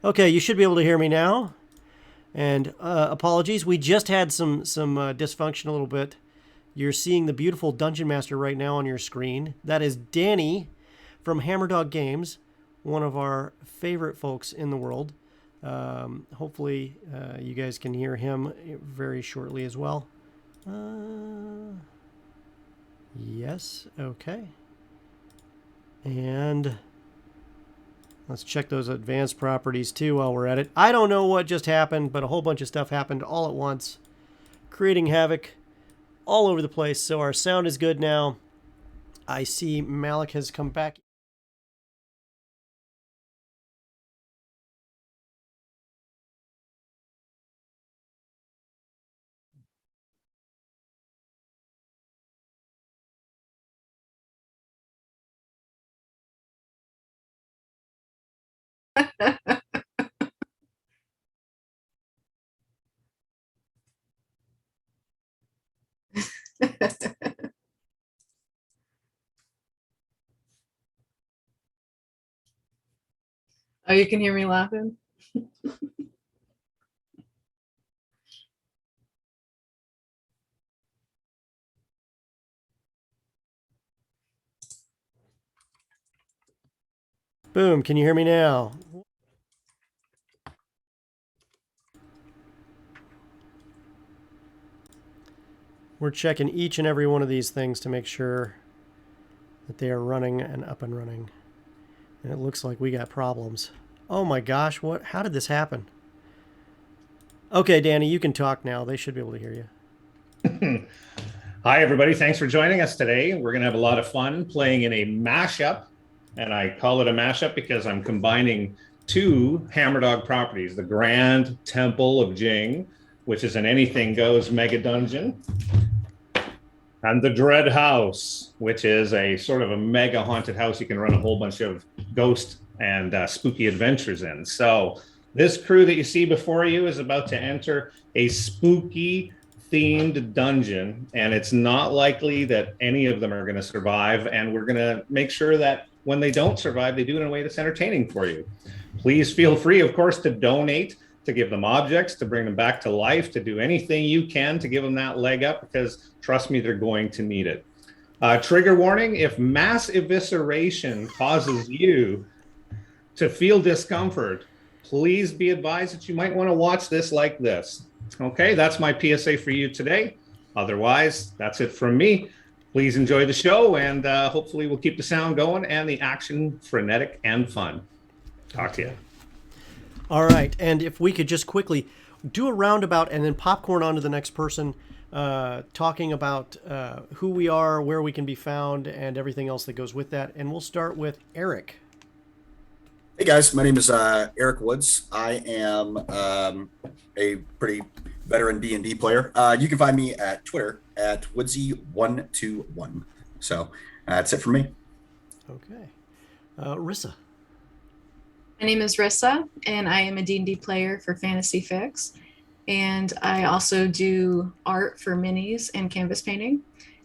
Okay, you should be able to hear me now. And apologies, we just had some dysfunction a little bit. You're seeing the beautiful Dungeon Master right now on your screen. That is Danny from Hammerdog Games, one of our favorite folks in the world. Hopefully, you guys can hear him very shortly as well. Yes, okay. And let's check those advanced properties too while we're at it. I don't know what just happened, but a whole bunch of stuff happened all at once, creating havoc all over the place. So our sound is good now. I see Malik has come back. Oh, you can hear me laughing? Boom, can you hear me now? We're checking each and every one of these things to make sure that they are running and up and running. And it looks like we got problems. Oh my gosh, what? How did this happen? Okay, Danny, you can talk now. They should be able to hear you. Hi, everybody. Thanks for joining us today. We're going to have a lot of fun playing in a mashup. And I call it a mashup because I'm combining two Hammerdog properties, the Grand Temple of Jing, which is an anything goes mega dungeon, and the Dread House, which is a sort of a mega haunted house you can run a whole bunch of ghost and spooky adventures in. So this crew that you see before you is about to enter a spooky themed dungeon, and it's not likely that any of them are going to survive, and we're going to make sure that when they don't survive, they do it in a way that's entertaining for you. Please feel free, of course, to donate, to give them objects, to bring them back to life, to do anything you can to give them that leg up, because trust me, they're going to need it. Trigger warning: if mass evisceration causes you to feel discomfort, please be advised that you might want to watch this like this. Okay, that's my PSA for you today. Otherwise, that's it from me. Please enjoy the show, and hopefully we'll keep the sound going and the action frenetic and fun. Talk to you. All right, and if we could just quickly do a roundabout and then popcorn on to the next person, talking about who we are, where we can be found, and everything else that goes with that. And we'll start with Eric. Hey guys, my name is Eric Woods. I am a pretty veteran D&D player. You can find me at Twitter at Woodsy121. So that's it for me. Okay. Rissa. My name is Rissa, and I am a D&D player for Fantasy Fix. And I also do art for minis and canvas painting.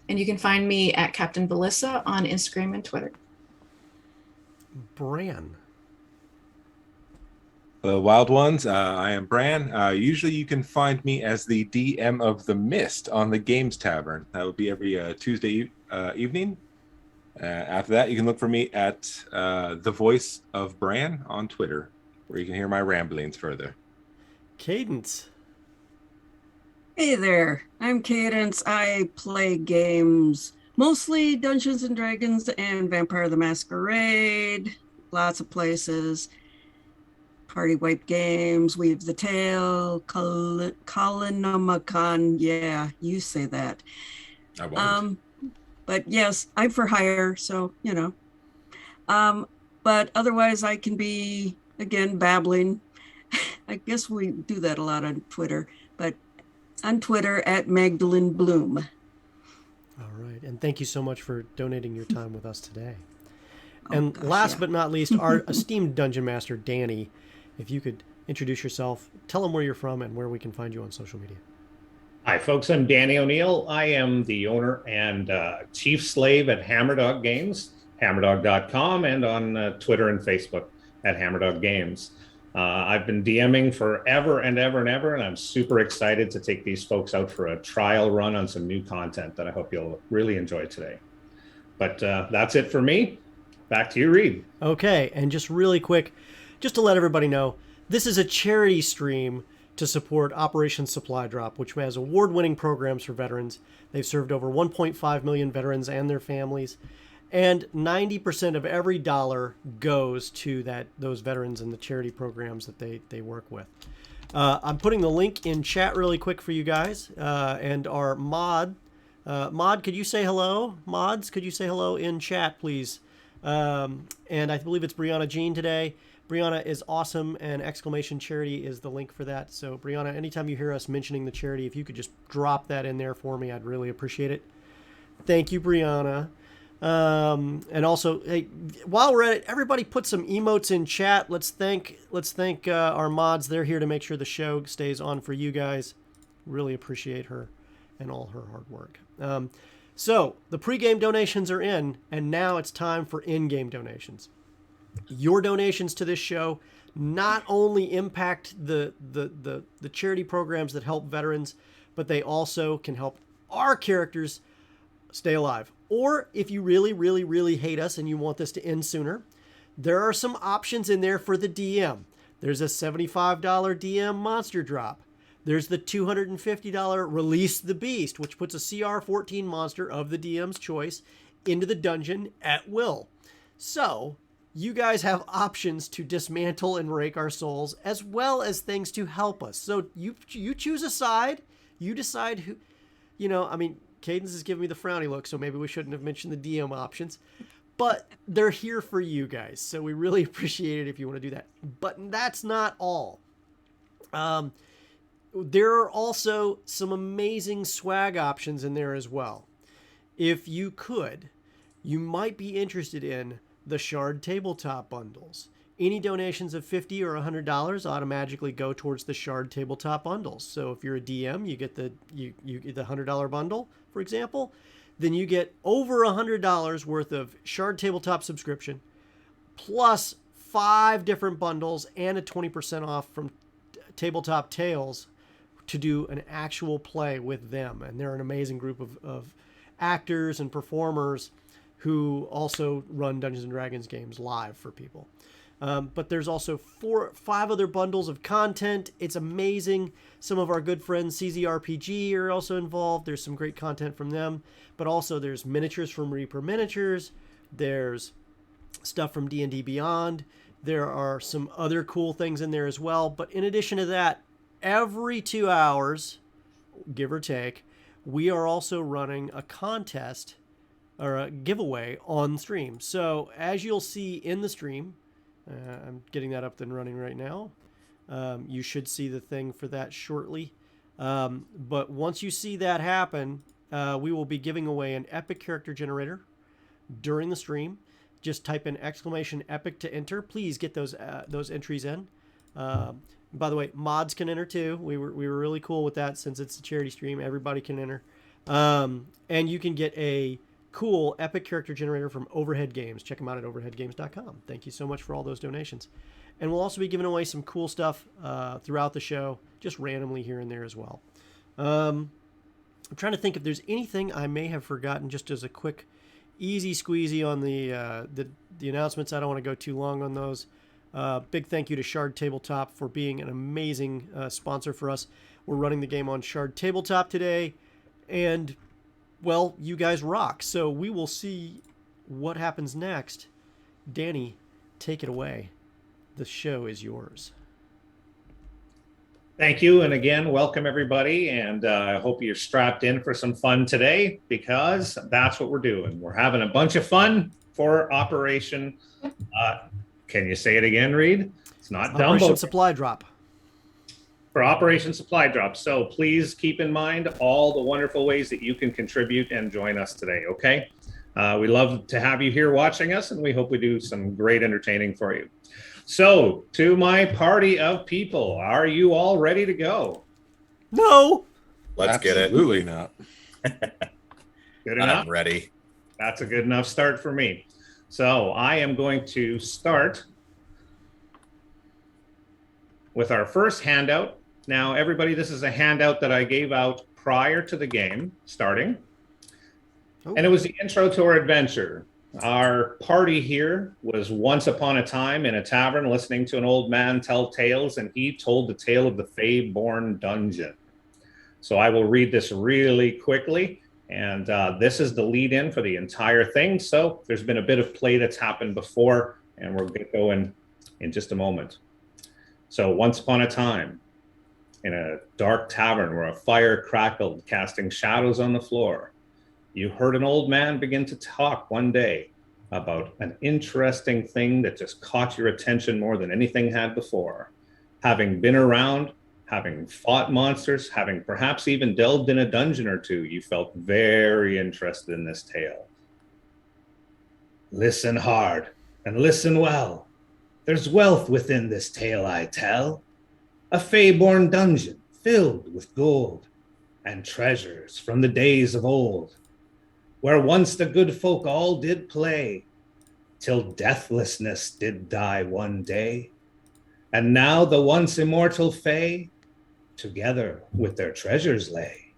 And you can find me at Captain Belissa on Instagram and Twitter. Bran. Wild Ones, I am Bran. Usually you can find me as the DM of The Mist on the Games Tavern. That would be every Tuesday evening. After that, you can look for me at The Voice of Bran on Twitter, where you can hear my ramblings further. Cadence. Hey there, I'm Cadence. I play games, mostly Dungeons and Dragons and Vampire the Masquerade, lots of places. Party Wipe Games, Weave the Tale, Colonomicon. Yeah, you say that. I won't. But yes, I'm for hire, so, you know. But otherwise, I can be, again, babbling. I guess we do that a lot on Twitter, but on Twitter at Magdalene Bloom. All right, and thank you so much for donating your time with us today. And last but not least, our esteemed Dungeon Master, Danny. If you could introduce yourself, tell them where you're from and where we can find you on social media. Hi, folks. I'm Danny O'Neill. I am the owner and chief slave at Hammerdog Games, hammerdog.com, and on Twitter and Facebook at Hammerdog Games. I've been DMing forever and ever and ever, and I'm super excited to take these folks out for a trial run on some new content that I hope you'll really enjoy today. But that's it for me. Back to you, Reed. Okay, and just really quick, just to let everybody know, this is a charity stream to support Operation Supply Drop, which has award-winning programs for veterans. They've served over 1.5 million veterans and their families. And 90% of every dollar goes to those veterans and the charity programs that they work with. I'm putting the link in chat really quick for you guys. And our mod, could you say hello? Mods, could you say hello in chat, please? And I believe it's Brianna Jean today. Brianna is awesome, and exclamation charity is the link for that. So Brianna, anytime you hear us mentioning the charity, if you could just drop that in there for me, I'd really appreciate it. Thank you, Brianna. And also, hey, while we're at it, everybody put some emotes in chat. Let's thank our mods. They're here to make sure the show stays on for you guys. Really appreciate her and all her hard work. So the pregame donations are in, and now it's time for in-game donations. Your donations to this show not only impact the charity programs that help veterans, but they also can help our characters stay alive. Or if you really, really, really hate us and you want this to end sooner, there are some options in there for the DM. There's a $75 DM monster drop. There's the $250 Release the Beast, which puts a CR14 monster of the DM's choice into the dungeon at will. So you guys have options to dismantle and rake our souls, as well as things to help us. So you choose a side. You decide who, Cadence is giving me the frowny look, so maybe we shouldn't have mentioned the DM options. But they're here for you guys, so we really appreciate it if you want to do that. But that's not all. There are also some amazing swag options in there as well. If you could, you might be interested in the Shard Tabletop bundles. Any donations of $50 or $100 automatically go towards the Shard Tabletop bundles. So if you're a DM, you get the $100 bundle, for example, then you get over $100 worth of Shard Tabletop subscription, plus 5 different bundles and a 20% off from Tabletop Tales to do an actual play with them. And they're an amazing group of actors and performers who also run Dungeons & Dragons games live for people. But there's also 5 other bundles of content. It's amazing. Some of our good friends, CZRPG, are also involved. There's some great content from them. But also there's miniatures from Reaper Miniatures. There's stuff from D&D Beyond. There are some other cool things in there as well. But in addition to that, every 2 hours, give or take, we are also running a contest or a giveaway on stream. So as you'll see in the stream, I'm getting that up and running right now. You should see the thing for that shortly. But once you see that happen, we will be giving away an epic character generator during the stream. Just type in !epic to enter. Please get those entries in. By the way, mods can enter too. We were really cool with that since it's a charity stream. Everybody can enter. And you can get a cool epic character generator from Overhead Games. Check them out at overheadgames.com. Thank you so much for all those donations. And we'll also be giving away some cool stuff throughout the show, just randomly here and there as well. I'm trying to think if there's anything I may have forgotten, just as a quick, easy squeezy on the announcements. I don't want to go too long on those. Big thank you to Shard Tabletop for being an amazing sponsor for us. We're running the game on Shard Tabletop today, and well, you guys rock. So we will see what happens next. Danny, take it away. The show is yours. Thank you. And again, welcome everybody. And I hope you're strapped in for some fun today, because that's what we're doing. We're having a bunch of fun for Operation. Can you say it again, Reed? It's not Dumbo. Operation Supply Drop. For Operation Supply Drop. So please keep in mind all the wonderful ways that you can contribute and join us today, okay? We love to have you here watching us, and we hope we do some great entertaining for you. So, to my party of people, are you all ready to go? No! Let's get it. Absolutely not. Good enough? I'm ready. That's a good enough start for me. So, I am going to start with our first handout. Now, everybody, this is a handout that I gave out prior to the game starting. Oh. And it was the intro to our adventure. Our party here was once upon a time in a tavern listening to an old man tell tales, and he told the tale of the Fae-born dungeon. So I will read this really quickly, and this is the lead in for the entire thing. So there's been a bit of play that's happened before, and we'll get going in just a moment. So once upon a time, in a dark tavern where a fire crackled, casting shadows on the floor, you heard an old man begin to talk one day about an interesting thing that just caught your attention more than anything had before. Having been around, having fought monsters, having perhaps even delved in a dungeon or two, you felt very interested in this tale. Listen hard and listen well. There's wealth within this tale I tell. A Fae-born dungeon filled with gold and treasures from the days of old, where once the good folk all did play, till deathlessness did die one day. And now the once immortal Fae together with their treasures lay.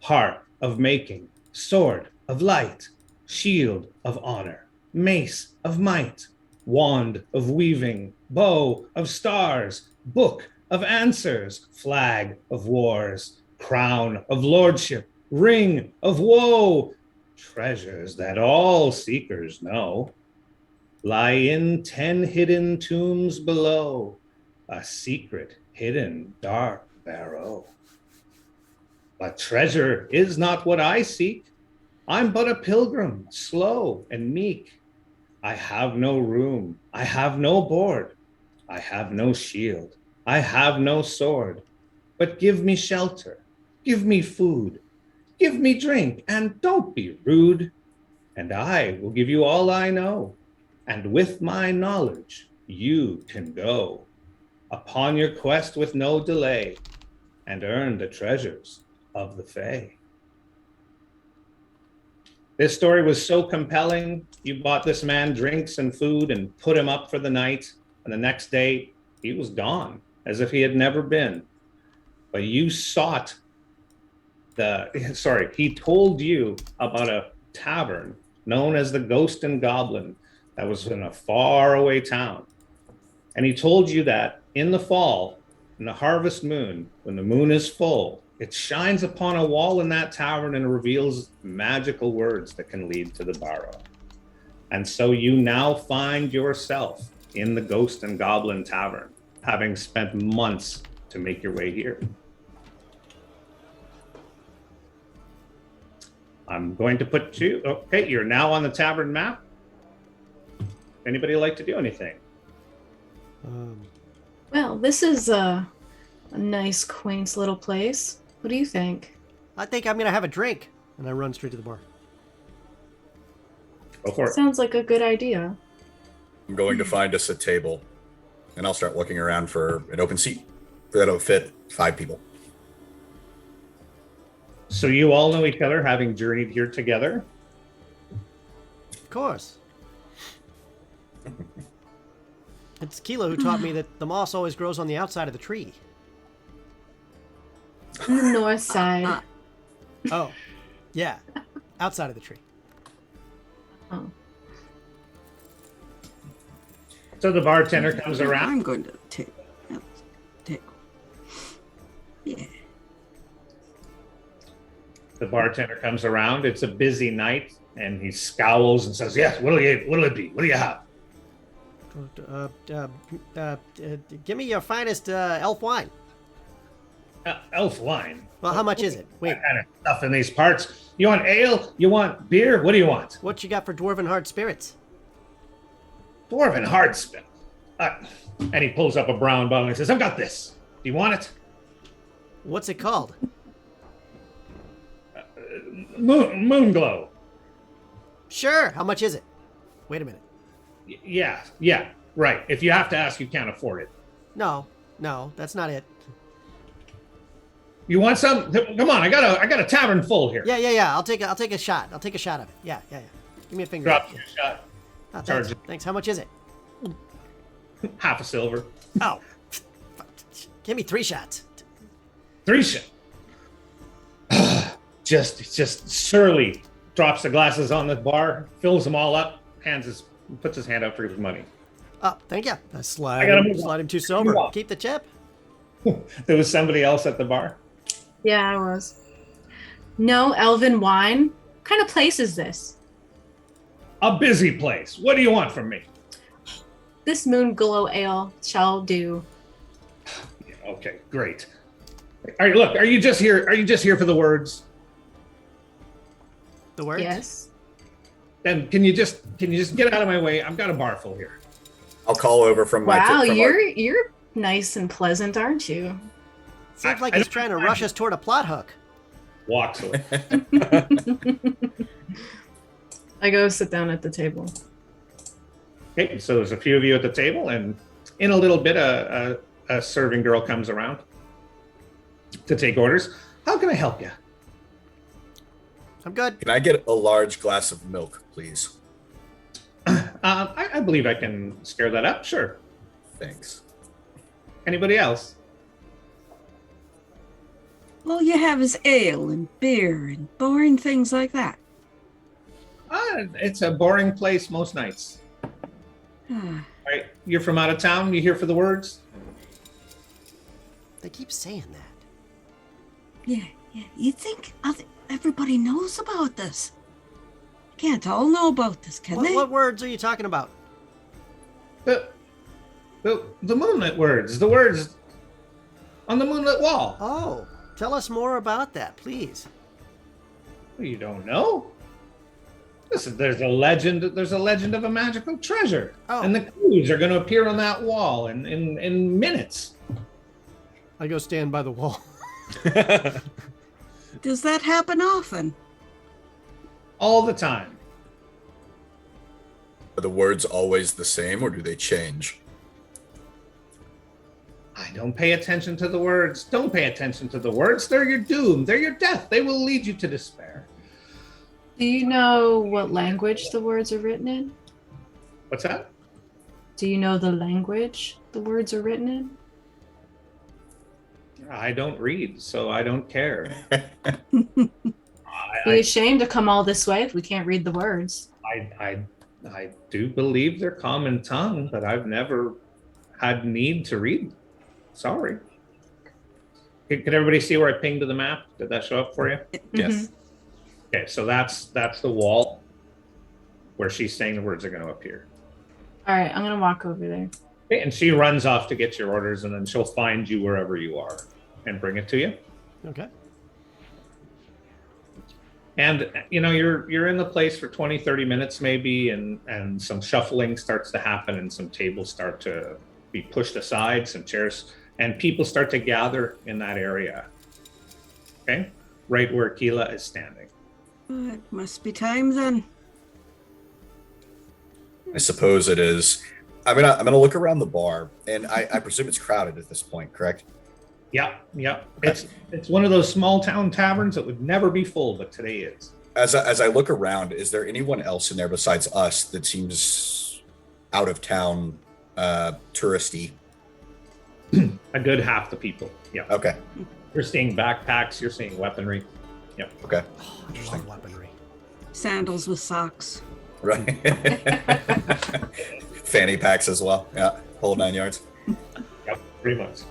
Heart of making, sword of light, shield of honor, mace of might, wand of weaving, bow of stars, book of answers, flag of wars, crown of lordship, ring of woe, treasures that all seekers know, lie in 10 hidden tombs below, a secret hidden dark barrow. But treasure is not what I seek. I'm but a pilgrim, slow and meek. I have no room, I have no board, I have no shield, I have no sword, but give me shelter, give me food, give me drink, and don't be rude, and I will give you all I know, and with my knowledge you can go upon your quest with no delay, and earn the treasures of the Fae. This story was so compelling, you bought this man drinks and food and put him up for the night, and the next day he was gone, as if he had never been. But you sought he told you about a tavern known as the Ghost and Goblin that was in a faraway town. And he told you that in the fall, in the harvest moon, when the moon is full, it shines upon a wall in that tavern and reveals magical words that can lead to the barrow. And so you now find yourself in the Ghost and Goblin Tavern, having spent months to make your way here. I'm going to put you, okay, you're now on the tavern map. Anybody like to do anything? Well, this is a nice, quaint little place. What do you think? I think I'm going to have a drink. And I run straight to the bar. Go for it. Sounds like a good idea. I'm going to find us a table, and I'll start looking around for an open seat that'll fit 5 people. So you all know each other, having journeyed here together. Of course. It's Kilo who taught me that the moss always grows on the outside of the tree. On the north side. Oh, yeah. Outside of the tree. Oh. So the bartender comes around. I'm going to take table. Yeah. The bartender comes around. It's a busy night, and he scowls and says, "Yes, what'll it be? What do you have?" Give me your finest elf wine. Elf wine. Well, how much is it? Wait, What kind of stuff in these parts? You want ale? You want beer? What do you want? what you got for dwarven hard spirits? Dwarven hard spit. And he pulls up a brown bottle and says, "I've got this. Do you want it?" What's it called? Moon glow. Sure. How much is it? Wait a minute. Yeah, right. If you have to ask, you can't afford it. No, that's not it. You want some? Come on, I got a tavern full here. Yeah. I'll take a shot. I'll take a shot of it. Yeah. Give me a finger. Drop your shot. Oh, Charge thanks. it. Thanks. How much is it? Half a silver. Oh, Give me 3 shots. 3 shots. just surly drops the glasses on the bar, fills them all up, puts his hand up for his money. Oh, thank you. I slide gotta move on. him 2 silver. Move on. Keep the chip. There was somebody else at the bar. Yeah, I was. No elven wine? What kind of place is this? A busy place. What do you want from me? This moon glow ale shall do. Yeah, okay, great. All right, look, are you just here for the words? The words? Yes. Then can you just get out of my way? I've got a bar full here. I'll call over from my. Wow, from you're nice and pleasant, aren't you? Seems like I he's don't trying to have rush to. us toward a plot hook. Walks away. I go sit down at the table. Okay, so there's a few of you at the table, and in a little bit, a serving girl comes around to take orders. How can I help you? I'm good. Can I get a large glass of milk, please? I believe I can scare that up. Sure. Thanks. Anybody else? All you have is ale and beer and boring things like that. It's a boring place most nights. Ah, Right? You're from out of town. You here for the words? They keep saying that. yeah. You think everybody knows about this? Can't all know about this, can they? What words are you talking about? The moonlit words. The words on the moonlit wall. Oh, tell us more about that, please. You don't know? There's a legend. There's a legend of a magical treasure, Oh. and the clues are going to appear on that wall in minutes. I go stand by the wall. Does that happen often? All the time. Are the words always the same, or do they change? I don't pay attention to the words. Don't pay attention to the words. They're your doom. They're your death. They will lead you to despair. Do you know what language the words are written in? What's that? Do you know the language the words are written in? I don't read, so I don't care. Be ashamed to come all this way if we can't read the words. I do believe they're common tongue, but I've never had need to read. Sorry. Could everybody see where I pinged to the map? Did that show up for you? Yes. Okay, so that's the wall where she's saying the words are going to appear. All right, I'm gonna walk over there. Okay, and she runs off to get your orders, and then she'll find you wherever you are and bring it to you. Okay. And you're in the place for 20-30 minutes maybe, and some shuffling starts to happen, and some tables start to be pushed aside, some chairs, and people start to gather in that area. Okay, right where Keela is standing. It must be time then. I suppose it is. I'm gonna look around the bar, and I presume it's crowded at this point, correct? Yeah. It's one of those small town taverns that would never be full, but today is. As I look around, is there anyone else in there besides us that seems out of town, touristy? A good half the people. Yeah. Okay. You're seeing backpacks. You're seeing weaponry. Okay. Oh, I just love weaponry. Sandals with socks. Right. Fanny packs as well. Yeah. Whole 9 yards. Yeah, pretty much.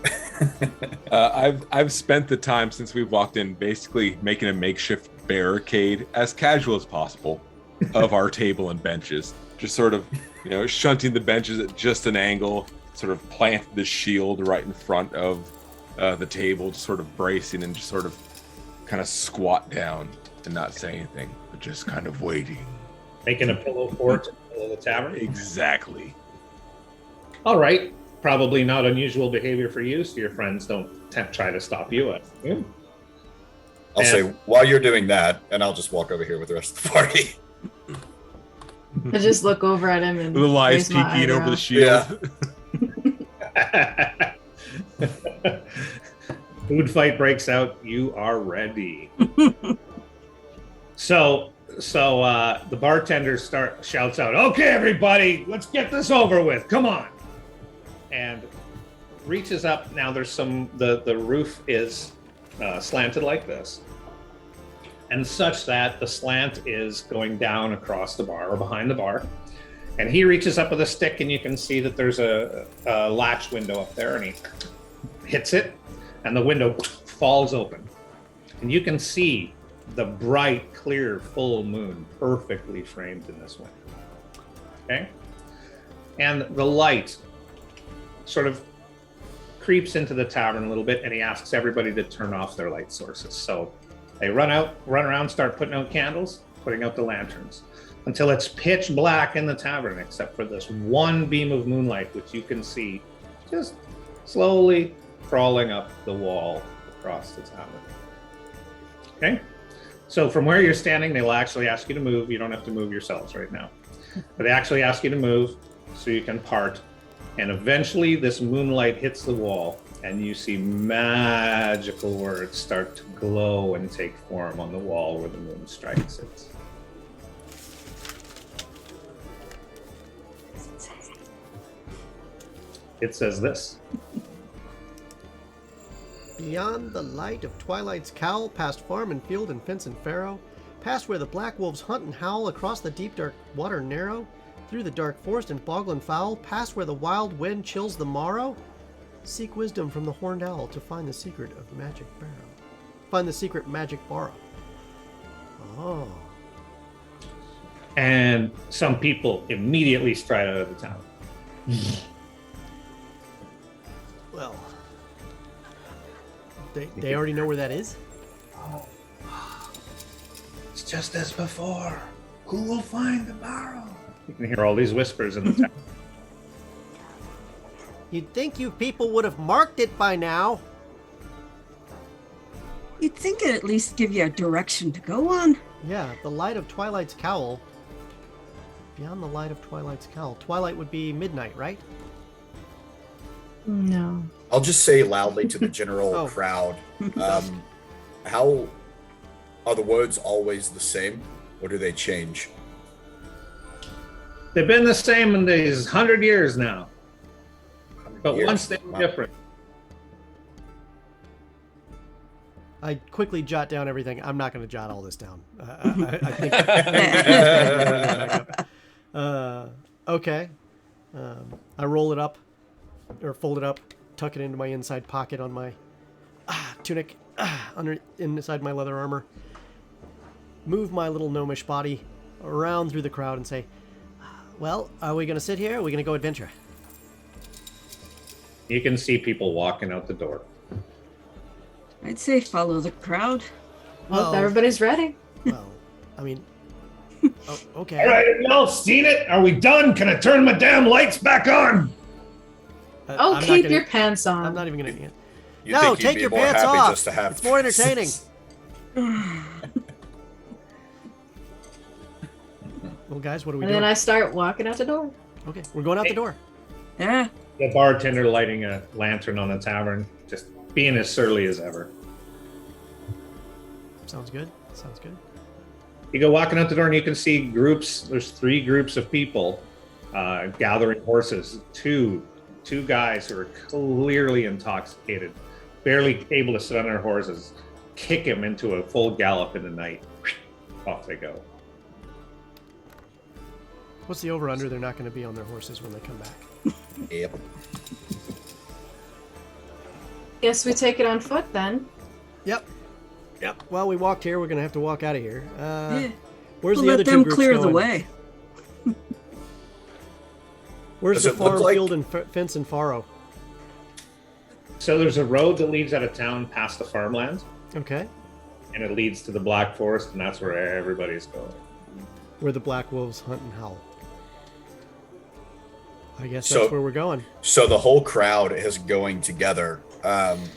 I've spent the time since we've walked in basically making a makeshift barricade as casual as possible of our table and benches. Just sort of, shunting the benches at just an angle, sort of plant the shield right in front of the table, just sort of bracing and just sort of kind of squat down and not say anything, but just kind of waiting. Making a pillow fort in the middle of the tavern. Exactly. All right. Probably not unusual behavior for you, so your friends don't try to stop you. I'll say while you're doing that, and I'll just walk over here with the rest of the party. I just look over at him and Little eyes raise my peeking over eyebrow. the shield. Yeah. Food fight breaks out. You are ready. So the bartender shouts out, "Okay, everybody, let's get this over with. Come on!" And reaches up. Now there's the roof is slanted like this, and such that the slant is going down across the bar or behind the bar. And he reaches up with a stick, and you can see that there's a latch window up there, and he hits it, and the window falls open. And you can see the bright, clear, full moon perfectly framed in this window. Okay? And the light sort of creeps into the tavern a little bit, and he asks everybody to turn off their light sources. So they run around, start putting out candles, putting out the lanterns, until it's pitch black in the tavern, except for this one beam of moonlight, which you can see just slowly crawling up the wall across the tavern. Okay? So from where you're standing, they'll actually ask you to move. You don't have to move yourselves right now. But they actually ask you to move so you can part. And eventually this moonlight hits the wall, and you see magical words start to glow and take form on the wall where the moon strikes it. It says this. Beyond the light of twilight's cowl, past farm and field and fence and farrow, past where the black wolves hunt and howl, across the deep dark water narrow, through the dark forest and boggle and foul, past where the wild wind chills the morrow, seek wisdom from the horned owl to find the secret of magic barrow. Find the secret magic barrow. Oh. And some people immediately stride out of the town. Well, they already know where that is? It's just as before. Who will find the barrow? You can hear all these whispers in the town. You'd think you people would have marked it by now. You'd think it'd at least give you a direction to go on. Yeah, the light of twilight's cowl. Beyond the light of twilight's cowl. Twilight would be midnight, right? No. I'll just say loudly to the general Oh. crowd, how are the words always the same, or do they change? They've been the same in these 100 years now. But Years. once they were Wow. different. I quickly jot down everything. I'm not going to jot all this down. I think. Okay. I roll it up, or fold it up, tuck it into my inside pocket on my tunic, inside my leather armor. Move my little gnomish body around through the crowd and say, "Well, are we going to sit here? Or are we going to go adventure?" You can see people walking out the door. I'd say follow the crowd. Well, if everybody's ready. Well, I mean, okay. All right, y'all seen it? Are we done? Can I turn my damn lights back on? Oh, I'm not keep gonna- your pants on. I'm not even going to. You No, think you'd take be your more pants happy off. just to have It's more entertaining. Well, guys, what are we And doing? then I start walking out the door. Okay, we're going out the door. Yeah. The bartender lighting a lantern on the tavern, just being as surly as ever. Sounds good. Sounds good. You go walking out the door and you can see groups. There's 3 groups of people gathering horses. Two guys who are clearly intoxicated, barely able to sit on their horses, kick him into a full gallop in the night. Off they go. What's the over-under? They're not going to be on their horses when they come back. Yep. Guess we take it on foot then. Yep. Well, we walked here. We're going to have to walk out of here. Yeah. Where's We'll the let other two them groups clear going? the way. Where's Does the it look farm, like- field, and fence and farrow? So there's a road that leads out of town past the farmlands, Okay. and it leads to the Black Forest, and that's where everybody's going. Where the black wolves hunt and howl. I guess So- that's where we're going. So the whole crowd is going together.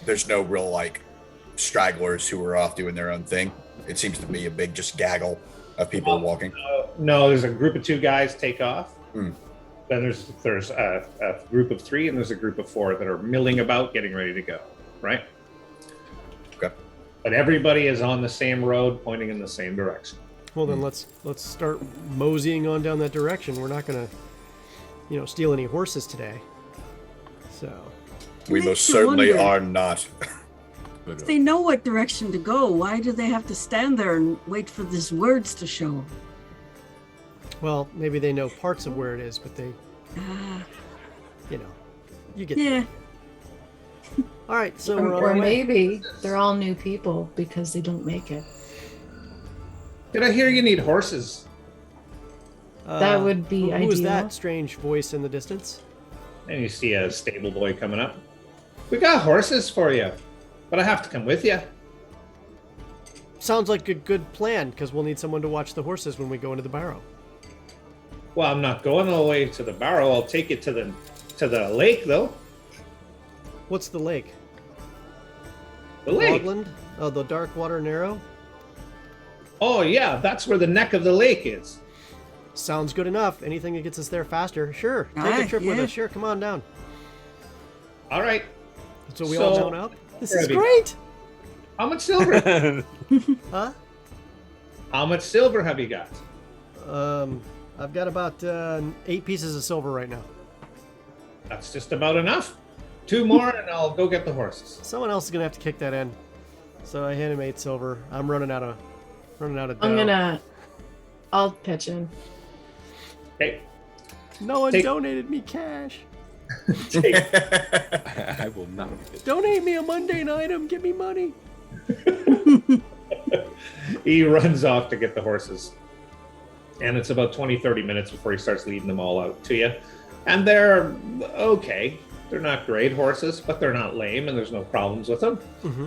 There's no real like stragglers who are off doing their own thing. It seems to be a big just gaggle of people walking. No, there's a group of 2 guys take off. Hmm. Then there's a group of 3, and there's a group of 4 that are milling about, getting ready to go. Right. Okay. But everybody is on the same road, pointing in the same direction. Well, then let's start moseying on down that direction. We're not going to, steal any horses today. So, It We makes most you certainly wonder. are not. If they know what direction to go, why do they have to stand there and wait for these words to show? Well, maybe they know parts of where it is, but they, Ah, you know, you get. yeah. All right, so we're on Or our way. maybe they're all new people because they don't make it. Did I hear you need horses? That would be Who is ideal. that strange voice in the distance? And you see a stable boy coming up. We got horses for you, but I have to come with you. Sounds like a good plan, because we'll need someone to watch the horses when we go into the barrow. Well, I'm not going all the way to the barrow. I'll take you to the lake, though. What's the lake? The lake. Bogland? Oh, the dark water narrow? Oh yeah, that's where the neck of the lake is. Sounds good enough. Anything that gets us there faster. Sure. Take a Aye, trip with yeah. us. Sure, come on down. All right. So we all So- mount up? This Where is have you- great! How much silver? Huh? How much silver have you got? I've got about 8 pieces of silver right now. That's just about enough. 2 more, and I'll go get the horses. Someone else is gonna have to kick that in. So I hand him 8 silver. I'm running out of dough. I'll pitch in. Okay. No one Take- donated me cash. Take, I will not. Donate me a mundane item. Give me money. he runs off to get the horses. And it's about 20-30 minutes before he starts leading them all out to you. And they're okay. They're not great horses, but they're not lame, and there's no problems with them. Mm-hmm.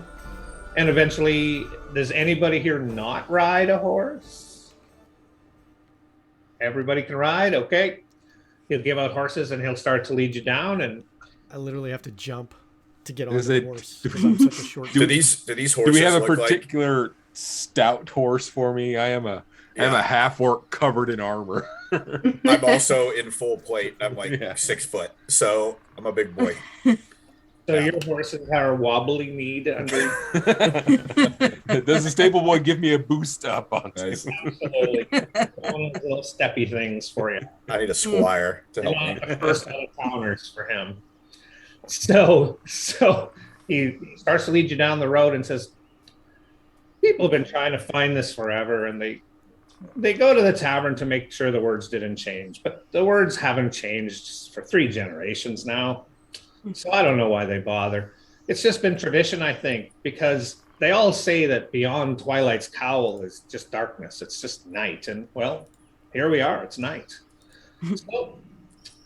And eventually, does anybody here not ride a horse? Everybody can ride? Okay. He'll give out horses, and he'll start to lead you down. And I literally have to jump to get on Is the it- horse because I'm such a short. do these horses Do we have a look like particular stout horse for me? I am a half orc covered in armor. I'm also in full plate. I'm like Yeah. 6 foot, so I'm a big boy. so your horses are wobbly kneed under. Does the stable boy give me a boost up on Nice. Absolutely. One of those little steppy things for you. I need a squire to help me. Not the first out of towners for him. So he starts to lead you down the road and says, people have been trying to find this forever, and they go to the tavern to make sure the words didn't change, but the words haven't changed for 3 generations now. So I don't know why they bother. It's just been tradition, I think, because they all say that beyond Twilight's cowl is just darkness. It's just night. And well, here we are. It's night. So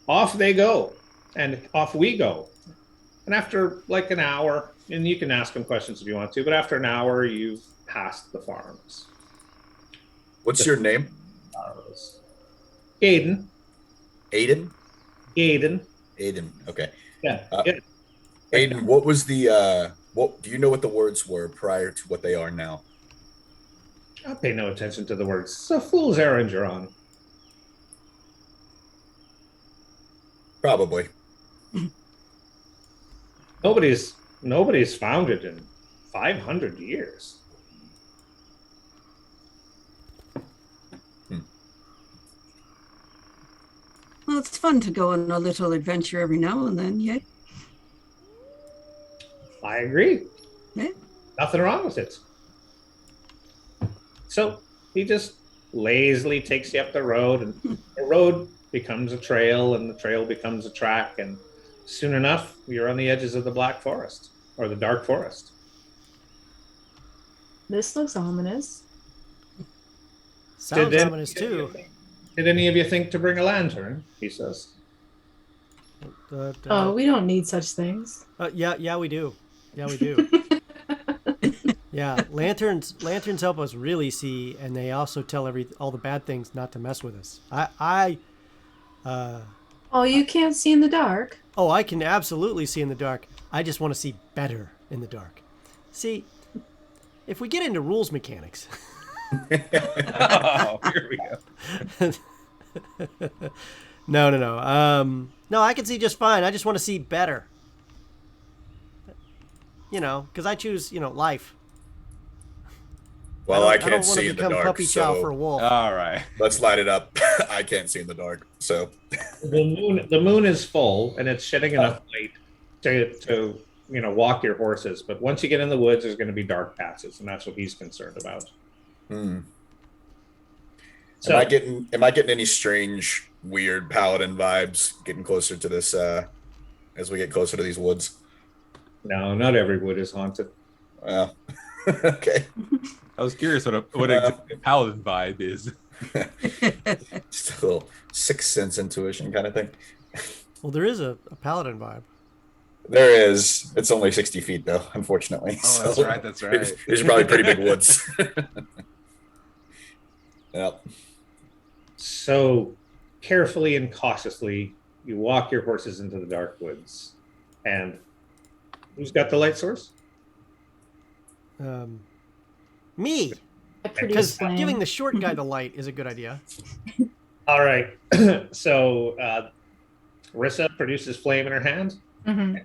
off they go, and off we go. And after like an hour, and you can ask them questions if you want to, but after an hour, you've passed the farms. What's your name? Gaiden. Aiden. Gaiden. Aiden. Okay. Yeah. Yeah. Aiden, what was the what do you know what the words were prior to what they are now? I'll pay no attention to the words. It's a fool's errand you're on. Probably. Nobody's found it in 500 years. Well, it's fun to go on a little adventure every now and then, yeah. I agree. Yeah. Nothing wrong with it. So he just lazily takes you up the road, and the road becomes a trail, and the trail becomes a track, and soon enough, you're on the edges of the Black Forest, or the Dark Forest. This looks ominous. Sounds Did ominous too. Did any of you think to bring a lantern? He says. Oh, we don't need such things. Yeah, we do. Yeah, we do. Yeah, lanterns help us really see, and they also tell all the bad things not to mess with us. Oh, you can't see in the dark. Oh, I can absolutely see in the dark. I just want to see better in the dark. See, if we get into rules mechanics. Oh, here we go. No. No, I can see just fine. I just want to see better. Because I choose, life. Well, I don't can't wanna see in the become dark, puppy chow for a so wolf. All right. let's light it up. I can't see in the dark, so The moon is full, and it's shedding enough light to walk your horses. But once you get in the woods, there's going to be dark patches, and that's what he's concerned about. Hmm. So, Am I getting any strange, weird paladin vibes getting closer to this as we get closer to these woods? no, not every wood is haunted. Well, okay. I was curious what a paladin vibe is. Just a little sixth sense intuition kind of thing. Well, there is a paladin vibe. There is. It's only 60 feet though, unfortunately. Oh, that's right. That's right. These are probably pretty big woods. Yep. So carefully and cautiously, you walk your horses into the dark woods. And who's got the light source? Me, I produce because flame. giving the short guy the light is a good idea. All right. So Rissa produces flame in her hand. Mhm.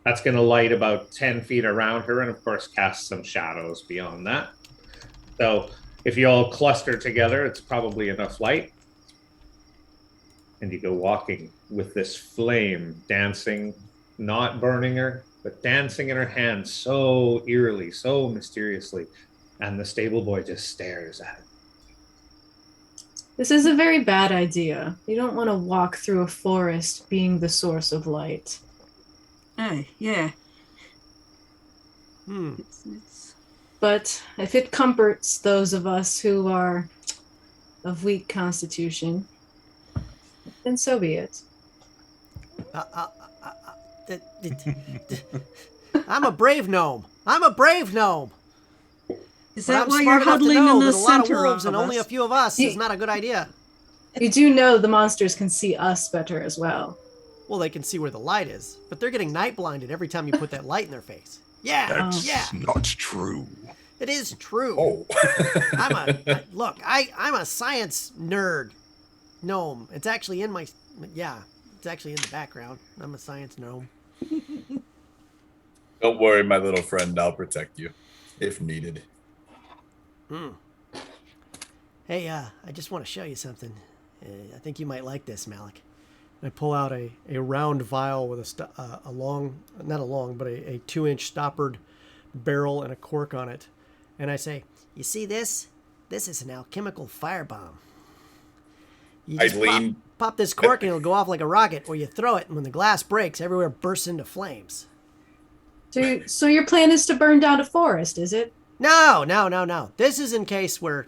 That's going to light about 10 feet around her and, of course, cast some shadows beyond that. So if you all cluster together, it's probably enough light. And you go walking with this flame dancing, not burning her, but dancing in her hand so eerily, so mysteriously. And the stable boy just stares at it. This is a very bad idea. You don't want to walk through a forest being the source of light. Hey, yeah. It's But if it comforts those of us who are of weak constitution, then so be it. I'm a brave gnome. I'm a brave gnome. Is But that I'm why smart you're enough to huddling know in the that a lot of center wolves of and only a us? few of us You- is not a good idea. You do know the monsters can see us better as well. Well, they can see where the light is, but they're getting night blinded every time you put that light in their face. Yeah, That's yeah, not true. it is true. Oh. I'm a science nerd gnome. It's actually in my, it's actually in the background. I'm a science gnome. Don't worry, my little friend. I'll protect you if needed. Hey, I just want to show you something. I think you might like this, Malik. I pull out a round vial with a long, not a long, but a 2-inch stoppered barrel and a cork on it. And I say, you see this? This is an alchemical firebomb. You I just lean. pop this cork and it'll go off like a rocket, or you throw it and when the glass breaks, everywhere bursts into flames. So your plan is to burn down a forest, is it? No. This is in case we're,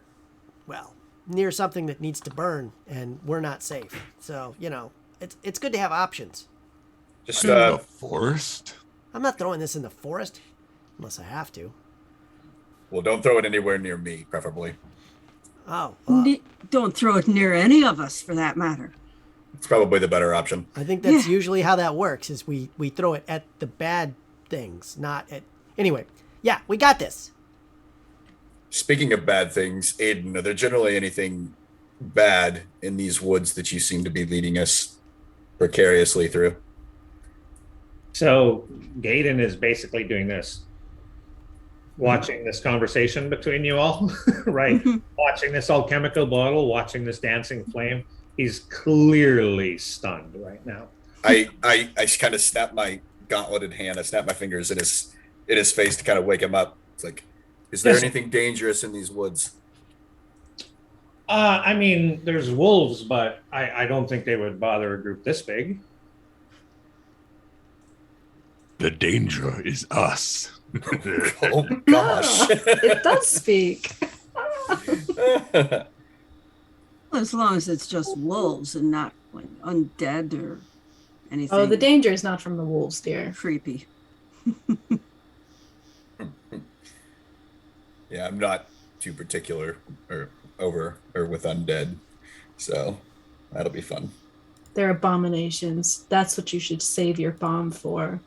well, near something that needs to burn and we're not safe. So, it's good to have options. Just The forest? I'm not throwing this in the forest unless I have to. well, don't throw it anywhere near me, preferably. Oh, well, Don't throw it near any of us, for that matter. It's probably the better option. I think that's usually how that works is we throw it at the bad things, not at... Anyway, yeah, we got this. Speaking of bad things, Aiden, are there generally anything bad in these woods that you seem to be leading us precariously through? So Gaiden is basically doing this, watching this conversation between you all, right? Watching this alchemical bottle, watching this dancing flame. He's clearly stunned right now. I kind of snap my gauntleted hand. I snap my fingers in his face to kind of wake him up. It's like, is there Yes. anything dangerous in these woods? I mean, there's wolves, but I don't think they would bother a group this big. The danger is us. Oh gosh. It does speak. As long as it's just wolves and not like undead or anything Oh, the danger is not from the wolves, dear. creepy. Yeah, I'm not too particular or with undead, so that'll be fun. They're abominations. That's what you should save your bomb for.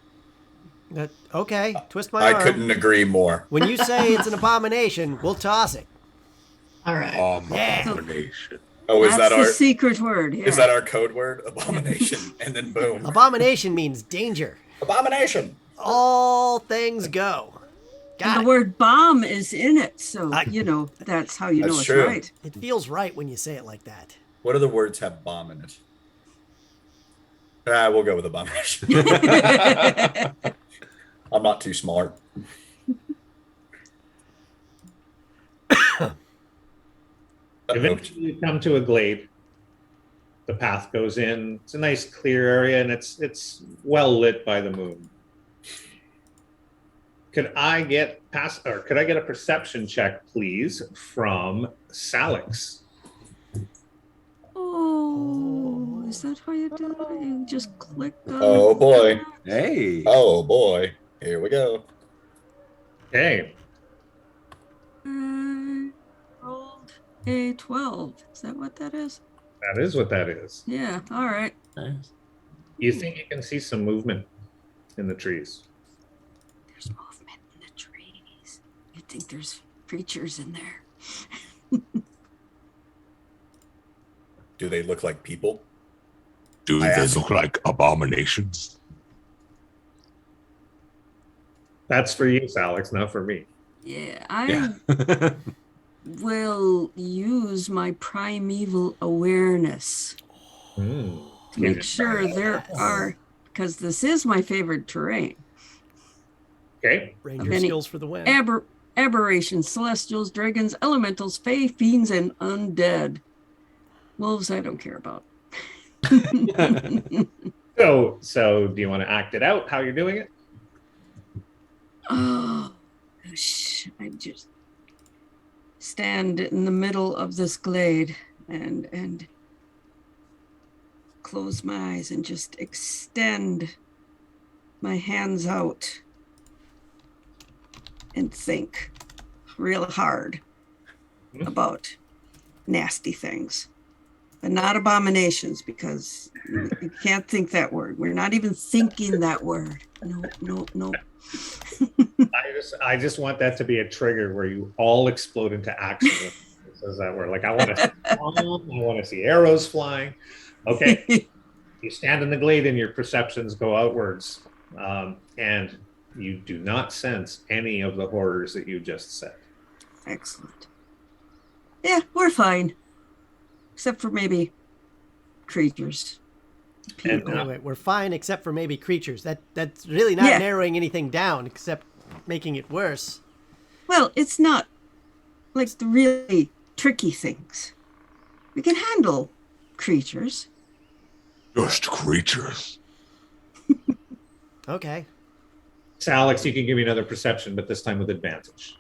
Okay, twist my I arm. couldn't agree more. When you say it's an abomination, we'll toss it. All right. Abomination. Oh, is That's that the our secret word. Yeah. is that our code word? Abomination, and then boom, Abomination means danger. abomination. All things go. And Got the it. word bomb is in it, so I- that's how you know That's it's true. right. It feels right when you say it like that. What other words have bomb in it? We'll go with abomination. I'm not too smart. Eventually, you come to a glade. The path goes in. It's a nice, clear area, and it's well lit by the moon. Could I get a perception check, please, from Salix? Oh, is that how you do it? You just click on Oh boy. Hey. Oh boy. Here we go. Okay. Rolled a 12. Is that what that is? That is what that is. Yeah, all right. Nice. You think you can see some movement in the trees? There's movement in the trees. You think there's creatures in there? Do they look like people? Do I they asked- look like abominations? That's for you, Salix, not for me. Yeah, I Yeah. will use my primeval awareness to make sure there are, because this is my favorite terrain. Okay. Ranger Many- skills for the win. Aberrations, celestials, dragons, elementals, fae, fiends, and undead. Wolves, I don't care about. So do you want to act it out? How you're doing it? Oh, gosh. I just stand in the middle of this glade and close my eyes and just extend my hands out and think real hard about nasty things, but not abominations, because you can't think that word. We're not even thinking that word. No. I just want that to be a trigger where you all explode into action. When it says that word. Like I want to see arrows flying. Okay. You stand in the glade and your perceptions go outwards, and you do not sense any of the horrors that you just said. Excellent. Yeah, we're fine. Except for maybe creatures. And Wait, we're fine except for maybe creatures. That's really not Yeah. narrowing anything down except making it worse. Well, it's not like the really tricky things. We can handle creatures. Just creatures. Okay. Alex, you can give me another perception, but this time with advantage.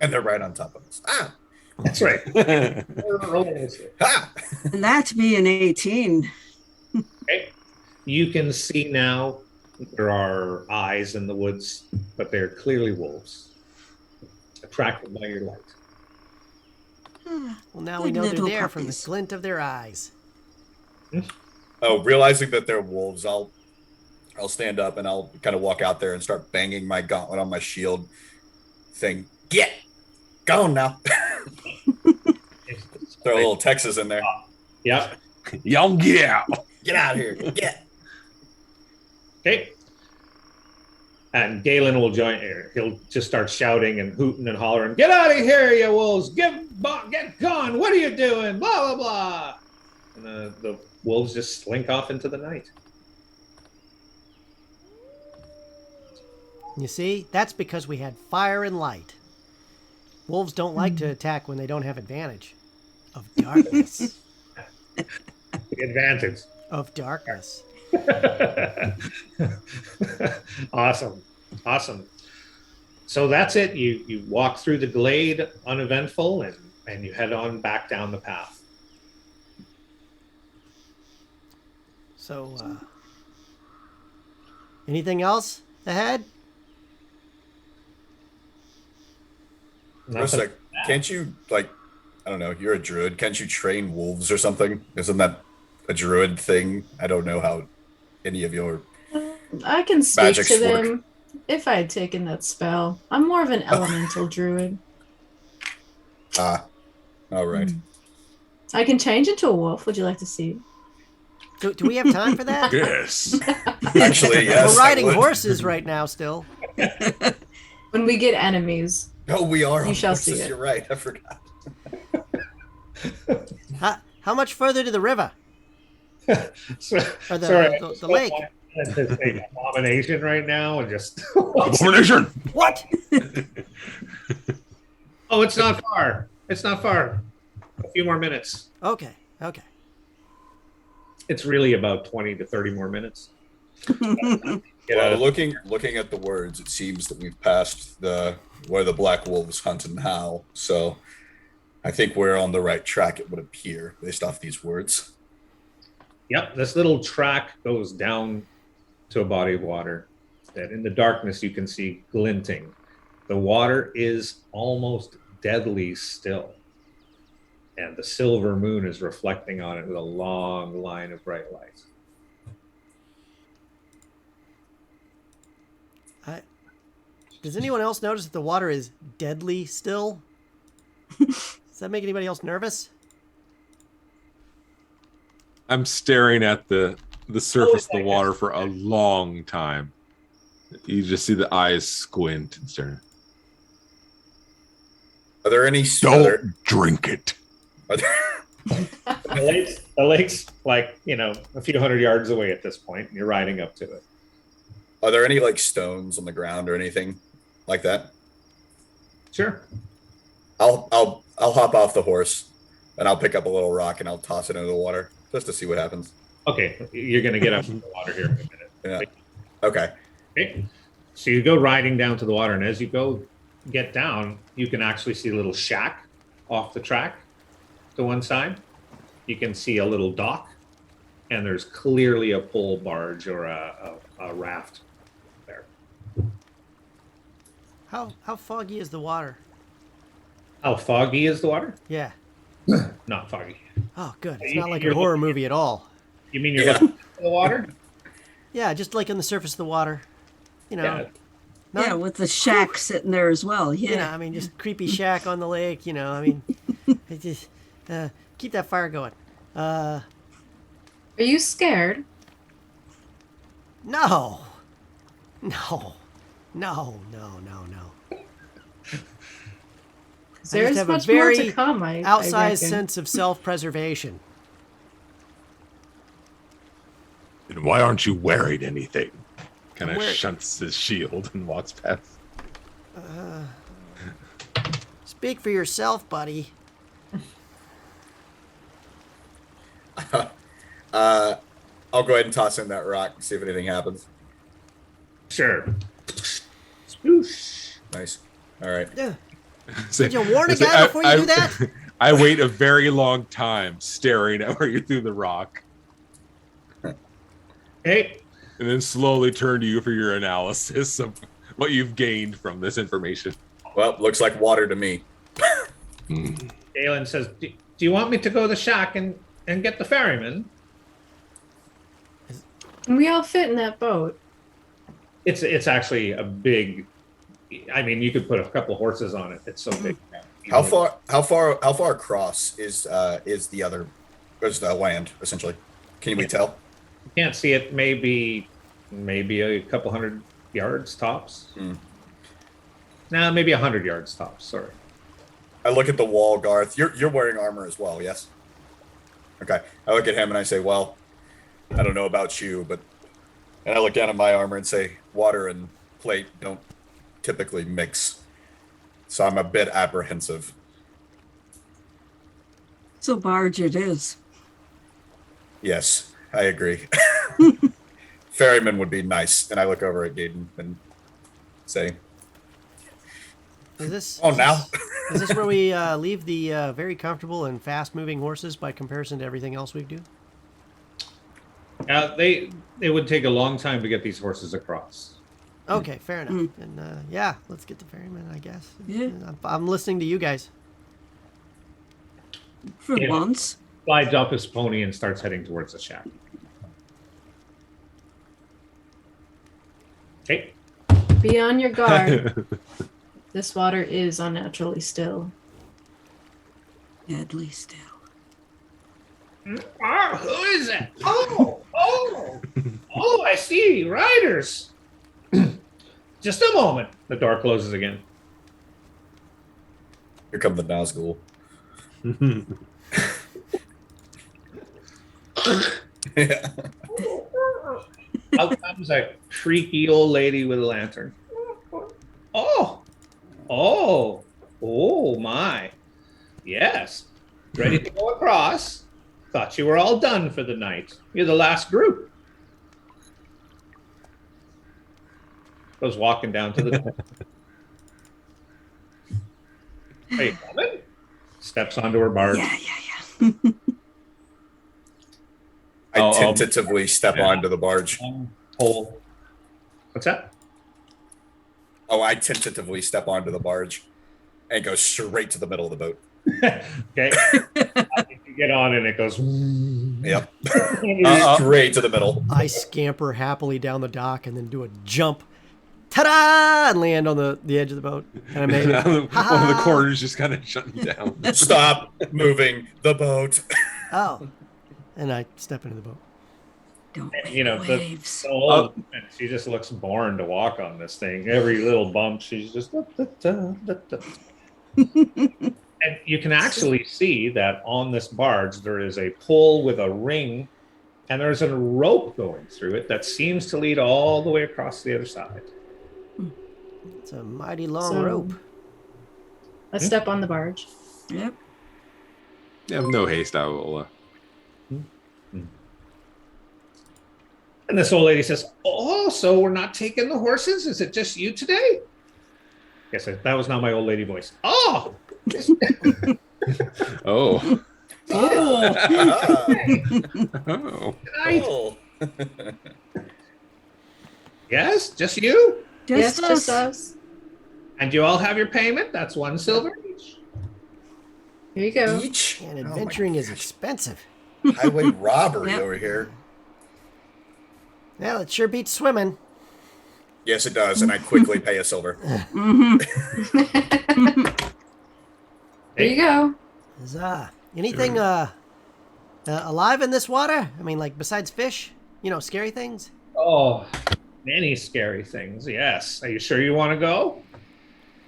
And they're right on top of us. Ah! That's right. Ah! And that be an 18. Okay. You can see now there are eyes in the woods, but they're clearly wolves, attracted by your light. Well, now we Like know they're little there from the puppies. glint of their eyes. Oh, realizing that they're wolves, I'll stand up and I'll kind of walk out there and start banging my gauntlet on my shield, saying, "Get gone now." Throw a little Texas in there. Yep. Y'all get out. Get out of here. Get. Okay. And Galen will join here. He'll just start shouting and hooting and hollering, "Get out of here, you wolves! Get gone! What are you doing? Blah, blah, blah." And the wolves just slink off into the night. You see, that's because we had fire and light. Wolves don't like to attack when they don't have advantage. Of darkness. The advantage. Of darkness. Awesome. So that's it. You walk through the glade uneventful and you head on back down the path. So, anything else ahead? For a sec, can't you, like, I don't know, you're a druid. Can't you train wolves or something? Isn't that a druid thing? I don't know how any of your I can speak Magics to work. them if I had taken that spell. I'm more of an elemental druid. all right. I can change into a wolf. Would you like to see? Do we have time for that? Yes. Actually, yes. We're I riding would. horses right now still. When we get enemies. No, we are. You on shall horses. see it. You're right. I forgot. How much further to the river? Or the Sorry, the lake. It's an abomination right now, and just Abomination. What? oh, it's not far. It's not far. A few more minutes. Okay. Okay. It's really about 20 to 30 more minutes. Get out Well, of looking at the words, it seems that we've passed where the black wolves hunt and howl. So I think we're on the right track, it would appear, based off these words. Yep, this little track goes down to a body of water that in the darkness you can see glinting. The water is almost deadly still, and the silver moon is reflecting on it with a long line of bright lights. Does anyone else notice that the water is deadly still? Does that make anybody else nervous? I'm staring at the surface of the water for a long time. You just see the eyes squint and stare. Are there any? Don't drink it. Are there, The lake's like, a few hundred yards away at this point, and you're riding up to it. are there any like stones on the ground or anything like that? Sure. I'll hop off the horse and I'll pick up a little rock and I'll toss it into the water just to see what happens. Okay, you're going to get up to the water here in a minute. Yeah. Okay. Okay. So you go riding down to the water, and as you get down, you can actually see a little shack off the track to one side. You can see a little dock, and there's clearly a pole barge or a raft there. How foggy is the water? How foggy is the water? Yeah. Not foggy. Oh, good. It's You- not like a you're horror looking- movie at all. You mean you're Yeah. looking at the water? Yeah, just like on the surface of the water. Yeah. Not, Yeah, with the shack sitting there as well. Yeah. I mean, just creepy shack on the lake. I mean, it just keep that fire going. Are you scared? No. I just There's have a much more very to come. I outsized reckon. sense of self-preservation. And why aren't you wearing anything? Kind of Where- shunts his shield and walks past. Speak for yourself, buddy. I'll go ahead and toss in that rock and see if anything happens. Sure. Sploosh. Nice. All right. Yeah. So- Did you warn a so guy before you do that? I wait a very long time staring at where you threw the rock, Hey, and then slowly turn to you for your analysis of what you've gained from this information. Well, looks like water to me. Galen says, do you want me to go to the shack and get the ferryman? Can we all fit in that boat? It's actually a big. I mean, you could put a couple horses on it. It's so big. How far across is the land essentially? Can we tell? You can't see it. Maybe a couple hundred yards tops. Nah, maybe 100 yards tops. Sorry. I look at the wall, Garth. You're wearing armor as well, yes? Okay. I look at him and I say, well, I don't know about you, and I look down at my armor and say, water and plate don't typically mix. So I'm a bit apprehensive. So barge it is. Yes, I agree. Ferryman would be nice. And I look over at Gaden and say, Is this? oh, now? Is this where we leave the very comfortable and fast-moving horses by comparison to everything else we do? It would take a long time to get these horses across. Okay, fair enough. And yeah, let's get the ferryman, I guess. Yeah. I'm listening to you guys. For Yeah. once. Slides off his pony and starts heading towards the shack. Okay. Be on your guard. This water is unnaturally still. Deadly still. Who is it? Oh, I see. Riders. Just a moment. The door closes again. Here come the Nazgul. Yeah. Out comes a creaky old lady with a lantern. Oh, oh my. Yes. Ready to go across. Thought you were all done for the night. You're the last group. Goes walking down to the. Are you coming? Steps onto her barge. Yeah. I tentatively step onto the barge. Pole. What's that? Oh, I tentatively step onto the barge and go straight to the middle of the boat. Okay. You get on and it goes. Yep. Straight to the middle. I scamper happily down the dock and then do a jump. Ta-da! And land on the edge of the boat. And I made it. One of the corners just kind of shutting down. Stop moving the boat. Oh. And I step into the boat. Don't make You know, waves. the old woman, she just looks born to walk on this thing. Every little bump, she's just. And you can actually see that on this barge, there is a pole with a ring, and there's a rope going through it that seems to lead all the way across the other side. It's a mighty long rope. Let's step on the barge. Yep. Yeah, no haste. I will. And this old lady says, "Oh, so we're not taking the horses? Is it just you today?" Yes, that was not my old lady voice. Oh, Oh. Oh. Oh. tonight. Oh. Yes, just you? Yes, Just just us. us. And you all have your payment? That's 1 silver each. Here you go. Each? And Oh my adventuring is gosh. expensive. Highway robbery Yep. over here. Well, it sure beats swimming. Yes, it does. And I quickly pay a silver. There you go. Is anything alive in this water? I mean, like besides fish? You know, scary things? Oh, many scary things. Yes. Are you sure you want to go?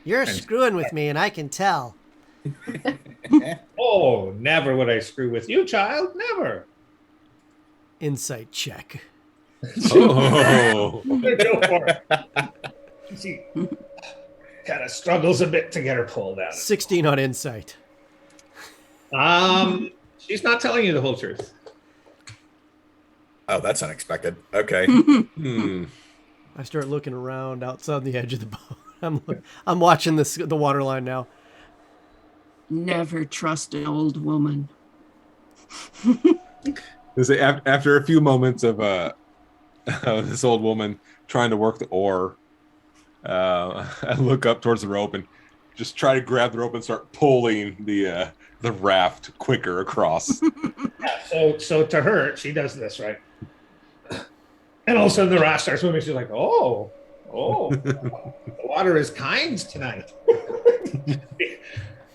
You're screwing with me, and I can tell. Oh, never would I screw with you, child. Never. Insight check. Oh. Go for it. She kind of struggles a bit to get her pulled out. 16 on insight. She's not telling you the whole truth. Oh, that's unexpected. Okay. Hmm. I start looking around outside the edge of the boat. I'm watching the water line now. Never trust an old woman. After a few moments of this old woman trying to work the oar, I look up towards the rope and just try to grab the rope and start pulling the raft quicker across. Yeah, so to her, she does this, right? And all of a sudden the raft starts moving. She's like, oh, the water is kind tonight.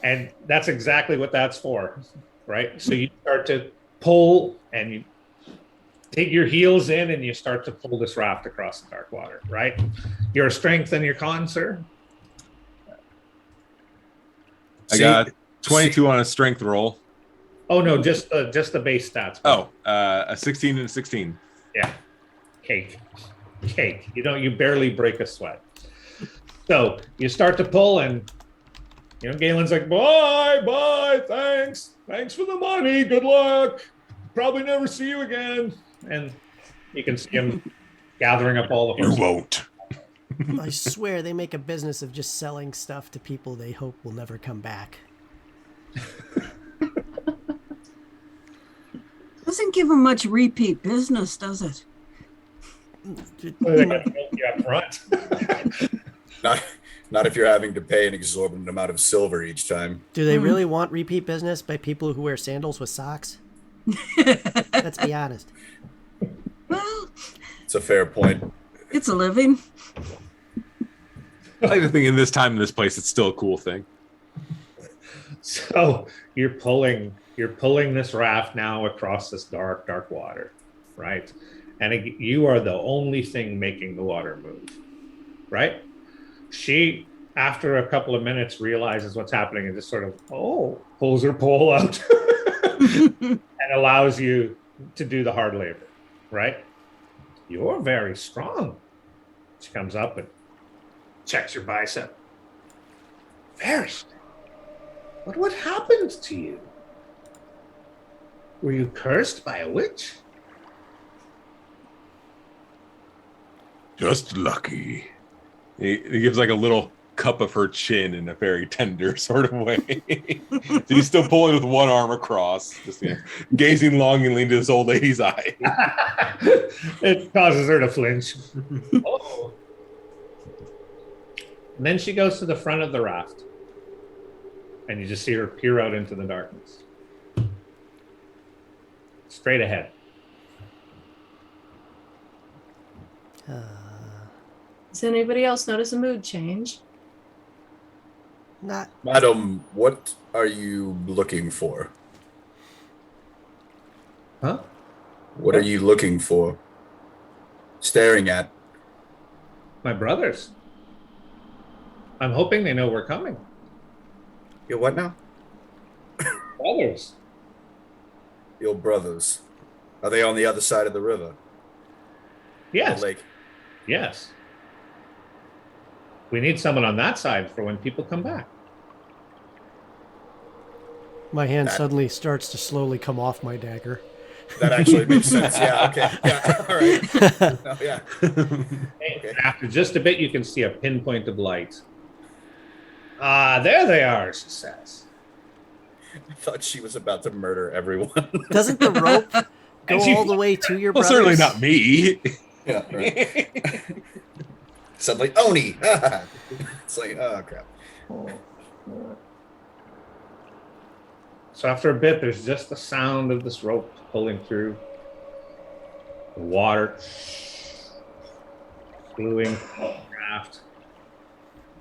And that's exactly what that's for, right? So you start to pull and you take your heels in and you start to pull this raft across the dark water, right? Your strength and your con, sir? I got 22 on a strength roll. Oh, no, just the base stats. Oh, a 16 and a 16. Yeah. Cake. You barely break a sweat. So you start to pull and, Galen's like, bye, thanks for the money, good luck, probably never see you again. And you can see him gathering up all the You horses. won't. I swear they make a business of just selling stuff to people they hope will never come back. Doesn't give them much repeat business, does it? They got to milk you up front. Not if you're having to pay an exorbitant amount of silver each time. Do they really want repeat business by people who wear sandals with socks? Let's be honest. Well, It's a fair point. it's a living. I like to think in this time in this place, it's still a cool thing. So you're pulling this raft now across this dark water, right? And you are the only thing making the water move, right? She, after a couple of minutes, realizes what's happening and just sort of, pulls her pole out and allows you to do the hard labor, right? You're very strong. She comes up and checks your bicep. Very strong. But what happened to you? Were you cursed by a witch? Just lucky. He gives like a little cup of her chin in a very tender sort of way. So he's still pulling with one arm across, just gazing longingly into this old lady's eye. It causes her to flinch. Oh. And then she goes to the front of the raft. And you just see her peer out into the darkness. Straight ahead. Does anybody else notice a mood change? Not Madam, what are you looking for? Huh? What are you looking for? Staring at? My brothers. I'm hoping they know we're coming. Your what now? Brothers. Your brothers. Are they on the other side of the river? Yes. The lake? Yes. We need someone on that side for when people come back. my hand That- suddenly starts to slowly come off my dagger. That actually makes sense. Yeah, okay. Yeah, all right. No, yeah. Okay. And after just a bit, you can see a pinpoint of light. Ah, there they are, she says. I thought she was about to murder everyone. Doesn't the rope go And she- all the way to your Well, brothers? certainly not me. Yeah, right. Suddenly, Oni! It's like, oh, crap. So after a bit, there's just the sound of this rope pulling through the water, gluing the raft.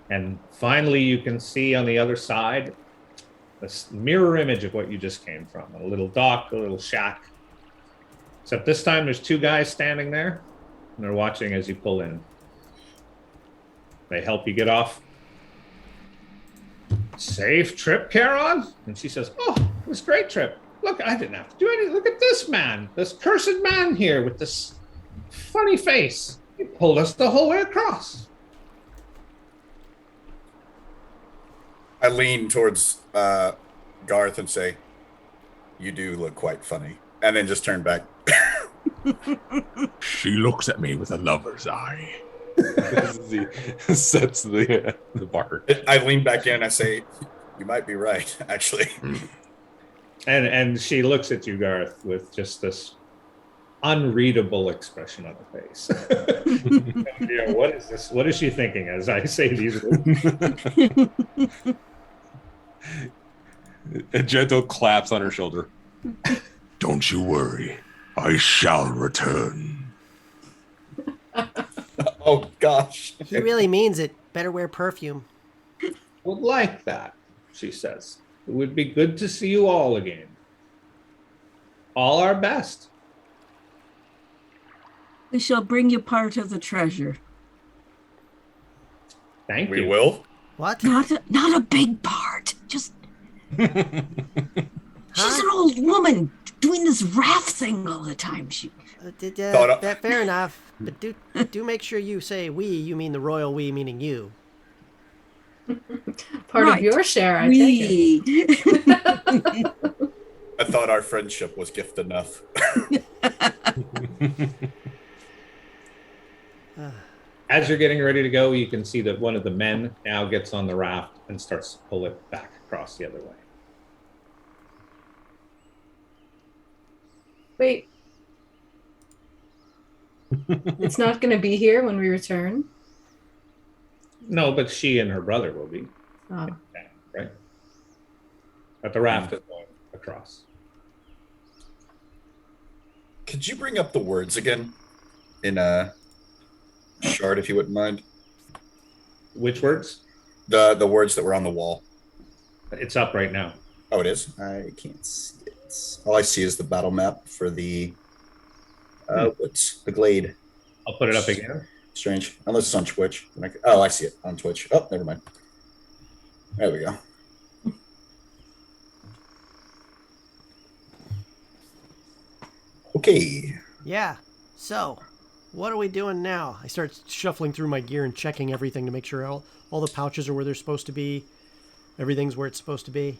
And finally, you can see on the other side this mirror image of what you just came from. A little dock, a little shack. Except this time there's two guys standing there, and they're watching as you pull in. They help you get off. Safe trip, Charon? And she says, oh, it was a great trip. Look, I didn't have to do anything. Look at this man, this cursed man here with this funny face. He pulled us the whole way across. I lean towards Garth and say, you do look quite funny. And then just turn back. She looks at me with a lover's eye. He sets the bar. I lean back in and I say, you might be right, actually. And she looks at you, Garth, with just this unreadable expression on her face. Yeah, what is this? What is she thinking as I say these words? A gentle claps on her shoulder. Don't you worry. I shall return. Oh, gosh. He really means it. Better wear perfume. Would like that, she says. It would be good to see you all again. All our best. We shall bring you part of the treasure. Thank We you. will? What? Not a big part. Just she's an Huh? old woman doing this raft thing all the time. Thought I- Fair enough. But do make sure you say we, you mean the royal we, meaning you. Part of Right. your share, I take it. We. I thought our friendship was gift enough. As you're getting ready to go, you can see that one of the men now gets on the raft and starts to pull it back across the other way. Wait. It's not going to be here when we return. No, but she and her brother will be, Oh. right? But the raft is going across. Could you bring up the words again in a shard, if you wouldn't mind? Which words? The words that were on the wall. It's up right now. Oh, it is? I can't see it. All I see is the battle map for the what's the glade. I'll put it up again. Strange. Unless it's on Twitch. Oh, I see it on Twitch. Oh, never mind. There we go. Okay. Yeah. So, what are we doing now? I start shuffling through my gear and checking everything to make sure all the pouches are where they're supposed to be. Everything's where it's supposed to be.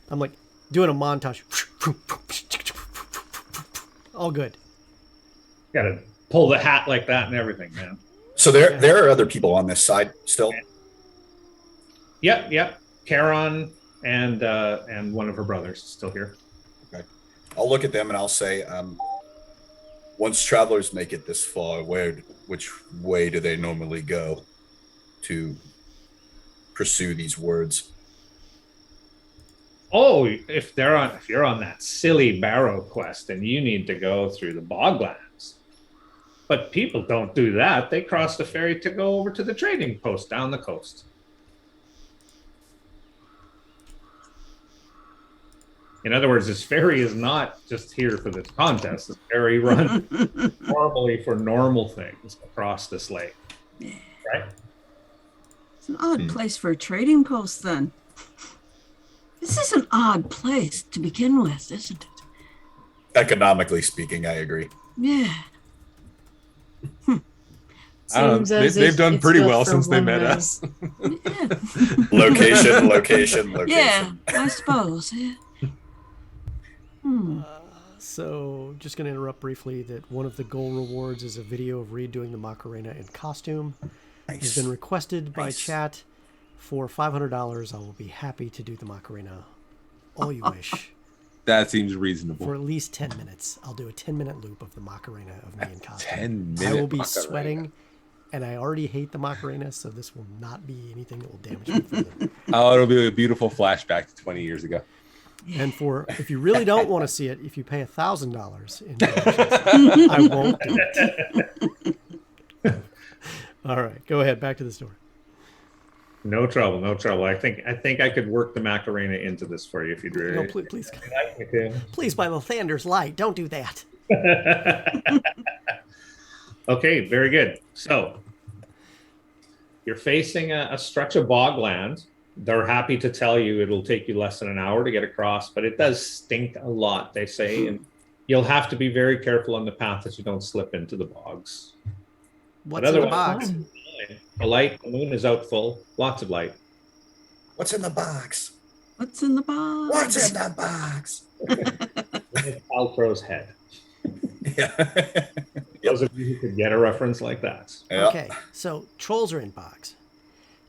I'm like doing a montage. All good. Got to pull the hat like that and everything, man. So there are other people on this side still. Yep. Charon and one of her brothers still here. Okay. I'll look at them and I'll say, once travelers make it this far, which way do they normally go to pursue these words? Oh, if you're on that silly barrow quest, then you need to go through the boglands. But people don't do that. They cross the ferry to go over to the trading post down the coast. In other words, this ferry is not just here for this contest. This ferry runs normally for normal things across this lake. Right? It's an odd place for a trading post, then. This is an odd place to begin with, isn't it? Economically speaking, I agree. Yeah. They've done pretty well since they met us. Yeah. Location. Yeah, I suppose. Yeah. So, just going to interrupt briefly that one of the goal rewards is a video of Reed doing the Macarena in costume. Nice. It's been requested by chat. For $500, I will be happy to do the Macarena all you wish. That seems reasonable. For at least 10 minutes. I'll do a 10-minute loop of the Macarena of me in costume. 10-minute I will be Macarena. sweating, and I already hate the Macarena, so this will not be anything that will damage me further. Oh, it'll be a beautiful flashback to 20 years ago. And if you really don't want to see it, if you pay $1,000 in donations, I won't do it. All right, go ahead. Back to the story. No trouble. I think I could work the Macarena into this for you if you'd really. No, please. like me to. Please, by the Thander's light, don't do that. Okay, very good. So you're facing a stretch of bogland. They're happy to tell you it'll take you less than an hour to get across, but it does stink a lot, they say, and you'll have to be very careful on the path that you don't slip into the bogs. What's in the box? The light, the moon is out full, lots of light. What's in the box? What's in the box? What's in the box? It's Altro's head. Yeah. Those of you who could get a reference like that. Yeah. Okay, so trolls are in box.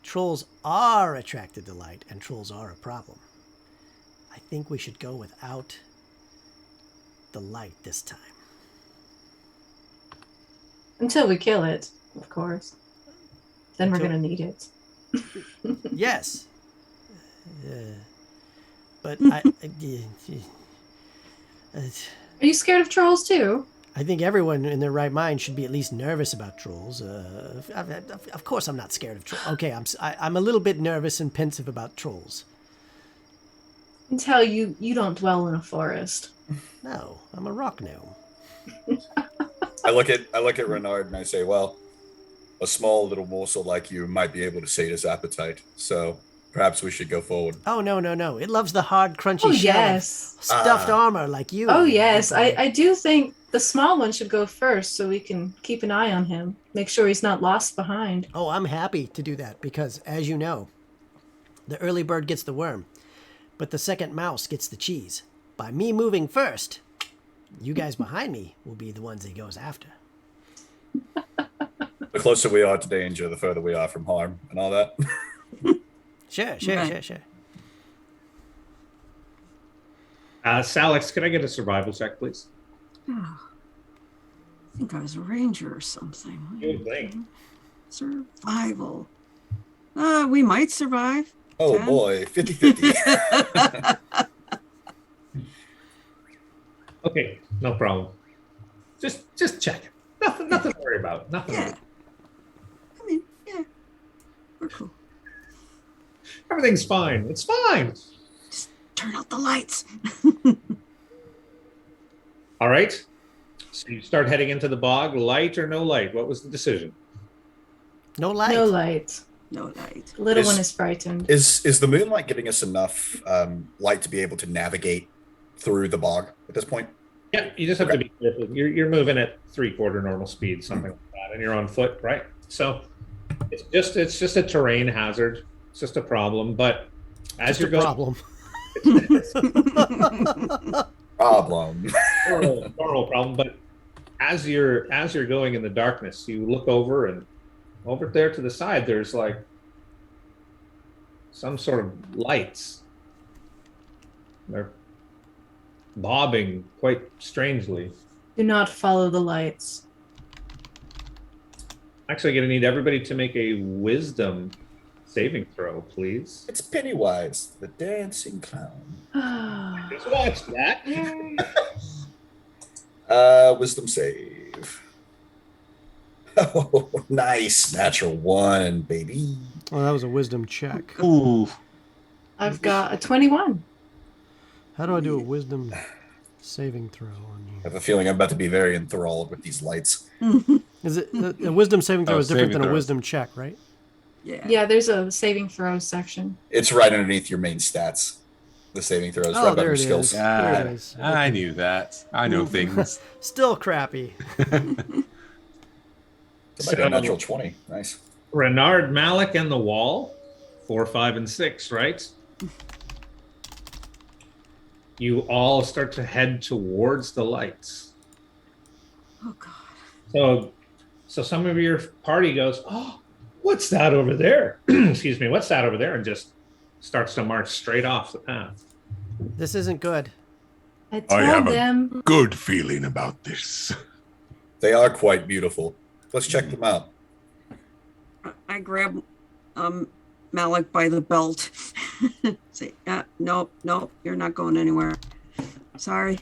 Trolls are attracted to light, and trolls are a problem. I think we should go without the light this time. Until we kill it, of course. Then we're going to need it. Yes. But Are you scared of trolls too? I think everyone in their right mind should be at least nervous about trolls. Of course, I'm not scared of trolls. Okay, I'm a little bit nervous and pensive about trolls. Until you don't dwell in a forest. No, I'm a rock gnome. I look at Renard and I say, well, a small little morsel like you might be able to sate its appetite. So perhaps we should go forward. Oh, no. It loves the hard, crunchy Oh, shell yes. of stuffed armor like you. Oh, yes. I do think the small one should go first so we can keep an eye on him. Make sure he's not lost behind. Oh, I'm happy to do that because, as you know, the early bird gets the worm, but the second mouse gets the cheese. By me moving first, you guys behind me will be the ones he goes after. The closer we are to danger, the further we are from harm and all that. Sure. Salix, could I get a survival check, please? Oh, I think I was a ranger or something. Good thing. Survival. We might survive. Oh 10? boy, 50-50. Okay, no problem. Just check it. Nothing to worry about. Nothing. Yeah. I mean, yeah. We're cool. Everything's fine. It's fine. Just turn out the lights. All right. So you start heading into the bog. Light or no light? What was the decision? No light. No light. No light. Little one is frightened. Is the moonlight giving us enough light to be able to navigate through the bog at this point? Yeah, you just have to be careful. You're moving at 3/4 normal speed, something like that, and you're on foot, right? So it's just a terrain hazard. It's just a problem. But as Just you're a going, problem. Problem. normal problem. But as you're going in the darkness, you look over, and over there to the side, there's like some sort of lights. They're bobbing quite strangely. Do not follow the lights. Actually, going to need everybody to make a wisdom saving throw, please. It's Pennywise, the dancing clown. Just watch that. Wisdom save. Oh, nice. Natural 1, baby. Oh, that was a wisdom check. Ooh. I've got a 21. How do I do a wisdom saving throw on I you? have a feeling I'm about to be very enthralled with these lights. Is it a wisdom saving throw Oh, is different saving than a throws. wisdom check, right? Yeah. Yeah, there's a saving throw section. It's right underneath your main stats. The saving throws, Oh, right there under it skills. is. There it is. I knew that. I know things. Still crappy. Somebody got a natural 20. Nice. Renard, Malik, and the wall. 4, 5, and 6, right? You all start to head towards the lights. Oh God. So some of your party goes, "Oh, what's that over there?" Excuse me, what's that over there? And just starts to march straight off the path. This isn't good. I have told a- them. Good feeling about this. They are quite beautiful. Let's check them out. I grab Malik by the belt. Say, nope, you're not going anywhere. Sorry,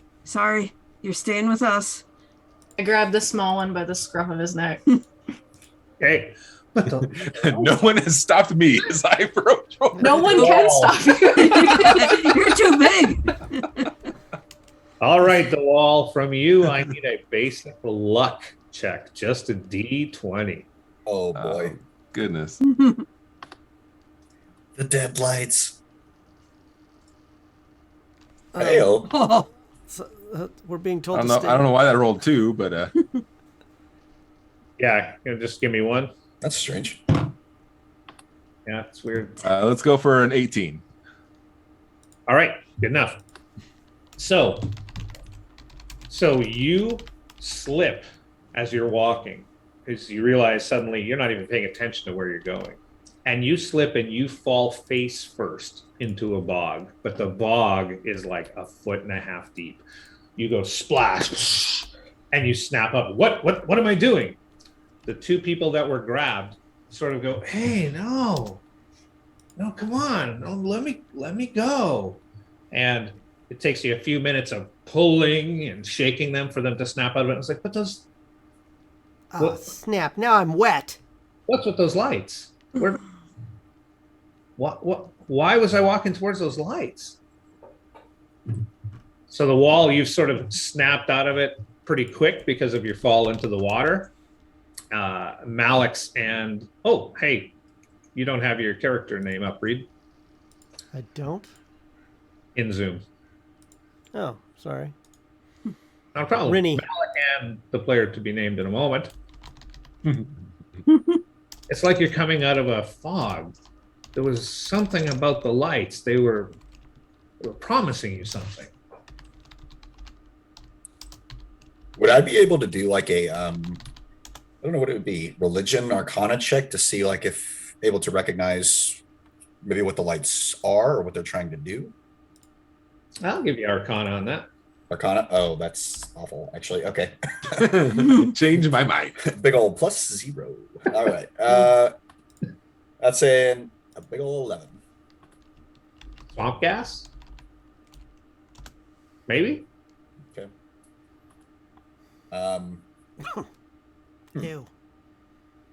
you're staying with us. I grabbed the small one by the scruff of his neck. Okay. What the- No one has stopped me as I approach. No one can stop you. You're too big. All right, the wall. From you, I need a basic luck check. Just a D20. Oh boy. Goodness. The dead lights. Uh, Hey-o. Oh, So, we're being I told don't to know. stay. I don't know why that rolled 2, but Yeah, just give me one. That's strange. Yeah, it's weird. let's go for an 18. All right, good enough. So you slip as you're walking because you realize suddenly you're not even paying attention to where you're going. And you slip and you fall face first into a bog, but the bog is like 1.5 feet deep. You go splash and you snap up. What am I doing? The two people that were grabbed sort of go, "Hey, no, come on, no, let me go." And it takes you a few minutes of pulling and shaking them for them to snap out of it. It's like, but those, Oh, snap. Now I'm wet. what's with those lights? Why was I walking towards those lights? So the wall, you've sort of snapped out of it pretty quick because of your fall into the water. Malik's and, oh, hey, you don't have your character name up, Reed, I don't? in Zoom. Oh, sorry. Not a problem. Rinny. Malik and the player to be named in a moment. It's like you're coming out of a fog. There was something about the lights. They were promising you something. Would I be able to do like a I don't know what it would be, religion arcana check to see like if able to recognize maybe what the lights are or what they're trying to do? I'll give you Arcana on that. Arcana? Oh, that's awful. Actually, okay. Change my mind. Big old +0. All right. That's a big old 11. Swamp gas? Maybe? Okay. Ew.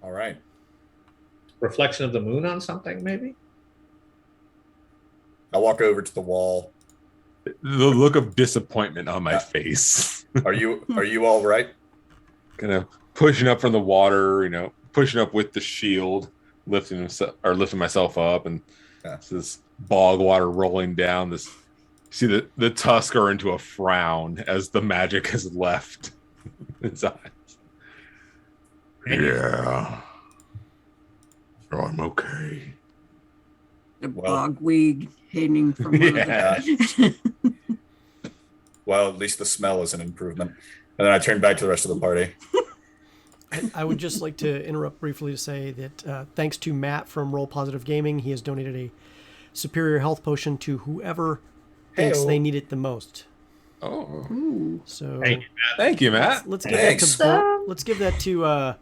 All right. Reflection of the moon on something, maybe? I walk over to the wall. The look of disappointment on my face. Are you all right? Kind of pushing up from the water, pushing up with the shield, lifting myself up, and Yeah. it's this bog water rolling down, this See the tusk are into a frown as the magic has left his eyes. Yeah. Oh, I'm okay. The Well- bogweed hanging from one Yeah. of the... Well, at least the smell is an improvement. And then I turned back to the rest of the party. I would just like to interrupt briefly to say that thanks to Matt from Roll Positive Gaming, he has donated a superior health potion to whoever thinks Heyo. they need it the most. Oh, Ooh. So thank you, Matt. let's give Thanks. that to let's give that to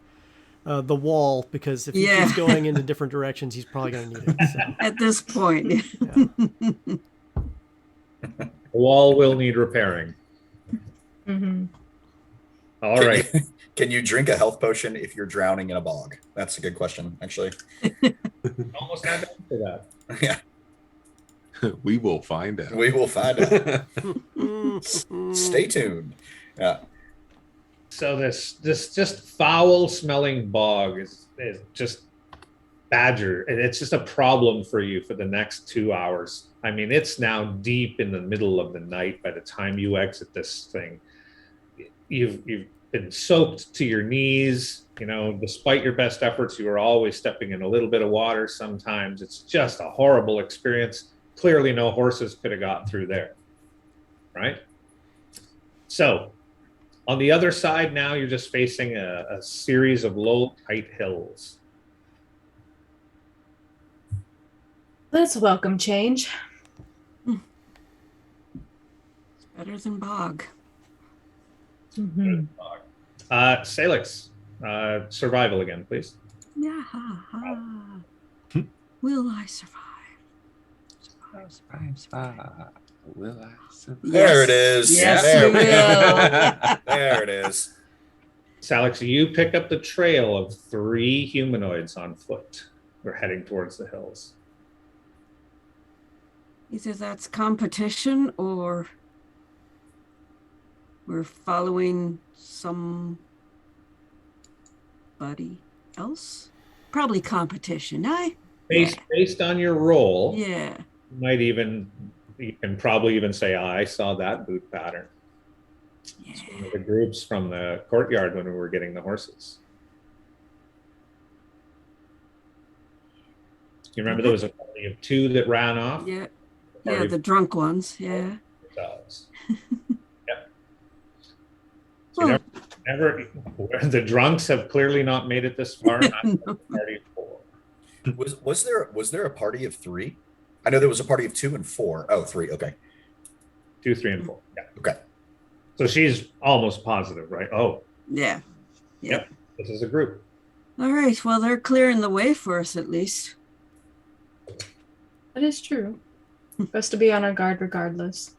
the wall, because if he Yeah. keeps going into different directions, he's probably going to need it. So, At this point. yeah. The wall will need repairing. Mm-hmm. All right. Can you drink a health potion if you're drowning in a bog? That's a good question, actually. Almost had to answer that. Yeah, We will find out. we will find out. Stay tuned. Yeah. So this just foul smelling bog is just badger, and it's just a problem for you for the next 2 hours. I mean, it's now deep in the middle of the night by the time you exit this thing. You've been soaked to your knees. You know, despite your best efforts, you are always stepping in a little bit of water sometimes. It's just a horrible experience. Clearly no horses could have got through there, right? So on the other side now, you're just facing a series of low, tight hills. That's a welcome change. Better than bog. Mm-hmm. Salix, survival again, please. Yeah. Will I survive? Will I survive? There it is. Yes, There you we go. will. There it is. Salix, you pick up the trail of 3 humanoids on foot. We're heading towards the hills. Either that's competition or we're following somebody else. Probably competition, Based on your roll, Yeah. you can probably even say, I saw that boot pattern. It's one of the groups from the courtyard when we were getting the horses. You remember there was a party of 2 that ran off? Yeah. Party Yeah, of the drunk ones. Yeah. themselves. Yep. So never, the drunks have clearly not made it this far. Not the party of 4. Was there a party of 3? I know there was a party of 2 and 4. Oh, 3. Okay. 2, 3, and 4. Yeah. Okay. So she's almost positive, right? Oh, Yeah. yep. This is a group. All right. Well, they're clearing the way for us at least. That is true. Best to be on our guard regardless.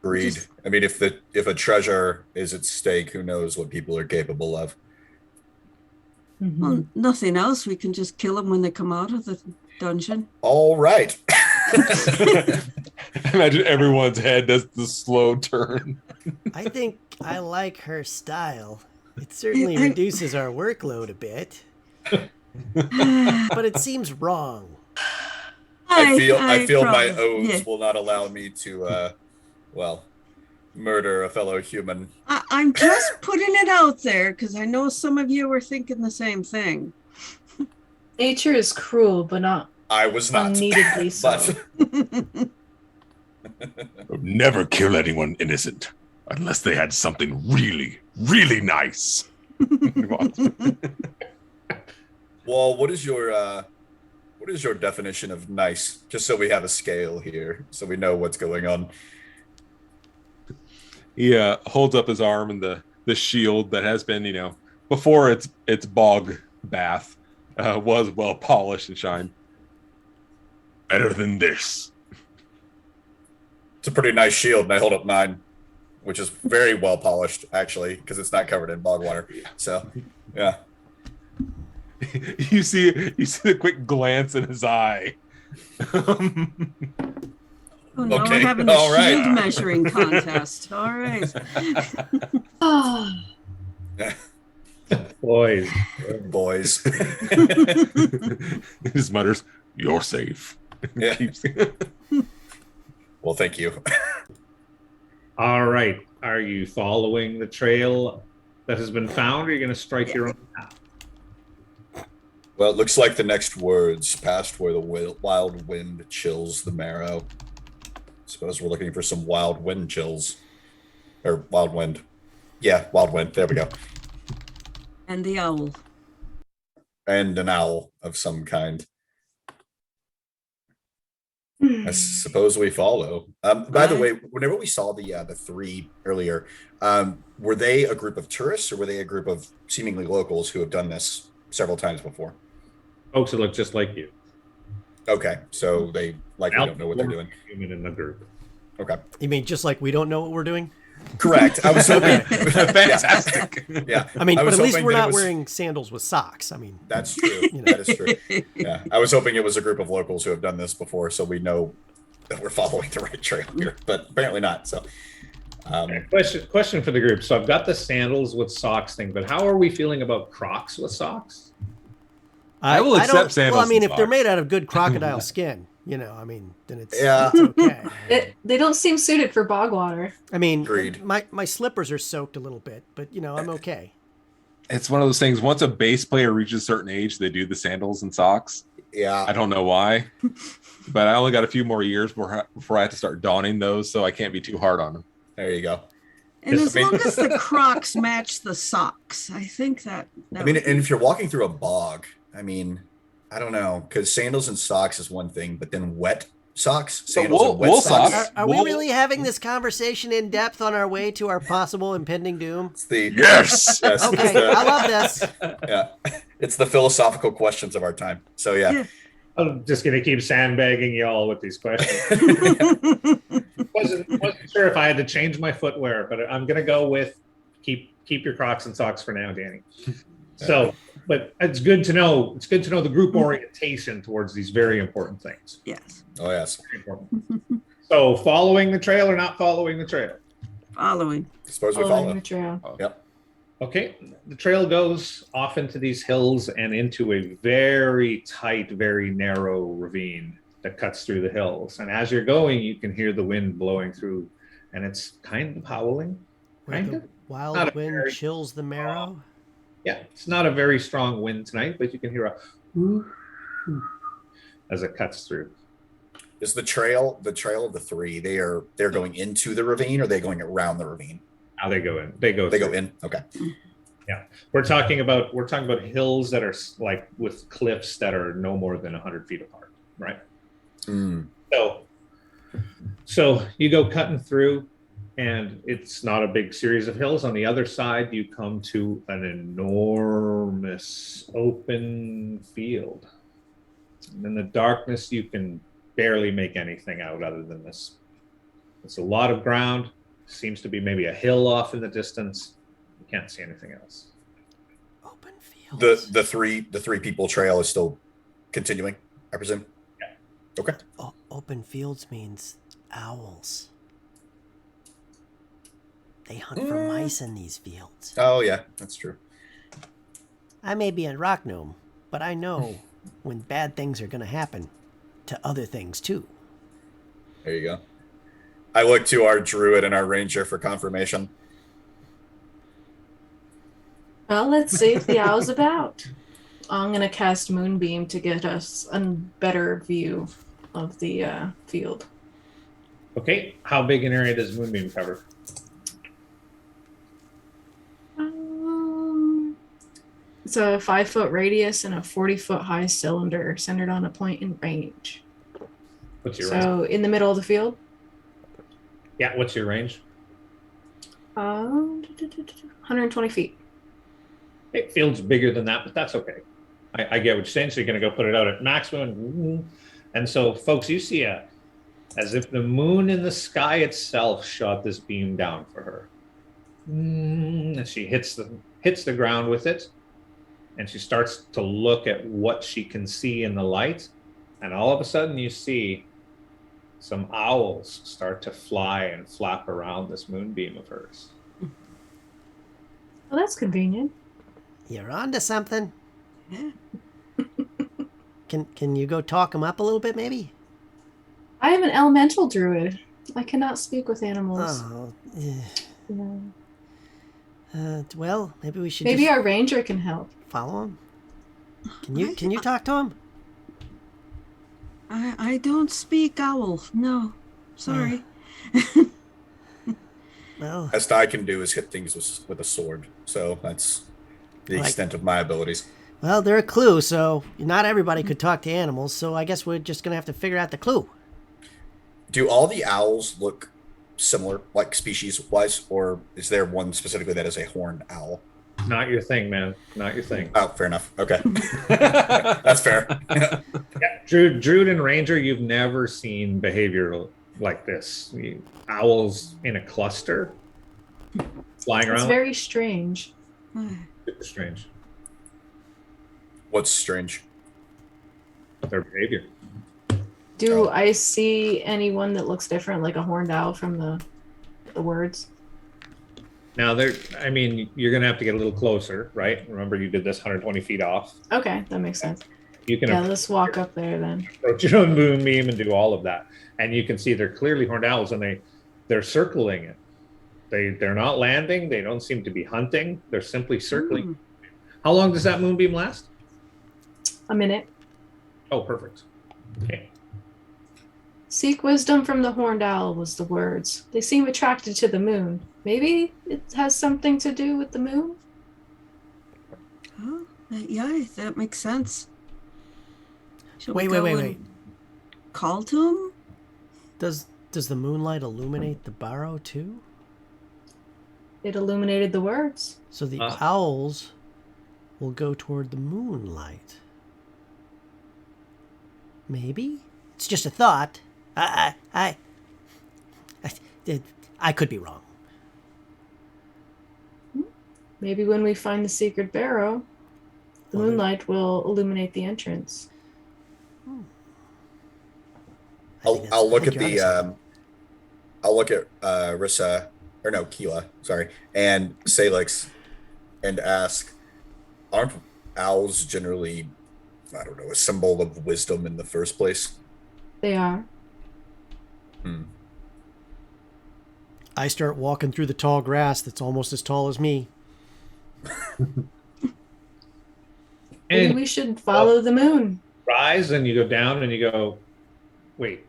Agreed. Just- I mean, if a treasure is at stake, who knows what people are capable of? Mhm. Well, nothing else. We can just kill them when they come out of the dungeon. All right. Imagine everyone's head does the slow turn. I think I like her style. It certainly I- reduces our workload a bit, but it seems wrong. I feel my probably- oaths yeah. will not allow me to, murder a fellow human. I'm just putting it out there because I know some of you were thinking the same thing. Nature is cruel, but not I was not. unneededly so. But I'd never kill anyone innocent unless they had something really, really nice. Wall, what is your definition of nice? Just so we have a scale here, so we know what's going on. He holds up his arm, and the shield that has been, before its bog bath, was well polished and shined. Better than this. It's a pretty nice shield, and I hold up mine, which is very well polished, actually, because it's not covered in bog water. So, yeah. You see the quick glance in his eye. Oh, no, Okay, we're having a all right. shield measuring contest. All right. Oh, Boys. Boys. He just mutters, "You're safe." Yeah. Keeps- Well, thank you. All right. Are you following the trail that has been found, or are you going to strike your own path? Well, it looks like the next words, past where the wild wind chills the marrow. Suppose we're looking for some wild wind chills. Or wild wind. Yeah, wild wind. There we go. And the owl. And an owl of some kind. I suppose we follow. By the way, whenever we saw the three earlier, were they a group of tourists or were they a group of seemingly locals who have done this several times before? Folks that look just like you. Okay, so they likely don't know what they're doing. Human in the group. Okay, You mean just like we don't know what we're doing? correct. I was hoping. Fantastic. Yeah, I mean, but was at least hoping we're that it not was- wearing sandals with socks. I mean, That's true. That is true. Yeah, I was hoping it was a group of locals who have done this before, so we know that we're following the right trail here. But apparently not. So, Question for the group. So I've got the sandals with socks thing, but how are we feeling about Crocs with socks? I will don't- accept sandals Well, I mean, and if they're socks. made out of good crocodile skin, I mean, then it's, Yeah. it's okay. They don't seem suited for bog water. I mean, Agreed. my slippers are soaked a little bit, but I'm okay. It's one of those things. Once a bass player reaches a certain age, they do the sandals and socks. I yeah, don't know why, but I only got a few more years before I have to start donning those, so I can't be too hard on them. there you go. And Yes, as I mean- long as the Crocs match the socks, I think that. I mean, and if you're walking through a bog, I mean, I don't know, because sandals and socks is one thing, but then wet socks, sandals and wet wool socks. socks. Are we Well- really having this conversation in depth on our way to our possible impending doom? It's the Yes. yes, it's Okay, the- I love this. yeah, it's the philosophical questions of our time. So yeah, I'm just going to keep sandbagging y'all with these questions. wasn't sure if I had to change my footwear, but I'm going to go with keep your Crocs and socks for now, Danny. So, but it's good to know. It's good to know the group orientation towards these very important things. Yes. oh yes. Very important. So, following the trail or not following the trail? Following. Suppose we Following follow. the trail. Yep. Okay, the trail goes off into these hills and into a very tight, very narrow ravine that cuts through the hills. And as you're going, you can hear the wind blowing through, and it's kind of howling. Where Kind the of. Not wild a wind very chills the marrow. Yeah, it's not a very strong wind tonight, but you can hear a whoo, whoo as it cuts through. Is the trail of the three? They're going into the ravine, or are they going around the ravine? How they go in? They go. They go through. in. Okay. We're talking about hills that are like with cliffs that are no more than 100 feet apart, right? Mm. So you go cutting through, and it's not a big series of hills. On the other side, you come to an enormous open field. And in the darkness, you can barely make anything out other than this. It's a lot of ground. Seems to be maybe a hill off in the distance. You can't see anything else. Open fields. The three people trail is still continuing, I presume. Yeah. Okay. Open fields means owls. They hunt for mice in these fields. Oh yeah, that's true. I may be a rock gnome, but I know when bad things are going to happen to other things too. There you go. I look to our druid and our ranger for confirmation. Well, let's see if the owl's about. I'm going to cast Moonbeam to get us a better view of the field. Okay, how big an area does Moonbeam cover? It's a 5-foot radius and a 40-foot high cylinder centered on a point in range. What's your range? So in the middle of the field. Yeah, what's your range? 120 feet. It feels bigger than that, but that's okay. I get what you're saying. So you're going to go put it out at maximum. And so, folks, you see as if the moon in the sky itself shot this beam down for her. And she hits the ground with it. And she starts to look at what she can see in the light. And all of a sudden you see some owls start to fly and flap around this moonbeam of hers. Well, that's convenient. You're onto something. Yeah. Can you go talk them up a little bit, maybe? I am an elemental druid. I cannot speak with animals. Oh, No. well, maybe we should Maybe just our ranger can help. follow him. Can you talk to him? I don't speak owl. No, sorry. Well, Best I can do is hit things with a sword. So that's the Like- extent of my abilities. well, they're a clue, so not everybody could talk to animals. So I guess we're just gonna have to figure out the clue. Do all the owls look similar, like species-wise, or is there one specifically that is a horned owl? Not your thing, man. Not your thing. Oh, fair enough. Okay, that's fair. Yeah, Druid and Ranger, you've never seen behavior like this. Owls in a cluster flying It's around. very strange. Super strange. What's strange? Their behavior. Do I see anyone that looks different, like a horned owl from the words? Now, you're going to have to get a little closer, right? Remember, you did this 120 feet off. Okay, that makes sense. You can Yeah, let's walk up there then. approach your own moonbeam and do all of that. And you can see they're clearly horned owls, and they're circling it. They're not landing. They don't seem to be hunting. They're simply circling. How long does that moonbeam last? A minute. Oh, perfect. Okay. Seek wisdom from the horned owl was the words. They seem attracted to the moon. Maybe it has something to do with the moon? Oh, yeah, that makes sense. Shall we Wait, go wait, and wait. Call to him? Does the moonlight illuminate the barrow too? It illuminated the words. So the owls will go toward the moonlight. Maybe? It's just a thought. I could be wrong. Maybe when we find the secret barrow, the Well, moonlight will illuminate the entrance. I'll look at I'll look at Rissa, or no, Keela, sorry, and Salix, and ask, aren't owls generally, I don't know, a symbol of wisdom in the first place? They are. I start walking through the tall grass that's almost as tall as me. Maybe And we should follow the moon. rise, and you go down, and you go, wait.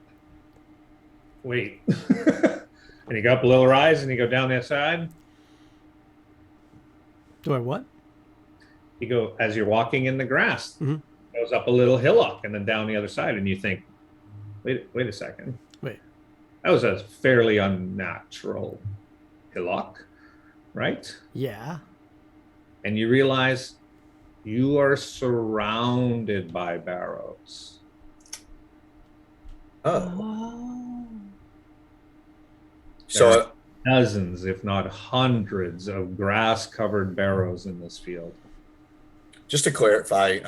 And you go up a little rise, and you go down the side. Do I what? You go, as you're walking in the grass, Mhm. it goes up a little hillock and then down the other side, and you think, wait a second. Wait. That was a fairly unnatural hillock, right? Yeah. And you realize you are surrounded by barrows. Oh, Oh. so Dozens, if not hundreds, of grass-covered barrows in this field. just to clarify,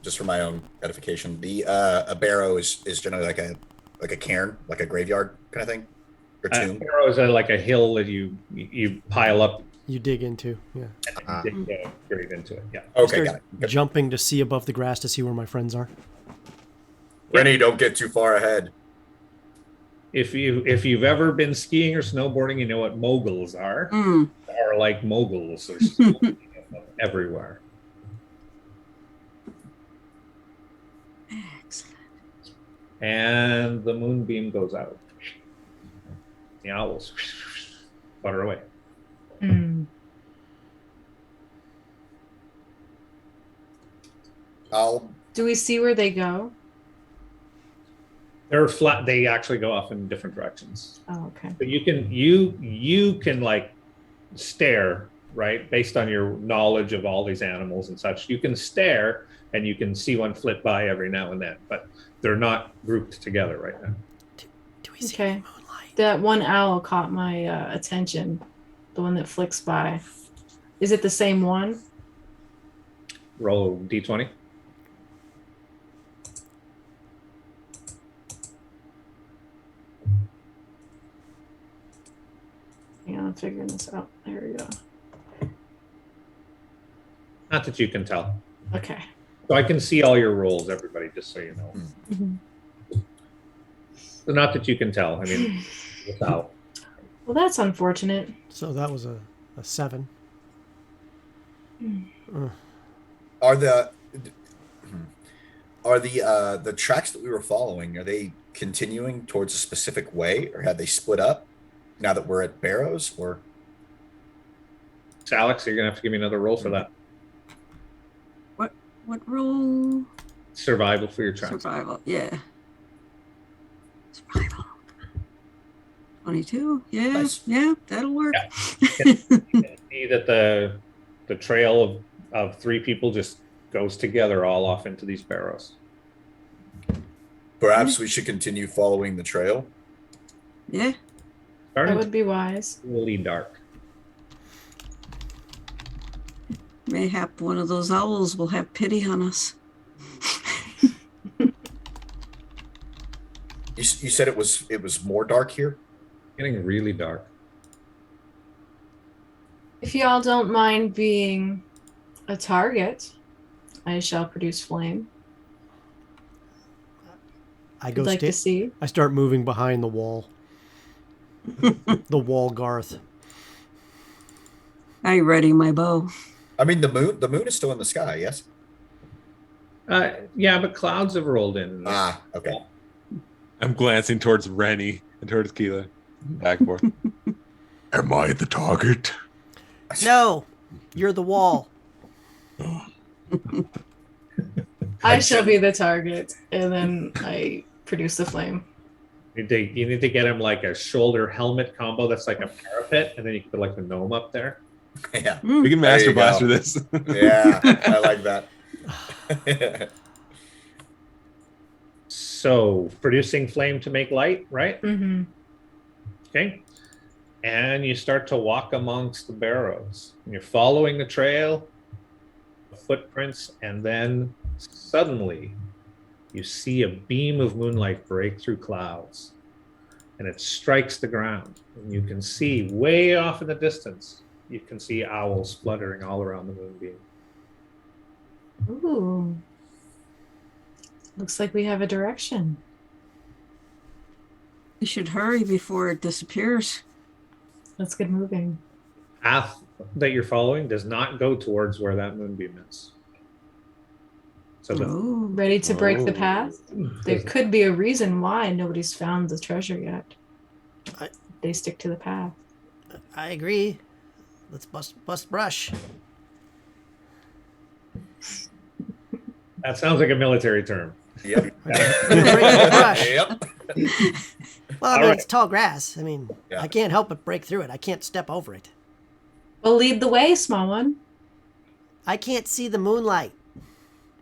just for my own edification, the a barrow is generally like a cairn, like a graveyard kind of thing, or tomb. Barrows are like a hill that you pile up You dig into. Yeah. and dig straight into it. Yeah. Okay, Start got it. jumping to see above the grass to see where my friends are. Rennie, don't get too far ahead. If you've ever been skiing or snowboarding, you know what moguls are. Are like moguls. There's so many of them everywhere. Excellent. And the moonbeam goes out. The owls flutter away. Do we see where they go? They're flat. They actually go off in different directions. Oh, okay. But you can like stare, right? Based on your knowledge of all these animals and such, you can stare and you can see one flit by every now and then, but they're not grouped together right now. Do we see Okay. any moonlight? That one owl caught my attention. The one that flicks by. Is it the same one? Roll d20. Hang on, I'm figuring this out. There we go. Not that you can tell. Okay. So I can see all your rolls, everybody, just so you know. Mhm. So not that you can tell. I mean, Without. Well, that's unfortunate. So that was a 7. Are the tracks that we were following, are they continuing towards a specific way, or have they split up now that we're at Barrows? Or So Alex, you're gonna have to give me another roll for that. What roll? Survival for your tracks. Survival. Yeah. Survival. 22. Yeah. Nice. Yeah, that'll work. You can see that the trail of 3 people just goes together all off into these barrows. perhaps we should continue following the trail. Yeah. That Starting would be wise. really dark. Mayhap one of those owls will have pity on us. You said it was more dark here. Getting really dark. If y'all don't mind being a target, I shall produce flame. I I'd go like to see. I start moving behind the wall. The wall, Garth. I ready my bow. I mean, the moon is still in the sky. Yes. Yeah, but clouds have rolled in. Ah, okay. I'm glancing towards Rennie and towards Keela. Back and forth. Am I the target? No, you're the wall. I shall be the target, and then I produce the flame. You need to get him like a shoulder helmet combo that's like a parapet, and then you can put like the gnome up there. Yeah. We can There master you go. blaster this. Yeah, I like that. So producing flame to make light, right? Mm-hmm. Okay. And you start to walk amongst the barrows. And you're following the trail, the footprints, and then suddenly you see a beam of moonlight break through clouds. And it strikes the ground. And you can see way off in the distance, you can see owls fluttering all around the moonbeam. Ooh. Looks like we have a direction. We should hurry before it disappears. Let's get moving. Path that you're following does not go towards where that moonbeam is. So the Oh. Ready to break the Oh. path? There could be a reason why nobody's found the treasure yet. I- They stick to the path. I agree. Let's bust brush. that sounds like a military term. Yep. Break the brush. Yep. Well, I All mean, right. it's tall grass. I mean, Yeah. I can't help but break through it. I can't step over it. Well, lead the way, small one. I can't see the moonlight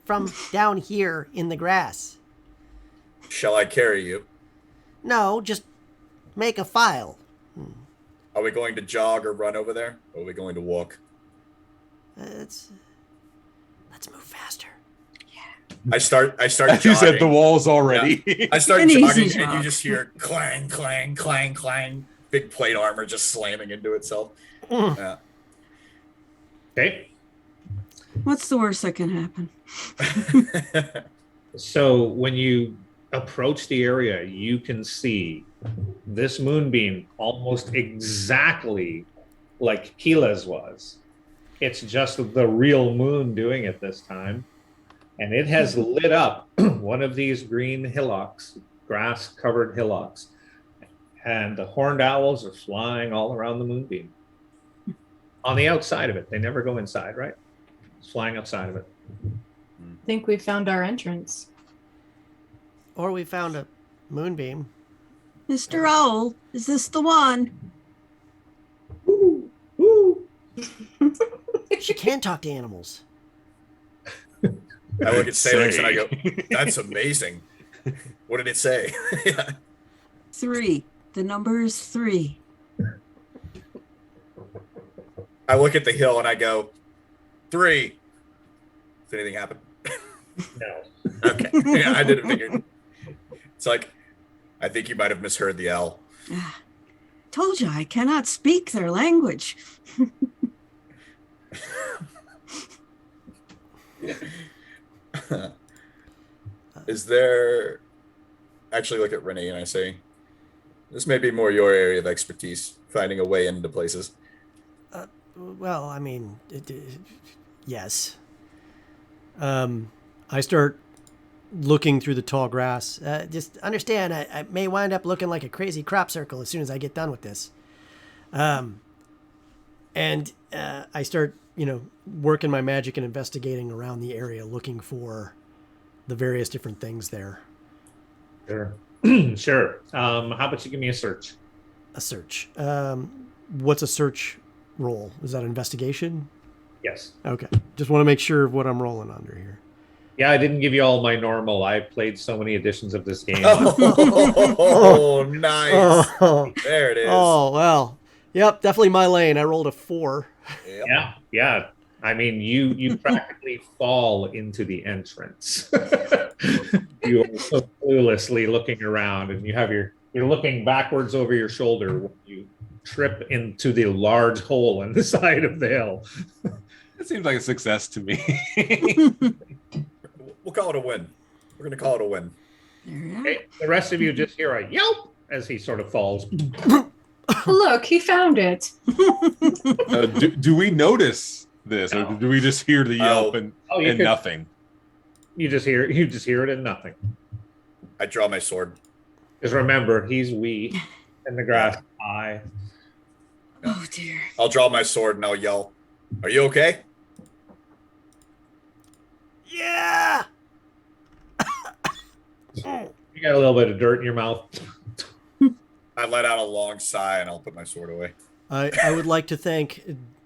from down here in the grass. Shall I carry you? No, just make a file. Are we going to jog or run over there? Or are we going to walk? Let's move faster. I start jogging. You said the walls already. I start An easy jogging, and jog. you just hear clang, clang, clang, clang. Big plate armor just slamming into itself. Yeah. Okay. What's the worst that can happen? So when you approach the area, you can see this moonbeam almost exactly like Keela's was. It's just the real moon doing it this time. And it has lit up one of these green hillocks, grass-covered hillocks. And the horned owls are flying all around the moonbeam. On the outside of it. They never go inside, right? It's flying outside of it. I think we found our entrance. Or we found a moonbeam. Mr. Owl, is this the one? She can talk to animals. I look at Salix and I go, that's amazing. What did it say? Yeah. 3. The number is 3. I look at the hill and I go, 3. Does anything happen? No. Okay. Yeah, I didn't figure. It's like, I think you might have misheard the L. Ah, told you I cannot speak their language. Is there... Actually look at Renee and I say, This may be more your area of expertise, finding a way into places. Well, I mean, yes. I start looking through the tall grass. Just understand, I may wind up looking like a crazy crop circle as soon as I get done with this. And I start, working my magic and investigating around the area, looking for the various different things there. Sure. Sure. How about you give me a search? A search. What's a search roll? Is that investigation? Yes. Okay. Just want to make sure of what I'm rolling under here. Yeah, I didn't give you all my normal. I've played so many editions of this game. Oh, nice. Oh, There it is. oh, well. Yep, definitely my lane. I rolled a 4. Yep. Yeah. I mean, you practically fall into the entrance. You are so cluelessly looking around, and you're looking backwards over your shoulder when you trip into the large hole in the side of the hill. It seems like a success to me. We'll call it a win. We're going to call it a win. Okay, the rest of you just hear a yelp as he sort of falls. Look, he found it. Do we notice this, or do we just hear the yelp and nothing? You just hear it and nothing. I draw my sword. Because remember, he's wee and the grass is high. Oh dear. I'll draw my sword and I'll yell, "Are you okay?" Yeah! You got a little bit of dirt in your mouth. I let out a long sigh and I'll put my sword away. I would like to thank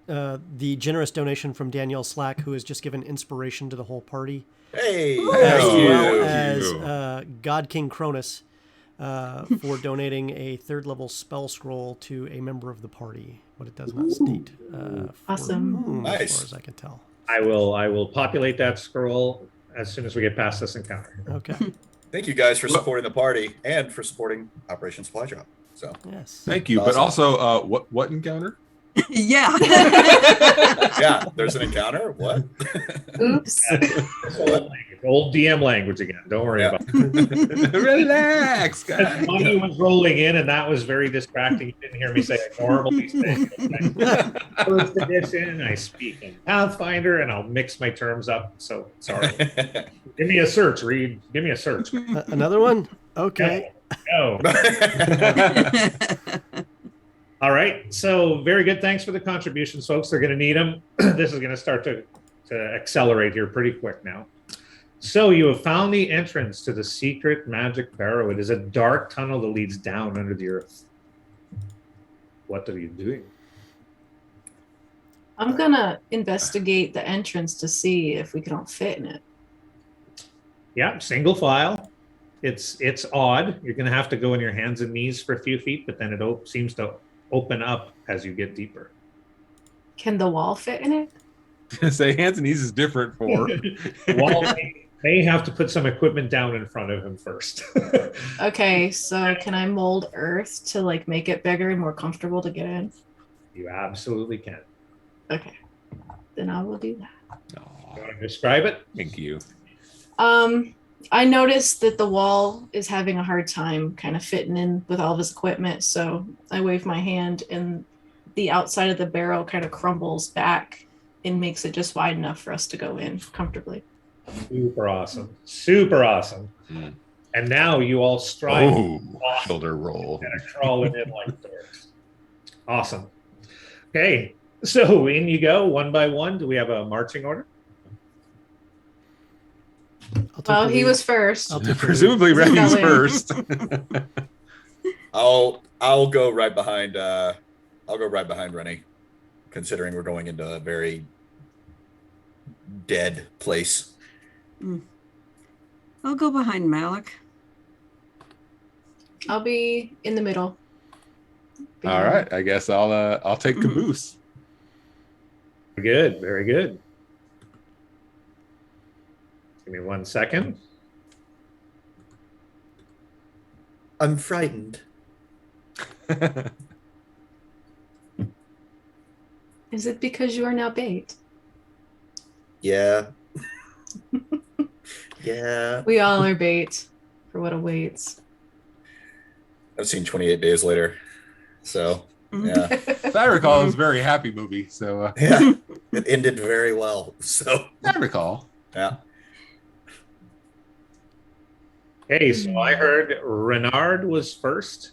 the generous donation from Danielle Slack, who has just given inspiration to the whole party, Hey, as thank you. well as God King Cronus for donating a 3rd level spell scroll to a member of the party. What it does not state. Awesome. As Nice. far as I can tell. I will populate that scroll as soon as we get past this encounter. Okay. Thank you guys for supporting the party and for supporting Operation Supply Drop. So Yes. Thank you. Awesome. But also, what encounter? Yeah. yeah, there's an encounter. What? Oops. Old DM language again. Don't worry Yeah. about it. Relax, guys. Money was rolling in, and that was very distracting. You didn't hear me say I normally say. First edition, I speak in Pathfinder, and I'll mix my terms up. So sorry. Give me a search, Reed. Give me a search. Another one? Okay. Go. All right. So very good. Thanks for the contributions, folks. They're going to need them. This is going to start to accelerate here pretty quick now. So you have found the entrance to the secret magic barrow. It is a dark tunnel that leads down under the earth. What are you doing? I'm gonna investigate the entrance to see if we can all fit in it. Yeah, single file. It's odd. You're going to have to go on your hands and knees for a few feet, but then it seems to open up as you get deeper. Can the wall fit in it? Say hands and knees is different for. Wall may have to put some equipment down in front of him first. Okay, so can I mold earth to like make it bigger and more comfortable to get in? You absolutely can. Okay, then I will do that. You want to describe it? Thank you. I noticed that the wall is having a hard time kind of fitting in with all of his equipment, so I wave my hand and the outside of the barrel kind of crumbles back and makes it just wide enough for us to go in comfortably. Super awesome. Super awesome. Mm. And now you all stride Shoulder roll. and are crawling in like doors. Awesome. Okay. So in you go, one by one. Do we have a marching order? I'll take Well, the he lead. was first. I'll take the lead. Presumably, Let's Remy's go in. first. I'll go right behind. I'll go right behind Rennie, considering we're going into a very dead place. I'll go behind Malik. I'll be in the middle. All right, I guess I'll take caboose. Very good. Very good. Give me 1 second. I'm frightened. Is it because you are now bait? Yeah. Yeah. We all are bait for what awaits. I've seen 28 Days Later. So, yeah. As I recall, it was a very happy movie. So, Yeah. It ended very well. So, I recall. yeah. Okay, so I heard Renard was first.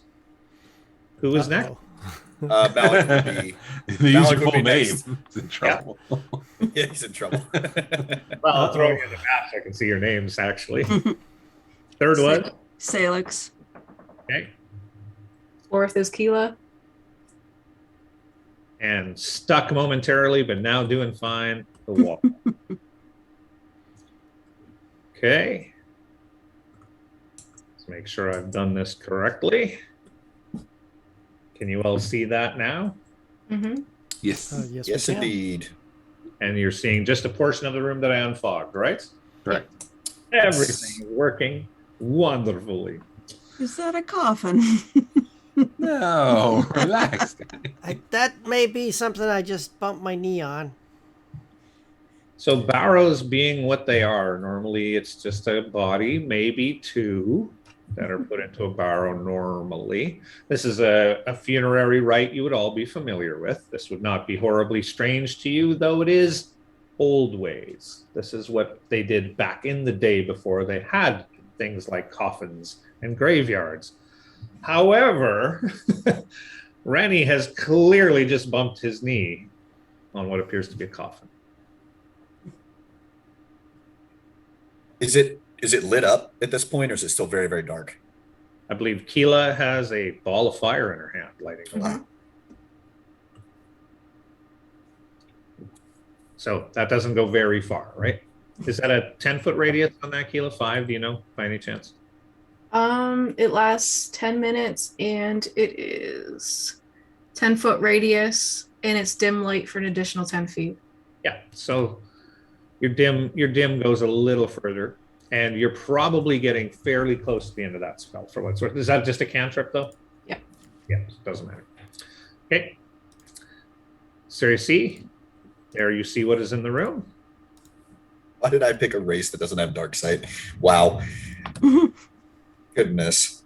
Who was next? Uh-oh. Malik would be. They use Malik your would full be name. next. It's in trouble. Yeah, he's in trouble. Well, I'll throw you in the map so I can see your names, actually. Third was? Salix. Okay. Fourth is Keela. And stuck momentarily, but now doing fine. The wall. Okay. Let's make sure I've done this correctly. Can you all see that now? Mm-hmm. Yes. Yes, Yes, we can. indeed. And you're seeing just a portion of the room that I unfogged, right? Correct. Everything is working wonderfully. Is that a coffin? No, relax. That may be something I just bumped my knee on. So barrows being what they are, normally it's just a body, maybe two that are put into a barrow normally. This is a funerary rite you would all be familiar with. This would not be horribly strange to you, though it is old ways. This is what they did back in the day before they had things like coffins and graveyards. However, Rennie has clearly just bumped his knee on what appears to be a coffin. Is it lit up at this point, or is it still very, very dark? I believe Keela has a ball of fire in her hand, lighting the way. So that doesn't go very far, right? Is that a 10-foot radius on that, Keela? 5, do you know, by any chance? It lasts 10 minutes and it is 10-foot radius and it's dim light for an additional 10 feet. Yeah, so your dim goes a little further, and you're probably getting fairly close to the end of that spell for what's worth. Is that just a cantrip, though? Yeah. Yeah, it doesn't matter. Okay. So you see, there you see what is in the room. Why did I pick a race that doesn't have dark sight? Wow. Goodness.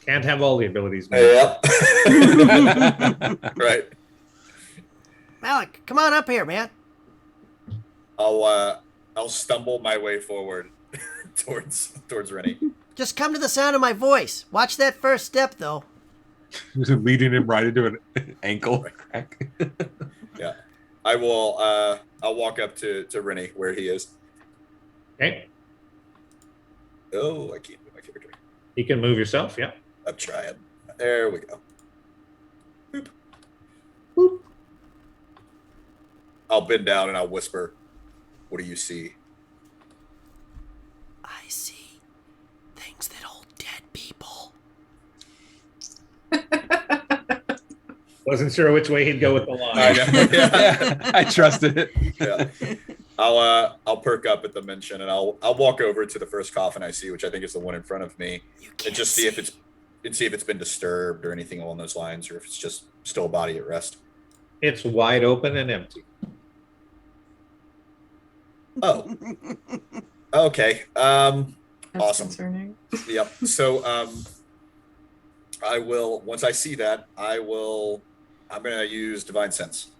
Can't have all the abilities, man. Yep. Right. Malik, come on up here, man. I'll stumble my way forward towards Rennie. Just come to the sound of my voice. Watch that first step, though. Leading him right into an ankle crack. Yeah. I will I'll walk up to Rennie where he is. Okay. Oh, I can't move my character. You can move yourself, yeah. I'm trying. There we go. Boop. Boop. I'll bend down and I'll whisper, "What do you see?" I see things that hold dead people. Wasn't sure which way he'd go with the line. I know. Yeah, I trusted it. Yeah. I'll perk up at the mention and I'll walk over to the first coffin I see, which I think is the one in front of me, and just see if it's been disturbed or anything along those lines, or if it's just still a body at rest. It's wide open and empty. Oh. Okay. That's Awesome. concerning. Yep. So I will, once I see that, I'm gonna use Divine Sense.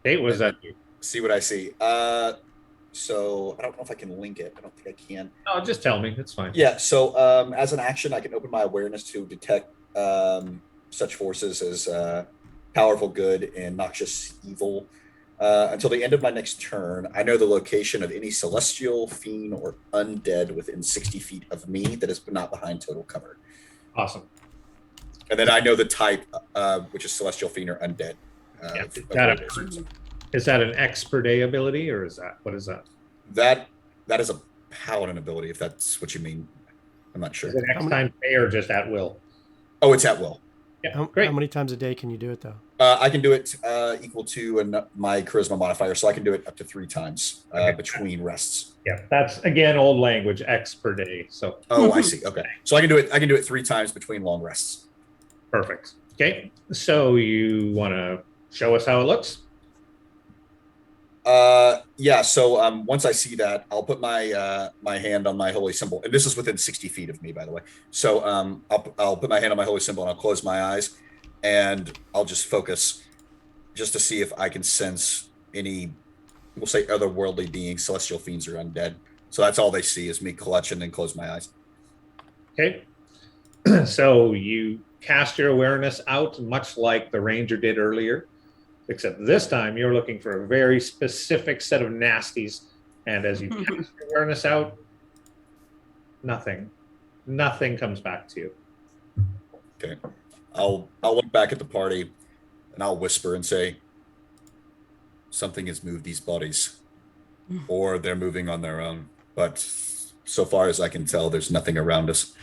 Hey, what does that do? See what I see. So I don't know if I can link it. I don't think I can. Oh, just tell me. It's fine. Yeah. So as an action, I can open my awareness to detect such forces as powerful good and noxious evil. Until the end of my next turn, I know the location of any celestial, fiend, or undead within 60 feet of me that is not behind total cover. Awesome. And then I know the type, which is celestial, fiend, or undead. Yeah, of that what it is. Is that an expert day ability, or is that what is that? That is a paladin ability, if that's what you mean. I'm not sure. Is it X times day or just at will? Oh, it's at will. Yeah, great. How many times a day can you do it, though? I can do it equal to my charisma modifier, so I can do it up to 3 times Okay. between rests. Yeah, that's again old language, X per day. So Oh, I see. Okay, so I can do it 3 times between long rests. perfect. Okay, so you want to show us how it looks? Yeah. So once I see that, I'll put my hand on my holy symbol, and this is within 60 feet of me, by the way. So I'll put my hand on my holy symbol and I'll close my eyes, and I'll just focus, just to see if I can sense any, we'll say, otherworldly beings, celestial fiends, or undead. So that's all they see is me clutch and then close my eyes. Okay. So you cast your awareness out, much like the ranger did earlier, except this time you're looking for a very specific set of nasties. And as you cast your awareness out, nothing comes back to you. Okay. I'll look back at the party and I'll whisper and say, something has moved these bodies, or they're moving on their own. But so far as I can tell, there's nothing around us.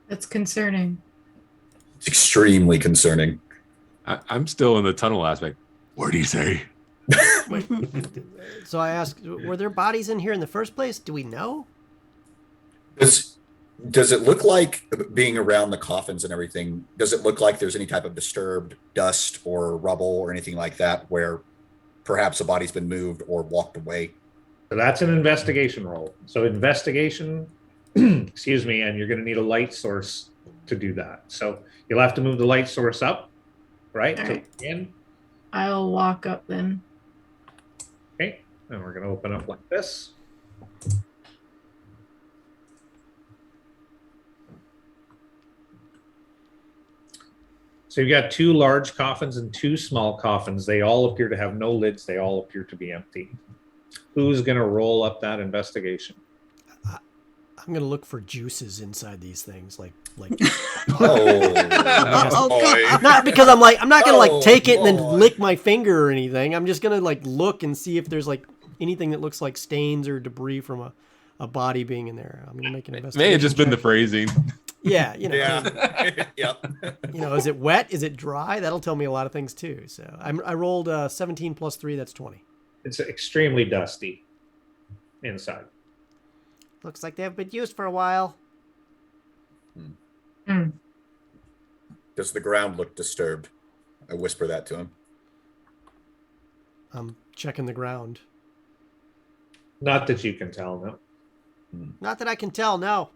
That's concerning. It's extremely concerning. I'm still in the tunnel aspect. What do you say? Wait, so I asked, were there bodies in here in the first place? Do we know? Does it look like, being around the coffins and everything, does it look like there's any type of disturbed dust or rubble or anything like that where perhaps a body's been moved or walked away? So that's an investigation roll. So investigation, excuse me, and you're going to need a light source to do that. So you'll have to move the light source up, right? All right. In. I'll walk up then. Okay, and we're going to open up like this. So you've got 2 large coffins and 2 small coffins. They all appear to have no lids. They all appear to be empty. Who's going to roll up that investigation? I'm gonna look for juices inside these things, like. Oh, boy. Not because I'm not gonna Oh, take it and then boy. lick my finger or anything. I'm just gonna look and see if there's anything that looks like stains or debris from a body being in there. I'm gonna make an investigation. May have just been the check. phrasing. Yeah, Yeah. Yep. Is it wet? Is it dry? That'll tell me a lot of things too. So I rolled 17 plus 3. That's 20. It's extremely dusty inside. Looks like they haven't been used for a while. Does the ground look disturbed? I whisper that to him. I'm checking the ground. Not that you can tell, no. Not that I can tell. No.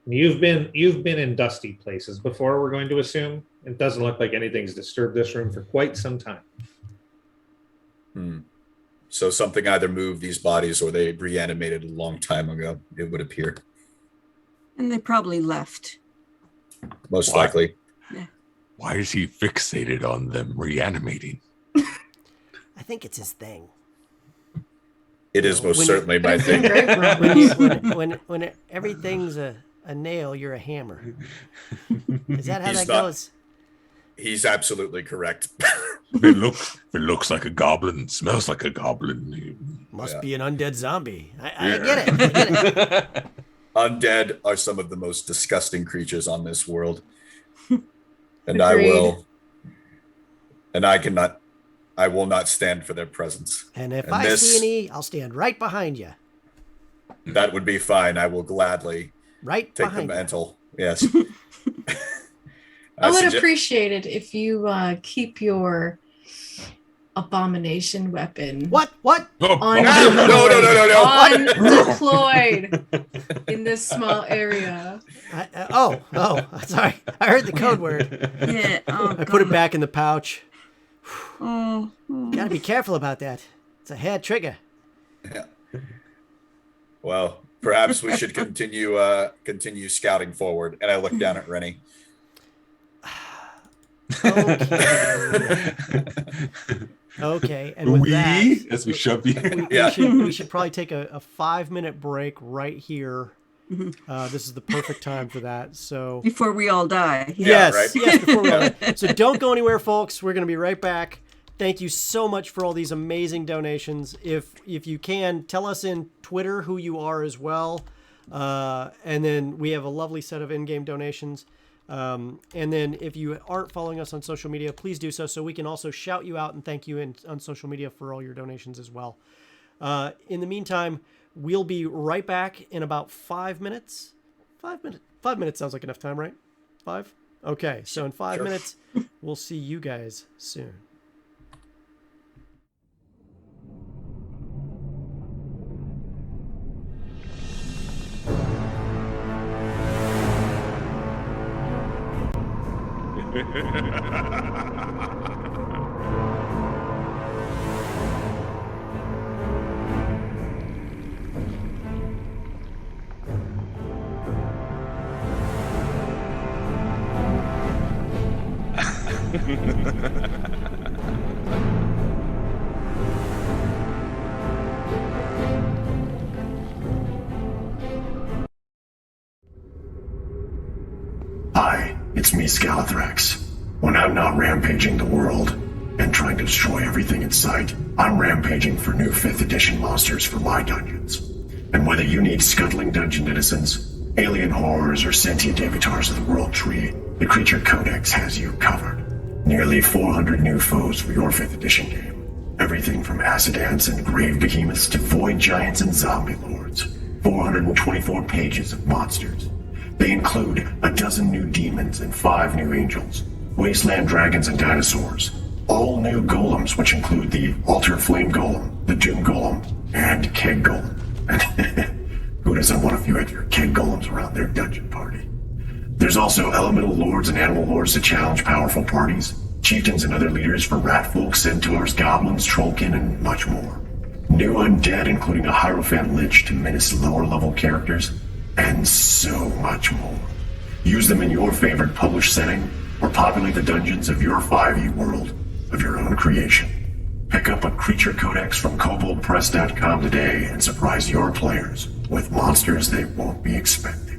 You've been in dusty places before, we're going to assume. It doesn't look like anything's disturbed this room for quite some time. So something either moved these bodies or they reanimated a long time ago, it would appear. And they probably left. Most Why? likely. Why is he fixated on them reanimating? I think it's his thing. It is most When- certainly my thing. When everything's a nail, you're a hammer. Is that how He's that not- goes? He's absolutely correct. If it looks like a goblin, smells like a goblin. Must Yeah. be an undead zombie. I get it. I get it. Undead are some of the most disgusting creatures on this world. And Agreed. I will not stand for their presence. And if And I this- see any, I'll stand right behind you. That would be fine. I will gladly Right take the behind you. mantle. Yes. I would suggest- appreciate it if you keep your abomination weapon What? Oh, on No. undeployed in this small area. Sorry. I heard the code word. Yeah. Oh, I put it God. back in the pouch. Oh. Gotta be careful about that. It's a hair trigger. Well, perhaps we should continue scouting forward. And I look down at Rennie. Okay. And with that, As we shove you. we should probably take a 5-minute break right here. This is the perfect time for that. So Before we all die. yes, right. yes. Before we so don't go anywhere, folks. We're going to be right back. Thank you so much for all these amazing donations. If you can, tell us in Twitter who you are as well. And then we have a lovely set of in-game donations. And then if you aren't following us on social media, please do so we can also shout you out and thank you on social media for all your donations as well. In the meantime, we'll be right back in about 5 minutes. 5 minutes. 5 minutes sounds like enough time, right? 5? Okay. So in 5 Sure. minutes, we'll see you guys soon. Hi, it's me, Scalathrax. When I'm not rampaging the world and trying to destroy everything in sight, I'm rampaging for new 5th edition monsters for my dungeons. And whether you need scuttling dungeon denizens, alien horrors, or sentient avatars of the world tree, the Creature Codex has you covered. Nearly 400 new foes for your 5th edition game. Everything from acid ants and grave behemoths to void giants and zombie lords. 424 pages of monsters. They include a dozen new demons and 5 new angels, wasteland dragons and dinosaurs, all new golems, which include the Altar Flame Golem, the Doom Golem, and Keg Golem. Who doesn't want a few extra Keg Golems around their dungeon party? There's also elemental lords and animal lords to challenge powerful parties, chieftains and other leaders for ratfolk, centaurs, goblins, trollkin, and much more. New undead, including a Hierophant Lich to menace lower-level characters, and so much more. Use them in your favorite published setting, or populate the dungeons of your 5e world of your own creation. Pick up a Creature Codex from koboldpress.com today and surprise your players with monsters they won't be expecting.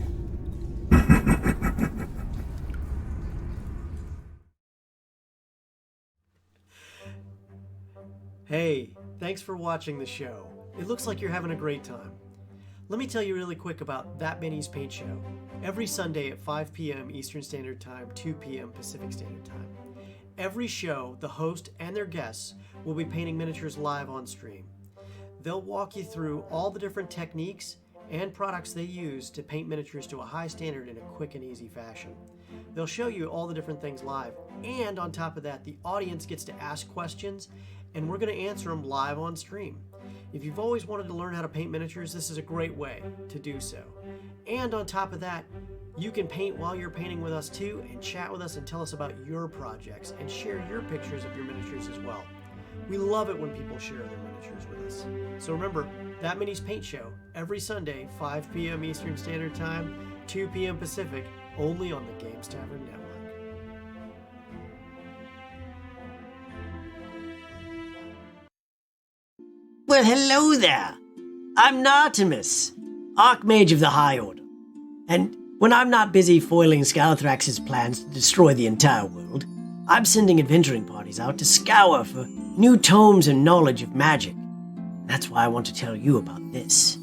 Hey, thanks for watching the show. It looks like you're having a great time. Let me tell you really quick about That Many's Paint Show. Every Sunday at 5 p.m. Eastern Standard Time, 2 p.m. Pacific Standard Time. Every show, the host and their guests will be painting miniatures live on stream. They'll walk you through all the different techniques and products they use to paint miniatures to a high standard in a quick and easy fashion. They'll show you all the different things live, and on top of that, the audience gets to ask questions, and we're going to answer them live on stream. If you've always wanted to learn how to paint miniatures, this is a great way to do so. And on top of that, you can paint while you're painting with us too, and chat with us and tell us about your projects and share your pictures of your miniatures as well. We love it when people share their miniatures with us. So remember, That Many's Paint Show, every Sunday, 5 p.m. Eastern Standard Time, 2 p.m. Pacific, only on the Games Tavern Network. Well, hello there. I'm Nartimus, Archmage of the High Order. And when I'm not busy foiling Scalathrax's plans to destroy the entire world, I'm sending adventuring parties out to scour for new tomes and knowledge of magic. That's why I want to tell you about this.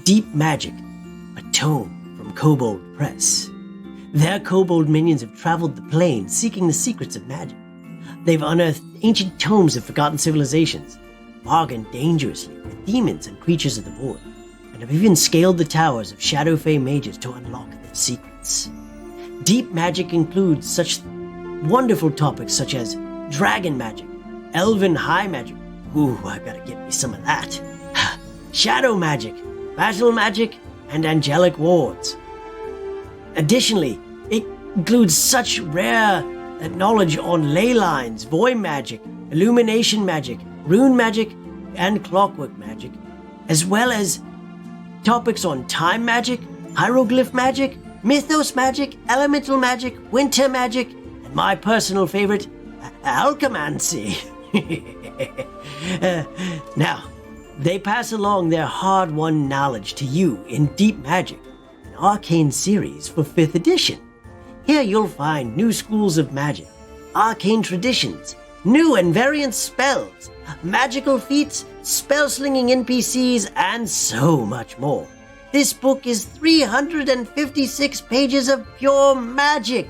Deep Magic, a tome from Kobold Press. Their kobold minions have traveled the plains seeking the secrets of magic. They've unearthed ancient tomes of forgotten civilizations, bargained dangerously with demons and creatures of the void, and have even scaled the towers of Shadow Fae mages to unlock their secrets. Deep Magic includes such wonderful topics such as dragon magic, elven high magic, ooh, I gotta get me some of that, shadow magic, battle magic, and angelic wards. Additionally, it includes such rare knowledge on ley lines, void magic, illumination magic, rune magic, and clockwork magic, as well as topics on time magic, hieroglyph magic, mythos magic, elemental magic, winter magic, and my personal favorite, alchemancy. Now, they pass along their hard-won knowledge to you in Deep Magic, an arcane series for 5th edition. Here you'll find new schools of magic, arcane traditions, new and variant spells, magical feats, spell-slinging NPCs, and so much more. This book is 356 pages of pure magic.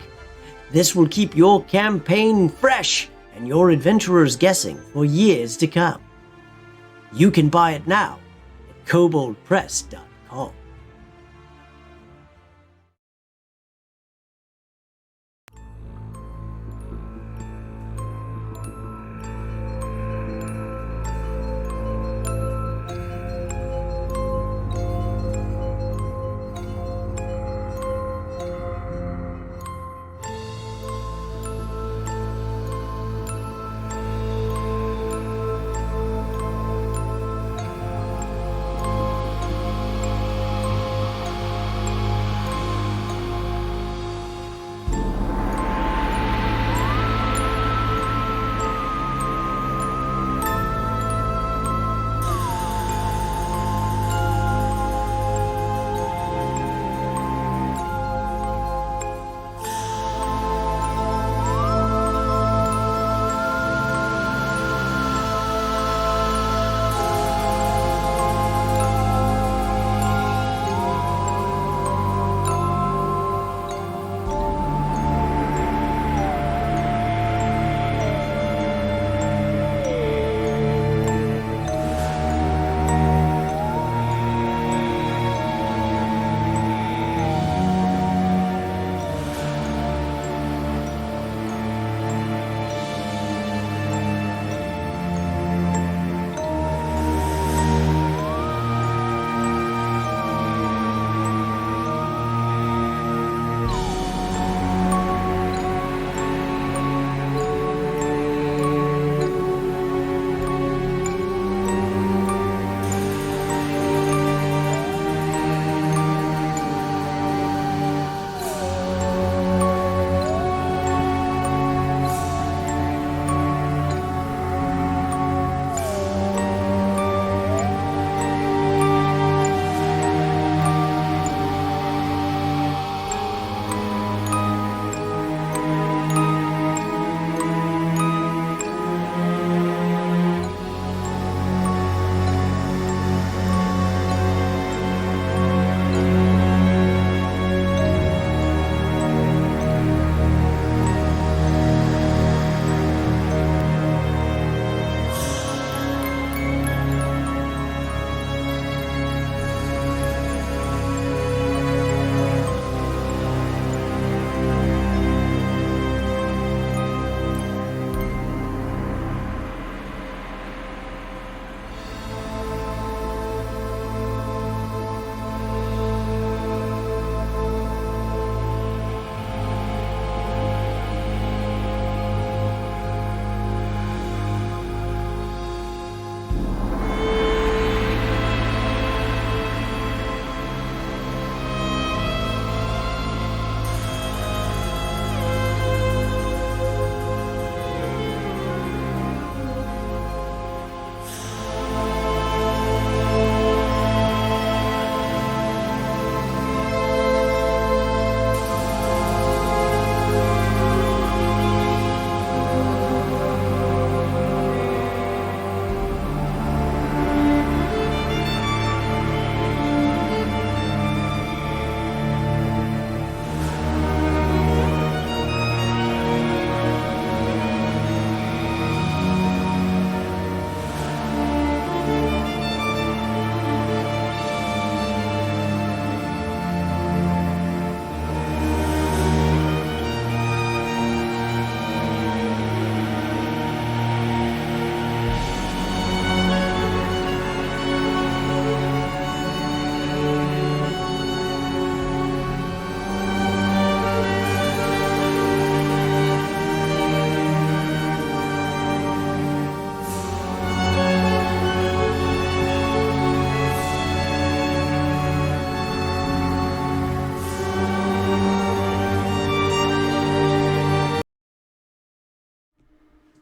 This will keep your campaign fresh and your adventurers guessing for years to come. You can buy it now at koboldpress.com.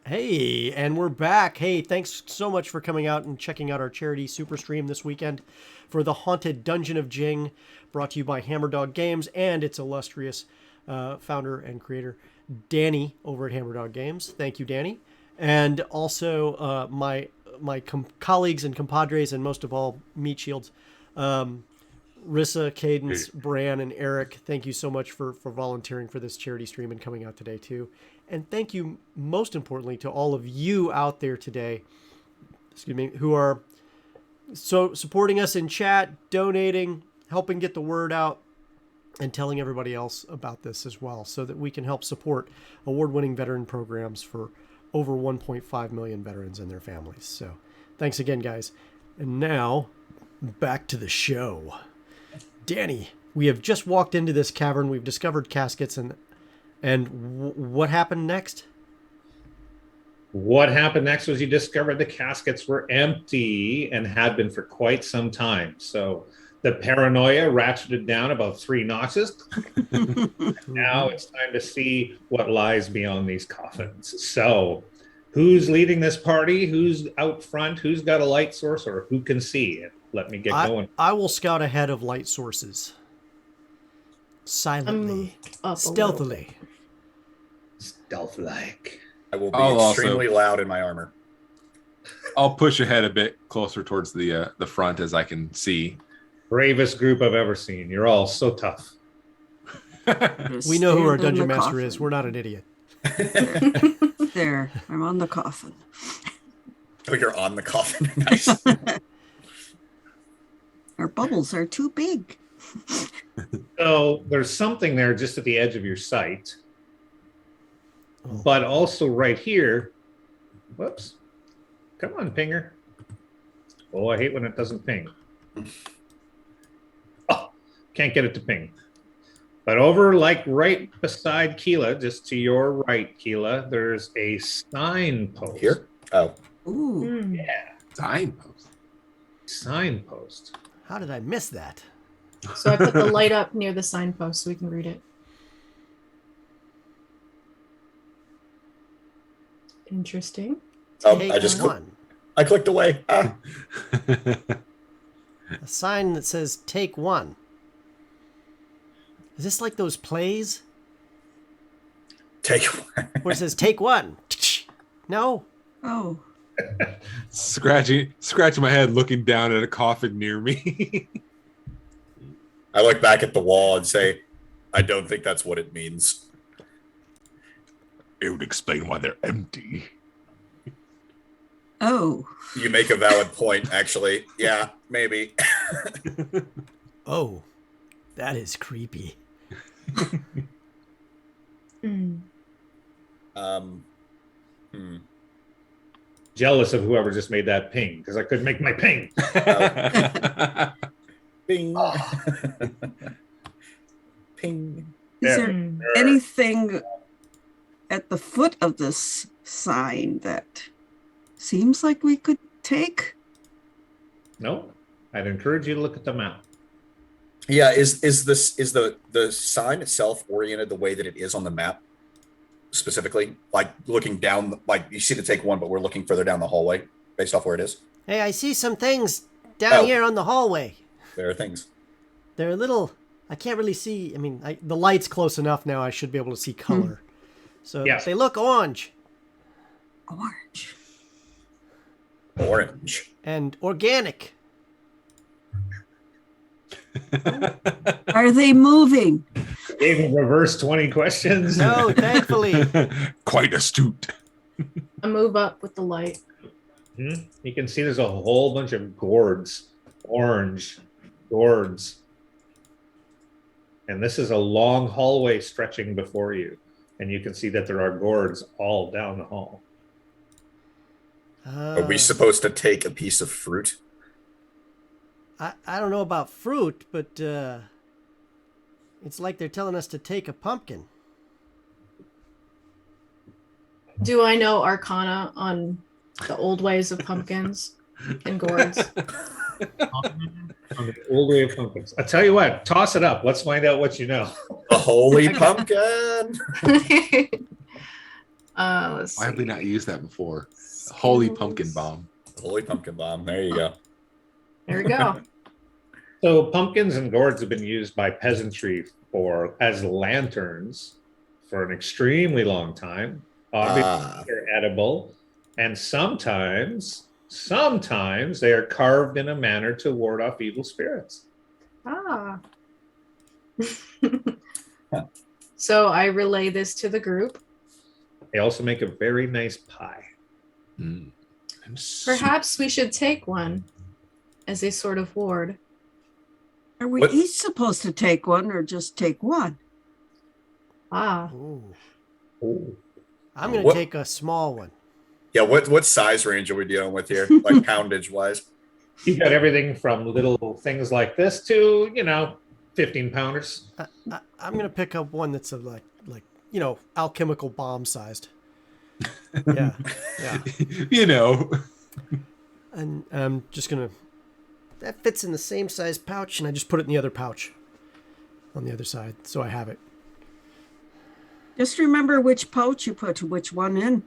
Hey, and we're back. Hey, thanks so much for coming out and checking out our charity super stream this weekend for the Haunted Dungeon of Jing, brought to you by Hammerdog Games and its illustrious founder and creator, Danny, over at Hammerdog Games. Thank you, Danny. And also my colleagues and compadres, and most of all, Meat Shields, Rissa, Cadence, Bran, and Eric. Thank you so much for volunteering for this charity stream and coming out today, too. And thank you, most importantly, to all of you out there today, who are so supporting us in chat, donating, helping get the word out, and telling everybody else about this as well, so that we can help support award-winning veteran programs for over 1.5 million veterans and their families. So thanks again, guys. And now, back to the show. Danny, we have just walked into this cavern. We've discovered caskets, and what happened next? What happened next was you discovered the caskets were empty and had been for quite some time. So the paranoia ratcheted down about 3 notches. Now it's time to see what lies beyond these coffins. So who's leading this party? Who's out front? Who's got a light source, or who can see? Let me get going. I will scout ahead of light sources. Silently. Stealthily. Stealth-like. I will be I'll extremely loud in my armor. I'll push ahead a bit closer towards the front as I can see. Bravest group I've ever seen. You're all so tough. We know who our Stand in dungeon the master coffin. is. We're not an idiot. There, I'm on the coffin. Oh, you're on the coffin. Nice. Our bubbles are too big. So there's something there just at the edge of your sight. Oh. But also right here. Whoops. Come on, pinger. Oh, I hate when it doesn't ping. Oh, can't get it to ping. But over, like right beside Keela, just to your right, Keela, there's a signpost. Here? Oh. Ooh. Yeah, Signpost. signpost. How did I miss that? So I put the light up near the signpost so we can read it. Interesting. Take I just one. I clicked away. Ah. A sign that says take one. Is this like those plays Take one. where it says take one? No. Oh. Scratching my head, looking down at a coffin near me. I look back at the wall and say, I don't think that's what it means. It would explain why they're empty. Oh. You make a valid point, actually. Yeah, maybe. Oh, that is creepy. Mm. Jealous of whoever just made that ping, because I couldn't make my ping. Bing. Ping. Is There. there anything at the foot of this sign that seems like we could take? No, I'd encourage you to look at the map. Yeah, is the sign itself oriented the way that it is on the map? Specifically, like looking down, like you see the take one, but we're looking further down the hallway based off where it is. Hey, I see some things down Oh. here on the hallway. There are things. They're a little. I can't really see. I mean, the light's close enough now. I should be able to see color. So Yes. they look orange Orange. Orange. and organic. Are they moving? Gave him reverse 20 questions. No, thankfully. Quite astute. I move up with the light. You can see there's a whole bunch of gourds, orange gourds. And this is a long hallway stretching before you. And you can see that there are gourds all down the hall. Are we supposed to take a piece of fruit? I don't know about fruit, but it's like they're telling us to take a pumpkin. Do I know Arcana on the old ways of pumpkins and gourds? On the old way of pumpkins. I tell you what, toss it up. Let's find out what you know. A holy pumpkin. Let's see. Why have we not used that before? Holy pumpkin bomb. Holy pumpkin bomb. There you go. There we go. So pumpkins and gourds have been used by peasantry as lanterns for an extremely long time. Obviously, they're edible, and sometimes they are carved in a manner to ward off evil spirits. Ah. So I relay this to the group. They also make a very nice pie. Mm. Perhaps we should take one as a sort of ward. Are we What- each supposed to take one or just take one? Ah. Ooh. Ooh. I'm going to What- take a small one. Yeah, what size range are we dealing with here? Like poundage wise? You got everything from little things like this to, 15 pounders. I'm going to pick up one that's like alchemical bomb sized. Yeah. Yeah. And I'm just going to, that fits in the same size pouch, and I just put it in the other pouch on the other side, so I have it. Just remember which pouch you put which one in.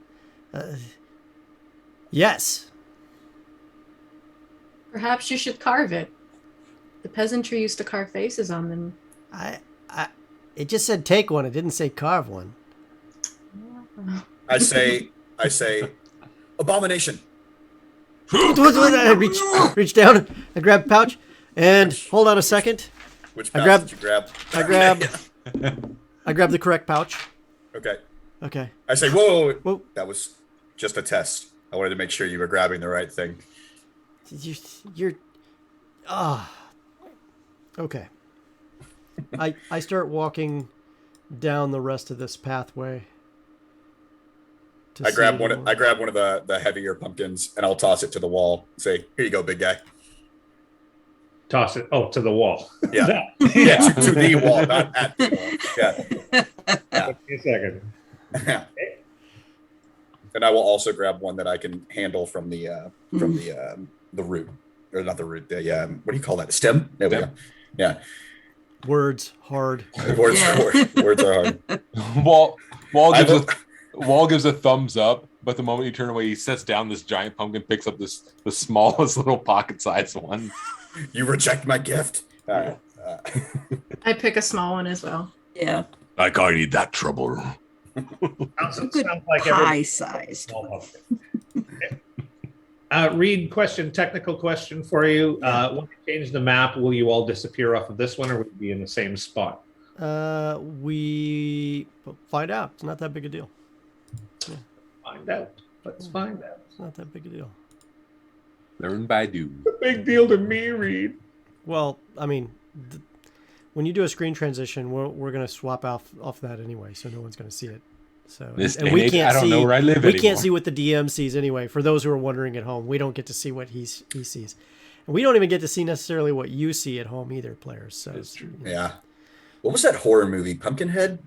Yes. Perhaps you should carve it. The peasantry used to carve faces on them. It just said take one. It didn't say carve one. I say, abomination. I reach down, I grab pouch, and hold on a second. Which I pouch grab- did you grab? I grab the correct pouch. Okay. Okay. I say, whoa. Whoa. That was just a test. I wanted to make sure you were grabbing the right thing. You're okay. I start walking down the rest of this pathway. I grab one of the heavier pumpkins and I'll toss it to the wall. Say, here you go, big guy. Toss it to the wall. Yeah. Yeah, to the wall, not at the wall. Yeah. Give me a second. Yeah. And I will also grab one that I can handle from the root, or not the root. The what do you call that? Stem. There we go. Yeah. Words hard. Words are hard. Wall gives a thumbs up, but the moment you turn away, he sets down this giant pumpkin, picks up the smallest little pocket-sized one. You reject my gift. All right. I pick a small one as well. Yeah. Like I need that trouble. A good like pie-sized. Reed, technical question for you. When you change the map, will you all disappear off of this one, or will you be in the same spot? We find out. It's not that big a deal. Find out. Let's find out. It's not that big a deal. Learn by do. A big deal to me, Reed. Well, I mean, when you do a screen transition, we're going to swap off that anyway, so no one's going to see it. So This and day we and age, can't I don't see. know where I live we anymore. can't see what the DM sees anyway. For those who are wondering at home, we don't get to see what he sees, and we don't even get to see necessarily what you see at home either, players. So That's true. Yeah. What was that horror movie? Pumpkinhead?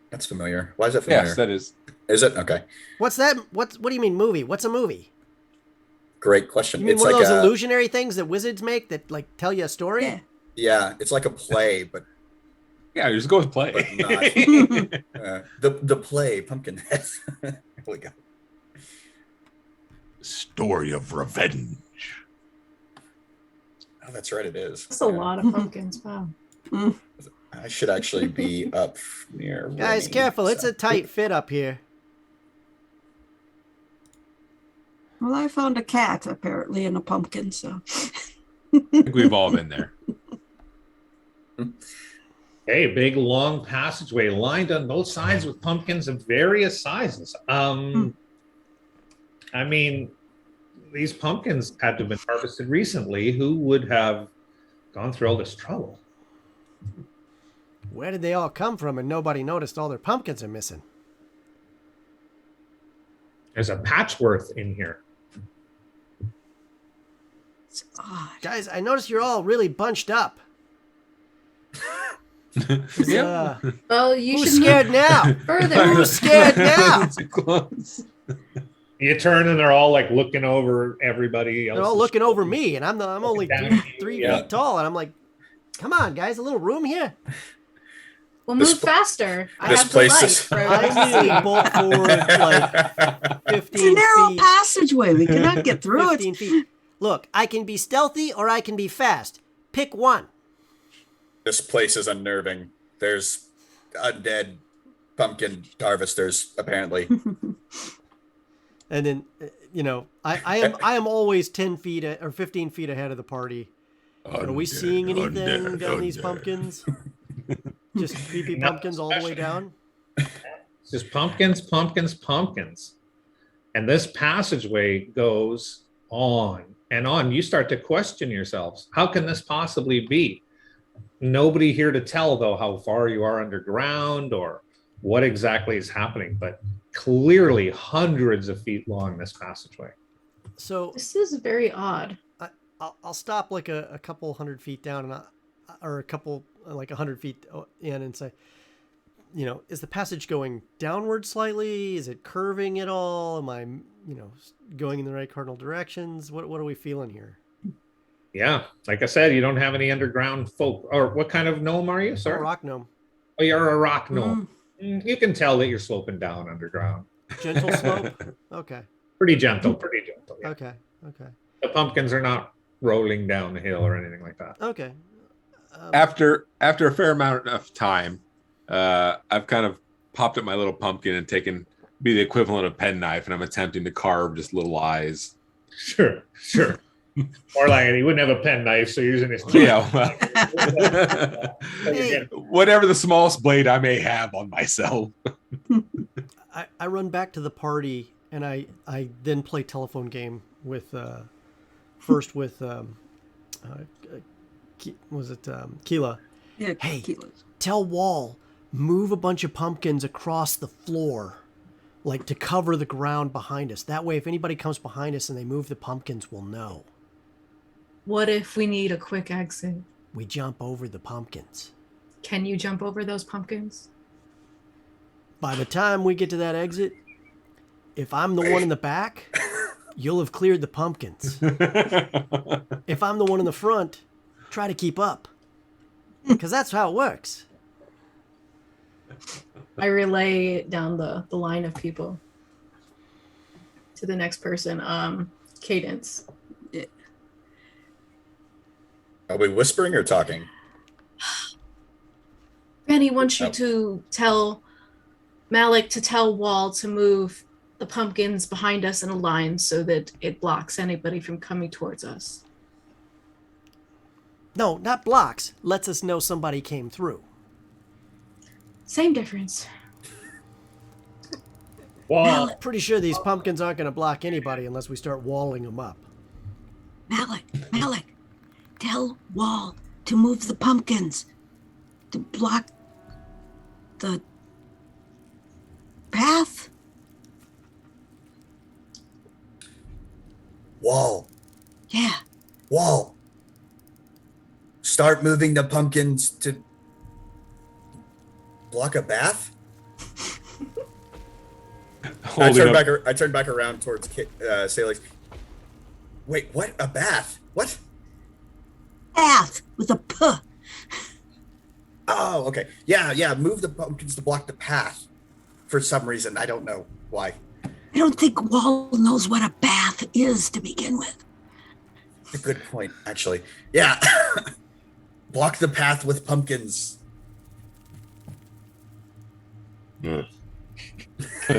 That's familiar. Why is that familiar? Yes, that is. Is it? Okay. What's that? What do you mean movie? What's a movie? Great question. You mean It's one like of those illusionary things that wizards make that like tell you a story? Yeah. yeah, it's like a play, but Yeah, just go with play. not. The play Pumpkinhead. There we go. Story of revenge. Oh, that's right. It is. That's a lot of pumpkins. Wow. I should actually be up near. Guys, Rennie, careful! It's so- a tight fit up here. Well, I found a cat apparently in a pumpkin, so. I think we've all been there. Hey, big long passageway lined on both sides with pumpkins of various sizes. I mean, these pumpkins had to have been harvested recently. Who would have gone through all this trouble? Where did they all come from and nobody noticed all their pumpkins are missing? There's a patchworth in here. It's odd. Guys, I noticed you're all really bunched up. Well, you Who's should scared now? move further. Who's scared now? Too close. You turn and they're all like looking over everybody else. They're all looking over me, and I'm only Down. three Yeah. feet tall, and I'm like, come on, guys, a little room here. Well, This move pl- faster. I this have the place light is- for I everyone to need to see. bolt forward like It's a 15 narrow feet. passageway. We cannot get through 15 it. feet. Look, I can be stealthy or I can be fast. Pick one. This place is unnerving. There's undead pumpkin harvesters, apparently. And then, I am always 10 feet or 15 feet ahead of the party. Are we seeing anything down these pumpkins? Just creepy pumpkins all the way down? It's just pumpkins, pumpkins, pumpkins. And this passageway goes on and on. You start to question yourselves. How can this possibly be? Nobody here to tell, though, how far you are underground or what exactly is happening, but clearly hundreds of feet long, this passageway. So This is very odd. I'll stop like a couple 100 feet down or a couple like 100 feet in and say, is the passage going downward slightly? Is it curving at all? Am I, going in the right cardinal directions? What are we feeling here? Yeah, like I said, you don't have any underground folk. Or what kind of gnome are you? A Sorry, rock gnome. Oh, you're a rock gnome. You can tell that you're sloping down underground. Gentle slope? Okay. Pretty gentle, yeah. Okay. The pumpkins are not rolling down the hill or anything like that. Okay. After a fair amount of time, I've kind of popped up my little pumpkin and taken be the equivalent of penknife, and I'm attempting to carve just little eyes. Sure. Or like he wouldn't have a penknife, so using his Yeah, Hey. whatever the smallest blade I may have on myself. I run back to the party and I then play telephone game with first with Keela. Yeah, Hey, kilos. tell Wall move a bunch of pumpkins across the floor, like to cover the ground behind us. That way, if anybody comes behind us and they move the pumpkins, we'll know. What if we need a quick exit? We jump over the pumpkins. Can you jump over those pumpkins? By the time we get to that exit, if I'm the one in the back, you'll have cleared the pumpkins. If I'm the one in the front, try to keep up. Because that's how it works. I relay down the line of people to the next person. Cadence. Are we whispering or talking? Granny wants you to tell Malik to tell Wall to move the pumpkins behind us in a line so that it blocks anybody from coming towards us. No, not blocks. Lets us know somebody came through. Same difference. Wall. Pretty sure these pumpkins aren't going to block anybody unless we start walling them up. Malik, tell Wall to move the pumpkins to block the path. Wall. Yeah. Wall. Start moving the pumpkins to block a bath? I turned back around towards Salix. Wait, what? A bath? What? Path with a P. Oh, okay. Yeah. Move the pumpkins to block the path. For some reason, I don't know why. I don't think Wall knows what a bath is to begin with. A good point, actually. Yeah. Block the path with pumpkins.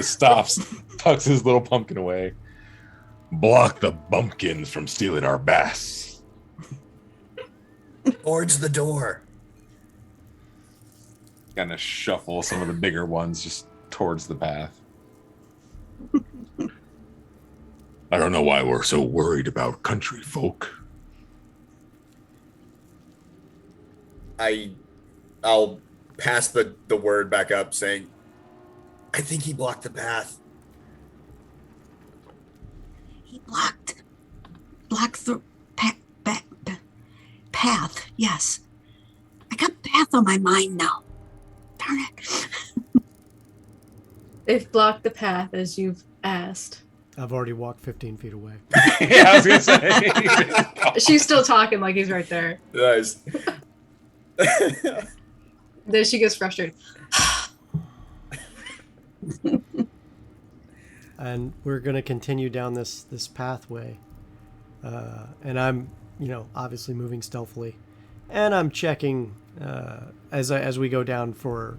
Stops, tucks his little pumpkin away. Block the bumpkins from stealing our bass. Towards the door. Kind of shuffle some of the bigger ones just towards the path. I don't know why we're so worried about country folk. I'll pass the word back up saying, I think he blocked the path. He blocked the path. Yes, I got path on my mind now. Darn it! They've blocked the path as you've asked. I've already walked 15 feet away. Yeah, I was gonna say. She's still talking like he's right there. Nice. Then she gets frustrated. And we're going to continue down this pathway. And I'm, obviously moving stealthily. And I'm checking as we go down for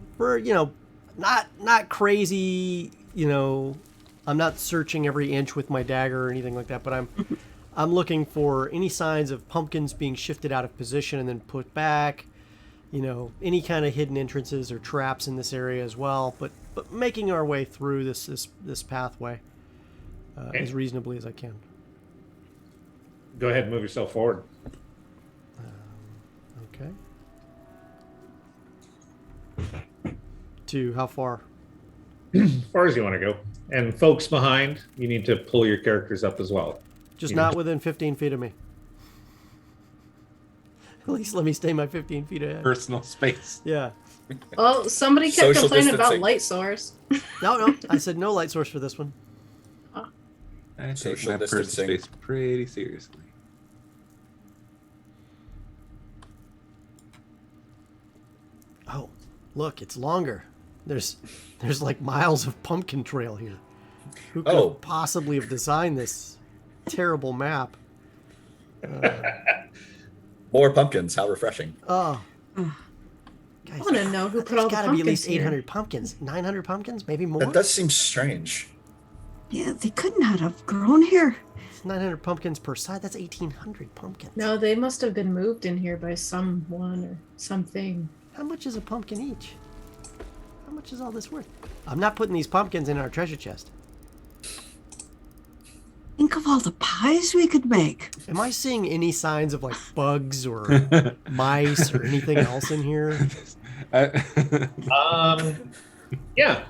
not crazy, I'm not searching every inch with my dagger or anything like that, but I'm looking for any signs of pumpkins being shifted out of position and then put back, any kind of hidden entrances or traps in this area as well, but making our way through this pathway as reasonably as I can. Go ahead and move yourself forward. Okay. To how far? As far as you want to go. And folks behind, you need to pull your characters up as well. Just not within 15 feet of me. At least let me stay my 15 feet ahead. Personal space. Yeah. Well, somebody kept Social complaining about distancing. light source. No. I said no light source for this one. I take Social my personal distancing. space pretty seriously. Oh, look, it's longer. There's like miles of pumpkin trail here. Who could possibly have designed this terrible map? More pumpkins. How refreshing. Oh. I want to know who put all the There's got to pumpkins be at least here. 800 pumpkins. 900 pumpkins? Maybe more? That does seem strange. Yeah, they could not have grown here. 900 pumpkins per side. That's 1,800 pumpkins. No, they must have been moved in here by someone or something. How much is a pumpkin each? How much is all this worth? I'm not putting these pumpkins in our treasure chest. Think of all the pies we could make. Am I seeing any signs of like bugs or mice or anything else in here? Yeah.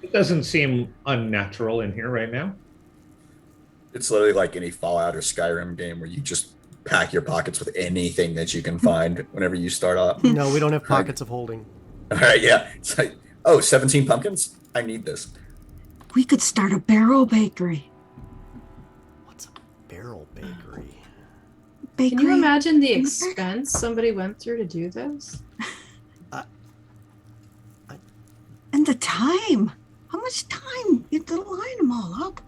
It doesn't seem unnatural in here right now. It's literally like any Fallout or Skyrim game where you just pack your pockets with anything that you can find whenever you start off. No, we don't have pockets of holding. All right, yeah. It's like, 17 pumpkins? I need this. We could start a barrel bakery. What's a barrel bakery? Can you imagine the expense somebody went through to do this? And the time. How much time? You have to line them all up.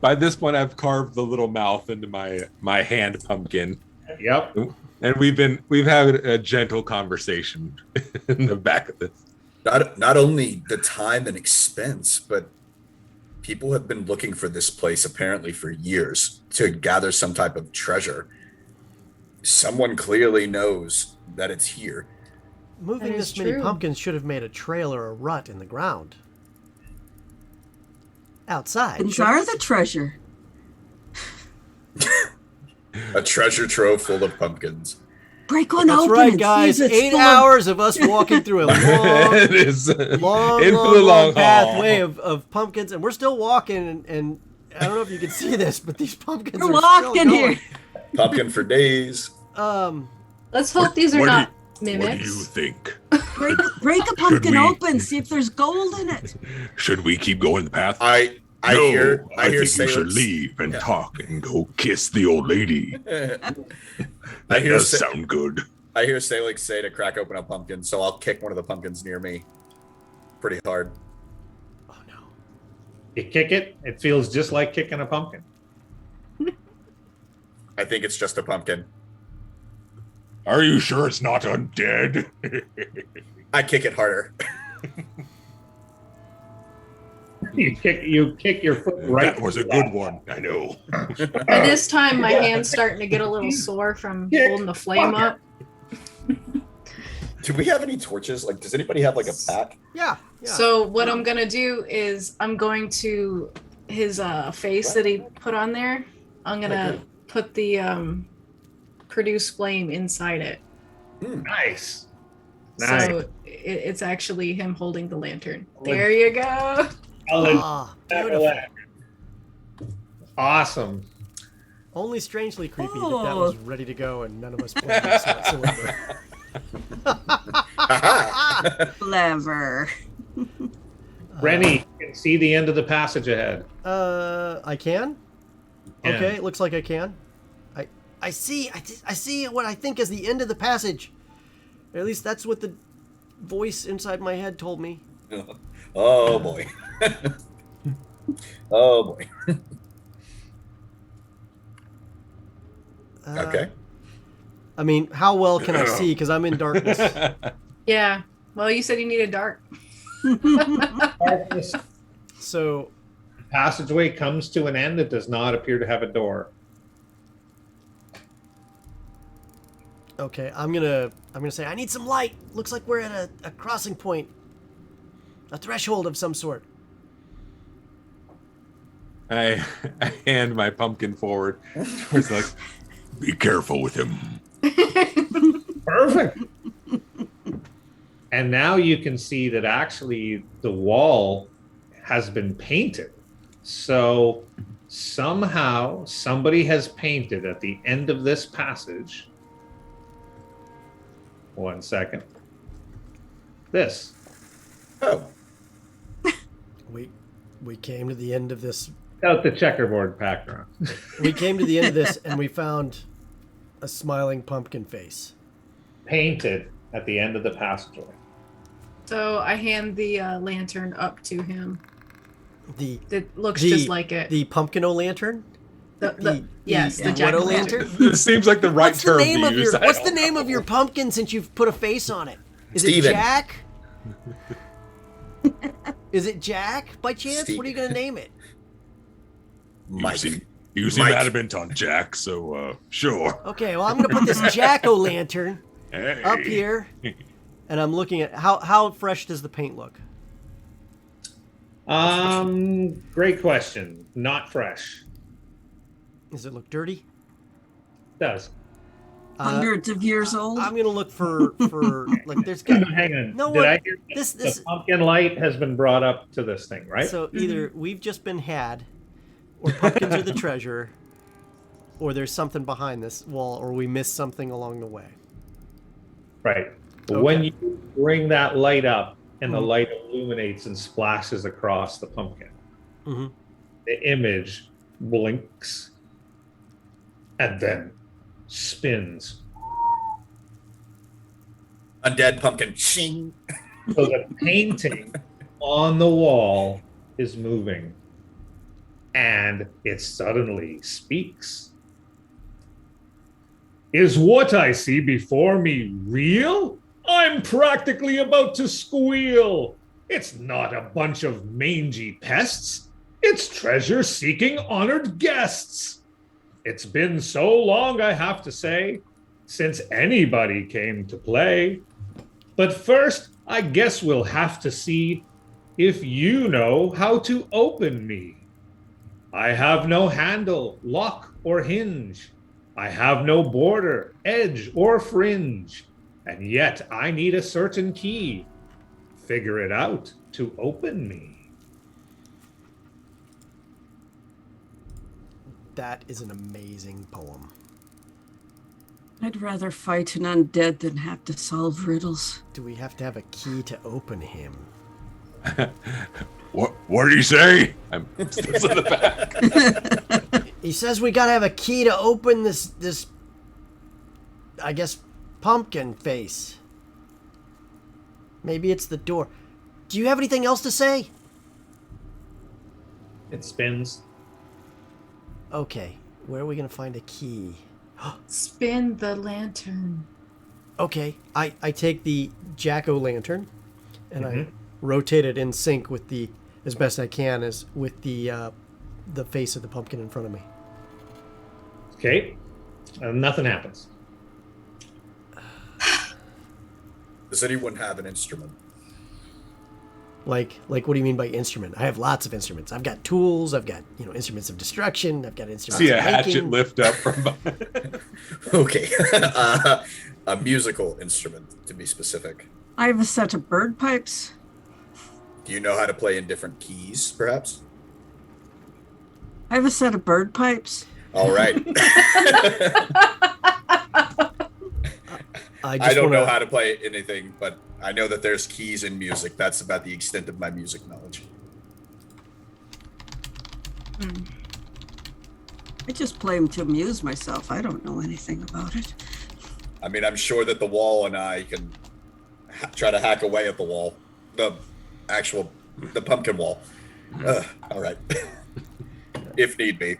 By this point, I've carved the little mouth into my hand pumpkin. Yep. And we've had a gentle conversation in the back of this. Not only the time and expense, but people have been looking for this place apparently for years to gather some type of treasure. Someone clearly knows that it's here. Moving That this is many true. pumpkins should have made a trail or a rut in the ground. Outside. These are the treasure. A treasure trove full of pumpkins. Break one That's open right, and guys. see if it's 8 full of- hours of us walking through a long, It is long, in for long, the long long pathway haul. of pumpkins, and we're still walking. And I don't know if you can see this, but these pumpkins We're are walking still going. here. Pumpkin for days. Let's hope these are what do not What do you mimics. think? Break a pumpkin we- open, see if there's gold in it. Should we keep going the path? I no, hear I think you should sailors- leave and talk and go kiss the old lady. I That hear does sa- sound good. I hear Salix say to crack open a pumpkin, so I'll kick one of the pumpkins near me pretty hard. Oh no! You kick it, it feels just like kicking a pumpkin. I think it's just a pumpkin. Are you sure it's not undead? I kick it harder. You kick your foot right. That was a good one. I know. By this time, my hand's starting to get a little sore from holding the flame up. Do we have any torches? Like, does anybody have like a pack? Yeah. So what I'm gonna do is I'm going to his face that he put on there. I'm gonna put the produce flame inside it. Nice. So it's actually him holding the lantern. There you go. Ah, beautiful. Awesome. Only strangely creepy that that was ready to go and none of us pulled this whatsoever. Clever. Rennie, you can see the end of the passage ahead. I can. Yeah. Okay, it looks like I can. I see what I think is the end of the passage. At least that's what the voice inside my head told me. Oh boy. Oh boy. Okay. I mean, how well can I see? Because I'm in darkness. Yeah. Well, you said you needed dark. Darkness So, passageway comes to an end. It does not appear to have a door. okay, I'm gonna say I need some light. Looks like we're at a crossing point, a threshold of some sort. I hand my pumpkin forward. It's like, Be careful with him. Perfect. And now you can see that actually the wall has been painted. So somehow somebody has painted at the end of this passage. 1 second. This. Oh. We came to the end of this. Out the checkerboard background. We came to the end of this, and we found a smiling pumpkin face. Painted at the end of the passageway. So I hand the lantern up to him. That looks the- just like it. The pumpkin-o lantern. Yes, the Widow jack-o'-lantern. lantern. it seems like the right What's the term name to of use. your What's the name of your pumpkin since you've put a face on it? Is Steven. it Jack? Is it Jack by chance? Steve. What are you gonna name it? Mike. You seem Mike. adamant on Jack, so sure. Okay, well I'm gonna put this jack-o'-lantern Hey. up here, and I'm looking at how fresh does the paint look? Great question. Not fresh. Does it look dirty? Does. Hundreds of years old. I'm gonna look for like there's got Hang on. No, Did what- I hear this- the pumpkin light has been brought up to this thing, right? So either we've just been had, or pumpkins are the treasure, or there's something behind this wall, or we missed something along the way. Right. But Okay. when you bring that light up and the Mhm. light illuminates and splashes across the pumpkin, Mm-hmm. the image blinks and then spins. Undead pumpkin. Shing. So the painting on the wall is moving and it suddenly speaks. Is what I see before me real? I'm practically about to squeal. It's not a bunch of mangy pests. It's treasure-seeking honored guests. It's been so long, I have to say, since anybody came to play. But first, I guess we'll have to see if you know how to open me. I have no handle, lock, or hinge. I have no border, edge, or fringe. And yet I need a certain key. Figure it out to open me. That is an amazing poem. I'd rather fight an undead than have to solve riddles. Do we have to have a key to open him? What did he say? I'm still in the back. He says we gotta have a key to open this I guess pumpkin face. Maybe it's the door. Do you have anything else to say? It spins. Okay, where are we gonna find a key? Spin the lantern. Okay, I take the jack-o'-lantern and I rotate it in sync with the, as best I can, as with the face of the pumpkin in front of me. Okay. Nothing happens. Does anyone have an instrument? Like what do you mean by instrument? I have lots of instruments. I've got tools. I've got instruments of destruction. I've got instruments. See a of hatchet making. lift up from behind. Okay. A musical instrument, to be specific. I have a set of bird pipes. Do you know how to play in different keys, perhaps? I have a set of bird pipes. All right. I don't know how to play anything, but I know that there's keys in music. That's about the extent of my music knowledge. I just play them to amuse myself. I don't know anything about it. I mean, I'm sure that the wall and I can try to hack away at the wall. The pumpkin wall. All right. If need be.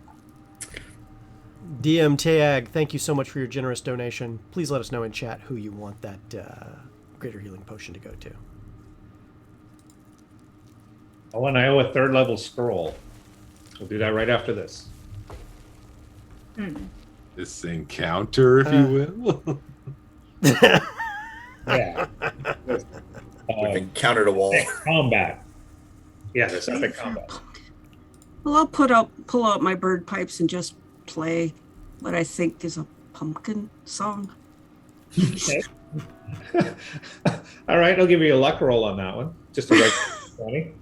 DM Tag, thank you so much for your generous donation. Please let us know in chat who you want that greater healing potion to go to. Oh, and I owe a 3rd level scroll. We'll do that right after this. This encounter, if you will. Yeah. We've encountered a wall. Combat. Yeah, this epic combat. Well, I'll pull out my bird pipes and just play what I think is a pumpkin song. Okay. All right, I'll give you a luck roll on that one. Just a right 20.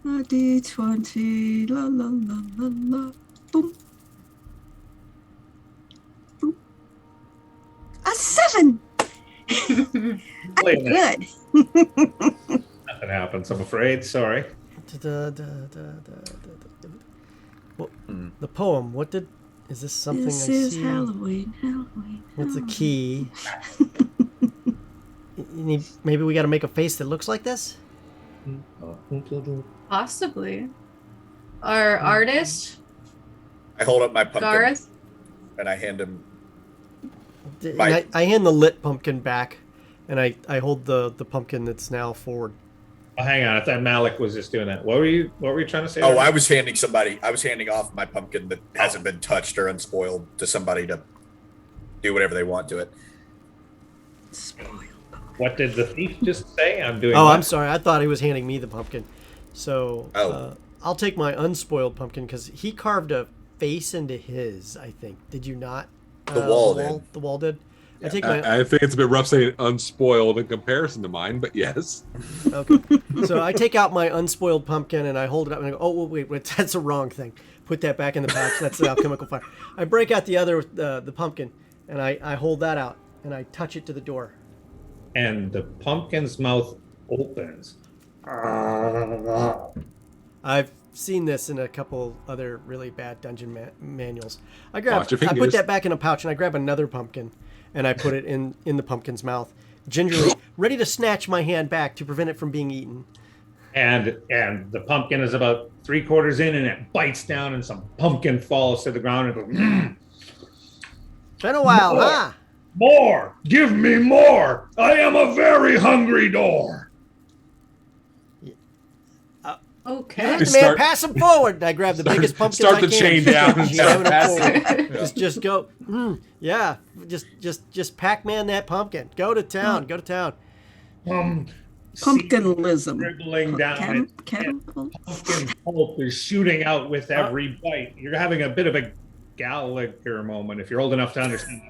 A D20, la la la la la, boom. Boom. A 7! I'm good. Nothing happens, I'm afraid. Sorry. Well, the poem. What did? Is this something This I is see? Halloween. What's the key? Maybe we got to make a face that looks like this. Possibly. Our artist, I hold up my pumpkin Gareth. and I hand him. And I hand the lit pumpkin back, and I hold the pumpkin that's now forward. Oh, hang on, I thought Malik was just doing that. What were you trying to say? Oh, I was handing off my pumpkin that hasn't been touched or unspoiled to somebody to do whatever they want to it. What did the thief just say? I'm doing. Oh, what? I'm sorry. I thought he was handing me the pumpkin. So I'll take my unspoiled pumpkin because he carved a face into his. I think. Did you not? The wall did. The wall did. Yeah. I think it's a bit rough saying unspoiled in comparison to mine, but yes. Okay. So I take out my unspoiled pumpkin and I hold it up and I go, oh, wait, that's a wrong thing. Put that back in the pouch. That's the alchemical fire. I break out the other, the pumpkin, and I hold that out and I touch it to the door. And the pumpkin's mouth opens. I've seen this in a couple other really bad dungeon manuals. I Watch your put fingers. that back in a pouch and I grab another pumpkin and I put it in the pumpkin's mouth, gingerly, ready to snatch my hand back to prevent it from being eaten. And the pumpkin is about 3/4 in, and it bites down, and some pumpkin falls to the ground and goes. Been a while, More. huh? More! Give me more! I am a very hungry door. Okay. Man, Start- pass him forward. I grab the biggest pumpkin start I the can. chain down and Jam it pass forward. Just go. Yeah. Just Pac-Man that pumpkin. Go to town. Go to town. Pumpkinlism. Dribbling down. And Cannibal. pumpkin pulp is shooting out with every bite. You're having a bit of a Gallagher moment if you're old enough to understand.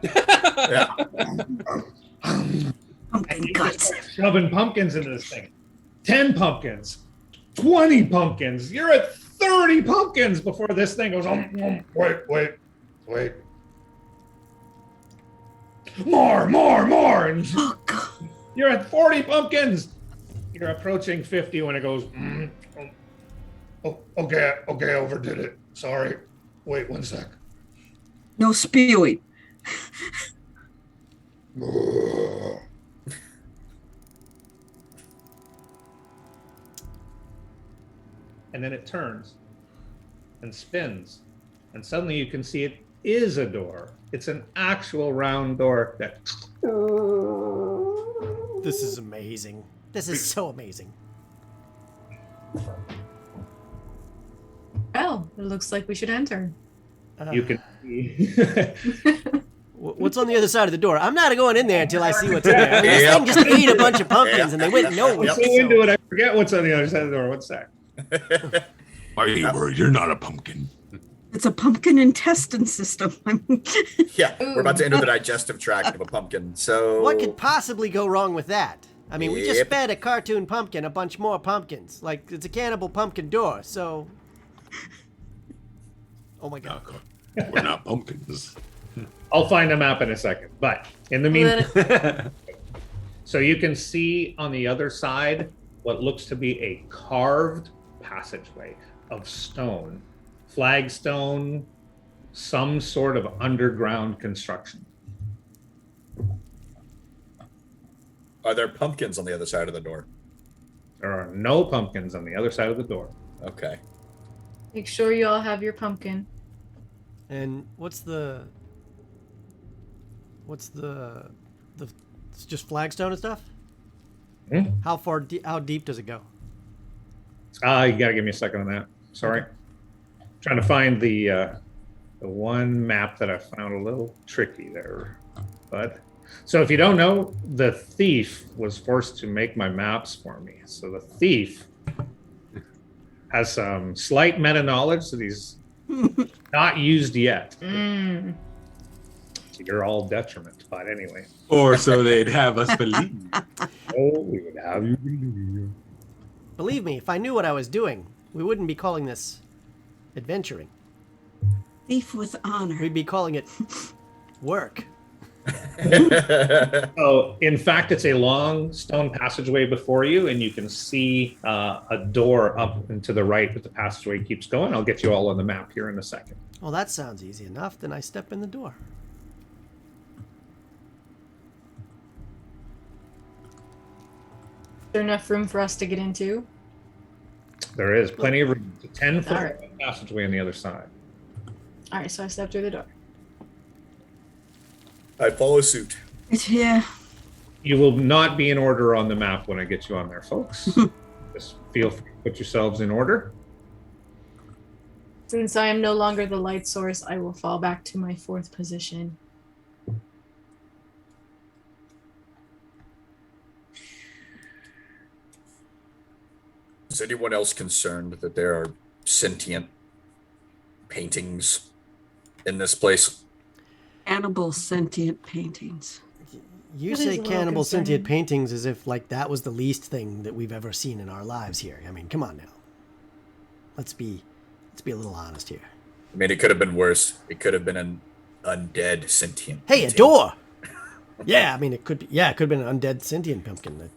Pumpkin And you guts. just start shoving pumpkins into this thing. 10 pumpkins, 20 pumpkins. You're at 30 pumpkins before this thing goes, wait. More. And Oh, God. you're at 40 pumpkins. You're approaching 50 when it goes, okay, I overdid it. Sorry. Wait 1 sec. No spewing. And then it turns and spins. And suddenly you can see it is a door. It's an actual round door that This is amazing. This is so amazing. Well, it looks like we should enter. you can see. What's on the other side of the door? I'm not going in there until I see what's in there. I mean, this thing just ate a bunch of pumpkins and they went nowhere. I'm so into it, I forget what's on the other side of the door. 1 sec. Why are you worried? You're not a pumpkin. It's a pumpkin intestine system. Yeah, we're about to enter the digestive tract of a pumpkin. So What could possibly go wrong with that? I mean, we just Yep. fed a cartoon pumpkin a bunch more pumpkins. Like, it's a cannibal pumpkin door, so... Oh my god. We're not pumpkins. I'll find a map in a second. But in the meantime, so you can see on the other side what looks to be a carved passageway of stone, flagstone, some sort of underground construction. Are there pumpkins on the other side of the door? There are no pumpkins on the other side of the door. Okay. Make sure you all have your pumpkin. And what's the it's just flagstone and stuff? Hmm? How deep does it go? You gotta give me a second on that. Sorry. Trying to find the one map that I found a little tricky there. But so if you don't know, the thief was forced to make my maps for me. So the thief has some slight meta knowledge that he's not used yet. Mm. To your all detriment. But anyway. Or so they'd have us believe. Oh, we would have you believe. Believe me, if I knew what I was doing, we wouldn't be calling this adventuring. Thief with honor. We'd be calling it work. So, in fact, it's a long stone passageway before you, and you can see a door up and to the right, but the passageway keeps going. I'll get you all on the map here in a second. Well, that sounds easy enough. Then I step in the door. Is there enough room for us to get into? There is plenty of room. 10-foot All right. passageway on the other side. All right, so I step through the door. I follow suit. Yeah. You will not be in order on the map when I get you on there, folks. Just feel free to put yourselves in order. Since I am no longer the light source, I will fall back to my 4th position. Is anyone else concerned that there are sentient paintings in this place? Cannibal sentient paintings. You That is say a little cannibal sentient concerning. paintings as if like that was the least thing that we've ever seen in our lives here. I mean, come on now. Let's be a little honest here. I mean, it could have been worse. It could have been an undead sentient Hey, a painting. door. Yeah, I mean it could be. Yeah, it could have been an undead sentient pumpkin.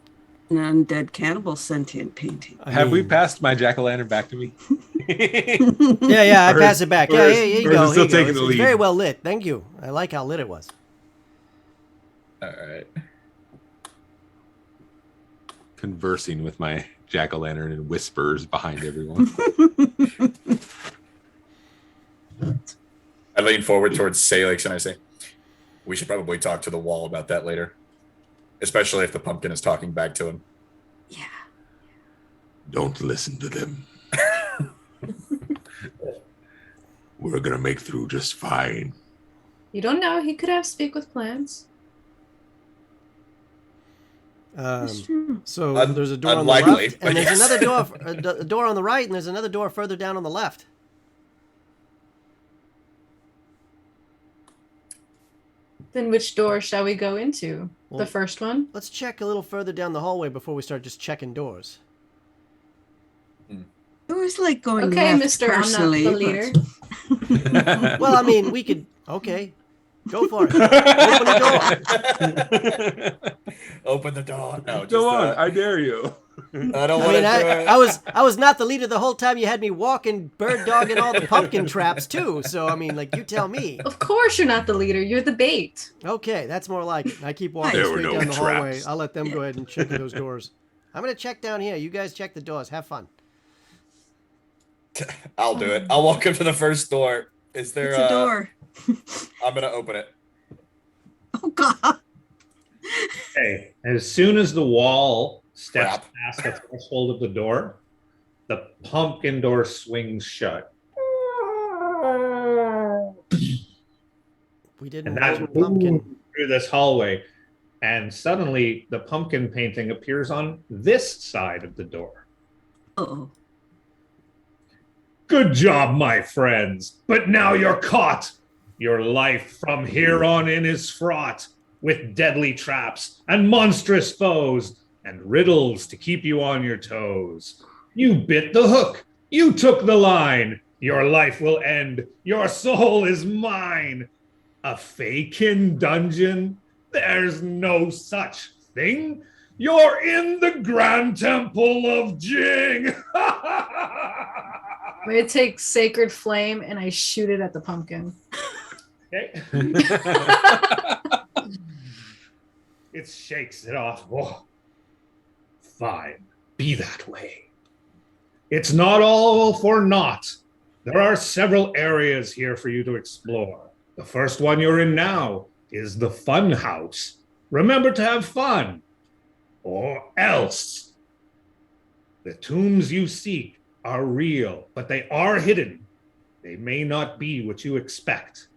An undead cannibal sentient painting. Have we mean- passed my jack-o'-lantern back to me? Yeah, I Or pass is- it back. or Yeah, is- here you or is it go. still Here you go. taking It's, the it's very lead? well lit. Thank you. I like how lit it was. All right. Conversing with my jack-o'-lantern in whispers behind everyone. I lean forward towards Salix and I say, we should probably talk to the wall about that later. Especially if the pumpkin is talking back to him. Yeah. Don't listen to them. We're gonna make through just fine. You don't know. He could have speak with plants. That's true. So Un- there's a door on the unlikely, left, but and there's yes. another door, a door on the right, and there's another door further down on the left. Then which door shall we go into? Well- The first one? Let's check a little further down the hallway before we start just checking doors. It was like going Okay, left Mister, I'm not personally, the but- leader. Well, I mean, we could. Okay, go for it. Open the door. Open the door. No, just, Go on, I dare you. I don't I want mean, to do it. I was not the leader the whole time. You had me walking, bird dogging all the pumpkin traps too. So I mean, like, you tell me. Of course you're not the leader. You're the bait. Okay, that's more like it. I keep walking There were straight no down the hallway. traps. I'll let them go ahead and check those doors. I'm gonna check down here. You guys check the doors. Have fun. I'll do it. I'll walk up to the first door. Is there It's a door. I'm gonna open it. Oh God. Okay. As soon as the wall steps Crap. past the threshold of the door, the pumpkin door swings shut. We didn't And that's know the pumpkin. through this hallway. And suddenly the pumpkin painting appears on this side of the door. Oh. Good job, my friends. But now you're caught. Your life from here on in is fraught with deadly traps and monstrous foes and riddles to keep you on your toes. You bit the hook. You took the line. Your life will end. Your soul is mine. A fakin dungeon? There's no such thing. You're in the Grand Temple of Jing. I take sacred flame and I shoot it at the pumpkin. Okay. It shakes it off. Oh, fine, be that way. It's not all for naught. There are several areas here for you to explore. The first one you're in now is the fun house. Remember to have fun, or else. The tombs you seek are real, but they are hidden. They may not be what you expect.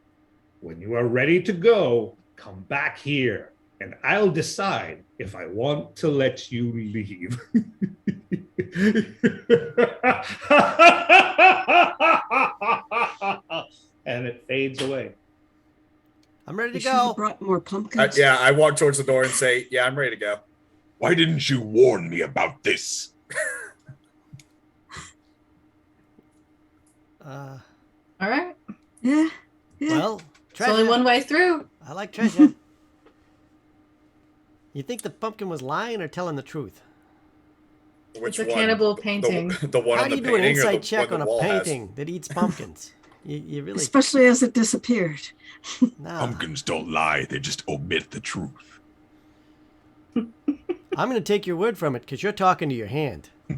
When you are ready to go, come back here, and I'll decide if I want to let you leave. And it fades away. I'm ready You to should have go. brought more pumpkins. Yeah, I walk towards the door and say, yeah, I'm ready to go. Why didn't you warn me about this? All right. Yeah. Well, It's only treasure. one way through. I like treasure. You think the pumpkin was lying or telling the truth? Which It's a cannibal painting. The one How on do the you do an painting or insight the check one on the a wall has? painting that eats pumpkins? You really... Especially as it disappeared. No. Pumpkins don't lie, they just omit the truth. I'm going to take your word from it because you're talking to your hand. He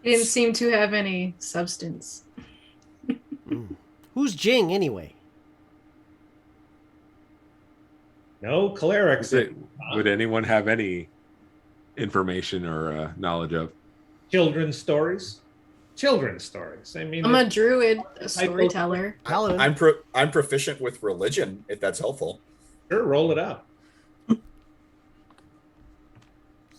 didn't seem to have any substance. Who's Jing, anyway? No clerics. Would anyone have any information or knowledge of? Children's stories. Children's stories. I mean, I'm a druid, a storyteller. Paladin. I'm proficient with religion, if that's helpful. sure, roll it up.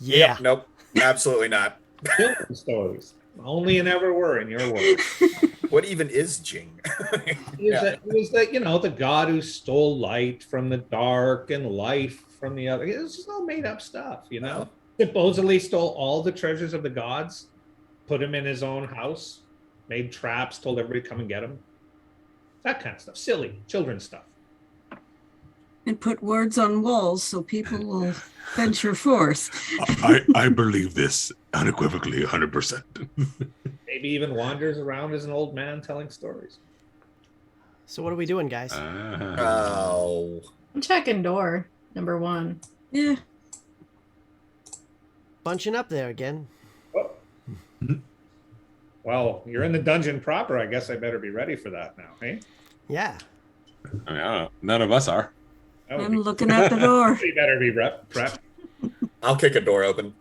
Yeah. Nope. Absolutely not. Children's stories. Only and ever were in your world. What even is Jing? He was the god who stole light from the dark and life from the other. It was just all made up stuff, you know. Supposedly stole all the treasures of the gods, put him in his own house, made traps, told everybody to come and get him. That kind of stuff. Silly children's stuff. And put words on walls so people will venture forth. I believe this unequivocally 100%. Maybe even wanders around as an old man telling stories. So what are we doing, guys? Oh. I'm checking door number 1. Yeah. Bunching up there again. Well, you're in the dungeon proper. I guess I better be ready for that now, hey? Yeah. I mean, I don't know. None of us are. I'm looking at the door. You better be prep. I'll kick a door open.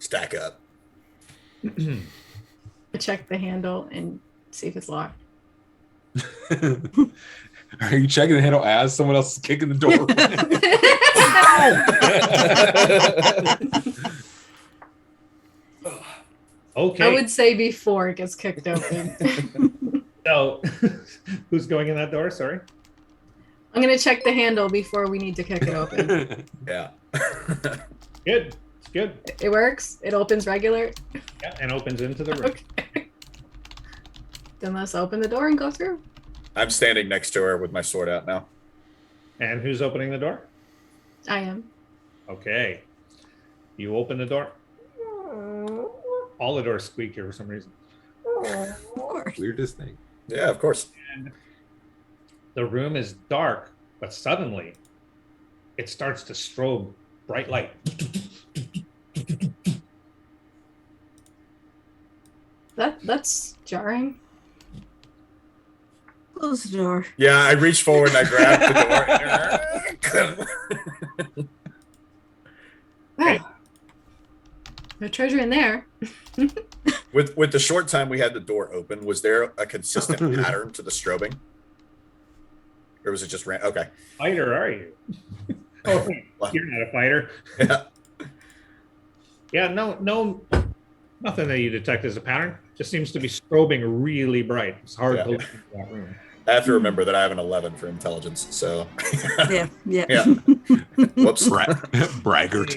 Stack up. I check the handle and see if it's locked. Are you checking the handle as someone else is kicking the door? Okay. I would say before it gets kicked open. So, who's going in that door? Sorry. I'm going to check the handle before we need to kick it open. Yeah. Good. It's good. It works. It opens regular. Yeah, and opens into the room. Okay. Then let's open the door and go through. I'm standing next to her with my sword out now. And who's opening the door? I am. Okay. You open the door. All the doors squeak here for some reason. Of course. Weirdest thing. Yeah, of course. And the room is dark, but suddenly it starts to strobe bright light. That's jarring. Close the door. Yeah, I reach forward and I grab the door. Wow. No treasure in there. With the short time we had the door open, was there a consistent pattern to the strobing? Or was it just okay? Fighter, are you? Oh, you're not a fighter. Yeah. Yeah, no, nothing that you detect as a pattern. Just seems to be strobing really bright. It's hard to look into that room. I have to remember that I have an 11 for intelligence, so Yeah. yeah. Whoops. Braggart.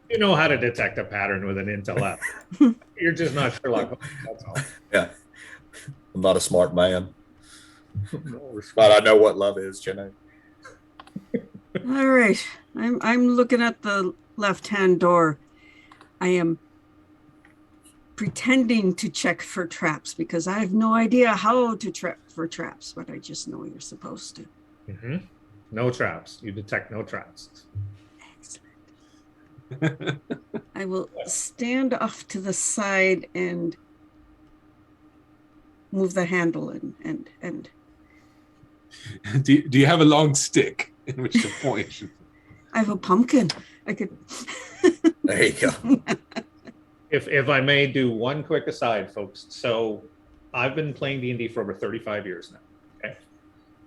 You know how to detect a pattern with an intellect. You're just not Sherlock Holmes. That's all. Yeah. I'm not a smart man. But I know what love is, Jenny. All right. I'm looking at the left-hand door. I am pretending to check for traps because I have no idea how to check for traps, but I just know you're supposed to. Mm-hmm. No traps. You detect no traps. I will stand off to the side and move the handle and Do you have a long stick in which to point? I have a pumpkin. I could. There you go. If I may do one quick aside, folks. So I've been playing D&D for over 35 years now. Okay.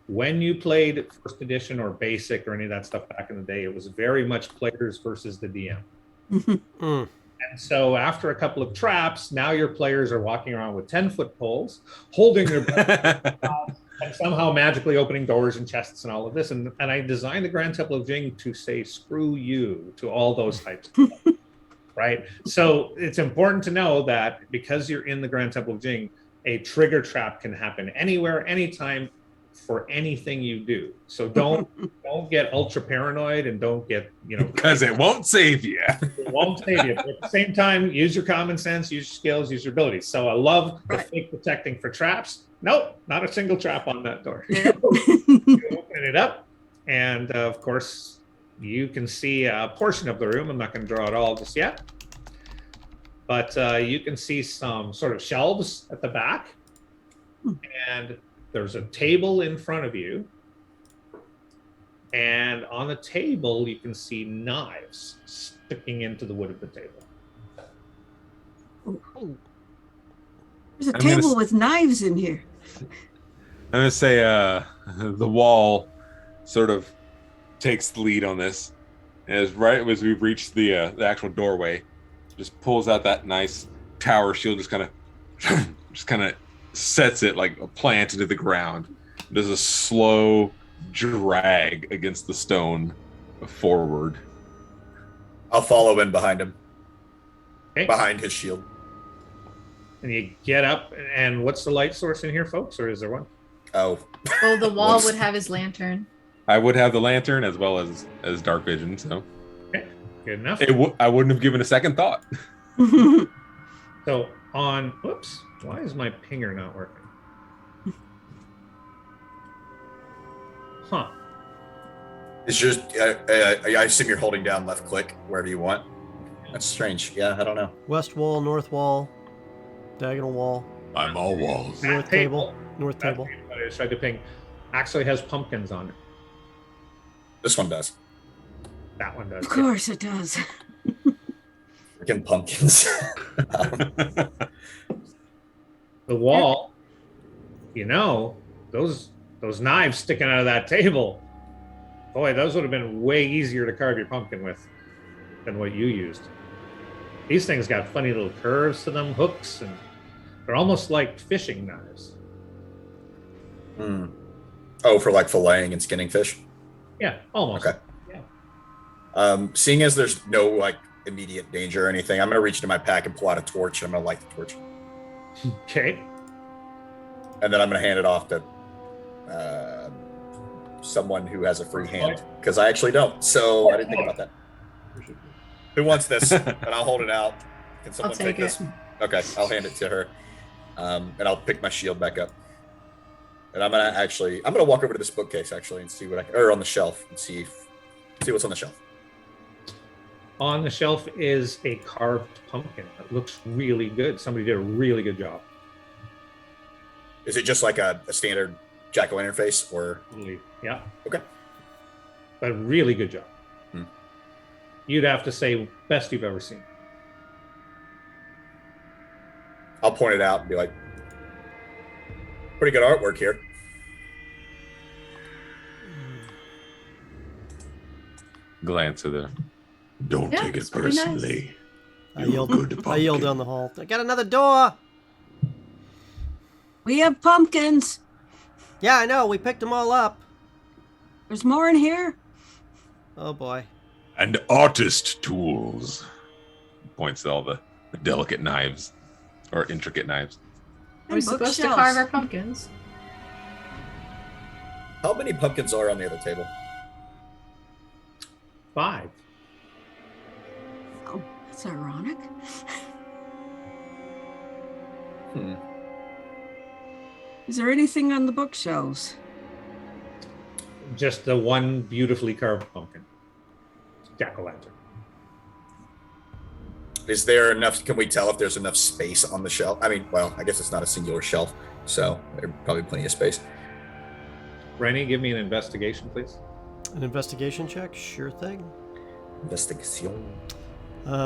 When you played first edition or basic or any of that stuff back in the day, it was very much players versus the DM. Mm. And so after a couple of traps, now your players are walking around with 10-foot poles, holding their breath, and somehow magically opening doors and chests and all of this. And I designed the Grand Temple of Jing to say, screw you to all those types of stuff, right? So it's important to know that because you're in the Grand Temple of Jing, a trigger trap can happen anywhere, anytime, for anything you do. So don't get ultra paranoid and don't get, Because it won't save you. It won't save you. But at the same time, use your common sense, use your skills, use your abilities. So I love the fake protecting for traps. Nope, not a single trap on that door. Yeah. You open it up, and of course, you can see a portion of the room. I'm not going to draw it all just yet. But you can see some sort of shelves at the back. And there's a table in front of you. And on the table, you can see knives sticking into the wood of the table. There's a table with knives in here. I'm going to say the wall sort of takes the lead on this. As right as we've reached the actual doorway, just pulls out that nice tower shield, just kind of sets it like a plant into the ground. There's a slow drag against the stone forward. I'll follow in behind him. Okay. Behind his shield. And you get up, and what's the light source in here, folks? Or is there one? Oh. Oh, the wall would have his lantern. I would have the lantern as well as dark vision, so Okay, good enough. I wouldn't have given a second thought. So whoops, why is my pinger not working? Huh. It's just, I assume you're holding down left click wherever you want. That's strange. Yeah, I don't know. West wall, north wall, diagonal wall, I'm all walls. north table, north That table. table that I tried to ping actually has pumpkins on it. This one does. That one does. Of course it does. Freaking pumpkins. The wall, those knives sticking out of that table. Boy, those would have been way easier to carve your pumpkin with than what you used. These things got funny little curves to them, hooks, and they're almost like fishing knives. Hmm. Oh, for like filleting and skinning fish? Yeah, almost. Okay. Yeah. Seeing as there's no like immediate danger or anything, I'm gonna reach into my pack and pull out a torch. I'm gonna light the torch, Okay. and then I'm gonna hand it off to someone who has a free hand because I actually don't. So I didn't think about that. Who wants this? And I'll hold it out. Can someone I'll take this? Okay, I'll hand it to her, and I'll pick my shield back up. And I'm gonna walk over to this bookcase actually and see or on the shelf and see what's on the shelf. On the shelf is a carved pumpkin. It looks really good. Somebody did a really good job. Is it just like a standard jack-o'-lantern face, or? Yeah. Okay. But really good job. Hmm. You'd have to say best you've ever seen. I'll point it out and be like, pretty good artwork here. Glance at the Don't Yeah, take it it's pretty nice. personally. I You're yelled, good I yelled pumpkin. down the hall. I got another door. We have pumpkins. Yeah, I know. We picked them all up. There's more in here. Oh boy. And artist tools. points to all the delicate knives or intricate knives. Are we supposed to bookshelves. carve our pumpkins? How many pumpkins are on the other table? 5. Oh, that's ironic. Hmm. Is there anything on the bookshelves? Just the one beautifully carved pumpkin. Jack-o'-lantern. Is there enough? Can we tell if there's enough space on the shelf? I mean, well, I guess it's not a singular shelf, so there's probably plenty of space. Rennie, give me an investigation, please. An investigation check? Sure thing. Investigation.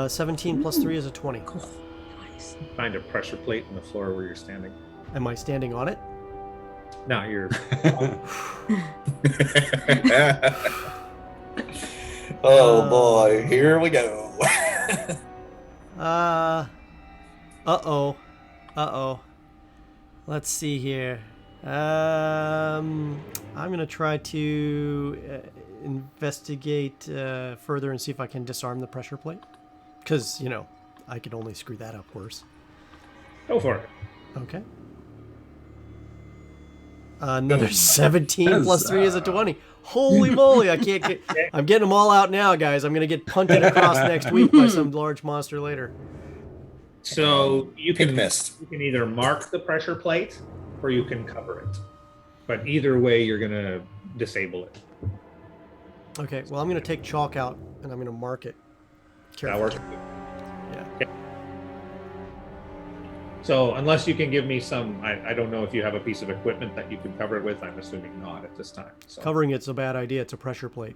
17 plus 3 is a 20. Cool. Nice. Find a pressure plate in the floor where you're standing. Am I standing on it? No, you're. Oh boy, here we go. Uh-oh. Let's see here. I'm gonna try to investigate further and see if I can disarm the pressure plate. Because, I could only screw that up worse. Go for it. Okay. Another 17 plus 3 is a 20. Holy moly, I can't get... I'm getting them all out now, guys. I'm going to get punted across next week by some large monster later. So you can missed. You can either mark the pressure plate or you can cover it. But either way, you're going to disable it. Okay, well, I'm going to take chalk out and I'm going to mark it. That works. Yeah. Okay. So unless you can give me some, I don't know if you have a piece of equipment that you can cover it with. I'm assuming not at this time. So. Covering it's a bad idea. It's a pressure plate.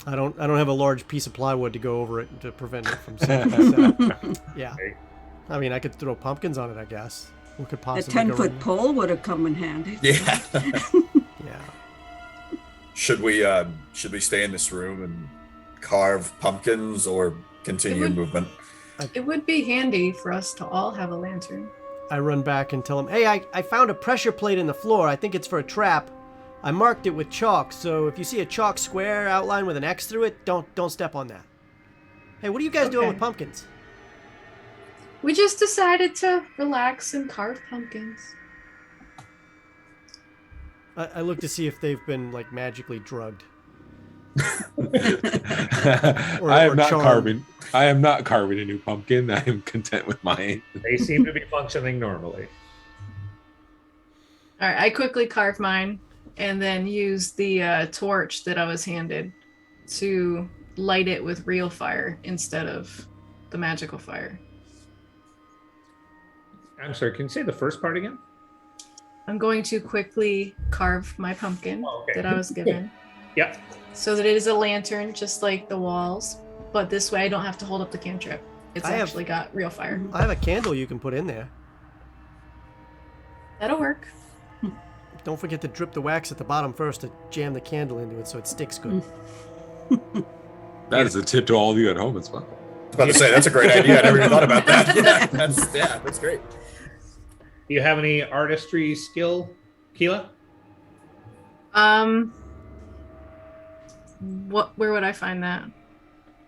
I don't have a large piece of plywood to go over it to prevent it from sinking. Yeah. Okay. I mean, I could throw pumpkins on it, I guess. What could A possibly 10-foot pole would have come in handy. Yeah. Yeah. Should we stay in this room and carve pumpkins or continue movement? It would be handy for us to all have a lantern. I run back and tell him, hey, I found a pressure plate in the floor. I think it's for a trap. I marked it with chalk, so if you see a chalk square outline with an X through it, don't step on that. Hey, what are you guys doing with pumpkins? We just decided to relax and carve pumpkins. I look to see if they've been, like, magically drugged. I am not carving a new pumpkin. I am content with mine. They seem to be functioning normally. All right, I quickly carve mine and then use the torch that I was handed to light it with real fire instead of the magical fire. I'm sorry, can you say the first part again? I'm going to quickly carve my pumpkin that I was given. Yep. So that it is a lantern, just like the walls. But this way I don't have to hold up the cantrip. It's actually got real fire. I have a candle you can put in there. That'll work. Don't forget to drip the wax at the bottom first to jam the candle into it so it sticks good. That is a tip to all of you at home as well. I was about to say, that's a great idea. I never even thought about that. That's great. Do you have any artistry skill, Keela? Where would I find that?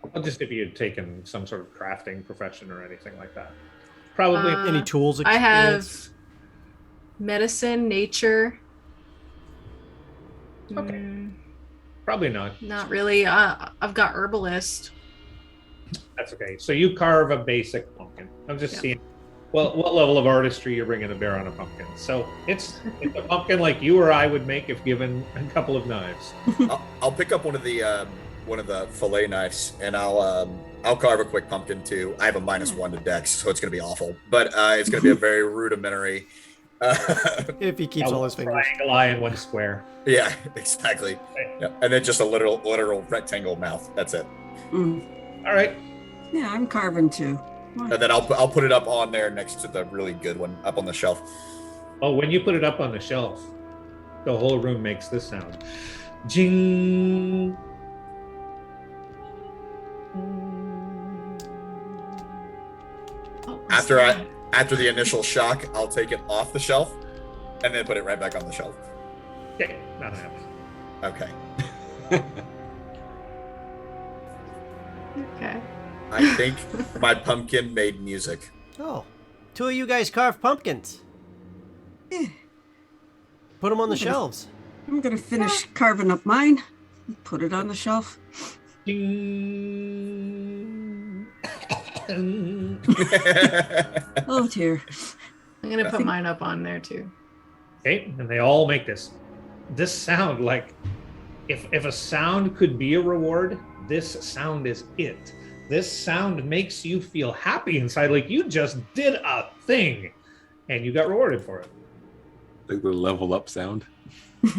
Well, just if you had taken some sort of crafting profession or anything like that. Probably. Any tools? I have medicine, nature. Okay. Probably not. Not really. I've got herbalist. That's okay. So you carve a basic pumpkin. I'm just seeing, well, what level of artistry you're bringing to bear on a pumpkin. So it's a pumpkin like you or I would make if given a couple of knives. I'll pick up one of the fillet knives and I'll carve a quick pumpkin too. I have a -1 to Dex, so it's gonna be awful, but it's gonna be a very rudimentary. If he keeps all his fingers. Triangle eye and one square. Yeah, exactly. Yeah. And then just a literal rectangle mouth. That's it. All right. Yeah, I'm carving too. And then I'll put it up on there next to the really good one up on the shelf. Oh, when you put it up on the shelf, the whole room makes this sound. Jing. After the initial shock, I'll take it off the shelf and then put it right back on the shelf. Okay, that'll happen. Okay. Okay. I think my pumpkin made music. Oh, 2 of you guys carve pumpkins. Put them on the shelves. I'm gonna finish carving up mine. Put it on the shelf. Ding. Oh dear. I'm gonna put mine up on there too. Okay, and they all make this sound like if a sound could be a reward, this sound is it. This sound makes you feel happy inside, like you just did a thing, and you got rewarded for it. Like the level up sound. Now,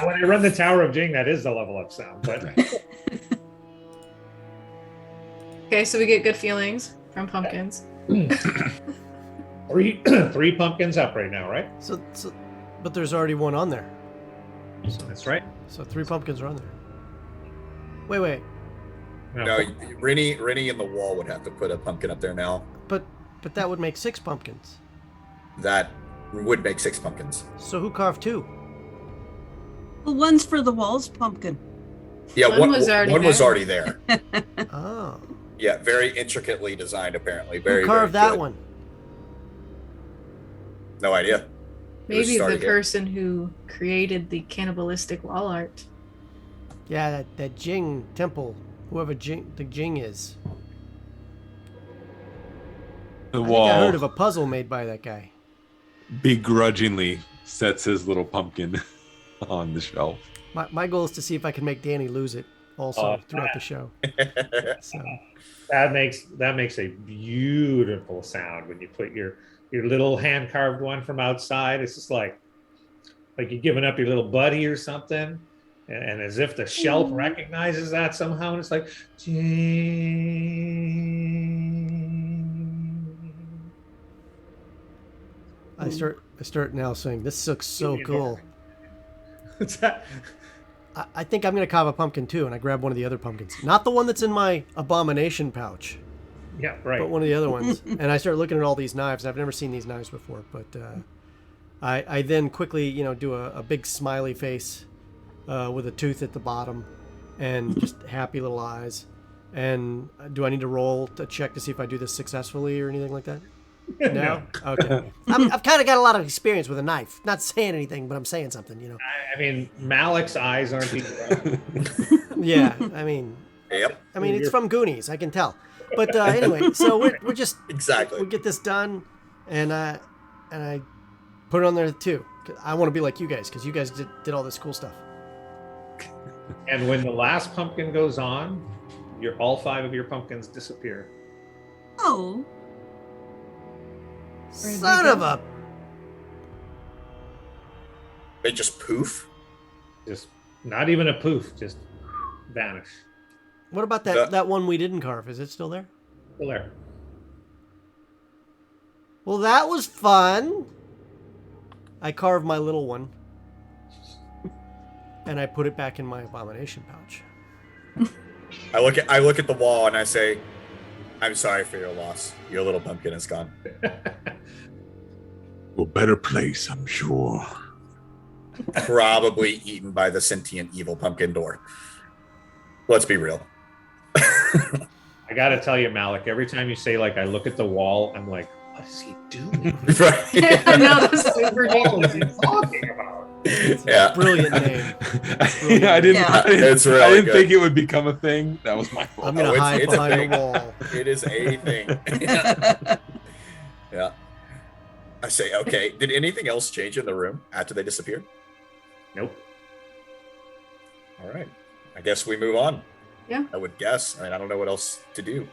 when I run the Tower of Jing, that is the level up sound. But Okay, so we get good feelings from pumpkins. three pumpkins up right now, right? So, but there's already one on there. That's right. So 3 pumpkins are on there. Wait. No, Rennie and the wall would have to put a pumpkin up there now. But that would make 6 pumpkins. That would make 6 pumpkins. So who carved 2? Well, one's for the walls pumpkin. Yeah, One was already there. Oh. Yeah, very intricately designed, apparently. Who carved that one? No idea. Maybe the person who created the cannibalistic wall art. Yeah, that Jing temple, whoever the Jing is. The I wall think I heard of a puzzle made by that guy. begrudgingly sets his little pumpkin on the shelf. My goal is to see if I can make Danny lose it also throughout the show. So. That makes a beautiful sound when you put your little hand carved one from outside. It's just like you're giving up your little buddy or something, and as if the shelf recognizes that somehow, and it's like, I start now saying, this looks so cool. What's that? I think I'm going to carve a pumpkin too, and I grab one of the other pumpkins. Not the one that's in my abomination pouch. Yeah, right. But one of the other ones. And I start looking at all these knives. I've never seen these knives before, but I then quickly, do a big smiley face with a tooth at the bottom and just happy little eyes. And do I need to roll to check to see if I do this successfully or anything like that? No? Okay. I've kind of got a lot of experience with a knife. Not saying anything, but I'm saying something, I mean, Malik's eyes aren't even... Yeah, I mean... Yep. I mean, it's from Goonies, I can tell. But anyway, so we're just... Exactly. We get this done, and I put it on there too. I want to be like you guys, because you guys did all this cool stuff. And when the last pumpkin goes on, all 5 of your pumpkins disappear. Oh. Son of a... They just poof? Just not even a poof, just vanish. What about that one we didn't carve? Is it still there? Still there. Well, that was fun. I carved my little one. And I put it back in my abomination pouch. I look at the wall and I say, I'm sorry for your loss. Your little pumpkin is gone. To a better place, I'm sure. Probably eaten by the sentient evil pumpkin door. Let's be real. I gotta tell you, Malik, every time you say, I look at the wall, I'm like, what is he doing? Right. I know, that's super What is he talking about? Yeah. Brilliant name. I didn't It's really good. think it would become a thing. That was my fault. I'm going to hide it's a behind thing. the wall. It is a thing. Yeah. I say, okay, did anything else change in the room after they disappeared? Nope. All right. I guess we move on. Yeah. I would guess. I mean, I don't know what else to do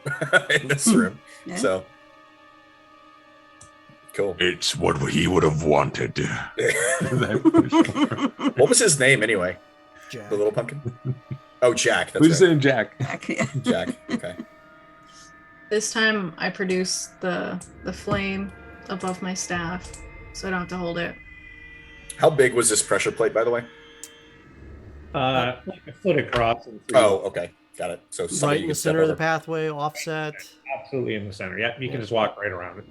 in this room. Yeah. So, cool. It's what he would have wanted. What was his name anyway? Jack. The little pumpkin? Oh, Jack. That's Who's right. saying Jack? Jack. Okay. This time I produce the flame above my staff, so I don't have to hold it. How big was this pressure plate, by the way? Like a foot across. And 3. Oh, okay. Got it. So Right somebody in you the can step center of the over. pathway, offset. Absolutely in the center. Yeah, you can just walk right around it.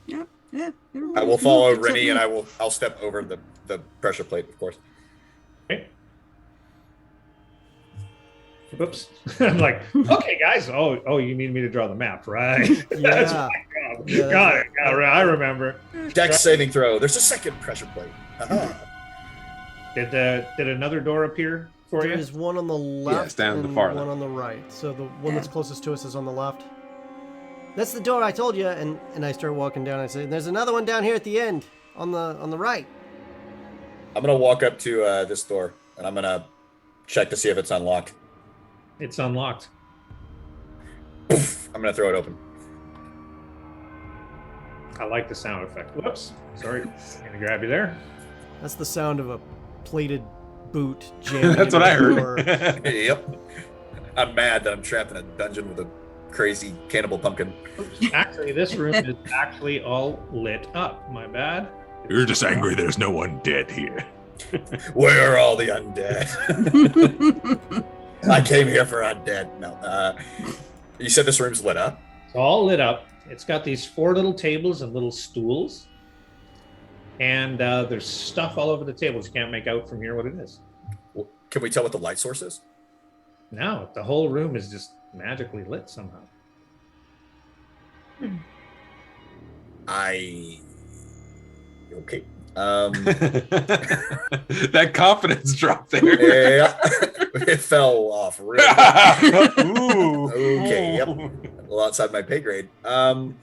Yep. Yeah. I will follow Rennie and I'll step over the pressure plate, of course. Okay. Oops. I'm like, okay, guys. Oh, you need me to draw the map, right? That's Yeah. my job. Yeah, Got it. I remember. Dex saving throw. There's a second pressure plate. Did another door appear for There you? is one on the left it's down the and far one left. on the right. So the one that's closest to us is on the left. That's the door I told you, and I start walking down. I say, "There's another one down here at the end, on the right." I'm gonna walk up to this door and I'm gonna check to see if it's unlocked. It's unlocked. Poof, I'm gonna throw it open. I like the sound effect. Whoops. Sorry. I'm gonna grab you there. That's the sound of a plated boot jamming. That's what I heard. Yep. I'm mad that I'm trapped in a dungeon with a crazy cannibal pumpkin. Actually, this room is actually all lit up. My bad. You're just angry there's no one dead here. Where are all the undead? I came here for undead. No. You said this room's lit up? It's all lit up. It's got these 4 little tables and little stools. And there's stuff all over the tables. You can't make out from here what it is. Well, can we tell what the light source is? No, the whole room is just magically lit somehow. Okay. That confidence drop there. Yeah, it fell off real Ooh. Okay, yep. A little outside my pay grade. I'm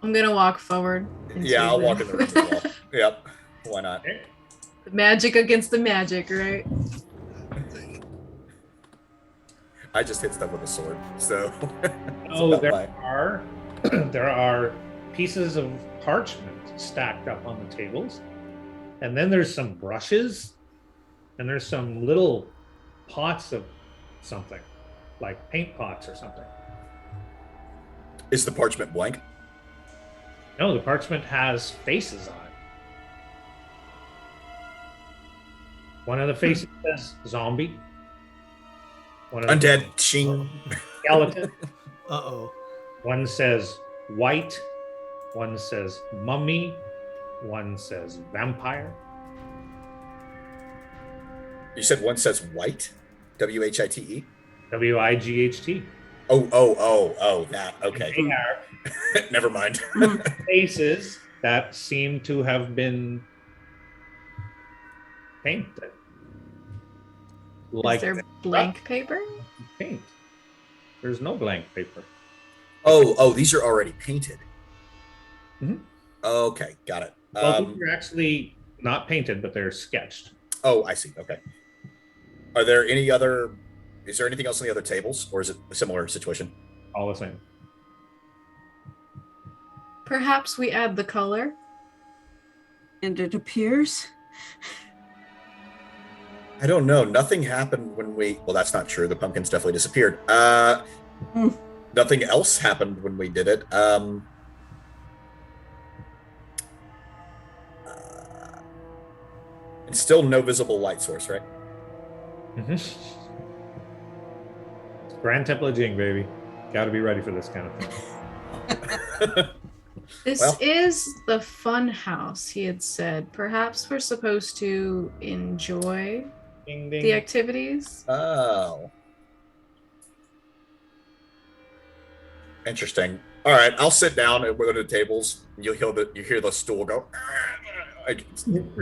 gonna walk forward. Yeah, I'll walk in the room as well. Yep. Why not? Okay. Magic against the magic, right? I just hit stuff with a sword, so. Oh, about there fine. are there are pieces of parchment stacked up on the tables, and then there's some brushes, and there's some little pots of something, like paint pots or something. Is the parchment blank? No, the parchment has faces on it. One of the faces says zombie. One of the Undead. Ching. skeleton. Uh-oh. One says white. One says mummy. One says vampire. You said one says white? WHITE? WIGHT. Oh, that. Okay. They are Never mind. faces that seem to have been painted. Like Is there blank paper? paint. There's no blank paper. Oh, these are already painted. Mhm. Okay, got it. Well, these are actually not painted, but they're sketched. Oh, I see. Okay. Are there any other? Is there anything else on the other tables, or is it a similar situation? All the same. Perhaps we add the color. And it appears. I don't know. Nothing happened when we. Well, that's not true. The pumpkins definitely disappeared. Nothing else happened when we did it. And still no visible light source, right? Mm-hmm. Grand Temple of Jing, baby. Got to be ready for this kind of thing. This Well. is the fun house, he had said. Perhaps we're supposed to enjoy Ding, ding. the activities. Oh. Interesting. All right, I'll sit down and we'll go to the tables. You hear the stool go, like,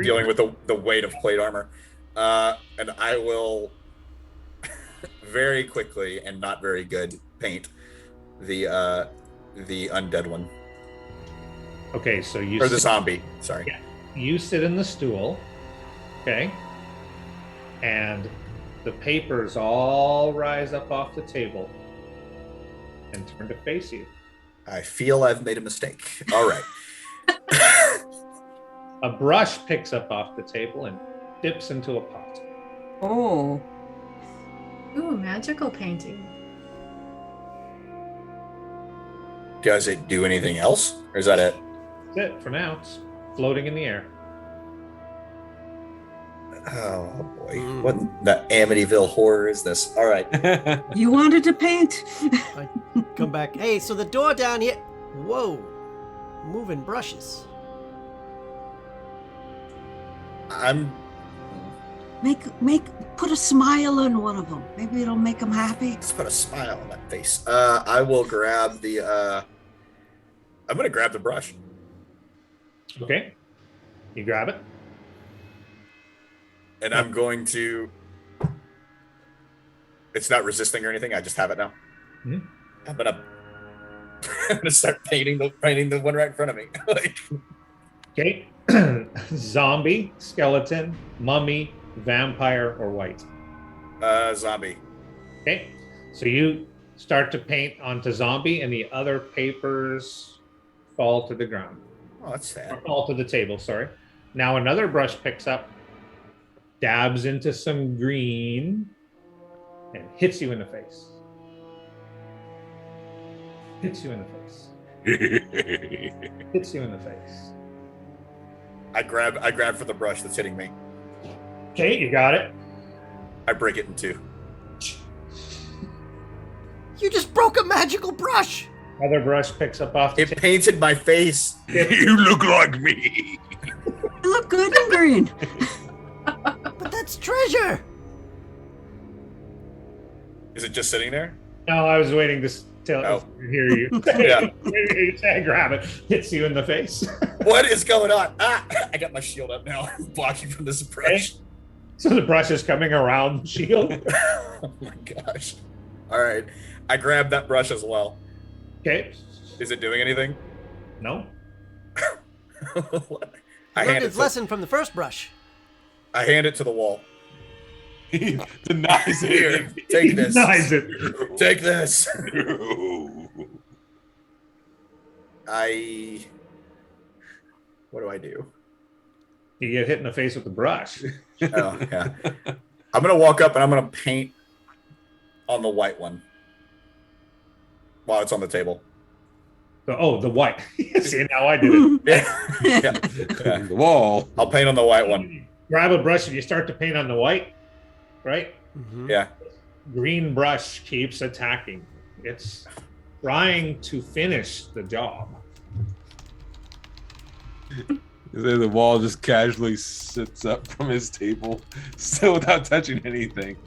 dealing with the weight of plate armor, and I will very quickly and not very good paint the undead one Okay, so you or the zombie. Sorry. Yeah. You sit in the stool, okay, and the papers all rise up off the table and turn to face you. I feel I've made a mistake. All right. A brush picks up off the table and dips into a pot. Oh. Ooh, magical painting. Does it do anything else, or is that it? That's it for now. It's floating in the air. Oh boy, what the Amityville horror is this? All right. You wanted to paint. I come back. Hey, so the door down here. Whoa. Moving brushes. I'm Put a smile on one of them. Maybe it'll make them happy. Let's put a smile on that face. I will grab the. I'm gonna grab the brush. Okay. You grab it. And I'm going to. It's not resisting or anything. I just have it now. Mhm. I'm gonna start painting the one right in front of me. Like, Okay. Zombie, skeleton, mummy, vampire, or white. Zombie. Okay, so you start to paint onto zombie, and the other papers fall to the ground. Oh, that's Or sad. fall to the table, sorry. Now another brush picks up, dabs into some green, and hits you in the face. Hits you in the face. Hits you in the face. I grab for the brush that's hitting me. Okay, you got it. I break it in two. You just broke a magical brush. Other brush picks up off the It table. painted my face. You look like me. You look good in green. But that's treasure. Is it just sitting there? No, I was waiting to hear you. Yeah. I grab it, hits you in the face. What is going on? Ah, I got my shield up now, blocking from this brush. So the brush is coming around the shield. Oh my gosh. All right. I grabbed that brush as well. Okay. Is it doing anything? No. I Learned hand his lesson from the first brush. I hand it to the wall. He denies Here, it. take this. Denies it. Take this. No. What do I do? You get hit in the face with the brush. Oh, yeah. I'm going to walk up and I'm going to paint on the white one while it's on the table. The white. See, now I did it. Yeah. The wall. I'll paint on the white one. Grab a brush and you start to paint on the white, right? Mm-hmm. Yeah. Green brush keeps attacking. It's trying to finish the job. The wall just casually sits up from his table, still without touching anything.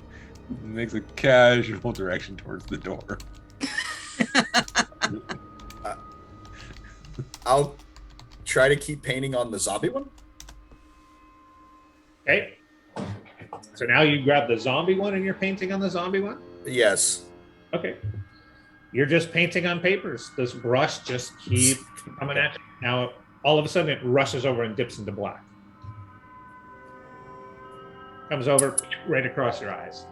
Makes a casual direction towards the door. I'll try to keep painting on the zombie one. Okay. So now you grab the zombie one and you're painting on the zombie one? Yes. Okay. You're just painting on papers. This brush just keeps coming at you. Now, all of a sudden, it rushes over and dips into black. Comes over right across your eyes.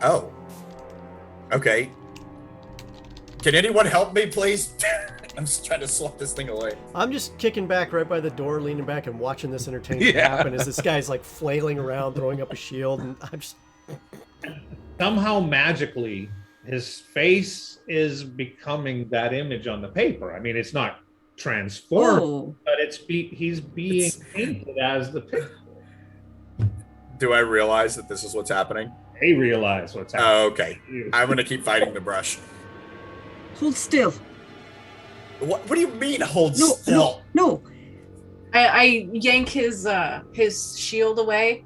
Oh. Okay. Can anyone help me, please? I'm just trying to swat this thing away. I'm just kicking back right by the door, leaning back and watching this entertainment Yeah. happen as this guy's like flailing around, throwing up a shield, and I'm just. Somehow, magically, his face is becoming that image on the paper. I mean, it's not transformed, Oh, but he's being painted as the picture. Do I realize that this is what's happening? They realize what's happening. Oh, okay. I'm going to keep fighting the brush. hold still. What do you mean, hold No, still? no. I yank his shield away,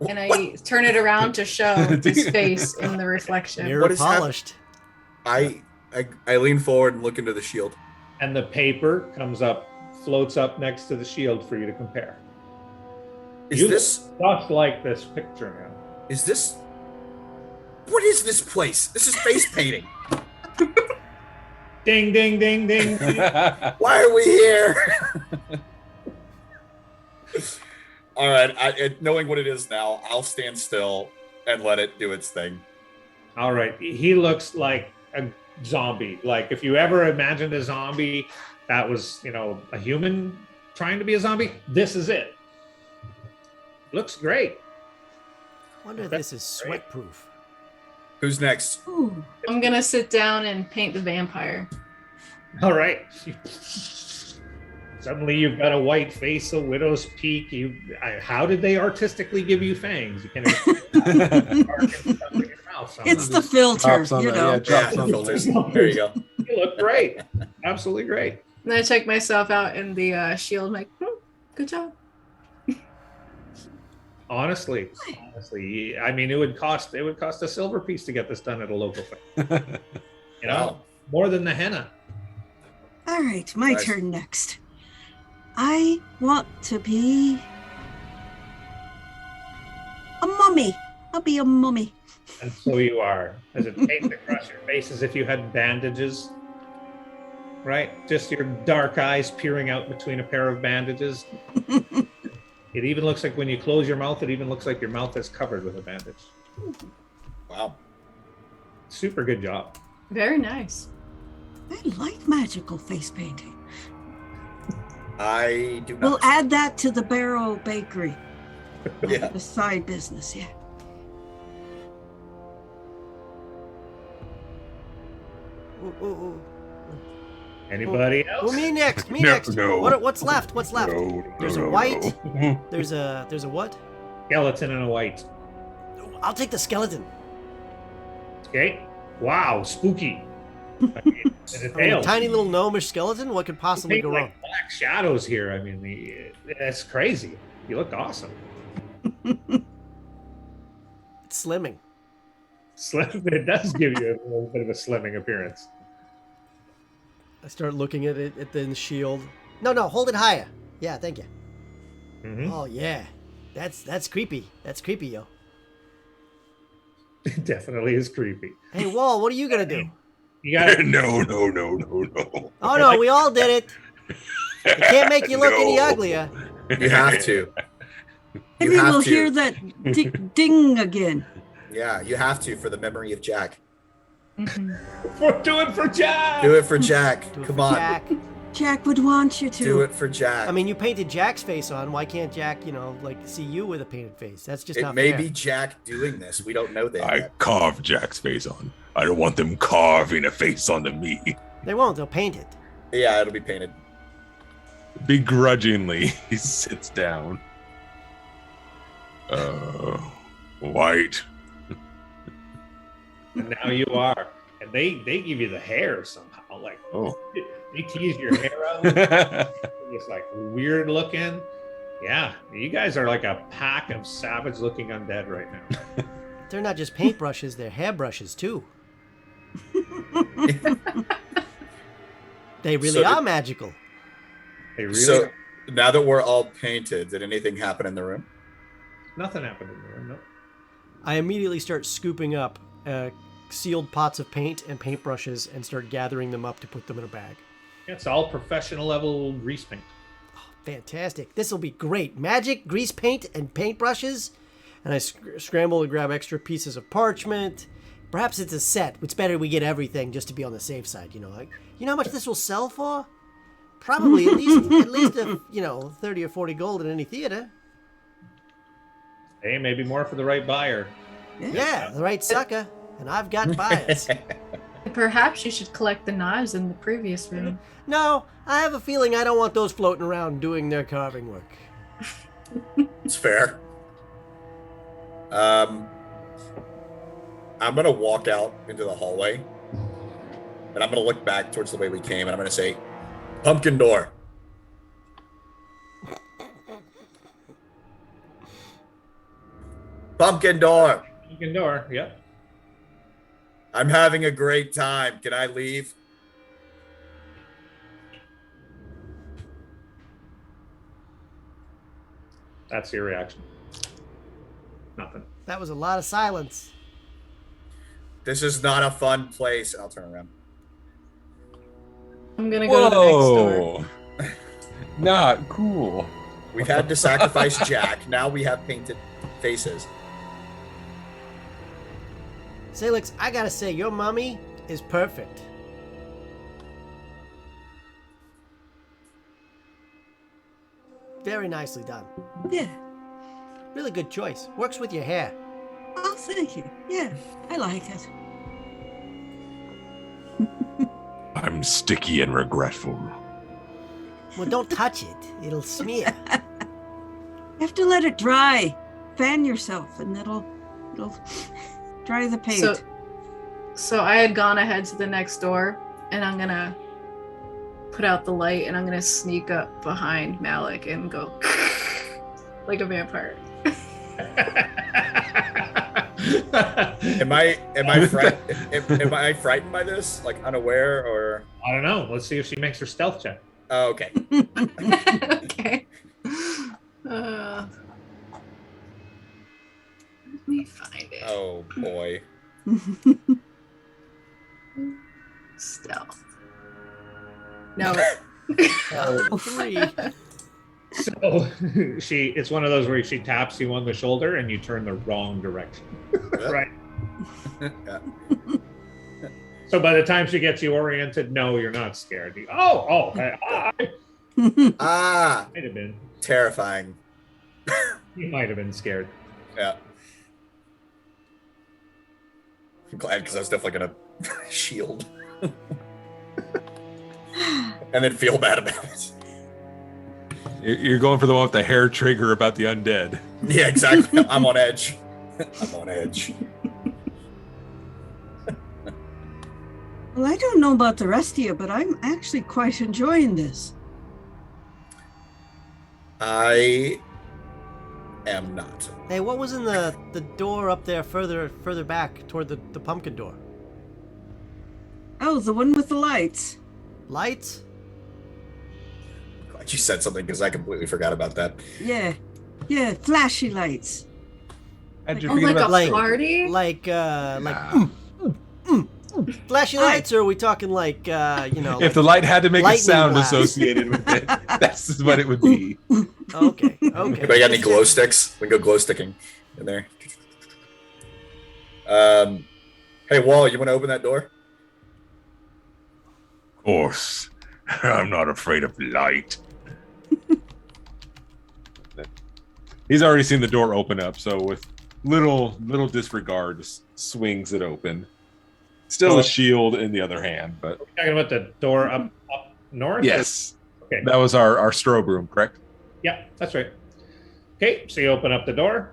and I turn it around to show his face in the reflection. Mirror What is polished. I lean forward and look into the shield. And the paper comes up, floats up next to the shield for you to compare. Is You this... look just like this picture now. Is this... What is this place? This is face painting. Ding, ding, ding, ding. ding. Why are we here? All right. Knowing what it is now, I'll stand still and let it do its thing. All right. He looks like a zombie. Like if you ever imagined a zombie that was, a human trying to be a zombie, this is it. Looks great. I wonder if this is sweat proof. Who's next? Ooh. I'm gonna sit down and paint the vampire. All right. Suddenly you've got a white face, a widow's peak. How did they artistically give you fangs? You can It's the filter, Drops on you that, know. yeah, drops Yeah, on the filters. lid. There you go. You look great. Absolutely great. And I check myself out in the shield. I'm like, good job. Honestly, I mean, it would cost a silver piece to get this done at a local fair. Wow. More than the henna. All right, my Nice. turn next. I want to be a mummy. I'll be a mummy. And so you are. As it paints across your face as if you had bandages. right? Just your dark eyes peering out between a pair of bandages. It even looks like when you close your mouth, it even looks like your mouth is covered with a bandage. Wow. Super good job. Very nice. I like magical face painting. I do not. We'll add that to the Barrow Bakery. Yeah. The side business, yeah. Anybody else? Well, me next. Me No, next. no. What's left? What's left? There's a white. There's a what? Skeleton and a white. I'll take the skeleton. Okay. Wow, spooky. And a I mean, tail. a tiny little gnomish skeleton. What could possibly Paint go like wrong? black shadows here. I mean, that's crazy. You look awesome. It's slimming. Slim. It does give you a little bit of a slimming appearance. I start looking at it at the shield. No, hold it higher. Yeah, thank you. Mhm. Oh yeah, that's creepy. That's creepy, yo. It definitely is creepy. Hey, Wall, what are you gonna do? You got No. Oh no, we all did it. I can't make you look any No. uglier. You have to. Maybe have we'll to. hear that ding again. Yeah, you have to for the memory of Jack. Do it for Jack. Do it for Jack. Do it Come for on. Jack. Jack would want you to. Do it for Jack. I mean, you painted Jack's face on. Why can't Jack, like see you with a painted face? That's just it not may fair. be Jack doing this. We don't know that I yet. carved Jack's face on. I don't want them carving a face onto me. They won't. They'll paint it. Yeah, it'll be painted. Begrudgingly, he sits down. White. And now you are. And they give you the hair somehow. Like, Oh. they tease your hair out. It's like weird looking. Yeah, you guys are like a pack of savage looking undead right now. They're not just paintbrushes. They're hairbrushes too. They really So are did- magical. They really So now that we're all painted, did anything happen in the room? nothing happened in there. No. I immediately start scooping up sealed pots of paint and paintbrushes and start gathering them up to put them in a bag. It's all professional level grease paint. Fantastic. This will be great. Magic, grease paint, and paintbrushes. And I scramble to grab extra pieces of parchment. Perhaps it's a set. It's better we get everything just to be on the safe side, Like, you know how much this will sell for? Probably at least 30 or 40 gold in any theater. Hey, maybe more for the right buyer. Yeah, the right sucker. And I've got buyers. Perhaps you should collect the knives in the previous room. No, I have a feeling I don't want those floating around doing their carving work. It's fair. I'm gonna walk out into the hallway, and I'm gonna look back towards the way we came, and I'm gonna say, "Pumpkin door." Pumpkin door. Pumpkin door. Yep. I'm having a great time. Can I leave? That's your reaction. Nothing. That was a lot of silence. This is not a fun place. I'll turn around. I'm gonna go to the next door. Whoa. Not cool. We've had to sacrifice Jack. Now we have painted faces. Salix, I gotta say, your mummy is perfect. Very nicely done. Yeah. Really good choice. Works with your hair. Oh, thank you. Yeah, I like it. I'm sticky and regretful. Well, don't touch it. It'll smear. You have to let it dry. Fan yourself, and it'll dry the paint. So I had gone ahead to the next door, and I'm gonna put out the light, and I'm gonna sneak up behind Malik and go like a vampire. Am I frightened by this? Like unaware or? I don't know. Let's see if she makes her stealth check. Oh, okay. Okay. Let me find it. Oh boy. Stealth. No. Three. So it's one of those where she taps you on the shoulder and you turn the wrong direction. Right. Yeah. So by the time she gets you oriented, no, you're not scared. I Ah, might have been. terrifying. You might have been scared. Yeah. I'm glad because I was definitely gonna shield. And then feel bad about it. You're going for the one with the hair trigger about the undead. Yeah, exactly. I'm on edge. I'm on edge. Well, I don't know about the rest of you, but I'm actually quite enjoying this. I am not. Hey, what was in the door up there further back toward the pumpkin door? Oh, the one with the lights. Lights? Glad you said something because I completely forgot about that. Yeah, flashy lights. How'd you Oh, forget like a about party? Flashy lights, or are we talking like if the light had to make a lightning sound blast. associated with it, that's what it would be. Okay. Anybody got any glow sticks? We can go glow sticking in there. Hey, Wall, you want to open that door? Of course. I'm not afraid of light. He's already seen the door open up, so with little disregard, just swings it open. Still a shield in the other hand, but Talking about the door up north? yes, Okay. that was our strobe room, correct? Yeah, that's right. Okay, so you open up the door.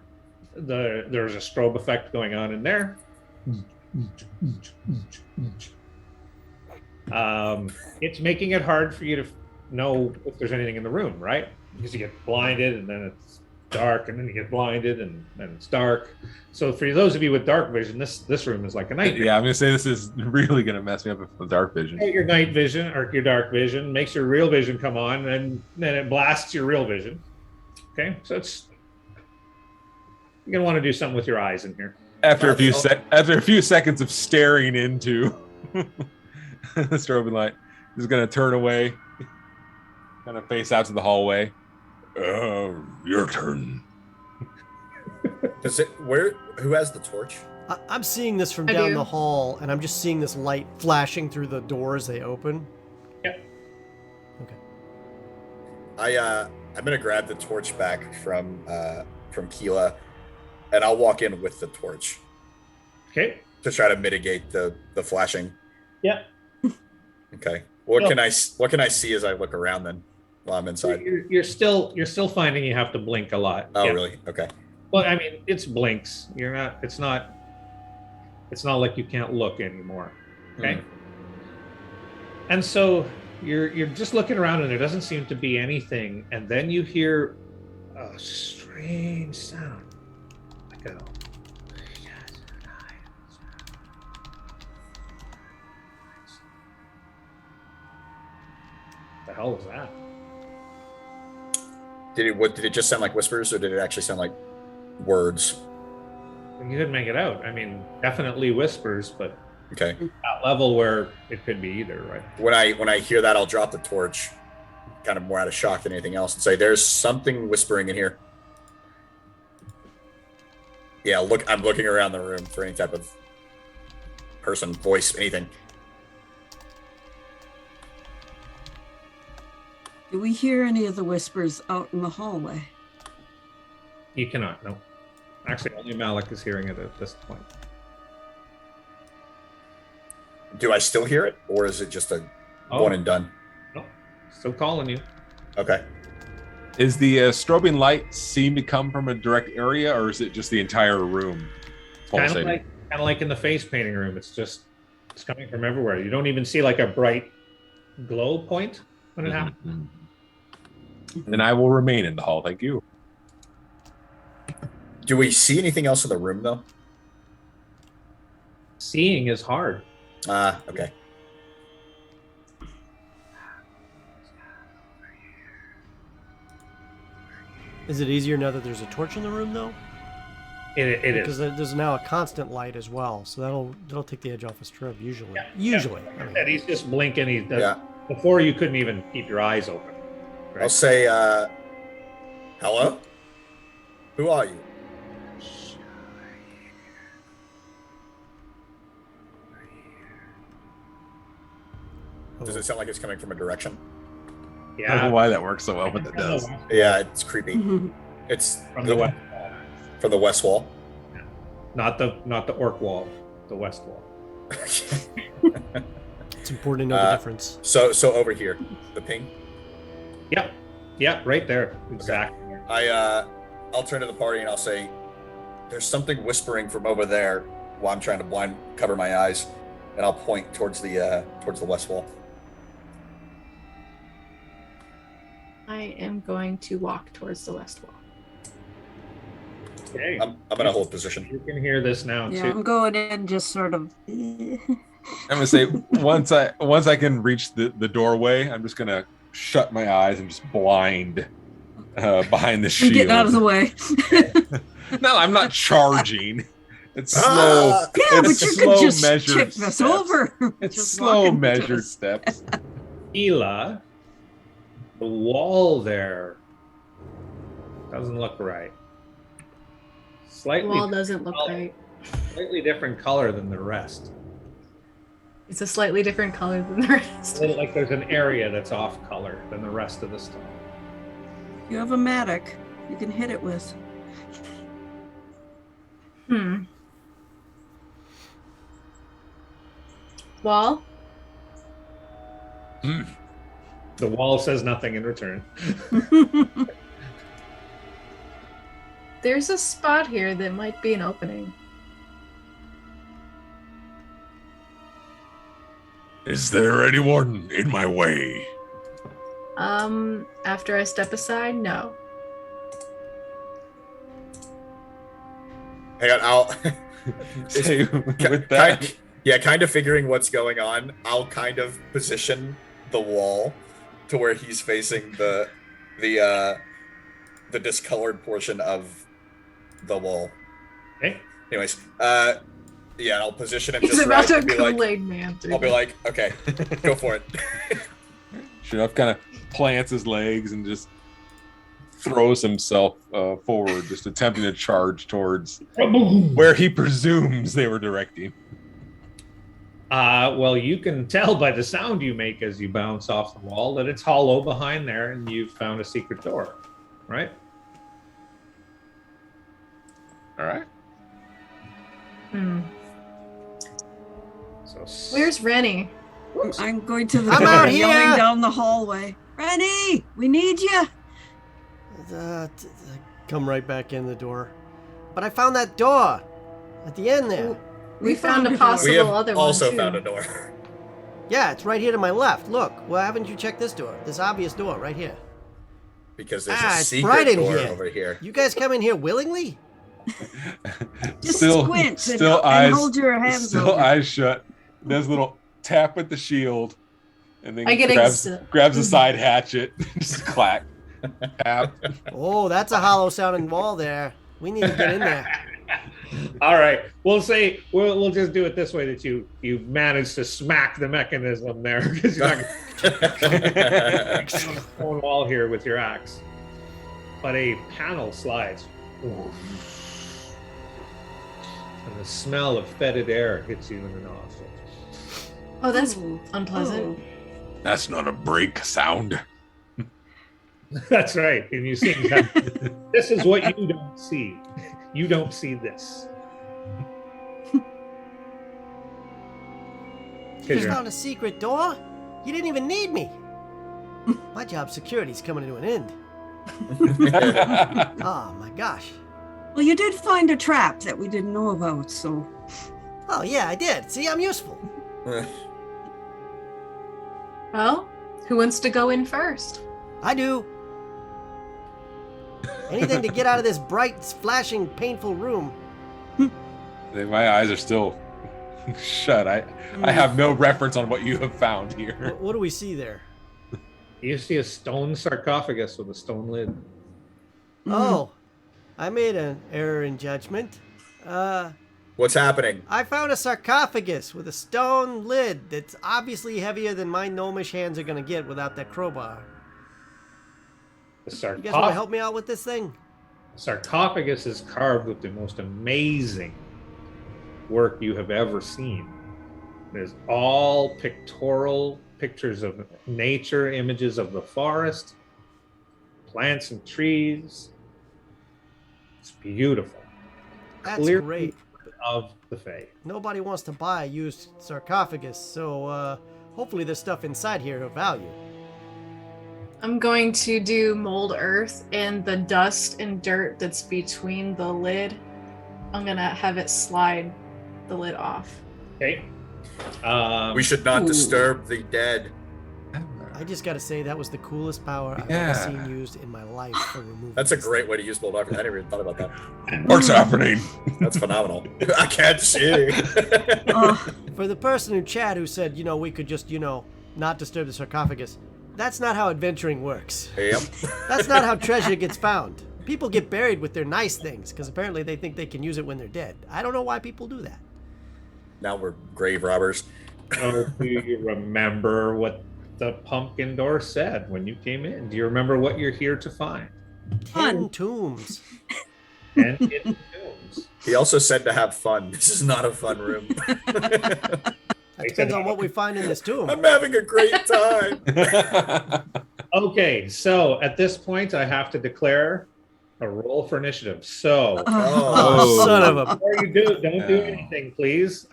There's a strobe effect going on in there. It's making it hard for you to know if there's anything in the room, right? Because you get blinded and then it's dark, and then you get blinded and then it's dark. So for those of you with dark vision, this room is like a night vision. Yeah, I'm gonna say this is really gonna mess me up with the dark vision. Your night vision or your dark vision makes your real vision come on, and then it blasts your real vision. Okay, so you're gonna want to do something with your eyes in here. After a few seconds of staring into the strobing light, he's gonna turn away, kind of face out to the hallway. Your turn. Who has the torch? I'm seeing this from I down do. the hall, and I'm just seeing this light flashing through the doors they open. Yep. Okay. I'm gonna grab the torch back from Keela, and I'll walk in with the torch Okay. to try to mitigate the flashing. Yeah. Okay. What Well- can I see as I look around then while I'm inside? You're still finding you have to blink a lot. Oh, Yeah. really? Okay. Well, I mean, it's blinks. It's not like you can't look anymore. Okay. And so you're just looking around, and there doesn't seem to be anything, and then you hear a strange sound, like a the hell was that? Did it just sound like whispers, or did it actually sound like words? You didn't make it out. I mean, definitely whispers, but Okay. at level where it could be either, right? When I hear that, I'll drop the torch, kind of more out of shock than anything else, and say, "There's something whispering in here." Yeah, I'm looking around the room for any type of person, voice, anything. Do we hear any of the whispers out in the hallway? You cannot, no. Actually, only Malik is hearing it at this point. Do I still hear it, or is it just a one and done? No, still calling you. Okay. Is the strobing light seem to come from a direct area, or is it just the entire room pulsating? Kind of like in the face painting room. It's coming from everywhere. You don't even see like a bright glow point when it happens. And I will remain in the hall. Thank you. Do we see anything else in the room, though? Seeing is hard. Okay. Is it easier now that there's a torch in the room, though? It Because is. there's now a constant light as well, so that'll take the edge off a strobe usually. Yeah, Usually. Like I I mean. said, he's just blinking. Yeah. Before you couldn't even keep your eyes open. Right? I'll say, hello? Who are you? Does it sound like it's coming from a direction? I don't know why that works so well, but it does. Yeah, it's creepy. It's From the west wall. From the west wall. Yeah. Not the orc wall, the west wall. It's important to know the difference. So over here, the ping. Yep. Yeah, right there. Exactly. I'll turn to the party and I'll say, "There's something whispering from over there." While I'm trying to cover my eyes, and I'll point towards the west wall. I am going to walk towards the west wall. Okay. I'm gonna hold position. You can hear this now Yeah, too. I'm going in just sort of. I'm gonna say once I can reach the doorway, I'm just gonna shut my eyes and just blind behind the I'm shield. getting out of the way. No, I'm not charging. It's slow. Yeah, it's but you slow, could just measured tip steps. us over. It's Just slow, walk into measured us. steps. Ela, the wall there doesn't look right. The Slightly, wall doesn't look right. slightly different color than the rest. It's a slightly different color than the rest. Like there's an area that's off color than the rest of the stone. You have a mattock you can hit it with. Wall? The wall says nothing in return. There's a spot here that might be an opening. Is there anyone in my way? After I step aside, no. Hang on, I'll. Say, with that, kind of figuring what's going on. I'll kind of position the wall to where he's facing the discolored portion of the wall. Okay. Anyways, yeah, I'll position it He's just about right to be like, Kool-Aid man through I'll be like, okay, go for it. Shinoff kind of plants his legs and just throws himself forward, just attempting to charge towards where he presumes they were directing. Well, you can tell by the sound you make as you bounce off the wall that it's hollow behind there and you've found a secret door, right? All right. So Where's Rennie? I'm going to the I'm door, out yelling here. down the hallway. Rennie, we need you. Come right back in the door. But I found that door at the end there. We found a door. possible We have other also one too. found a door. Yeah, it's right here to my left. Look, well, haven't you checked this door? This obvious door right here. Because there's Ah, a it's bright secret in door here. over here. You guys come in here willingly? Just Still- squint still and eyes- hold your hands Still over. eyes shut. Does a little tap with the shield, and then I get grabs a side hatchet. Just clack. Tap. Oh, that's a hollow sounding wall there. We need to get in there. all right, we'll just do it this way that you managed to smack the mechanism there because you're not going to phone wall here with your axe. But a panel slides. And the smell of fetid air hits you in the nostrils. Oh, that's Ooh. unpleasant. That's not a break sound. That's right. And you see that. This is what you don't see. You don't see this. You found a secret door? You didn't even need me. My job security's coming to an end. Oh my gosh. Well, you did find a trap that we didn't know about, so. Oh yeah, I did. See, I'm useful. Well, who wants to go in first? I do. Anything to get out of this bright, flashing, painful room. My eyes are still shut. I have no reference on what you have found here. What do we see there? You see a stone sarcophagus with a stone lid. Oh, I made an error in judgment. What's happening? I found a sarcophagus with a stone lid that's obviously heavier than my gnomish hands are going to get without that crowbar. The You guys want to sarcophagus. help me out with this thing? Sarcophagus is carved with the most amazing work you have ever seen. There's all pictorial pictures of nature, images of the forest, plants and trees. It's beautiful. That's Clear great. of the Fae. Nobody wants to buy a used sarcophagus, so hopefully there's stuff inside here of value. I'm going to do mold earth, and the dust and dirt that's between the lid, I'm going to have it slide the lid off. Okay. We should not Ooh. disturb the dead. I just got to say that was the coolest power I've ever seen used in my life for removing. That's a this great thing. way to use mold earth. I never even thought about that. What's happening? That's phenomenal. I can't see. For the person in chat who said, we could just, not disturb the sarcophagus, that's not how adventuring works. Yep. That's not how treasure gets found. People get buried with their nice things because apparently they think they can use it when they're dead. I don't know why people do that. Now we're grave robbers. Oh, do you remember what the pumpkin door said when you came in? Do you remember what you're here to find? 10 tombs. 10 hidden tombs. He also said to have fun. This is not a fun room. That depends on what we find in this tomb. I'm having a great time. Okay, so at this point, I have to declare a roll for initiative. So Oh, son of a... before you don't do anything, please.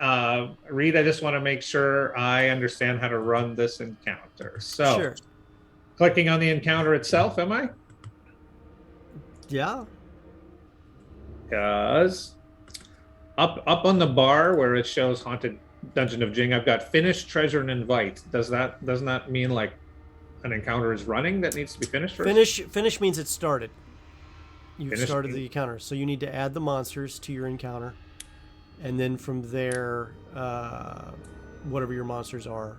Reed, I just want to make sure I understand how to run this encounter. So, Sure. clicking on the encounter itself, am I? Yeah. Because up on the bar where it shows Haunted Dungeon of Jing, I've got finish, treasure, and invite. Doesn't that mean like an encounter is running that needs to be finished first? Finish means it started. You've Finish started means- the encounter. So you need to add the monsters to your encounter. And then from there, whatever your monsters are,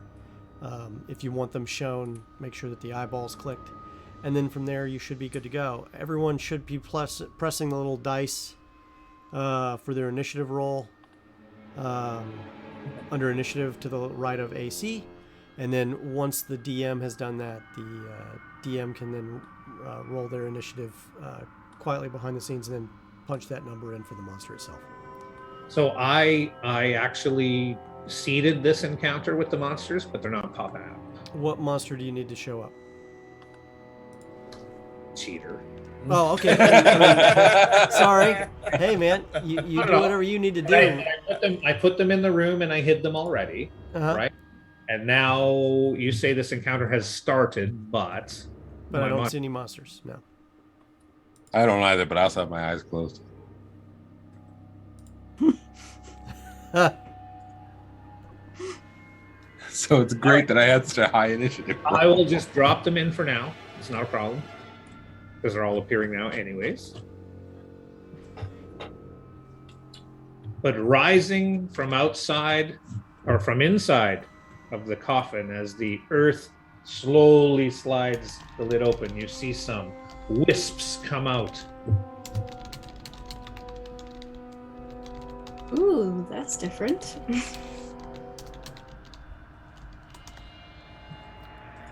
if you want them shown, make sure that the eyeball's clicked. And then from there, you should be good to go. Everyone should be pressing the little dice for their initiative roll under initiative to the right of AC. And then once the DM has done that, the DM can then roll their initiative quietly behind the scenes and then punch that number in for the monster itself. So I actually seeded this encounter with the monsters, but they're not popping out. What monster do you need to show up? Cheater. Oh, okay. I mean, sorry. Hey, man, you do whatever you need to do. I put them in the room and I hid them already, right? And now you say this encounter has started, but I don't see any monsters. No. I don't either, but I also have my eyes closed. So it's great that I had such a high initiative. I will just drop them in for now. It's not a problem because they're all appearing now anyways. But rising from outside or from inside of the coffin as the earth slowly slides the lid open, you see some wisps come out. Ooh, that's different.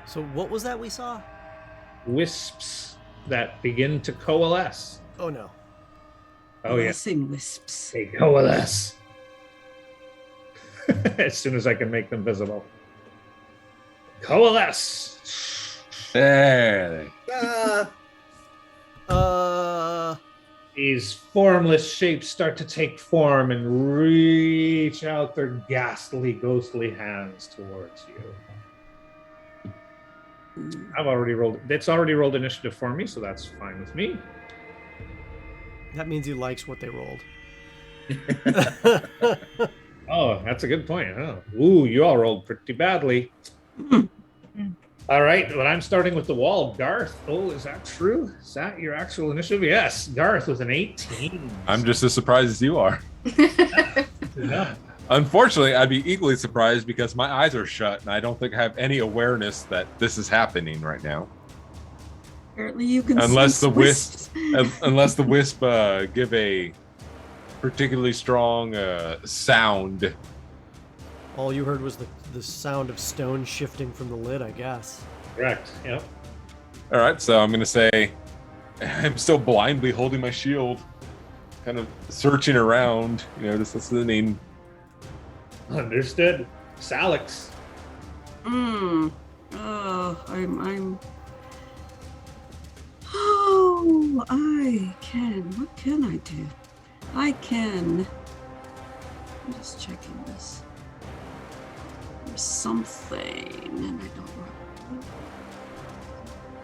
So what was that we saw? Wisps that begin to coalesce. Oh, no. Oh, yeah. Blessing wisps. They coalesce. As soon as I can make them visible. Coalesce. There. These formless shapes start to take form and reach out their ghastly, ghostly hands towards you. I've already rolled. It's already rolled initiative for me, so that's fine with me. That means he likes what they rolled. Oh, that's a good point. Oh, ooh, you all rolled pretty badly. All right, but I'm starting with the wall. Garth. Oh, is that true? Is that your actual initiative? Yes, Garth with an 18. I'm just as surprised as you are. Yeah. Unfortunately, I'd be equally surprised because my eyes are shut and I don't think I have any awareness that this is happening right now. Apparently you can Unless sense the wisps. wisp, unless the wisp give a particularly strong sound. All you heard was the sound of stone shifting from the lid, I guess. Correct. Yep. All right, so I'm going to say I'm still blindly holding my shield, kind of searching around, just listening. Understood. Salix. I'm. Oh, I can. What can I do? I'm just checking this. There's something, and I don't know.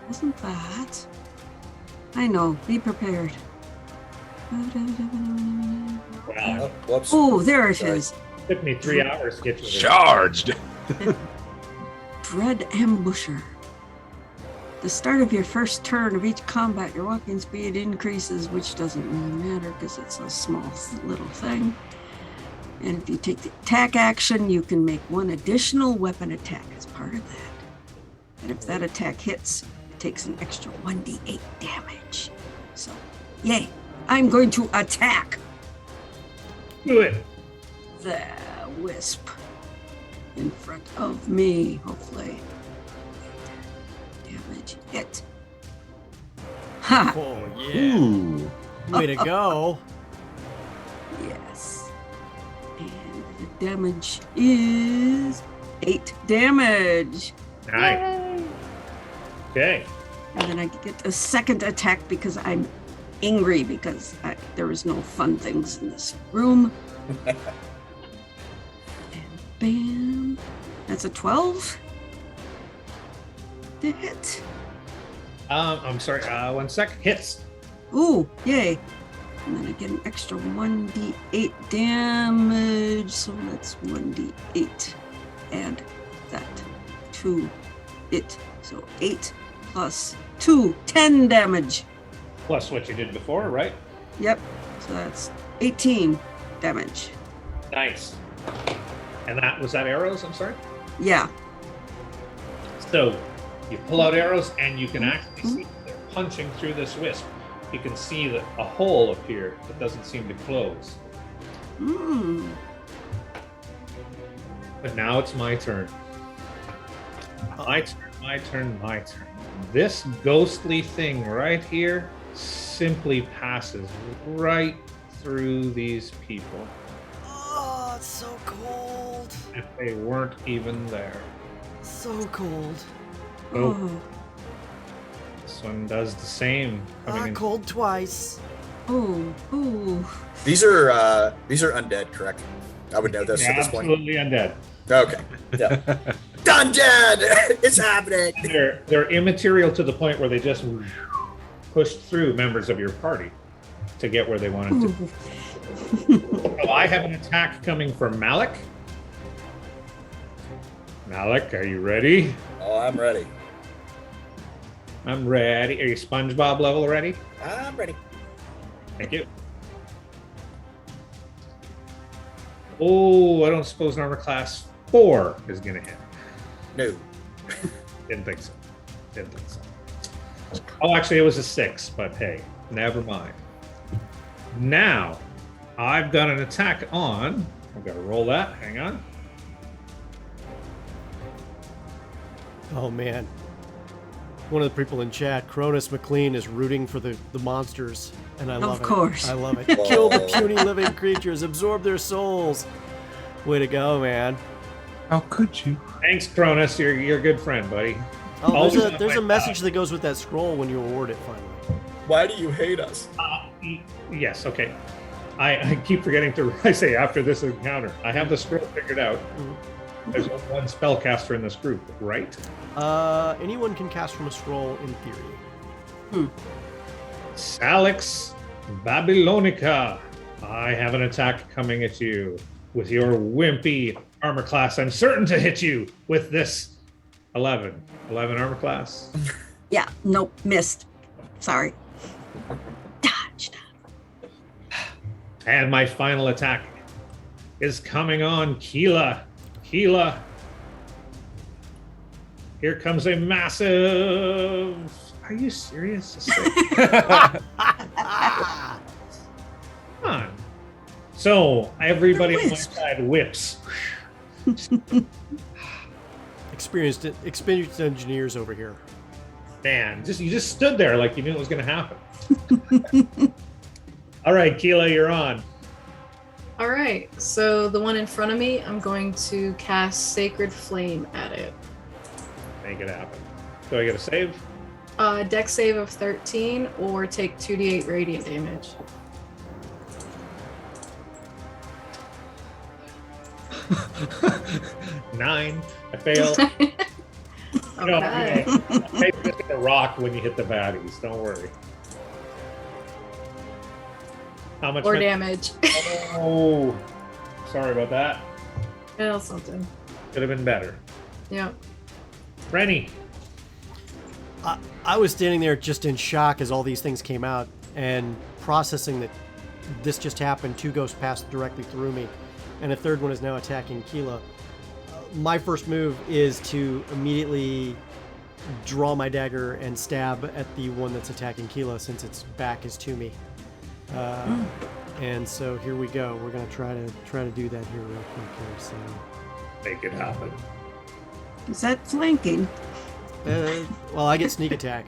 Wasn't that? I know. Be prepared. Wow. Whoops. Oh, there it Sorry. is. Took me 3 hours to get to this. Charged. Dread Ambusher. The start of your first turn of each combat, your walking speed increases, which doesn't really matter because it's a small little thing. And if you take the attack action, you can make one additional weapon attack as part of that. And if that attack hits, it takes an extra 1d8 damage. So, yay, I'm going to attack Do it. the wisp in front of me, hopefully. Damage hit. Ha! Oh, yeah. Ooh. Way to go. Yes. And the damage is 8 damage. Nice. Okay. And then I get a second attack because I'm angry because there is no fun things in this room. And bam. That's a 12 to hit. I'm sorry. 1 sec. Hits. Ooh, yay. And then I get an extra 1d8 damage. So that's 1d8. Add that to it. So 8 plus 2, 10 damage. Plus what you did before, right? Yep. So that's 18 damage. Nice. And that was that arrows? I'm sorry. Yeah. So you pull out arrows, and you can actually see they're punching through this wisp. You can see that a hole appear that doesn't seem to close. Mm. But now it's my turn. My turn, my turn, my turn. This ghostly thing right here simply passes right through these people. Oh, it's so cold. If they weren't even there. So cold. Oh, this one does the same. Coming in. Cold twice. Oh. Oh. These are undead, correct? I would know this They're at this point. absolutely undead. Okay. Yeah. Undead! It's happening. And they're immaterial to the point where they just pushed through members of your party to get where they wanted to. So I have an attack coming from Malik. Malik, are you ready? Oh, I'm ready. I'm ready. Are you SpongeBob level ready? I'm ready. Thank you. Oh, I don't suppose an armor class 4 is going to hit. No. Didn't think so. Oh, actually, it was a 6, but hey, never mind. Now, I've got an attack on. I've got to roll that. Hang on. Oh, man. One of the people in chat, Cronus McLean, is rooting for the monsters, and I love it. Of course. I love it. Kill the puny living creatures, absorb their souls. Way to go, man. How could you? Thanks, Cronus. You're a good friend, buddy. Oh, Always there's on a my message side. that goes with that scroll when you award it finally. Why do you hate us? Yes, okay. I keep forgetting to I say after this encounter. I have the scroll figured out. There's only one spellcaster in this group, right? Anyone can cast from a scroll in theory. Salix Babylonica. I have an attack coming at you with your wimpy armor class. I'm certain to hit you with this 11 armor class. Yeah. Nope. Missed. Sorry. Dodged. And my final attack is coming on Keela. Keela. Here comes a massive. Are you serious? Come on. So everybody on my side whips. Experienced engineers over here. Man, you just stood there like you knew it was going to happen. All right, Keela, you're on. All right, so the one in front of me, I'm going to cast Sacred Flame at it. Make it happen. Do I get a save? Dex save of 13 or take 2d8 radiant damage. Nine. I fail. Okay. It's just gonna rock when you hit the baddies. Don't worry. How much? Or damage. Oh, sorry about that. Yeah, something. Could have been better. Yeah. Rennie. I was standing there just in shock as all these things came out and processing that this just happened. 2 ghosts passed directly through me, and a third one is now attacking Keela. My first move is to immediately draw my dagger and stab at the one that's attacking Keela since its back is to me. And so here we go. We're gonna try to do that here real quick here. So Make it happen. Is that flanking? well, I get sneak attack.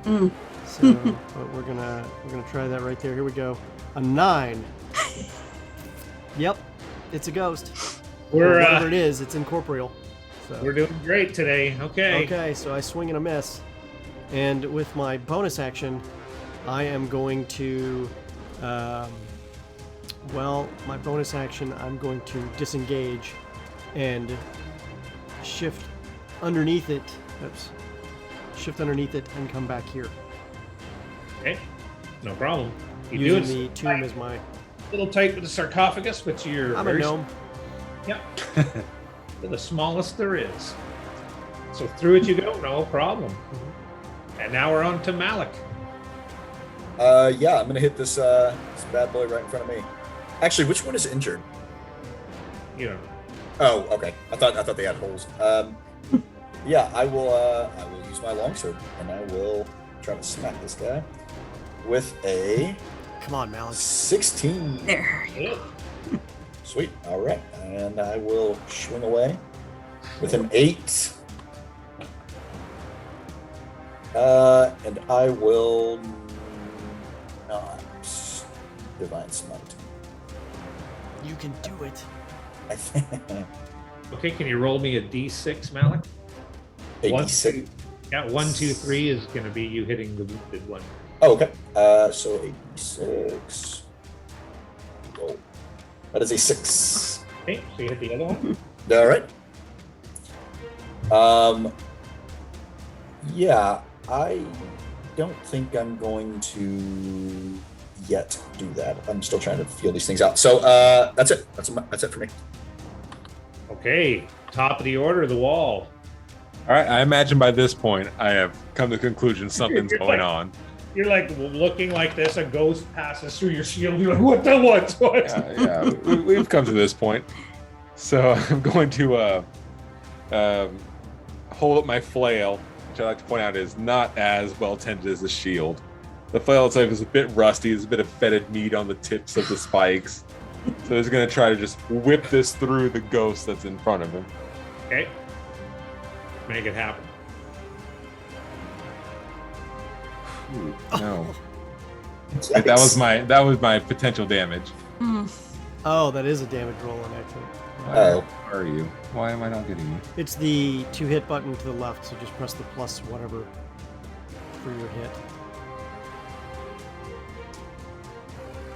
So, but we're gonna try that right there. Here we go. A 9. Yep, it's a ghost. Whatever it is, it's incorporeal. So We're doing great today. Okay. okay, so I swing and a miss, and with my bonus action, I am going to, my bonus action, I'm going to disengage and shift underneath it. Oops. Shift underneath it and come back here. Okay. No problem. You Using do the it tomb as my. a little tight with the sarcophagus, but you're I'm a gnome. Yep. You're the smallest there is. So through it you go, no problem. And now we're on to Malik. Yeah, I'm gonna hit this bad boy right in front of me. Actually, which one is injured? You know. Oh, okay. I thought they had holes. Yeah, I will use my longsword and I will try to smack this guy with a Come on, Malik. 16. There. Sweet. All right, and I will swing away with an 8. And I will not divine smite. You can do it. I think Okay, can you roll me a D6, Malik? 86. Yeah, 1, 2, 3 is going to be you hitting the wounded one. Oh, okay. So 86. Oh, that is a 6. Okay, so you hit the other one. All right. Yeah, I don't think I'm going to yet do that. I'm still trying to feel these things out. So that's it. That's it for me. Okay, top of the order, the wall. All right, I imagine by this point I have come to the conclusion something's You're going like- on. You're like looking like this, a ghost passes through your shield. You're like, what the what? Yeah, we've come to this point. So I'm going to hold up my flail, which I like to point out is not as well tended as the shield. The flail itself is a bit rusty. There's a bit of fetid meat on the tips of the spikes. So he's going to try to just whip this through the ghost that's in front of him. Okay. Make it happen. Ooh, no. That was my potential damage. Oh, that is a damage roll on actually. Oh. Where are you? Why am I not getting you? It's the 2-hit button to the left, so just press the plus whatever for your hit.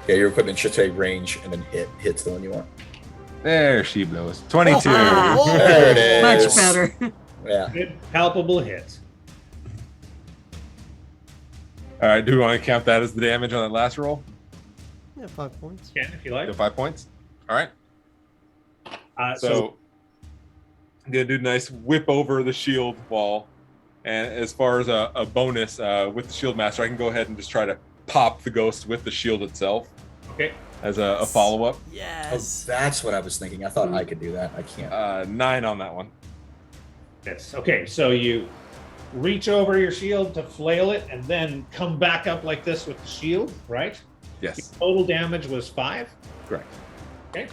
Yeah, your equipment should say range and then hits the one you want. There she blows. 22. Oh, There it is. Much better. Yeah. Good, palpable hit. All right, do we want to count that as the damage on that last roll? Yeah, 5 points. Can if you like. So 5 points. All right. So So I'm gonna do a nice whip over the shield wall, and as far as a bonus with the shield master, I can go ahead and just try to pop the ghost with the shield itself okay. as a follow up. Oh, Yes. that's what I was thinking. I thought I could do that. I can't. 9 on that one. Yes. Okay. So you reach over your shield to flail it, and then come back up like this with the shield, right? Yes. Total damage was 5. Correct. Okay.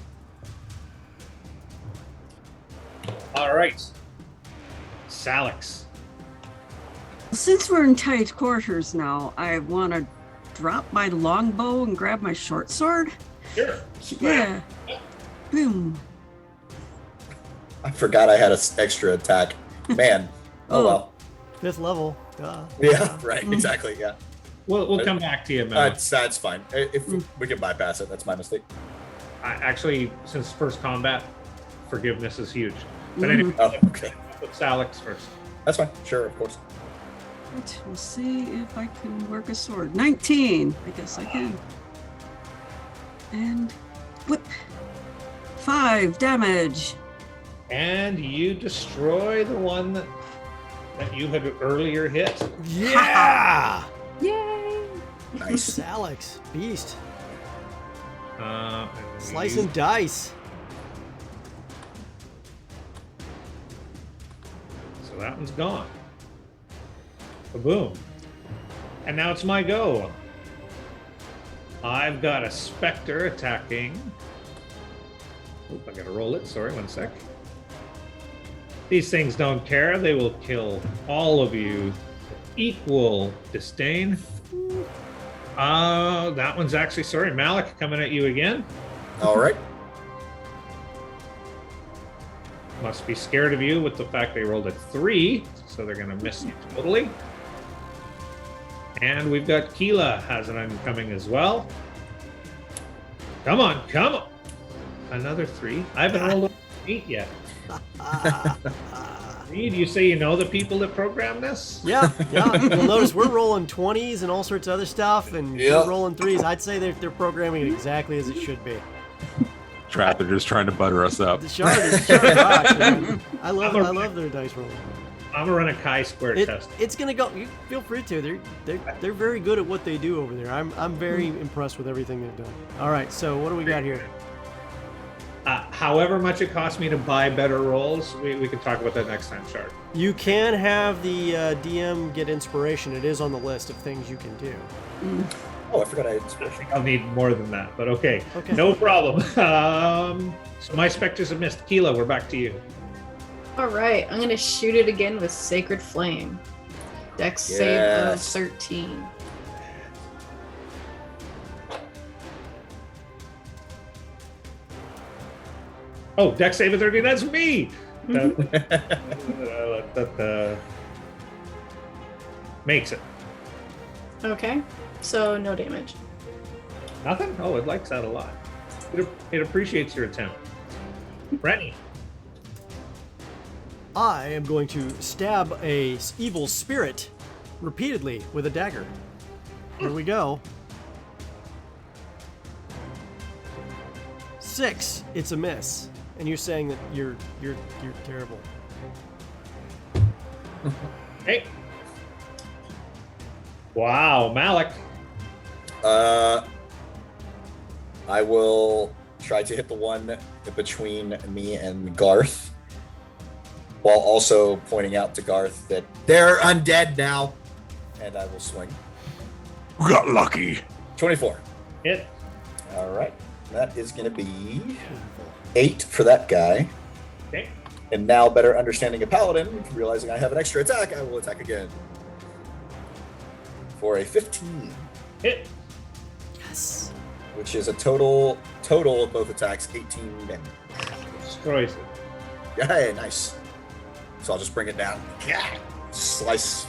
All right. Salix. Since we're in tight quarters now, I want to drop my longbow and grab my short sword. Sure. Yeah. Boom. I forgot I had an extra attack. Man. Oh, well. 5th level. Duh. Yeah, right. Exactly. Yeah. We'll come back to you, Mel. That's fine. If we can bypass it, that's my mistake. Actually, since first combat, forgiveness is huge. But anyway, Okay. put Salix first. That's fine. Sure, of course. Right, we'll see if I can work a sword. 19. I guess I can. And whip. 5 damage. And you destroy the one that you had earlier hit. Yeah! Yay! Nice. Salix, beast. And Slice you- and dice. So that one's gone. Boom. And now it's my go. I've got a Spectre attacking. Oop, I gotta roll it. Sorry, one sec. These things don't care. They will kill all of you with equal disdain. That one's actually, sorry, Malik coming at you again. All right. Must be scared of you with the fact they rolled a 3, so they're gonna miss you totally. And we've got Keela has an incoming as well. Come on, come on. Another 3. I haven't rolled an 8 yet. Reed, you say you know the people that program this? Yeah. You'll notice we're rolling 20s and all sorts of other stuff, and Yep. we're rolling 3s. I'd say they're programming it exactly as it should be. Trap, they're just trying to butter us up. The shard rocks, man. I love their dice rolling. I'm gonna run a chi-square test. It's gonna go. You feel free to. They're very good at what they do over there. I'm very impressed with everything they've done. All right, so what do we got here? However much it costs me to buy better rolls, we can talk about that next time, Shard. You can have the DM get inspiration. It is on the list of things you can do. Oh, I forgot I had I inspiration. think I'll need more than that, but okay. Okay. No problem. So my Spectres have missed. Keela, we're back to you. All right, I'm gonna shoot it again with Sacred Flame. Dex save of Yes. 13. Oh, Dex save of 13, that's me! Makes it. Okay, so no damage. Nothing? Oh, it likes that a lot. It appreciates your attempt. Rennie. I am going to stab a evil spirit repeatedly with a dagger. Here we go. 6. It's a miss. And you're saying that you're terrible. Hey. Wow, Malik. I will try to hit the one between me and Garth, while also pointing out to Garth that they're undead now, and I will swing. We got lucky. 24. Hit. All right, that is going to be 8 for that guy. Okay. And now, better understanding a paladin, realizing I have an extra attack, I will attack again for a 15, Hit. Yes. which is a total of both attacks 18 damage. Destroys it. Yeah, nice. So I'll just bring it down. Yeah. Slice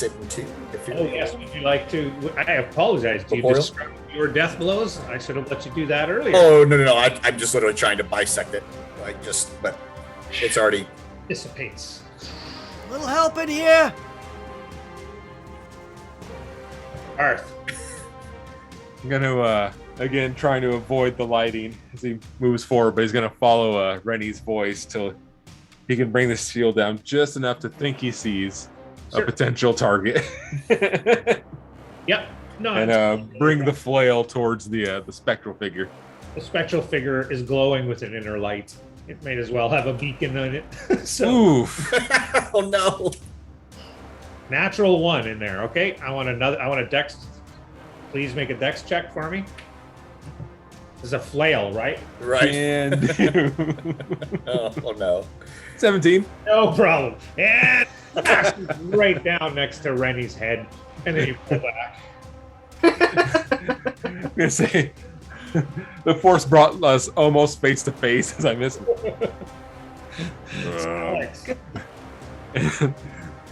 it in two. If you Oh, yes. Would you like to? I apologize. Do you Corporeal? describe your death blows? I should have let you do that earlier. Oh no! I'm just literally trying to bisect it. But it's already. Dissipates. A little help in here. Arth. I'm gonna again trying to avoid the lighting as he moves forward, but he's gonna follow Rennie's voice till he can bring the shield down just enough to think he sees a Sure. potential target, Yep. No. and bring the flail towards the spectral figure. The spectral figure is glowing with an inner light. It may as well have a beacon on it. So Oof! Oh no! natural 1 in there. Okay. I want a dex. Please make a dex check for me. This is a flail, right? Right. And Oh no. 17. No problem. And smashes right down next to Rennie's head, and then you pull back. I'm gonna say the force brought us almost face to face as I missed. Alex.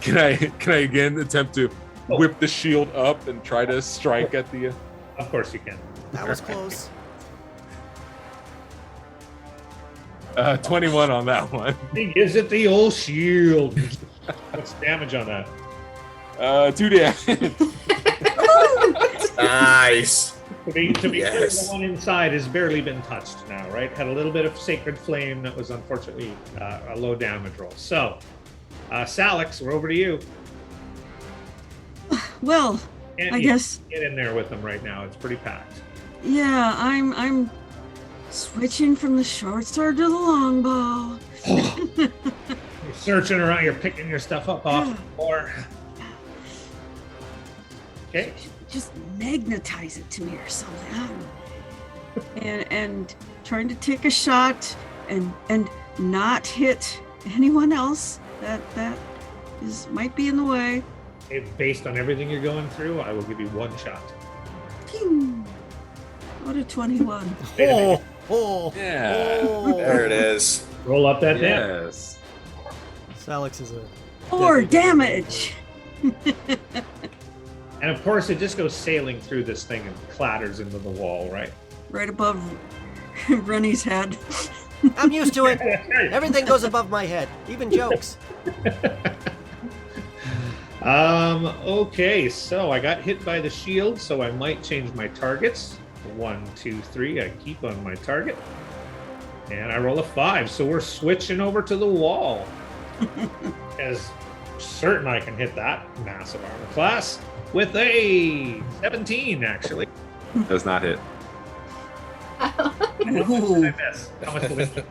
Can I again attempt to whip the shield up and try to strike at the? Of course you can. That was close. 21 on that one. He gives it the old shield. What's damage on that? 2 damage. Nice. To be clear, Yes. the one inside has barely been touched now, right? Had a little bit of sacred flame that was unfortunately a low damage roll. So, Salix, we're over to you. Well, And I you guess, get in there with them right now. It's pretty packed. yeah, I'm switching from the short sword to the longbow. You're searching around. You're picking your stuff up off the floor. Okay. Just magnetize it to me or something. I don't know. And trying to take a shot and not hit anyone else that might be in the way. Based on everything you're going through, I will give you one shot. Pew! What a 21. Oh, Yeah. There it is. Roll up that damage. Yes. Salix is a 4 deadly damage. And of course, it just goes sailing through this thing and clatters into the wall, right? Right above Rennie's head. I'm used to it. Everything goes above my head, even jokes. Okay, so I got hit by the shield, so I might change my targets. 1, 2, 3. I keep on my target. And I roll a 5, so we're switching over to the wall. As certain I can hit that massive armor class with a 17, actually. Does not hit. Ooh. I miss. How much was it?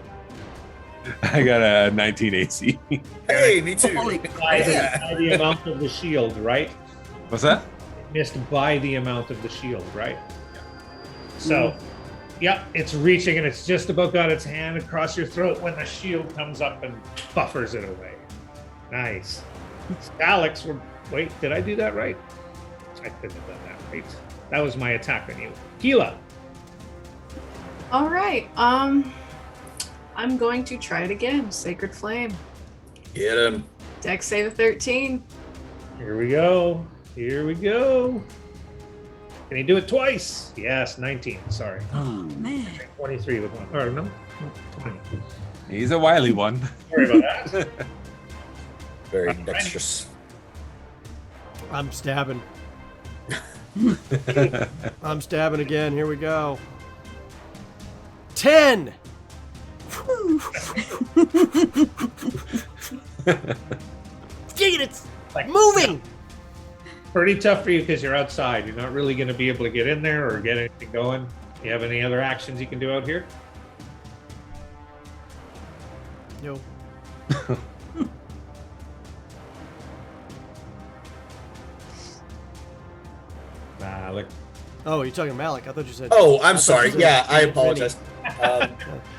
I got a 19 AC. Hey, me too. Holy By the amount of the shield, right? What's that? Missed by the amount of the shield, right? So, yep, it's reaching and it's just about got its hand across your throat when the shield comes up and buffers it away. Nice. Alex, wait, did I do that right? I couldn't have done that right. That was my attack on you. Keela. All right. I'm going to try it again. Sacred Flame. Get him. Dex save of 13. Here we go. Here we go. Can he do it twice? Yes, 19. Sorry. Oh, man. 23 with one. Or no? 20. He's a wily one. Sorry about that. Very dexterous. I'm stabbing. I'm stabbing again. Here we go. 10. It's moving. Pretty tough for you because you're outside. You're not really going to be able to get in there or get anything going. You have any other actions you can do out here? No. Malik. Oh, you're talking Malik. I thought you said. Oh, I I'm thought sorry. you said Yeah, I Vinny. apologize.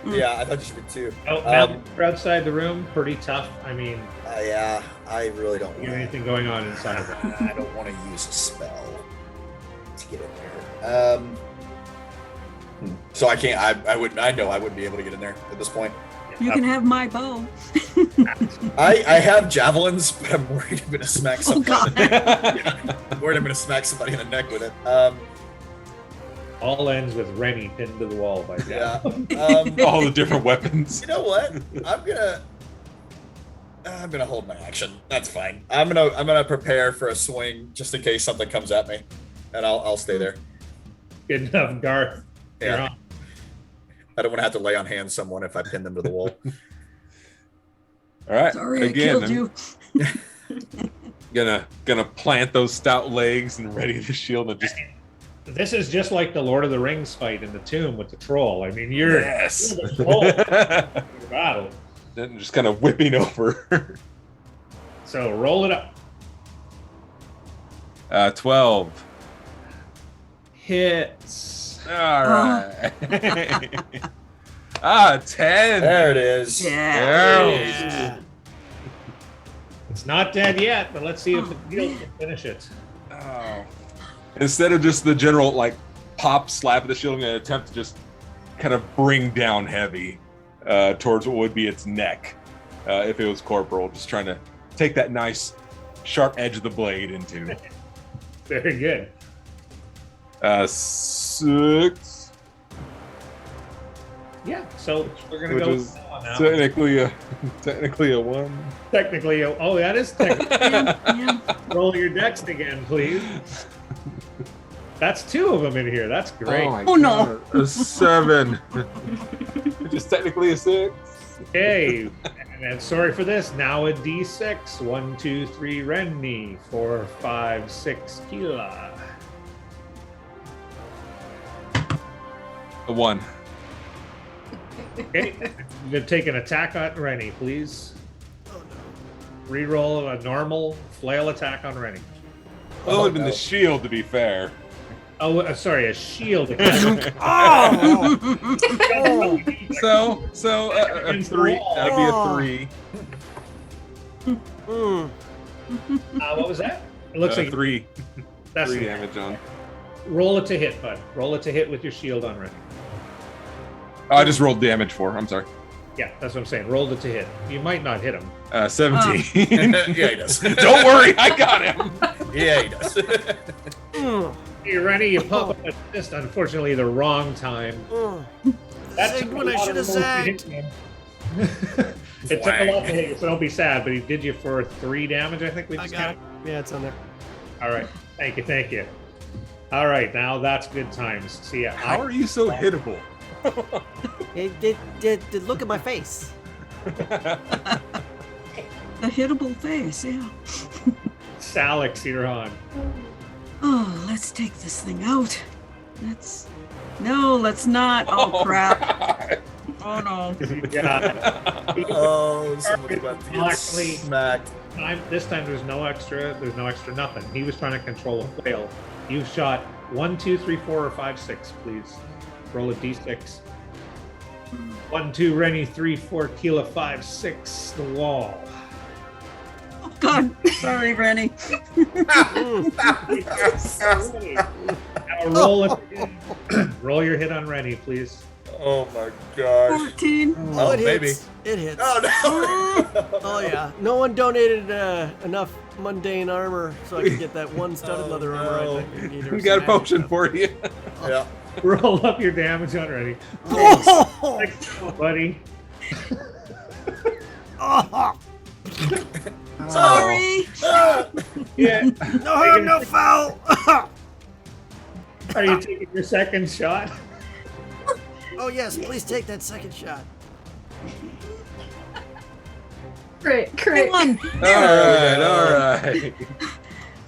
Yeah, I thought you should too. Oh, Malik, you're outside the room. Pretty tough. I mean, Yeah, I really don't you have want anything going on inside of it? I don't want to use a spell to get in there. So I can't. I wouldn't. I know I wouldn't be able to get in there at this point. You can have my bow. I have javelins, but I'm worried I'm gonna smack Oh, somebody. God. I'm worried I'm gonna smack somebody in the neck with it. All ends with Rennie pinned to the wall by Yeah. Jack. All the different weapons. You know what? I'm gonna hold my action. That's fine. I'm gonna prepare for a swing just in case something comes at me, and I'll stay there. Good enough, Garth. You're Yeah. on. I don't want to have to lay on hands someone if I pin them to the wall. All right. Sorry, again, I killed I'm you. gonna plant those stout legs and ready to shield and just This is just like the Lord of the Rings fight in the tomb with the troll. I mean, you're yes. you're the troll in your battle. Then just kind of whipping over. So roll it up. 12. Hits. All right. 10. There it is. Yeah. It's not dead yet, but let's see if the shield can finish it. Oh. Instead of just the general like pop slap of the shield, I'm going to attempt to just kind of bring down heavy towards what would be its neck if it was corporal. Just trying to take that nice sharp edge of the blade into. Very good. 6. Yeah, so we're gonna Which go is now. technically a 1. Technically, oh, that is technically. Roll your dex again, please. That's 2 of them in here. That's great. Oh, no. A 7. Which is technically a 6. Okay, and sorry for this. Now a D6. 1, 2, 3, Rennie. 4, 5, 6, Kila. A 1. Okay, you can take an attack on Rennie, please. Reroll a normal flail attack on Rennie. Well, it would have been the shield, to be fair. Oh, sorry, a shield attack. So a 3. That'd be a 3. What was that? It looks like 3. that's 3 damage on. Roll it to hit, bud. Roll it to hit with your shield on Rennie. Oh, I just rolled damage for. I'm sorry. Yeah, that's what I'm saying. Rolled it to hit. You might not hit him. 17. Yeah, he does. Don't worry, I got him. Yeah, he does. Hey, Rennie, you pop up at just unfortunately the wrong time. That's Zagged when I should have zagged. It took a lot to hit you, so don't be sad, but he did you for 3 damage, I think we I just got it. Yeah, it's on there. All right. Thank you. All right, now that's good times. See ya. How are you so hittable? Look at my face. The hittable face, yeah. Salix, you're on. Oh, let's take this thing out. Let's not. Oh, crap. Oh, no. Yeah. Oh, someone's about to get Actually- smacked. This time there's no extra nothing. He was trying to control a flail. You've shot 1, 2, 3, 4, or 5, 6, please. Roll a d6. 1, 2, Rennie, 3, 4, Keela, 5, 6, the wall. Oh, God. Sorry, Rennie. Now roll it. Roll your hit on Rennie, please. Oh my gosh. 14. Oh, it maybe. hits. It hits. Oh no. Oh yeah. No one donated enough mundane armor so I could get that one studded leather armor. no. I think you need We got a potion for you. Yeah. Roll up your damage on Rennie. Oh! Buddy. Sorry. Yeah. No harm, no foul. Are you taking your second shot? Oh yes, please take that second shot. Great. Come on. All right.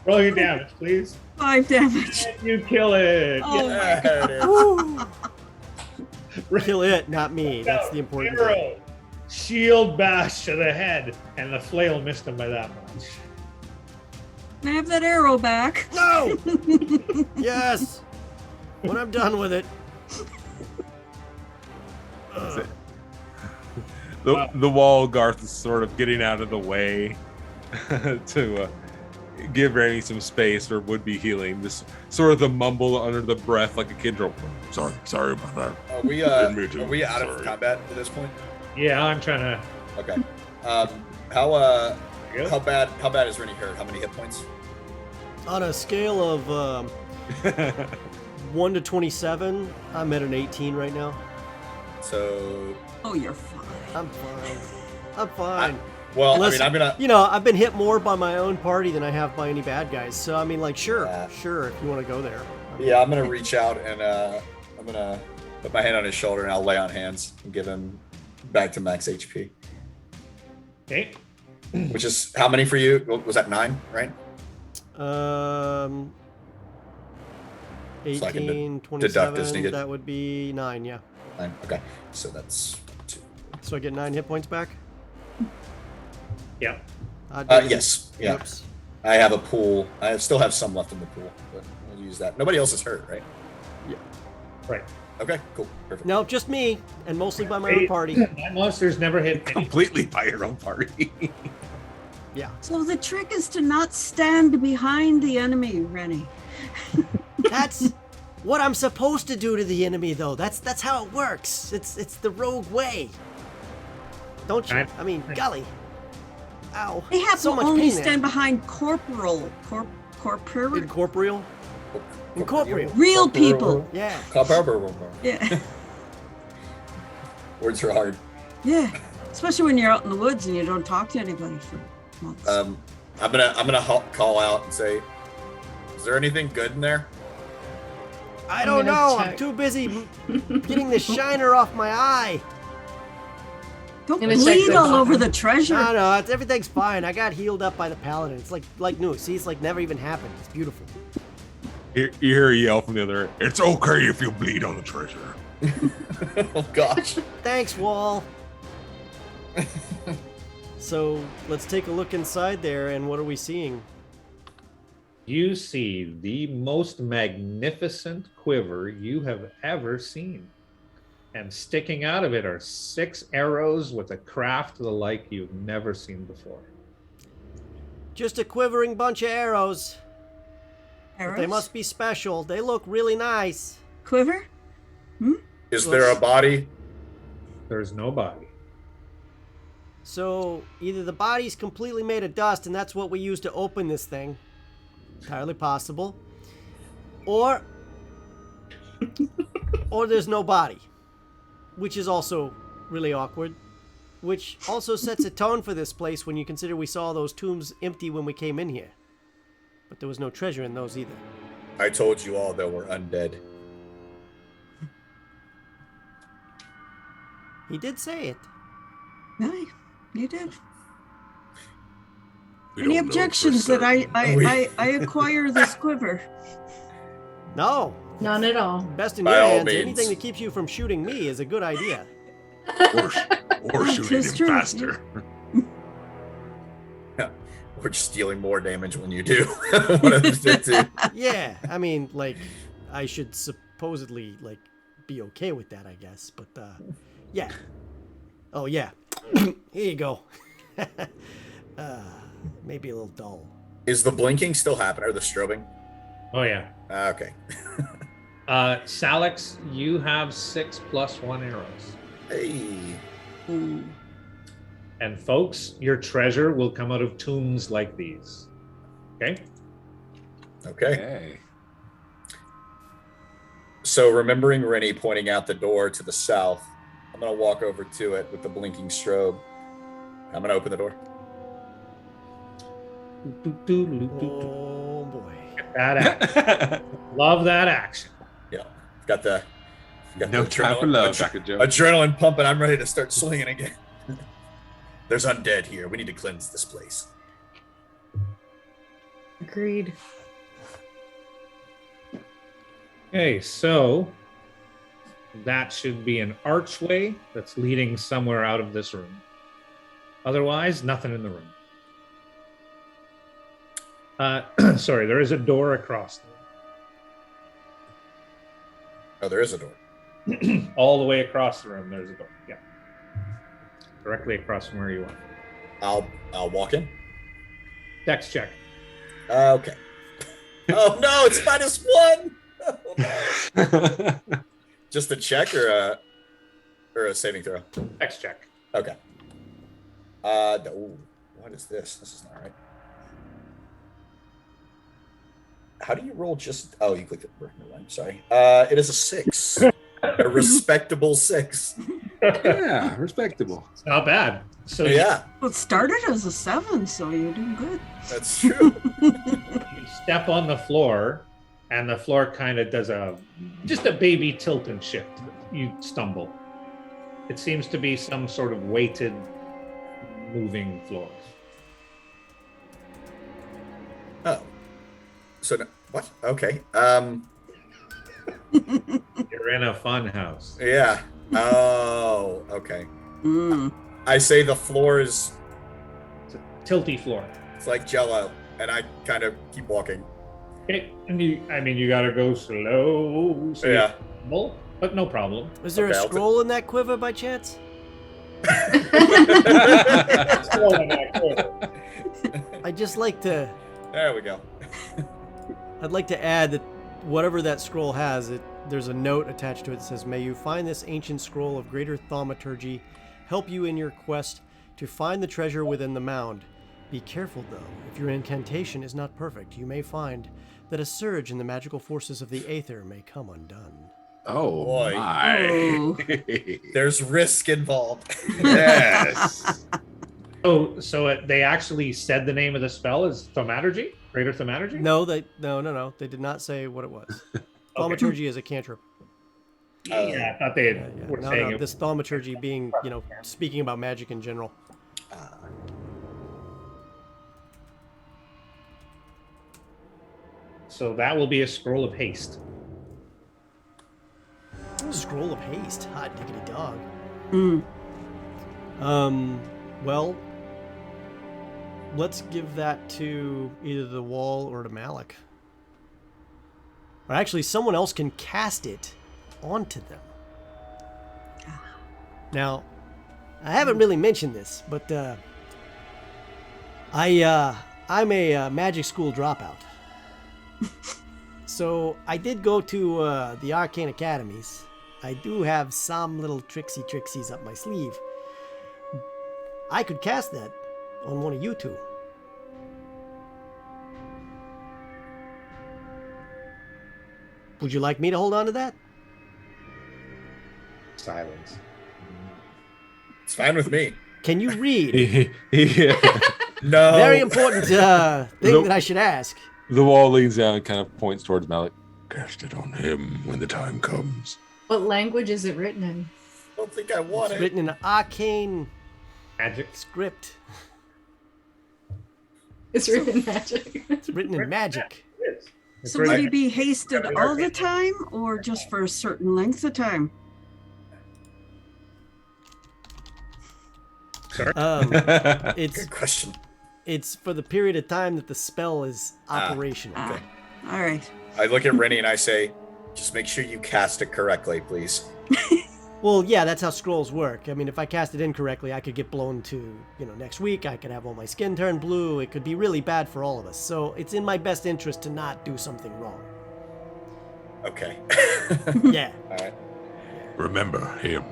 Roll your damage, please. 5 damage. And you kill it. Oh, Yeah. my God. Woo. Kill it, not me. That's the important thing. Arrow. Shield bash to the head, and the flail missed him by that much. Can I have that arrow back? No. Yes. When I'm done with it. The wall Garth is sort of getting out of the way to give Randy some space for would-be healing. This sort of the mumble under the breath like a kid drop. Sorry about that. Are we Didn't mean to. are we out of Sorry. combat at this point? Yeah, I'm trying to. Okay. How bad is Rennie hurt? How many hit points? On a scale of 1 to 27, I'm at an 18 right now. So Oh, you're fine. I'm fine. well, Listen, I mean, I'm gonna. You know, I've been hit more by my own party than I have by any bad guys. So I mean, like, sure, Yeah. sure, if you want to go there. Yeah, I'm gonna reach out and I'm gonna put my hand on his shoulder and I'll lay on hands and give him back to max HP. Okay. Which is how many for you? Was that 9, right? 18, So I can deduct 27, as needed. that would be 9, yeah. 9. Okay, so that's 2. So I get 9 hit points back? Yeah. Yes. Yeah. Oops. I have a pool. I still have some left in the pool, but I'll use that. Nobody else is hurt, right? Right. Okay, cool. Perfect. No, just me, and mostly by my own party. My monsters never hit any. Completely by your own party. Yeah. So the trick is to not stand behind the enemy, Rennie. That's what I'm supposed to do to the enemy, though. That's how it works. It's the rogue way. Don't you? I mean, golly. Ow. They have so to much only pain stand behind corporeal. Incorporeal? Incorporeal. Real people. Yeah. Yeah. Words are hard. Yeah. Especially when you're out in the woods and you don't talk to anybody for months. I'm gonna call out and say, is there anything good in there? I I'm don't gonna know. I'm check. too busy getting the shiner off my eye. Don't gonna check bleed the all bottom. over the treasure. No, everything's fine. I got healed up by the paladin. It's like new. See, it's like never even happened. It's beautiful. You hear a yell from the other. It's okay if you bleed on the treasure. Oh gosh. Thanks, Wall. So let's take a look inside there, and what are we seeing? You see the most magnificent quiver you have ever seen. And sticking out of it are 6 arrows with a craft the like you've never seen before. Just a quivering bunch of arrows. Arrows? They must be special. They look really nice. Quiver? Is there a body? There's no body. So either the body's completely made of dust, and that's what we use to open this thing. Entirely possible. Or there's no body, which is also really awkward, which also sets a tone for this place when you consider we saw those tombs empty when we came in here. But there was no treasure in those either. I told you all that we're undead. He did say it. Aye, you did. We Any don't know for objections that certain. I acquire this quiver? No. None at all. Best in By your all hands. means. Anything that keeps you from shooting me is a good idea. Or shooting Tis him true. faster. We're just dealing more damage when you do. One of the two. Yeah, I mean, like, I should supposedly, like, be okay with that, I guess. But, yeah. Oh, yeah. Here you go. Maybe a little dull. Is the blinking still happening or the strobing? Oh, yeah. Okay. Salix, you have 6 + 1 arrows. Hey. Ooh. And folks, your treasure will come out of tombs like these. Okay? Okay. Hey. So remembering Rennie pointing out the door to the south, I'm gonna walk over to it with the blinking strobe. I'm gonna open the door. Oh, boy. That action. Love that action. Yeah. Got the No time for love, Dr. Joe. adrenaline pumping. I'm ready to start swinging again. There's undead here. We need to cleanse this place. Agreed. Okay, so that should be an archway that's leading somewhere out of this room. Otherwise, nothing in the room. Sorry, there is a door across the Oh, there is a door. room. All the way across the room, there's a door. Yeah. Directly across from where you are. I'll walk in. Dex check. Okay. Oh no, it's -1. Oh, no. Just a check or a saving throw? Dex check. Okay. Ooh, what is this? This is not right. How do you roll just? Oh, you clicked it. Never mind. Sorry. It is a 6. A respectable 6. Yeah, respectable. It's not bad. So Yeah, Well, it started as a 7, so you're doing good. that's true. you step on the floor, and the floor kind of does just a baby tilt and shift. You stumble. It seems to be some sort of weighted, moving floor. Oh. So what? Okay. You're in a fun house. Yeah. Oh. Okay. Mm. I say the floor is. It's a tilty floor. It's like Jello, and I kind of keep walking. Okay, and you gotta go slow. So Yeah. Bull, but no problem. Is there Okay, a I'll scroll in that quiver by chance? I'd just like to. There we go. I'd like to add that whatever that scroll has, there's a note attached to it that says, "May you find this ancient scroll of greater thaumaturgy help you in your quest to find the treasure within the mound. Be careful, though. If your incantation is not perfect, you may find that a surge in the magical forces of the aether may come undone." Oh Boy. my! Oh. There's risk involved. Yes. So they actually said the name of the spell is thaumaturgy, greater thaumaturgy. No, no. They did not say what it was. Thaumaturgy is a cantrip. Yeah, I thought they Yeah. were No, saying no. it. This thaumaturgy being, speaking about magic in general. So that will be a scroll of haste. Scroll of haste. Hot diggity dog. Mm. Well, let's give that to either the wall or to Malik. Or actually, someone else can cast it onto them. Now, I haven't really mentioned this, but I'm a magic school dropout. So I did go to the Arcane Academies. I do have some little trixies up my sleeve. I could cast that on one of you two. Would you like me to hold on to that? Silence. It's fine with me. Can you read? Yeah. No. Very important thing Nope. that I should ask. The wall leans down and kind of points towards Malik. Cast it on him when the time comes. What language is it written in? I don't think I want It's it. written in an arcane Magic. script. It's written in magic. It's written in magic. It is. It's So would written- he be hasted all the time or just for a certain length of time? It's Good question. it's for the period of time that the spell is operational. Ah, all right. I look at Rennie and I say, just make sure you cast it correctly, please. Well, yeah, that's how scrolls work. I mean, if I cast it incorrectly, I could get blown to, next week. I could have all my skin turn blue. It could be really bad for all of us. So it's in my best interest to not do something wrong. Okay. Yeah. All right. Remember him.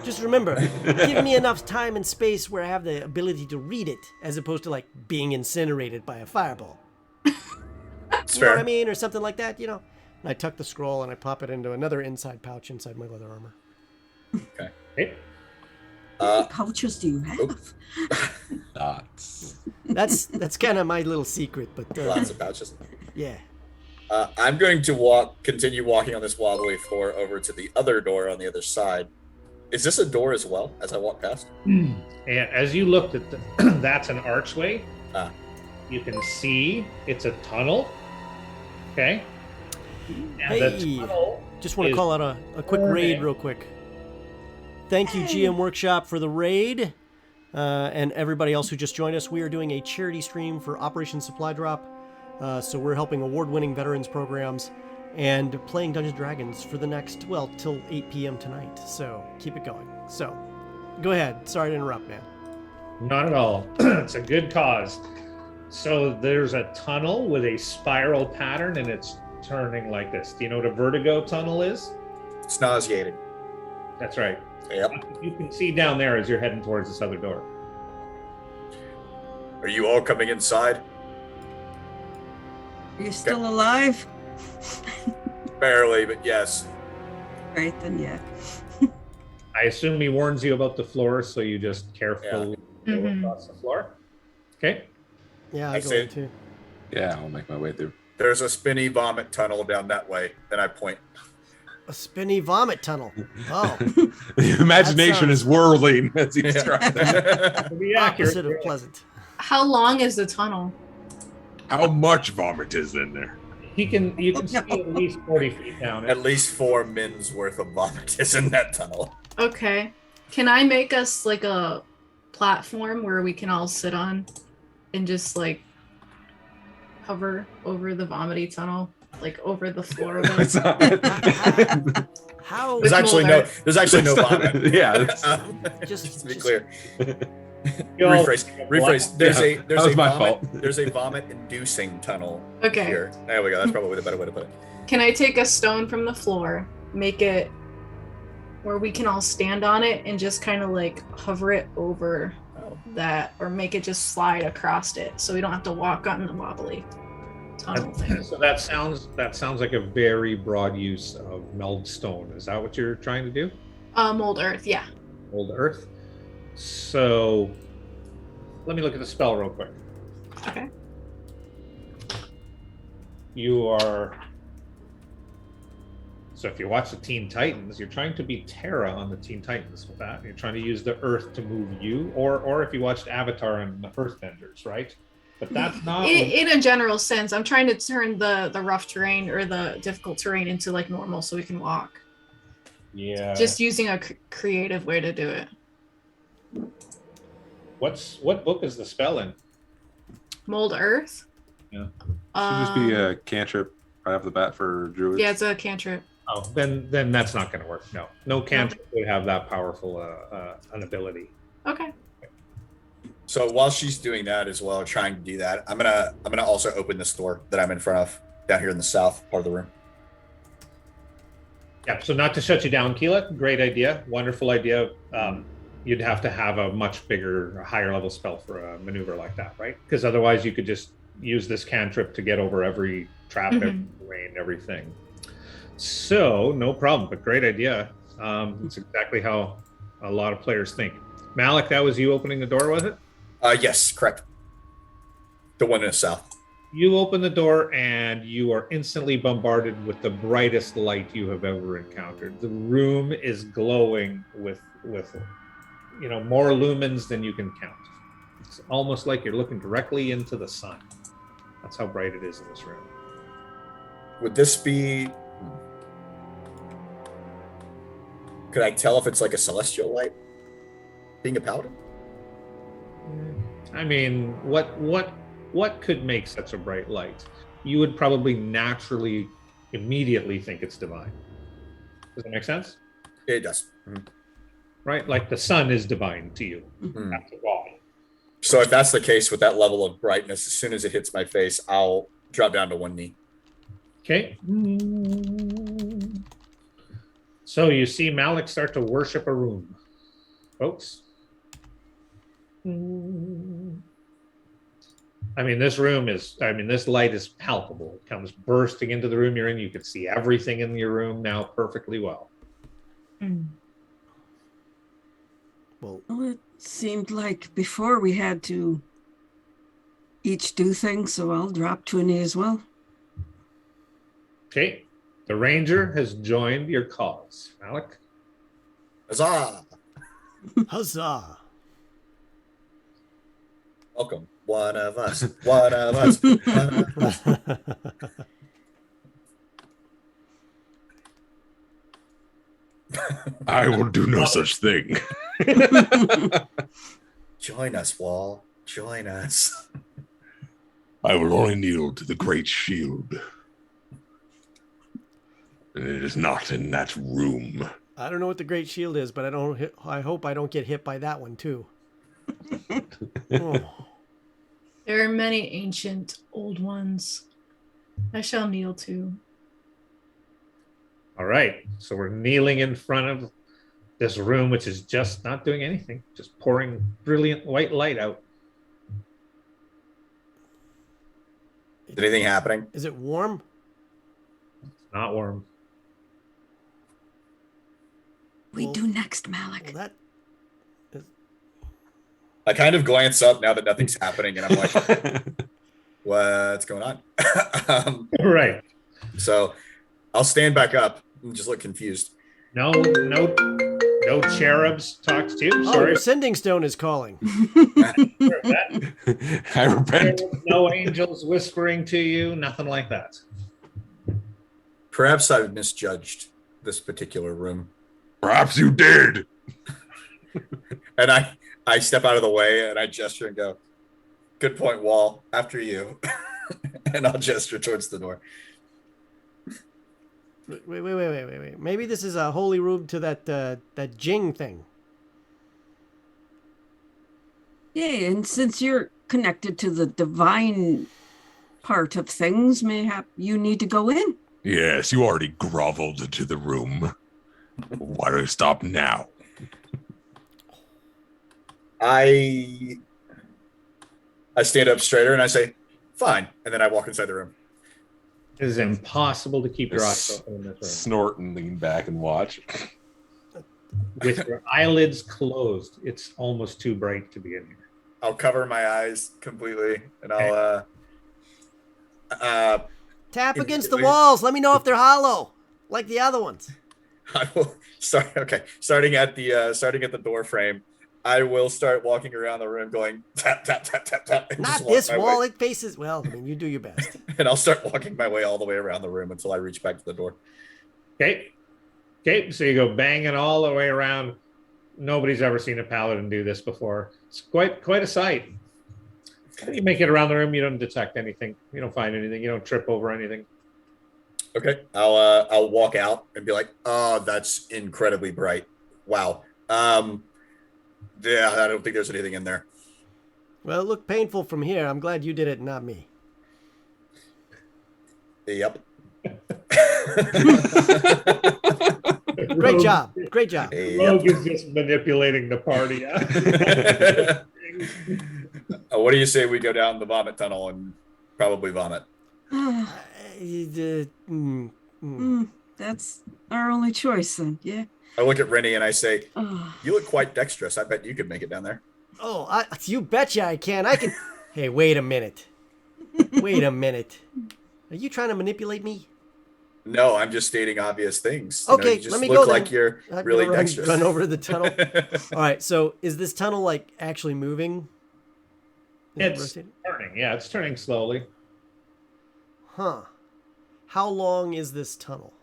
Just remember, give me enough time and space where I have the ability to read it, as opposed to, being incinerated by a fireball. It's You know fair. what I mean? Or something like that, And I tuck the scroll and I pop it into another inside pouch inside my leather armor. Okay. How many pouches do you have? Lots. That's kind of my little secret, but Lots of pouches. yeah. I'm going to continue walking on this wobbly floor over to the other door on the other side. Is this a door as well as I walk past? And as you looked at that's an archway. Ah. You can see it's a tunnel. Okay. And the Hey. tunnel Just want to is call out a quick raid real quick. Thank you, GM Workshop, for the raid. And everybody else who just joined us. We are doing a charity stream for Operation Supply Drop. So we're helping award-winning veterans programs and playing Dungeons & Dragons for the next, till 8 p.m. tonight. So keep it going. So go ahead. Sorry to interrupt, man. Not at all. It's a good cause. So there's a tunnel with a spiral pattern and it's turning like this. Do you know what a vertigo tunnel is? It's nauseating. That's right. Yep. You can see down there as you're heading towards this other door. Are you all coming inside? Are you still alive? Barely, but yes. Right, then yeah. I assume he warns you about the floor, so you just carefully go Mhm. across the floor. Okay. Yeah, I I go see. in too. Yeah, I'll make my way through. There's a spinny vomit tunnel down that way. Then I point. A spinny vomit tunnel. Oh, The imagination sounds- is whirling as he describes it. To be accurate, opposite of pleasant. How long is the tunnel? How much vomit is in there? you can see at least 40 feet down. At least 4 mins worth of vomit is in that tunnel. Okay. Can I make us like a platform where we can all sit on and just hover over the vomity tunnel? like over the floor of It's it. not- How? With Mulder. There's actually no vomit. Yeah. Just to be clear. You all- Rephrase. There's Yeah, there's that was a my vomit. fault. There's a vomit-inducing tunnel Okay. here. There we go. That's probably the better way to put it. Can I take a stone from the floor, make it where we can all stand on it, and just kind of like hover it over that, or make it just slide across it, so we don't have to walk on the wobbly tunnel thing? So that sounds like a very broad use of meld stone. Is that what you're trying to do? Mold earth, yeah. Old earth. So let me look at the spell real quick. Okay. You are. So if you watch the Teen Titans, you're trying to be Terra on the Teen Titans with that. You're trying to use the earth to move you, or if you watched Avatar and the Earthbenders, right? But that's not. In a general sense, I'm trying to turn the rough terrain or the difficult terrain into like normal, so we can walk. Yeah. Just using a creative way to do it. What book is the spell in? Mold earth. Yeah. Should just be a cantrip right off the bat for druids. Yeah, it's a cantrip. Oh, then that's not going to work. No cantrip would have that powerful an ability. Okay. So while she's doing that as well, trying to do that, I'm gonna also open this door that I'm in front of down here in the south part of the room. Yeah. So not to shut you down, Keela. Great idea. Wonderful idea. You'd have to have a much bigger, higher level spell for a maneuver like that, right? Because otherwise, you could just use this cantrip to get over every trap, every terrain, everything. So no problem, but great idea. It's exactly how a lot of players think. Malik, that was you opening the door, was it? Yes, correct. The one in the south. You open the door and you are instantly bombarded with the brightest light you have ever encountered. The room is glowing with more lumens than you can count. It's almost like you're looking directly into the sun. That's how bright it is in this room. Would this be? Could I tell if it's like a celestial light? Being a paladin? I mean, what could make such a bright light? You would probably naturally, immediately think it's divine. Does that make sense? It does. Mm-hmm. Right? Like the sun is divine to you. Mm-hmm. After all. So if that's the case with that level of brightness, as soon as it hits my face, I'll drop down to one knee. Okay. So you see Malik start to worship a room, folks. I mean, this light is palpable. It comes bursting into the room you're in. You can see everything in your room now perfectly well. Well, It seemed like before we had to each do things, so I'll drop to a knee as well. Okay. The ranger has joined your cause. Malik? Huzzah! huzzah! Welcome. One of us. One of us. One of us. I will do no such thing. Join us, Wall. Join us. I will only kneel to the great shield. And it is not in that room. I don't know what the Great Shield is, but I hope I don't get hit by that one too. Oh. There are many ancient old ones. I shall kneel to. All right. So we're kneeling in front of this room, which is just not doing anything, just pouring brilliant white light out. Is anything happening? Is it warm? Not warm. We Well- do next, Malik. Well, that I kind of glance up now that nothing's happening, and I'm like, what's going on? Right. So I'll stand back up and just look confused. No cherubs talked to you. oh, Sorry. Sending Stone is calling. I repent. No angels whispering to you. Nothing like that. Perhaps I've misjudged this particular room. Perhaps you did. And I step out of the way and I gesture and go, good point, Wall. After you. And I'll gesture towards the door. Wait. Maybe this is a holy room to that Jing thing. Yeah, and since you're connected to the divine part of things, mayhap you need to go in. Yes, you already groveled into the room. Why do you stop now? I stand up straighter and I say, "Fine," and then I walk inside the room. It is impossible to keep your eyes open in this room. Snort and lean back and watch. With your eyelids closed, it's almost too bright to be in here. I'll cover my eyes completely, and I'll Tap against the walls. Let me know if they're hollow, like the other ones. I will start. Okay, starting at the door frame, I will start walking around the room, going tap tap tap tap tap. And Not just walk this my wall. way. It faces. Well, I mean, you do your best. And I'll start walking my way all the way around the room until I reach back to the door. Okay. So you go banging all the way around. Nobody's ever seen a paladin do this before. It's quite a sight. You make it around the room. You don't detect anything. You don't find anything. You don't trip over anything. Okay, I'll walk out and be like, "Oh, that's incredibly bright. Wow. Yeah, I don't think there's anything in there." Well, it looked painful from here. I'm glad you did it, not me. Yep. Great job. Great job. Rogue is just manipulating the party. What do you say we go down the vomit tunnel and probably vomit? That's our only choice then, yeah. I look at Rennie and I say, "You look quite dexterous. I bet you could make it down there." Oh, you betcha I can. I can. Hey, wait a minute. Wait a minute. Are you trying to manipulate me? No, I'm just stating obvious things. Okay, you just let me look go then. like you're I'm really gonna dexterous. run over the tunnel. All right, so is this tunnel like actually moving? Is it It's rotating? turning. Yeah, it's turning slowly. Huh. How long is this tunnel?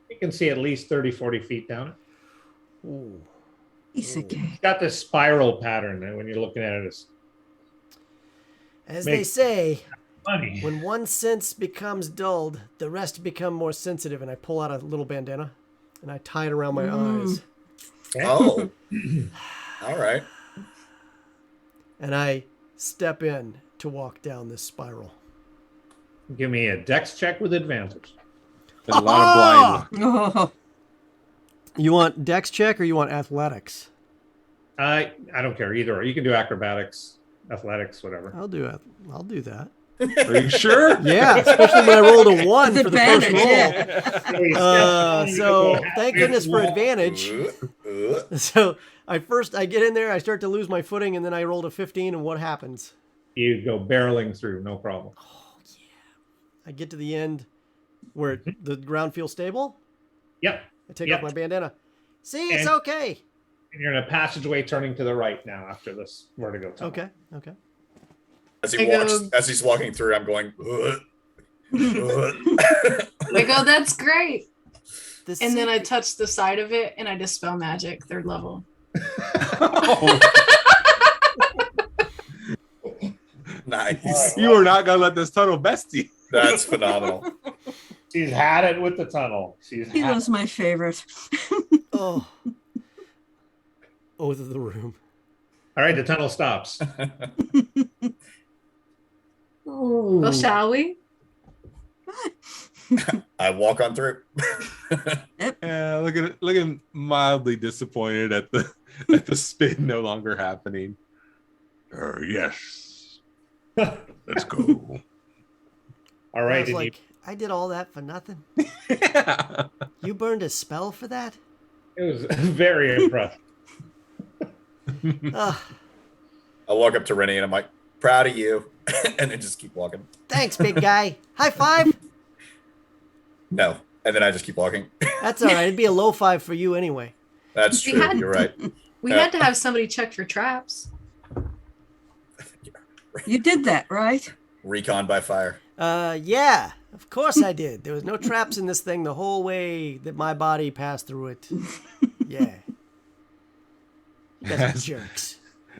You can see at least 30, 40 feet down it. Ooh. It's okay. It's got this spiral pattern, and when you're looking at it, it's As they say, funny. when one sense becomes dulled, the rest become more sensitive. And I pull out a little bandana and I tie it around my eyes. Oh, all right. And I step in to walk down this spiral. Give me a dex check with advantage. There's a lot of blind. Oh, You want dex check or you want athletics? I don't care either. Or you can do acrobatics, athletics, whatever. I'll do it. I'll do that. Are you sure? Yeah, especially when I rolled a 1 With for the first advantage, roll. yeah. So thank goodness for advantage. Uh, So I get in there, I start to lose my footing, and then I rolled a 15, and what happens? You go barreling through, no problem. I get to the end where the ground feels stable. Yep. I take Yep. off my bandana. See, it's And- okay. And you're in a passageway turning to the right now after this vertigo tunnel. Okay. As he's walking through, I'm going. I go, "That's great." This And then I touch the side of it and I dispel magic, 3rd level. Nice. You are not gonna let this tunnel best you. That's phenomenal. She's had it with the tunnel. he was my favorite. Oh, oath of the room. All right, the tunnel stops. Well, shall we? I walk on through. Yeah, looking mildly disappointed at the spin no longer happening. Yes. Let's go. All I right. was and like, I did all that for nothing. You burned a spell for that? it was very impressive. Ugh, I walk up to Rennie and I'm like, "Proud of you," and then just keep walking. thanks, big guy. High five. No, and then I just keep walking. That's all right. It'd be a low 5 for you anyway. That's We true. had- You're right. We had to have somebody check for traps. You did that, right? Recon by fire. Yeah, of course I did. There was no traps in this thing the whole way that my body passed through it. Yeah. You guys are jerks.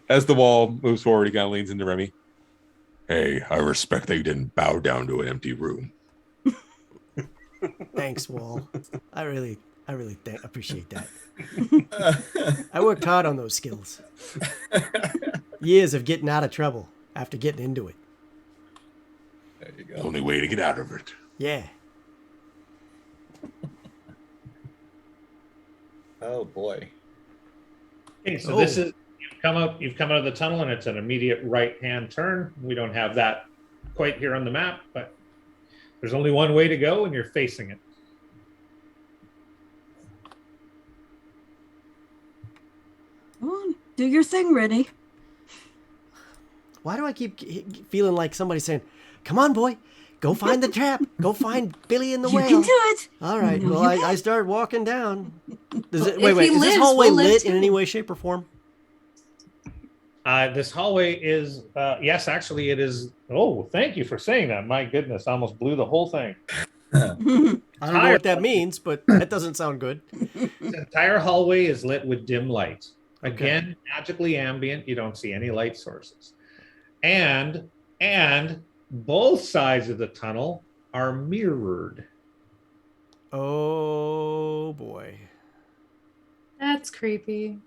As the wall moves forward, he kind of leans into Remy. Hey, I respect that you didn't bow down to an empty room. Thanks, Wall. I really appreciate that. I worked hard on those skills. Years of getting out of trouble after getting into it. There you The go. only way to get out of it. Yeah. Oh boy. Okay, so Oh. this is you've come out of the tunnel and it's an immediate right-hand turn. We don't have that quite here on the map, but there's only one way to go and you're facing it. Come on, do your thing, Rennie. Why do I keep feeling like somebody's saying, "Come on, boy, go find the trap. Go find Billy and the You whale." can do it. All right. No, Well, you I started walking down. If Wait. he Is this lives, hallway we'll live lit in too. any way, shape, or form? This hallway is, yes, actually it is. Oh, thank you for saying that. My goodness, I almost blew the whole thing. I don't know what that means, but that doesn't sound good. This entire hallway is lit with dim light. Okay. Again, magically ambient. You don't see any light sources. And both sides of the tunnel are mirrored. Oh boy. That's creepy.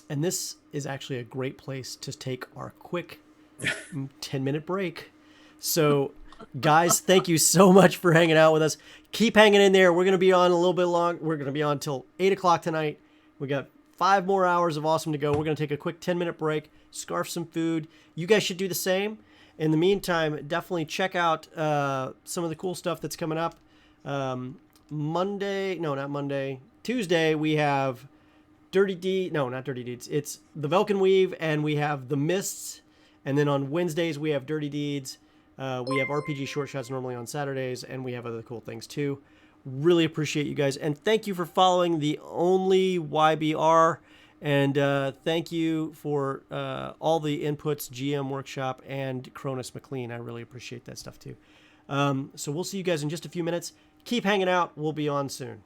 And this is actually a great place to take our quick 10-minute break. So, guys, thank you so much for hanging out with us. Keep hanging in there. We're going to be on a little bit long. We're going to be on till 8 o'clock tonight. We got 5 more hours of awesome to go. We're going to take a quick 10-minute break, scarf some food. You guys should do the same. In the meantime, definitely check out some of the cool stuff that's coming up. Tuesday, we have not Dirty Deeds. It's the Velkin Weave, and we have the Mists. And then on Wednesdays, we have Dirty Deeds. We have RPG short shots normally on Saturdays, and we have other cool things too. Really appreciate you guys, and thank you for following the only YBR. And thank you for all the inputs, GM Workshop and Cronus McLean. I really appreciate that stuff too. So we'll see you guys in just a few minutes. Keep hanging out. We'll be on soon.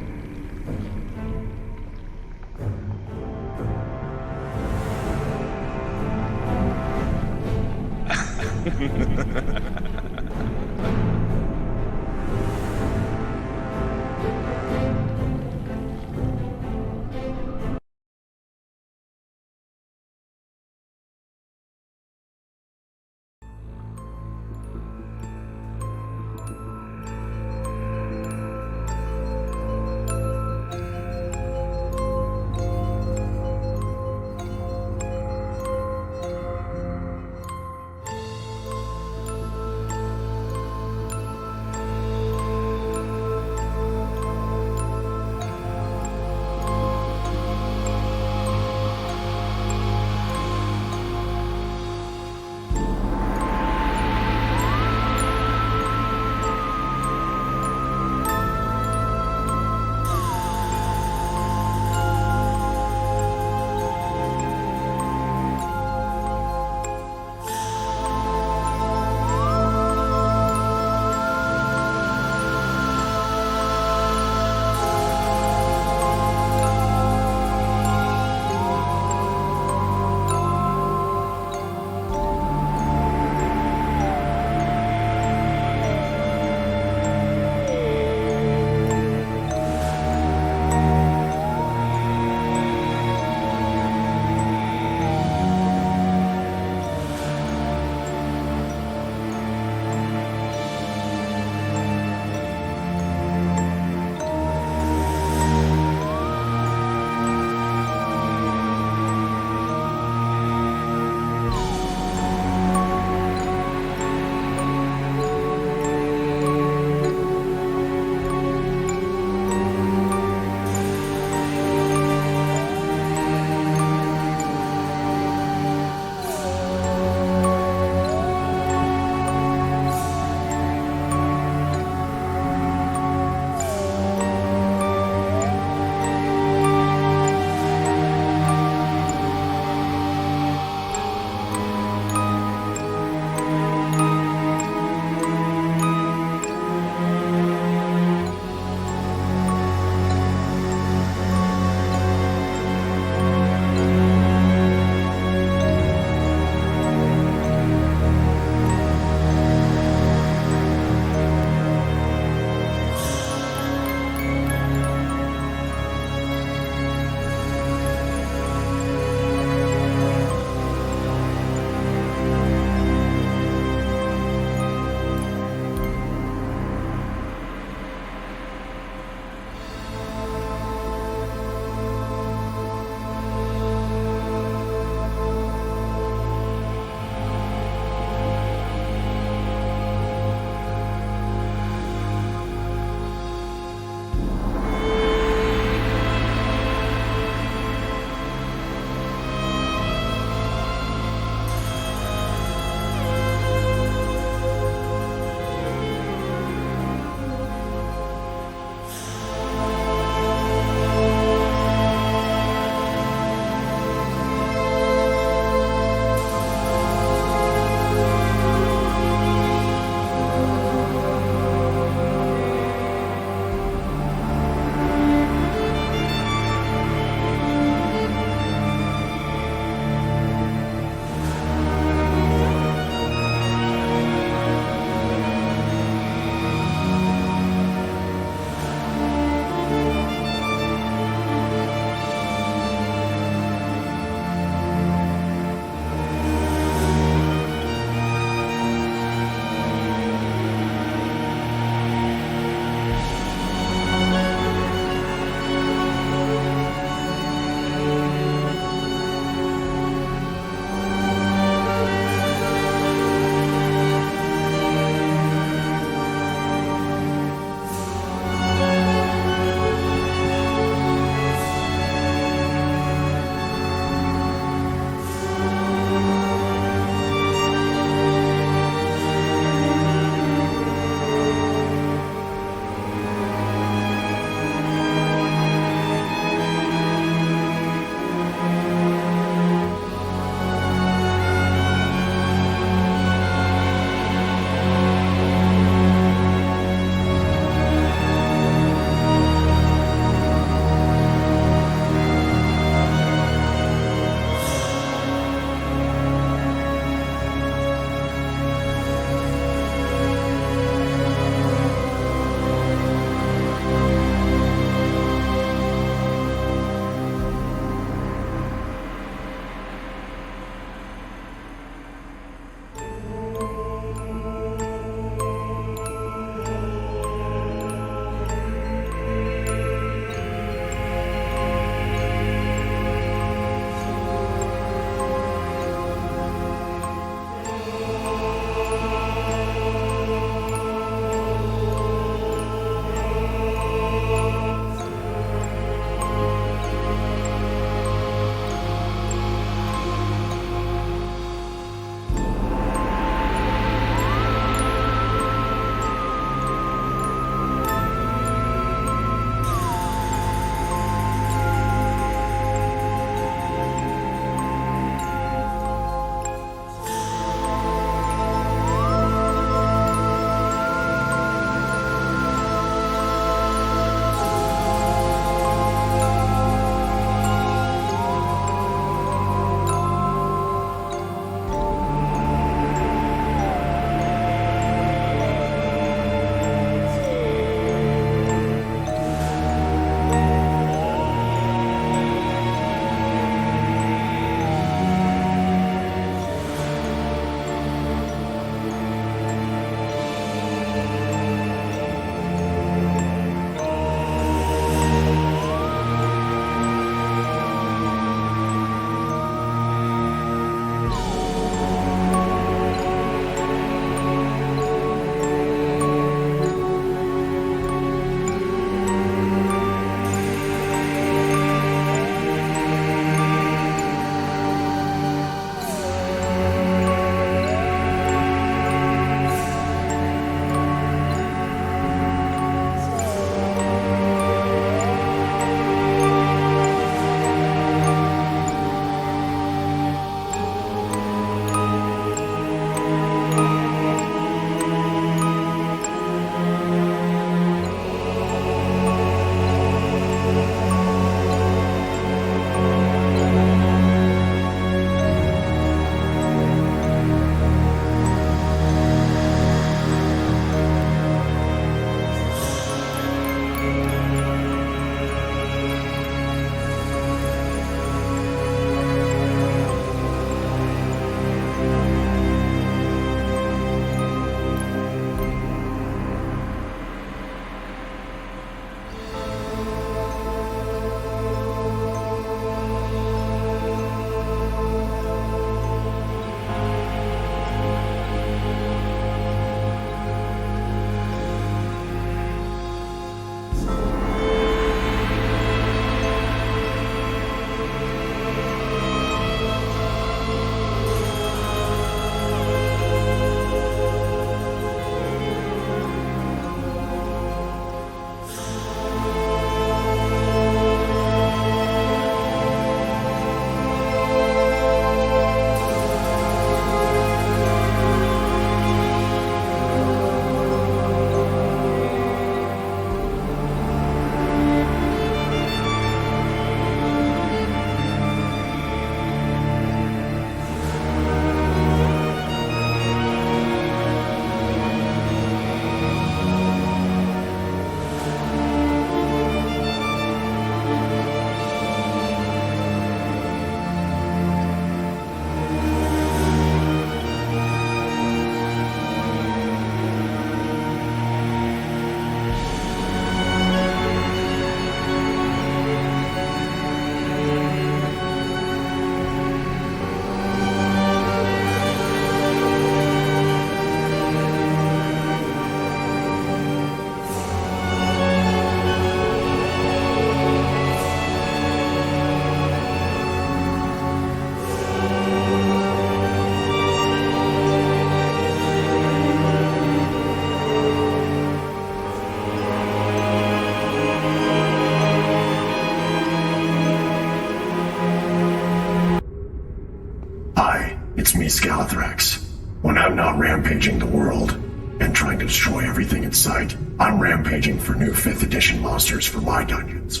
it's me, Scalathrax. When I'm not rampaging the world and trying to destroy everything in sight, I'm rampaging for new 5th edition monsters for my dungeons.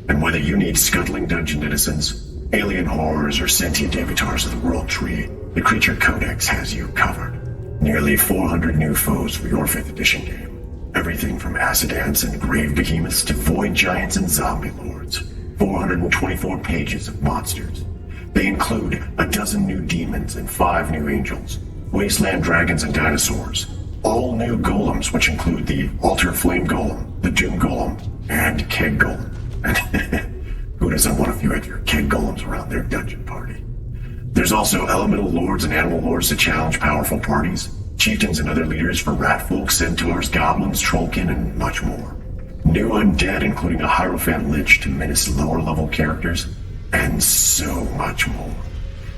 And whether you need scuttling dungeon denizens, alien horrors, or sentient avatars of the World Tree, the Creature Codex has you covered. Nearly 400 new foes for your 5th edition game. Everything from acid ants and grave behemoths to void giants and zombie lords. 424 pages of monsters. They include a dozen new demons and 5 new angels, wasteland dragons and dinosaurs, all new golems, which include the Altar Flame Golem, the Doom Golem, and Keg Golem. And who doesn't want a few extra Keg Golems around their dungeon party? There's also elemental lords and animal lords to challenge powerful parties, chieftains and other leaders for ratfolk, centaurs, goblins, trollkin, and much more. New undead, including a Hierophant Lich to menace lower-level characters, and so much more.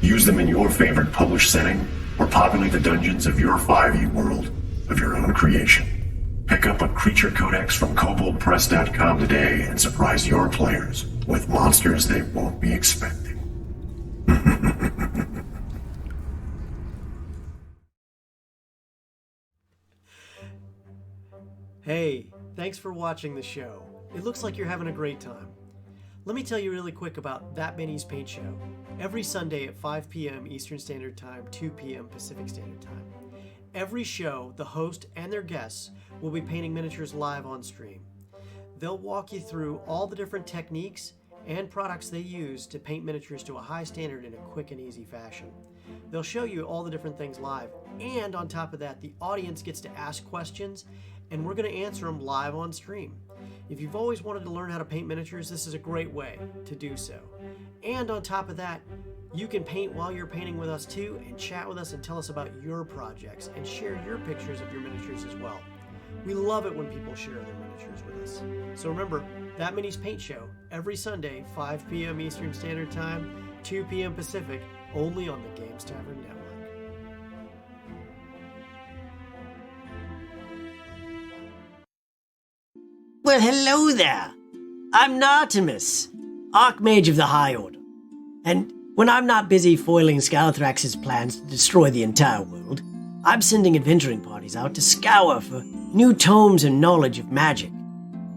Use them in your favorite published setting, or populate the dungeons of your 5e world of your own creation. Pick up a Creature Codex from koboldpress.com today and surprise your players with monsters they won't be expecting. Hey, thanks for watching the show. It looks like you're having a great time. Let me tell you really quick about That Benny's Paint Show. Every Sunday at 5 p.m. Eastern Standard Time, 2 p.m. Pacific Standard Time. Every show, the host and their guests will be painting miniatures live on stream. They'll walk you through all the different techniques and products they use to paint miniatures to a high standard in a quick and easy fashion. They'll show you all the different things live, and on top of that, the audience gets to ask questions, and we're going to answer them live on stream. If you've always wanted to learn how to paint miniatures, this is a great way to do so. And on top of that, you can paint while you're painting with us too, and chat with us and tell us about your projects and share your pictures of your miniatures as well. We love it when people share their miniatures with us. So remember, That Mini's Paint Show, every Sunday, 5 p.m. Eastern Standard Time, 2 p.m. Pacific, only on the Games Tavern Network. Well, hello there. I'm Nartimus, Archmage of the High Order. And when I'm not busy foiling Scalathrax's plans to destroy the entire world, I'm sending adventuring parties out to scour for new tomes and knowledge of magic.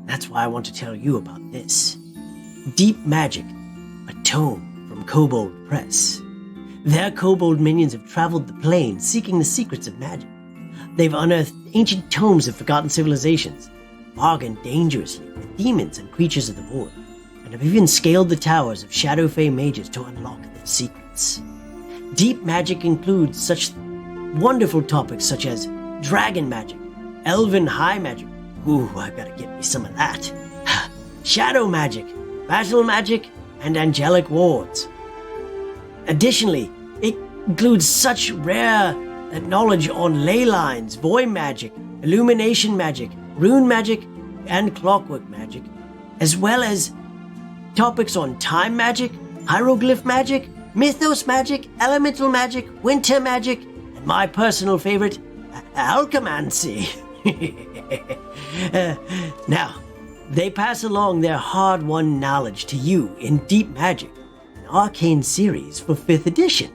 That's why I want to tell you about this. Deep Magic, a tome from Kobold Press. Their kobold minions have traveled the plains seeking the secrets of magic. They've unearthed ancient tomes of forgotten civilizations, bargained dangerously with demons and creatures of the void, and have even scaled the towers of Shadowfey mages to unlock their secrets. Deep Magic includes such wonderful topics such as dragon magic, elven high magic, ooh, I gotta get me some of that, shadow magic, battle magic, and angelic wards. Additionally, it includes such rare knowledge on ley lines, void magic, illumination magic, rune magic, and clockwork magic, as well as topics on time magic, hieroglyph magic, mythos magic, elemental magic, winter magic, and my personal favorite, alchemancy. Now, they pass along their hard-won knowledge to you in Deep Magic, an arcane series for 5th edition.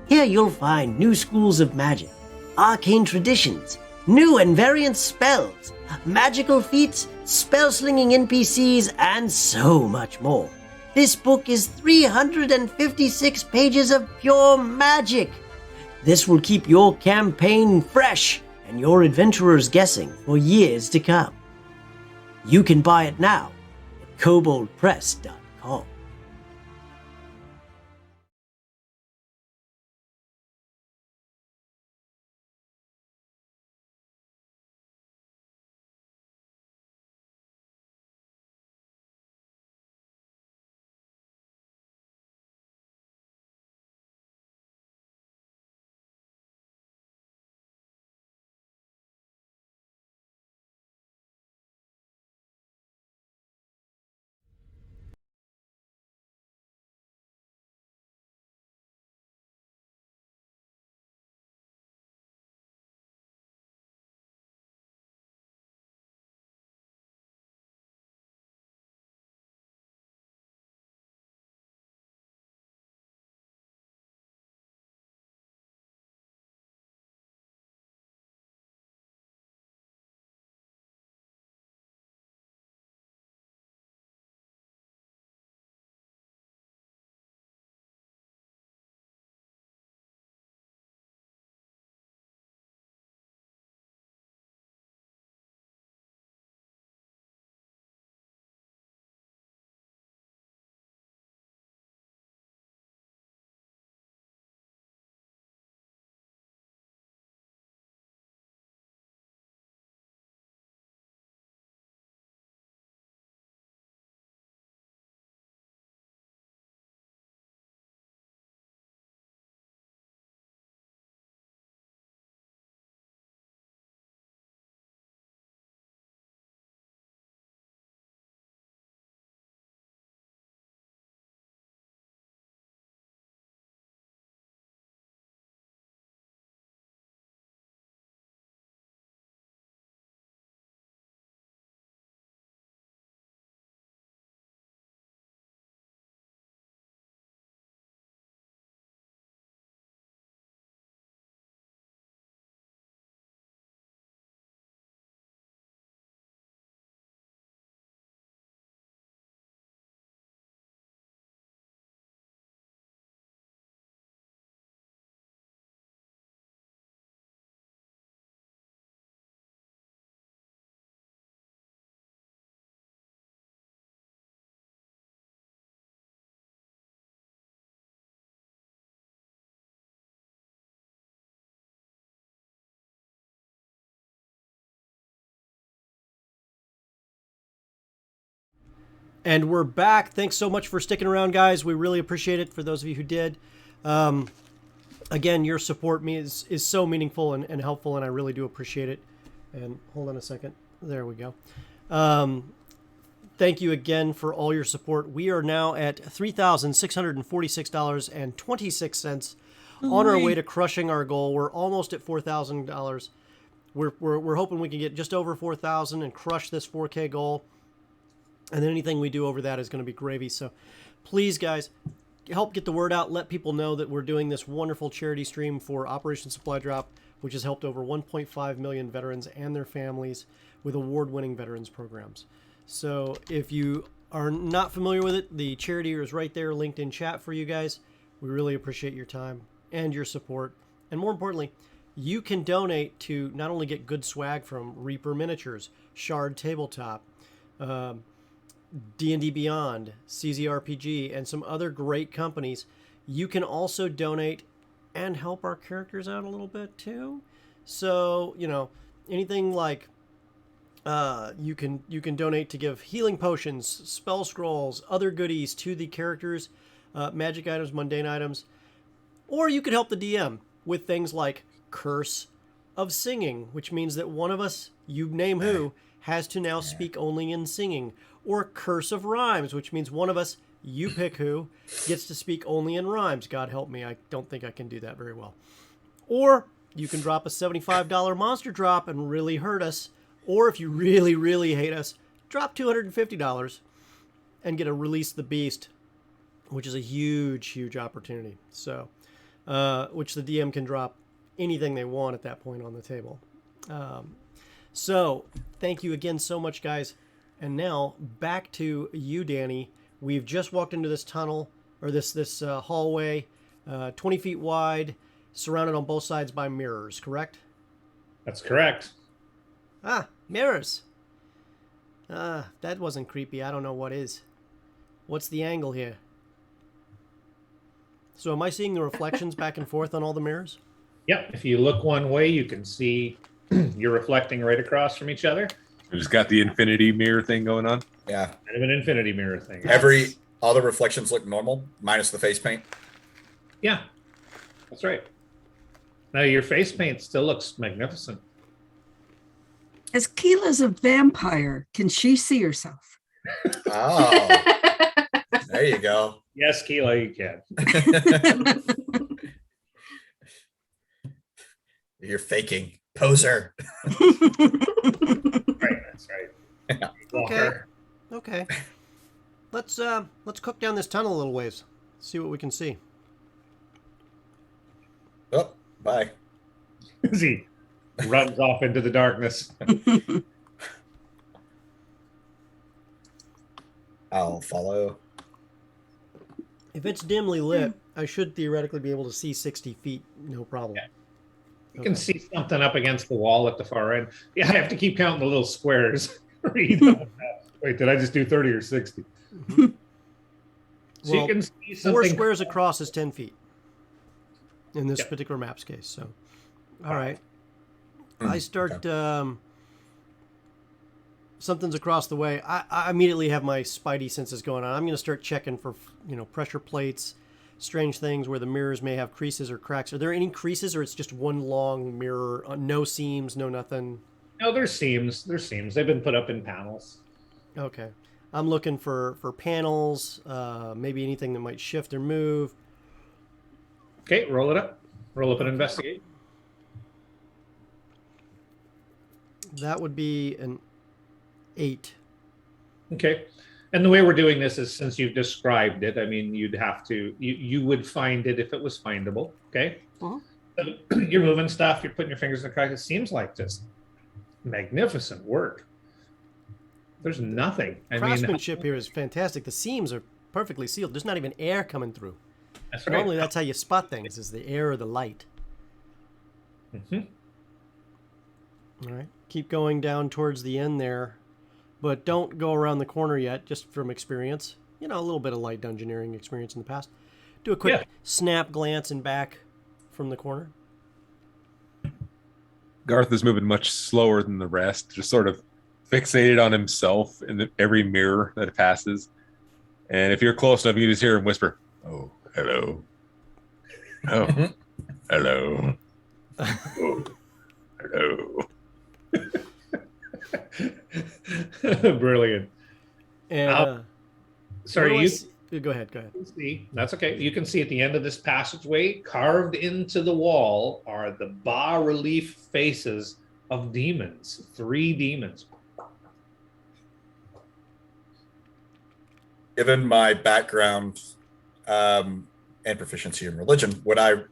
Here you'll find new schools of magic, arcane traditions, new and variant spells, magical feats, spell-slinging NPCs, and so much more. This book is 356 pages of pure magic. This will keep your campaign fresh and your adventurers guessing for years to come. You can buy it now at koboldpress.com. And we're back. Thanks so much for sticking around, guys. We really appreciate it for those of you who did. Again, your support is so meaningful and helpful, and I really do appreciate it. And hold on a second. There we go. Thank you again for all your support. We are now at $3,646.26 on our way to crushing our goal. We're almost at $4,000. We're hoping we can get just over 4,000 and crush this 4K goal. And then anything we do over that is going to be gravy. So please, guys, help get the word out. Let people know that we're doing this wonderful charity stream for Operation Supply Drop, which has helped over 1.5 million veterans and their families with award-winning veterans programs. So if you are not familiar with it, the charity is right there linked in chat for you guys. We really appreciate your time and your support. And more importantly, you can donate to not only get good swag from Reaper Miniatures, Shard Tabletop, D&D Beyond, CZRPG, and some other great companies. You can also donate and help our characters out a little bit too. So, anything like you can donate to give healing potions, spell scrolls, other goodies to the characters, magic items, mundane items, or you could help the DM with things like Curse of Singing, which means that one of us, you name who, has to now speak only in singing. Or Curse of Rhymes, which means one of us, you pick who, gets to speak only in rhymes. God help me, I don't think I can do that very well. Or you can drop a $75 monster drop and really hurt us. Or if you really, really hate us, drop $250 and get a Release the Beast, which is a huge, huge opportunity. So, which the DM can drop anything they want at that point on the table. So, thank you again so much, guys. And now, back to you, Danny. We've just walked into this tunnel, or this hallway, 20 feet wide, surrounded on both sides by mirrors, correct? That's correct. Ah, mirrors. That wasn't creepy. I don't know what is. What's the angle here? So am I seeing the reflections back and forth on all the mirrors? Yep. If you look one way, you can see you're reflecting right across from each other. We just got the infinity mirror thing going on. Yeah. Kind of an infinity mirror thing. All the reflections look normal, minus the face paint. Yeah, that's right. Now your face paint still looks magnificent. As Keela's a vampire, can she see herself? Oh, there you go. Yes, Keela, you can. You're faking. Poser. Right, that's right. Okay. Let's cook down this tunnel a little ways. See what we can see. Oh, bye. He runs off into the darkness. I'll follow. If it's dimly lit, I should theoretically be able to see 60 feet, no problem. Yeah. You can see something up against the wall at the far end. Yeah, I have to keep counting the little squares. Wait, did I just do 30 or 60? Mm-hmm. So Well, you can see something. 4 squares across is 10 feet in this particular map's case. So, all right. I start, something's across the way. I immediately have my spidey senses going on. I'm going to start checking for, pressure plates, strange things where the mirrors may have creases or cracks. Are there any creases, or it's just one long mirror, no seams, no nothing? No, there's seams. There's seams. They've been put up in panels. Okay. I'm looking for panels, maybe anything that might shift or move. Okay, roll it up. Roll up and investigate. That would be an 8. Okay. And the way we're doing this is, since you've described it, I mean, you'd have to, you would find it if it was findable. Okay. Uh-huh. So you're moving stuff, you're putting your fingers in the crack. It seems like just magnificent work. There's nothing. Craftsmanship here is fantastic. The seams are perfectly sealed. There's not even air coming through. That's right. Normally, that's how you spot things: is the air or the light. Mm-hmm. All right, keep going down towards the end there, but don't go around the corner yet. Just from experience, a little bit of light dungeoneering experience in the past. Do a quick snap glance and back from the corner. Garth is moving much slower than the rest, just sort of fixated on himself in every mirror that passes. And if you're close enough, you just hear him whisper, "Oh, hello. Oh, hello. Oh, hello." Brilliant. And Sorry, go ahead. can see, that's okay. You can see at the end of this passageway, carved into the wall, are the bas-relief faces of demons. 3 demons. Given my background and proficiency in religion, would I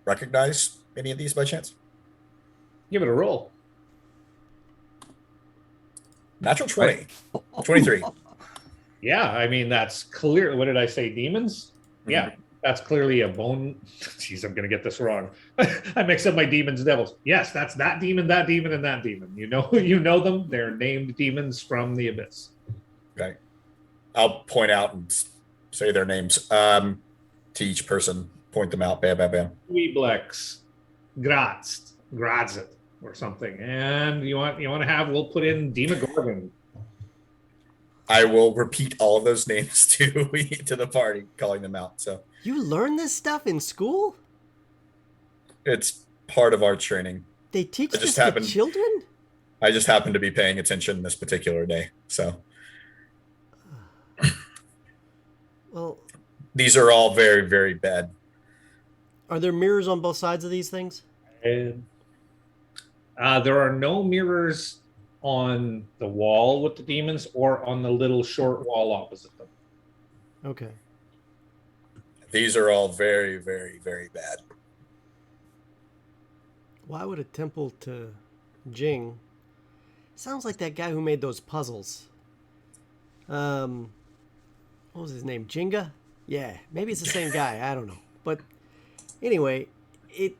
recognize any of these by chance? Give it a roll. Natural 20. 23. Yeah, I mean, that's clear. What did I say? Demons? Yeah, that's clearly a bone. Jeez, I'm going to get this wrong. I mixed up my demons, devils. Yes, that's that demon, and that demon. You know them. They're named demons from the abyss. Okay. I'll point out and say their names to each person. Point them out. Bam, bam, bam. Weeblex, Grazit, or something. And you want to have? We'll put in Demogorgon. I will repeat all of those names to the party, calling them out. So You learn this stuff in school? it's part of our training. They teach I just this to happened- children? I just happen to be paying attention this particular day. So Well, these are all very, very bad. are there mirrors on both sides of these things? And there are no mirrors on the wall with the demons or on the little short wall opposite them. Okay. These are all very, very, very bad. Why would a temple to Jing? Sounds like that guy who made those puzzles. What was his name? Jinga? Yeah, maybe it's the same guy. I don't know. But anyway, if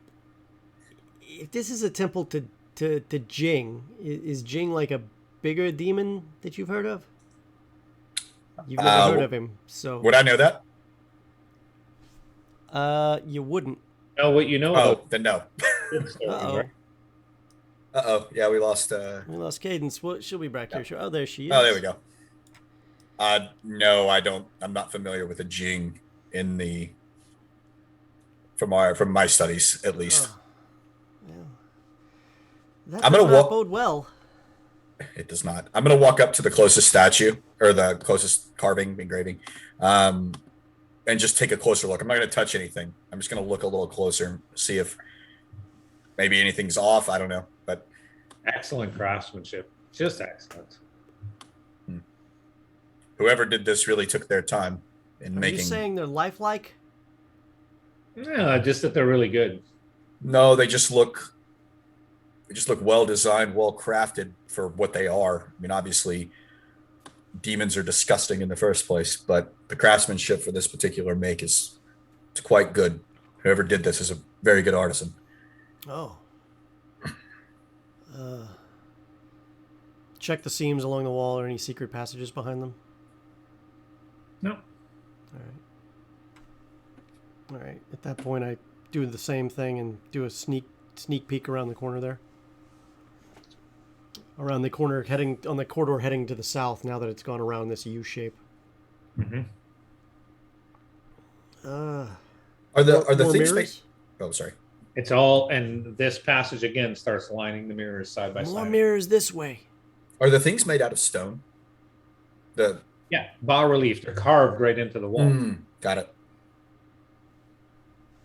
this is a temple to Jing, is Jing like a bigger demon that you've heard of? You've never heard of him, so Would I know that? you wouldn't. No, what you know? Oh, then no. Uh-oh. Yeah, we lost. We lost Cadence. Well, she'll be back here. Oh, there she is. Oh, there we go. No, I don't. I'm not familiar with a Jing in the from my studies, at least. Oh. Yeah. That I'm does gonna not walk- bode well. It does not. I'm gonna walk up to the closest statue or the closest carving, engraving, and just take a closer look. I'm not gonna touch anything. I'm just gonna look a little closer and see if maybe anything's off. I don't know, but Excellent craftsmanship. Just excellent. whoever did this really took their time in Are making. you saying they're lifelike? Yeah, just that they're really good. No, they just look well designed, well crafted for what they are. I mean, obviously, demons are disgusting in the first place, but the craftsmanship for this particular make is quite good. Whoever did this is a very good artisan. Oh. Check the seams along the wall or any secret passages behind them. No. All right. At that point, I do the same thing and do a sneak peek around the corner there. Around the corner, heading on the corridor heading to the south. Now that it's gone around this U shape. Mm-hmm. Are the More things mirrors? Oh, sorry. It's all, and this passage again starts lining the mirrors side by More side. mirrors this way. Are the things made out of stone? Yeah, bas relief. They're carved right into the wall. Got it.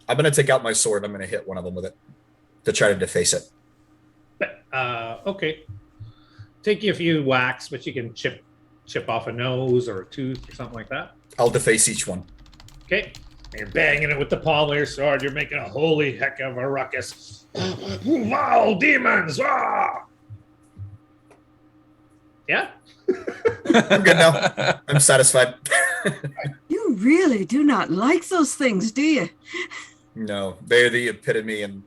I'm gonna take out my sword. I'm gonna hit one of them with it to try to deface it. Okay. Take you a few whacks, but you can chip off a nose or a tooth or something like that. I'll deface each one. Okay. And you're banging it with the palm of your sword. You're making a holy heck of a ruckus. Wow, demons! Ah! Yeah. I'm good now. I'm satisfied. You really do not like those things, do you? No, they're the epitome and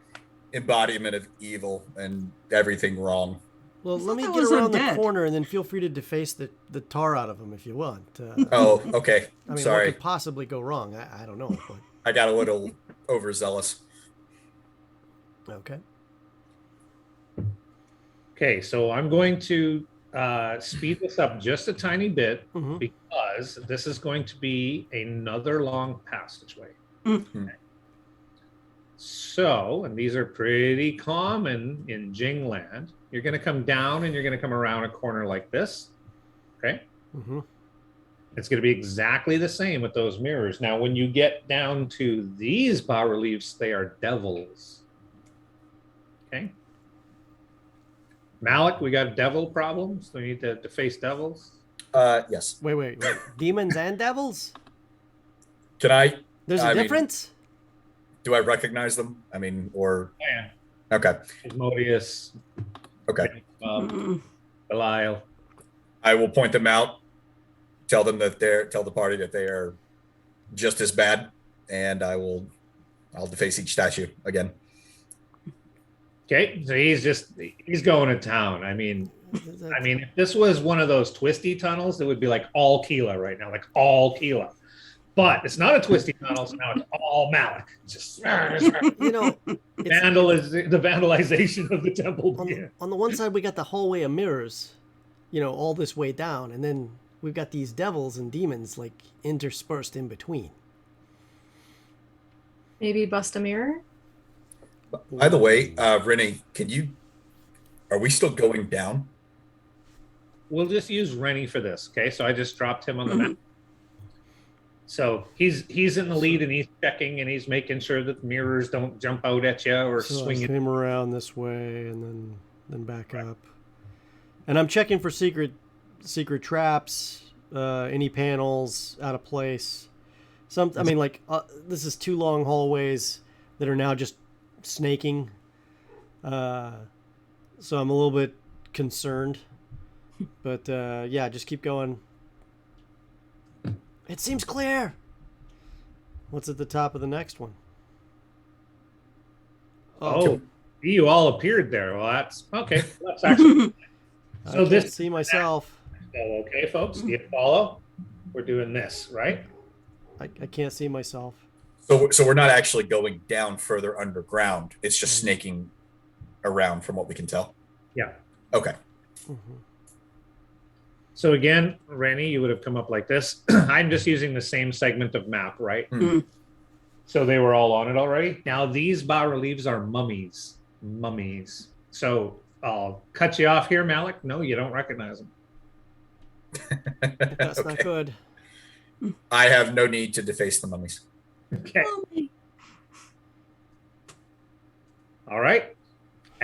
embodiment of evil and everything wrong. Well, I let thought me that get was around the undead. corner and then feel free to deface the tar out of them if you want. Oh, okay. I mean, Sorry. what could possibly go wrong? I don't know. But I got a little overzealous. okay. Okay, so I'm going to speed this up just a tiny bit Mhm. because this is going to be another long passageway. Mm. So, and these are pretty common in Jing land. You're going to come down and you're going to come around a corner like this. Okay. Mm-hmm. It's going to be exactly the same with those mirrors. Now, when you get down to these bas reliefs, they are devils. Okay. Malik, we got devil problems. We need to face devils. Yes. Wait. Demons and devils? Can I? There's a I mean, difference? do I recognize them? I mean, or Oh, yeah. okay, Asmodeus, okay. Belial. I will point them out. Tell them that tell the party that they are just as bad, and I'll deface each statue again. Okay, so he's going to town. I mean, if this was one of those twisty tunnels, it would be like all Keela right now, like all Keela. But it's not a twisty tunnel, so now it's all Malik. Just You know, it's, the vandalization of the temple. on the one side we got the hallway of mirrors, all this way down, and then we've got these devils and demons like interspersed in between. Maybe bust a mirror. By the way, Rennie, are we still going down? We'll just use Rennie for this, okay? So I just dropped him on the map. So he's in the lead and he's checking and he's making sure that the mirrors don't jump out at you or swing. Swing him around this way and then back up. And I'm checking for secret traps, any panels out of place. This is 2 long hallways that are now just snaking. So I'm a little bit concerned. But yeah, just keep going. It seems clear. What's at the top of the next one? Oh, you all appeared there. Well, that's okay. That's actually so. I can't see myself. So, okay, folks, do you follow? We're doing this, right? I can't see myself. So we're not actually going down further underground. It's just snaking around, from what we can tell. Yeah. Okay. Mm-hmm. So again, Rennie, you would have come up like this. I'm just using the same segment of map, right? Mm-hmm. So they were all on it already. Now these bas reliefs are mummies. So I'll cut you off here, Malik. No, you don't recognize them. That's Okay. not good. I have no need to deface the mummies. Okay. All right.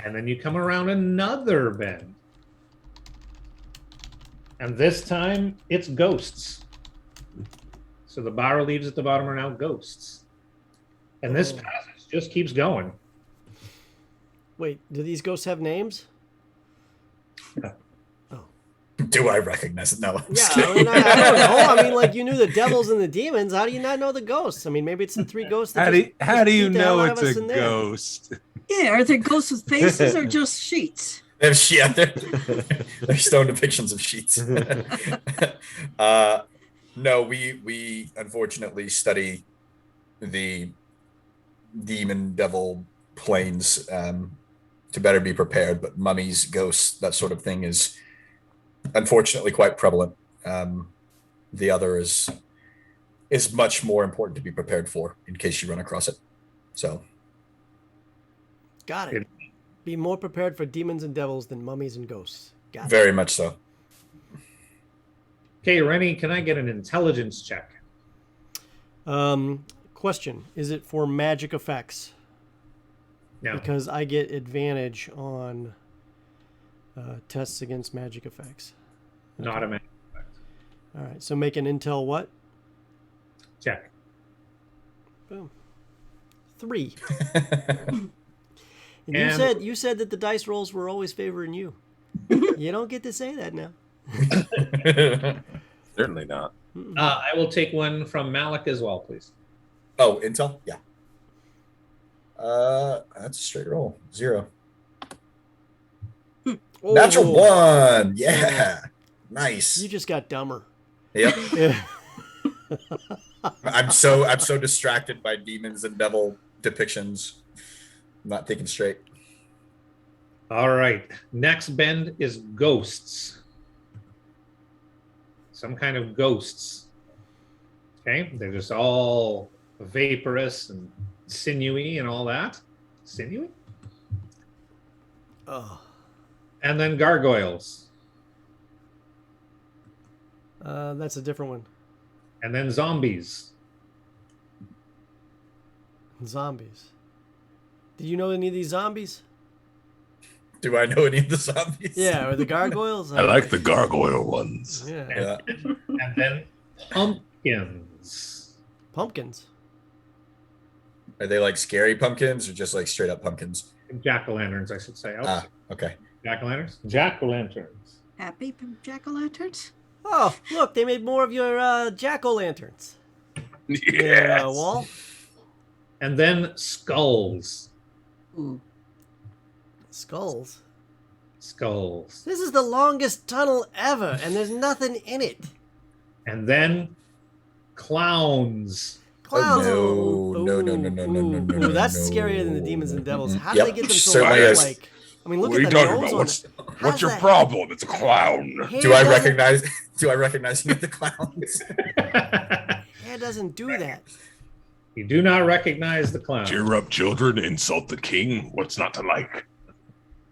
And then you come around another bend. And this time it's ghosts. So the bas reliefs at the bottom are now ghosts. And this passage just keeps going. Wait, do these ghosts have names? Do I recognize it? No. I'm Yeah, just I kidding. don't know. I mean, like, you knew the devils and the demons. How do you not know the ghosts? I mean, maybe it's the 3 ghosts. That How do you beat the hell know out of it's us a in there. ghost? Yeah, are they ghosts with faces or just sheets? They're stone depictions of sheets. No, we unfortunately study the demon devil planes to better be prepared, but mummies, ghosts, that sort of thing is unfortunately quite prevalent. The other is much more important to be prepared for in case you run across it. So Got it. Be more prepared for demons and devils than mummies and ghosts. Got it. very much so. Okay, Rennie, can I get an intelligence check? Question: is it for magic effects? No. Because I get advantage on tests against magic effects. Not a magic. All right, so make an intel what? Check. Boom. 3. And And- you said that the dice rolls were always favoring you. You don't get to say that now. Certainly not. I will take one from Malik as well, please. Oh, intel? Yeah. That's a straight roll. 0. Oh, Natural 1. Yeah. Nice. You just got dumber. Yep. Yeah. I'm so distracted by demons and devil depictions. I'm not thinking straight. All right. Next bend is ghosts. some kind of ghosts. Okay, they're just all vaporous and sinewy and all that. Sinewy? Oh. And then gargoyles. That's a different one. And then zombies. Zombies. Do you know any of these zombies? Do I know any of the zombies? Yeah, or the gargoyles? I like the gargoyle ones. Yeah. Yeah. And then pumpkins. Pumpkins. Are they like scary pumpkins or just like straight up pumpkins? Jack-o'-lanterns, I should say. Ah, okay. Jack-o'-lanterns? Jack-o'-lanterns. Happy jack-o'-lanterns? Oh, look, they made more of your jack-o'-lanterns. Yes. Your wall. And then skulls. Ooh. Skulls. Skulls. This is the longest tunnel ever, and there's nothing in it. And then clowns. Clowns. Oh, no, no, no, no, no, no, no, Ooh, that's no. scarier than the demons and devils. How do Yep, they get them so certainly large? is. Like, I mean, look What are at you the talking nose about? on it. What's your problem? It's a clown. Hair Do I doesn't- recognize? Do I recognize any of the clowns? Hair doesn't do that. You do not recognize the clown. Cheer up, children. Insult the king. What's not to like?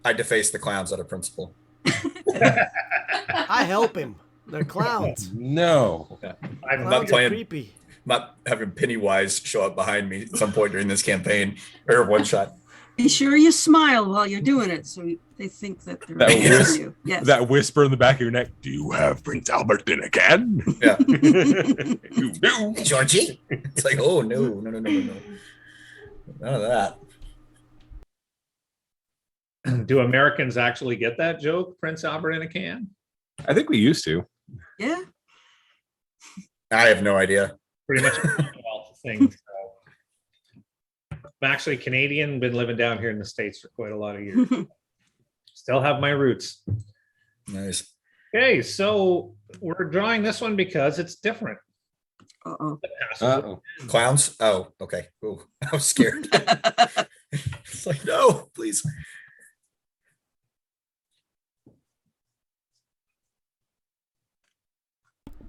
I deface the clowns out of principle. I help him. They're clowns. No. I'm Clowns not are playing. creepy. Not having Pennywise show up behind me at some point during this campaign or one shot. Be sure you smile while you're doing it so they think that they're That watching whis- you. Yes. That whisper in the back of your neck. Do you have Prince Albert in a can? Yeah. You do. Hey, Georgie. It's like, oh no, no, no, no, no, no. None of that. Do Americans actually get that joke? Prince Albert in a can? I think we used to. Yeah. I have no idea. Pretty much all things. So. I'm actually Canadian, been living down here in the States for quite a lot of years. Still have my roots. Nice. Okay, so we're drawing this one because it's different. Uh-oh. Uh-oh. Clowns? Oh, okay. Ooh, I was scared. It's like, no, please.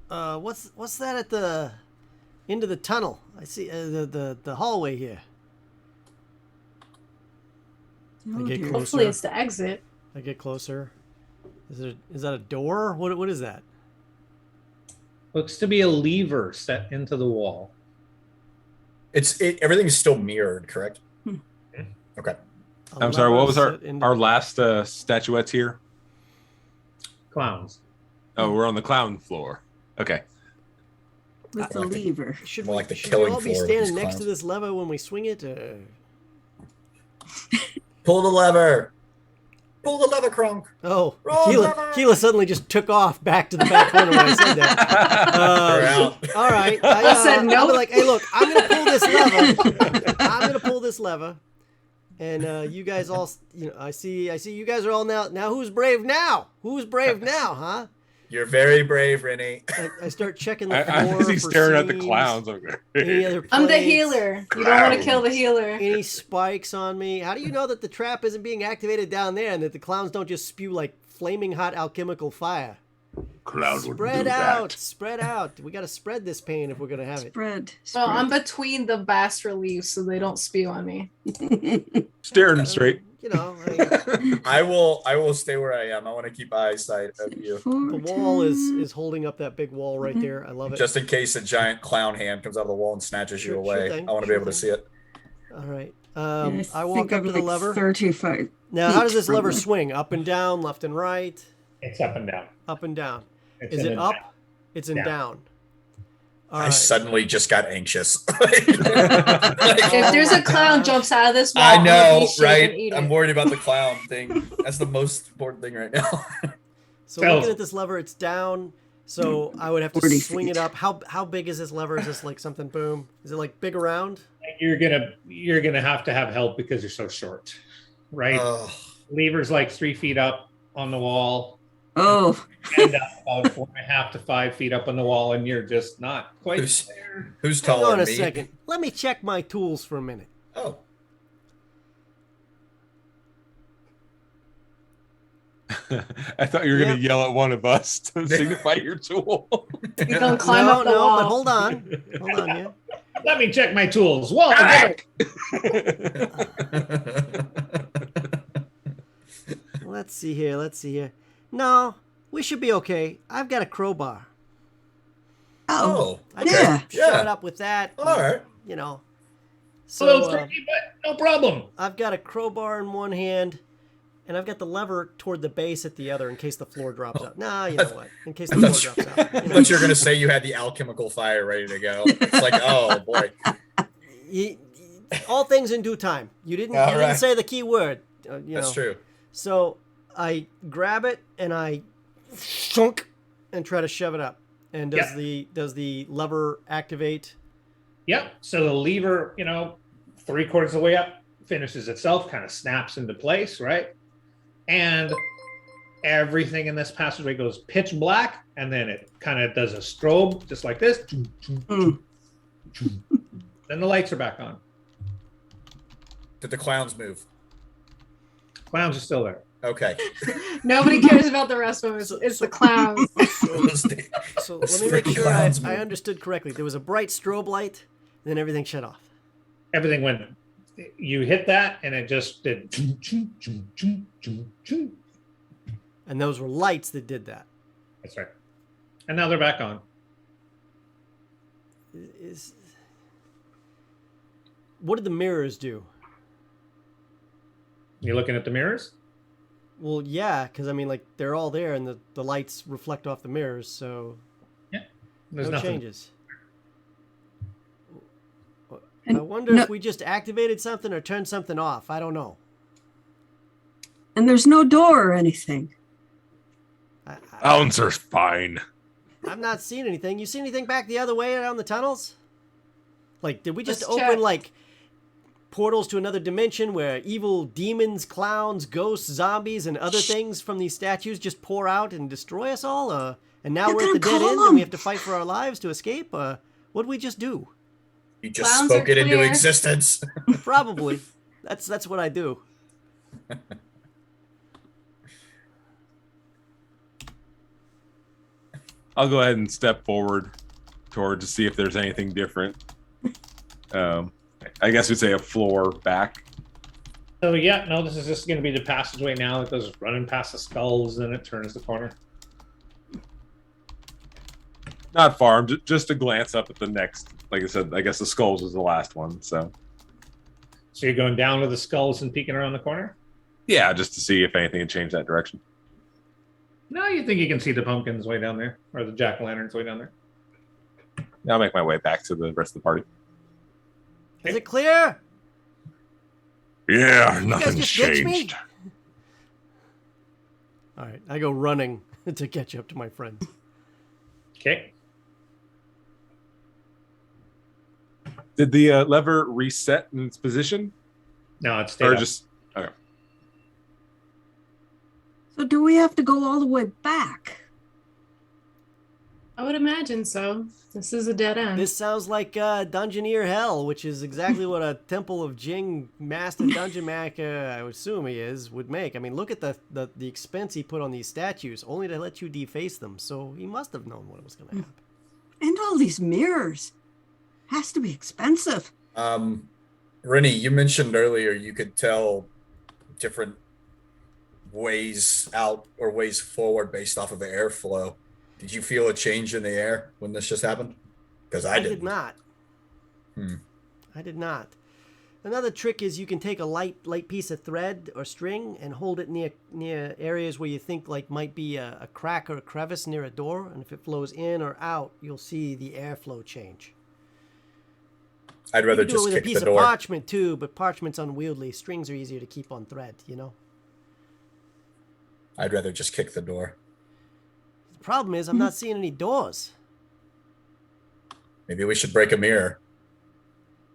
What's that at the end of the tunnel? I see the hallway here. Oh, I get dear. closer. Hopefully it's the exit. I get closer. Is that a door? What is that? Looks to be a lever set into the wall. Everything is still mirrored, correct? Okay. A I'm sorry. What was lever set into- our last statuettes here? Clowns. Oh, we're on the clown floor. Okay. With the like the- lever. Should More we, like the should killing we all be floor of standing these next to clowns. this lever when we swing it? Pull the lever. Pull the lever, Kronk. Oh, Roll lever. Keela suddenly just took off back to the back corner when I said that. They're out. All right. I said I'll no. be like, hey, look, I'm going to pull this lever. I'm going to pull this lever. And you guys all, I see you guys are all now who's brave now? Who's brave now, huh? You're very brave, Rennie. I start checking the I floor see for staring at the seams, clowns. Any other I'm the plates, healer. You don't want to kill the healer. Any spikes on me? How do you know that the trap isn't being activated down there and that the clowns don't just spew like flaming hot alchemical fire? Clown would do Spread out, that. spread out. We got to spread this pain if we're going to have it. Spread. Well, I'm spread. between the bas reliefs so they don't spew on me. Staring straight. Like, I will stay where I am. I want to keep eyesight of you. the wall is holding up that big wall right there. I love it. Just in case a giant clown hand comes out of the wall and snatches you Sure away. thing, I want to sure be able to thing. see it. All right. Yeah, I walk think up I'm to the like lever. 35. Now, how does this feet lever from the- swing? Up and down, left and right, It's up and down. up and down. It's Is in it and up? down. It's in Down. down. All I right. suddenly just got anxious. If there's a clown jumps out of this wall, I I'm gonna know, be shake right? and eat I'm it. worried about the clown thing. That's the most important thing right now. So Tells looking it. at this lever, it's down. So I would have to 40 swing feet. it up. How big is this lever? Is this like something boom? Is it like big around? You're gonna have to have help because you're so short, right? Ugh. Lever's like 3 feet up on the wall, Oh, and up about 4.5 to 5 feet up on the wall, and you're just not quite Who's- there. Who's Hang taller on than a me? second. Let me check my tools for a minute. Oh, I thought you were going Yep. to yell at one of us to signify your tool. You're gonna climb no, up the no, wall. but hold on. Hold on, yeah. Let me check my tools. Whoa! Let's see here. No, we should be okay. I've got a crowbar. Oh, I yeah. just shove it up with that. All right. You know. A So little tricky, but no problem. I've got a crowbar in one hand, and I've got the lever toward the base at the other in case the floor drops out. Nah, you know what? In case the floor drops out. I You know. thought you were going to say you had the alchemical fire ready to go. It's like, oh boy. All things in due time. You didn't Right. say the key word. That's true. So I grab it and I shunk and try to shove it up. And does the lever activate? Yep. So the lever, 3/4 of the way up, finishes itself, kind of snaps into place, right? And everything in this passageway goes pitch black, and then it kind of does a strobe, just like this. Then the lights are back on. Did the clowns move? Clowns are still there. Okay. Nobody cares about the rest of us. It's the clowns. So let me make sure I understood correctly. There was a bright strobe light, and then everything shut off. Everything went. You hit that, and it just did. And those were lights that did that. That's right. And now they're back on. What did the mirrors do? You looking at the mirrors? Well, yeah, because I mean, like they're all there, and the lights reflect off the mirrors, so There's no nothing. changes. And I wonder if we just activated something or turned something off. I don't know. And there's no door or anything. Sounds are fine. I'm not seeing anything. You see anything back the other way down the tunnels? Like, did we just Let's open check. like portals to another dimension where evil demons, clowns, ghosts, zombies, and other things from these statues just pour out and destroy us all? And now You're we're at the gonna dead call end and we them. have to fight for our lives to escape? What did we just do? You just Clowns spoke are it into clear. existence. Probably. That's what I do. I'll go ahead and step forward toward to see if there's anything different. I guess we'd say a floor back. So this is just going to be the passageway now. It goes running past the skulls, then it turns the corner. Not far, just a glance up at the next. Like I said, I guess the skulls is the last one. So So you're going down to the skulls and peeking around the corner? yeah, just to see if anything had changed that direction. No, you think you can see the pumpkins way down there, or the jack-o'-lanterns way down there. I'll make my way back to the rest of the party. Is it clear? Yeah, You guys nothing's just ditched me? changed. All right, I go running to catch up to my friends. Okay. Did the lever reset in its position, No, it's stayed or up. just okay? So do we have to go all the way back? I would imagine so. This is a dead end. This sounds like Dungeoneer Hell, which is exactly what a Temple of Jing Master Dungeon Master, I would assume he is, would make. I mean, look at the expense he put on these statues, only to let you deface them. So he must have known what was going to happen. And all these mirrors. Has to be expensive. Rennie, you mentioned earlier you could tell different ways out or ways forward based off of the airflow. Did you feel a change in the air when this just happened? Because I did didn't. not. I did not. Another trick is you can take a light piece of thread or string and hold it near areas where you think like might be a crack or a crevice near a door, and if it flows in or out, you'll see the airflow change. I'd rather You can do it just with a kick piece the of door. parchment too, but parchment's unwieldy. Strings are easier to keep on thread, you know? I'd rather just kick the door. The problem is I'm not seeing any doors. Maybe we should break a mirror.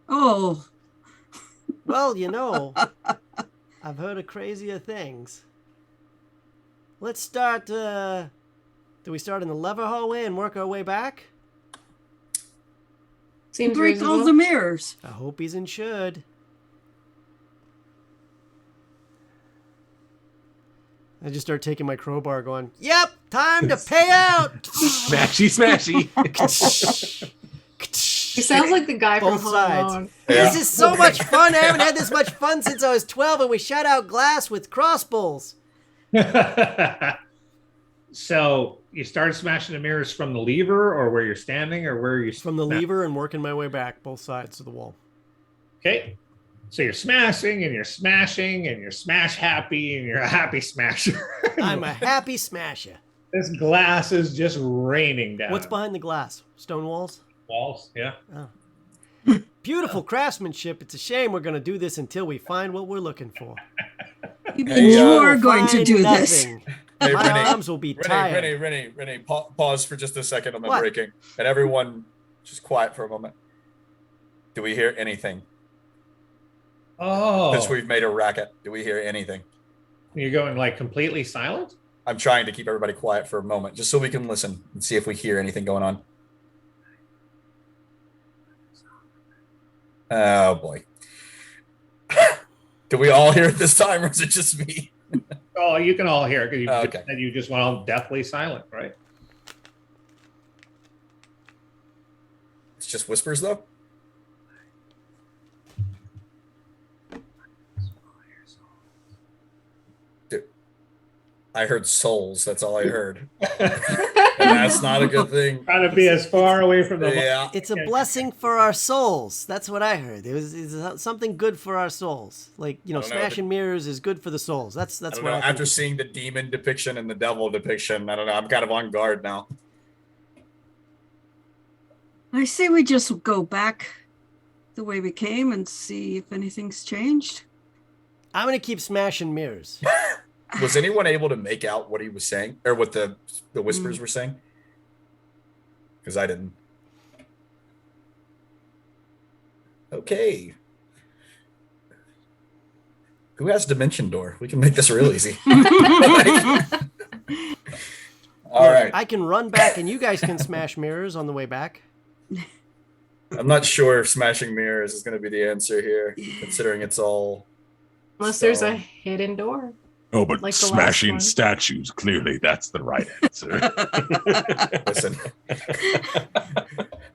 Oh, Well, you know, I've heard of crazier things. Let's start, do we start in the lever hallway and work our way back? Seems break all reasonable. the mirrors. I hope he's insured. I just start taking my crowbar going, yep, time to pay out. Smashy, smashy. He sounds like the guy Both from Home sides. Alone. This is so much fun. I haven't had this much fun since I was 12 and we shot out glass with crossbows. So you started smashing the mirrors from the lever or where you're standing or where you're From the lever and working my way back, both sides of the wall. Okay. So you're smashing and you're smashing and you're smash happy and you're a happy smasher. I'm a happy smasher. This glass is just raining down. What's behind the glass? Stone walls? Walls? Yeah. Oh. Beautiful craftsmanship. It's a shame we're going to do this until we find what we're looking for. You're going to Find do this. nothing. Hey, My Renee, arms will be tired. Renee, pause for just a second on the What? breaking. And everyone, just quiet for a moment. Do we hear anything? Oh. Since we've made a racket, do we hear anything? You're going like completely silent? I'm trying to keep everybody quiet for a moment, just so we can listen and see if we hear anything going on. Oh, boy. Do we all hear it this time, or is it just me? Oh, you can all hear it because Okay. you just went all deathly silent, right? It's just whispers, though? Dude, I heard souls. That's all I heard. And that's not a good thing. Trying to be as far away from the Yeah. It's a blessing for our souls. That's what I heard. It's something good for our souls. Like, I don't know. smashing mirrors is good for the souls. That's I don't what know. I think. After seeing the demon depiction and the devil depiction, I don't know. I'm kind of on guard now. I say we just go back the way we came and see if anything's changed. I'm going to keep smashing mirrors. Was anyone able to make out what he was saying, or what the whispers were saying? Because I didn't. Okay. Who has Dimension Door? We can make this real easy. All right. I can run back and you guys can smash mirrors on the way back. I'm not sure if smashing mirrors is going to be the answer here, considering it's all. Unless there's a hidden door. Oh, but Like the last smashing one. statues, clearly that's the right answer. Listen.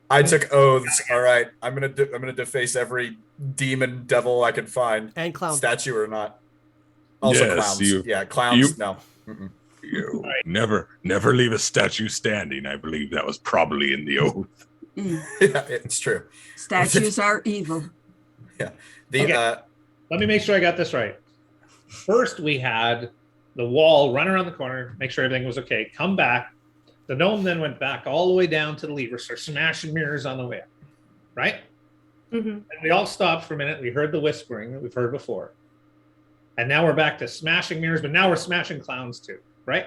I took oaths. All right, I'm gonna deface every demon devil I can find, And clown. statue or not. Also Yes, clowns. Yeah, clowns. No. Mm-mm. You never leave a statue standing. I believe that was probably in the oath. Mm. Yeah, it's true. Statues are evil. Yeah. The Okay. Let me make sure I got this right. First, we had the wall run around the corner, make sure everything was okay, come back. The gnome then went back all the way down to the lever, start smashing mirrors on the way up, right? Mm-hmm. And we all stopped for a minute. We heard the whispering that we've heard before. And now we're back to smashing mirrors, but now we're smashing clowns too, right?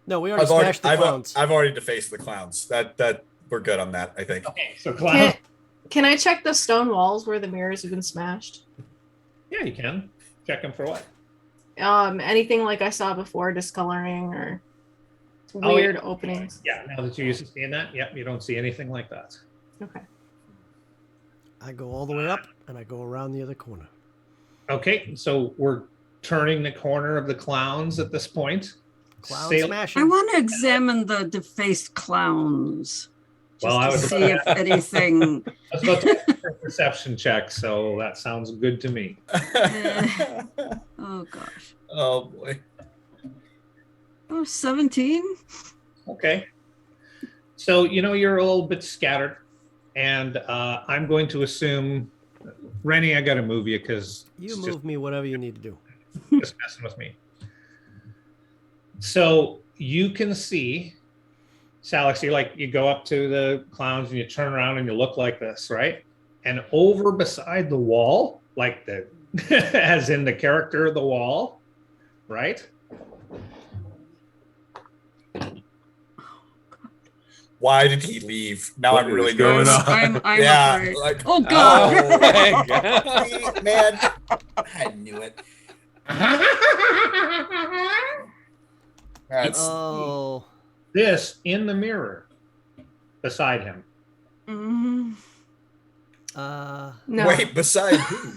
No, we already smashed the clowns. I've already defaced the clowns. That we're good on that, I think. Okay, so clowns. Can I check the stone walls where the mirrors have been smashed? Yeah, you can. Check them for what? Anything like I saw before, discoloring or Oh, weird yeah. openings. Yeah, now that you're used to seeing that, yep, you don't see anything like that. Okay. I go all the way up and I go around the other corner. Okay, so we're turning the corner of the clowns at this point. Clown Sail- smashing. I want to examine the defaced clowns. Just Well, I to was see if anything. I was about to make a perception check, so that sounds good to me. Oh gosh. Oh boy. Oh, 17. Okay. So, you're a little bit scattered, and I'm going to assume, Rennie, I got to move you because You move me whatever you need to do. just messing with me. So you can see, Salix, you go up to the clowns and you turn around and you look like this, right? And over beside the wall, like as in the character of the wall, right? Why did he leave? Now What I'm really is going nervous. on? I'm Yeah, afraid. like- Oh god. Oh my God. Man, I knew it. That's Oh. This in the mirror beside him. Mm. No. wait, beside who?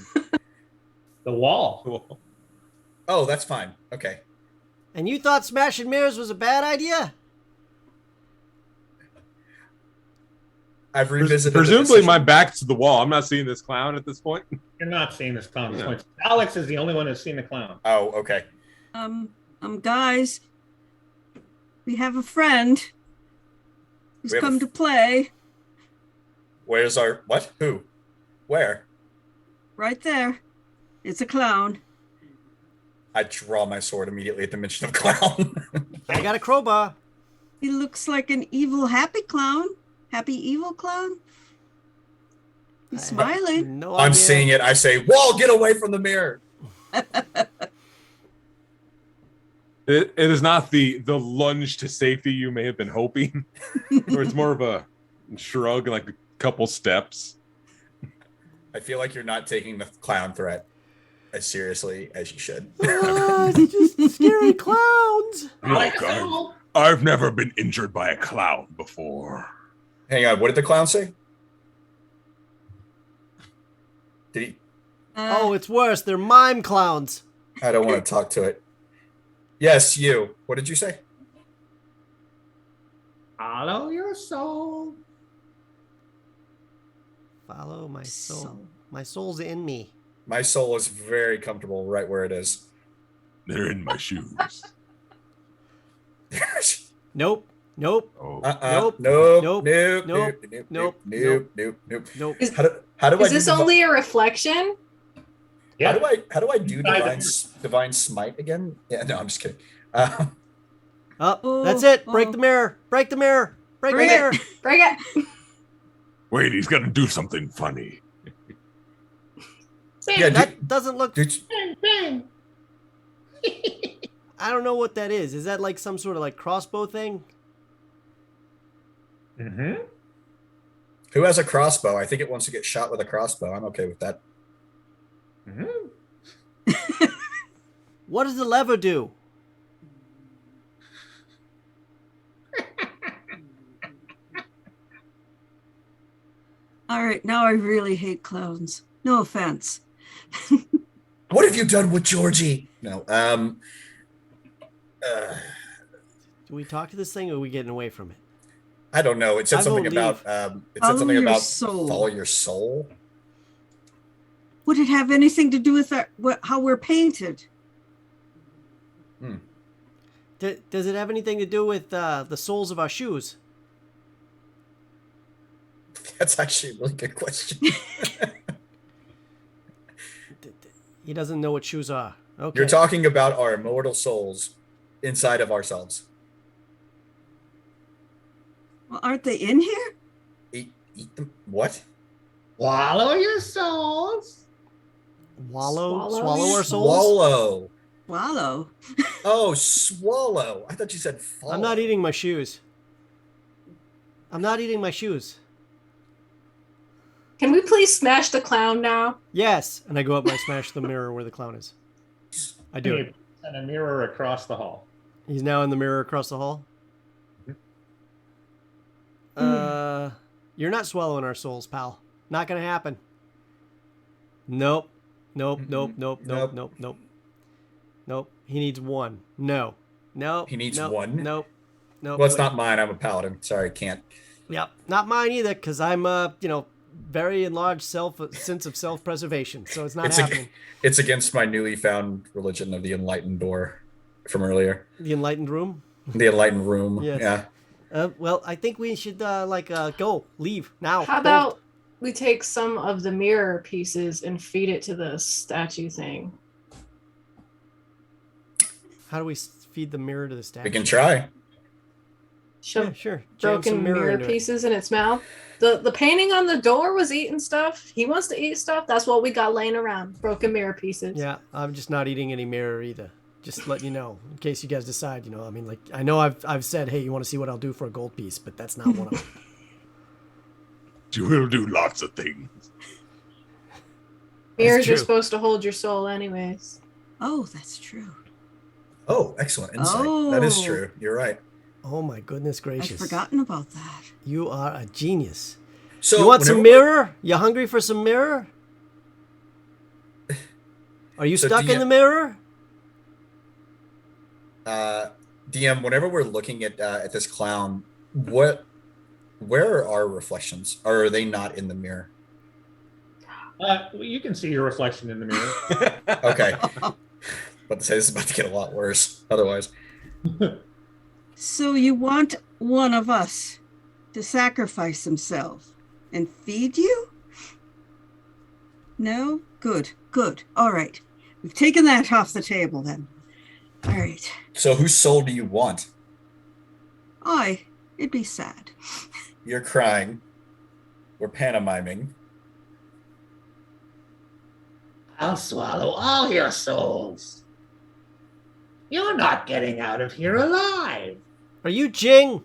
The wall. Oh, that's fine. Okay. And you thought smashing mirrors was a bad idea? I've revisited. the Presumably, decision. my back's to the wall. I'm not seeing this clown at this point. You're not seeing this clown. Yeah. Alex is the only one who's seen the clown. Oh, okay. Guys, we have a friend who's We have a come f- to play Where's our what? Who? Where? right there. It's a clown. I draw my sword immediately at the mention of clown. I got a crowbar. He looks like an evil, happy clown. Happy, evil clown. He's smiling. No I'm idea. seeing it. I say, "Wall, get away from the mirror." It is not the lunge to safety you may have been hoping, or it's more of a shrug, like a couple steps. I feel like you're not taking the clown threat as seriously as you should. It's just scary clowns. Look, I've never been injured by a clown before. Hang on. What did the clown say? Did he? Oh, it's worse. They're mime clowns. I don't want to talk to it. Yes, you. What did you say? Follow your soul. Follow my soul. My soul's in me. My soul is very comfortable right where it is. They're in my shoes. Nope. Nope. Oh, Nope. Nope. Nope. Nope. Nope. Nope. Nope. Nope. Nope. Nope. How do I Is do this only a reflection? How do I do Divine. divine smite again? Yeah, no, I'm just kidding. Oh, that's it. Break the mirror. Break the mirror. Break the Bring mirror. it. Bring it. wait, he's gonna do something funny. Yeah, That doesn't look. dude, I don't know what that is. Is that like some sort of like crossbow thing? Mm-hmm. who has a crossbow? I think it wants to get shot with a crossbow. I'm okay with that. Mm-hmm. What does the lever do? All right, now I really hate clowns. No offense. What have you done with Georgie? No. Do we talk to this thing or are we getting away from it? I don't know. It said I something won't about it said Follow something your about soul. follow your soul. Would it have anything to do with how we're painted? Does it have anything to do with the soles of our shoes? That's actually a really good question. He doesn't know what shoes are. Okay. You're talking about our immortal souls inside of ourselves. Well, aren't they in here? Eat them. What? Follow your souls. Swallow our souls? Swallow. Swallow. Oh, swallow. I thought you said follow. I'm not eating my shoes. I'm not eating my shoes. Can we please smash the clown now? Yes. And I go up and I smash the mirror where the clown is. I do it. And a mirror across the hall. He's now in the mirror across the hall. You're not swallowing our souls, pal. Not gonna happen. Nope. Nope. Nope. Nope. Nope. Nope. Nope. Nope. He needs one. No. No. He needs nope, one? Nope. Nope. Well, it's Wait. not mine. I'm a paladin. Sorry, can't. Yep. Not mine either, because I'm very enlarged sense of self-preservation. So it's not It's happening. it's against my newly found religion of the enlightened door from earlier. The enlightened room. The enlightened room. Yes. Yeah. Well, I think we should go, leave now. How Don't. about we take some of the mirror pieces and feed it to the statue thing? How do we feed the mirror to the statue? We can try. Shove Yeah, sure. Jam some broken mirror into it. pieces in its mouth. The painting on the door was eating stuff. He wants to eat stuff. That's what we got laying around. Broken mirror pieces. Yeah, I'm just not eating any mirror either. Just letting you know, in case you guys decide. I know I've said, hey, you want to see what I'll do for a gold piece, but that's not one of them. You will do lots of things. Mirrors are true. supposed to hold your soul, anyways. Oh, that's true. Oh, excellent insight. That is Oh. true. You're right. Oh my goodness I'd gracious! forgotten about that. You are a genius. So You want some whenever- mirror? You hungry for some mirror? Are you So stuck do you- in the mirror? DM, whenever we're looking at this clown, where are our reflections? Or are they not in the mirror? You can see your reflection in the mirror. Okay. But to say this is about to get a lot worse otherwise. So you want one of us to sacrifice himself and feed you? No? Good, good. All right. We've taken that off the table then. All right. So whose soul do you want? It'd be sad. You're crying. We're pantomiming. I'll swallow all your souls. You're not getting out of here alive. Are you Jing?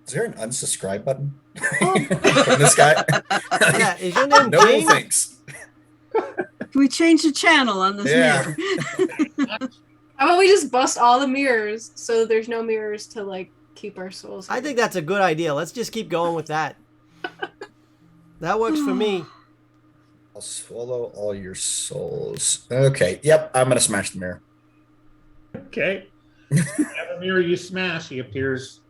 Is there an unsubscribe button from this guy? Yeah, is your name No Jing? thanks. Can we change the channel on this Yeah. mirror? How about we just bust all the mirrors so there's no mirrors to like keep our souls? I think that's a good idea. Let's just keep going with that. That works for me. I'll swallow all your souls. Okay. Yep. I'm gonna smash the mirror. Okay. Every mirror you smash, he appears.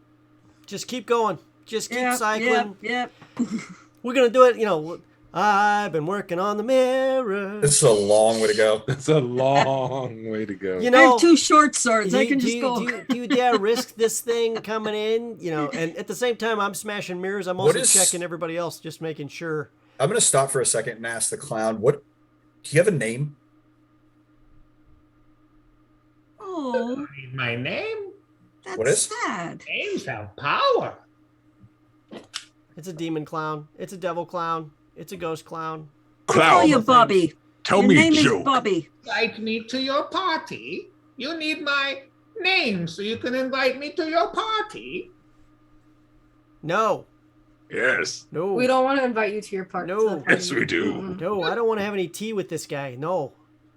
Just keep going. Just keep Yep, cycling. Yep. We're gonna do it. You know, I've been working on the mirror. This is a long way to go. That's a long way to go. You I know, have 2 short swords. I can do just you- go. do you dare risk this thing coming in? You know, and at the same time, I'm smashing mirrors. I'm What also is- checking everybody else, just making sure. I'm gonna stop for a second and ask the clown, what do you have a name? Oh, Read my name. that's What is? sad. Names have power. It's a demon clown. It's a devil clown. It's a ghost clown. Call Clown, you Bobby. tell Your me name a is joke. Bobby. Invite me to your party. You need my name so you can invite me to your party. No, Yes. no, We don't want to invite you to your party. No. to the party. Yes, we do. Mm-mm. no. I don't want to have any tea with this guy. No.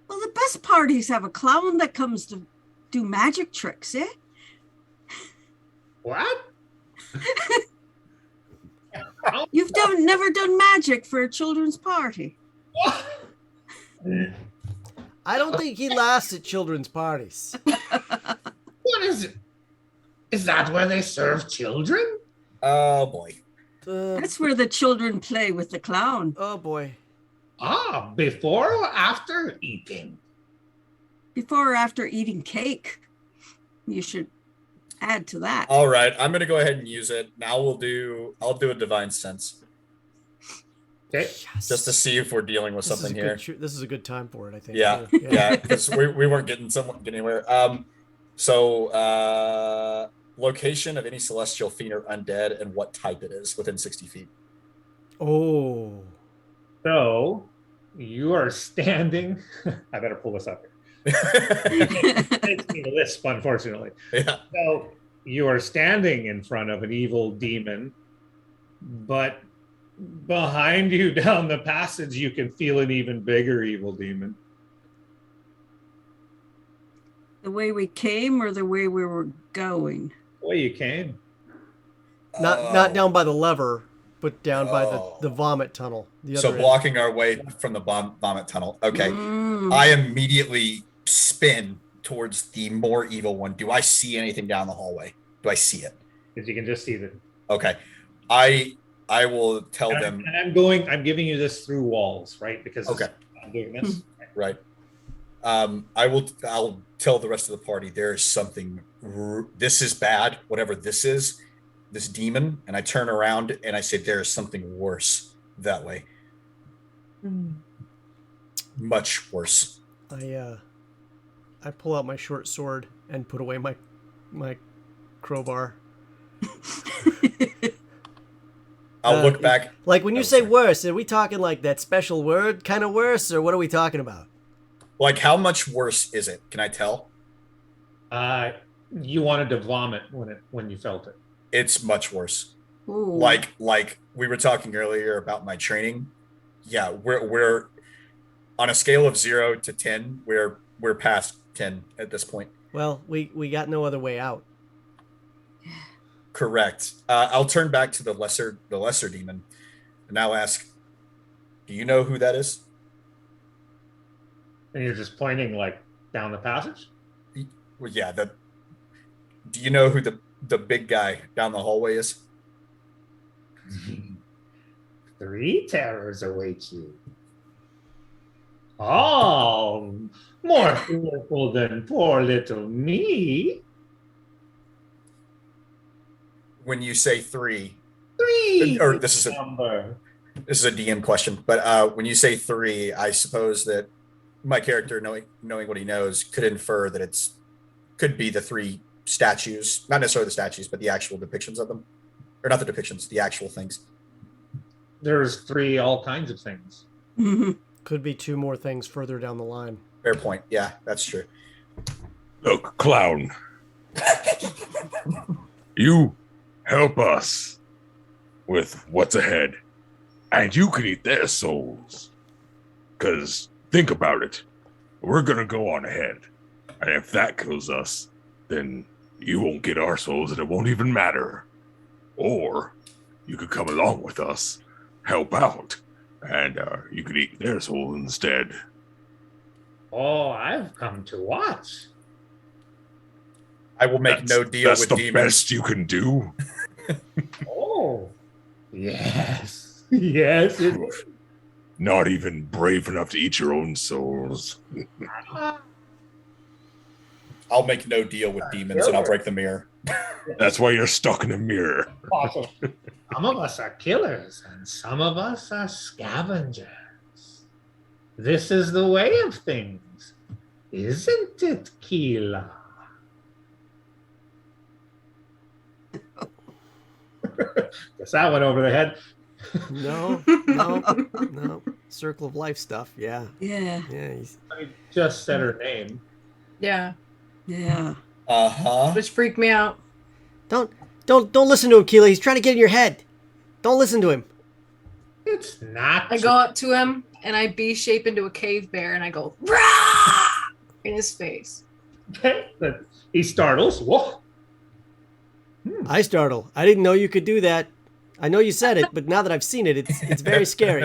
Well, the best parties have a clown that comes to do magic tricks, eh? What? You've never done magic for a children's party. I don't think he laughs at children's parties. What is it? Is that where they serve children? Oh boy. That's where the children play with the clown. Oh boy. Ah, before or after eating? Before or after eating cake. You should add to that. All right, I'm gonna go ahead and use it. Now I'll do a divine sense. Okay. Yes. Just to see if we're dealing with This is something a here. good this is a good time for it, I think. Yeah, too. yeah, because we weren't getting anywhere. So location of any celestial fiend or undead and what type it is within 60 feet. Oh. So you are standing. I better pull this up here. It takes me to lisp, unfortunately. Yeah. So you are standing in front of an evil demon, but behind you down the passage, you can feel an even bigger evil demon. The way we came or the way we were going? The way you came. Not down by the lever, but down by Oh. the vomit tunnel. The So other end. blocking our way from the vomit tunnel. Okay. Mm. I immediately spin towards the more evil one. Do I see anything down the hallway? Do I see it? Because you can just see the. Okay. I will tell And them. I'm giving you this through walls, right? Because Okay. I'm doing this. Right. I'll tell the rest of the party there is something. This is bad. Whatever this is, this demon. And I turn around and I say there is something worse that way. Much worse. I pull out my short sword and put away my crowbar. I'll look back. Like when you Oh, say sorry. worse, are we talking like that special word kind of worse, or what are we talking about? Like, how much worse is it? Can I tell? You wanted to vomit when you felt it. It's much worse. Ooh. Like we were talking earlier about my training. Yeah, we're on a scale of 0 to 10. We're past 10 at this point. Well, we got no other way out. Correct. I'll turn back to the lesser demon, and I'll ask, "Do you know who that is?" And you're just pointing like down the passage. Well, yeah, Do you know who the big guy down the hallway is? 3 terrors await you. All more fearful than poor little me. When you say 3, 3 or is this is the number. a DM question, but when you say 3, I suppose that my character, knowing what he knows, could infer that could be the 3 statues, not necessarily the statues, but the actual depictions of them, or not the depictions, the actual things. There's 3 all kinds of things. Could be 2 more things further down the line. Fair point. Yeah, that's true. Look, clown. You help us with what's ahead, and you can eat their souls. Because think about it. We're going to go on ahead. And if that kills us, then you won't get our souls and it won't even matter. Or you could come along with us, help out, and you could eat their soul instead. Oh, I've come to watch. I will make no deal That's with the demons. best you can do. Oh, yes. Yes. Not even brave enough to eat your own souls. I'll make no deal with demons, and I'll break the mirror. That's why you're stuck in a mirror. Awesome. Some of us are killers, and some of us are scavengers. This is the way of things, isn't it, Keela? Guess that went over the head. No. Circle of life stuff. Yeah. Yeah. Yeah. I just said her name. Yeah. Yeah. Which freaked me out. Don't listen to him, Keela. He's trying to get in your head. Don't listen to him. It's not. I go up to him and I B-shape into a cave bear and I go Rah! In his face. He startles. Whoa. I startle. I didn't know you could do that. I know you said it, but now that I've seen it, it's very scary.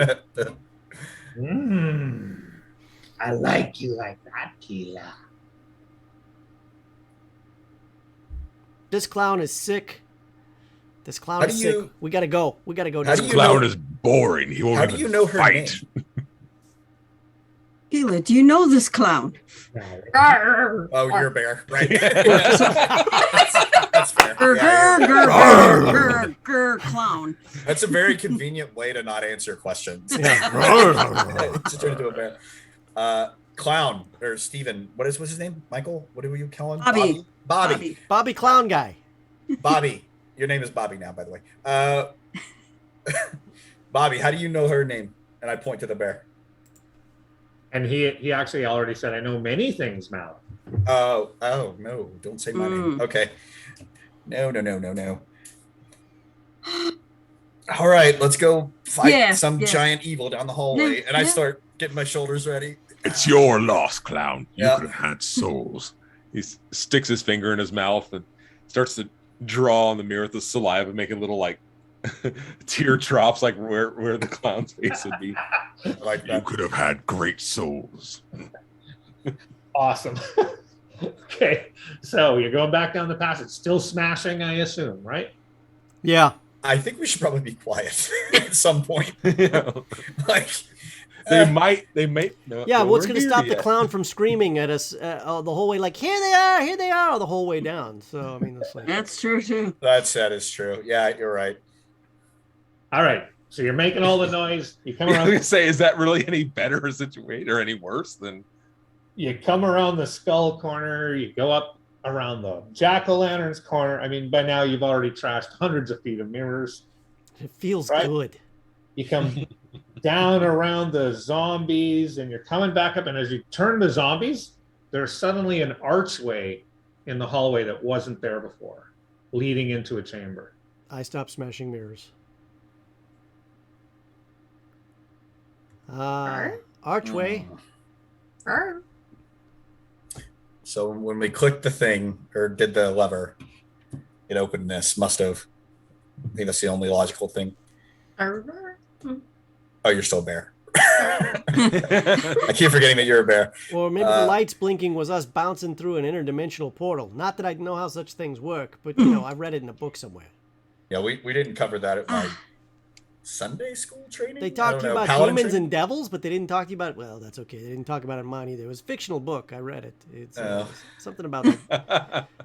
I like you like that, Keela. This clown is sick. This clown is sick. We gotta go. We gotta go. This clown is boring. He won't How even do you know her fight. name? Keela, do you know this clown? Oh, you're a bear, right? That's fair. Clown. That's a very convenient way to not answer questions. Yeah. To turn into a bear. Clown or Steven, what's his name? Michael? What do you call him? Bobby. Bobby Clown Guy. Bobby. Your name is Bobby now, by the way. Bobby, how do you know her name? And I point to the bear. And he actually already said, I know many things, Mal. Oh, no. Don't say my name. Okay. No. All right, let's go fight some giant evil down the hallway. And I start getting my shoulders ready. It's your loss, clown. You Yeah. could have had souls. He sticks his finger in his mouth and starts to draw on the mirror with the saliva, making little like tear drops, like where the clown's face would be. Like You could have had great souls. Awesome. Okay, so you're going back down the passage, still smashing, I assume, right? Yeah. I think we should probably be quiet at some point. Like they might. No, Yeah, what's we're going to here stop the yet. clown from screaming at us the whole way, like, here they are, the whole way down. So, I mean, that's like... That's true, too. that is true. Yeah, you're right. All right, so you're making all the noise. You come I was around. gonna say, is that really any better a situation or any worse than? You come around the skull corner. You go up around the jack-o'-lantern's corner. I mean, by now you've already trashed hundreds of feet of mirrors. It feels Right? good. You come down around the zombies, and you're coming back up. And as you turn the zombies, there's suddenly an archway in the hallway that wasn't there before, leading into a chamber. I stopped smashing mirrors. Archway. So when we clicked the thing or did the lever, it opened this. Must have. I think that's the only logical thing. Oh, you're still a bear. I keep forgetting that you're a bear. Or maybe the lights blinking was us bouncing through an interdimensional portal. Not that I know how such things work, but I read it in a book somewhere. Yeah, we didn't cover that at my Sunday school training. They talked to you about Paladin demons training? and devils, but they didn't talk to you about. Well, that's okay. They didn't talk about it in mine either. It was a fictional book. I read it. It's something about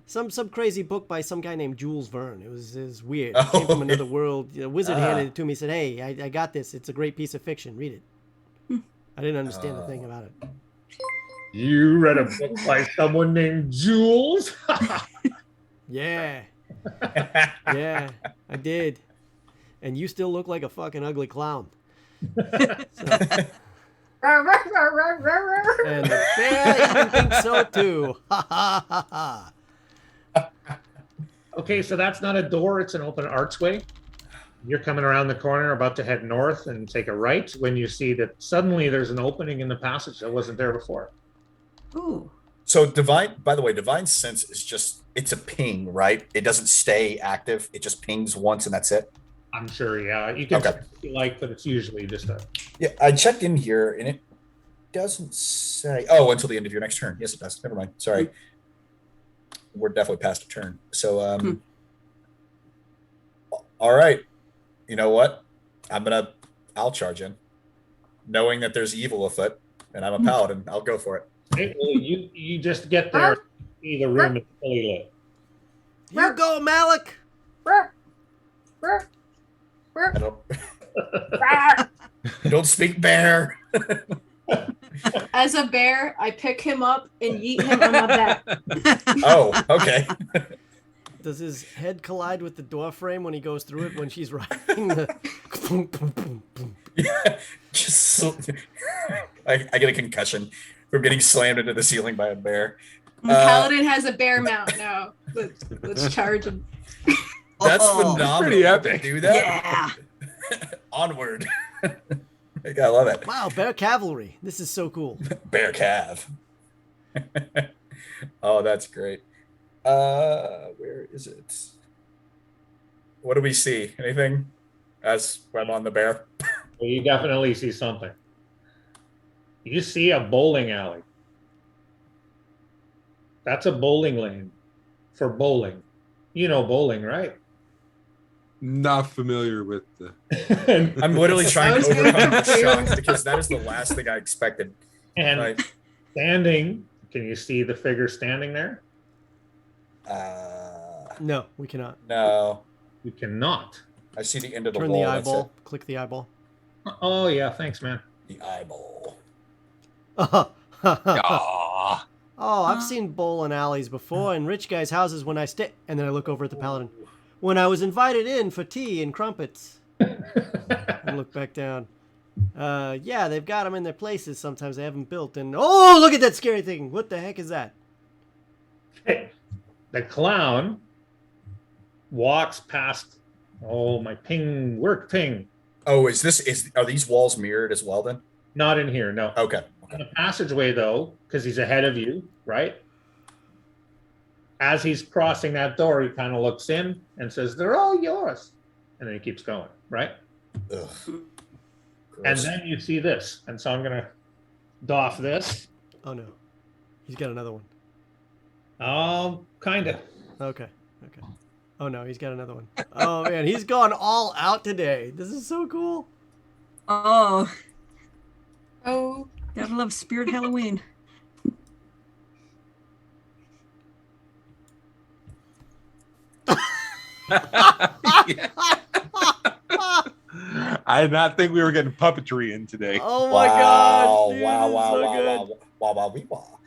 some crazy book by some guy named Jules Verne. It was weird. It came from another world. A wizard handed it to me. Said, "Hey, I got this. It's a great piece of fiction. Read it." I didn't understand a thing about it. You read a book by someone named Jules? Yeah. Yeah, I did. And you still look like a fucking ugly clown. And the bear even thinks so too. Ha ha ha ha. Okay, so that's not a door, it's an open archway. You're coming around the corner, about to head north and take a right when you see that suddenly there's an opening in the passage that wasn't there before. Ooh. So divine sense is just, it's a ping, right? It doesn't stay active. It just pings once and that's it. I'm sure, yeah. You can Okay. check if you like, but it's usually just a... Yeah, I checked in here and it doesn't say, oh, until the end of your next turn. Yes, it does. Never mind. Sorry. We're definitely past a turn. So, all right. You know what? I'll charge in. Knowing that there's evil afoot and I'm a paladin, I'll go for it. Okay, well, you just get there, see the room is fully lit. You go, Malik. I don't, I don't speak bear. As a bear, I pick him up and yeet him on my back. Oh, okay. Does his head collide with the door frame when he goes through it when she's riding the... boom, boom, boom, boom. Yeah, I get a concussion from getting slammed into the ceiling by a bear. Paladin has a bear mount now. Let's charge him. That's phenomenal. pretty epic. Do that? Yeah. Onward. I love it. Wow, bear cavalry. This is so cool. Bear calf. Oh, that's great. Where is it? What do we see? Anything? As I'm on the bear. Well, you definitely see something. You see a bowling alley. That's a bowling lane for bowling. You know bowling, right? Not familiar with the. I'm literally trying I was to gonna overcome the confuse. shock because that is the last thing I expected. And Right. standing, can you see the figure standing there? No, we cannot. No. You cannot. I see the end of the Turn wall. the that's eyeball. Click the eyeball. Oh, yeah, thanks, man. it. The eyeball. Oh, Ah, I've seen bowling alleys before in rich guys' houses when I stay. And then I look over at the paladin. When I was invited in for tea and crumpets. And look back down. Yeah, they've got them in their places. Sometimes they haven't built. And oh, look at that scary thing. What the heck is that? The clown walks past. Oh, my ping, work ping. Oh, are these walls mirrored as well then? Not in here, no. Okay. In the passageway, though, because he's ahead of you, right? As he's crossing that door, he kind of looks in and says, "They're all yours." And then he keeps going, right? Ugh. And Gross. then you see this. And so I'm going to doff this. Oh, no. He's got another one. Kind of. Okay. Oh, no, he's got another one. Oh, man, he's gone all out today. This is so cool. Oh, Oh, gotta love Spirit Halloween. I did not think we were getting puppetry in today. Oh, my gosh. Dude, wow, this is wow, so wow, good. wow, wow, wee, wow.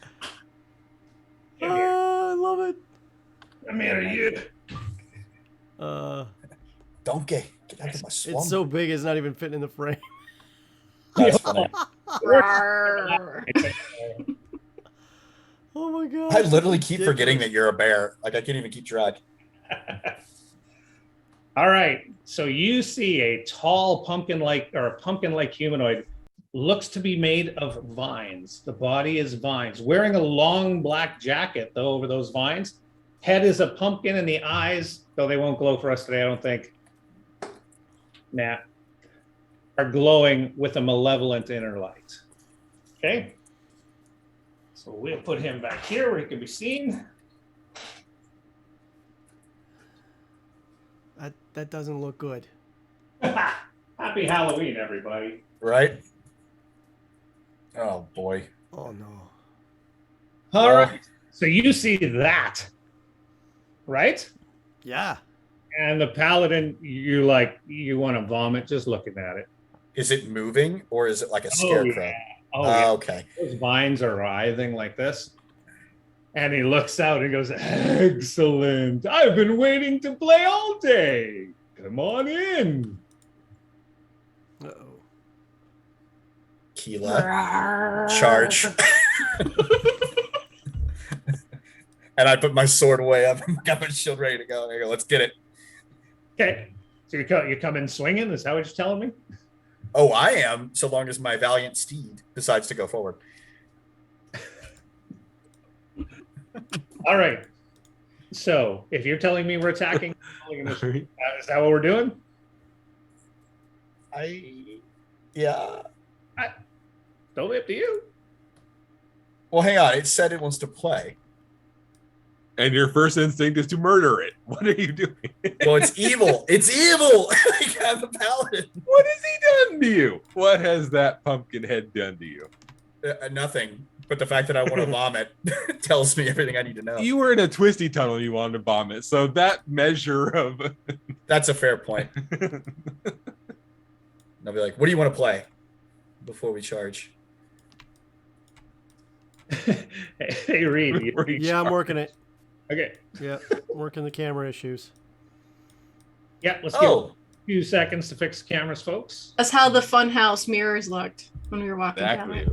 Oh, I love it. Come here, you. Donkey, get out of my swamp. It's so big, it's not even fitting in the frame. That's funny. Oh, my God. I literally keep forgetting that you're a bear. Like I can't even keep track. All right. So you see a tall pumpkin-like humanoid, looks to be made of vines. The body is vines. Wearing a long black jacket, though, over those vines. Head is a pumpkin, and the eyes, though they won't glow for us today, I don't think. Nah. are glowing with a malevolent inner light. Okay? So we'll put him back here where he can be seen. That doesn't look good. Happy Halloween, everybody. Right? Oh boy. Oh no. All right. So you see that, right? Yeah. And the paladin, you want to vomit just looking at it. Is it moving or is it like a scarecrow? Yeah. Oh, yeah. Okay. Those vines are writhing like this. And he looks out and goes, "Excellent. I've been waiting to play all day. Come on in." Uh-oh. Keela. Charge. And I put my sword away. I've got my shield ready to go. I go, let's get it. Okay. So you come in swinging? Is that what you're telling me? Oh, I am, so long as my valiant steed decides to go forward. All right. So if you're telling me we're attacking, is that what we're doing? Yeah. Totally up to you. Well, hang on. It said it wants to play. And your first instinct is to murder it. What are you doing? Well, it's evil. It's evil. Like, I'm a paladin. What has he done to you? What has that pumpkin head done to you? Nothing. But the fact that I want to vomit tells me everything I need to know. You were in a twisty tunnel. You wanted to vomit. So that measure of... That's a fair point. And I'll be like, what do you want to play before we charge? Hey, Reed. Yeah, I'm working it. Okay. Yeah, working the camera issues. Yeah, let's give a few seconds to fix the cameras, folks. That's how the funhouse mirrors looked when we were walking down it.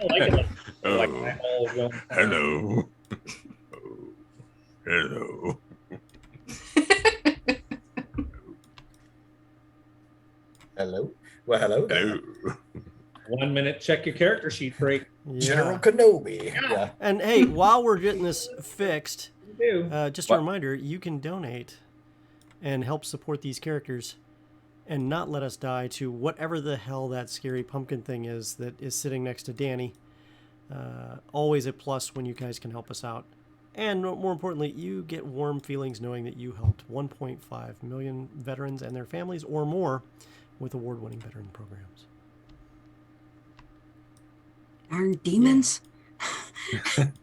Oh, hello. Oh, hello. Hello. Well, hello. Hello. 1 minute, check your character sheet break. General Kenobi. Yeah. And hey, while we're getting this fixed, do. just a reminder, you can donate and help support these characters and not let us die to whatever the hell that scary pumpkin thing is that is sitting next to Danny. Always a plus when you guys can help us out. And more importantly, you get warm feelings knowing that you helped 1.5 million veterans and their families or more with award-winning veteran programs. Aren't demons?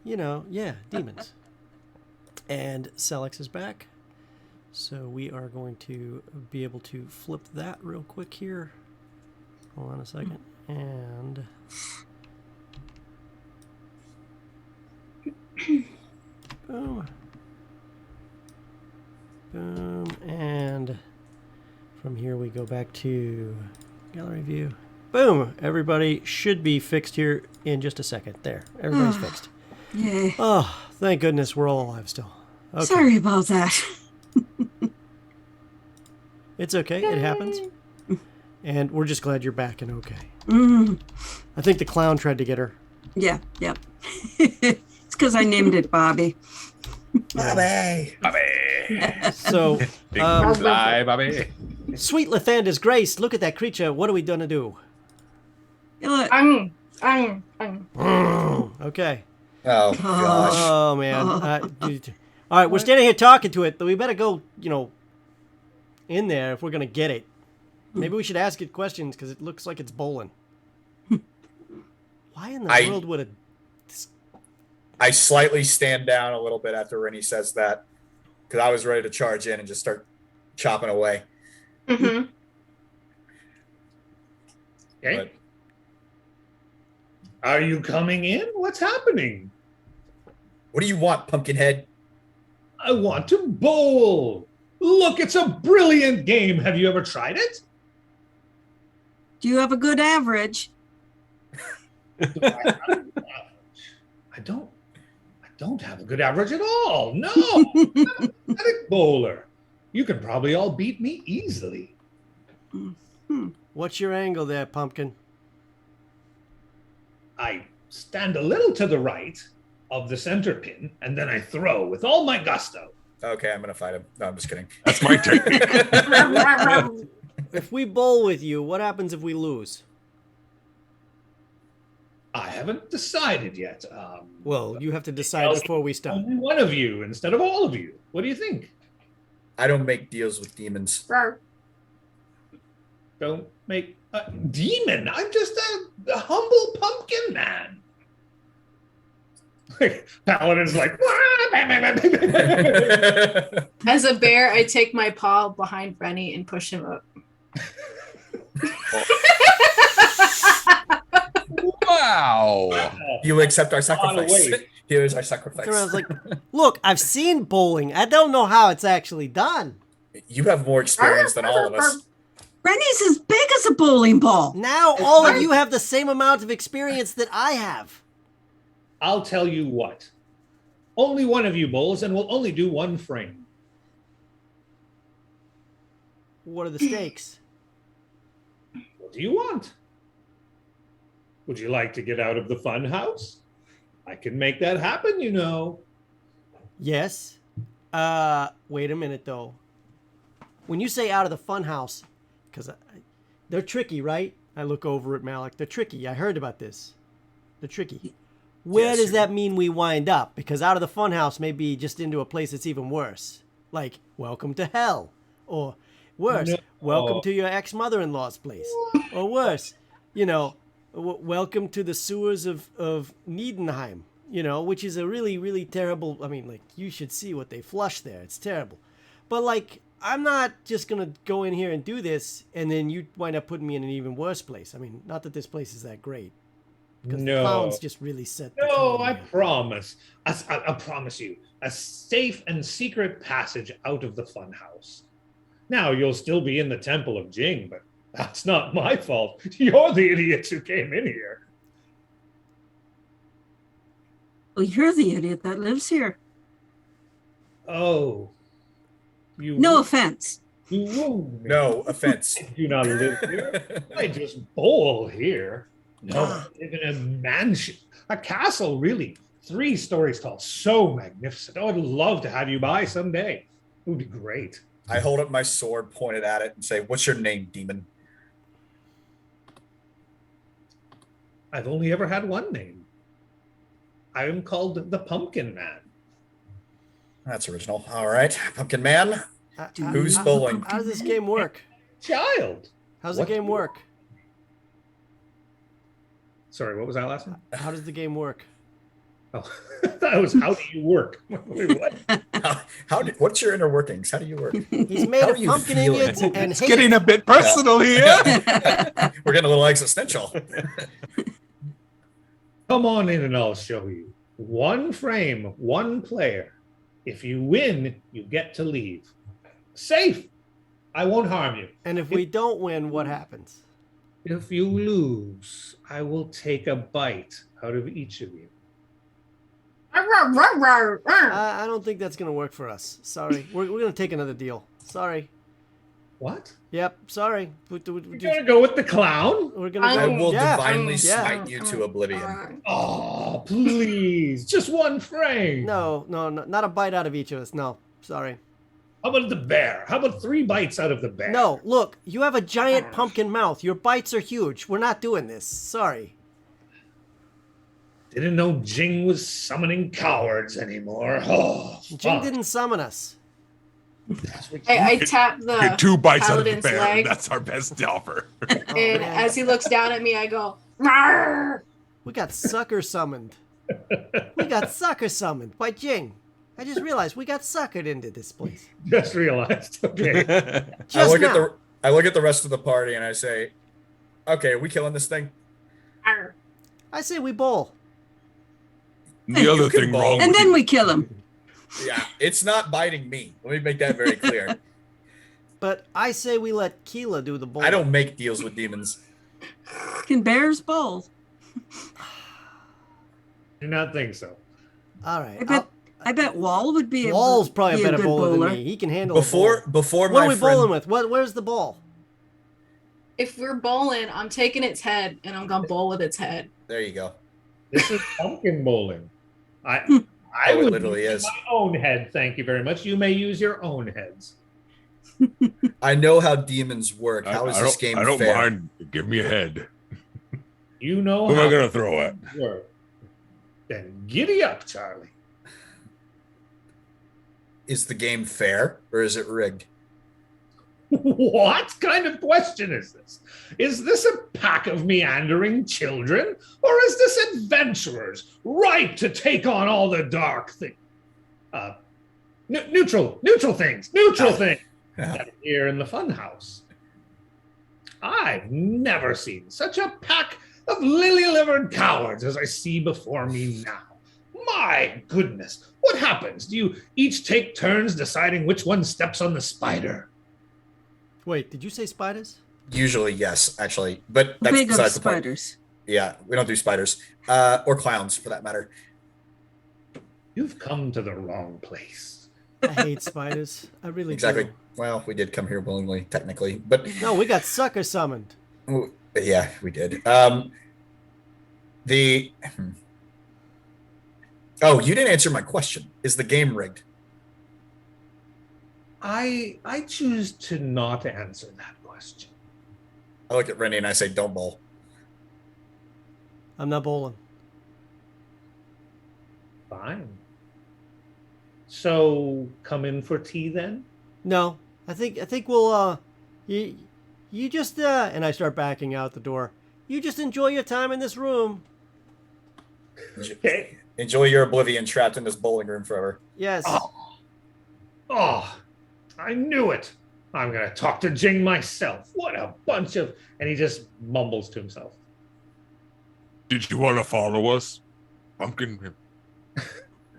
You know, yeah, demons. And Celex is back. So we are going to be able to flip that real quick here. Hold on a second. And... boom. Boom. And from here we go back to gallery view. Boom. Everybody should be fixed here in just a second. There. Everybody's fixed. Yay. Oh, thank goodness we're all alive still. Okay. Sorry about that. It's okay. It happens. And we're just glad you're back and okay. Mm. I think the clown tried to get her. Yeah, yep. It's because I named it Bobby. Bobby. Bobby. So, Big fly, Bobby. sweet Lathanda's grace, look at that creature. What are we gonna do? You know what? Okay. Oh, gosh. Oh, man. All right, we're standing here talking to it, but we better go, in there if we're going to get it. Maybe we should ask it questions because it looks like it's bowling. Why in the world would it... I slightly stand down a little bit after Rennie says that because I was ready to charge in and just start chopping away. Mm-hmm. Okay. But Are you coming in? What's happening? what do you want, Pumpkinhead? I want to bowl. Look, it's a brilliant game. Have you ever tried it? Do you have a good average? I don't have a good average at all. No, I'm a pathetic bowler. You can probably all beat me easily. What's your angle there, Pumpkin? I stand a little to the right of the center pin, and then I throw with all my gusto. Okay, I'm going to fight him. No, I'm just kidding. That's my technique. if we bowl with you, what happens if we lose? I haven't decided yet. Well, you have to decide before we start. Only one of you instead of all of you. What do you think? I don't make deals with demons. Don't make a demon. I'm just a humble pumpkin man. Paladin's like. As a bear, I take my paw behind Rennie and push him up. Wow. You accept our sacrifice. Here's our sacrifice. I was like, look, I've seen bowling. I don't know how it's actually done. You have more experience than all of us. Rennie's as big as a bowling ball. Now all of you have the same amount of experience that I have. I'll tell you what. Only one of you bowls, and we'll only do one frame. What are the stakes? What do you want? Would you like to get out of the fun house? I can make that happen, you know. Yes. Wait a minute, though. When you say out of the fun house, because they're tricky, right? I look over at Malik. They're tricky. I heard about this. They're tricky. Where does that mean we wind up? Because out of the fun house may be just into a place that's even worse. Like, welcome to hell. Or worse, welcome to your ex-mother-in-law's place. Or worse, welcome to the sewers of Niedenheim, which is a really, really terrible... I mean, like, you should see what they flush there. It's terrible. But, like, I'm not just going to go in here and do this, and then you wind up putting me in an even worse place. I mean, not that this place is that great. Because the clowns just really set the No, tone I there. promise. I promise you. A safe and secret passage out of the funhouse. Now, you'll still be in the temple of Jing, but that's not my fault. You're the idiots who came in here. Well, you're the idiot that lives here. Oh. You No offense. You wound me. No offense. I do not live here. I just bowl here. No, I live in a mansion. A castle, really. 3 stories tall. So magnificent. Oh, I'd love to have you by someday. It would be great. I hold up my sword, pointed at it, and say, "What's your name, demon?" I've only ever had one name. I am called the Pumpkin Man. That's original. All right, Pumpkin Man. Who's bowling? How does this game work? Child. How's the game work? Sorry, what was that last one? How does the game work? Oh, that was how do you work? Wait, what? What's your inner workings? How do you work? He's made of pumpkin idiots and It's hate. getting a bit personal here. We're getting a little existential. Come on in and I'll show you. 1 frame, 1 player. If you win, you get to leave. Safe. I won't harm you. And if we don't win, what happens? If you lose, I will take a bite out of each of you. I don't think that's going to work for us. Sorry. We're going to take another deal. Sorry. What? Yep. Sorry. You're going to go with the clown? We're going to I go. will Yeah. divinely Yeah. smite you to oblivion. Oh, please. Just 1 frame. No, not a bite out of each of us. No. Sorry. How about the bear? How about 3 bites out of the bear? No, look, you have a giant pumpkin mouth. Your bites are huge. We're not doing this. Sorry. Didn't know Jing was summoning cowards anymore. Oh, Jing didn't summon us. I tap the Get 2 bites out of the paladin's bear. leg, That's our best offer. and as he looks down at me, I go, "Rawr!" We got sucker summoned. We got sucker summoned by Jing. I just realized we got suckered into this place. Just realized. Okay. Just now. I look at the rest of the party and I say, "Okay, are we killing this thing?" Arr. I say we bowl. The You other can thing bowl. wrong And with then you- we kill him. Yeah, it's not biting me. Let me make that very clear. But I say we let Keela do the bowl. I don't make deals with demons. Can bears bowl? Do not think so. All right. I bet Wall would be Wall's probably be a better good bowler bowler. than me. He can handle a bowl. Before What my are we friend, bowling with? Where's the ball? If we're bowling, I'm taking its head and I'm gonna bowl with its head. There you go. This is pumpkin bowling. I Oh, it would literally use is. my own head. Thank you very much. You may use your own heads. I know how demons work. How is this game I don't fair? mind. Give me a head. You know Who am how I going to throw at? work. Then giddy up, Charlie. Is the game fair or is it rigged? What kind of question is this? Is this a pack of meandering children, or is this adventurers ripe to take on all the dark things? Neutral things that are here in the funhouse. I've never seen such a pack of lily-livered cowards as I see before me now. My goodness, what happens? Do you each take turns deciding which one steps on the spider? Wait, did you say spiders? Usually, yes, actually. But that's Big of besides the point. spiders. Yeah, we don't do spiders. Or clowns, for that matter. You've come to the wrong place. I hate spiders. I really Exactly. do. Well, we did come here willingly, technically. But No, we got sucker summoned. yeah, we did. Oh, you didn't answer my question. Is the game rigged? I choose to not answer that question. I look at Rennie and I say, don't bowl. I'm not bowling. Fine. So come in for tea then? No, I think we'll you just and I start backing out the door. You just enjoy your time in this room. Okay. Enjoy your oblivion trapped in this bowling room forever. Yes. Oh, I knew it. I'm going to talk to Jing myself. What a bunch of... And he just mumbles to himself. Did you want to follow us? Pumpkin,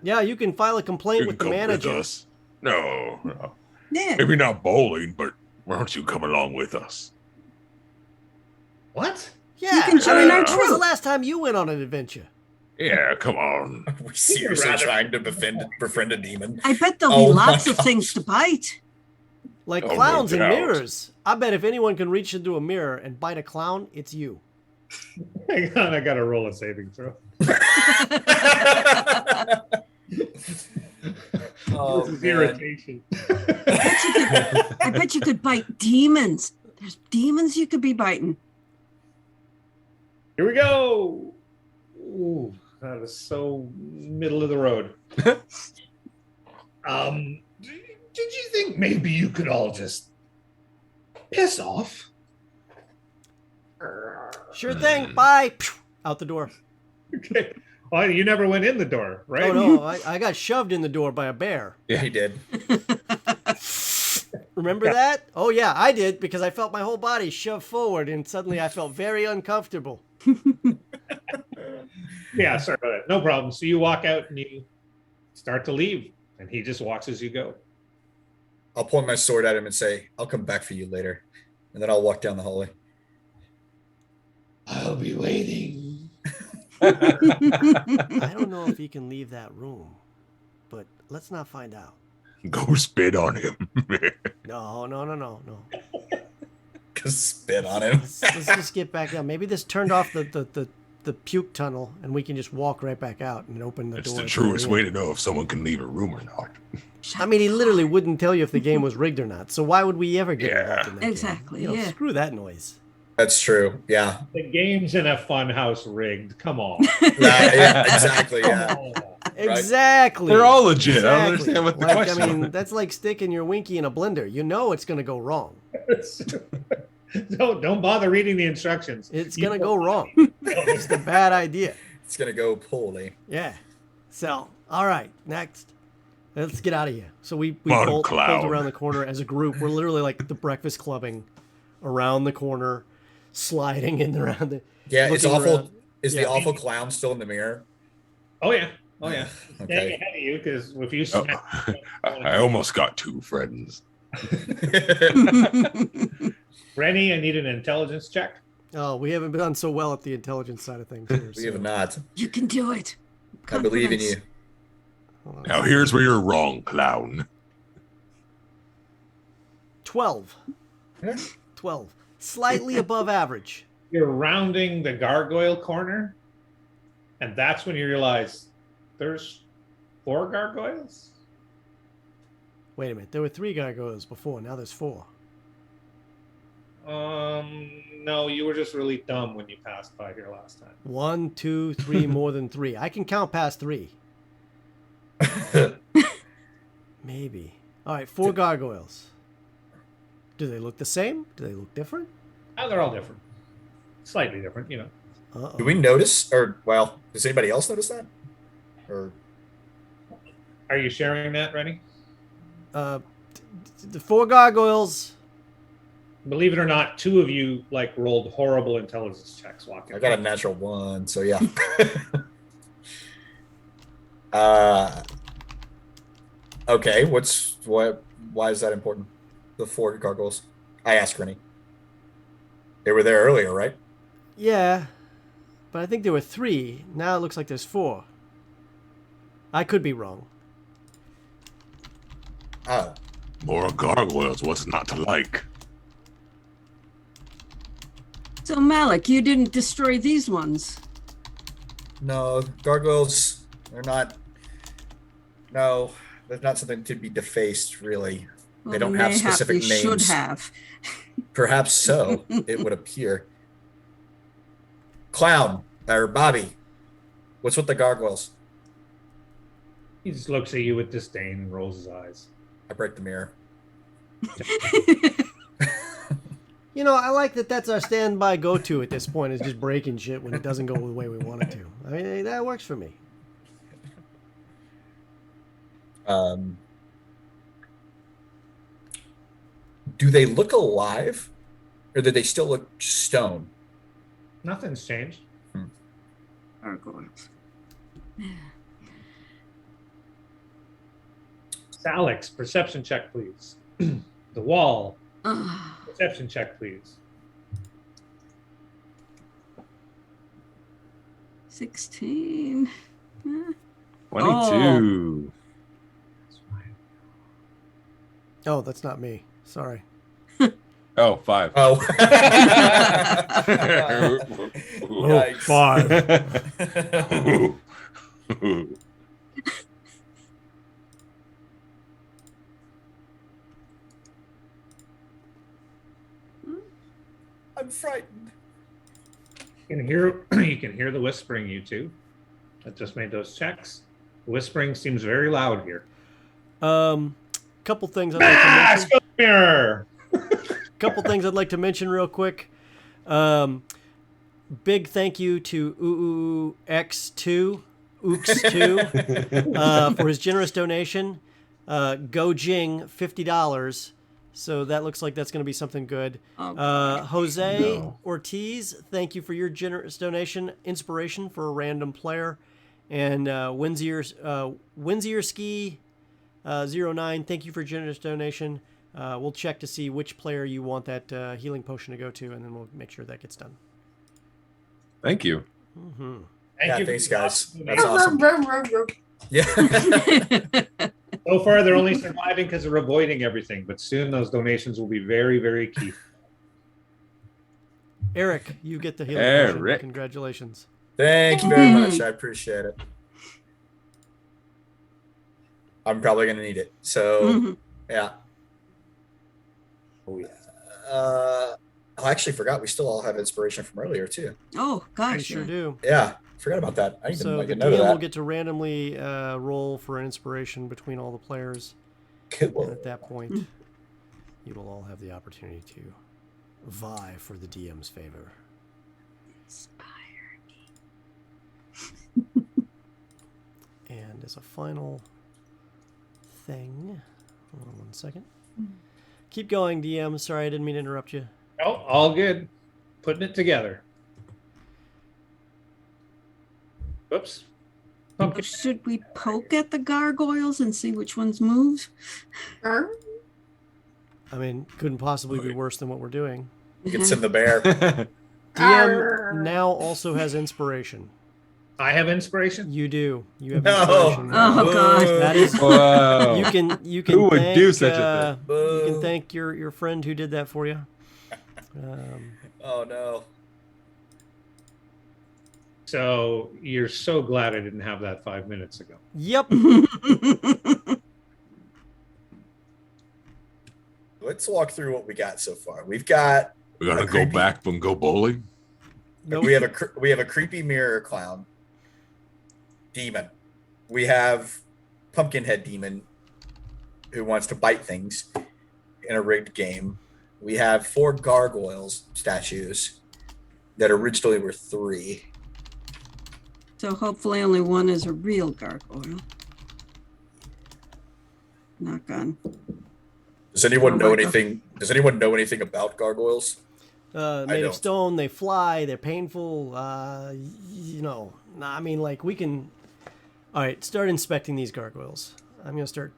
Yeah, you can file a complaint you with can the come with manager. us. No. Yeah. Maybe not bowling, but why don't you come along with us? What? Yeah. can join our When was the troop. last time you went on an adventure? Yeah, come on. We're seriously rather- trying to befriend a demon. I bet there'll Oh be my lots of gosh. things to bite. Like Oh, no clowns and doubt. mirrors. I bet if anyone can reach into a mirror and bite a clown, it's you. Hang on, I got to roll a saving throw. Oh, This is man. irritation. I bet you could bite demons. There's demons you could be biting. Here we go. Ooh, that is so middle of the road. Did you think maybe you could all just piss off? Sure thing. Bye. Pew, out the door. Okay. Oh, you never went in the door, right? Oh no, I got shoved in the door by a bear. Yeah, he did. Remember that? Oh yeah, I did because I felt my whole body shoved forward and suddenly I felt very uncomfortable. Yeah, sorry about that. No problem. So you walk out and you start to leave, and he just watches as you go. I'll point my sword at him and say, I'll come back for you later. And then I'll walk down the hallway. I'll be waiting. I don't know if he can leave that room, but let's not find out. Go spit on him. No. Because spit on him. Let's just get back down. Maybe this turned off the puke tunnel and we can just walk right back out and open the It's door. the truest way to know if someone can leave a room or not. I mean, he literally wouldn't tell you if the game was rigged or not. So why would we ever get involved in that game? Exactly, You know, yeah. Screw that noise. That's true. Yeah. The game's in a fun house rigged. Come on. Yeah, exactly. Yeah. Oh, Exactly. They're all legit. I don't Exactly. understand what the Like, question I mean, is. that's like sticking your winky in a blender. You know it's going to go wrong. don't bother reading the instructions. It's You going to know- go wrong. It's a bad idea. It's going to go poorly. Yeah. So, all right, next. Let's get out of here. So we Come on, bolt clown. around the corner as a group. We're literally like the breakfast clubbing around the corner, sliding in around the. Yeah, it's looking awful. around. Is Yeah. the awful clown still in the mirror? Oh yeah. Staying Okay. ahead of you because if you Oh, smack, I almost got two friends. Rennie, I need an intelligence check. Oh, we haven't done so well at the intelligence side of things here. We have not. You can do it. I believe in you. Hold on. Now here's where you're wrong, clown. 12. 12. Slightly above average. You're rounding the gargoyle corner, and that's when you realize there's 4 gargoyles. Wait a minute. There were 3 gargoyles before. Now there's 4. No, you were just really dumb when you passed by here last time. 1, 2, 3, more than 3. I can count past 3. Maybe. All right, 4 gargoyles. Do they look the same? Do they look different? Oh, they're all different. Slightly different, you know. Uh-oh. Do we notice, or well, does anybody else notice that? Or Are you sharing that, Rennie? The 4 gargoyles. Believe it or not, 2 of you like rolled horrible intelligence checks walking. I got a natural 1, so yeah. Okay, why is that important? The 4 gargoyles. I asked Rennie. They were there earlier, right? Yeah, but I think there were 3. Now it looks like there's 4. I could be wrong. Oh. More gargoyles, what's not to like? So Malik, you didn't destroy these ones. No, gargoyles, they're not. No, they're not something to be defaced, really. Well, they don't have specific they names. should have. Perhaps so, it would appear. Clown, or Bobby, what's with the gargoyles? He just looks at you with disdain and rolls his eyes. I break the mirror. You know, I like that that's our standby go-to at this point, is just breaking shit when it doesn't go the way we want it to. I mean, that works for me. Do they look alive? Or do they still look stone? Nothing's changed. Gargoyles. Alex, perception check, please. The wall. Ah. Perception check, please. 16. 22. Oh, that's not me. Sorry. Oh, 5. Oh. Oh, 5. I'm frightened. You can hear the whispering, you two. That just made those checks. The whispering seems very loud here. Couple things I'd like to mention. Come here. Couple things I'd like to mention real quick. Big thank you to Oox2 for his generous donation. Go Jing, $50. So that looks like that's going to be something good. Jose Ortiz, thank you for your generous donation. Inspiration for a random player. And Winsier Ski 09, thank you for generous donation. We'll check to see which player you want that healing potion to go to, and then we'll make sure that gets done. Thank you. Mm-hmm. Thanks, guys. That's awesome. Yeah. So far, they're only surviving because they're avoiding everything, but soon those donations will be very, very key. Eric, you get the healing potion. Eric. Congratulations. Thank you very much. I appreciate it. I'm probably going to need it. So, yeah. Oh, yeah. I actually forgot we still all have inspiration from earlier, too. Oh, gosh. We sure do. Yeah. Forgot about that. I need to So make the a note of DM will that. get to randomly roll for an inspiration between all the players. Cool. And at that point, you will all have the opportunity to vie for the DM's favor. And as a final thing, hold on 1 second. Keep going, DM. Sorry, I didn't mean to interrupt you. Oh, all good. Putting it together. Oops. Pumpkin. Should we poke at the gargoyles and see which ones move? I mean, couldn't possibly be worse than what we're doing. You can send the bear. DM now also has inspiration. I have inspiration. You do. You have No. inspiration. now. Oh, God. That is. Whoa. You can. Who would thank, do such a thing? You can thank your friend who did that for you. Oh, no. So you're so glad I didn't have that 5 minutes ago. Yep. let's walk through what we got so far. We've got. We're gonna A go creepy- back and go bowling. Nope. We have a creepy mirror clown demon. We have Pumpkinhead demon who wants to bite things in a rigged game. We have 4 gargoyles statues that originally were 3. So hopefully only one is a real gargoyle. Knock on. Does anyone Oh know my God. anything? Does anyone know anything about gargoyles? Made don't. of stone, they fly, they're painful. You know, I mean, like we can. All right, start inspecting these gargoyles. I'm gonna start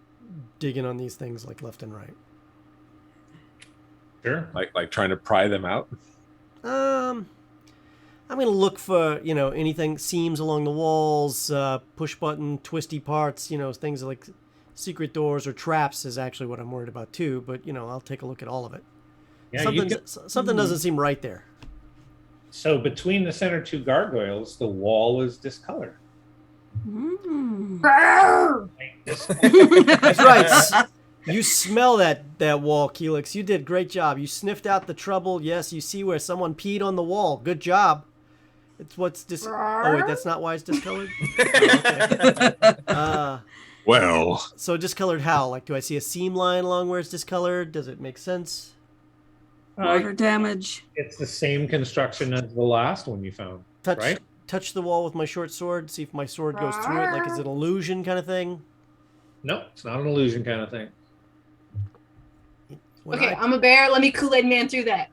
digging on these things like left and right. Sure. Like trying to pry them out. I'm gonna look for anything seams along the walls, push button, twisty parts. Things like secret doors or traps is actually what I'm worried about too. But I'll take a look at all of it. Yeah, Something doesn't seem right there. So between the center 2 gargoyles, the wall is discolored. Mm. That's right. You smell that wall, Keelix. You did a great job. You sniffed out the trouble. Yes, you see where someone peed on the wall. Good job. It's what's Oh wait, that's not why it's discolored. Okay. Well, So discolored how? Like, do I see a seam line along where it's discolored? Does it make sense? Water damage. It's the same construction as the last one you found, right? Touch the wall with my short sword. See if my sword goes through it. Like, is it an illusion kind of thing? No, it's not an illusion kind of thing. When Okay, I- I'm a bear. Let me Kool-Aid Man through that.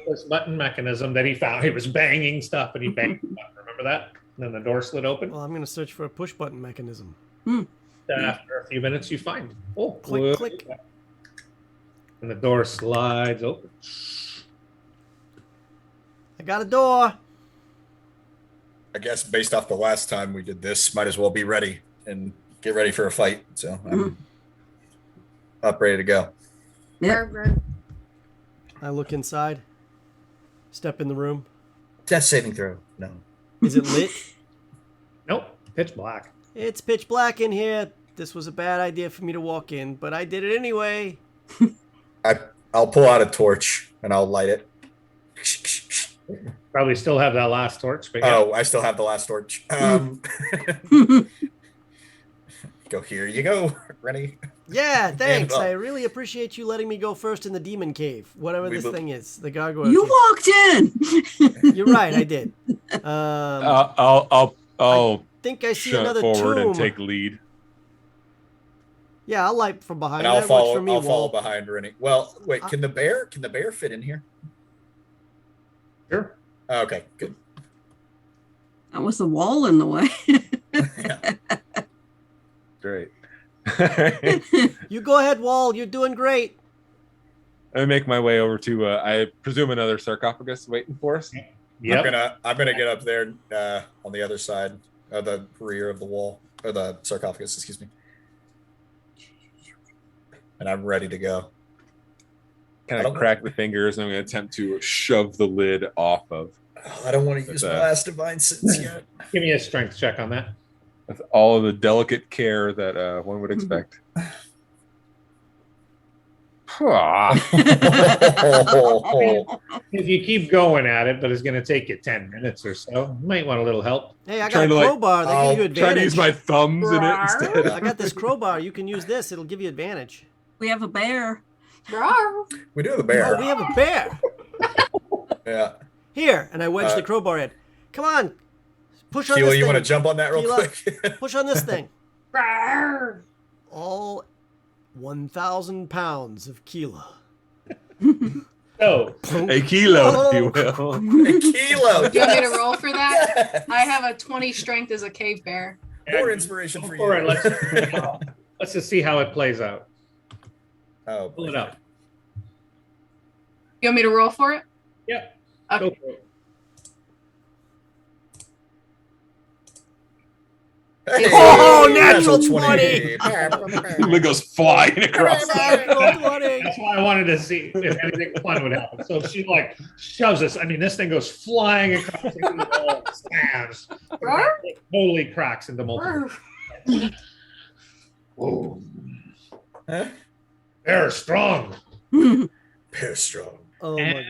This button mechanism that he found, he was banging stuff and he banged the button. Remember that? And then the door slid open. Well, I'm gonna search for a push button mechanism. After a few minutes, you find. Oh, Click, look. click. And the door slides open. I got a door. I guess based off the last time we did this, might as well be ready and get ready for a fight. So I'm up, ready to go. Yep. I look inside. Step in the room. Death saving throw. No. Is it lit? Nope, pitch black. It's pitch black in here. This was a bad idea for me to walk in, but I did it anyway. I'll pull out a torch and I'll light it. Probably still have that last torch, but yeah. Oh, I still have the last torch. Go, here you go. Ready? Yeah, thanks. up. I really appreciate you letting me go first in the demon cave, whatever this thing is, the gargoyle. You cave. walked in. You're right, I did. I'll I think I see shut another forward tomb. and take lead. Yeah, I'll light from behind. And I'll That works for follow. me, I'll follow Wall. behind Rennie. Well, wait. Can the bear fit in here? Sure. Okay, good. That was the wall in the way. Great. You go ahead, Wall. You're doing great. I make my way over to I presume another sarcophagus waiting for us. Yep. I'm gonna get up there on the other side of the rear of the wall or the sarcophagus. Excuse me. And I'm ready to go. Kind of crack the fingers, and I'm going to attempt to shove the lid off of. Oh, I don't want to use my last divine sense yet. Give me a strength check on that. With all of the delicate care that one would expect. If you keep going at it, but it's going to take you 10 minutes or so, you might want a little help. Hey, I got Trying a to, crowbar. That gives you advantage. Trying to use my thumbs in it instead. I got this crowbar. You can use this. It'll give you advantage. We have a bear. We do have a bear. Oh, we have a bear. Yeah. Here, and I wedge the crowbar in. Come on. Push on Keela, this you thing. want to jump on that real Keela, quick? push on this thing. All 1,000 pounds of Keela. So, A kilo, if you will. A kilo. Do you want me to roll for that? I have a 20 strength as a cave bear. More inspiration for you. all right, let's just see how it plays out. Oh, Pull it up. You want me to roll for it? Yep. Okay. Go for it. Hey, Oh, natural 20. Lid goes flying across. Natural 20. That's why I wanted to see if anything fun would happen. So if she like shoves us, I mean, this thing goes flying across into the wall, slams, it totally cracks into multiple. Whoa. Huh? They're strong. Very strong. Oh my god.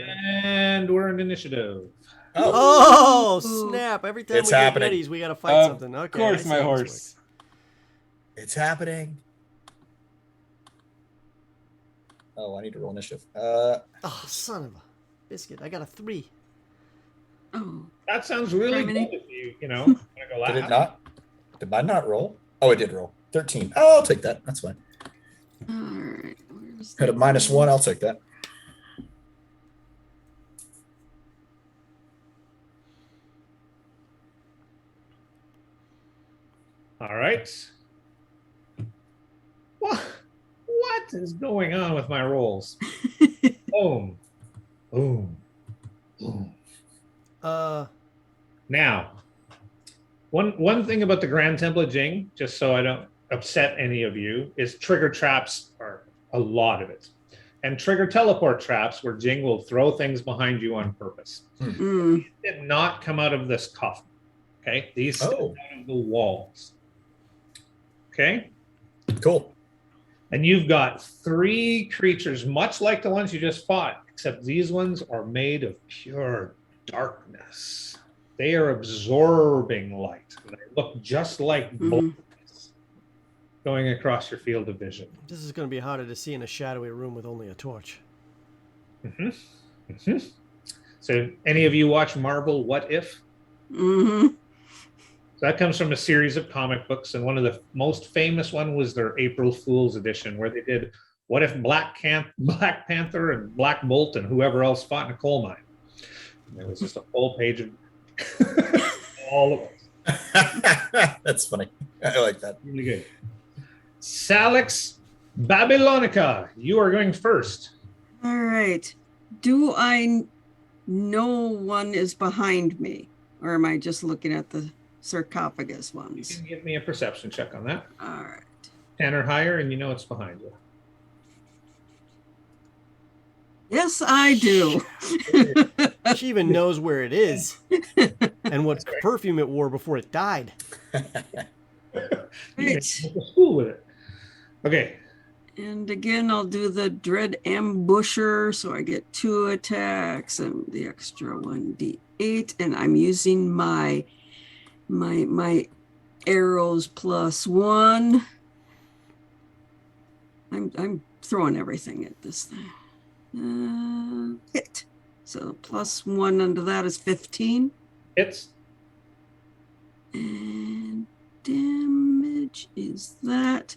And we're in initiative. Oh Ooh. snap! Every time It's we happening. get Yetis, we gotta fight something. Okay. Of course, I see my how this horse. works. It's happening. Oh, I need to roll initiative. Oh, son of a biscuit! I got a 3. Oh, That sounds really good Harmony. if you want to go last. Did it not? Did I not roll? Oh, it did roll. 13. Oh, I'll take that. That's fine. all right. Where's Had a the- -1. I'll take that. All right. What is going on with my rolls? Boom. Boom. Boom. Now, one thing about the Grand Temple of Jing, just so I don't upset any of you, is trigger traps are a lot of it. And trigger teleport traps where Jing will throw things behind you on purpose. Mm. Did not come out of this coffin. Okay? These stepped Oh. out of the walls. Okay? Cool. And you've got 3 creatures, much like the ones you just fought, except these ones are made of pure darkness. They are absorbing light. They look just like bullets going across your field of vision. This is gonna be harder to see in a shadowy room with only a torch. So, any of you watch Marvel What If? Mm-hmm. So that comes from a series of comic books, and one of the most famous one was their April Fool's edition, where they did what if Black Panther and Black Bolt and whoever else fought in a coal mine. And there was just a full page of all of it. That's funny. I like that. Really good. Salix Babylonica, you are going first. All right. Do I know one is behind me, or am I just looking at the sarcophagus You ones? can give me a perception check on that. All right. 10 or higher, and you know it's behind you. Yes, I do. She even knows where it is and what perfume it wore before it died. You can Right. go to school with it. Okay. And again, I'll do the Dread Ambusher, so I get 2 attacks and the extra 1d8, and I'm using my arrows +1. I'm throwing everything at this thing. Hit. So +1 under that is 15. Hits. And damage is that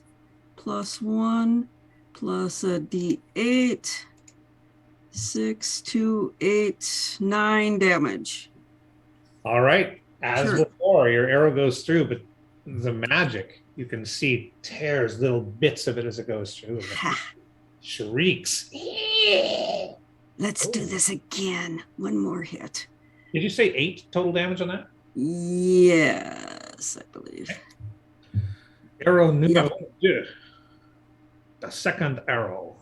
+1 plus a d8. 6, 2, 8, 9 damage. All right. As Sure. before, your arrow goes through, but the magic, you can see tears little bits of it as it goes through. And it Ha. shrieks. Let's do this again. One more hit. Did you say 8 total damage on that? Yes, I believe. Arrow numero Yeah. 2. The second arrow.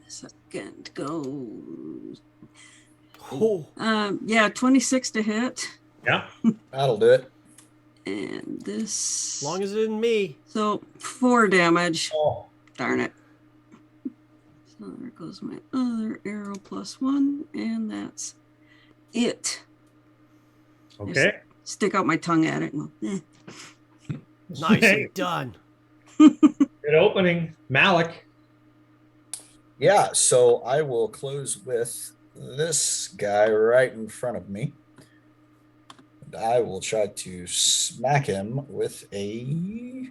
Second goes. Oh, Yeah, 26 to hit. Yeah. That'll do it. And this. as long as it isn't me. So 4 damage. Oh, Darn it. So there goes my other arrow +1, and that's it. okay. Stick out my tongue at it and go, eh. Nicely done. Good opening. Malik. Yeah, so I will close with this guy right in front of me. And I will try to smack him with my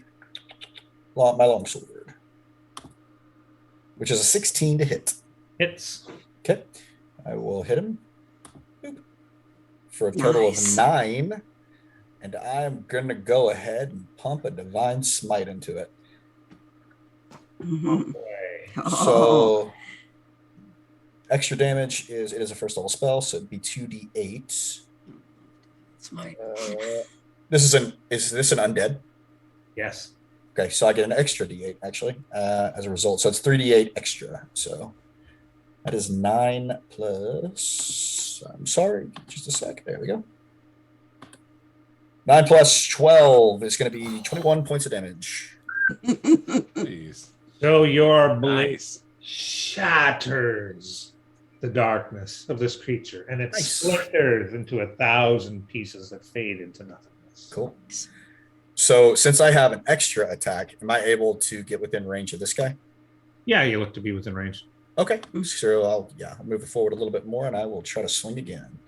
longsword, which is a 16 to hit. Hits. Okay, I will hit him. Boop. For a total Nice. of 9. And I'm going to go ahead and pump a Divine Smite into it. Mhm. Boy. Oh, So extra damage it is a first level spell, so it'd be 2d8. that's my Is this an undead? Yes. Okay, so I get an extra d8 actually as a result. So it's 3d8 extra. So that is 9 plus. I'm sorry, just a sec. There we go. 9 plus 12 is going to be 21 points of damage. Jeez. So your Nice. shatters the darkness of this creature, and it Nice. splinters into 1,000 pieces that fade into nothingness. Cool. So since I have an extra attack, am I able to get within range of this guy? Yeah, you look to be within range. Okay. So I'll move it forward a little bit more, and I will try to swing again.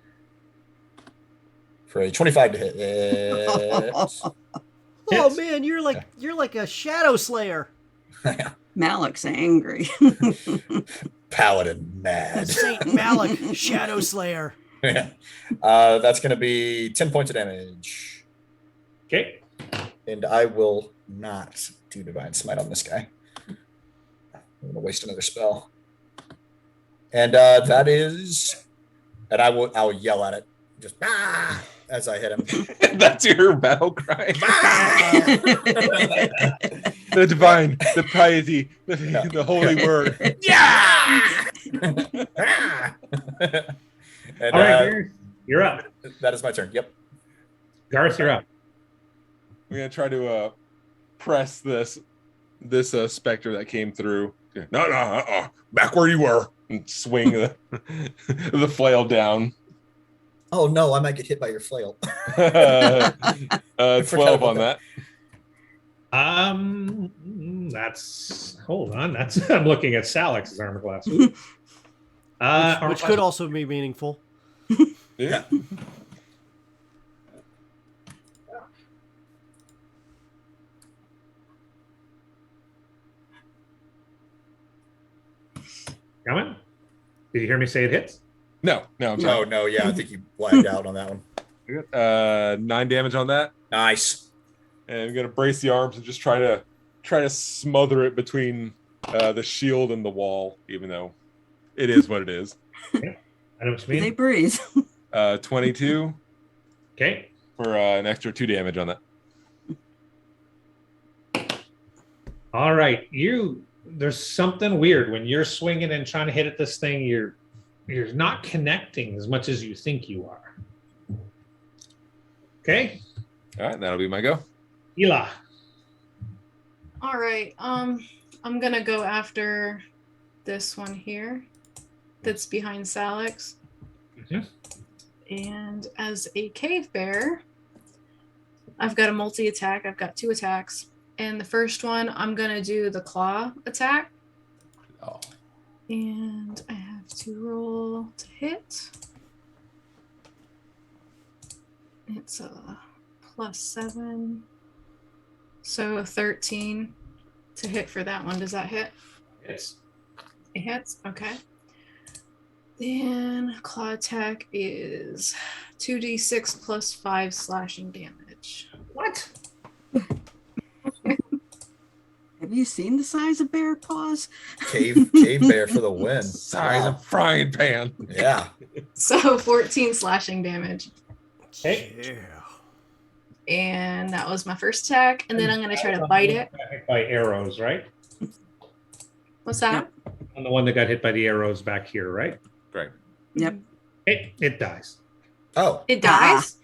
For a 25 to hit. Yes. Oh man, you're like a shadow slayer. Malik's angry. Paladin mad. Saint Malik, shadow slayer. That's going to be 10 points of damage. Okay. And I will not do Divine Smite on this guy. I'm going to waste another spell. And that is... And I'll yell at it. Just as I hit him. That's your battle cry. The divine, the piety, the holy word. Yeah! And, All right, Gareth, you're up. that is my turn. Yep. Garth, you're up. We're gonna try to press this specter that came through. No, back where you were, and swing the flail down. Oh no, I might get hit by your flail. 12 about on that. Hold on. I'm looking at Salix's armor class. Which could also be meaningful. Yeah. Coming? Did you hear me say it hits? No, I'm sorry. No, yeah, I think you blagged out on that one. 9 damage on that. Nice. And I'm gonna brace the arms and just try to smother it between the shield and the wall, even though it is what it is. Yeah. I know what you mean. They breathe. 22 Okay. for an extra 2 damage on that. All right. There's something weird when you're swinging and trying to hit at this thing. You're not connecting as much as you think you are. Okay. All right, that'll be my go. Ela. All right. I'm gonna go after this one here that's behind Salix. Mhm. And as a cave bear, I've got a multi-attack. I've got 2 attacks. And the first one, I'm gonna do the claw attack. Oh. And I have to roll to hit. It's a +7. So 13 to hit for that one. Does that hit? Yes. It hits? Okay. Then claw attack is 2d6 + 5 slashing damage. What? Have you seen the size of bear paws? Cave bear for the win. Size Wow. of frying pan. Yeah. So 14 slashing damage. Hey. Yeah. And that was my first attack. And then I'm going to try to bite it. Hit by arrows, right? What's that? I'm the one that got hit by the arrows back here, right? Great. Yep. It dies. Oh, It dies?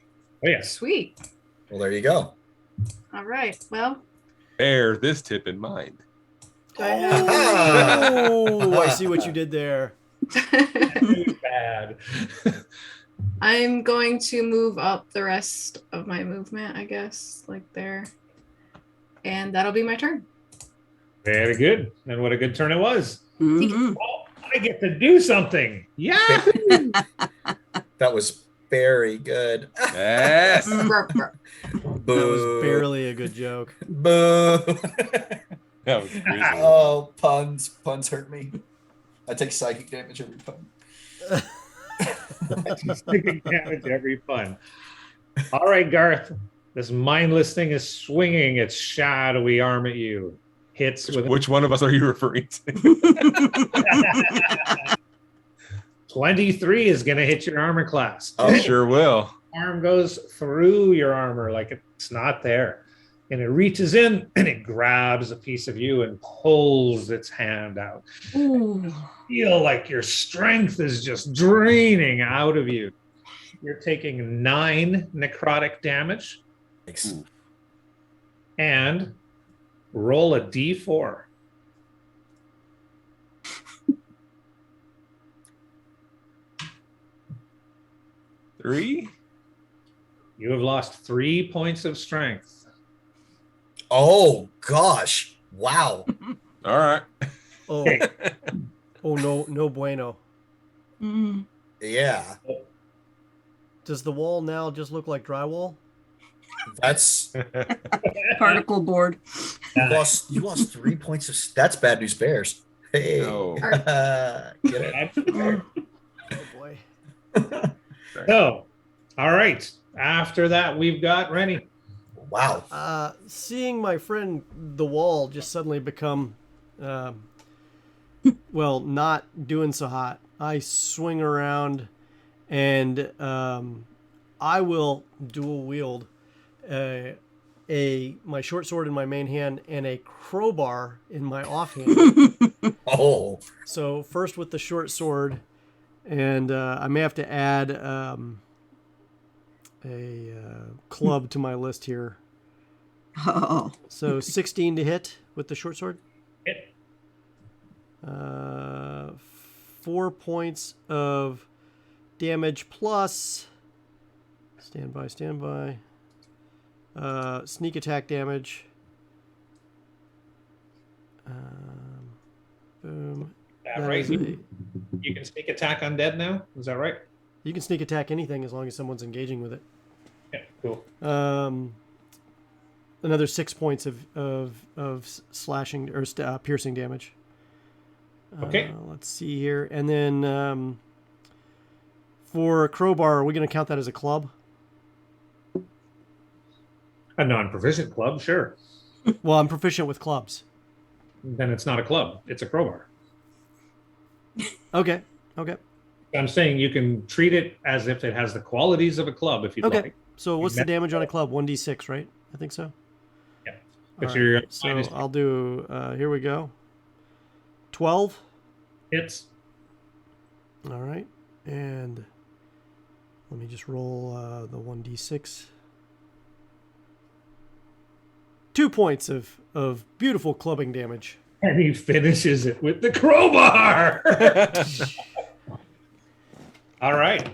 Oh, yes. Sweet. well, there you go. All right. Well, Bear this tip in mind. do I have... Oh, I see what you did there. Bad. I'm going to move up the rest of my movement, I guess, like there. And that'll be my turn. Very good. And what a good turn it was. Mhm. Oh, I get to do something. Yeah. That was very good. Yes. Ruff, ruff. That Boo. was barely a good joke. Boo. That was crazy. Oh, puns. Puns hurt me. I take psychic damage every pun. She's taking damage every pun. All right, Garth. This mindless thing is swinging its shadowy arm at you. Hits with Which one of us are you referring to? 23 is going to hit your armor class. Oh. Sure will. Arm goes through your armor like it's not there. And it reaches in and it grabs a piece of you and pulls its hand out. Ooh. Feel like your strength is just draining out of you. You're taking 9 necrotic damage Thanks. and roll a d4. 3. You have lost 3 points of strength. Oh gosh! Wow. All right. Oh, oh no, no bueno. Mm. Yeah, Does the wall now just look like drywall? that's Particle board. you lost 3 points of. That's bad news bears. Hey, No. get it? Mm. Oh boy. So, all right. After that, we've got Rennie. Wow. Seeing my friend the wall just suddenly become, well, not doing so hot, I swing around and I will dual wield my short sword in my main hand and a crowbar in my offhand. Oh, So first with the short sword, and I may have to add a club to my list here. Oh. So 16 to hit with the short sword. Hit. 4 points of damage plus stand by. Sneak attack damage. Boom. That That right? is a- You can sneak attack undead now. Is that right? you can sneak attack anything as long as someone's engaging with it. Yeah, cool. Another 6 points of slashing or piercing damage. Okay. Let's see here, and then for a crowbar, are we going to count that as a club? A non-proficient club, sure. Well, I'm proficient with clubs. Then it's not a club. It's a crowbar. Okay. I'm saying you can treat it as if it has the qualities of a club if you'd Okay. like. So what's the damage on a club? 1d6, right? I think so. Yeah. All But right, you're so minus I'll do. Here we go. 12. hits. All right, and let me just roll the 1d6. 2 points of beautiful clubbing damage. And he finishes it with the crowbar. All right.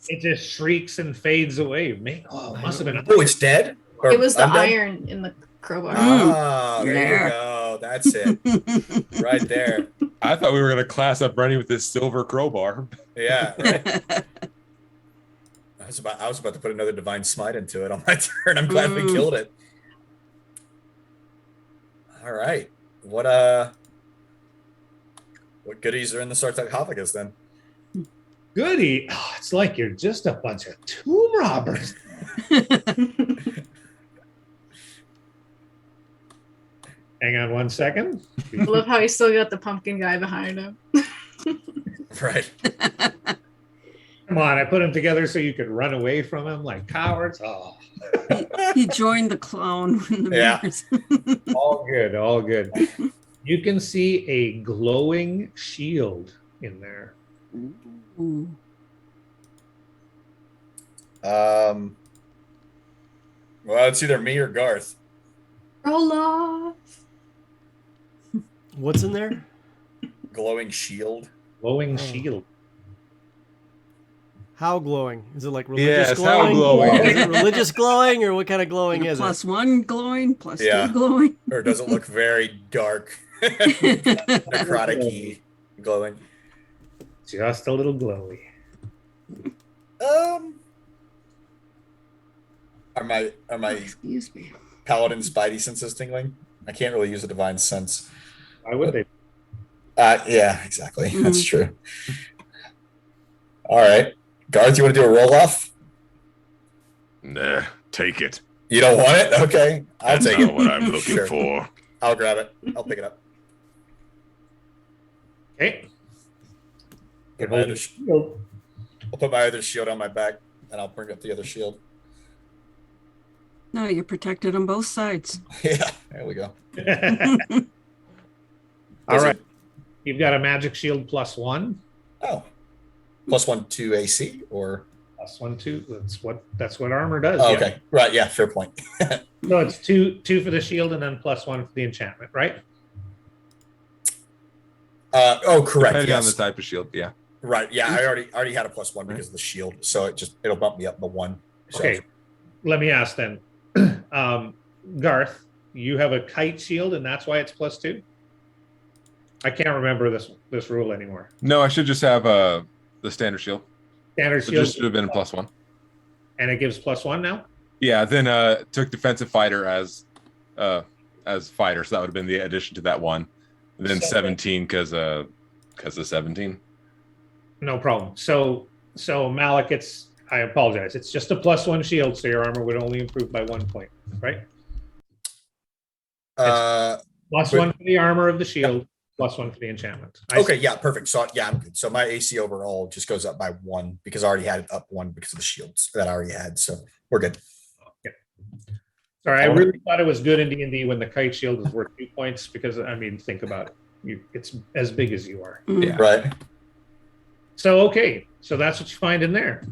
It just shrieks and fades away. Man, oh, it must have been. Oh, it's dead? Or It was the undead? iron in the crowbar. Ah, there Yeah. you go. That's it. Right there. I thought we were going to class up Rennie with this silver crowbar. Yeah, right. I was about to put another divine smite into it on my turn. I'm glad we killed it. All right. What goodies are in the sarcophagus then? Goody. Oh, it's like you're just a bunch of tomb robbers. Hang on 1 second. I love how he still got the pumpkin guy behind him. Right. Come on, I put them together so you could run away from him like cowards. Oh, He joined the clown in the Yeah. mirrors. all good, all good. You can see a glowing shield in there. Ooh. Well, it's either me or Garth. Roll off. What's in there? Glowing shield. Glowing Oh. shield. How glowing? Is it like religious Yes, how glowing? glowing. Is it religious glowing, or what kind of glowing is it? +1 glowing, +2 Yeah. glowing. Or does it look very dark? Necrotic-y glowing. Just a little glowy. Are my Excuse me. paladin spidey senses tingling? I can't really use a divine sense. Why would they? Yeah, exactly. That's true. All right. Garth, you want to do a roll off? Nah, take it. You don't want it? Okay. I'll That's take not it. what I'm looking Sure. for. I'll grab it. I'll pick it up. Okay. Put my other I'll put my other shield on my back and I'll bring up the other shield. No, you're protected on both sides. Yeah, there we go. All right. You've got a magic shield +1. Oh. +1 to AC or +1, 2. That's what armor does. oh, yeah. okay. Right, yeah, fair point. So it's two for the shield and then +1 for the enchantment, right? Correct. Depending Yes. on the type of shield, yeah. Right. Yeah, I already had a +1 because of the shield, so it'll bump me up by 1. So. Okay, let me ask then. Garth, you have a kite shield, and that's why it's +2? I can't remember this rule anymore. No, I should just have the standard shield. Standard So shield just should have been a +1. And it gives +1 now? Yeah, then took defensive fighter as fighter, so that would have been the addition to that one. And then 17 because of 17. No problem. So Malik, I apologize. It's just a +1 shield, so your armor would only improve by 1 point, right? +1 for the armor of the shield, +1 for the enchantment. Okay, yeah, perfect. So yeah, I'm good. So my AC overall just goes up by 1 because I already had it up 1 because of the shields that I already had. So we're good. Okay. Sorry, I really thought it was good in D&D when the kite shield is worth 2 points because, I mean, think about it. It's as big as you are. Yeah. Right. So, okay. So that's what you find in there.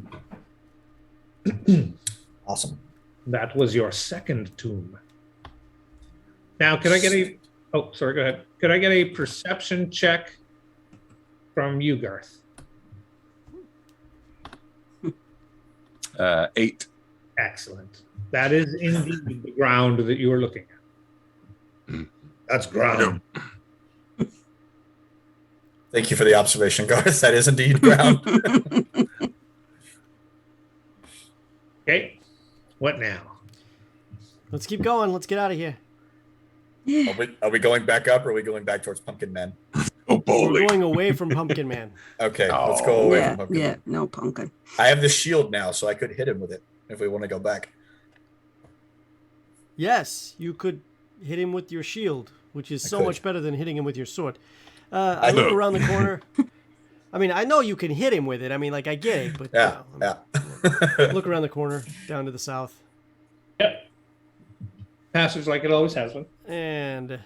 Awesome. That was your second tomb. Now, could I get a... Oh, sorry, go ahead. Could I get a perception check from you, Garth? 8. Excellent. That is indeed the ground that you are looking at. That's ground. Thank you for the observation, Garth. That is indeed ground. Okay. What now? Let's keep going. Let's get out of here. Are we going back up or are we going back towards Pumpkin Man? Oh, boy. We're going away from Pumpkin Man. Okay, let's go away from Pumpkin Man. No pumpkin. I have the shield now, so I could hit him with it if we want to go back. Yes, you could hit him with your shield, which is so much better than hitting him with your sword. I know. look around the corner. I mean, I know you can hit him with it. I mean, like, I get it, but Yeah. look around the corner, down to the south. Yep. Passage like it always has been. And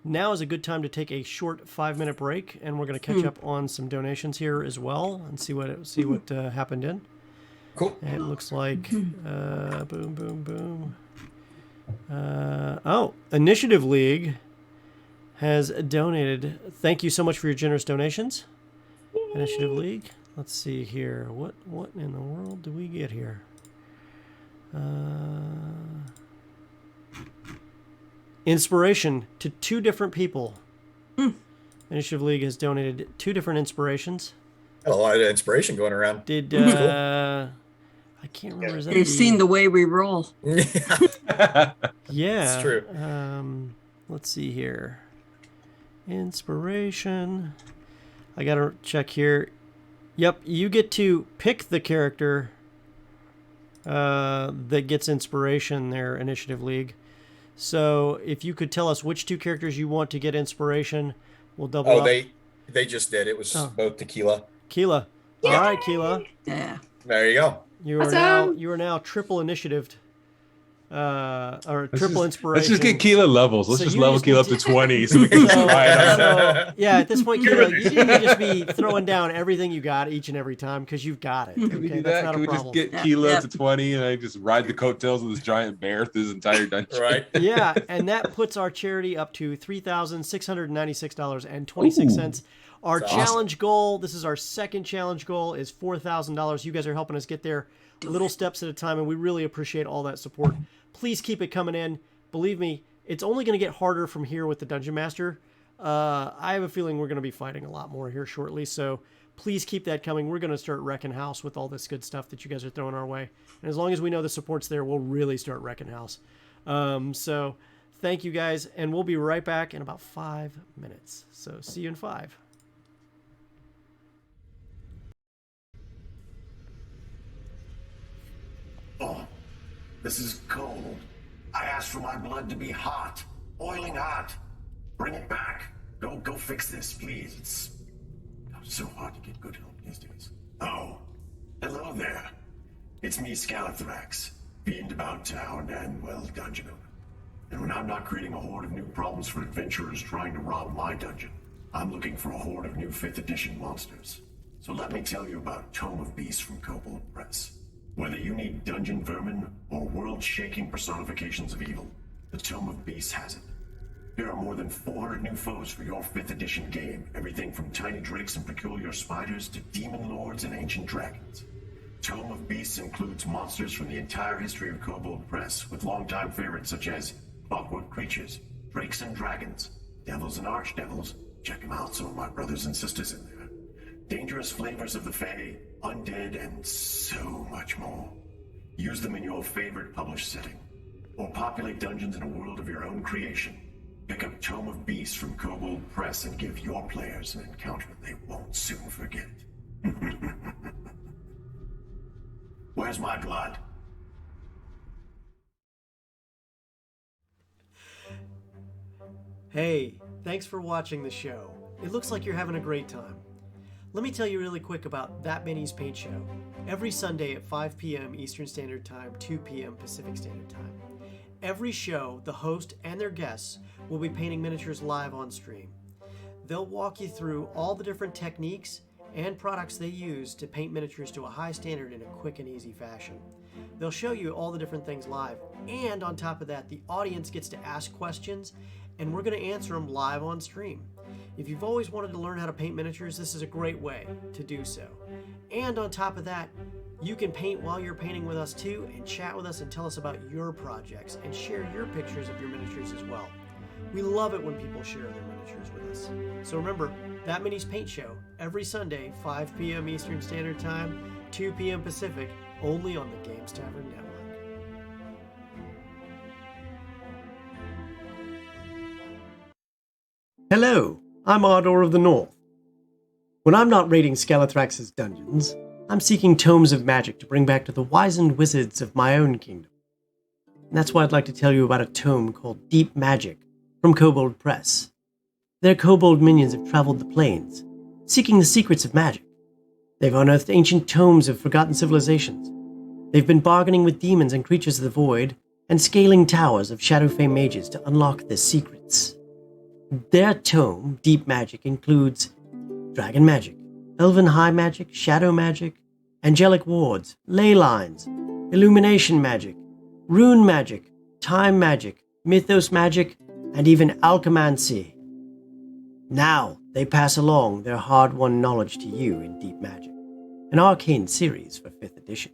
now is a good time to take a short 5-minute break, and we're going to catch up on some donations here as well and see what happened in. Cool. It looks like boom, boom, boom. Initiative League has donated. Thank you so much for your generous donations, Initiative League. Let's see here. What in the world do we get here? Inspiration to 2 different people. Initiative League has donated 2 different inspirations. Got a lot of inspiration going around. Did I can't remember. Is that They've seen the way we roll. Yeah. Yeah. It's true. Let's see here. Inspiration. I gotta check here. Yep, you get to pick the character that gets inspiration there, Initiative League. So if you could tell us which 2 characters you want to get inspiration, we'll double up. They just did. It was both Tequila. Keela. Yay! All right, Keela. Yeah. There you go. You are now triple initiatived. Or triple inspiration. Let's just get Keela levels. Let's So just you level just Keela up need to 20 so we can try it out. Yeah, at this point, Keela, you need to just be throwing down everything you got each and every time because you've got it. Can we Okay, do that's that? not Can a we problem. just get Keela up to 20 and I just ride the coattails of this giant bear through this entire dungeon? Right. Yeah, and that puts our charity up to $3,696.26. Our That's challenge goal, this is our second challenge goal, is $4,000. You guys are helping us get there little steps at a time, and we really appreciate all that support. Please keep it coming in. Believe me, it's only going to get harder from here with the Dungeon Master. I have a feeling we're going to be fighting a lot more here shortly, so please keep that coming. We're going to start wrecking house with all this good stuff that you guys are throwing our way. And as long as we know the support's there, we'll really start wrecking house. So thank you guys, and we'll be right back in about 5 minutes. So see you in 5. Oh, this is cold. I asked for my blood to be hot. Boiling hot. Bring it back. Go fix this, please. It's so hard to get good help these days. Oh, hello there. It's me, Scalathrax. Fiend about town and, well, dungeon owner. And when I'm not creating a horde of new problems for adventurers trying to rob my dungeon, I'm looking for a horde of new 5th edition monsters. So let me tell you about Tome of Beasts from Kobold Press. Whether you need dungeon vermin or world-shaking personifications of evil, the Tome of Beasts has it. There are more than 400 new foes for your 5th edition game. Everything from tiny drakes and peculiar spiders to demon lords and ancient dragons. Tome of Beasts includes monsters from the entire history of Kobold Press, with longtime favorites such as clockwork creatures, drakes and dragons, devils and archdevils. Check them out, some of my brothers and sisters in there. Dangerous flavors of the Fae, undead, and so much more. Use them in your favorite published setting, or populate dungeons in a world of your own creation. Pick up Tome of Beasts from Kobold Press and give your players an encounter they won't soon forget. Where's my blood? Hey, thanks for watching the show. It looks like you're having a great time. Let me tell you really quick about That Many's Paint Show. Every Sunday at 5 p.m. Eastern Standard Time, 2 p.m. Pacific Standard Time. Every show, the host and their guests will be painting miniatures live on stream. They'll walk you through all the different techniques and products they use to paint miniatures to a high standard in a quick and easy fashion. They'll show you all the different things live, and on top of that, the audience gets to ask questions, and we're going to answer them live on stream. If you've always wanted to learn how to paint miniatures, this is a great way to do so. And on top of that, you can paint while you're painting with us too, and chat with us and tell us about your projects and share your pictures of your miniatures as well. We love it when people share their miniatures with us. So remember, That Many's Paint Show, every Sunday, 5 p.m. Eastern Standard Time, 2 p.m. Pacific, only on the Games Tavern Network. Hello, I'm Ardor of the North. When I'm not raiding Scalathrax's dungeons, I'm seeking tomes of magic to bring back to the wizened wizards of my own kingdom. And that's why I'd like to tell you about a tome called Deep Magic from Kobold Press. Their kobold minions have traveled the plains, seeking the secrets of magic. They've unearthed ancient tomes of forgotten civilizations. They've been bargaining with demons and creatures of the void, and scaling towers of Shadowfey mages to unlock their secrets. Their tome, Deep Magic, includes dragon magic, elven high magic, shadow magic, angelic wards, ley lines, illumination magic, rune magic, time magic, mythos magic, and even alchemancy. Now they pass along their hard-won knowledge to you in Deep Magic, an arcane series for 5th edition.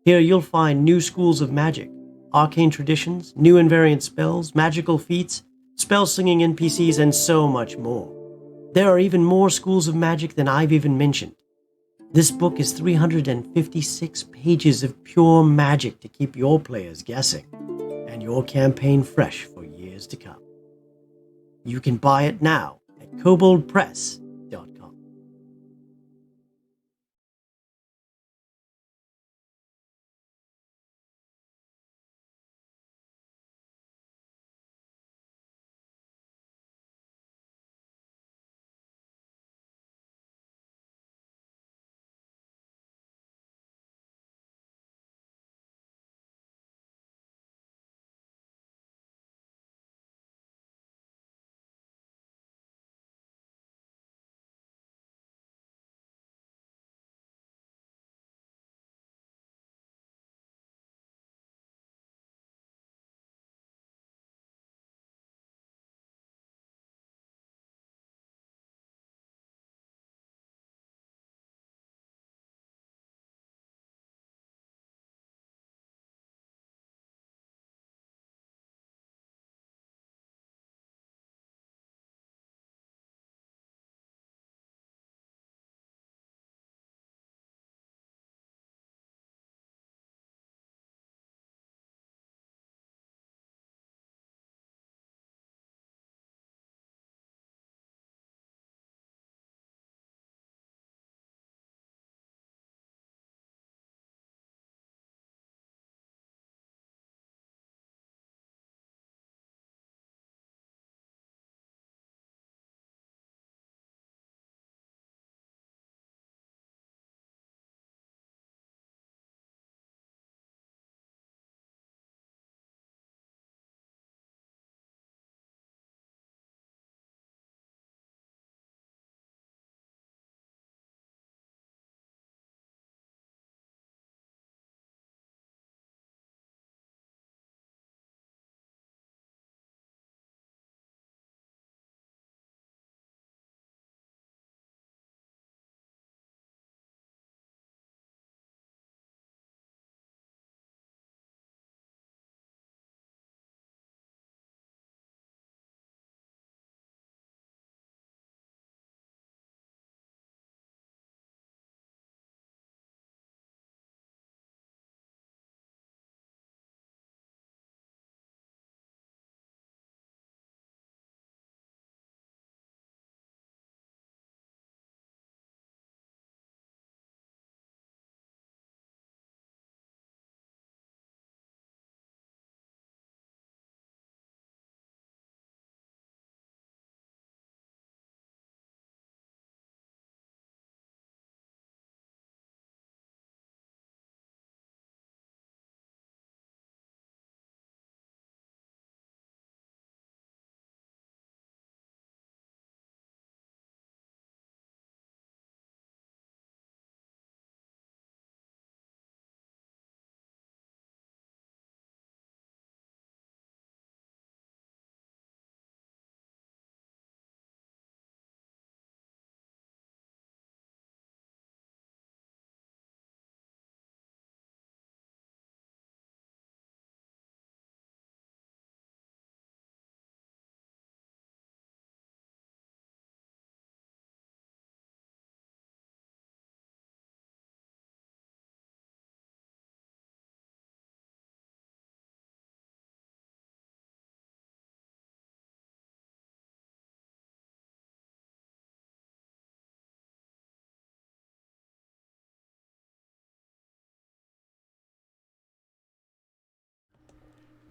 Here you'll find new schools of magic, arcane traditions, new invariant spells, magical feats, spell-slinging NPCs, and so much more. There are even more schools of magic than I've even mentioned. This book is 356 pages of pure magic to keep your players guessing, and your campaign fresh for years to come. You can buy it now at koboldpress.com.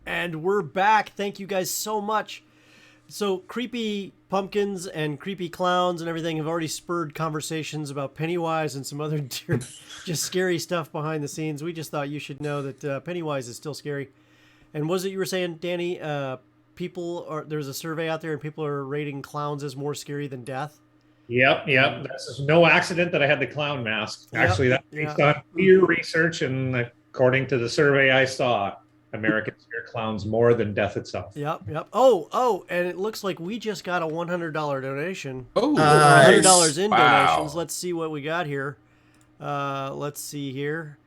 And we're back. Thank you guys so much. So creepy pumpkins and creepy clowns and everything have already spurred conversations about Pennywise and some other just scary stuff behind the scenes. We just thought you should know that Pennywise is still scary. And was it you were saying, Danny, there's a survey out there and people are rating clowns as more scary than death? Yep. This is no accident that I had the clown mask. Yep, Actually, that's based on clear research, and according to the survey I saw, Americans fear clowns more than death itself. Yep. Oh, and it looks like we just got a $100 donation. Oh, $100 in wow. donations. Let's see what we got here. Let's see here.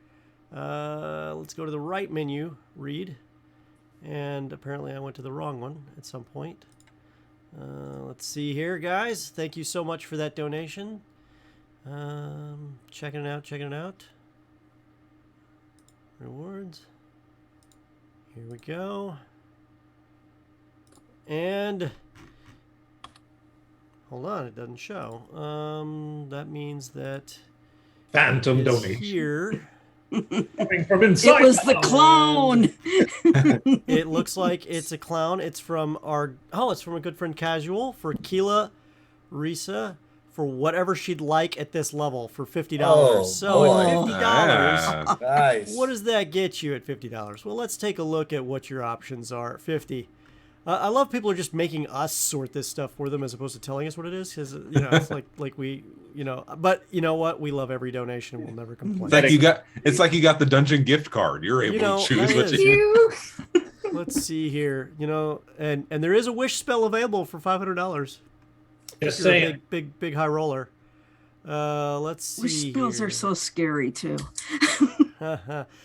Let's go to the right menu, read. And apparently I went to the wrong one at some point. Let's see here, guys. Thank you so much for that donation. Checking it out. Rewards. Here we go. And hold on, it doesn't show. That means that Phantom it is donation. Here. Coming from inside. It was the clown. It looks like it's a clown. It's from it's from a good friend Casual for Keela Risa for whatever she'd like at this level for $50. Oh, so boy. at $50, Yeah. Nice. what does that get you at $50? Well, let's take a look at what your options are at 50. I love people are just making us sort this stuff for them as opposed to telling us what it is, because it's like we, But you know what? We love every donation and we'll never complain. It's like you got the dungeon gift card. You're able to choose that what is. you. Let's see here. And there is a wish spell available for $500. Just You're a saying. big high roller. Let's see. Wish spells here. are so scary too.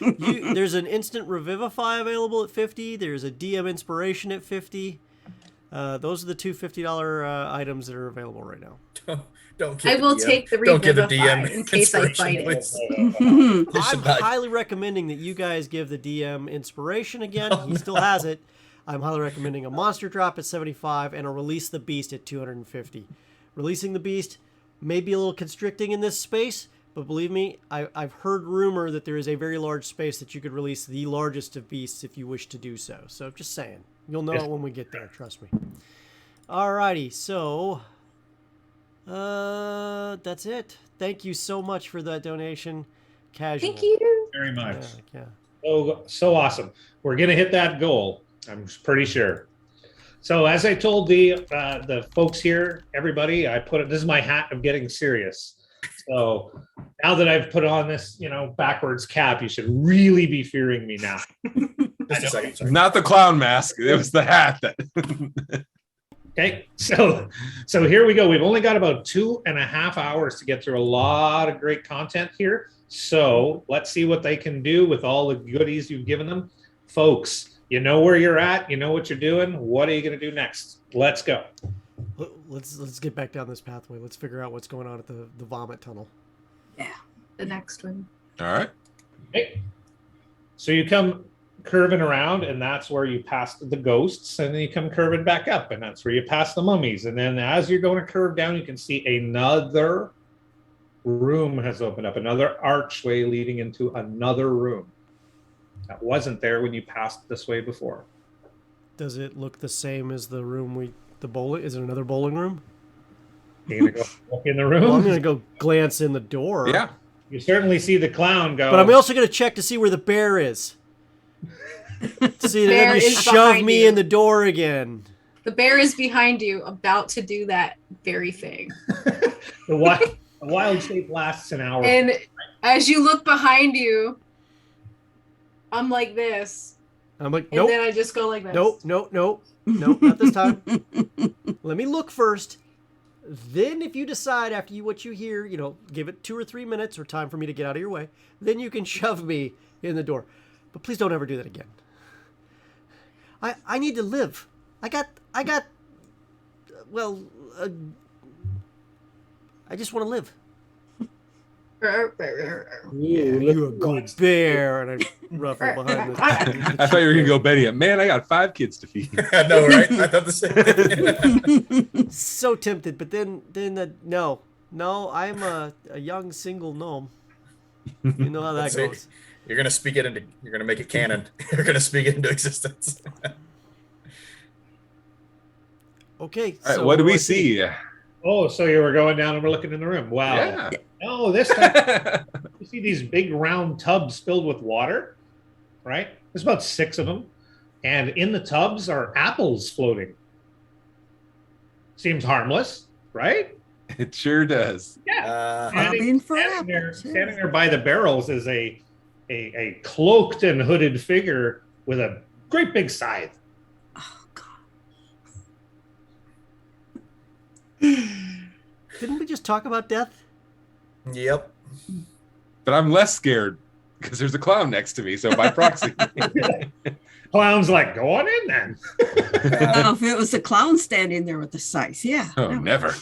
There's an instant revivify available at 50. There's a DM inspiration at 50. Those are the two $50 items that are available right now. Don't give I will the DM. take the Don't give the revivify DM in case I inspiration, fight it. please. This I'm should not- highly recommending that you guys give the DM inspiration again. He still has it. I'm highly recommending a monster drop at 75 and a release the beast at 250. Releasing the beast may be a little constricting in this space, but believe me, I've heard rumor that there is a very large space that you could release the largest of beasts if you wish to do so. So just saying. You'll know it when we get there, trust me. Alrighty, so that's it. Thank you so much for that donation. Casual. Thank you. Very much. Yeah. So awesome. We're gonna hit that goal. I'm pretty sure. So as I told the folks here, everybody, this is my hat of getting serious. So now that I've put on this, backwards cap, you should really be fearing me now. Just a second. Sorry. Not the clown mask. It was the hat that. Okay, so here we go. We've only got about 2.5 hours to get through a lot of great content here. So let's see what they can do with all the goodies you've given them. Folks, you know where you're at. You know what you're doing. What are you going to do next? Let's go. Let's get back down this pathway. Let's figure out what's going on at the vomit tunnel. Yeah, the next one. All right. Okay. So you come curving around, and that's where you pass the ghosts, and then you come curving back up, and that's where you pass the mummies. And then as you're going to curve down, you can see another room has opened up, another archway leading into another room that wasn't there when you passed this way before. Does it look the same as the room the bowling? Is it another bowling room? You're gonna go look in the room. Well, I'm gonna go glance in the door. Yeah. You certainly see the clown go. But I'm also gonna check to see where the bear is. See, Bear then you is shove behind me you. in the door again. The bear is behind you, about to do that very thing. the wild shape lasts an hour. And as you look behind you, I'm like this. I'm like, And nope, then I just go like this. nope, not this time. Let me look first. Then if you decide after what you hear, give it 2 or 3 minutes or time for me to get out of your way, then you can shove me in the door. But please don't ever do that again. I need to live. I just want to live. You're a good bear, and I ruffle behind the. I thought you were gonna go Betty. Man, I got 5 kids to feed. I know, right? I thought the same thing. So tempted, but then no, I'm a young single gnome. You know how that Let's see. goes. You're gonna speak it into. You're gonna make it canon. You're gonna speak it into existence. Okay. All right, so what do we I see? Oh, so you were going down and we're looking in the room. Wow. Yeah. Oh, this time you see these big round tubs filled with water, right? There's about 6 of them. And in the tubs are apples floating. Seems harmless, right? It sure does. Yeah. Bobbing for Standing there, apples, yeah. standing there by the barrels is a cloaked and hooded figure with a great big scythe. Oh God. Didn't we just talk about death? Yep. But I'm less scared because there's a clown next to me, so by proxy. Clown's like, go on in then. Well, if it was the clown standing there with the scythe, yeah. Oh, that would- never.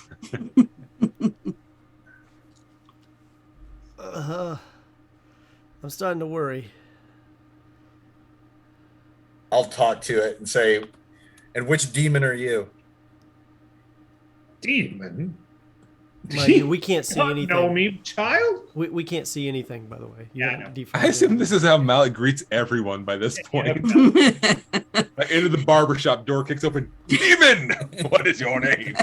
I'm starting to worry. I'll talk to it and say, "And which demon are you?" Demon? Mind you, we can't see Not anything. know me, child? We can't see anything, by the way. You Yeah, I haven't know. defined I assume it. this is how Malik greets everyone by this point. I enter the barbershop, door kicks open. Demon! What is your name?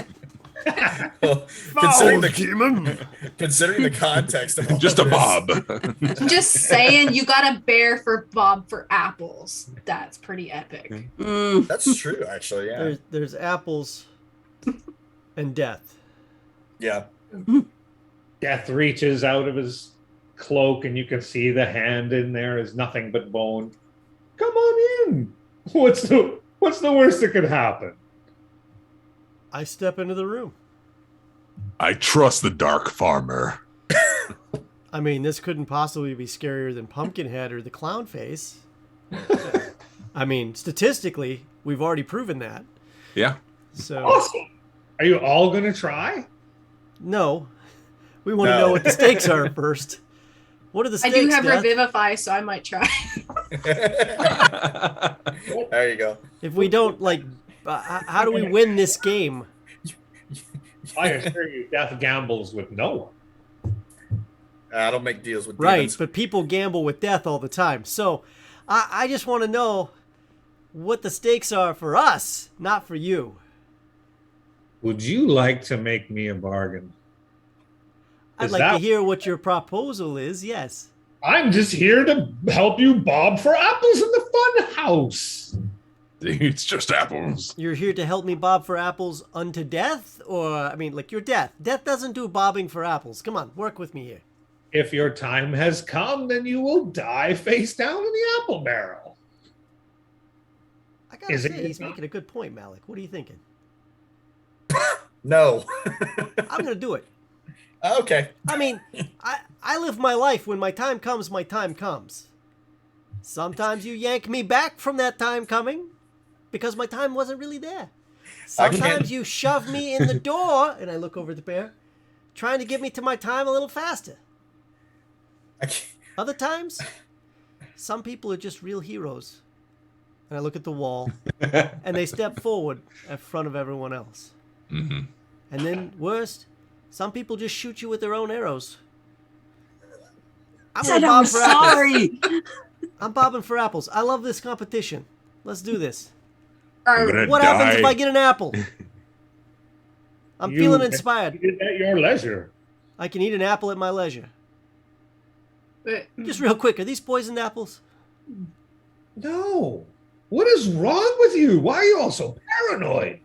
Well, considering the demon. considering the context of all Just a this, Bob. I'm just saying, you got a bear for Bob for apples. That's pretty epic. Mm. That's true, actually. Yeah. There's apples and death. Yeah. Death reaches out of his cloak, and you can see the hand in there is nothing but bone. Come on in. What's the worst that could happen? I step into the room. I trust the Dark Farmer. I mean, this couldn't possibly be scarier than Pumpkinhead or the Clown Face. I mean, statistically, we've already proven that. Yeah. So, Awesome. Are you all going to try? no. We want to No. know what the stakes are first. What are the I stakes, do have Death? Revivify, so I might try. There you go. If we don't, how do we win this game? I assure you, Death gambles with no one. I don't make deals with Right, demons. but people gamble with death all the time. So, I just want to know what the stakes are for us, not for you. Would you like to make me a bargain? I'd Is like that- to hear what your proposal is, yes. I'm just here to help you bob for apples in the fun house. It's just apples. You're here to help me bob for apples unto death? Or, I mean, like, you're death. Death doesn't do bobbing for apples. Come on, work with me here. If your time has come, then you will die face down in the apple barrel. I gotta Is it say, good he's enough? making a good point, Malik. What are you thinking? No. I'm gonna do it. Okay. I mean, I live my life. When my time comes, my time comes. Sometimes you yank me back from that time coming because my time wasn't really there. Sometimes you shove me in the door, and I look over at the bear, trying to get me to my time a little faster. I can't- Other times, some people are just real heroes. And I look at the wall, and they step forward in front of everyone else. Mm-hmm. And then, worst, some people just shoot you with their own arrows. I'm Said gonna I bob was for apples. sorry. I'm bobbing for apples. I love this competition. Let's do this. I'm gonna What die. happens if I get an apple? I'm You- feeling inspired. Eat it at your leisure. I can eat an apple at my leisure. But Just real quick, are these poisoned apples? No. What is wrong with you? Why are you all so paranoid?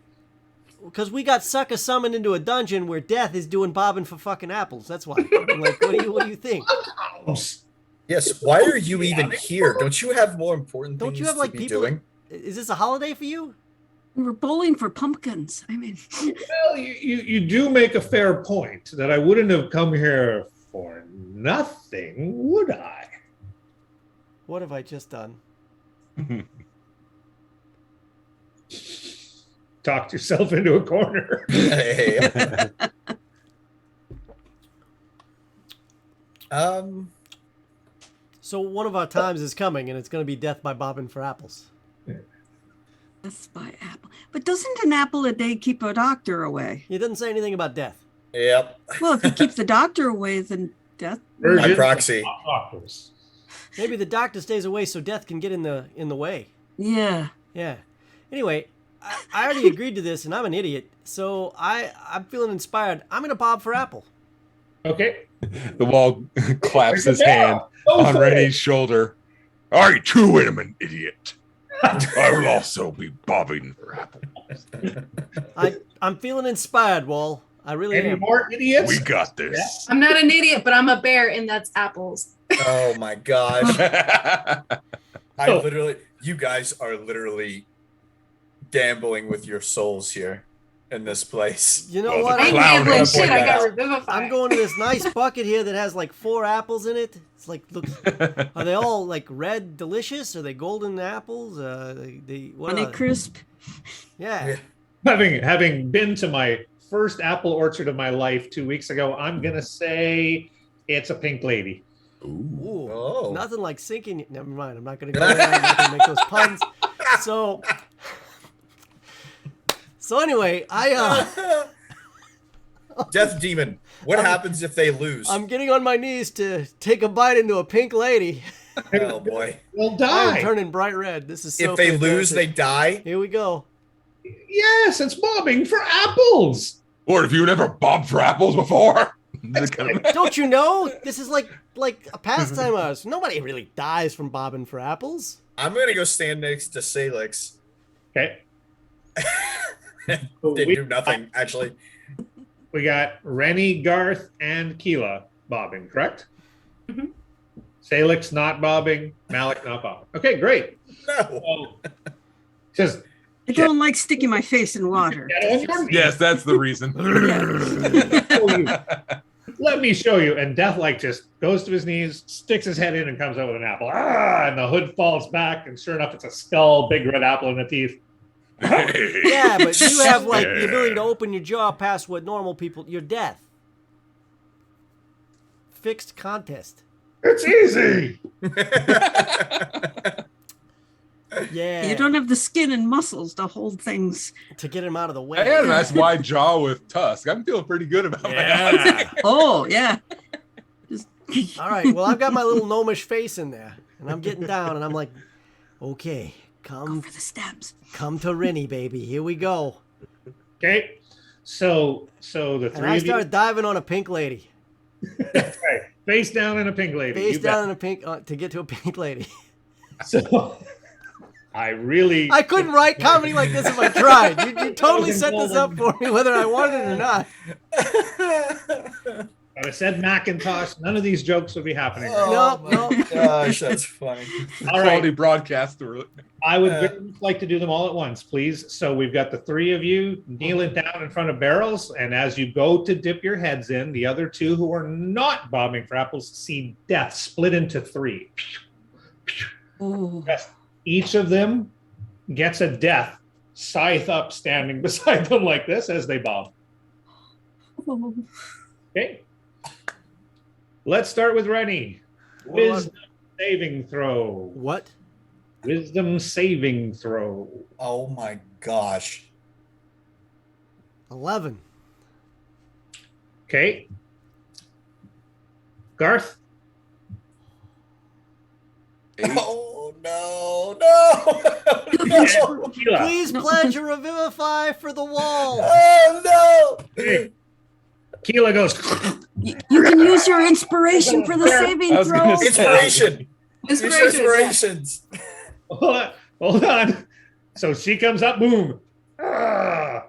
Because we got sucker summoned into a dungeon where death is doing bobbing for fucking apples. That's why. I'm like, what do you think? House. Yes. Why are you even here? Don't you have more important Don't things you have to like be people? doing? Is this a holiday for you? We were bowling for pumpkins. I mean, Well, you do make a fair point that I wouldn't have come here for nothing, would I? What have I just done? Talked yourself into a corner. Hey. So one of our times is coming, and it's going to be death by bobbing for apples. death by apple. But doesn't an apple a day keep a doctor away? He doesn't say anything about death. Yep. Well, if you keep the doctor away, then death. By proxy. Doctors. Maybe the doctor stays away so death can get in the way. Yeah. Yeah. Anyway, I already agreed to this, and I'm an idiot, so I'm feeling inspired. I'm gonna bob for apple. Okay. The wall claps his hand Go on for Rennie's shoulder. I too am an idiot. I will also be bobbing for apples. I'm feeling inspired, Wall. I really Any am. more idiots? We got this. I'm not an idiot, but I'm a bear, and that's apples. Oh my gosh. Oh. You guys are literally gambling with your souls here in this place. You know Well, what? the I ain't clown gambling has shit. I got pointed revivify. I'm going to this nice bucket here that has like 4 apples in it. It's like, look, are they all like red delicious? Are they golden apples? What Honey are they? crisp. Yeah. Having been to my first apple orchard of my life 2 weeks ago, I'm gonna say it's a pink lady. Ooh, Oh. nothing like sinking. Never mind. I'm not going to go there. I'm not going to make those puns. So anyway, Death Demon, what happens if they lose? I'm getting on my knees to take a bite into a pink lady. Oh boy. They'll I'm die. turning bright red. This is so If they lose, they fantastic. die. Here we go. Yes, it's bobbing for apples. Or have you never bobbed for apples before? Don't you know? This is like a pastime of ours. Nobody really dies from bobbing for apples. I'm gonna go stand next to Salix. Okay. Didn't do nothing, actually. We got Rennie, Garth, and Keela bobbing, correct? Mhm. Salix not bobbing, Malik not bobbing. Okay, great. No. So, just I don't like sticking my face in water. get on your knees. Yes, that's the reason. Let me show you. And Deathlike just goes to his knees, sticks his head in, and comes out with an apple. Ah, and the hood falls back, and sure enough, it's a skull, big red apple in the teeth. Yeah, but you have like the ability to open your jaw past what normal people. Your death. Fixed contest. It's easy. Yeah. You don't have the skin and muscles to hold things. to get him out of the way. I had a nice wide jaw with tusk. I'm feeling pretty good about my Yeah. Oh, yeah. Just All right. Well, I've got my little gnomish face in there, and I'm getting down, and I'm like, okay, come for the stabs. to Rennie, baby. Here we go. Okay. So the And three I of you started diving on a pink lady. right, face down in a pink lady. Face you bet. down in a pink to get to a pink lady. So I really I couldn't write comedy like this if I tried. You totally set this up for me, whether I wanted it or not. If I said Macintosh, none of these jokes would be happening. No, no. Gosh, that's funny. All quality right. broadcast. I would very much like to do them all at once, please. So we've got the three of you kneeling down in front of barrels, and as you go to dip your heads in, the other two who are not bobbing for apples see death split into three. Oh. Yes. Each of them gets a death scythe up standing beside them like this as they bob. Oh. Okay. Let's start with Rennie. Wisdom saving throw. What? Wisdom saving throw. Oh my gosh. 11. Okay. Garth. Oh no, no, no. Keela. Please pledge a revivify for the wall. Oh no. Okay. Keela goes. You can use your inspiration for the saving I was gonna throw. say. Inspiration. Use your Inspirations. inspirations. Hold on. So she comes up, boom. Ah.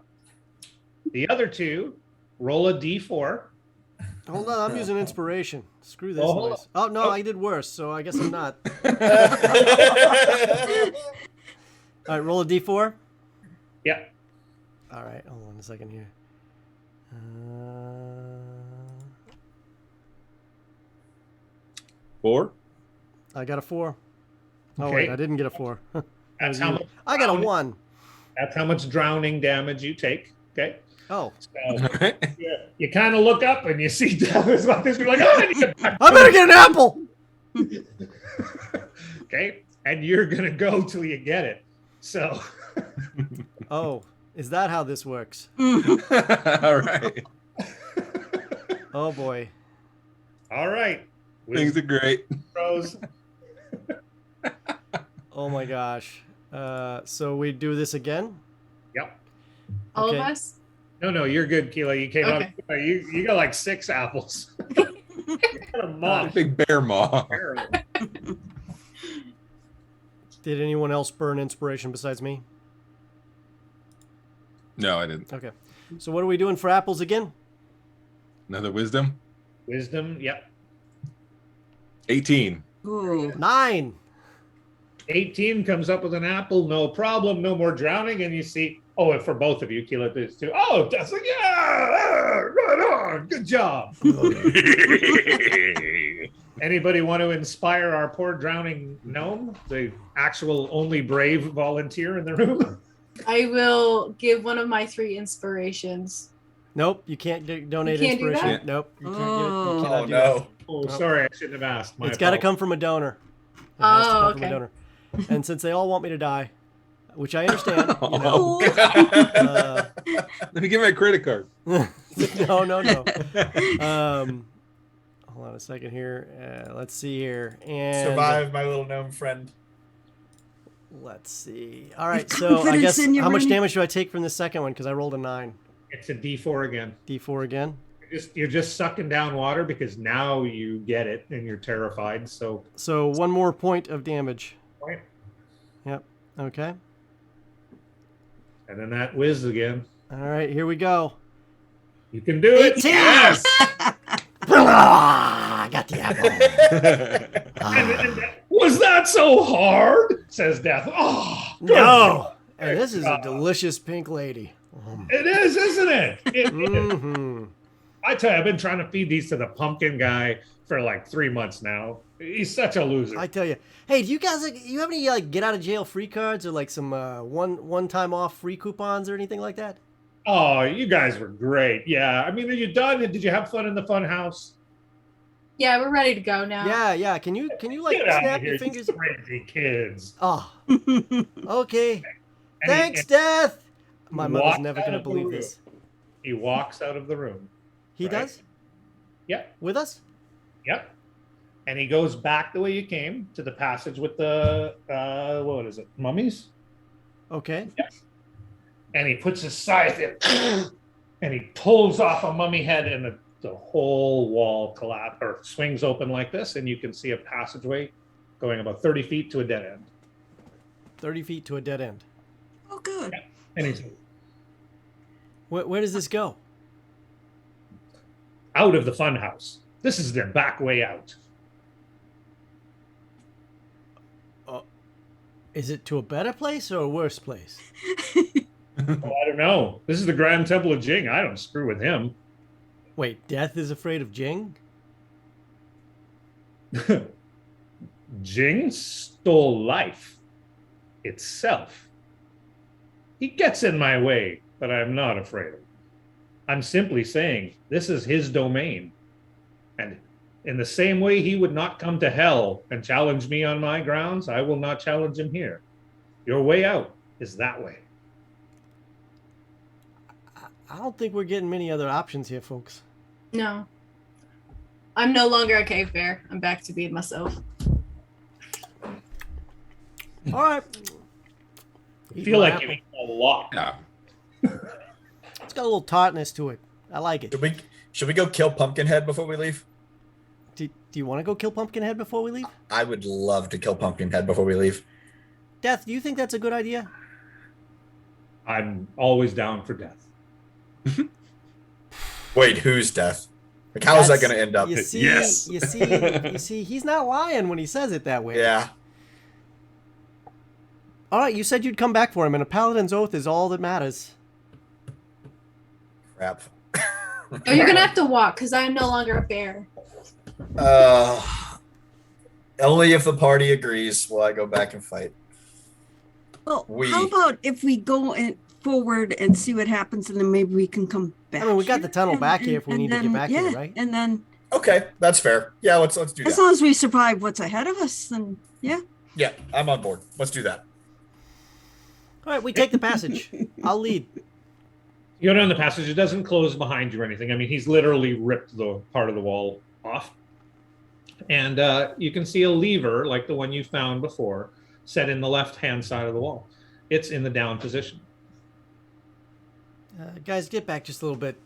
The other two roll a d4. Hold on, I'm using inspiration. Screw this Oh, hold noise. Oh, no, I did worse, so I guess I'm not. All right, roll a d4. Yeah. All right, hold on a second here. 4. I got a 4. Oh, Okay. wait, I didn't get a 4. That's how much. I got a 1. That's how much drowning damage you take. Okay. Oh. So you kind of look up and you see death is like this. You're like, oh, I need to back I better get an apple. Okay. And you're gonna go till you get it. So Oh, is that how this works? All right. Oh, boy. all right. Things are great. Throws. Oh my gosh. So we do this again? Yep. All Okay. of us? No, you're good, Keela. You came Okay. out. You got like 6 apples. You got a moth. Big bear maw. Did anyone else burn inspiration besides me? No, I didn't. Okay. So what are we doing for apples again? Another wisdom. Wisdom. Yep. 18. Ooh. 9. 18 comes up with an apple. No problem. No more drowning. And you see. Oh, and for both of you, Keela does too. Oh, that's like, yeah, right on. Good job. Anybody want to inspire our poor drowning gnome, the actual only brave volunteer in the room? I will give one of my 3 inspirations. Nope, you can't donate You can't do inspiration. that? Nope, you can't do it. You Oh. cannot Oh do no. Oh, Nope. sorry, I shouldn't have asked. that. It's got to come from a donor. It has to Oh, come from a okay. donor. And since they all want me to die, which I understand, you know, Oh, let me get my credit card. no. Hold on a second here. Let's see here. And Survive, my little gnome friend. let's see. All right, With so I confidence guess in you, how much Rooney. damage do I take from the second one? Because I rolled a 9. It's a D4 again. D4 again. You're just sucking down water because now you get it and you're terrified. So, So 1 more point of damage. right. Yep. Okay. And then that whiz again. All right, here we go. You can do it. 18. Yes. I got the apple. And was that so hard? Says Death. Oh, good No. And this is a job. delicious pink lady. It is, isn't it? It is. Mm-hmm. I tell you, I've been trying to feed these to the pumpkin guy for like 3 months now. He's such a loser. I tell you. Hey, do you guys you have any like get out of jail free cards or like some one time off free coupons or anything like that? Oh, you guys were great. Yeah. I mean, are you done? Did you have fun in the fun house? Yeah, we're ready to go now. Yeah. Can you like Get out snap of here, your fingers? you crazy kids. Oh. Okay. And Thanks, he, Death. My He mother's walked never out gonna of the believe room. this. he walks out of the room. He Right. does? Yep. With us? Yep. And he goes back the way you came to the passage with the what is it? Mummies? Okay. And he puts his scythe in and he pulls off a mummy head and the whole wall collapses or swings open like this, and you can see a passageway going about 30 feet to a dead end. 30 feet to a dead end. Oh, good. And he's Where does this go? out of the fun house. This is their back way out. Is it to a better place or a worse place? Oh, I don't know. This is the Grand Temple of Jing. I don't screw with him. Wait, Death is afraid of Jing? Jing stole life itself. He gets in my way, but I'm not afraid of him. I'm simply saying this is his domain. And in the same way he would not come to hell and challenge me on my grounds, I will not challenge him here. Your way out is that way. I don't think we're getting many other options here, folks. No. I'm no longer a cave bear. I'm back to being myself. All right. I feel like you eat a lot. Yeah. It's got a little tartness to it. I like it. Should we go kill Pumpkinhead before we leave? Do you want to go kill Pumpkinhead before we leave? I would love to kill Pumpkinhead before we leave. Death, do you think that's a good idea? I'm always down for death. Wait, whose death? Like, how is that That's- going to end up? You see, Yes. you see, he's not lying when he says it that way. Yeah. All right, you said you'd come back for him, and a paladin's oath is all that matters. Crap. Oh, you're gonna have to walk because I am no longer a bear. Only if the party agrees will I go back and fight. Well, We- how about if we go forward and see what happens, and then maybe we can come back. I mean, we got here, the tunnel back here if we need to get back here, right? And then, Okay, that's fair. Yeah, let's do as that. long as we survive what's ahead of us, then yeah. Yeah, I'm on board. Let's do that. All right, we take the passage. I'll lead. You go down the passage. It doesn't close behind you or anything. I mean, he's literally ripped the part of the wall off. And you can see a lever like the one you found before set in the left-hand side of the wall. It's in the down position. Guys, get back just a little bit.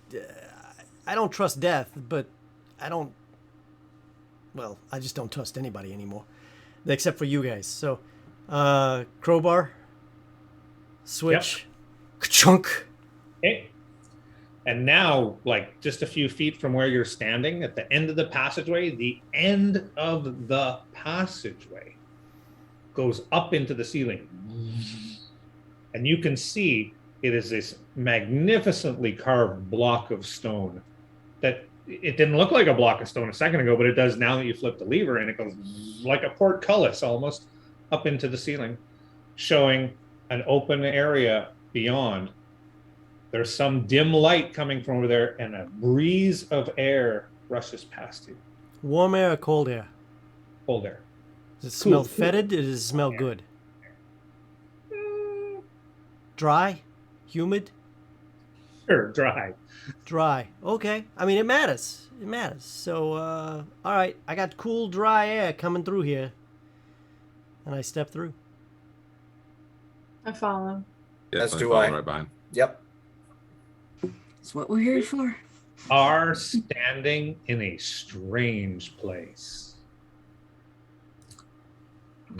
I don't trust death, but I just don't trust anybody anymore, except for you guys. So, crowbar, switch, chunk. Okay. And now, like just a few feet from where you're standing at the end of the passageway, goes up into the ceiling. And you can see it is this magnificently carved block of stone that it didn't look like a block of stone a second ago, but it does now that you flip the lever, and it goes like a portcullis almost up into the ceiling, showing an open area beyond. There's some dim light coming from over there, and a breeze of air rushes past you. Warm air or cold air? Cold air. Does it smell fetid? Or does it smell good? Dry? Humid? Sure, dry. Dry. Okay. I mean, it matters. It matters. So, all right. I got cool, dry air coming through here. And I step through. I follow. Yeah, As so do follow I. Right behind. Yep. That's what we're here for. Are standing in a strange place.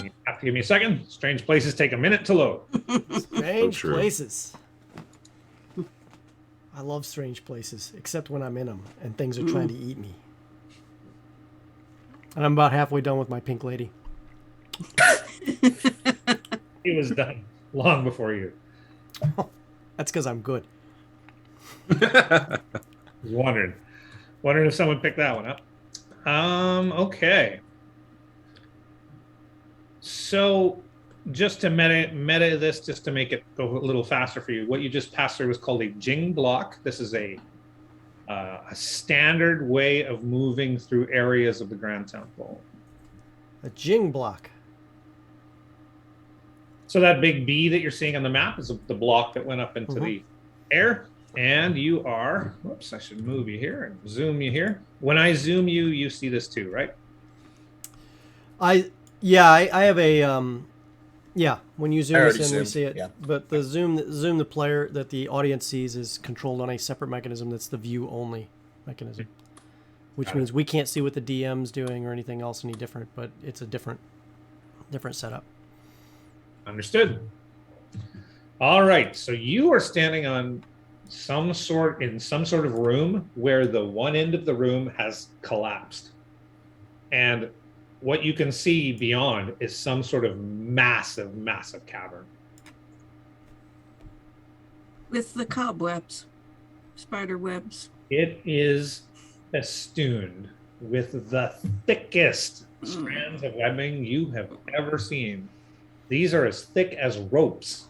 You have to give me a second. Strange places take a minute to load. Strange true. places. I love strange places, except when I'm in them and things are trying to eat me. And I'm about halfway done with my pink lady. He was done long before you. That's because I'm good. Was wondering if someone picked that one up. Okay. So just to meta this, just to make it go a little faster for you, what you just passed through was called a Jing block. This is a standard way of moving through areas of the Grand Temple. A Jing block. So that big B that you're seeing on the map is the block that went up into the air. And you are, whoops, I should move you here and zoom you here. When I zoom you, you see this too, right? I have a, when you zoom I us already in, we zoomed, see it. yeah. But the zoom the player, that the audience sees, is controlled on a separate mechanism that's the view only mechanism. Which means we can't see what the DM's doing or anything else any different, but it's a different setup. Understood. All right, so you are standing on some sort of room where the one end of the room has collapsed. And what you can see beyond is some sort of massive, massive cavern. With the cobwebs, spider webs. It is festooned with the thickest strands of webbing you have ever seen. These are as thick as ropes.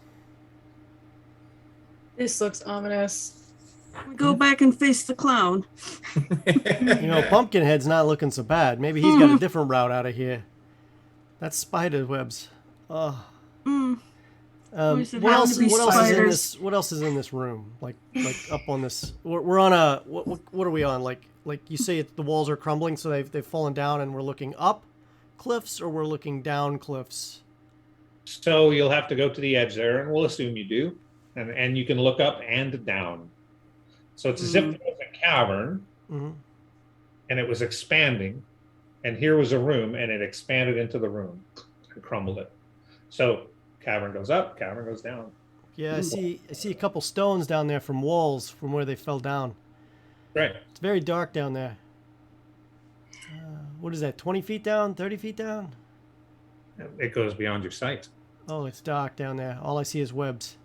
This looks ominous. We go back and face the clown. You know, Pumpkinhead's not looking so bad. Maybe he's got a different route out of here. That's spider webs. Oh. Always What else? have to be What else is in spiders. this? What else is in this room? Like up on this. We're on a. What are we on? Like you say, the walls are crumbling, so they've fallen down, and we're looking up cliffs, or we're looking down cliffs. So you'll have to go to the edge there, and we'll assume you do. And you can look up and down. So it's as if it was a cavern, and it was expanding, and here was a room, and it expanded into the room and crumbled it. So cavern goes up, cavern goes down. Yeah, I see a couple stones down there from walls from where they fell down. Right. It's very dark down there. What is that? 20 feet down? 30 feet down? It goes beyond your sight. Oh, it's dark down there. All I see is webs.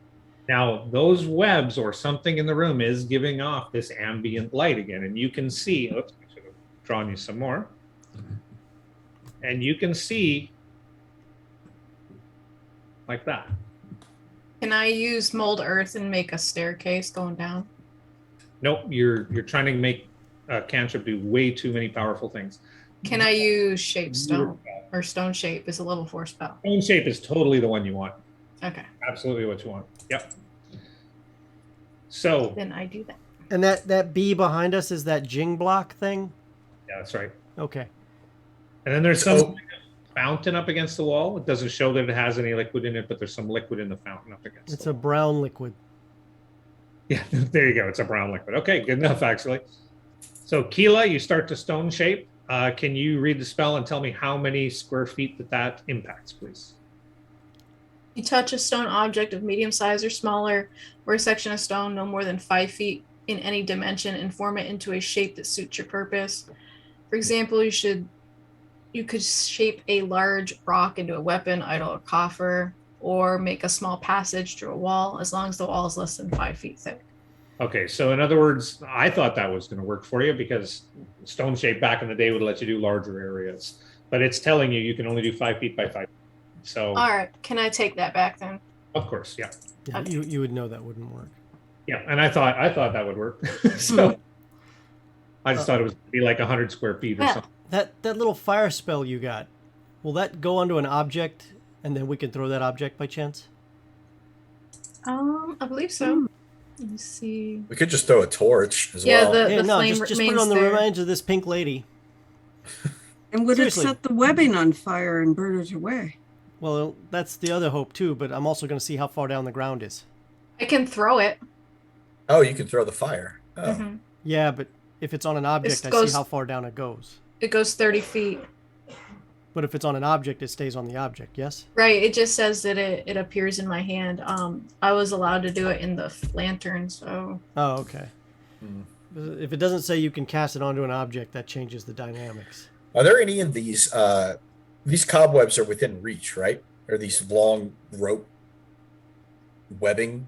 Now, those webs or something in the room is giving off this ambient light again. And you can see, oops, I should have drawn you some more. And you can see like that. Can I use mold earth and make a staircase going down? Nope, you're trying to make cantrip do way too many powerful things. Can I use shape stone or stone shape is a level 4 spell? Stone shape is totally the one you want. Okay, Absolutely what you want. Yep. So, then I do that. And that B behind us is that Jing block thing? yeah, that's right. Okay. And then there's some. fountain up against the wall. It doesn't show that it has any liquid in it, but there's some liquid in the fountain up against It's the a wall. brown liquid. Yeah, there you go. It's a brown liquid. Okay, good enough, actually. So, Keela, you start to stone shape. Can you read the spell and tell me how many square feet that impacts, please? You touch a stone object of medium size or smaller, or a section of stone no more than 5 feet in any dimension, and form it into a shape that suits your purpose. For example, you could shape a large rock into a weapon, idol, or coffer, or make a small passage through a wall, as long as the wall is less than 5 feet thick. Okay, so in other words, I thought that was going to work for you because stone shape back in the day would let you do larger areas, but it's telling you can only do 5 feet by 5 feet. So, All right, can I take that back then? of course, yeah. Yeah, Okay. you would know that wouldn't work. Yeah, and I thought that would work. So I just thought it was going to be like 100 square feet or Yeah. something. That little fire spell you got, will that go onto an object and then we can throw that object by chance? I believe so. Let me see. We could just throw a torch as Yeah, well. Yeah, the no, flame just put it remains on the there. remains of this pink lady. And would Seriously. it set the webbing on fire and burn it away? Well, that's the other hope too, but I'm also going to see how far down the ground is. I can throw it. Oh, you can throw the fire. Oh. Mhm. Yeah, but if it's on an object, I goes- see how far down it goes. It goes 30 feet. But if it's on an object, it stays on the object, yes? Right. It just says that it appears in my hand. I was allowed to do it in the lantern, so Oh, okay. Hmm. If it doesn't say you can cast it onto an object, that changes the dynamics. Are there any of these cobwebs are within reach, right? Or these long rope webbing?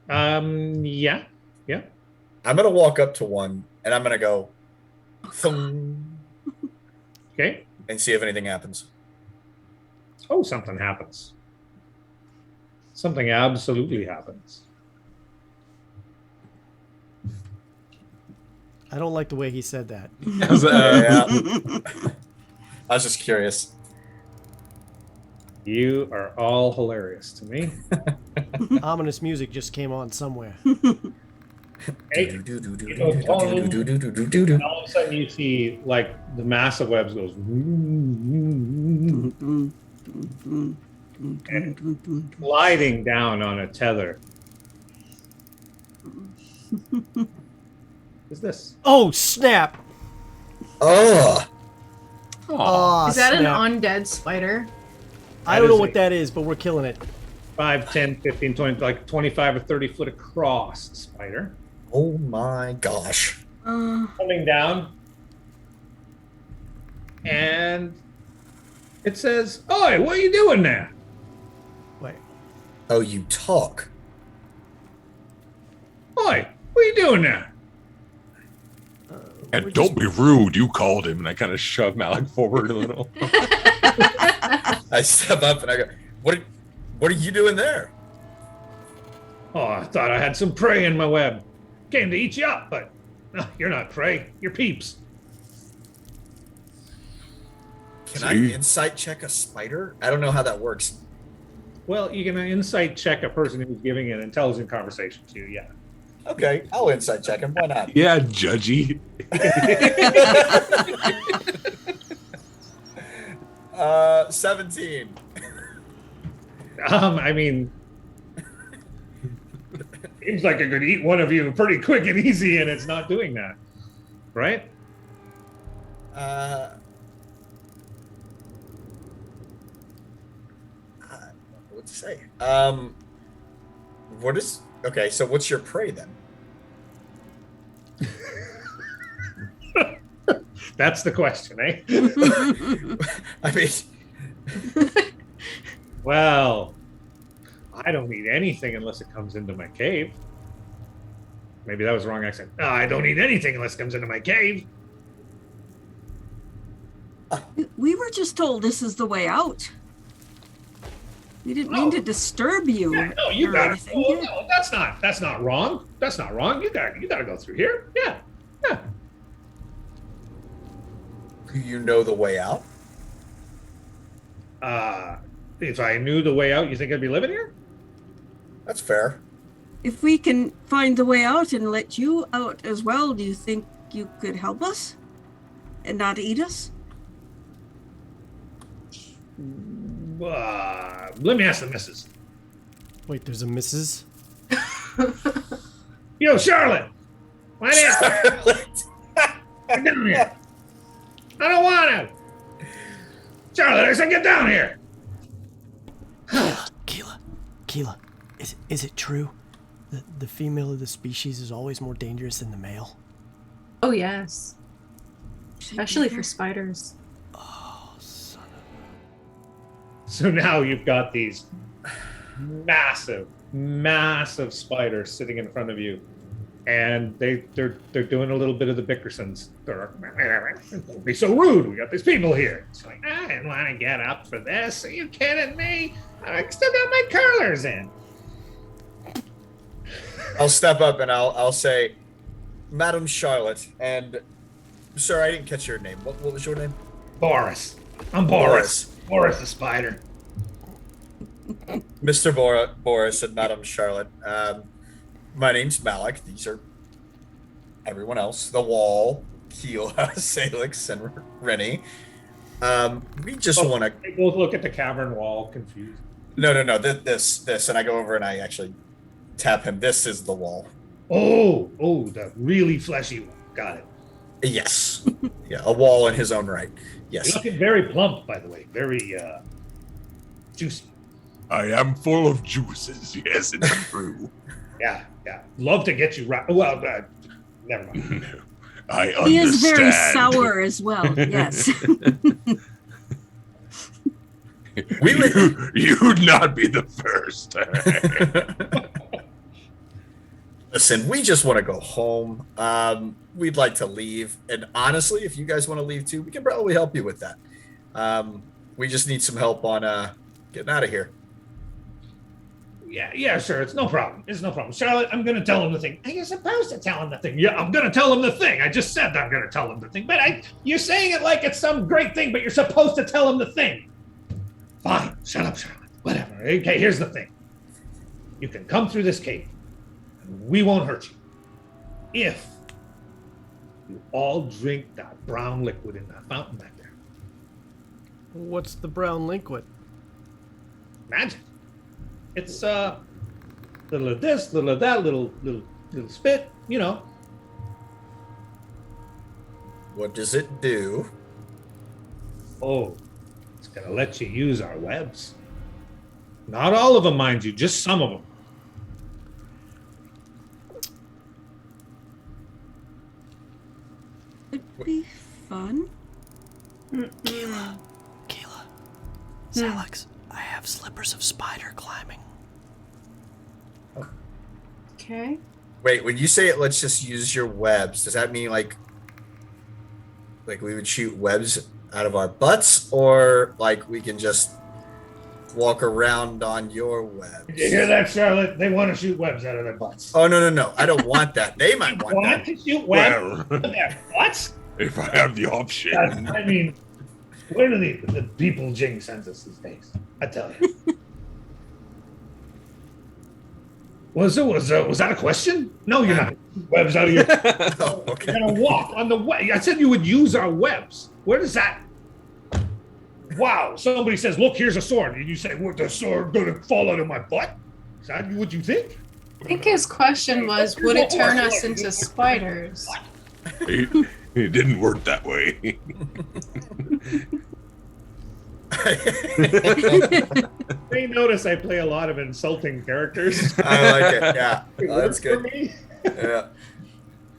Yeah. I'm gonna walk up to one and I'm gonna go thung, Okay. and see if anything happens. Oh, something happens. Something absolutely happens. I don't like the way he said that. Yeah. I was just curious. You are all hilarious to me. Ominous music just came on somewhere. Hey, and all of a sudden you see like the massive webs goes gliding down on a tether. What's this? Oh, snap! Oh, Oh, is that snap. an undead spider? I don't know is what a- that is, but we're killing it. 5, 10, 15, 20, like 25 or 30 foot across spider. oh my gosh! Coming down. And it says, "Oi, what are you doing there?" Wait. Oh, you talk. "Oi, what are you doing there?" And don't be rude, you called him. And I kind of shove Malik forward a little. I step up and I go, "What are you doing there?" "Oh, I thought I had some prey in my web. Came to eat you up, but you're not prey. You're peeps." Can I See? insight check a spider? I don't know how that works. Well, you can insight check a person who's giving an intelligent conversation to you, yeah. Okay, I'll insight check him. Why not? Yeah, judgy. 17. I mean, seems like I could eat one of you pretty quick and easy, and it's not doing that, right? What to say? What is okay? So what's your prey then? That's the question, eh? I mean, Well, I don't eat anything unless it comes into my cave. Maybe that was the wrong accent. I don't eat anything unless it comes into my cave. We were just told this is the way out. We didn't mean to disturb you. Yeah, no, you or got it. anything. Oh, no, that's not wrong. That's not wrong. You got to go through here. Yeah. do you know the way out? If I knew the way out, you think I'd be living here? That's fair. If we can find the way out and let you out as well, do you think you could help us and not eat us? Let me ask the missus. Wait, there's a missus? Yo, Charlotte. Why did get down here? I don't want to. Charlotte, I said get down here. Keela, is it true that the female of the species is always more dangerous than the male? Oh, yes. Especially for spiders. Oh, son of So now you've got these massive spiders sitting in front of you, and they're doing a little bit of the Bickersons. They're like, don't be so rude. We got these people here. It's like, I didn't want to get up for this. Are you kidding me? I still got my curlers in. I'll step up and I'll say, Madam Charlotte, and sir, I didn't catch your name. What was your name? Boris. I'm Boris. Boris the spider. Mr. Boris and Madam Charlotte. My name's Malik. These are everyone else. The Wall, Keela, Salix, and Rennie. We just want to. They both look at the cavern wall, confused. No. This, and I go over and I actually tap him. This is the wall. Oh, the really fleshy one. Got it. Yes. Yeah, a wall in his own right. Yes. You're looking very plump, by the way. Very juicy. I am full of juices. Yes, it's true. Yeah. Love to get you right. Well, never mind. I understand. He is very sour as well. Yes. You'd not be the first. Listen, we just want to go home. We'd like to leave. And honestly, if you guys want to leave too, we can probably help you with that. We just need some help on getting out of here. Yeah, sure. It's no problem. Charlotte, I'm going to tell him the thing. You're supposed to tell him the thing. Yeah, I'm going to tell him the thing. I just said I'm going to tell him the thing. But you're saying it like it's some great thing, but you're supposed to tell him the thing. Fine. Shut up, Charlotte. Whatever. Okay, here's the thing. You can come through this cave, and we won't hurt you. If you all drink that brown liquid in that fountain back there. What's the brown liquid? Magic. It's little of this, little of that, little spit, you know. What does it do? Oh, it's gonna let you use our webs. Not all of them, mind you, just some of them. Would be fun. Keela. Salix, I have slippers of spider climbing. Okay. Wait, when you say it, let's just use your webs. Does that mean like we would shoot webs out of our butts, or like we can just walk around on your webs? Did you hear that, Charlotte? They want to shoot webs out of their butts. Oh no! I don't want that. They might want that. To shoot webs out of their butts? If I have the option. I mean, where do the people Jing sends us these days? I tell you. Was that a question? No, you're not. Webs out of your. Oh, okay. You're gonna walk on the web. I said you would use our webs. Where does that? Wow! Somebody says, "Look, here's a sword," and you say, "What? The sword gonna fall out of my butt?" Is that what you think? I think his question was, would it turn us into spiders? It didn't work that way. They notice I play a lot of insulting characters. I like it. Yeah, that's good. Yeah.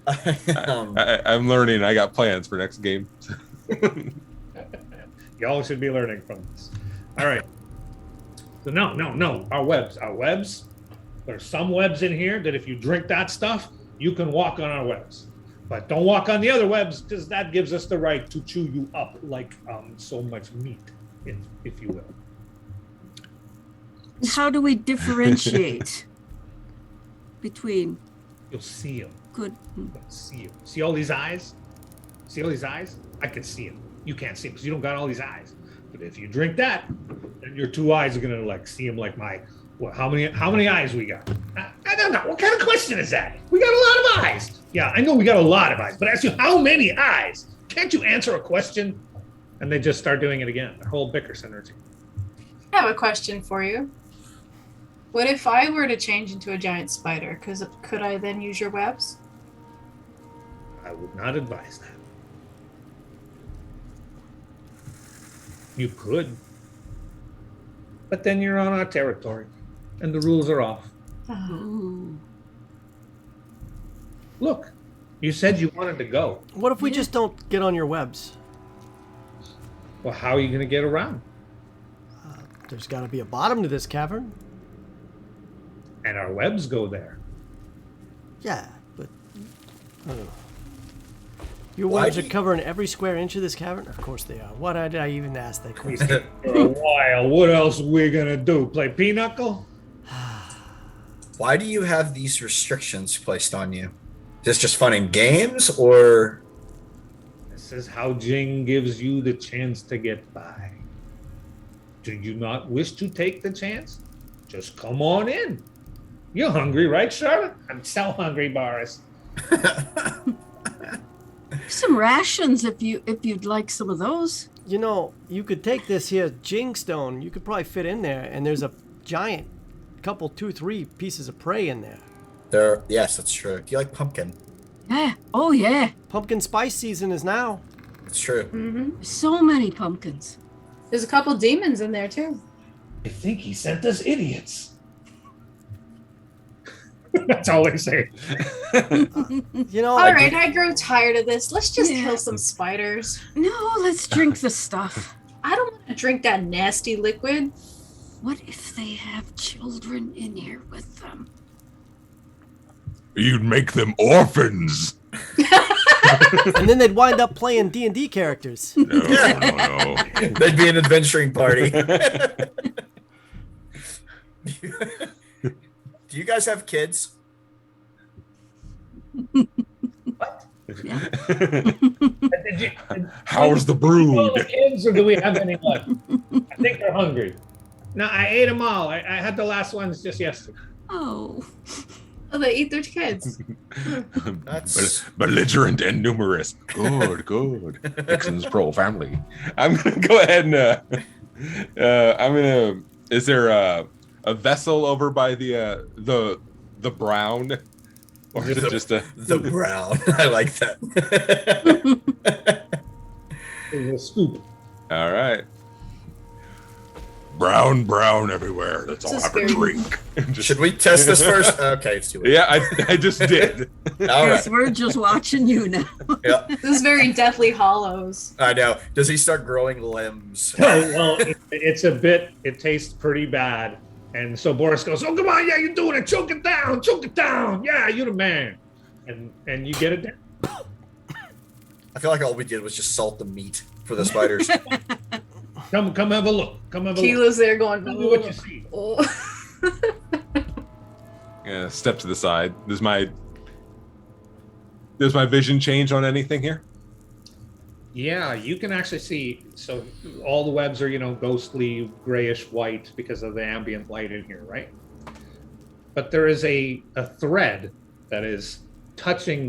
I'm learning. I got plans for next game. Y'all should be learning from this. All right. So no. Our webs. There's some webs in here that if you drink that stuff, you can walk on our webs. But don't walk on the other webs, because that gives us the right to chew you up like so much meat, if you will. How do we differentiate between You'll see them. good? You'll see them. See all these eyes? See all these eyes? I can see them. You can't see them because you don't got all these eyes. But if you drink that, then your two eyes are gonna like see them like my. What? How many eyes we got? I don't know. What kind of question is that? We got a lot of eyes. Yeah, I know we got a lot of eyes, but ask you how many eyes? Can't you answer a question? and they just start doing it again. The whole bicker synergy. I have a question for you. What if I were to change into a giant spider? Could I then use your webs? I would not advise that. You could, but then you're on our territory, and the rules are off. Ooh. Look, you said you wanted to go. What if we just don't get on your webs? Well, how are you going to get around? There's got to be a bottom to this cavern. And our webs go there. Yeah, but your Why webs do are you- covering every square inch of this cavern. Of course they are. Why did I even ask that question? For a while, what else are we going to do? Play pinochle? Why do you have these restrictions placed on you? Is this just fun in games, or This is how Jing gives you the chance to get by. Do you not wish to take the chance? Just come on in. You're hungry, right, Charlotte? I'm so hungry, Boris. Some rations if you'd like some of those. You know, you could take this here Jing stone. You could probably fit in there, and there's a giant couple, 2, 3 pieces of prey in there. yes, that's true. Do you like pumpkin? Yeah. Oh yeah. Pumpkin spice season is now. It's true. Mm-hmm. So many pumpkins. There's a couple demons in there too. I think he sent us idiots. That's all I say. You know, All right, I grow tired of this. Let's just Yeah. kill some spiders. No, let's drink the stuff. I don't want to drink that nasty liquid. What if they have children in here with them? You'd make them orphans. and then they'd wind up playing D&D characters. No, no. They'd be an adventuring party. Do you guys have kids? How's the Oh, brood? the kids, or do we have any left? I think they're hungry. No, I ate them all. I had the last ones just yesterday. Oh. Oh, they eat their kids. That's Belligerent and numerous. Good, good. Dixon's pro family. I'm gonna go ahead and Is there a vessel over by the brown, or is it just a the brown. I like that. There's a scoop. All right. Brown everywhere. Let's all This is have a very- drink. Just- Should we test this first? Okay, it's too late. Yeah, I just did. All Yes, right. we're just watching you now. Yeah, This is very Deathly Hollows. I know. Does he start growing limbs? Oh, well, it's a bit, it tastes pretty bad. And so Boris goes, oh, come on, yeah, you're doing it. Choke it down. Yeah, you're the man. And you get it down. I feel like all we did was just salt the meat for the spiders. Come have a look. Come have a look. Kila's there going, Tell me what you see. oh. Yeah, step to the side. Does my vision change on anything here? Yeah, you can actually see. So all the webs are, ghostly grayish white because of the ambient light in here, right? But there is a thread that is touching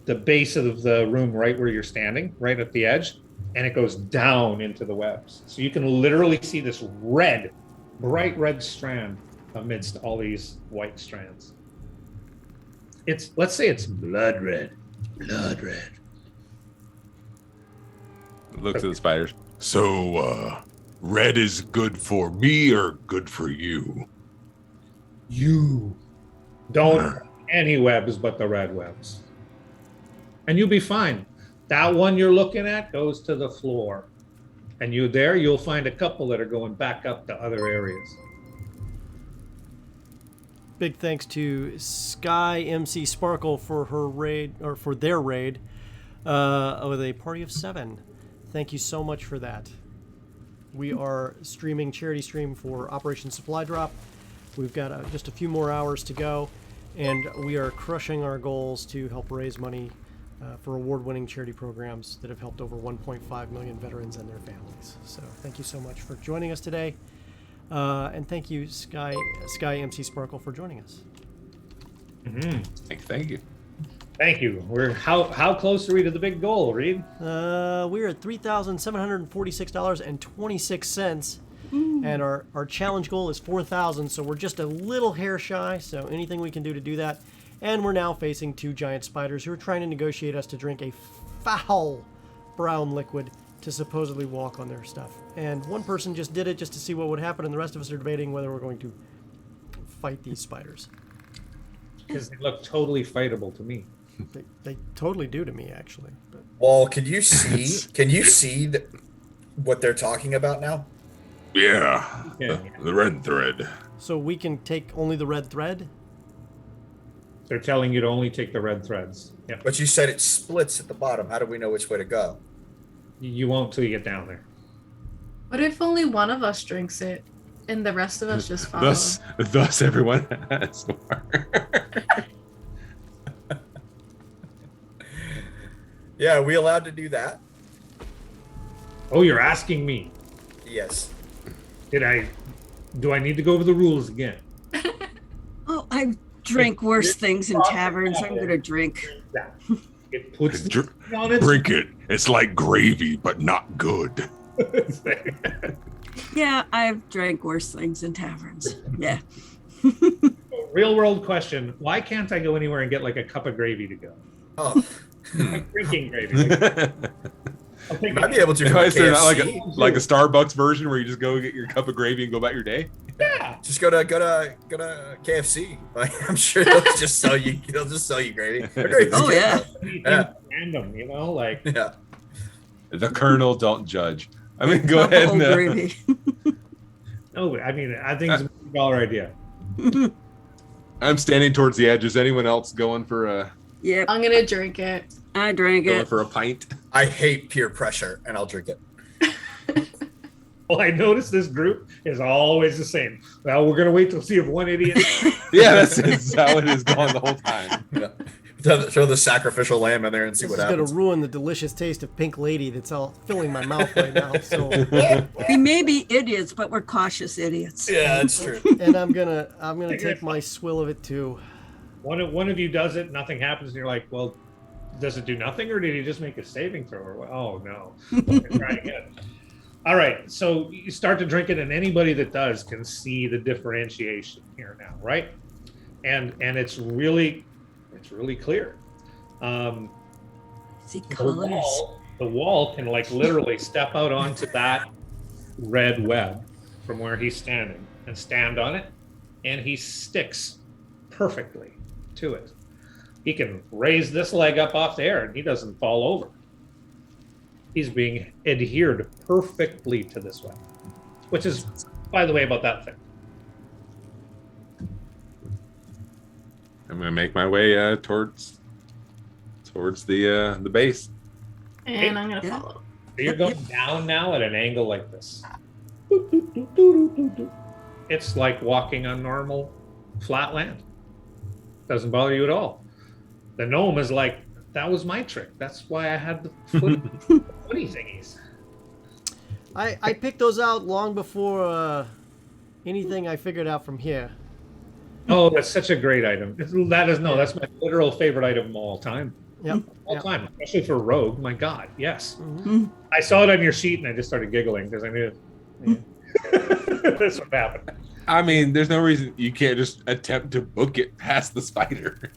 the base of the room right where you're standing, right at the edge, and it goes down into the webs. So you can literally see this bright red strand amidst all these white strands. Let's say it's blood red. Look to the spiders. So, red is good for me or good for you? You don't have any webs but the red webs. And you'll be fine. That one you're looking at goes to the floor. And you'll find a couple that are going back up to other areas. Big thanks to Sky MC Sparkle for her raid, or for their raid, with a party of 7. Thank you so much for that. We are streaming charity stream for Operation Supply Drop. We've got just a few more hours to go, and we are crushing our goals to help raise money for award-winning charity programs that have helped over 1.5 million veterans and their families. So thank you so much for joining us today. And thank you, Sky MC Sparkle, for joining us. Mm-hmm. Thank you. Thank you. We're how close are we to the big goal, Reed? We're at $3,746.26. And our challenge goal is 4,000, so we're just a little hair shy, so anything we can do to do that. And we're now facing 2 giant spiders who are trying to negotiate us to drink a foul brown liquid to supposedly walk on their stuff. And one person just did it just to see what would happen, and the rest of us are debating whether we're going to fight these spiders. Because they look totally fightable to me. They totally do to me, actually. But Well, can you see? Can you see what they're talking about now? Yeah. Yeah. The red thread. so we can take only the red thread? They're telling you to only take the red threads. Yep. But you said it splits at the bottom. How do we know which way to go? You won't till you get down there. What if only one of us drinks it and the rest of us just follow? Thus everyone has more. Yeah, are we allowed to do that? Oh, you're asking me. Yes. Do I need to go over the rules again? Oh, I drink worse things in taverns. I'm going to drink. It puts Dr- on its Drink it. It's like gravy, but not good. Yeah, I've drank worse things in taverns. Yeah. Real world question. Why can't I go anywhere and get like a cup of gravy to go? Oh, Like drinking gravy. I'll take you might be able to. Why is there not KFC. like a Starbucks version where you just go get your cup of gravy and go about your day? Yeah. Just go to KFC. Like, I'm sure they'll just sell you. They'll just sell you gravy. Gravy's Oh, good, yeah. Yeah. Random, you know, like though. Yeah. The Colonel don't judge. I mean, go Not the ahead whole and gravy. no, I mean I think it's a $1 idea. I'm standing towards the edge. Is anyone else going for a Yep, I'm gonna drink it. I drank it. pint? I hate peer pressure, and I'll drink it. Well, I noticed this group is always the same. Well, we're gonna wait to see if one idiot. Yeah, that's how it is going the whole time. Yeah. Throw the sacrificial lamb in there and see This what is going happens. to ruin the delicious taste of Pink Lady that's all filling my mouth right now. So, We may be idiots, but we're cautious idiots. Yeah, that's true. and I'm gonna take my swill of it too. One of you does it, nothing happens, and you're like, well, does it do nothing, or did he just make a saving throw? Or, oh no, okay, try again. All right, so you start to drink it, and anybody that does can see the differentiation here now, right? And it's really clear. See The colors. wall can like literally step out onto that red web from where he's standing and stand on it, and he sticks perfectly to it. He can raise this leg up off the air and he doesn't fall over. He's being adhered perfectly to this web, which is, by the way, about that thing. I'm gonna make my way towards the base. And I'm gonna Yeah. follow. So you're going down now at an angle like this. It's like walking on normal flat land. Doesn't bother you at all. The gnome is like, that was my trick. That's why I had the footy thingies. I picked those out long before anything I figured out from here. Oh, that's such a great item. That's my literal favorite item of all time. Yep. All yep. time, especially for Rogue. My God, yes. Mhm. I saw it on your sheet and I just started giggling because I knew this would happen. I mean, there's no reason you can't just attempt to book it past the spider.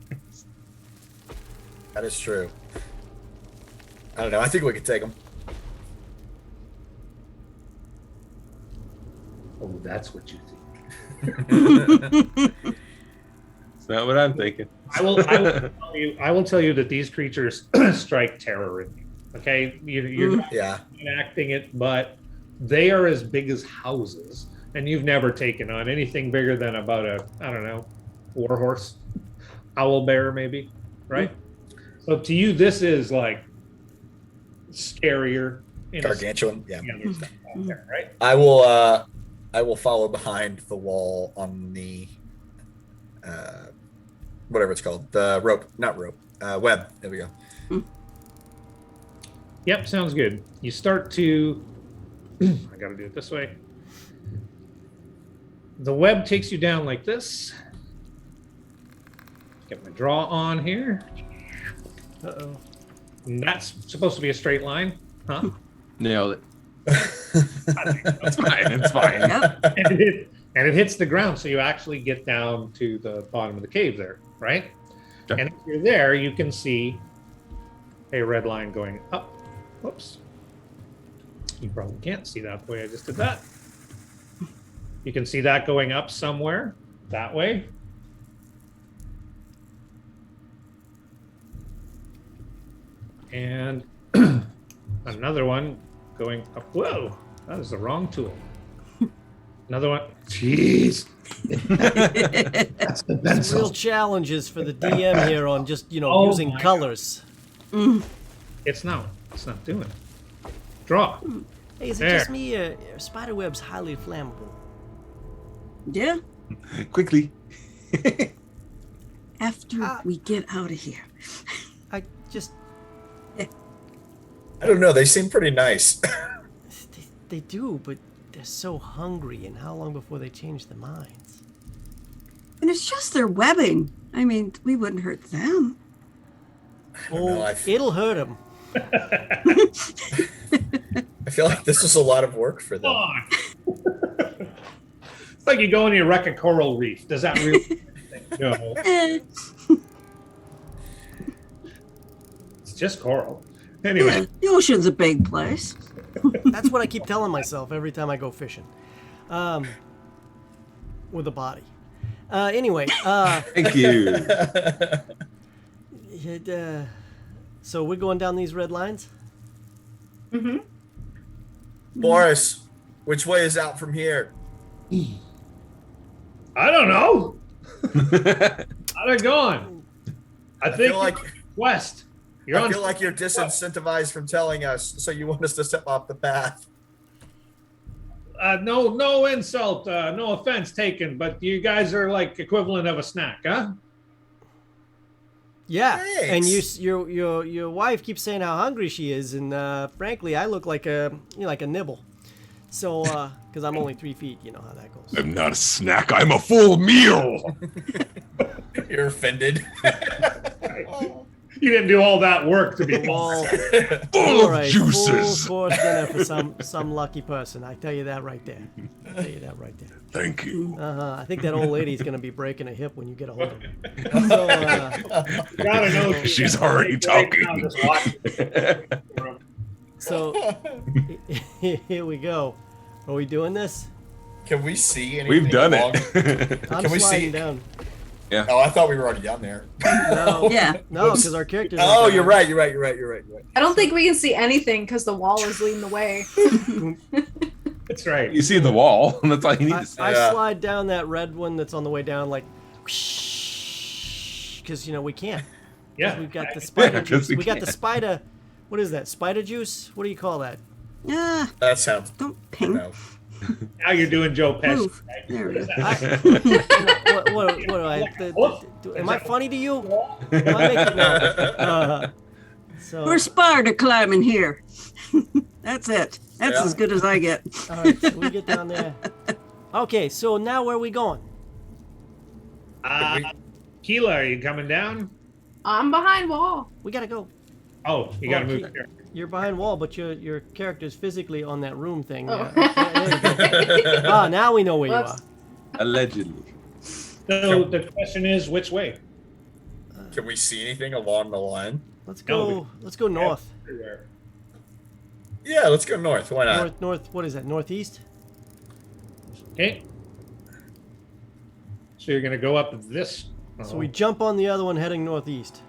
That is true. I don't know. I think we could take them. Oh, that's what you think. That's not what I'm thinking. I will tell you that these creatures strike terror in you. Okay, you're not Yeah. enacting it, but they are as big as houses, and you've never taken on anything bigger than about a, I don't know, warhorse, owl bear maybe, right? So to you, this is like scarier. in a Gargantuan. Yeah. yeah, there's stuff out there, right? I will follow behind the wall on the whatever it's called. The rope, not rope. Web. There we go. Yep, sounds good. You start to, I gotta do it this way. The web takes you down like this. Get my draw on here. Uh-oh. And that's supposed to be a straight line, huh? Nailed it. It's fine. It's fine. Yep. And it hits the ground, so you actually get down to the bottom of the cave there, right? Sure. And if you're there, you can see a red line going up. Whoops. You probably can't see that the way I just did that. You can see that going up somewhere that way. And another one going up. Whoa, that is the wrong tool. Another one. Jeez. That's the Some pencil. real challenges for the DM here on just, Oh using my colors. It's not doing it. Draw. Hey, is it There. just me? Spiderweb's highly flammable. Yeah. Quickly. After we get out of here. I just, I don't know. They seem pretty nice. they do, but they're so hungry, and how long before they change their minds? And it's just their webbing. I mean, we wouldn't hurt them. don't know, I- It'll hurt them. I feel like this was a lot of work for them. Come on. It's like you go and you wreck a coral reef. Does that really? No. It's just coral. Anyway. The ocean's a big place. That's what I keep telling myself every time I go fishing. With a body. Anyway, Thank you. so we're going down these red lines? Mm-hmm. Boris, which way is out from here? I don't know. How's it going? I think feel like- you're west. You're I on. feel like you're disincentivized from telling us, so you want us to step off the path. No insult, no offense taken, but you guys are like equivalent of a snack, huh? Yeah, and Thanks. your wife keeps saying how hungry she is, and frankly, I look like a nibble. So, because I'm only 3 feet, you know how that goes. I'm not a snack. I'm a full meal. You're offended. You didn't do all that work to be Well, Full for of a juices. full course dinner for some lucky person. I tell you that right there. Thank you. I think that old lady's gonna be breaking a hip when you get a hold of her. So, Gotta know She's already talking. so here we go. Are we doing this? Can we see anything? We've done along- it. I'm Can we sliding see- down. Oh, I thought we were already down there. No, Yeah. no, because our characters. Oh, are you're down. right. You're right. You're right. You're right. You're right. I don't think we can see anything because the wall is leading the way. That's right. You see the wall. That's all you need to see. I Yeah. slide down that red one that's on the way down, like, because we can't. Yeah. We've got the spider 'cause juice. we We got the can't. spider. What is that? Spider juice? What do you call that? Yeah. That sounds. Don't You ping. know. Now you're doing Joe Pesci. Move. right? There we go. What do I? Am I funny to you? Am I making no? So, We're spider climbing here. That's it. That's Yeah. as good as I get. all right, so we get down there. Okay, so now where are we going? Keela, are you coming down? I'm behind wall. We gotta go. Oh, you gotta Oh, move here. You're behind wall, but your character's physically on that room thing. Oh. Now we know where you Whoops. are. Allegedly. So the question is, which way? Can we see anything along the line? Let's No, go. Let's go north. Everywhere. Yeah, let's go north. Why not? North. What is that? Northeast. Okay. So you're gonna go up this. So we jump on the other one heading northeast.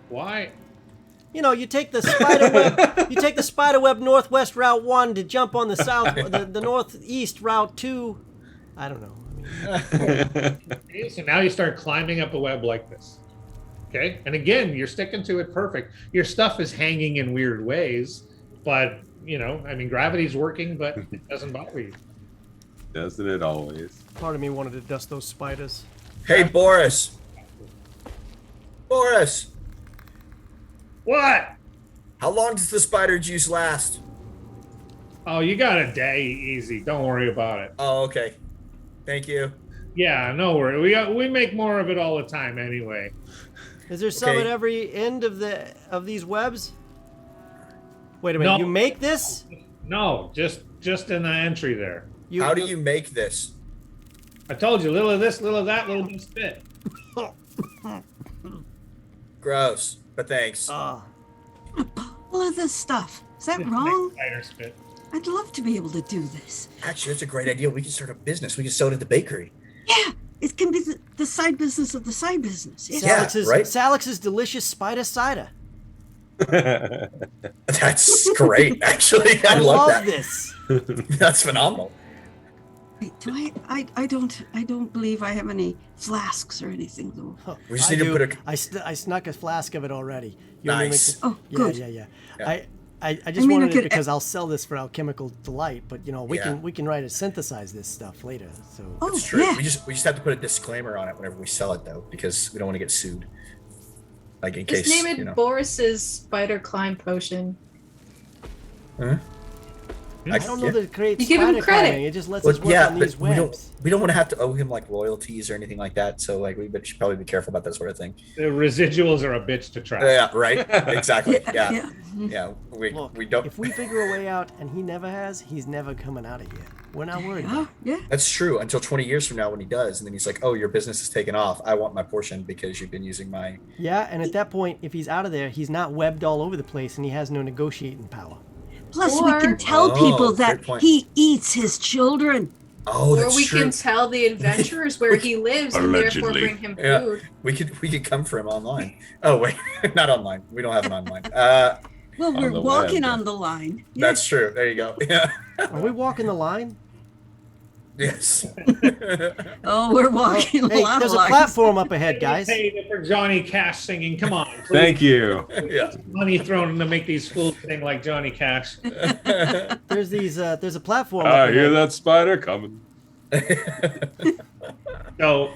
Why? You take the spider web. You take the spider web northwest route 1 to jump on the south, the northeast route 2. I don't know. Okay, so now you start climbing up the web like this. Okay, and again, you're sticking to it perfect. Your stuff is hanging in weird ways, but gravity's working, but it doesn't bother you. Doesn't it always? Part of me wanted to dust those spiders. Hey, Boris. Boris, What? how long does the spider juice last? Oh, you got a day easy. Don't worry about it. Oh, okay. Thank you. Yeah, no worry. We make more of it all the time anyway. Is there some Okay. at every end of these webs? Wait a minute. No. You make this? No, just in the entry there. How do you make this? I told you, little of this, little of that, little bit of spit. Gross, but thanks. Oh, All of this stuff. Is that wrong? Spider spit. I'd love to be able to do this. Actually, that's a great idea. We can start a business. We can sell it at the bakery. Yeah, it can be the side business of the side business. Yes. Yeah, Salix's, right? Salix's delicious spider cider. That's great. Actually, I love that. this. That's phenomenal. Wait, do I don't believe I have any flasks or anything though. Oh, We just I need to do. put a- I snuck a flask of it already. You want me to Nice. make Oh, yeah, good. yeah. Yeah. I just I mean, wanted I could- it because I'll sell this for alchemical delight, but you know we Yeah. can write to synthesize this stuff later. So Oh, It's true. yeah. We just have to put a disclaimer on it whenever we sell it, though, because we don't want to get sued. Like in Just case name it you know. Boris's spider climb potion. Huh? I don't know that it creates You give him spider credit. climbing. It just lets Well, us work yeah, on but these we don't. webs. We don't want to have to owe him like royalties or anything like that. So like we should probably be careful about that sort of thing. The residuals are a bitch to track. Yeah. Right. Exactly. Yeah. Yeah. Yeah. Look, We don't. if we figure a way out and he never has, he's never coming out of here. We're not worried. about Oh, yeah. That's true until 20 years from now when he does, and then he's like, "Oh, your business is taken off. I want my portion because you've been using my." it. Yeah, and at that point, if he's out of there, he's not webbed all over the place, and he has no negotiating power. Plus, we Or- can tell Oh, people great that point. he eats his children. Oh, Or that's we true. can tell the adventurers where he lives and therefore Allegedly. bring him Yeah. food. We could come for him online. Oh wait, not online. We don't have an online. Well, On we're the walking web. on the line. Yeah. That's true. There you go. Yeah. Are we walking the line? Yes. Oh, we're walking a Hey, lot there's of a lines. platform up ahead, guys. Paid for Johnny Cash singing. Come on. please. Thank you. Yeah. Money thrown to make these fools sing like Johnny Cash. There's a platform. I up hear ahead. that spider coming. So,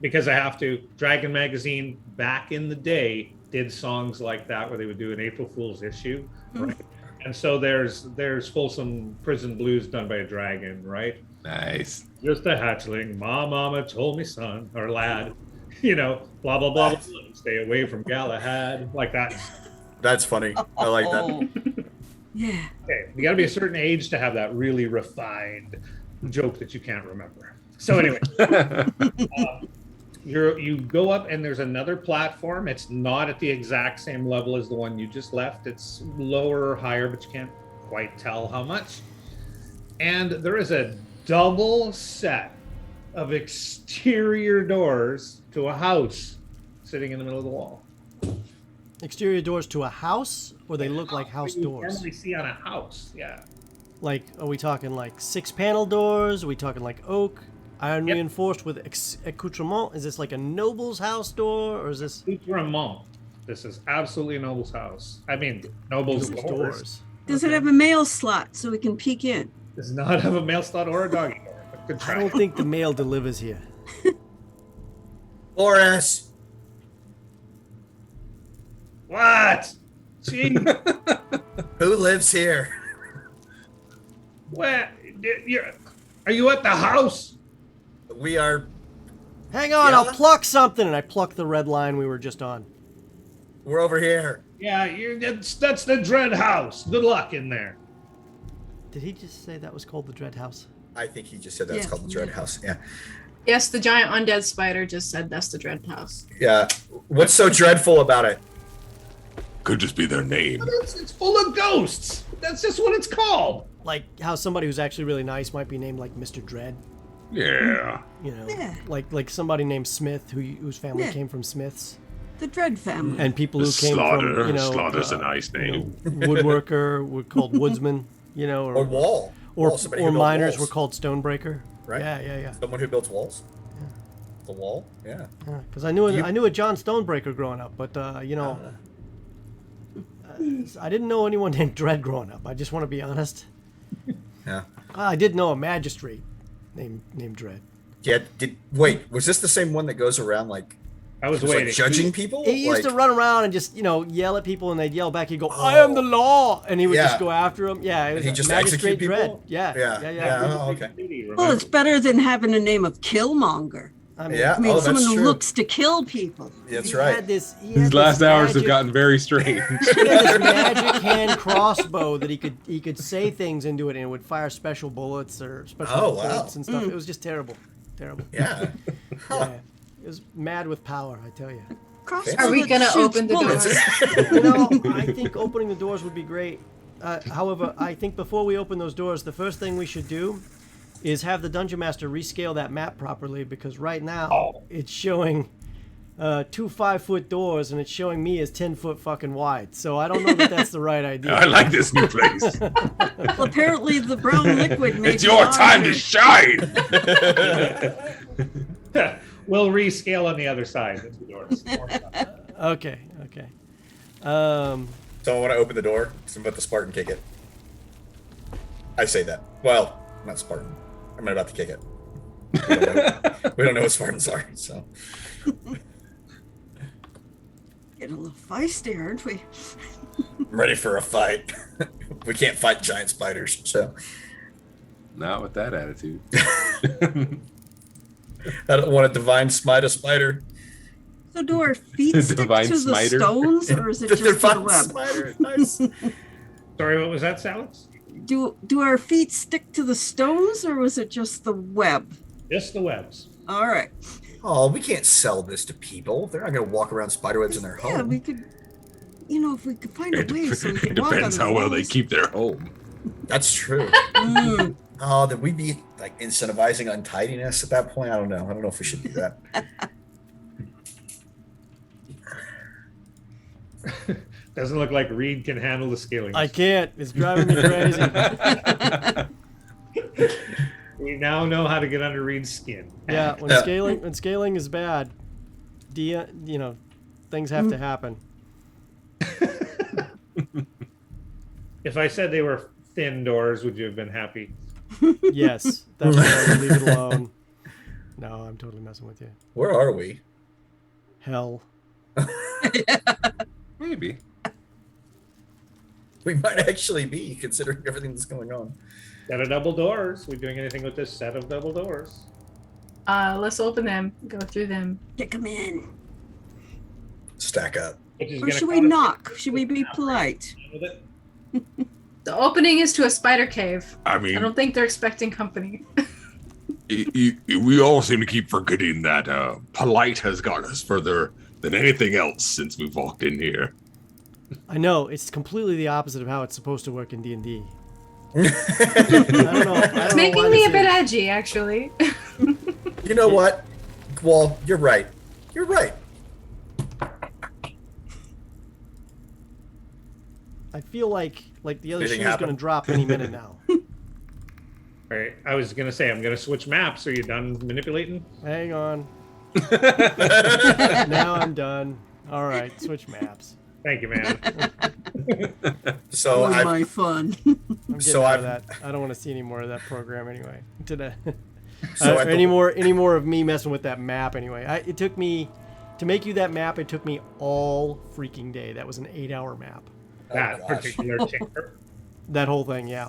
because I have to, Dragon Magazine back in the day did songs like that where they would do an April Fool's issue, right? And so there's Folsom Prison Blues done by a dragon, right? Nice. Just a hatchling, my mama told me, son or lad, you know, blah blah blah, blah, blah. Stay away from Galahad, like that. That's funny. I like that. Oh. Yeah. Okay, you got to be a certain age to have that really refined joke that you can't remember. So anyway, you go up and there's another platform. It's not at the exact same level as the one you just left. It's lower or higher, but you can't quite tell how much. And there is a double set of exterior doors to a house sitting in the middle of the wall. Exterior doors to a house, or they look like house You doors? normally see on a house, yeah. Like, are we talking like 6-panel doors? Are we talking like oak, iron Yep. reinforced with accoutrement? Is this like a noble's house door, or is this Accoutrement. This is absolutely a noble's house. I mean, noble's noble's doors. doors? Does it have a mail slot so we can peek in? Does not have a mail slot or a doggy door. But good I try. don't think the mail delivers here. Boris. What? Gee, Who lives here? where? Are you at the house? We are. Hang on, Yeah? I'll pluck something, and I pluck the red line we were just on. We're over here. Yeah, that's the Dread House. Good luck in there. Did he just say that was called the Dread House? I think he just said that's Yeah. called the Dread House. Yeah. Yes, the giant undead spider just said that's the Dread House. Yeah. What's so dreadful about it? Could just be their name. It's full of ghosts. That's just what it's called. Like how somebody who's actually really nice might be named like Mr. Dread. Yeah. You know, Yeah. like somebody named Smith whose family Yeah. came from Smiths, The Dread family. and people The who came Slaughter. from Slaughter's a nice name. woodworker were called woodsman. You know, Or wall. or, Wall, somebody or who built miners walls. were called stonebreaker. Right. Yeah. Someone who builds walls. The wall. Yeah. Because I knew a John Stonebreaker growing up, but you know, I didn't know anyone named Dread growing up. I just want to be honest. Yeah. I did know a magistrate named Dread. Yeah. Wait? Was this the same one that goes around like? I was just, waiting. like judging people? He used to Like- run around and just, yell at people, and they'd yell back. He'd go, "I am the law," and he would just Yeah. go after them. Yeah, it was he a just magistrate execute Dread. people? Yeah. Yeah. Oh, okay. Well, it's better than having a name of Killmonger. I mean, Yeah. I mean, Oh, someone that's who true. looks to kill people. That's he right. Had this, he His had last this hours have magic- gotten very strange. He had this magic hand crossbbow that he could say things into it, and it would fire special bullets or special Oh, wow. bolts and stuff. It was just terrible. Yeah. Yeah, it was mad with power, I tell you. Crossbow Are we that gonna shoots open the bullets. doors? You know, I think opening the doors would be great. However, I think before we open those doors, the first thing we should do is have the Dungeon Master rescale that map properly, because right now it's showing 2 5-foot doors and it's showing me as 10-foot fucking wide. So I don't know that that's the right idea. I like this new place. Well, apparently the brown liquid made It's your time to shine. We'll rescale on the other side of the doors. Okay. So I want to open the door. So let the Spartan kick it. I say that. Well, not Spartan. I'm about to kick it. We don't know what Spartans are, so. Getting a little feisty, aren't we? I'm ready for a fight. We can't fight giant spiders, so. Not with that attitude. I don't want to divine smite a spider. So do our feet stick to Divine the smiter. stones, or is it just to the Divine web? smiter, nice. Sorry, what was that, Alex? Do our feet stick to the stones, or was it just the web? Just the webs. All right. Oh, we can't sell this to people. They're not going to walk around spiderwebs in their Yeah, home. we could. You know, if we could find a way so we It could walk on depends the how well they walls. keep their home. That's true. Mm. Oh, then we'd be like incentivizing untidiness at that point. I don't know. I don't know if we should do that. Doesn't look like Reed can handle the scaling. I can't. It's driving me crazy. We now know how to get under Reed's skin. Yeah, when scaling is bad, things have to happen. If I said they were thin doors, would you have been happy? Yes, that's why I would leave it alone. No, I'm totally messing with you. Where are we? Hell. Maybe. We might actually be, considering everything that's going on. Set of double doors. We doing anything with this set of double doors? Let's open them. Go through them. Kick them in. Stack up. Which is Or gonna should we cause- knock? Should we be polite? with it? The opening is to a spider cave. I I mean, don't think they're expecting company. we all seem to keep forgetting that polite has got us further than anything else since we've walked in here. I know, it's completely the opposite of how it's supposed to work in D&D. I don't know. It's making me a bit edgy, actually. You know what? Well, you're right. You're right. I feel like the other Anything shoe's happen? going to drop any minute now. All right. I was gonna say I'm gonna switch maps. Are you done manipulating? Hang on. Now I'm done. All right, switch maps. Thank you, man. So Oh, I've, my fun. I'm getting So out of I've- that. I don't want to see any more of that program anyway. Today. So Any more of me messing with that map anyway. It took me to make you that map. It took me all freaking day. That was an 8-hour map. That gosh. particular chamber. That whole thing, yeah.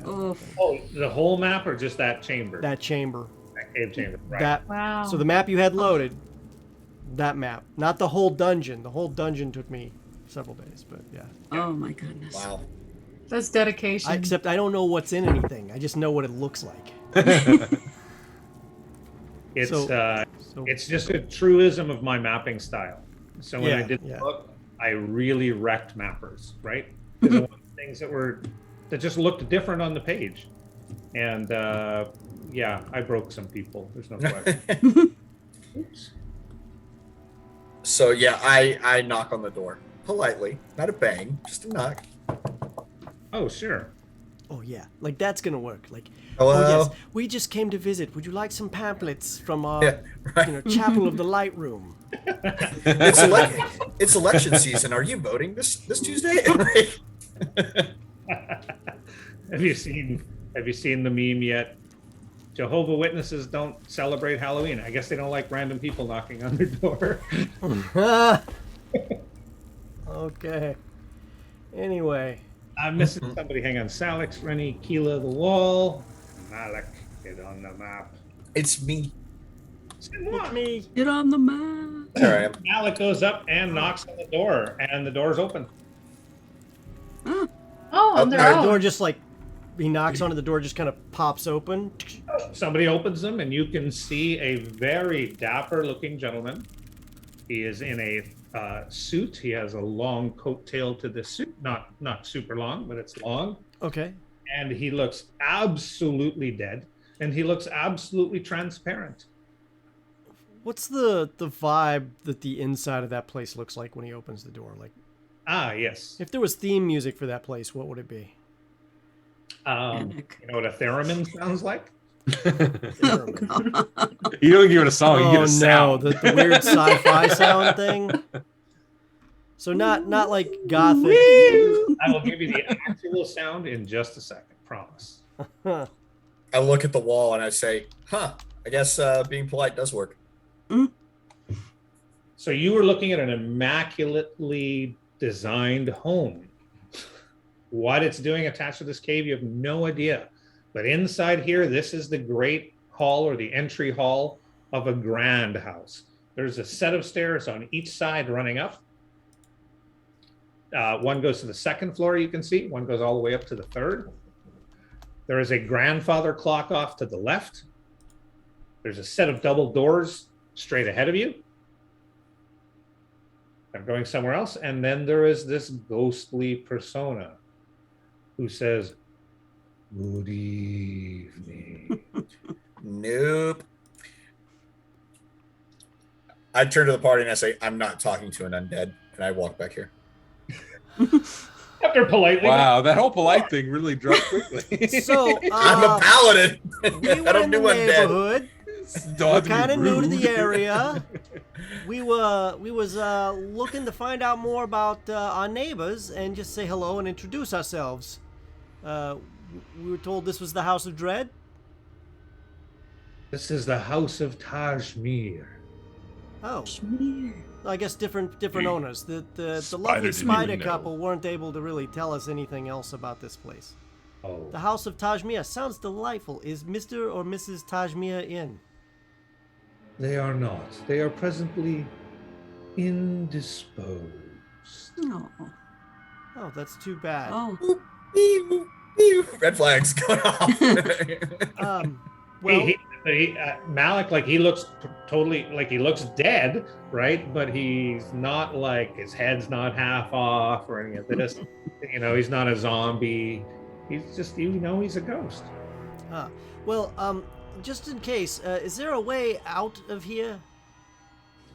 Oh, Oh, the whole map or just that chamber? That chamber. That cave chamber. Right. That. Wow. So the map you had loaded. That map, not the whole dungeon. The whole dungeon took me several days, but yeah. oh my goodness. wow. That's dedication. Except I don't know what's in anything. I just know what it looks like. It's So- it's just a truism of my mapping style. So when I Yeah, did yeah. the book, I really wrecked mappers, right? Because I wanted things that just looked different on the page, and yeah, I broke some people. There's no question. Oops. So yeah, I knock on the door politely, not a bang, just a knock. Oh sure. Oh yeah, like that's gonna work. Like, Hello. oh yes, we just came to visit. Would you like some pamphlets from our, Yeah, right. Chapel of the Light Room? It's election season. Are you voting this Tuesday? Have you seen the meme yet? Jehovah Witnesses don't celebrate Halloween. I guess they don't like random people knocking on their door. Okay. Anyway, I'm missing somebody. Hang on. Salix, Rennie, Keela, the wall. Malik, get on the map. It's me. It's me. Get on the map. There I am. Alec goes up and knocks on the door, and the door's open. Oh, and they're The out. door just like he knocks on it, the door just kind of pops open. Somebody opens them, and you can see a very dapper-looking gentleman. He is in a suit. He has a long coat tail to this suit, not super long, but it's long. Okay. And he looks absolutely dead, and he looks absolutely transparent. What's the vibe that the inside of that place looks like when he opens the door? Like, Yes. if there was theme music for that place, what would it be? You know what a theremin sounds like? You don't give it a song, you get Oh a sound. no, the weird sci-fi sound thing. So not like gothic. I will give you the actual sound in just a second, promise. I look at the wall and I say, "Huh. I guess being polite does work." So you were looking at an immaculately designed home. What it's doing attached to this cave, you have no idea. But inside here, this is the great hall or the entry hall of a grand house. There's a set of stairs on each side running up. One goes to the second floor, you can see. One goes all the way up to the third. There is a grandfather clock off to the left. There's a set of double doors straight ahead of you. I'm going somewhere else. And then there is this ghostly persona who says, "Good evening." Nope. I turn to the party and I say, "I'm not talking to an undead," and I walk back here. After politely. Wow, that whole polite thing really dropped quickly. So I'm a paladin. we I were don't in the do undead. neighborhood. We're We're kind of new to the area. We was looking to find out more about our neighbors and just say hello and introduce ourselves. We were told this was the House of Dread. This is the House of Tajmir. Oh, I guess different owners. The Spider lovely didn't spider even know. couple weren't able to really tell us anything else about this place. Oh, The House of Tajmir sounds delightful. Is Mr. or Mrs. Tajmir in? they are not. They are presently indisposed. Oh. Oh, that's too bad. Oh. Red flags going off. Well, Malik, like he looks totally like he looks dead, right? But he's not like his head's not half off or any of this. He's not a zombie. He's just, he's a ghost. well, just in case, is there a way out of here?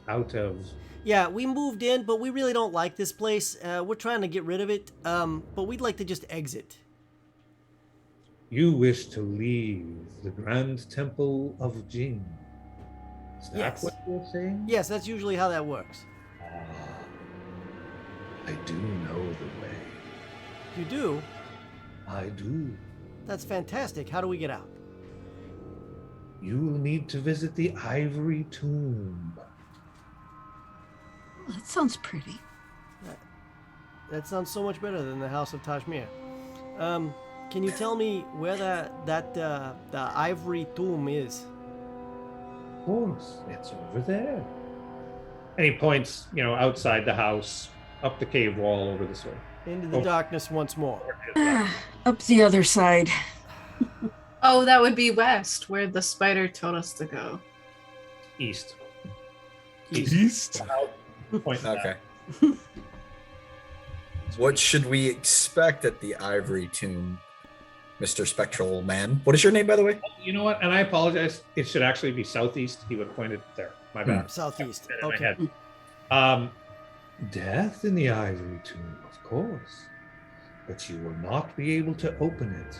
Out of. Yeah, we moved in, but we really don't like this place. We're trying to get rid of it, but we'd like to just exit. You wish to leave the Grand Temple of Jing. Is that Yes. what you're saying? Yes, that's usually how that works. I do know the way. You do? I do. That's fantastic. How do we get out? You will need to visit the Ivory Tomb. That sounds pretty. That sounds so much better than the House of Tajmir. Can you tell me where the Ivory Tomb is? Of course, it's over there. And he points, outside the house, up the cave wall over this way. Into the darkness once more. Up the other side. Oh, that would be west, where the spider told us to go. East. East? Point Okay. What should we expect at the Ivory Tomb, Mr. Spectral Man? What is your name, by the way? You know what? And I apologize. It should actually be southeast. He would have pointed there. My bad. Southeast. In my Okay. head. Death in the Ivory Tomb, of course. But you will not be able to open it.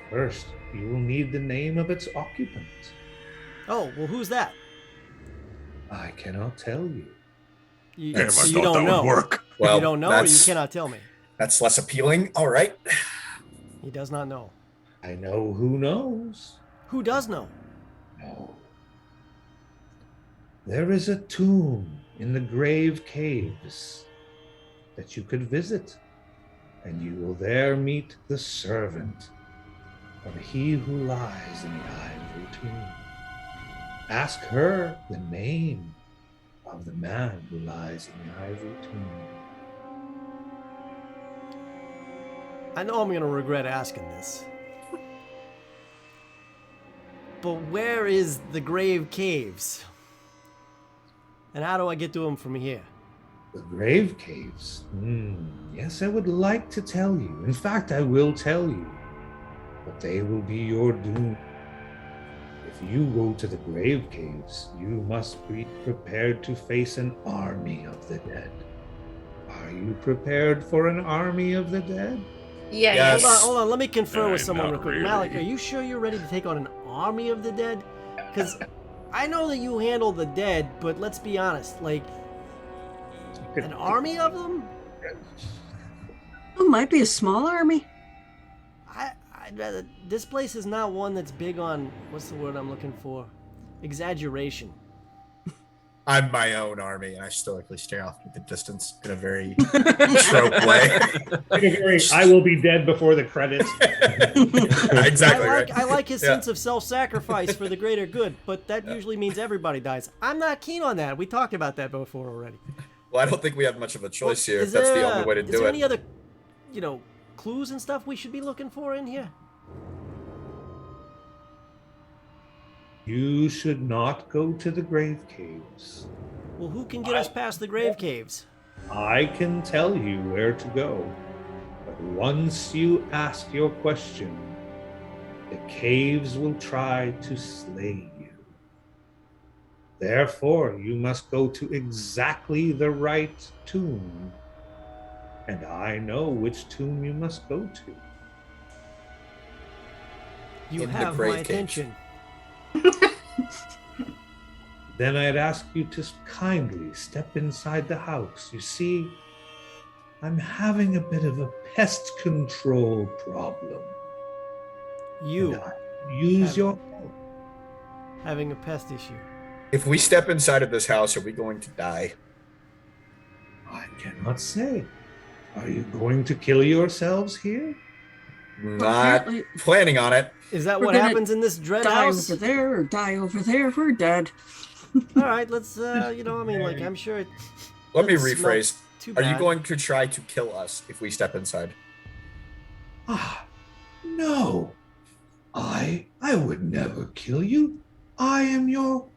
First, you will need the name of its occupant. Oh, well, who's that? I cannot tell you. You, Damn, I you thought don't that know. would work. Well, You don't know, or you that's, cannot tell me. that's less appealing. All right. He does not know. I know who knows. Who does know? No. There is a tomb in the grave caves that you could visit, and you will there meet the servant of he who lies in the ivory tomb. Ask her the name of the man who lies in the ivory tomb. I know I'm going to regret asking this. But where is the Grave Caves? And how do I get to them from here? The grave caves. Yes, I would like to tell you. In fact, I will tell you. But they will be your doom. If you go to the grave caves, you must be prepared to face an army of the dead. Are you prepared for an army of the dead? Yeah. Yes. Hold on. Let me confer with someone Not real quick. really. Malik, are you sure you're ready to take on an army of the dead? Because I know that you handle the dead, but let's be honest. Like, an army of them? Oh, might be a small army. I'd rather. This place is not one that's big on. What's the word I'm looking for? Exaggeration. I'm my own army, and I stoically stare off at the distance in a very trope way. I will be dead before the credits. Exactly right. I like his Yeah. sense of self-sacrifice for the greater good, but that usually means everybody dies. I'm not keen on that. We talked about that before already. Well, I don't think we have much of a choice here. Is If that's the there, only way to is do there it. any other, clues and stuff we should be looking for in here? You should not go to the grave caves. Well, who can get us past the grave caves? I can tell you where to go. But once you ask your question, the caves will try to slay you. Therefore, you must go to exactly the right tomb. And I know which tomb you must go to. You In the have grave my caves. attention. Then I'd ask you to kindly step inside the house. You see, I'm having a bit of a pest control problem. You And I use your help. having a pest issue. If we step inside of this house, are we going to die? I cannot say. Are you going to kill yourselves here? Not Apparently, planning on it. Is that We're what gonna happens in this dread die house? over there or die over there. We're dead. All right, let's. I'm sure. Let me doesn't smell rephrase. Too Are bad. you going to try to kill us if we step inside? No. I would never kill you. I am your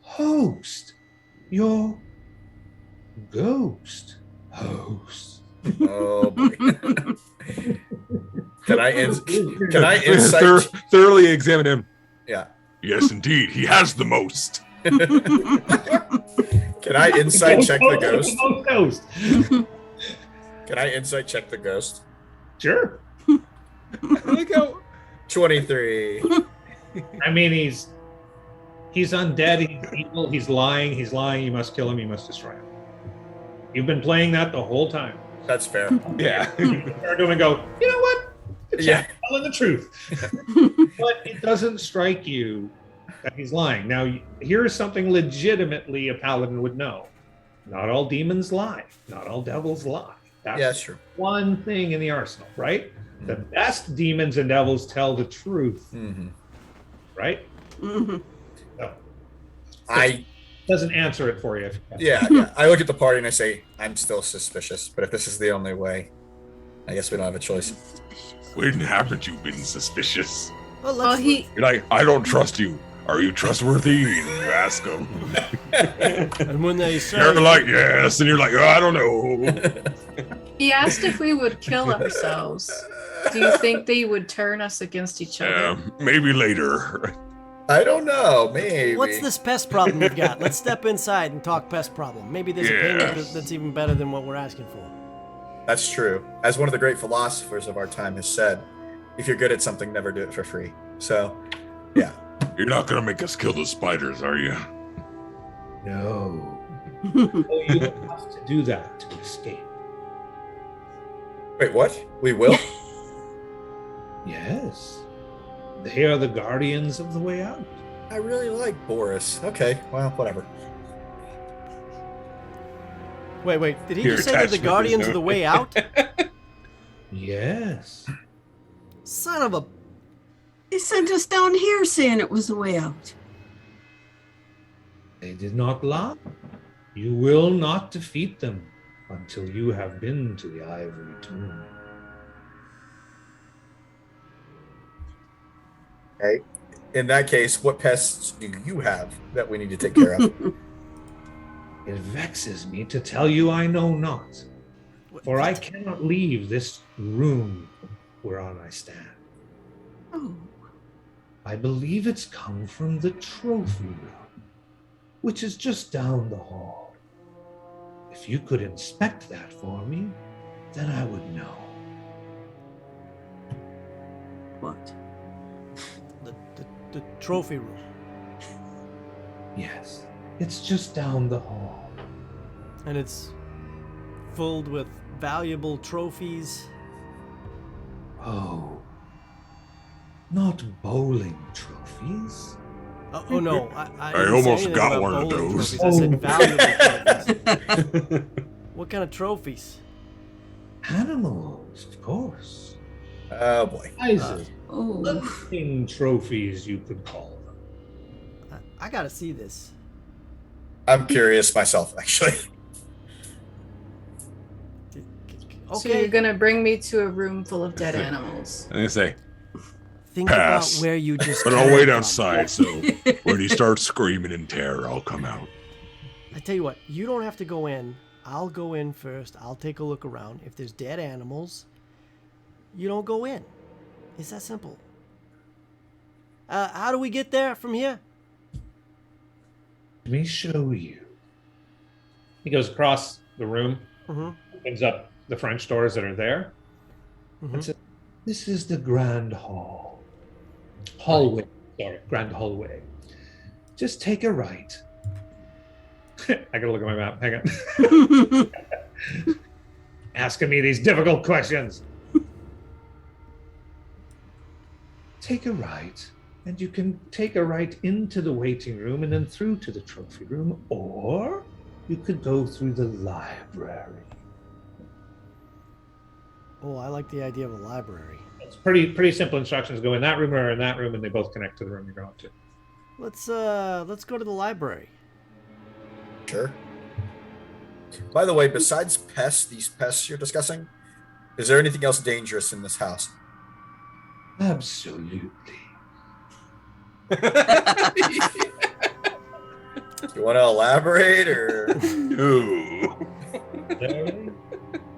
host. Your ghost host. Oh boy. Can I insight? Thoroughly examine him. Yeah. Yes, indeed. He has the most. Can I insight check the ghost? Ghost. Can I insight check the ghost? Sure. Look how 23. I mean, he's undead. He's evil. He's lying. You must kill him. You must destroy him. You've been playing that the whole time. That's fair. yeah. Start doing and go, you know what? Yeah. Telling the truth. But it doesn't strike you that he's lying. Now, here's something legitimately a paladin would know. Not all demons lie. Not all devils lie. That's Yeah, sure. one thing in the arsenal, right? The best demons and devils tell the truth, Mm-hmm. right? Mhm. So, I doesn't answer it for you. yeah. I look at the party and I say, I'm still suspicious, but if this is the only way, I guess we don't have a choice. When haven't you been suspicious? Well, Well, let's, he You're like, I don't trust you. Are you trustworthy? And you ask them. and when they say, They're like, yes. And you're like, oh, I don't know. he asked if we would kill ourselves. Do you think they would turn us against each other? Maybe later. I don't know. Maybe. what's this pest problem you've got? Let's step inside and talk pest problem. Maybe there's a payment that's even better than what we're asking for. That's true. As one of the great philosophers of our time has said, if you're good at something, never do it for free. So, yeah. You're not going to make us kill the spiders, are you? No. Well, you have to do that to escape. Wait, what? We will? Yes. They are the guardians of the way out. I really like Boris. Okay, well, whatever. Wait. Did he Your just say they're the attachment is guardians no- of the way out? Yes. Son of a. They sent us down here saying it was the way out. They did not lie. You will not defeat them until you have been to the Ivory Tomb. Okay. In that case, what pests do you have that we need to take care of? It vexes me to tell you I know not, for I cannot leave this room whereon I stand. Oh, I believe it's come from the trophy room, which is just down the hall. If you could inspect that for me, then I would know. what? The trophy room. Yes, it's just down the hall. And it's filled with valuable trophies. Oh, not bowling trophies. Oh no, I didn't say almost anything got about one of bowling those. trophies. I said valuable trophies. What kind of trophies? Animals, of course. Oh boy. Prizes. Oh, Hunting trophies, you could call them. I gotta see this. I'm curious myself, actually. Okay. So you're gonna bring me to a room full of dead animals. I'm gonna say, Think Pass. about where you just. But I'll came wait from. outside, so when he starts screaming in terror, I'll come out. I tell you what, you don't have to go in. I'll go in first. I'll take a look around. If there's dead animals, you don't go in. It's that simple. How do we get there from here? Let me show you. He goes across the room, Mm-hmm. opens up the French doors that are there. Mhm. And says, "This is the grand hallway. Sorry, grand hallway. Just take a right." I gotta look at my map. Hang on. Asking me these difficult questions. Take a right, and you can take a right into the waiting room and then through to the trophy room, or you could go through the library. Oh, I like the idea of a library. It's pretty simple instructions. Go in that room or in that room, and they both connect to the room you're going to. Let's go to the library. Sure. By the way, besides pests, these pests you're discussing, is there anything else dangerous in this house? Absolutely. You want to elaborate, or Ooh. Larry,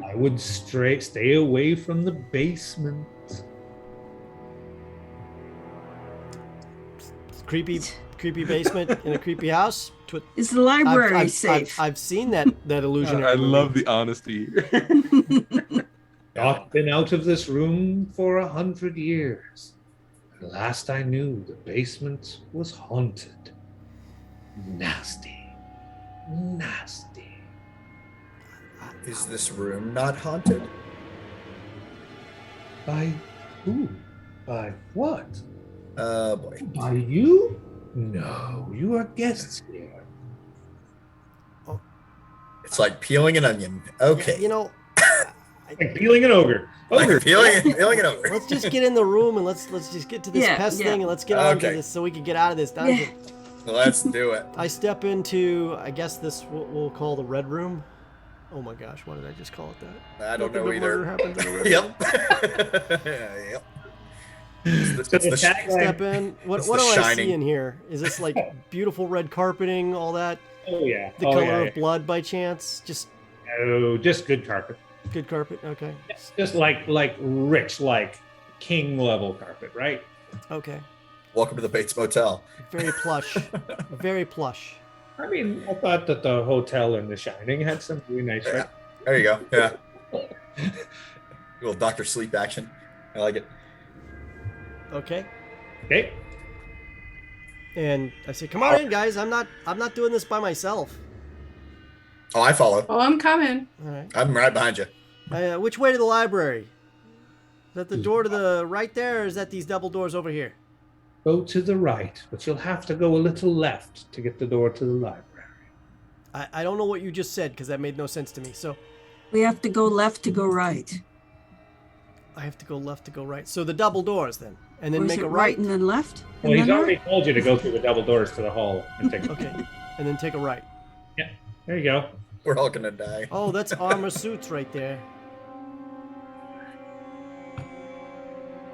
I would stay away from the basement. Creepy basement in a creepy house. is the library I've safe? I've seen that illusionary. I movie. love the honesty. Not been out of this room for 100 years. The last I knew, the basement was haunted. Nasty. Nasty. is this room not haunted? By who? By what? Boy. By you? No, you are guests here. It's like peeling an onion. Okay. You know, Like peeling an ogre. Ogre. Like peeling it over. let's just get in the room and let's just get to this Yeah, pest yeah. thing and let's get on to Okay. this so we can get out of this dungeon. Let's do it. I step into, I guess this we'll call the red room. Oh my gosh, why did I just call it that? I don't Nothing know but murder either. happens in the red room. Yep. Yep. It's the tagline- Step in. What It's do the I Shining. see in here? Is this like beautiful red carpeting, all that? Oh yeah. The oh, color yeah, of blood by chance? Just yeah. Oh, just good carpet. good carpet? Okay. Just like rich, like king level carpet, right? Okay. Welcome to the Bates Motel. Very plush. Very plush. I mean, I thought that the hotel in The Shining had some really nice. Yeah. There you go. Yeah. Little Dr. Sleep action. I like it. Okay. Okay. And I say, "Come on in, guys. I'm not doing this by myself." Oh, I follow. Oh, I'm coming. All right. I'm right behind you. Which way to the library? Is that the door to the right there, or is that these double doors over here? Go to the right, but you'll have to go a little left to get the door to the library. I don't know what you just said because that made no sense to me. So We have to go left to go right. I have to go left to go right. So the double doors then, and then Or is make it a right right. and then left? Well, And he's then already told you to go through the double doors to the hall and take. Okay. and then take a right. Yeah, there you go. We're all gonna die. Oh, that's armor suits right there.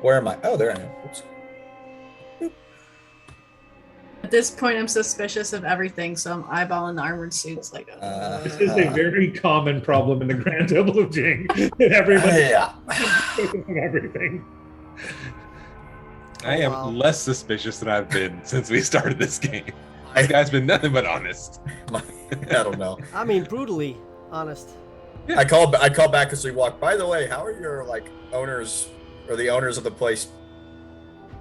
Where am I? Oh, there I am. Oops. At this point, I'm suspicious of everything, so I'm eyeballing the armored suits. Like, This is a very common problem in the Grand Temple of Jing. Everybody Yeah. of everything. I am wow. less suspicious than I've been since we started this game. I- This guy's been nothing but honest. I don't know. I mean, brutally honest. I call back as we walk. By the way, how are your owners or the owners of the place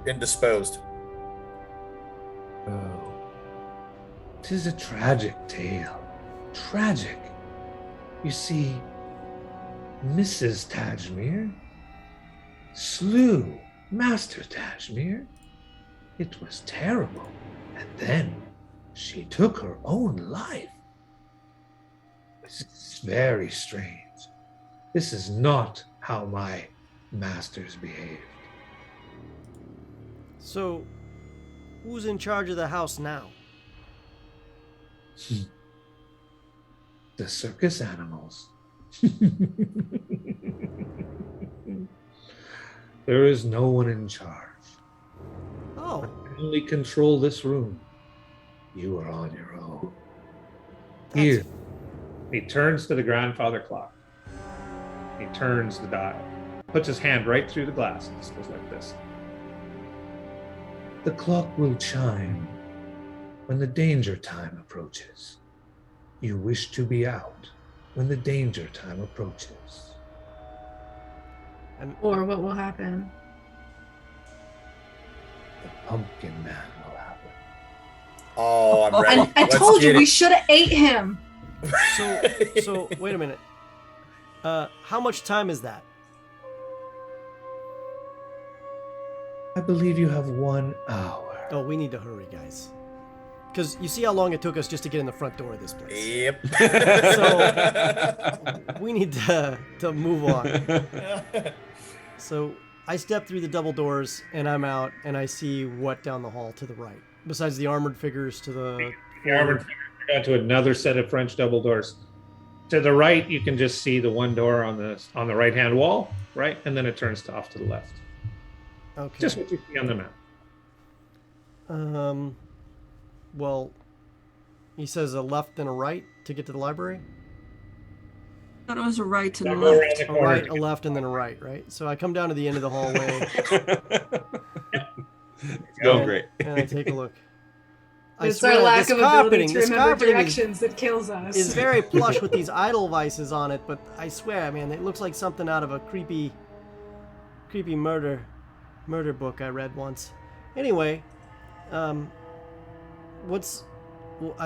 indisposed? Oh, 'tis a tragic tale. Tragic. You see, Mrs. Tajmir slew Master Tajmir. It was terrible. And then she took her own life. This is very strange. This is not how my masters behaved. So, who's in charge of the house now? The circus animals. There is no one in charge. Oh, I only control this room. You are on your own. that's- Here. He turns to the grandfather clock. He turns the dial, puts his hand right through the glass, and just goes like this. The clock will chime when the danger time approaches. You wish to be out when the danger time approaches. And or what will happen? The pumpkin man will happen. Oh, I'm ready. I Let's told you get we it. should have ate him. so wait a minute. How much time is that? I believe you have 1 hour. Oh, we need to hurry, guys. Because you see how long it took us just to get in the front door of this place. Yep. We need to move on. So I step through the double doors and I'm out and I see what down the hall to the right. Besides the armored figures to the The armored figure got to another set of French double doors. To the right, you can just see the one door on the right hand wall, right, and then it turns off to the left. Okay. Just what you see on the map. Well, he says a left and a right to get to the library. Thought it was a right to the Now go around left. the A corner. right, a left, and then a right, right? So I come down to the end of the hallway It's going great. and I take a look. I It's swear, our lack this of ability carpeting, to this remember carpeting directions that kills us. is very plush with these idol vices on it, but I swear, man, it looks like something out of a creepy murder book I read once. Anyway, I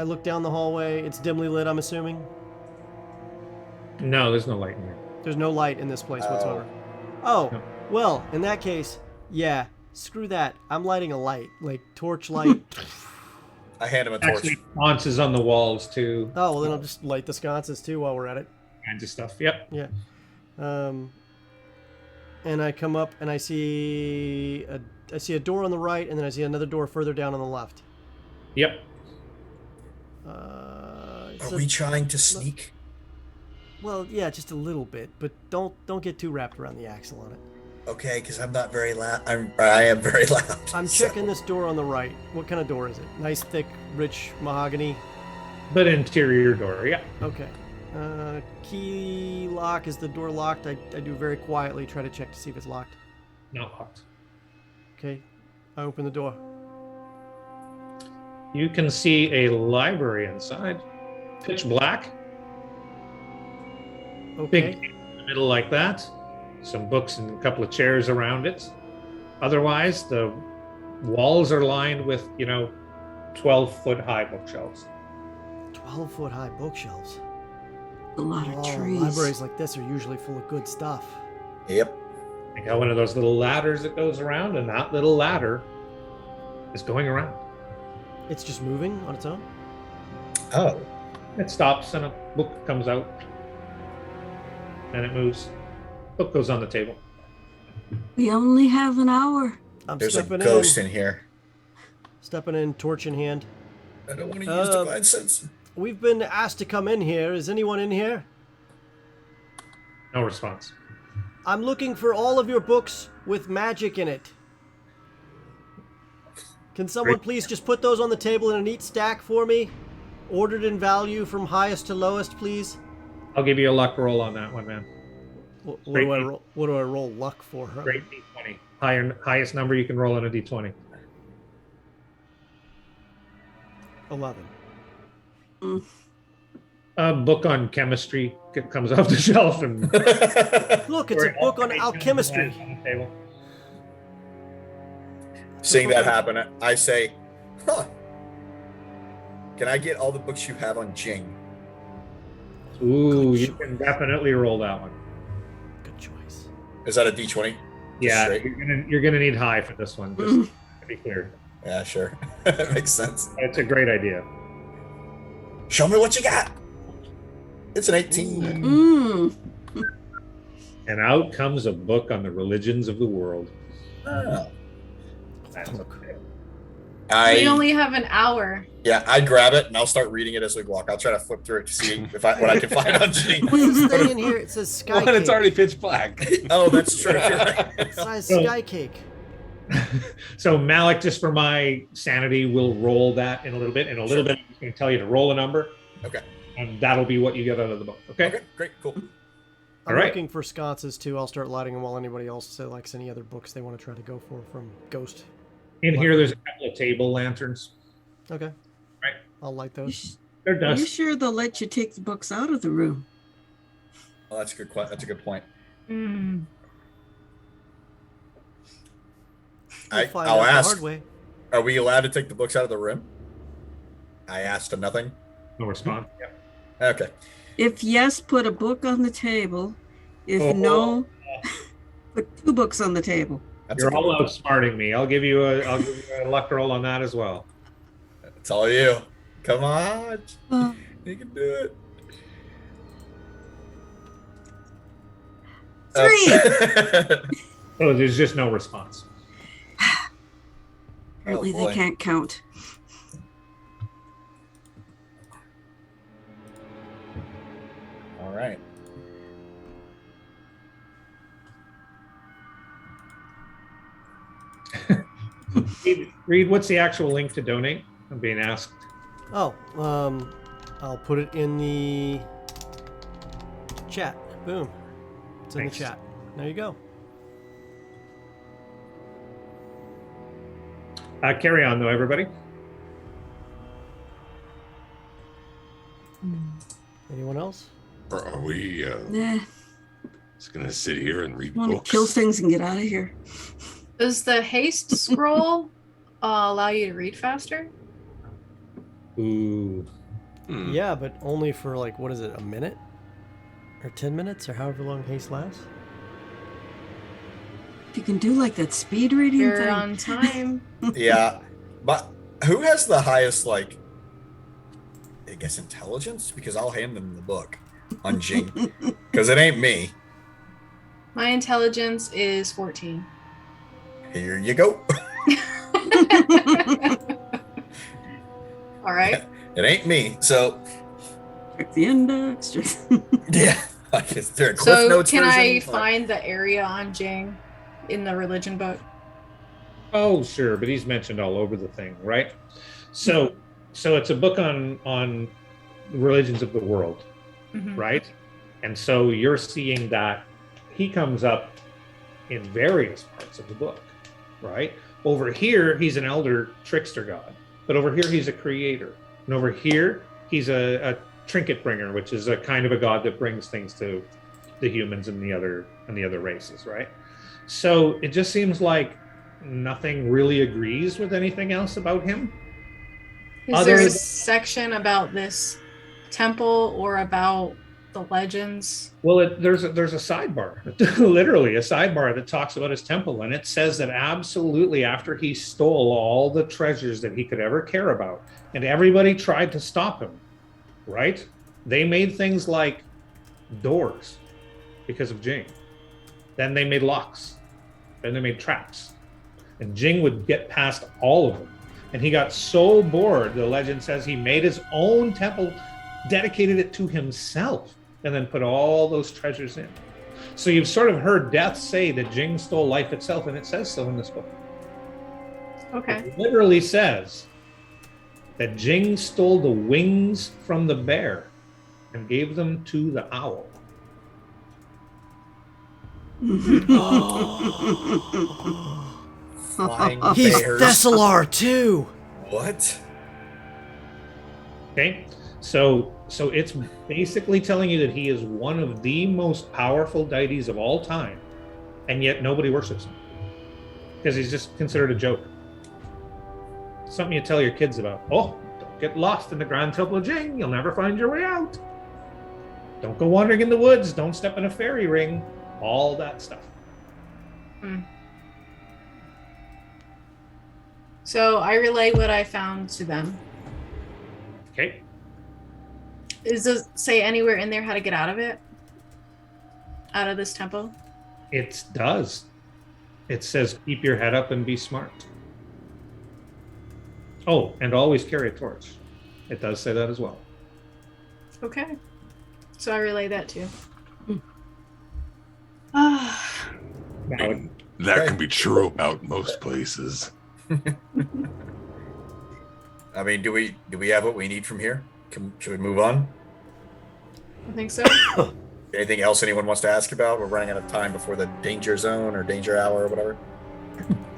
look down the hallway. It's dimly lit, I'm assuming. No, there's no light in here. There's no light in this place whatsoever. Oh, No. well, in that case, yeah, screw that. I'm lighting a light, like torch light. I hand him a torch. Actually, sconces on the walls too. Oh, well, then I'll just light the sconces too while we're at it. Kinds of stuff. Yep. Yeah. And I come up and I see a door on the right, and then I see another door further down on the left. Yep. It's Are we trying to sneak? well, yeah, just a little bit, but don't get too wrapped around the axle on it. Okay, because I'm not very loud. I am very loud. I'm so- checking this door on the right. What kind of door is it? Nice, thick, rich mahogany. But interior door. Yeah. Okay. Key lock. Is the door locked? I do very quietly try to check to see if it's locked. Not locked. Okay. I open the door. You can see a library inside. Pitch black. Okay. Big table in the middle like that. Some books and a couple of chairs around it. Otherwise, the walls are lined with, 12-foot high bookshelves. 12-foot high bookshelves. A lot of trees. Libraries like this are usually full of good stuff. Yep. I got one of those little ladders that goes around, and that little ladder is going around. It's just moving on its own. Oh. It stops, and a book comes out, and it moves. Book goes on the table. We only have an hour. I'm There's a stepping ghost in here. Stepping in, torch in hand. I don't want to use divine sense. We've been asked to come in here. Is anyone in here? No response. I'm looking for all of your books with magic in it. Can someone please just put those on the table in a neat stack for me? Ordered in value from highest to lowest, please. I'll give you a luck roll on that one, man. What do I roll? What do I roll luck for? Huh? Great D20. Highest number you can roll on a D20. 11. A book on chemistry comes off the shelf and Look, it's a book on alchemistry. on the table. Seeing that happen, I say, huh. Can I get all the books you have on Jing? Ooh, you can definitely roll that one. Good choice. Is that a D20? Yeah, straight? you're gonna need high for this one, just to be clear. Yeah, sure. That makes sense. It's a great idea. Show me what you got. It's an 18. Mm. And out comes a book on the religions of the world. Oh. That's okay. We only have an hour. Yeah, I grab it and I'll start reading it as we walk. I'll try to flip through it to see what I can find on Jing. Please stay in here. It says sky Well, cake. it's already pitch black. Oh, that's true. You're right. It says sky cake. So Malik, just for my sanity, will roll that in a little bit. In a little bit, I'm just going to tell you to roll a number. Okay. And that'll be what you get out of the book. Okay. Okay, great, cool. I'm right. looking for sconces too. I'll start lighting them while anybody else selects any other books they want to try to go for from Ghost. In here, there's a couple of table lanterns. Okay. Right. I'll light those. They're Are you dust. sure they'll let you take the books out of the room? Well, that's a good. That's a good point. Mm. We'll find I'll out the ask. hard way. Are we allowed to take the books out of the room? I asked him nothing. No response. Yeah. Okay. If yes, put a book on the table. If no, put 2 books on the table. That's You're a good all one. outsmarting me. I'll give you a luck roll on that as well. It's all you. Come on. Oh. You can do it. 3. Oh, there's just no response. Apparently boy. they can't count. All right. Reed, what's the actual link to donate? I'm being asked. Oh, I'll put it in the chat. Boom. It's in Thanks. the chat. There you go. Carry on, though, everybody. Anyone else? Or are we Nah, just gonna sit here and read I want to books? kill things and get out of here. Does the haste scroll allow you to read faster? Ooh. Hmm. Yeah, but only for like, what is it, a minute? Or 10 minutes? Or however long haste lasts? If you can do like that speed reading You're thing. on time. Yeah, but who has the highest, like, I guess, intelligence? Because I'll hand them the book on Jing. Because it ain't me. My intelligence is 14. Here you go. All right. It ain't me. So, Check the index. yeah. Like, is there a Cliff So Notes can I version? find the area on Jing in the religion book? Oh, sure, but he's mentioned all over the thing, right? So it's a book on religions of the world, Mhm. right? And so you're seeing that he comes up in various parts of the book, right? Over here, he's an elder trickster god, but over here, he's a creator. And over here, he's a trinket bringer, which is a kind of a god that brings things to the humans and the other races, right? So it just seems like nothing really agrees with anything else about him. Is Other there a than- section about this temple or about the legends? Well, there's a sidebar, literally a sidebar that talks about his temple, and it says that absolutely after he stole all the treasures that he could ever care about, and everybody tried to stop him, right? They made things like doors because of Jing. Then they made locks. Then they made traps. And Jing would get past all of them. And he got so bored, the legend says he made his own temple, dedicated it to himself, and then put all those treasures in. So you've sort of heard death say that Jing stole life itself, and it says so in this book. Okay. It literally says that Jing stole the wings from the bear and gave them to the owl. Flying He's bears. Thessalar too. What? Okay, so it's basically telling you that he is one of the most powerful deities of all time, and yet nobody worships him because he's just considered a joke. Something you tell your kids about. Oh, don't get lost in the Grand Temple of Jing. You'll never find your way out. Don't go wandering in the woods. Don't step in a fairy ring. All that stuff. So I relay what I found to them. Okay. Does it say anywhere in there how to get out of it? Out of this temple? It does. It says keep your head up and be smart. Oh, and always carry a torch. It does say that as well. Okay. So I relay that too. Ah. Now, That can be true about most places. I mean, do we have what we need from here? Should we move on? I think so. Anything else anyone wants to ask about? We're running out of time before the danger zone or danger hour or whatever.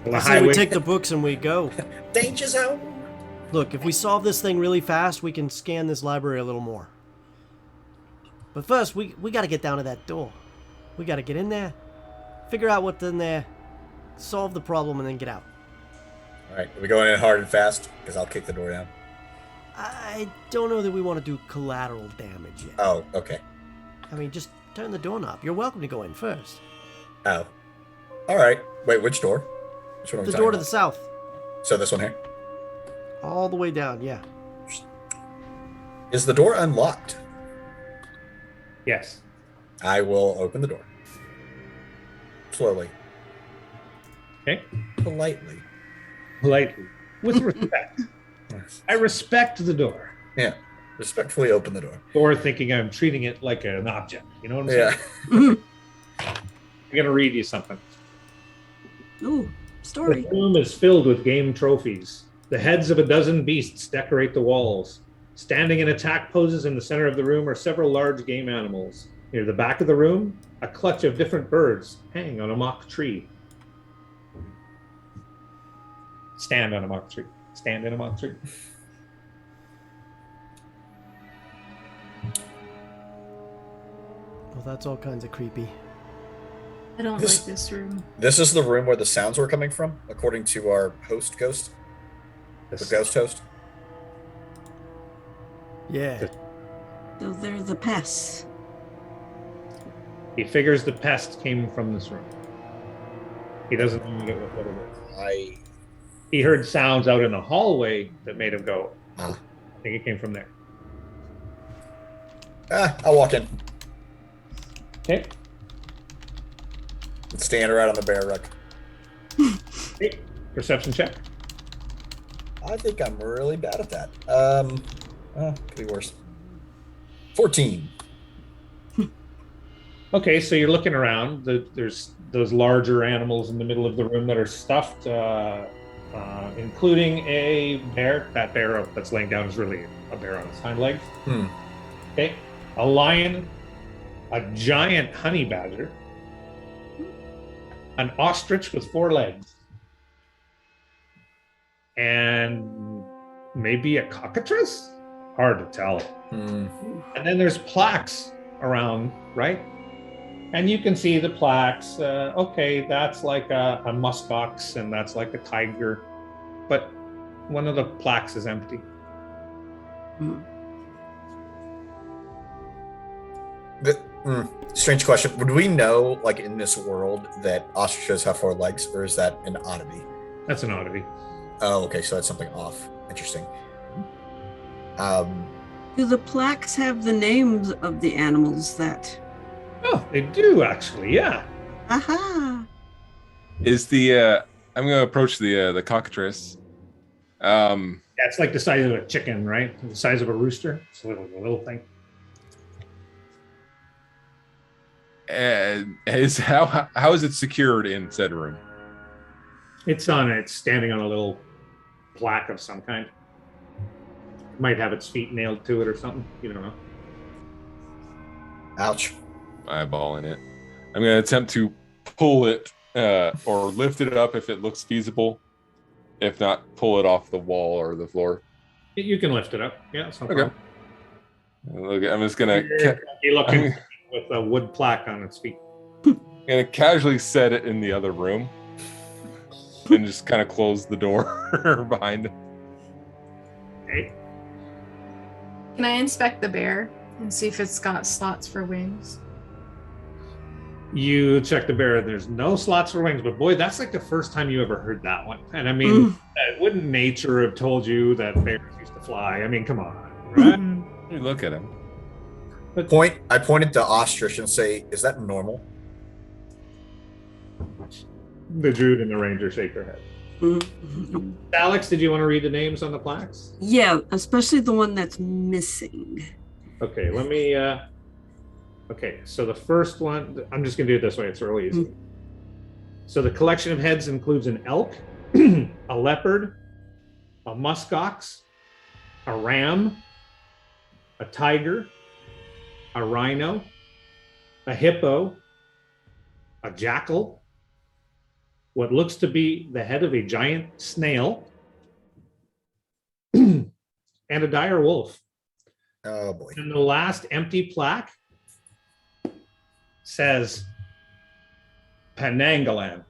the I say we highway. take the books and we go. Danger zone. Look, if we solve this thing really fast, we can scan this library a little more. But first, we got to get down to that door. We got to get in there, figure out what's in there, solve the problem, and then get out. All right, are we going in hard and fast? Because I'll kick the door down. I don't know that we want to do collateral damage yet. Oh, okay. I mean, just turn the doorknob. You're welcome to go in first. Oh. All right. Wait, which door? Which one are we The talking door to about? the south. So this one here. All the way down, yeah. Is the door unlocked? Yes. I will open the door. Slowly. Okay. Politely. Politely. With respect. I respect the door. Yeah. Respectfully open the door. Or thinking I'm treating it like an object. You know what I'm Yeah. saying? I'm going to read you something. Ooh, The story. room is filled with game trophies. The heads of a dozen beasts decorate the walls. Standing in attack poses in the center of the room are several large game animals. Near the back of the room, a clutch of different birds hang on a mock tree. Stand on a mock tree. Stand in a mock tree. Well, that's all kinds of creepy. I don't This- like this room. This is the room where the sounds were coming from, according to our host ghost. The ghost host. Yeah. So they're the pests. He figures the pest came from this room. He doesn't know what it is. He heard sounds out in the hallway that made him go, Ah. I think it came from there. I'll walk in. Okay. And stand right on the bear rug. Okay. Perception check. I think I'm really bad at that. Could be worse. 14. Okay, so you're looking around. There's those larger animals in the middle of the room that are stuffed, including a bear. That bear that's laying down is really a bear on its hind legs. Okay, a lion, a giant honey badger, an ostrich with 4 legs, and maybe a cockatrice? Hard to tell. And then there's plaques around, right? And you can see the plaques. Okay, that's like a muskox, and that's like a tiger. But one of the plaques is empty. Strange question. Would we know, like in this world, that ostriches have 4 legs, or is that an oddity? That's an oddity. Oh, okay. So that's something off. Interesting. Do the plaques have the names of the animals that? Oh, they do actually. Yeah. Aha! Is the I'm gonna approach the cockatrice. Yeah, it's like the size of a chicken, right? The size of a rooster. It's a little thing. And how is it secured in said room? It's standing on a little plaque of some kind. It might have its feet nailed to it or something. You don't know. Ouch. Eyeballing it. I'm going to attempt to pull it or lift it up if it looks feasible. If not, pull it off the wall or the floor. You can lift it up. Yeah, it's no Okay. problem. Look, I'm just going You're looking to with a wood plaque on its feet. casually set it in the other room and just kind of close the door behind it. Okay. Can I inspect the bear and see if it's got slots for wings? You check the bear, and there's no slots for wings. But boy, that's like the first time you ever heard that one. And I mean, wouldn't nature have told you that bears used to fly? I mean, come on, right? You look at him. I pointed to ostrich and say, "Is that normal?" The druid and the ranger shake their head. Alex, did you want to read the names on the plaques? Yeah, especially the one that's missing. Okay, let me. Okay, so the first one, I'm just going to do it this way. It's really easy. So the collection of heads includes an elk, a leopard, a muskox, a ram, a tiger, a rhino, a hippo, a jackal, what looks to be the head of a giant snail, and a dire wolf. Oh boy. And the last empty plaque says Penangalan.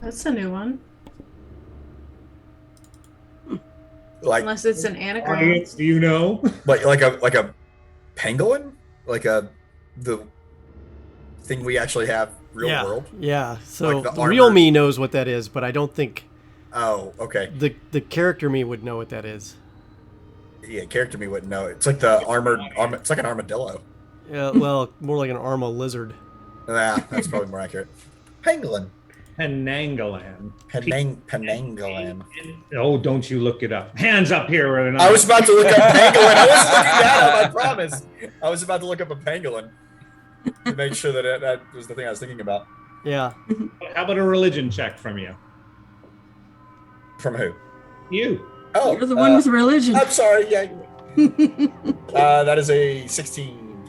That's a new one. Like, Unless it's an anagram. Audience, do you know? like a pangolin, the thing we actually have real world. Yeah. So Like the the real armored- me knows what that is, but I don't think Oh, okay. the character me would know what that is. Yeah, character me wouldn't know. It's like the armored. It's like an armadillo. Yeah, well, more like an armo lizard. Yeah, that's probably more accurate. Pangolin. Penangalan. Penangalan. Oh, don't you look it up. Hands up here. Where they're not. I was about to look up pangolin. I was looking that up, I promise. I was about to look up a pangolin to make sure that that was the thing I was thinking about. Yeah. How about a religion check from you? From who? You. Oh, You're the one with religion. I'm sorry. Yeah. That is a 16.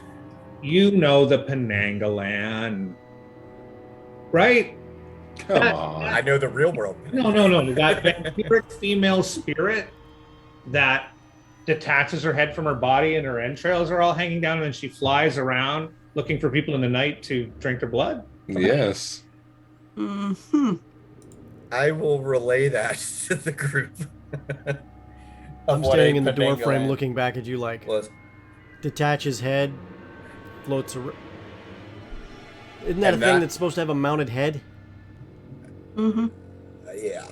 You know the Penangalan, right? Come on. I know the real world. No. That vampiric female spirit that detaches her head from her body and her entrails are all hanging down, and then she flies around looking for people in the night to drink their blood. Yes. I will relay that to the group. I'm standing in the door frame looking back at you like, Was. detach his head, floats around. Isn't that And a thing that- that's supposed to have a mounted head? Yeah.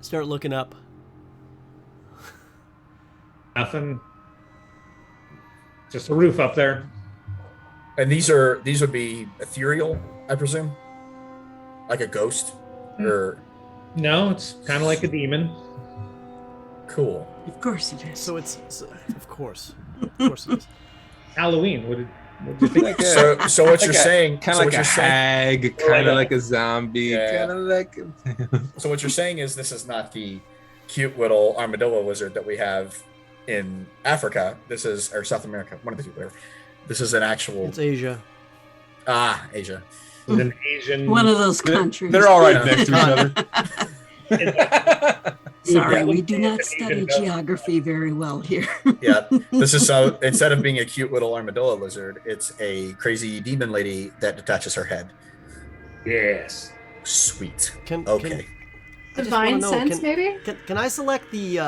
Start looking up. Nothing. Just a roof up there. And these would be ethereal, I presume, like a ghost, or No, it's kind of like a demon. cool. Of course it is. So of course it is. Halloween. What did you think? Like So what you're saying? Kind so of what like a you're saying- hag, kind a- of like a zombie, Yeah. kind of like. So what you're saying is this is not the cute little armadillo lizard that we have in Africa. This is or South America, one of the two there. This is an actual It's Asia. Asia. It's an Asian. One of those countries. They're all right Yeah. next to each other. Sorry, we Yeah. do not study geography very well here. Yeah. This is so instead of being a cute little armadillo lizard, it's a crazy demon lady that detaches her head. Yes. Sweet. Can Okay. I just wanna Divine know, sense, maybe? Can I select the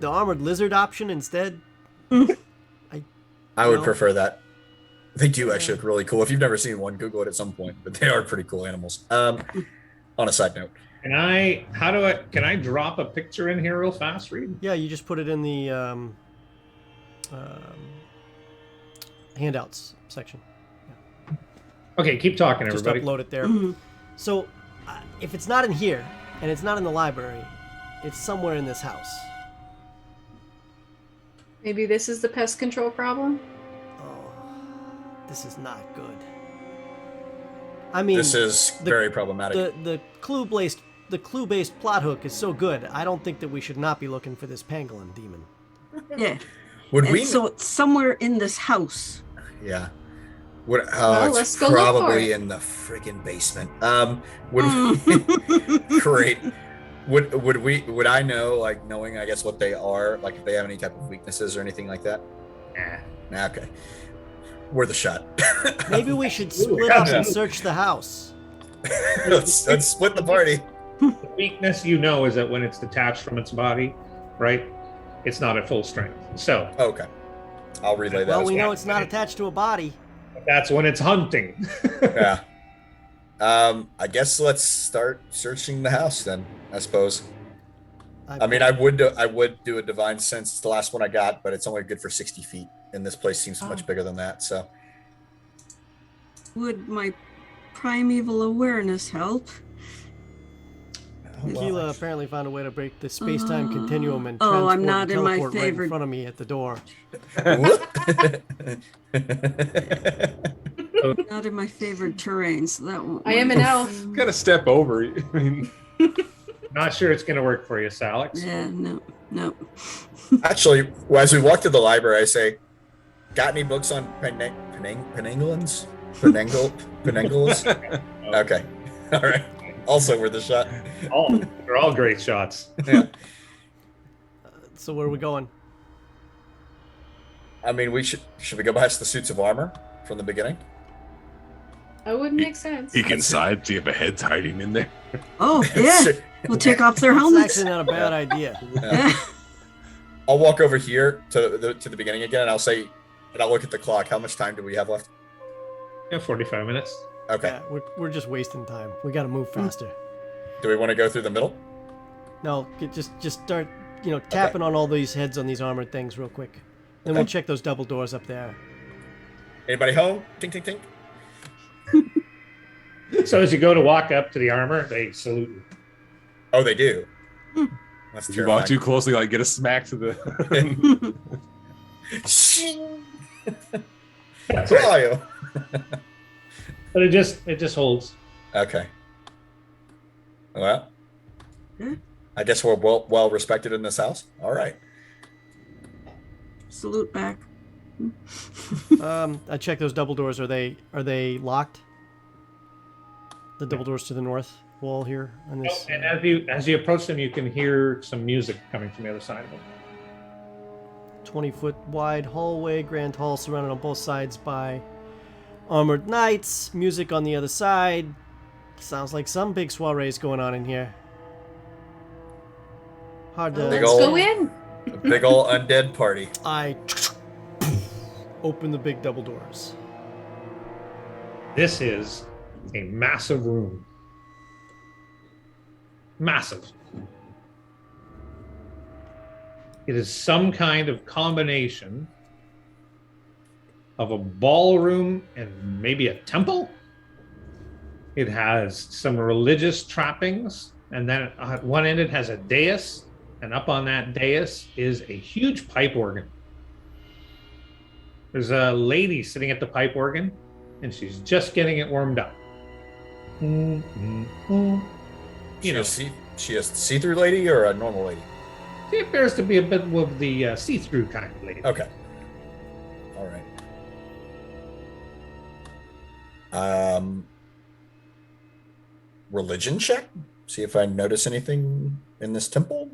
armored lizard option instead? I would No. prefer that. They do actually look really cool. If you've never seen one, Google it at some point. But they are pretty cool animals. On a side note, Can I drop a picture in here real fast, Reed? Yeah, you just put it in the handouts section. Okay, keep talking, Just everybody. upload it there. So, if it's not in here, and it's not in the library, it's somewhere in this house. Maybe this is the pest control problem? Oh, this is not good. I mean, This is very problematic. The clue-based plot hook is so good. I don't think that we should not be looking for this pangolin demon. Yeah. Would And we? so it's somewhere in this house. Yeah. Would, Well, it's let's go look for probably it. in the freaking basement. Would great. Would I know, like, knowing, I guess, what they are, like if they have any type of weaknesses or anything like that? Nah, okay. Worth a shot. Maybe we should split up and search the house. let's split the party. The weakness you know is that when it's detached from its body, right, it's not at full strength. So Okay. I'll relay that. Well, as we well. know it's not attached to a body. that's when it's hunting. Yeah. I guess let's start searching the house then, I suppose. I mean, I would do a divine sense. It's the last one I got, but it's only good for 60 feet, and this place seems much bigger than that. So, Would my primeval awareness help? Keela apparently found a way to break the space-time continuum and Oh, transport I'm not and in my teleport right in favorite- front of me at the door. Not in my favorite terrain, so that won't. I am an elf. Gotta step over. I mean, Not sure it's going to work for you, Salix. Yeah, no. actually, well, as we walk to the library, I say, "Got any books on penangolins? Penangles? Okay, all right. Also worth a shot. They're all great shots. Yeah. So where are we going? I mean, we should we go past the suits of armor from the beginning? That would make sense. Peek inside, see if a head's hiding in there. Oh, yeah. We'll take off their It's helmets. actually not a bad idea. Yeah. I'll walk over here to the beginning again, and I'll say, and I'll look at the clock. How much time do we have left? Yeah, 45 minutes. Okay. Yeah, we're just wasting time. We got to move faster. Do we want to go through the middle? No, just start, tapping on all these heads on these armored things real quick. Then we'll Okay. check those double doors up there. Anybody home? Tink, tink, tink. So as you go to walk up to the armor, they salute you. Oh, they do. That's if you walk too terrifying. closely, like get a smack to the. Who are you? But it just holds. Okay. Well, Hmm? I guess we're well respected in this house. All right. Salute back. I check those double doors. Are they locked? The double doors to the north wall here on this. And as you approach them, you can hear some music coming from the other side of them. 20-foot wide hallway, grand hall surrounded on both sides by armored knights. Music on the other side. Sounds like some big soirees going on in here. Hard to. Well, Big let's ol'- go in. A big old undead party. I open the big double doors. This is a massive room. Massive. It is some kind of combination of a ballroom and maybe a temple. It has some religious trappings, and then at one end it has a dais, and up on that dais is a huge pipe organ. There's a lady sitting at the pipe organ, and she's just getting it warmed up. You know, She a see-through lady or a normal lady? she appears to be a bit of the see-through kind of lady. Okay. All right. Religion check. See if I notice anything in this temple,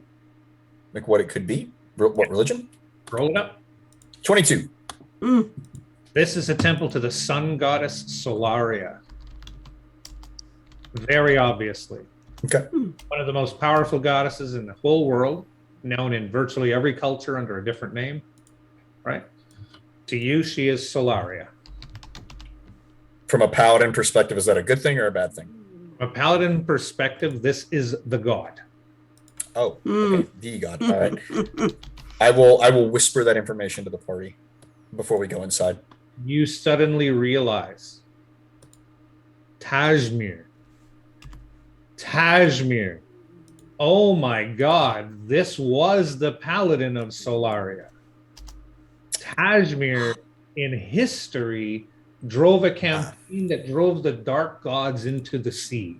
like what it could be. What religion? Roll it up. 22. This is a temple to the sun goddess Solaria. Very obviously. Okay. One of the most powerful goddesses in the whole world, known in virtually every culture under a different name. Right? To you, she is Solaria. From a paladin perspective, is that a good thing or a bad thing? From a paladin perspective, this is the god. Oh, okay. The god. All right. I will whisper that information to the party before we go inside. You suddenly realize Tajmir Tajmir. Oh my God, this was the paladin of Solaria. Tajmir, in history, drove a campaign that drove the dark gods into the sea.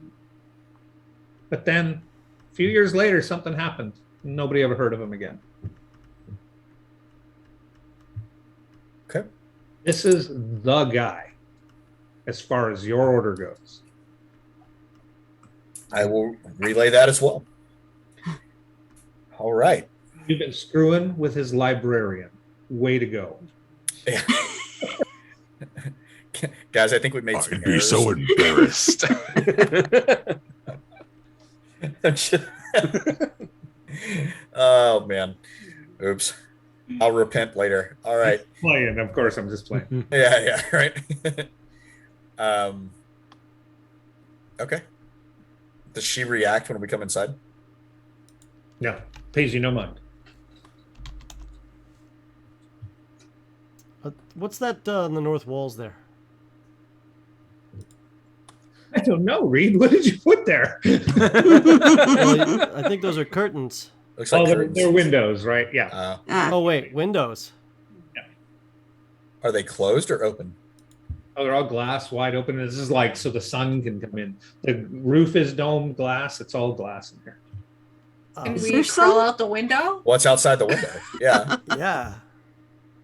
But then, a few years later, something happened. Nobody ever heard of him again. Okay. This is the guy, as far as your order goes. I will relay that as well. All right. You've been screwing with his librarian. Way to go. Yeah. Guys, I think we made some I'd be errors. so embarrassed. Oh man. Oops. I'll repent later. All right. Playing, of course, I'm just playing. Yeah, right. Okay. Does she react when we come inside? No, pays you no mind. What's that on the north walls there? I don't know, Reed. What did you put there? Well, I think those are curtains. Looks like curtains. they're windows, right? Yeah. Oh wait, windows. Are they closed or open? Oh, they're all glass, wide open. This is like so the sun can come in. The roof is domed glass. It's all glass in here. Can Is we there crawl some? out the window? What's outside the window? Yeah. Yeah.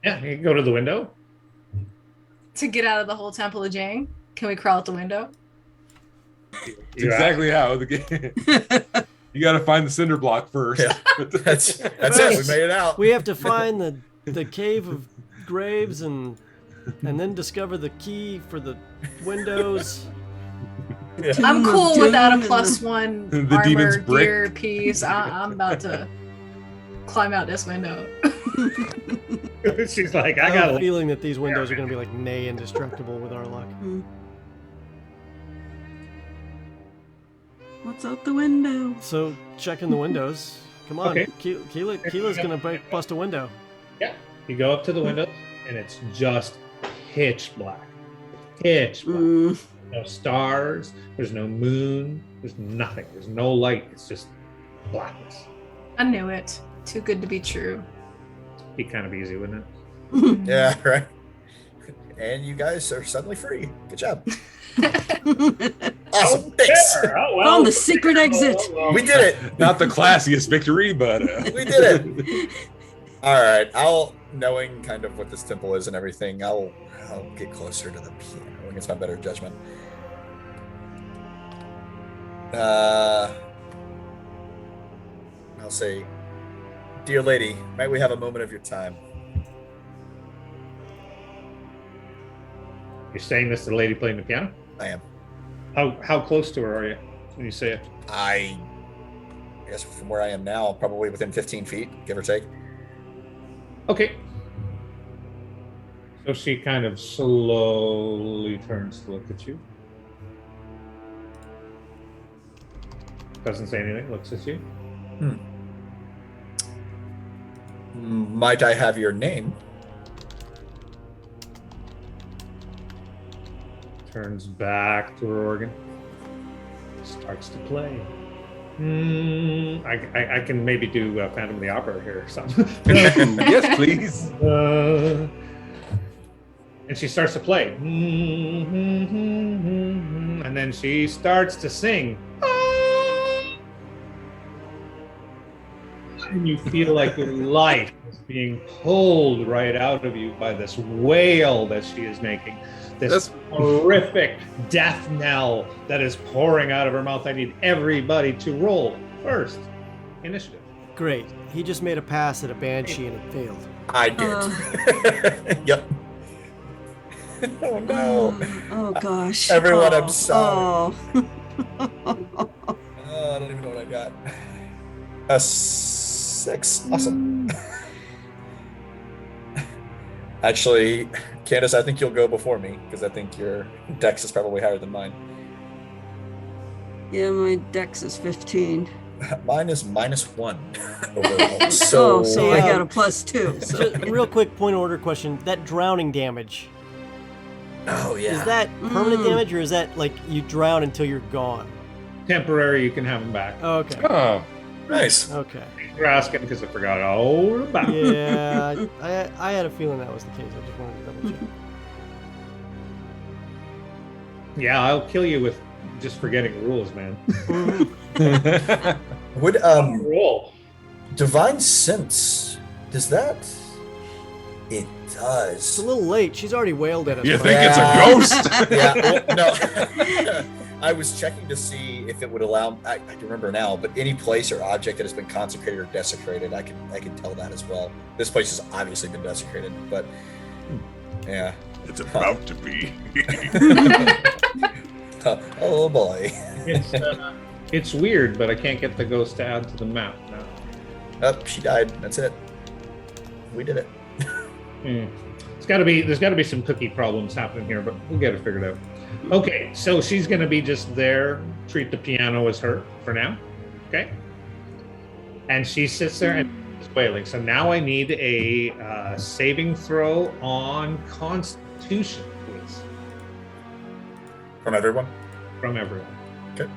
Yeah, you can go to the window. To get out of the whole Temple of Jing? Can we crawl out the window? It's exactly how the game. You got to find the cinder block first. Yeah. That's it. We made it out. We have to find the cave of graves and then discover the key for the windows. Yeah. I'm cool Doom without a and +1 the armor demon's brick. gear piece. I'm about to climb out this window. She's like, I I got have a to feeling that these windows are going to be like nay indestructible with our luck. What's out the window? So checking the windows. Come on, Okay. Keela's going to bust a window. Yeah. You go up to the window, and it's just pitch black. Pitch black. No stars. There's no moon. There's nothing. There's no light. It's just blackness. I knew it. Too good to be true. Be kind of easy, wouldn't it? Yeah, right. And you guys are suddenly free. Good job. Awesome. Thanks. Oh, Found the secret exit. We did it. Not the classiest victory, but We did it. All right. Knowing kind of what this temple is and everything, I'll get closer to the piano against my better judgment. I'll say, dear lady, might we have a moment of your time? You're saying this to the lady playing the piano? I am. How close to her are you when you say it? I guess from where I am now, probably within 15 feet, give or take. Okay. So she kind of slowly turns to look at you. Doesn't say anything, looks at you. Might I have your name? Turns back to her organ. Starts to play. I can maybe do Phantom of the Opera here or something. yes, please. And she starts to play. And then she starts to sing. And you feel like your life is being pulled right out of you by this wail that she is making. This horrific death knell that is pouring out of her mouth. I need everybody to roll first. Initiative. Great. He just made a pass at a banshee and it failed. I did. Yep. Oh no. Oh gosh. Everyone, I'm sorry. Oh. I don't even know what I got. A 6. Awesome. Actually, Candace, I think you'll go before me because I think your dex is probably higher than mine. Yeah, my dex is 15. Mine is -1 overall. So, So I got a +2. So. Just a real quick point of order question. That drowning damage, oh yeah. is that permanent damage or is that like you drown until you're gone? Temporary, you can have them back. Okay. Oh, Nice. Okay. You're asking because I forgot all about it. Yeah, I had a feeling that was the case. I just wanted to double check. Yeah, I'll kill you with just forgetting rules, man. Would Roll. divine sense, does that? It It's does. a little late. She's already wailed at us. You but- think it's a Yeah. ghost? Yeah, well, no. I was checking to see if it would allow. I can remember now, but any place or object that has been consecrated or desecrated, I can tell that as well. This place has obviously been desecrated, but yeah. It's about to be. Oh boy. It's weird, but I can't get the ghost to add to the map now. Oh, she died. That's it. We did it. There's got to be some cookie problems happening here, but we'll get it figured out. Okay, so she's going to be just there. Treat the piano as her for now. Okay. And she sits there and is wailing. So now I need a saving throw on Constitution, please, From everyone. from everyone. Okay.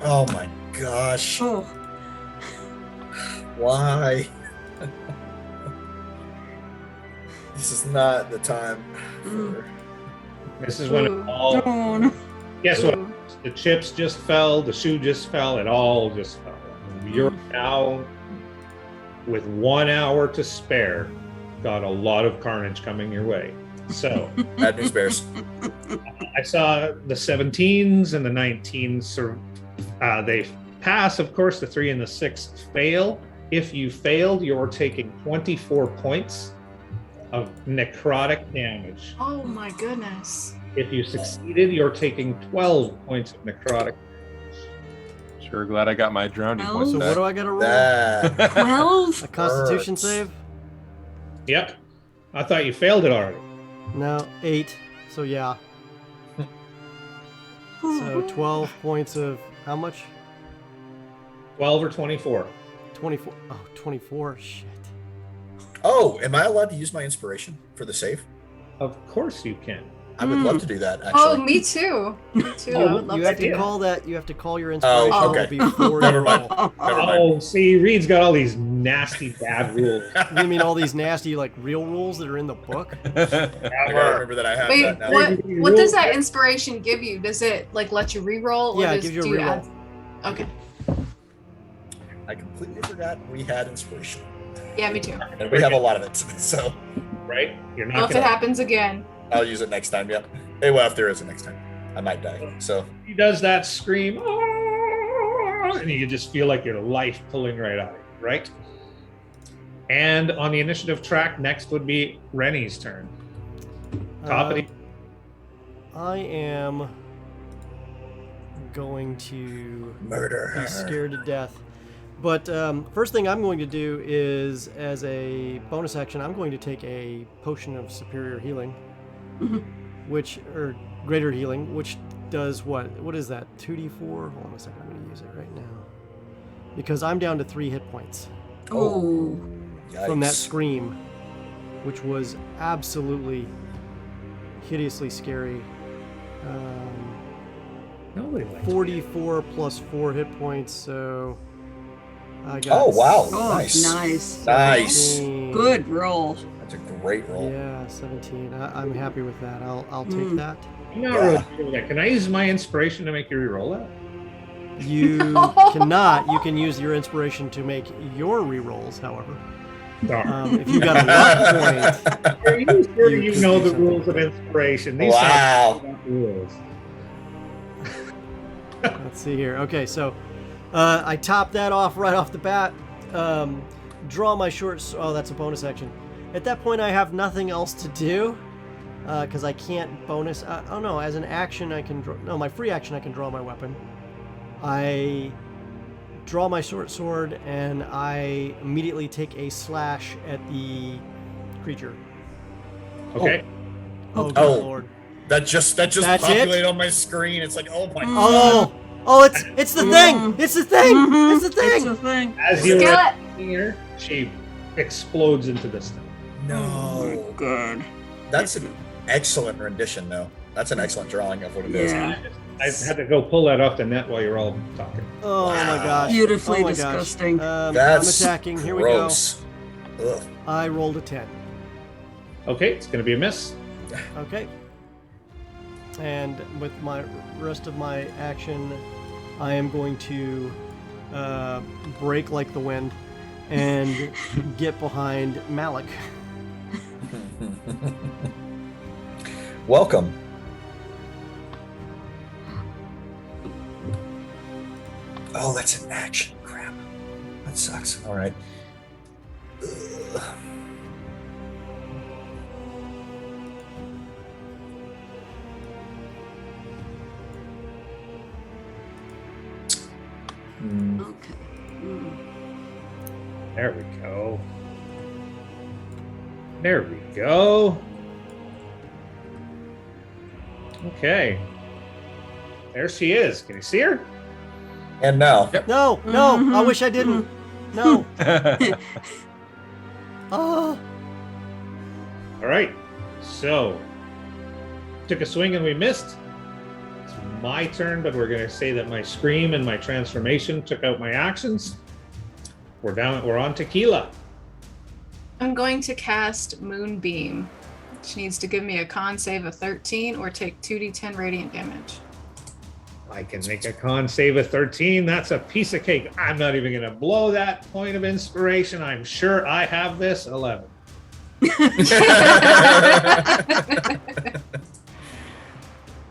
Oh my gosh. Oh, Why? This is not the time for. This is when it Ooh, all. don't. Guess what? Ooh. The chips just fell. The shoe just fell. It all just fell. You're now, with 1 hour to spare, got a lot of carnage coming your way. So Bad news bears. I saw the 17s and the 19s. They pass. Of course, the 3 and the 6 fail. If you failed, you're taking 24 points of necrotic damage. Oh my goodness. If you succeeded, you're taking 12 points of necrotic. sure glad I got my drowning Well, points So what back. do I got to roll? That 12? A Constitution hurts. save? Yep. I thought you failed it already. No, 8. So yeah. So 12 points of how much? 12 or 24. 24. Oh, 24. Shit. Oh, am I allowed to use my inspiration for the save? Of course you can. I would love to do that. Actually. Oh, me too. Me too. I would love You to have do to that. call that. You have to call your Oh, inspiration okay. before Never you mind. roll. Never mind. Oh, see, Reed's got all these nasty bad rules. You mean all these nasty like real rules that are in the book? I gotta remember that I have Wait, that now. what does that inspiration give you? Does it like let you re-roll? Or Yeah, it does, gives you a do you reroll. add- Okay. I completely forgot we had inspiration, Yeah, me too. and we have a lot of it. So Right? You're Well, not if it gonna. happens again. I'll use it next time. Yep. Hey, well, if there is a next time, I might die. So He does that scream, "Ah," and you just feel like your life pulling right out of you, right? And on the initiative track, next would be Rennie's turn. Top of the I am going to murder be her. scared to death. But first thing I'm going to do is, as a bonus action, I'm going to take a potion of superior healing, or greater healing, which does what? What is that? 2d4? Hold on a second. I'm going to use it right now. Because I'm down to 3 hit points Oh. from that Yikes. scream, which was absolutely hideously scary. Nobody likes 44 plus 4 hit points, so I got. Oh wow! Oh, Nice. nice. Nice. 17. Good roll. That's a great roll. Yeah, 17. I'm happy with that. I'll take Mm. that. I'm not really sure with that. Can I use my inspiration to make you re-roll that? You cannot. You can use your inspiration to make your rerolls, however. Darn. If you got a luck point, Are you sure you you could know do the rules of something. inspiration? These Wow. sound like rules. let's see here. Okay, so I top that off right off the bat. Draw my short. Oh, that's a bonus action. At that point, I have nothing else to do because I can't bonus. Oh no, as an action, I can draw. No, my free action, I can draw my weapon. I draw my short sword and I immediately take a slash at the creature. Okay. Oh, good Oh. lord. That just That's it? populated on my screen. It's like, oh my god. Oh, it's the thing. It's the thing. Mhm. It's the thing. It's a thing. As you Skillet. are here, she explodes into this thing. No. Good. That's an excellent rendition, though. That's an excellent drawing of what it is. Yeah. I had to go pull that off the net while you're all talking. Oh my gosh. Beautifully Oh my gosh. disgusting. That's I'm attacking. Here gross. we go. Ugh. I rolled a 10. Okay, it's going to be a miss. Okay. And with my rest of my action, I am going to break like the wind and get behind Malik. Welcome. Oh, that's an action. Crap. That sucks. All right. Ugh. Okay. Mm. There we go. There we go. Okay. There she is. Can you see her? And now. No, no, I Mhm. wish I didn't. No. Oh. All right. So, took a swing and we missed. It's my turn, but we're going to say that my scream and my transformation took out my actions. We're on Tequila. I'm going to cast Moonbeam. She needs to give me a con save of 13 or take 2d10 radiant damage. I can make a con save of 13. That's a piece of cake. I'm not even going to blow that point of inspiration. I'm sure I have this. 11.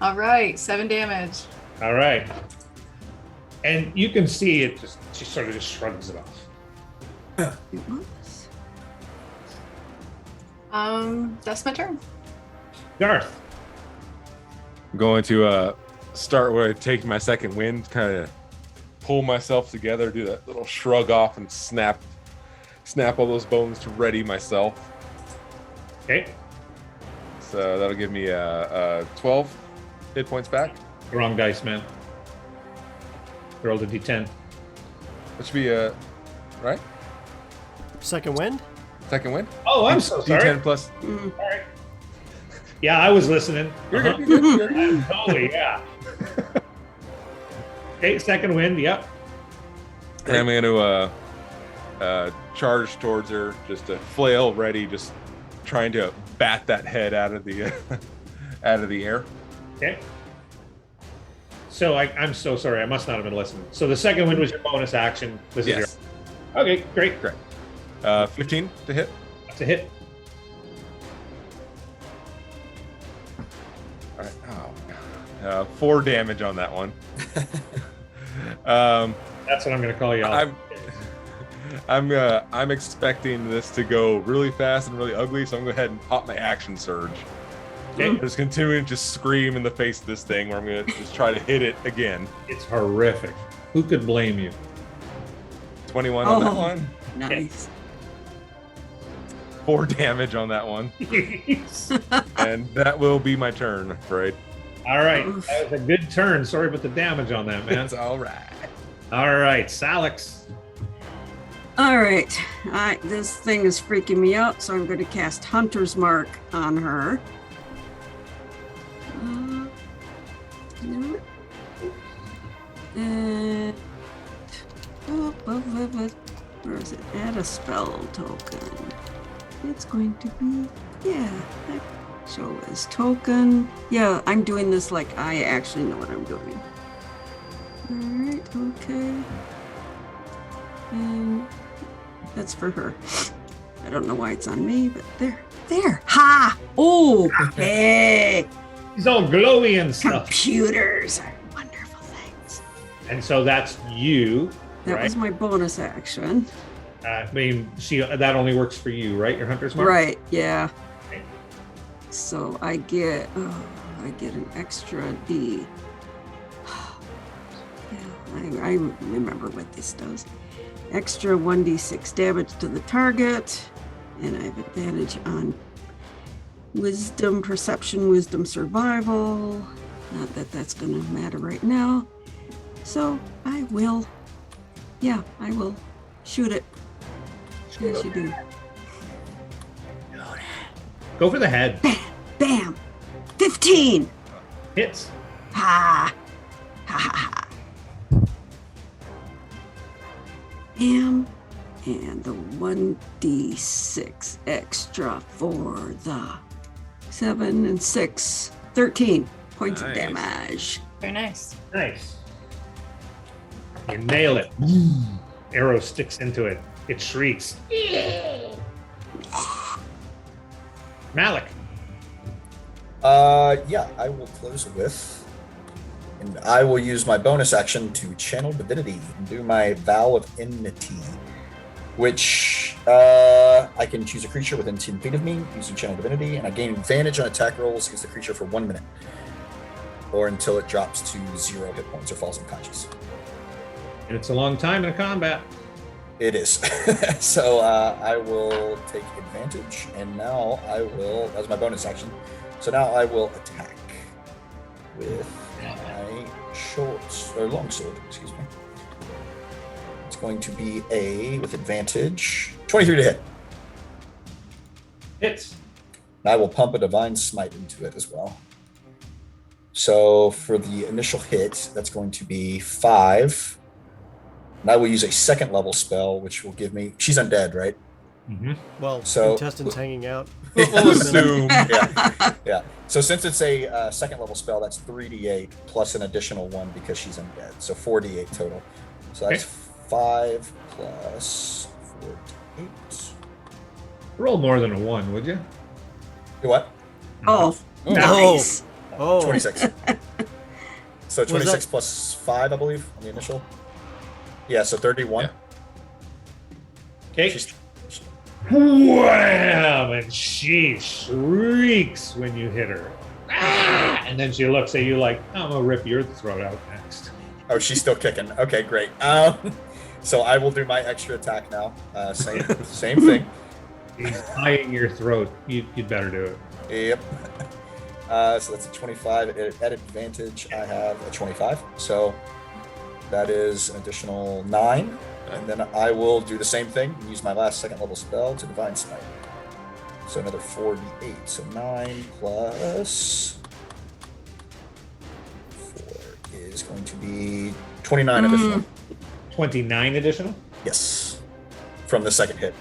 All right, 7 damage. All right. And you can see it just, she sort of just shrugs it off. Whoops. That's my turn. Garth. I'm going to start where I take my second wind, kind of pull myself together, do that little shrug off, and snap all those bones to ready myself. Okay. So that'll give me 12 hit points back. Wrong dice, man. Rolled a d10. That should be right? Second wind? Second wind? Oh, I'm so sorry. D10 plus. Mm. All right. Yeah, I was listening. You're Uh-huh. good, you're good, you're good. Totally, yeah. Okay, second wind, yep. And I'm going to charge towards her, just a flail ready, just trying to bat that head out of the out of the air. Okay. So I'm so sorry. I must not have been listening. So the second wind was your bonus action. This is Yes. your. Okay, great. Great. 15 to hit. That's a hit. All right. 4 damage on that one. That's what I'm going to call you. I'm expecting this to go really fast and really ugly, so I'm going to go ahead and pop my action surge. Okay. Just continuing to just scream in the face of this thing, where I'm going to just try to hit it again. It's horrific. Who could blame you? 21 on that Oh. one. Nice. 4 damage on that one. And that will be my turn, right? All right. That was a good turn. Sorry about the damage on that, man. That's all right. All right, Salix. All right. This thing is freaking me out, so I'm going to cast Hunter's Mark on her. And where is it? Add a spell token. It's going to be, show as token. Yeah, I'm doing this like I actually know what I'm doing. All right, okay. And that's for her. I don't know why it's on me, but there. Ha! Oh, hey! He's all glowy and stuff. Computers are wonderful things. And so that's you, That right? was my bonus action. I mean, that only works for you, right? Your hunter's mark? Right, yeah. Okay. So I get an extra D. Yeah, I remember what this does. Extra 1d6 damage to the target, and I have advantage on wisdom, perception, wisdom, survival. Not that that's going to matter right now. So I will shoot it. Yes, you do. Go for the head. Bam! 15! Hits. Ha! Ha ha ha. And the 1d6 extra for the 7 and 6. 13 points of Nice. damage. Very nice. Nice. You nail it. Arrow sticks into it. It shrieks. Malik. Yeah, I will close with, and I will use my bonus action to channel divinity and do my vow of enmity, which I can choose a creature within 10 feet of me using channel divinity, and I gain advantage on attack rolls against the creature for 1 minute, or until it drops to 0 hit points or falls unconscious. And it's a long time in a combat. It is. So I will take advantage, and now I will. That was my bonus action. So now I will attack with my long sword. Excuse me. It's going to be with advantage 23 to hit. Hits. And I will pump a divine smite into it as well. So for the initial hit, that's going to be 5. And I will use a second level spell, which will give me. She's undead, right? Mm-hmm. Well, So- intestines hanging out. We'll assume. Yeah. So since it's a second level spell, that's 3d8 plus an additional 1 because she's undead. So 4d8 total. So that's 5 plus 4d8. Roll more than a 1, would you? Do what? Oh, Oh. nice. Oh, 26. So Was 26 that- plus 5, I believe, on the initial. Yeah, so 31. Yeah. Okay. She's, Wham! And she shrieks when you hit her. Ah! And then she looks at you like, I'm gonna rip your throat out next. oh, she's still kicking. Okay, great. So I will do my extra attack now. Same thing. He's eyeing your throat. You'd better do it. Yep. So that's a 25. At advantage, I have a 25. So that is an additional 9. And then I will do the same thing and use my last second level spell to Divine Smite. So another 4d8. So 9 plus 4 is going to be 29 additional. 29 additional? Yes. From the second hit.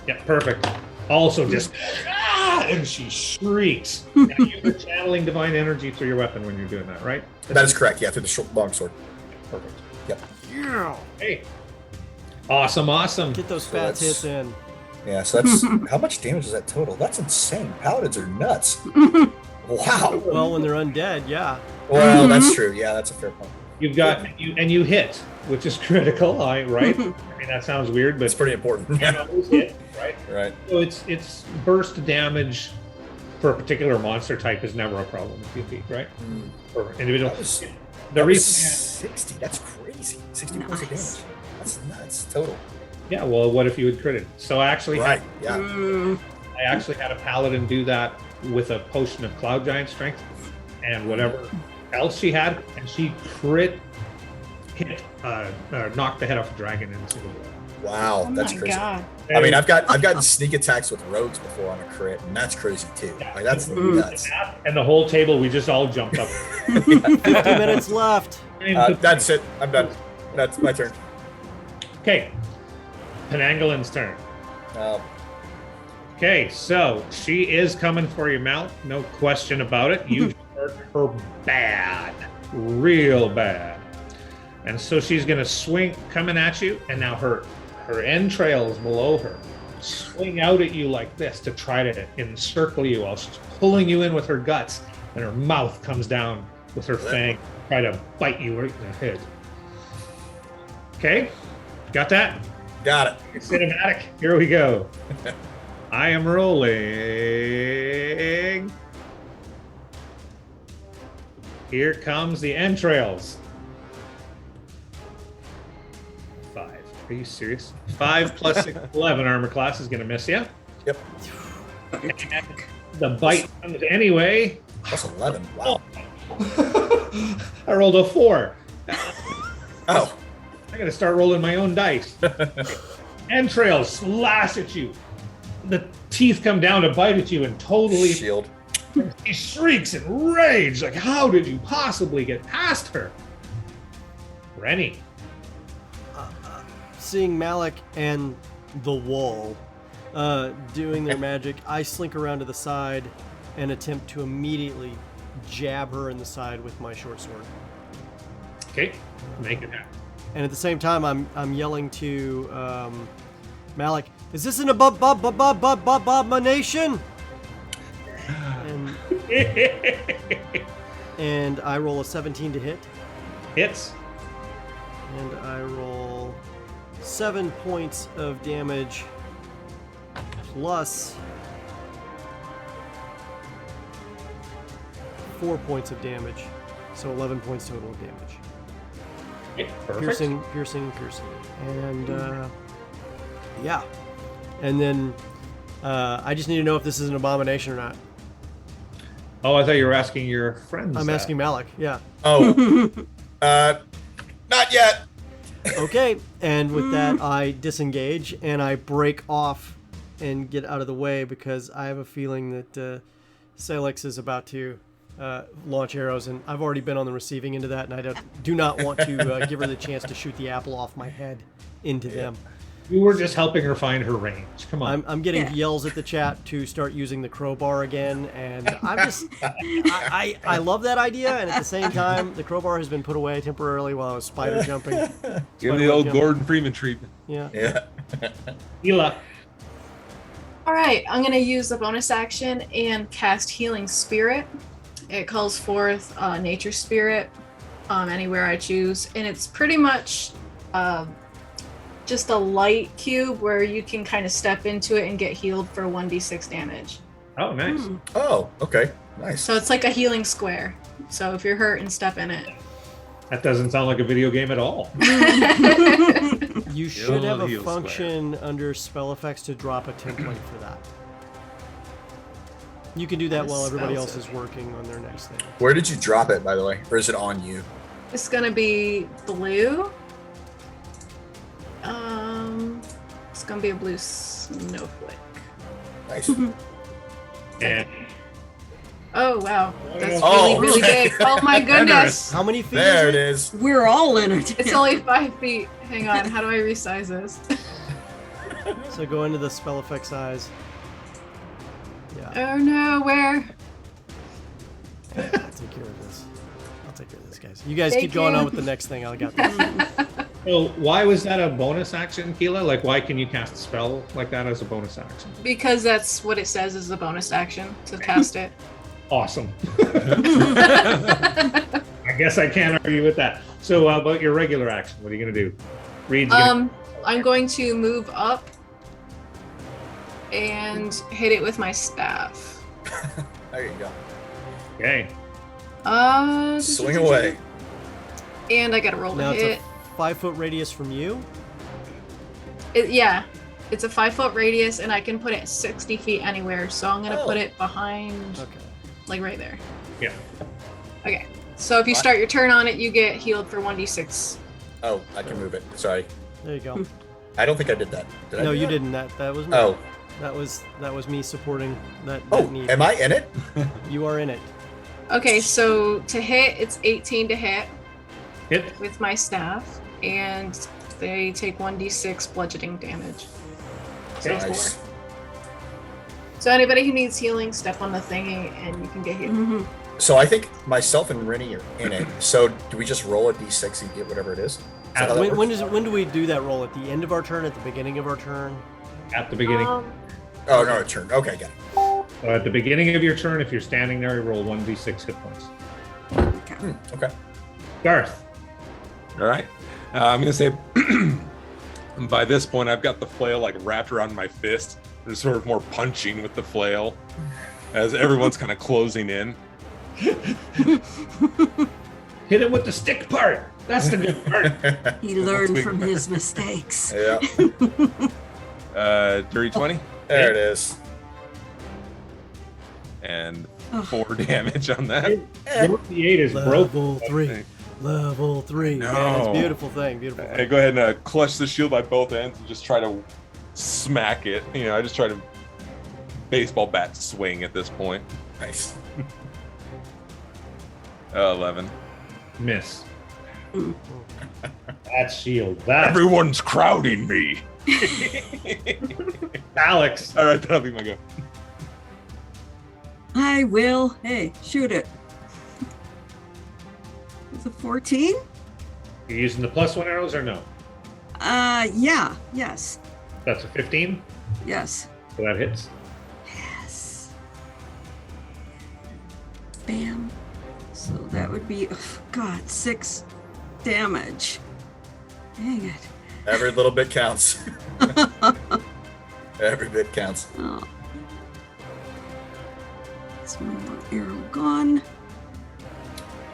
Yeah, perfect. Also just, and she shrieks. Now you're channeling divine energy through your weapon when you're doing that, right? That is correct. Yeah, through the long sword. Perfect. Yep. Hey. Awesome. get those So fat that's- hits in. Yeah, so that's how much damage is that total? That's insane. Paladins are nuts. Wow. Well, when they're undead, yeah. Well, that's true. Yeah, that's a fair point. You've got, you hit, which is critical, right? I mean, that sounds weird, but It's pretty important. you always hit, right? Right. So it's burst damage for a particular monster type is never a problem with D&D, right? For individual. That was- The That was reason, 60. That's crazy. 60 points of Nice. damage. That's nuts. Total. yeah. Well, what if you had critted? So I actually, Right. Yeah. I actually had a paladin do that with a potion of cloud giant strength and whatever else she had, and she knocked the head off a dragon in a single blow. Wow. Oh That's my crazy. god. I mean, I've gotten sneak attacks with rogues before on a crit, and that's crazy too. Like that's nuts. And the whole table, we just all jumped up. 50 minutes left. That's it. I'm done. That's my turn. Okay, Penangolin's turn. Uh, Okay, so she is coming for your mount, no question about it. You hurt her bad, real bad. And so she's gonna swing, coming at you, and now her entrails below her swing out at you like this to try to encircle you while she's pulling you in with her guts, and her mouth comes down with her fang, try to bite you right in the head. Okay, got that? got it. Cinematic. Here we go. I am rolling. Here comes the entrails. 5. Are you serious? 5 plus 6, 11 armor class is going to miss you. Yep. The bite comes anyway. That's 11. Wow. I rolled a 4. Oh. I got to start rolling my own dice. Entrails slash at you. The teeth come down to bite at you and totally Shield. He shrieks in rage, like, how did you possibly get past her? Rennie. Seeing Malik and the wall doing their magic, I slink around to the side and attempt to immediately jab her in the side with my short sword. Okay, make it happen. And at the same time, I'm yelling to Malik, "Is this an abomination?" And I roll a 17 to hit. Hits. And I roll 7 points of damage plus 4 points of damage. So 11 points total of damage. Okay, perfect. Piercing. And yeah. And then I just need to know if this is an abomination or not. Oh, I thought you were asking your friends. I'm asking Malik, yeah. Oh, not yet. Okay, and with that, I disengage and I break off and get out of the way because I have a feeling that Salix is about to launch arrows, and I've already been on the receiving end of that, and I do not want to give her the chance to shoot the apple off my head into them. You were just helping her find her range. Come on. I'm getting yells at the chat to start using the crowbar again, and I'm just I love that idea, and at the same time, the crowbar has been put away temporarily while I was spider jumping. Give the old Gordon Freeman treatment. Yeah. Hila. All right, I'm going to use the bonus action and cast Healing Spirit. It calls forth Nature Spirit anywhere I choose, and it's pretty much just a light cube where you can kind of step into it and get healed for 1d6 damage. Oh, nice. Oh, okay. Nice. So it's like a healing square. So if you're hurt and step in it. That doesn't sound like a video game at all. You should have a function under spell effects to drop a template for that. You can do that while everybody else is working on their next thing. Where did you drop it, by the way? Or is it on you? It's going to be blue. It's going to be a blue snowflake. Nice. And Oh, wow. That's really big. Oh, my goodness. How many feet There is it it? is. We're all entertained. It's only 5 feet. Hang on. How do I resize this? So go into the spell effect size. Yeah. Oh, no. Where? I'll take care of this. Guys. You guys Thank keep going you. on with the next thing. I got this. so why was that a bonus action, Keela? Like, why can you cast a spell like that as a bonus action? Because that's what it says is a bonus action to cast it. Awesome. I guess I can't argue with that. So about your regular action, what are you going to do? Reed's I'm going to move up and hit it with my staff. There you go. Okay. Swing away. And I got to roll to Now it's hit. a 5-foot radius from you. Yeah, it's a 5-foot radius, and I can put it 60 feet anywhere. So I'm gonna put it behind, like right there. Yeah. Okay. So if you start your turn on it, you get healed for 1d6. Oh, I can move it. Sorry. There you go. I don't think I did that. Did I No, do you that? didn't. That was me. Oh. That was me supporting that need. Am I in it? You are in it. Okay, so to hit, it's 18 to hit. Hit. With my staff, and they take 1d6 bludgeoning damage. So it's Nice. 4. So anybody who needs healing, step on the thingy, and you can get healed. So I think myself and Rennie are in it. So do we just roll a d6 and get whatever it is? Is that how that works? When do we do that roll? At the end of our turn? At the beginning of our turn? At the beginning. Oh, no, a turn. Okay, got it. So at the beginning of your turn, if you're standing there, you roll 1d6 hit points. Okay. Garth. All right. I'm going to say by this point, I've got the flail like wrapped around my fist. There's sort of more punching with the flail as everyone's kind of closing in. Hit it with the stick part. That's the good part. He learned from his mistakes. Yeah. Dirty 20. There it is. And 4 damage on that. The 8 is Level broken. 3. Level 3. No. Man, it's a beautiful thing. Beautiful thing. I go ahead and clutch the shield by both ends and just try to smack it. I just try to baseball bat swing at this point. Nice. 11. Miss. Mm. That shield. That Everyone's crowding me. Alex. All right, that'll be my go. I will. Hey, shoot it. Is it 14? You're using the +1 arrows or no? Yeah. Yes. That's a 15. Yes. So that hits. Yes. Bam. So that would be, God, 6 damage. Dang it. Every little bit counts. Every bit counts. Oh. That's one arrow gone.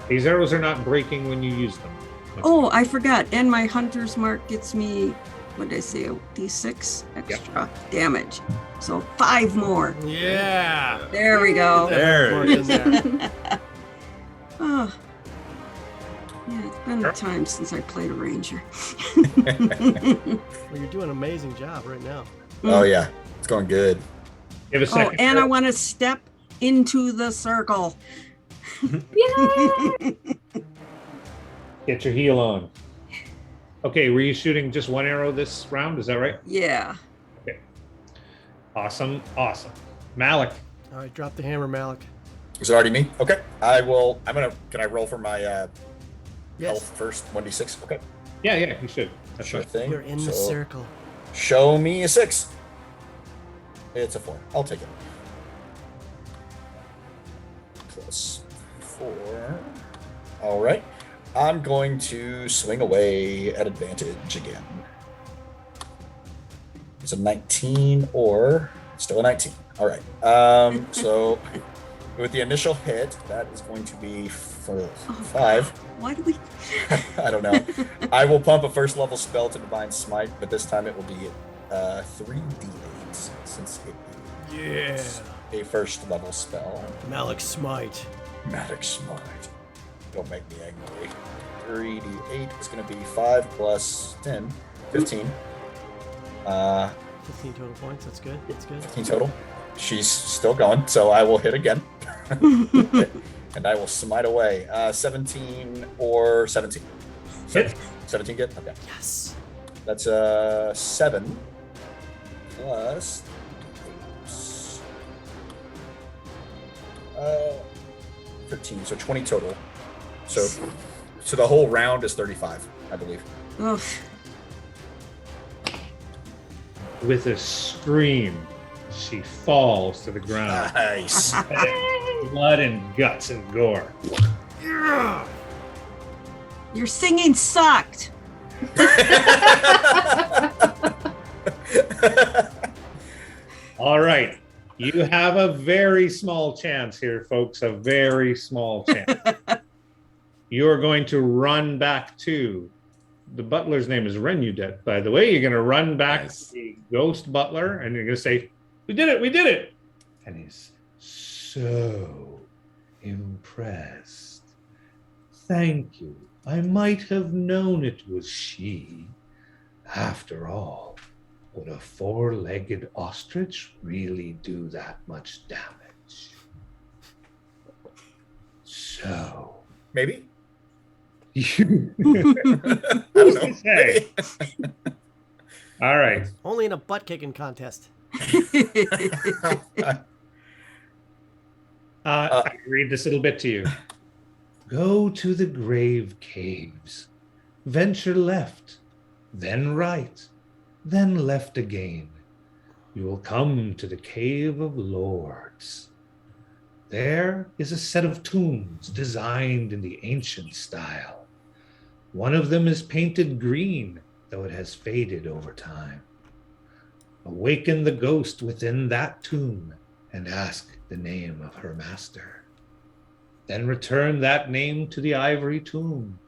These arrows are not breaking when you use them. Oh, I forgot. And my hunter's mark gets me, what did I say, a d6 extra damage. So 5 more. Yeah. There we go. There it is. Oh. Yeah, it's been a time since I played a ranger. Well, you're doing an amazing job right now. Oh yeah, it's going good. Give a Oh, second. and I want to step into the circle. Get your heel on. Okay, were you shooting just one arrow this round? Is that right? Yeah. Awesome. Malik. All right, drop the hammer, Malik. Is it already me? Okay. Can I roll for my health Yes. first? 1d6. Okay. Yeah, you should. That's Sure right. thing. You're in the So, circle. Show me a 6. It's a 4. I'll take it. +4. All right. I'm going to swing away at advantage again. It's a 19 or still a 19. All right. So with the initial hit, that is going to be for 5. Why do we? I don't know. I will pump a first level spell to Divine Smite, but this time it will be 3d8 since it is a first level spell. Malik Smite. Magic Smite. Don't make me angry. 3d8 is going to be 5 plus 10, 15. 15 total points. That's good. That's good. 15 total. She's still going, so I will hit again. And I will smite away. 17 or 17. Hit. 17 good? Okay. Yes. That's 7 plus 13, so 20 total. So the whole round is 35, I believe. Oh, With a scream, she falls to the ground. Nice. Blood and guts and gore. your singing sucked. All right. You have a very small chance here, folks. A very small chance. You're going to run back to the butler's name is Renudet, by the way. You're going to run back to the ghost butler and you're going to say, we did it. And he's so impressed. Thank you. I might have known it was she. After all, would a 4-legged ostrich really do that much damage? So, Maybe. you I don't know. say. All right. Only in a butt kicking contest. I can read this little bit to you. Go to the grave caves. Venture left, then right, then left again. You will come to the Cave of Lords. There is a set of tombs designed in the ancient style. One of them is painted green, though it has faded over time. Awaken the ghost within that tomb and ask the name of her master. Then return that name to the ivory tomb,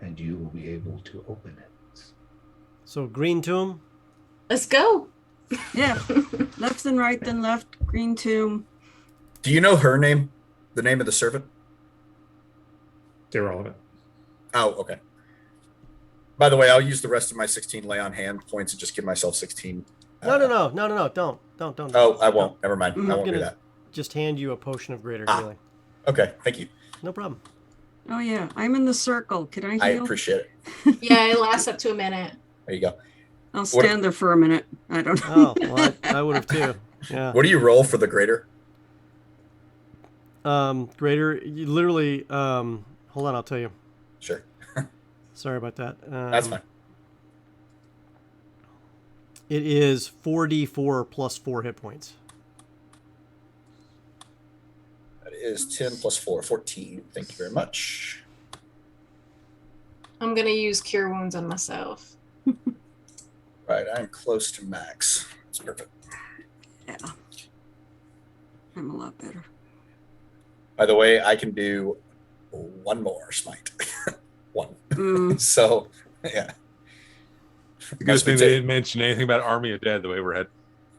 and you will be able to open it. So green tomb. Let's go. Yeah, left and right, then left, green tomb. Do you know her name? The name of the servant? Irrelevant. Oh, okay. By the way, I'll use the rest of my 16 lay on hand points and just give myself 16. No. Don't. Oh, I won't. Never mind. I won't do gonna- that. just hand you a potion of greater Ah. healing. Okay, thank you. No problem. Oh yeah, I'm in the circle. Can I heal? I appreciate it. Yeah, it lasts up to a minute. There you go. I'll stand there for a minute. I don't Oh, know. well, I would have too. Yeah. What do you roll for the greater? Greater, you literally, hold on, I'll tell you. Sure. Sorry about that. That's fine. It is 4d4 plus 4 hit points. That is 10 plus 4, 14. Thank you very much. I'm gonna use Cure Wounds on myself. Right, I'm close to max. That's perfect. Yeah. I'm a lot better. By the way, I can do one more smite. One. Mm. So, yeah. The good thing they didn't mention anything about Army of Dead the way we're headed.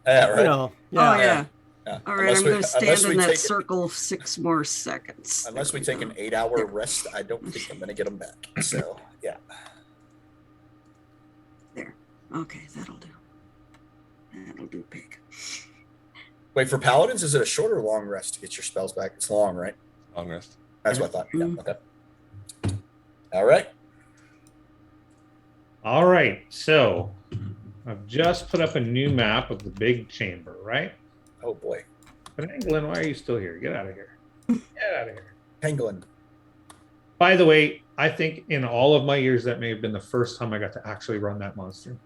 Yeah, right. You know, yeah. Oh yeah. Yeah. All right, I'm going to stand in that circle 6 more seconds. Unless we take an 8-hour rest, I don't think I'm going to get them back. So, yeah. There. Okay, that'll do. That'll do, pig. Wait, for paladins, is it a short or long rest to get your spells back? It's long, right? Long rest. That's what I thought. Yeah, okay. All right. All right. So I've just put up a new map of the big chamber, right? Oh, boy. But Pangolin, why are you still here? Get out of here. Get out of here. Pangolin. By the way, I think in all of my years, that may have been the first time I got to actually run that monster.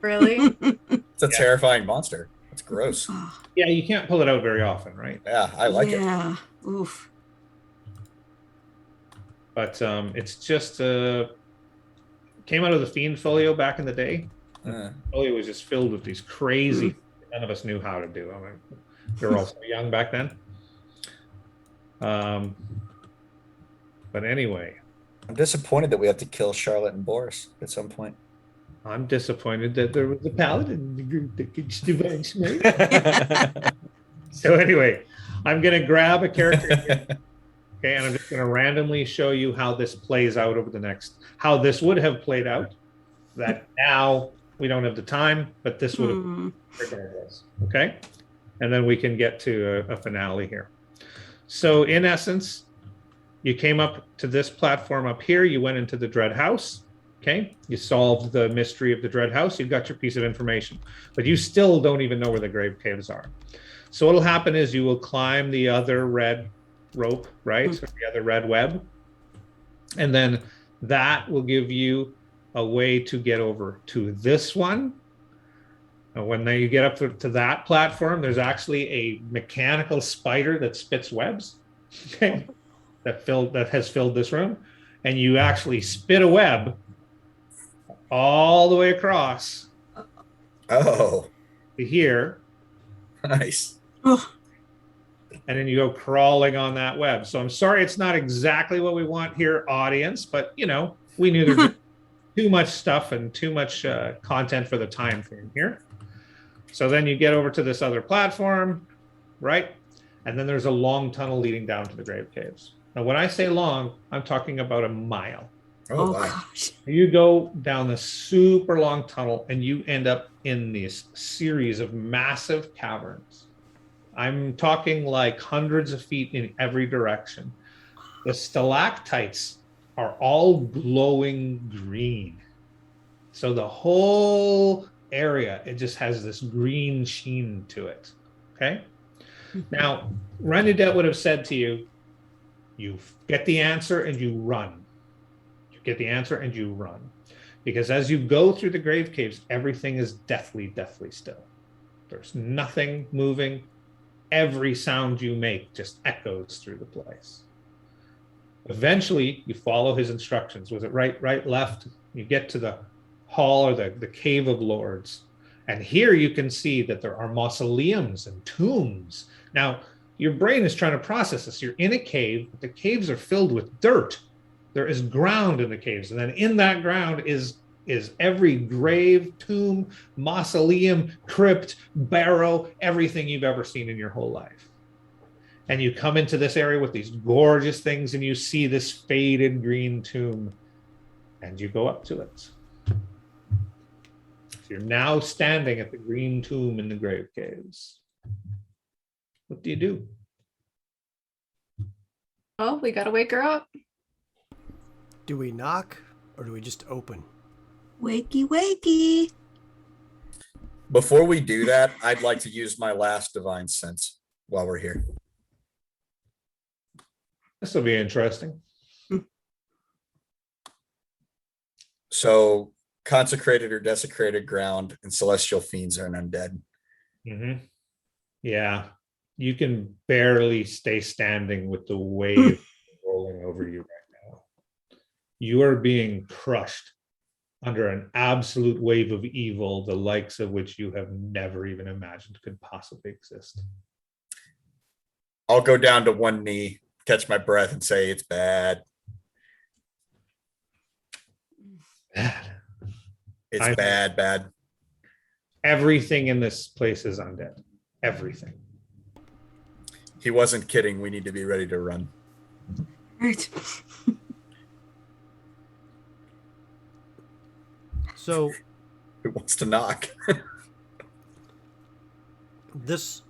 Really? It's a terrifying monster. It's gross. Yeah, you can't pull it out very often, right? Yeah, I like it. Yeah. Oof. But it's just came out of the Fiend folio back in the day. Folio was just filled with these crazy none of us knew how to do. I mean, we were all so young back then. But anyway, I'm disappointed that we have to kill Charlotte and Boris at some point. I'm disappointed that there was a paladin in the group that could devenge me. So anyway, I'm going to grab a character here, okay, and I'm just going to randomly show you how this plays out over the next, how this would have played out. That now we don't have the time, but this would have regardless, okay? And then we can get to a finale here. So in essence, you came up to this platform up here, you went into the Dread House. Okay, you solved the mystery of the Dread House. You got your piece of information, but you still don't even know where the grave caves are. So what'll happen is you will climb the other red rope, right? Or the other red web. And then that will give you a way to get over to this one. And when you get up to that platform, there's actually a mechanical spider that spits webs, okay, that has filled this room. And you actually spit a web all the way across. Oh, to here. Nice. Oh. And then you go crawling on that web. So I'm sorry, it's not exactly what we want here, audience, but you know, we knew there's too much stuff and too much content for the time frame here. So then you get over to this other platform, right? And then there's a long tunnel leading down to the grave caves. Now, when I say long, I'm talking about a mile. Oh, wow. Gosh. You go down this super long tunnel and you end up in this series of massive caverns. I'm talking like hundreds of feet in every direction. The stalactites are all glowing green. So the whole area, it just has this green sheen to it. Okay. Now, Renedet would have said to you, you get the answer and you run. Get the answer and you run, because as you go through the grave caves, everything is deathly still. There's nothing moving. Every sound you make just echoes through the place. Eventually you follow his instructions. Was it right, left? You get to the hall or the cave of lords, and here you can see that there are mausoleums and tombs. Now your brain is trying to process this. You're in a cave, but the caves are filled with dirt. There is ground in the caves, and then in that ground is every grave, tomb, mausoleum, crypt, barrow, everything you've ever seen in your whole life. And you come into this area with these gorgeous things, and you see this faded green tomb, and you go up to it. So you're now standing at the green tomb in the grave caves. What do you do? Oh, we gotta wake her up. Do we knock or do we just open? Wakey, wakey. Before we do that, I'd like to use my last divine sense while we're here. This will be interesting. So, consecrated or desecrated ground and celestial fiends are an undead. Mm-hmm. Yeah, you can barely stay standing with the wave rolling over you right now. You are being crushed under an absolute wave of evil, the likes of which you have never even imagined could possibly exist. I'll go down to one knee, catch my breath, and say it's bad. It's bad. Everything in this place is undead. Everything. He wasn't kidding. We need to be ready to run. Right. So Who wants to knock? this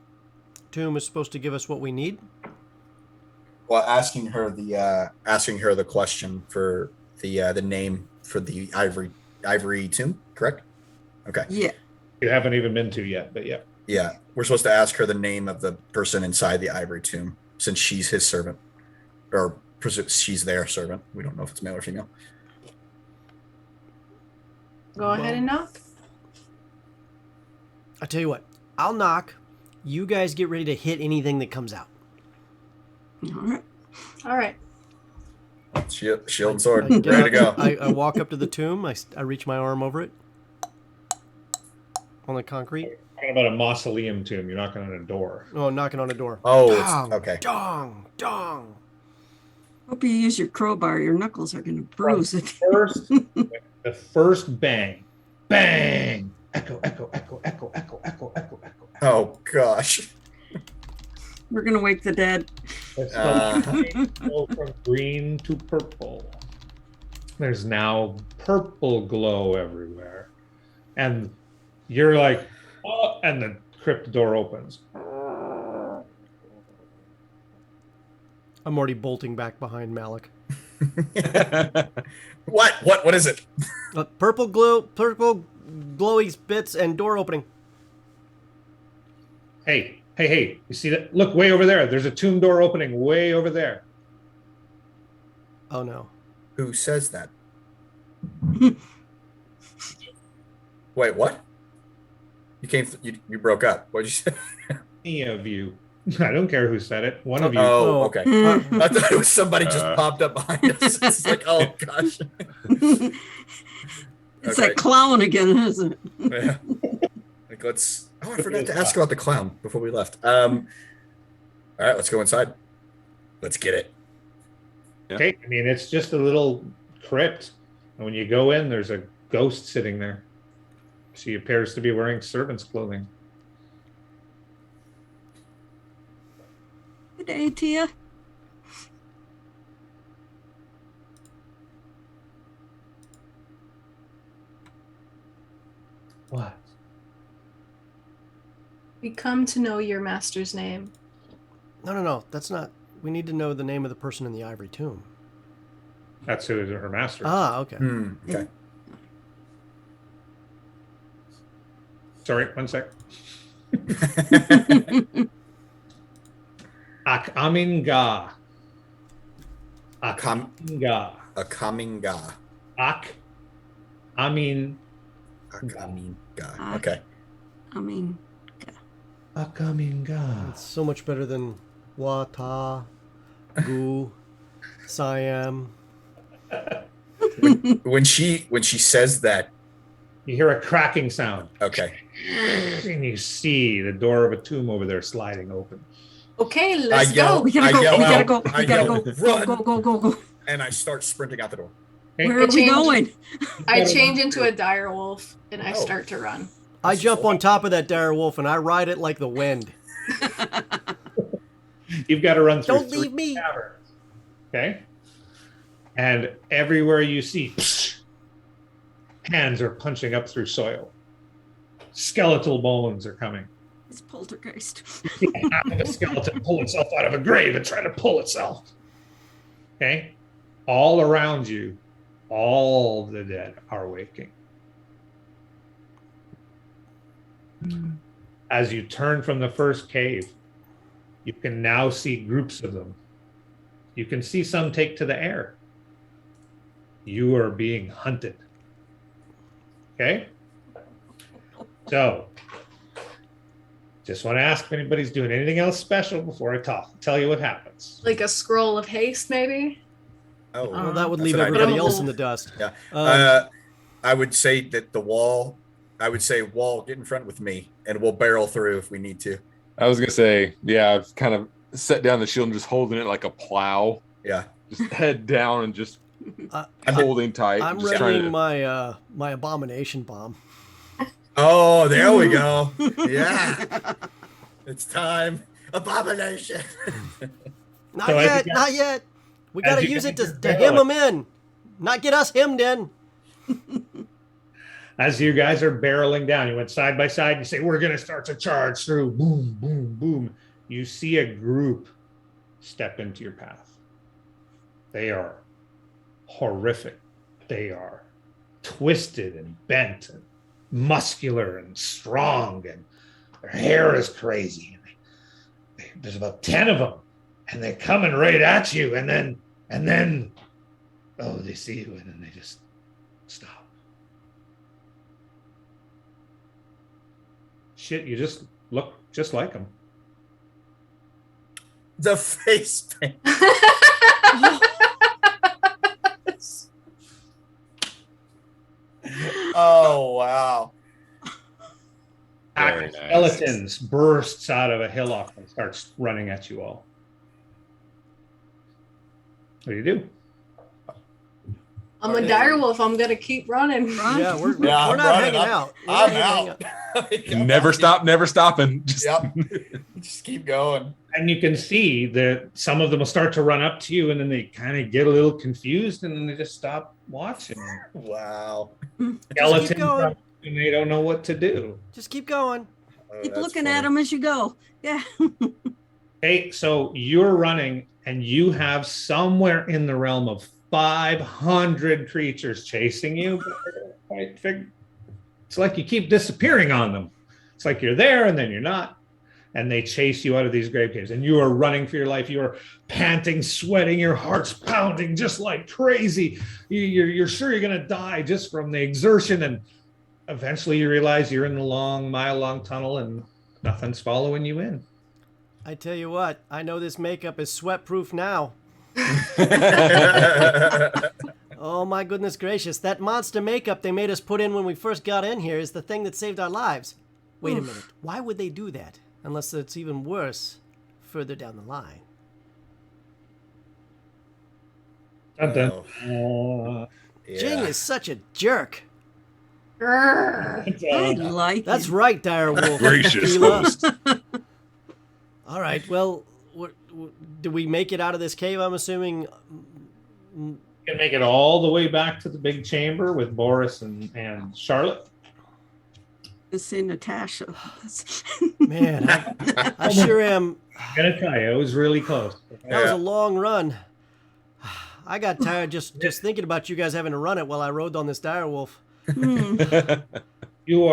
tomb is supposed to give us what we need? Well, asking her the question for the name for the ivory tomb, correct? Okay. Yeah. You haven't even been to yet, but yeah. Yeah, we're supposed to ask her the name of the person inside the ivory tomb, since she's his servant, or she's their servant. We don't know if it's male or female. Go ahead and knock. I tell you what, I'll knock. You guys get ready to hit anything that comes out. All right. All right. Shield and sword, I get ready to up- go. I walk up to the tomb. I reach my arm over it on the concrete. Talking about a mausoleum tomb. You're knocking on a door. Oh, knocking on a door. Oh, Dong, okay. Dong, dong. Hope you use your crowbar. Your knuckles are going to bruise it. The first bang, bang, echo, echo, echo, echo, echo, echo, echo, echo. Oh gosh. We're going to wake the dead. Let's go from green to purple. There's now purple glow everywhere, and you're like, oh, and the crypt door opens. I'm already bolting back behind Malik. What is it? Purple glowy bits and door opening. Hey, you see that? Look way over there. There's a tomb door opening way over there. Oh no. Who says that? Wait, what? You came. You broke up. What'd you say? Any of you. I don't care who said it. One of you. Oh, okay. I thought it was somebody just popped up behind us. It's like, oh gosh. It's that clown again, isn't it? Yeah. Like, let's. Oh, I forgot to ask about the clown before we left. All right, let's go inside. Let's get it. Okay, I mean, it's just a little crypt. And when you go in, there's a ghost sitting there. She appears to be wearing servant's clothing. Good day, Tia. What? We come to know your master's name. No. That's not. We need to know the name of the person in the ivory tomb. That's who her master is. Ah, okay. Okay. Sorry, one sec. Ak-amin-ga. Ak-amin-ga. Akaminga. Ak-amin. Akaminga. Okay. Ak-amin-ga. It's so much better than Wata, Gu, Siam. When she says that, You hear a cracking sound. okay. And you see the door of a tomb over there sliding open. Okay, let's yell- go. We gotta I go. yell We gotta out. go. I We gotta yell, go. "Run!" Go. And I start sprinting out the door. Okay? Where are we going? I change into a dire wolf and I Oh. start to run. I jump on top of that dire wolf and I ride it like the wind. You've got to run through Don't leave 3 me. taverns. Okay? And everywhere you see, hands are punching up through soil. Skeletal bones are coming. It's poltergeist. Having a skeleton pull itself out of a grave and try to pull itself. Okay? All around you, all the dead are waking. As you turn from the first cave, you can now see groups of them. You can see some take to the air. You are being hunted. Okay? So, just want to ask if anybody's doing anything else special before I tell you what happens. Like a scroll of haste, maybe? Oh, Well, that would that's leave an idea. everybody else in the dust. Yeah. Um, I would say that wall, get in front with me and we'll barrel through if we need to. I was gonna say, yeah, I've kind of set down the shield and just holding it like a plow. Yeah. Just head down and just Uh, holding tight. I'm just readying trying to- my abomination bomb. Oh, there we go. Yeah. It's time. Abomination. Not So as yet, you not yet. We as gotta you use it guys to are hem them in, not get us hemmed in. As you guys are barreling down, you went side by side. You say, "We're going to start to charge through." Boom, boom, boom. You see a group step into your path. They are horrific. They are twisted and bent and muscular and strong, and their hair is crazy. And there's about 10 of them, and they're coming right at you. And then, oh, they see you, and then they just stop. Shit, you just look just like them. The face paint. Oh, wow. Pack Very of nice. skeletons bursts out of a hillock and starts running at you all. What do you do? I'm a dire wolf. I'm gonna keep running. Run. Yeah, we're I'm not running. hanging I'm- out. We're I'm not hanging out. Never stop, never stopping. Just Yep. Just keep going. And you can see that some of them will start to run up to you, and then they kind of get a little confused, and then they just stop watching. Wow. Skeletons going. up, and they don't know what to do. Just keep going. Oh, Keep that's looking funny. at them as you go. Yeah. Hey, so you're running, and you have somewhere in the realm of 500 creatures chasing you. But I don't quite figure- It's like you keep disappearing on them. It's like you're there and then you're not. And they chase you out of these grave caves. And you are running for your life. You are panting, sweating, your heart's pounding just like crazy. You're sure you're going to die just from the exertion. And eventually you realize you're in the long, mile-long tunnel and nothing's following you in. I tell you what, I know this makeup is sweat-proof now. Oh my goodness gracious, that monster makeup they made us put in when we first got in here is the thing that saved our lives. Wait a minute, why would they do that? Unless it's even worse further down the line. Dun, dun. Yeah. Jing is such a jerk. I like That's it. right, Direwolf. Gracious Tequila. host. All right, well, do we make it out of this cave, I'm assuming? You can make it all the way back to the big chamber with Boris and Charlotte. To see Natasha. Man, I sure am. I'm gonna tell you, it was really close. That was a long run. I got tired just thinking about you guys having to run it while I rode on this direwolf. You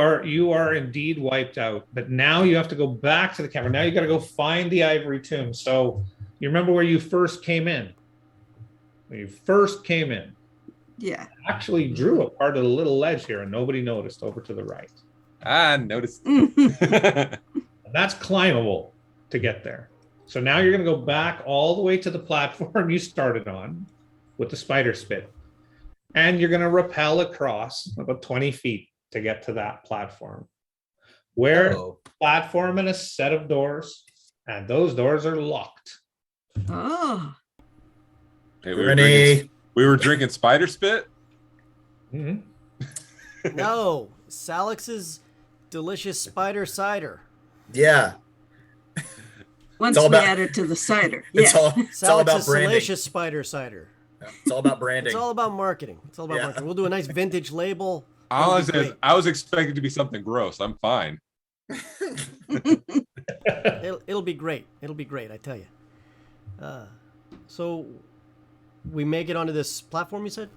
are indeed wiped out, but now you have to go back to the cavern. Now you got to go find the ivory tomb. So you remember where you first came in? When you first came in, Yeah. actually drew a part of the little ledge here, and nobody noticed over to the right. I noticed. And that's climbable to get there. So now you're going to go back all the way to the platform you started on with the spider spit. And you're going to rappel across about 20 feet to get to that platform. Where Oh. platform and a set of doors, and those doors are locked. Oh. Hey, Renee. we were drinking spider spit. Mhm. No, Salix's delicious spider cider. Yeah. Once all we about- add it to the cider. It's Yeah. all about Salix's branding. delicious spider cider. Yeah, it's all about branding. It's all about marketing. It's all about Yeah. marketing. We'll do a nice vintage label. I It'll be was, great. I was expecting to be something gross. I'm fine. It'll be great. It'll be great, I tell you. So we make it onto this platform, you said?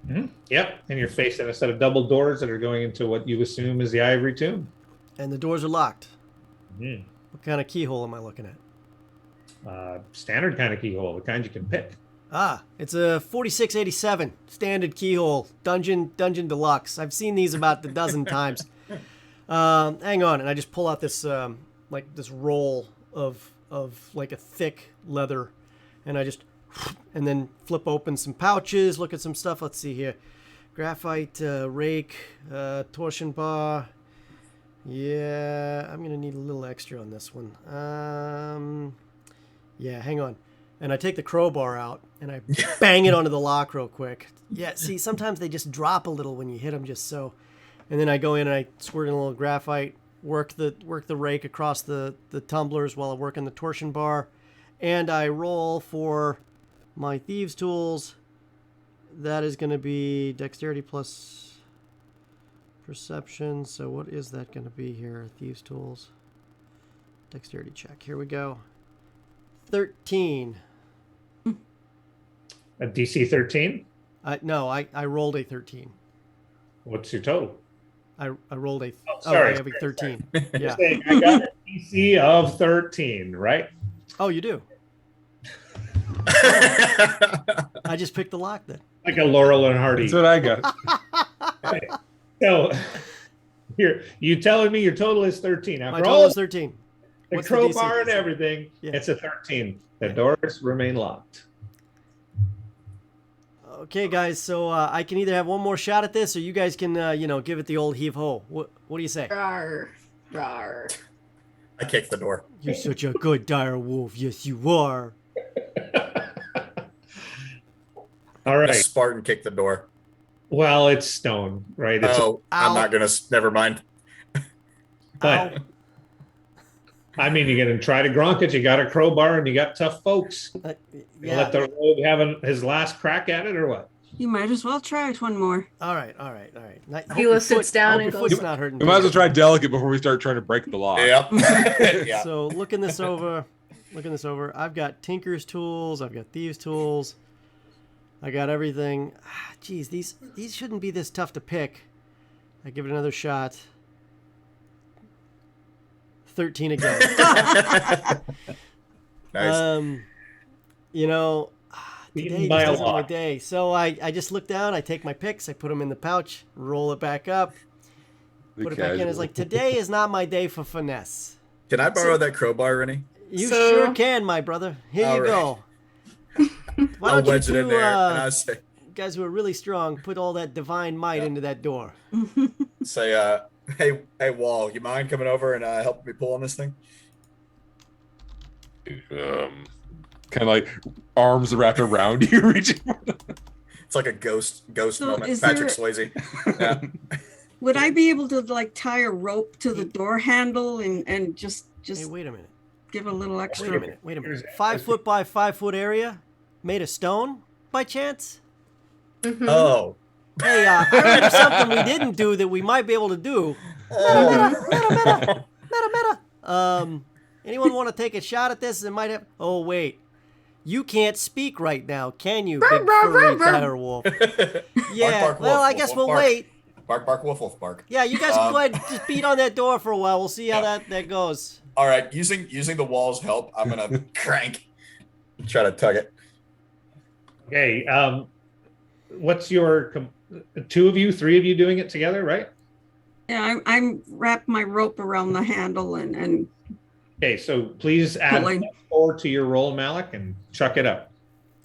Mm-hmm. Yep. And you're facing a set of double doors that are going into what you assume is the Ivory Tomb. And the doors are locked. Mm-hmm. What kind of keyhole am I looking at? Standard kind of keyhole, the kind you can pick. It's a 4687 standard keyhole, dungeon deluxe. I've seen these about a dozen times. Hang on, and I just pull out this like this roll of like a thick leather, and and then flip open some pouches, look at some stuff. Let's see here, graphite rake, torsion bar. Yeah, I'm gonna need a little extra on this one. Yeah, hang on. And I take the crowbar out and I bang it onto the lock real quick. Yeah, see, sometimes they just drop a little when you hit them just so. And then I go in and I squirt in a little graphite, work the rake across the tumblers while I work in the torsion bar. And I roll for my thieves' tools. That is going to be dexterity plus perception. So what is that going to be here? Thieves' tools. Dexterity check. Here we go. 13. A DC 13? No, I rolled a 13. What's your total? I rolled a... sorry, I have a 13. You're Yeah. saying I got a DC of 13, right? Oh, you do? I just picked the lock then. Like a Laurel and Hardy. That's what I got. Okay. So, here, you telling me your total is 13. My After total all is 13. the What's the crowbar DC? and everything, Yeah. it's a 13. The doors remain locked. Okay, guys, so I can either have one more shot at this or you guys can, give it the old heave-ho. What do you say? Rawr, rawr. I kicked the door. You're such a good dire wolf. Yes, you are. All A right. Spartan kicked the door. Well, it's stone, right? It's Oh, I'm not gonna. Never mind. but I mean, you're gonna try to gronk it. You got a crowbar and you got tough folks. You Yeah. let the rogue have his last crack at it, or what? You might as well try it one more. All right. Not, Hilo sits down and foot's goes- not hurting. We might as well try delicate before we start trying to break the law. Yep. Yeah. So looking this over, I've got Tinker's tools, I've got Thieves' tools, I got everything. Geez, these shouldn't be this tough to pick. I give it another shot. 13 again. Nice. Today Beaten just by a isn't my lot. day. So I just look down, I take my picks, I put them in the pouch, roll it back up, put it back in. It's like, today is not my day for finesse. Can I borrow that crowbar, Rennie? You So- sure can, my brother. Here All you right. go. Why I'll don't you wedge it in two, there, and I'll say, guys who are really strong, put all that divine might into that door? hey, Wall, you mind coming over and helping me pull on this thing? Kind of like arms wrapped around you, reaching. It's like a ghost So moment. is Patrick there- Swayze. Yeah. Would I be able to like tie a rope to the door handle and just Hey, wait a minute. give a little Wait extra? a minute. 5 foot by 5 foot area, made of stone, by chance? Mhm. Oh. Hey, I remember something we didn't do that we might be able to do. Meta. Anyone want to take a shot at this? It might have. Oh wait, you can't speak right now, can you, big furry dire wolf? Yeah. bark, Well, wolf, I wolf, guess wolf, we'll bark. wait. Bark, bark, wolf, wolf, bark. Yeah, you guys can go ahead and just beat on that door for a while. We'll see how that goes. All right, using the wall's help, I'm gonna crank. Try to tug it. Okay. What's your 2 of you, 3 of you doing it together, right? Yeah, I'm wrap my rope around the handle and Okay, so please add Pulling. +4 to your roll, Malik, and chuck it up.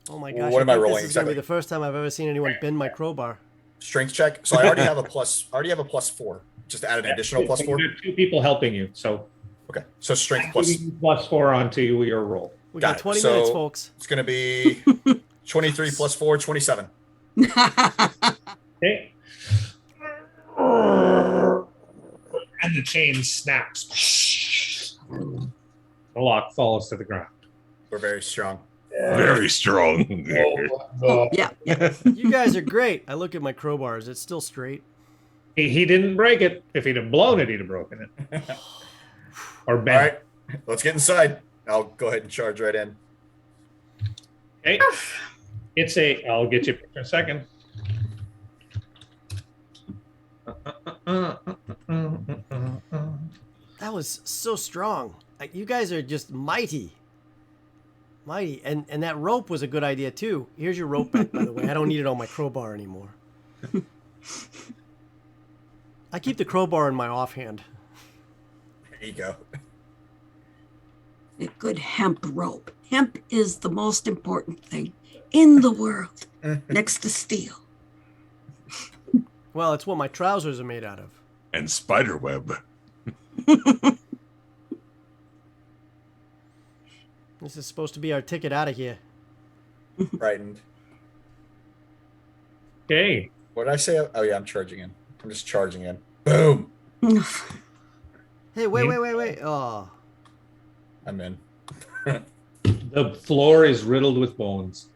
Oh my gosh! What am I think rolling This is gonna be exactly? the first time I've ever seen anyone bend my crowbar. Strength check. So I already have a +4. Just add an additional So +4. you have 2 people helping you, so Okay. So strength plus. +4 onto your roll. We Got got it. 20 So- minutes, folks. It's gonna be 23 + 4, 27. Okay. And the chain snaps. The lock falls to the ground. We're very strong. Very strong. yeah. You guys are great. I look at my crowbar. Is it still straight? He didn't break it. If he'd have blown it, he'd have broken it. Or All bent. right, let's get inside. I'll go ahead and charge right in. Okay. I'll get you a picture in a second. That was so strong. You guys are just mighty. Mighty. And that rope was a good idea too. Here's your rope back, by the way. I don't need it on my crowbar anymore. I keep the crowbar in my offhand. There you go. A good hemp rope. Hemp is the most important thing in the world, next to steel. Well, it's what my trousers are made out of. And spiderweb. This is supposed to be our ticket out of here. Frightened. Okay. What did I say? Oh yeah, I'm charging in. I'm just charging in. Boom. Hey, wait. Oh. I'm in. The floor is riddled with bones.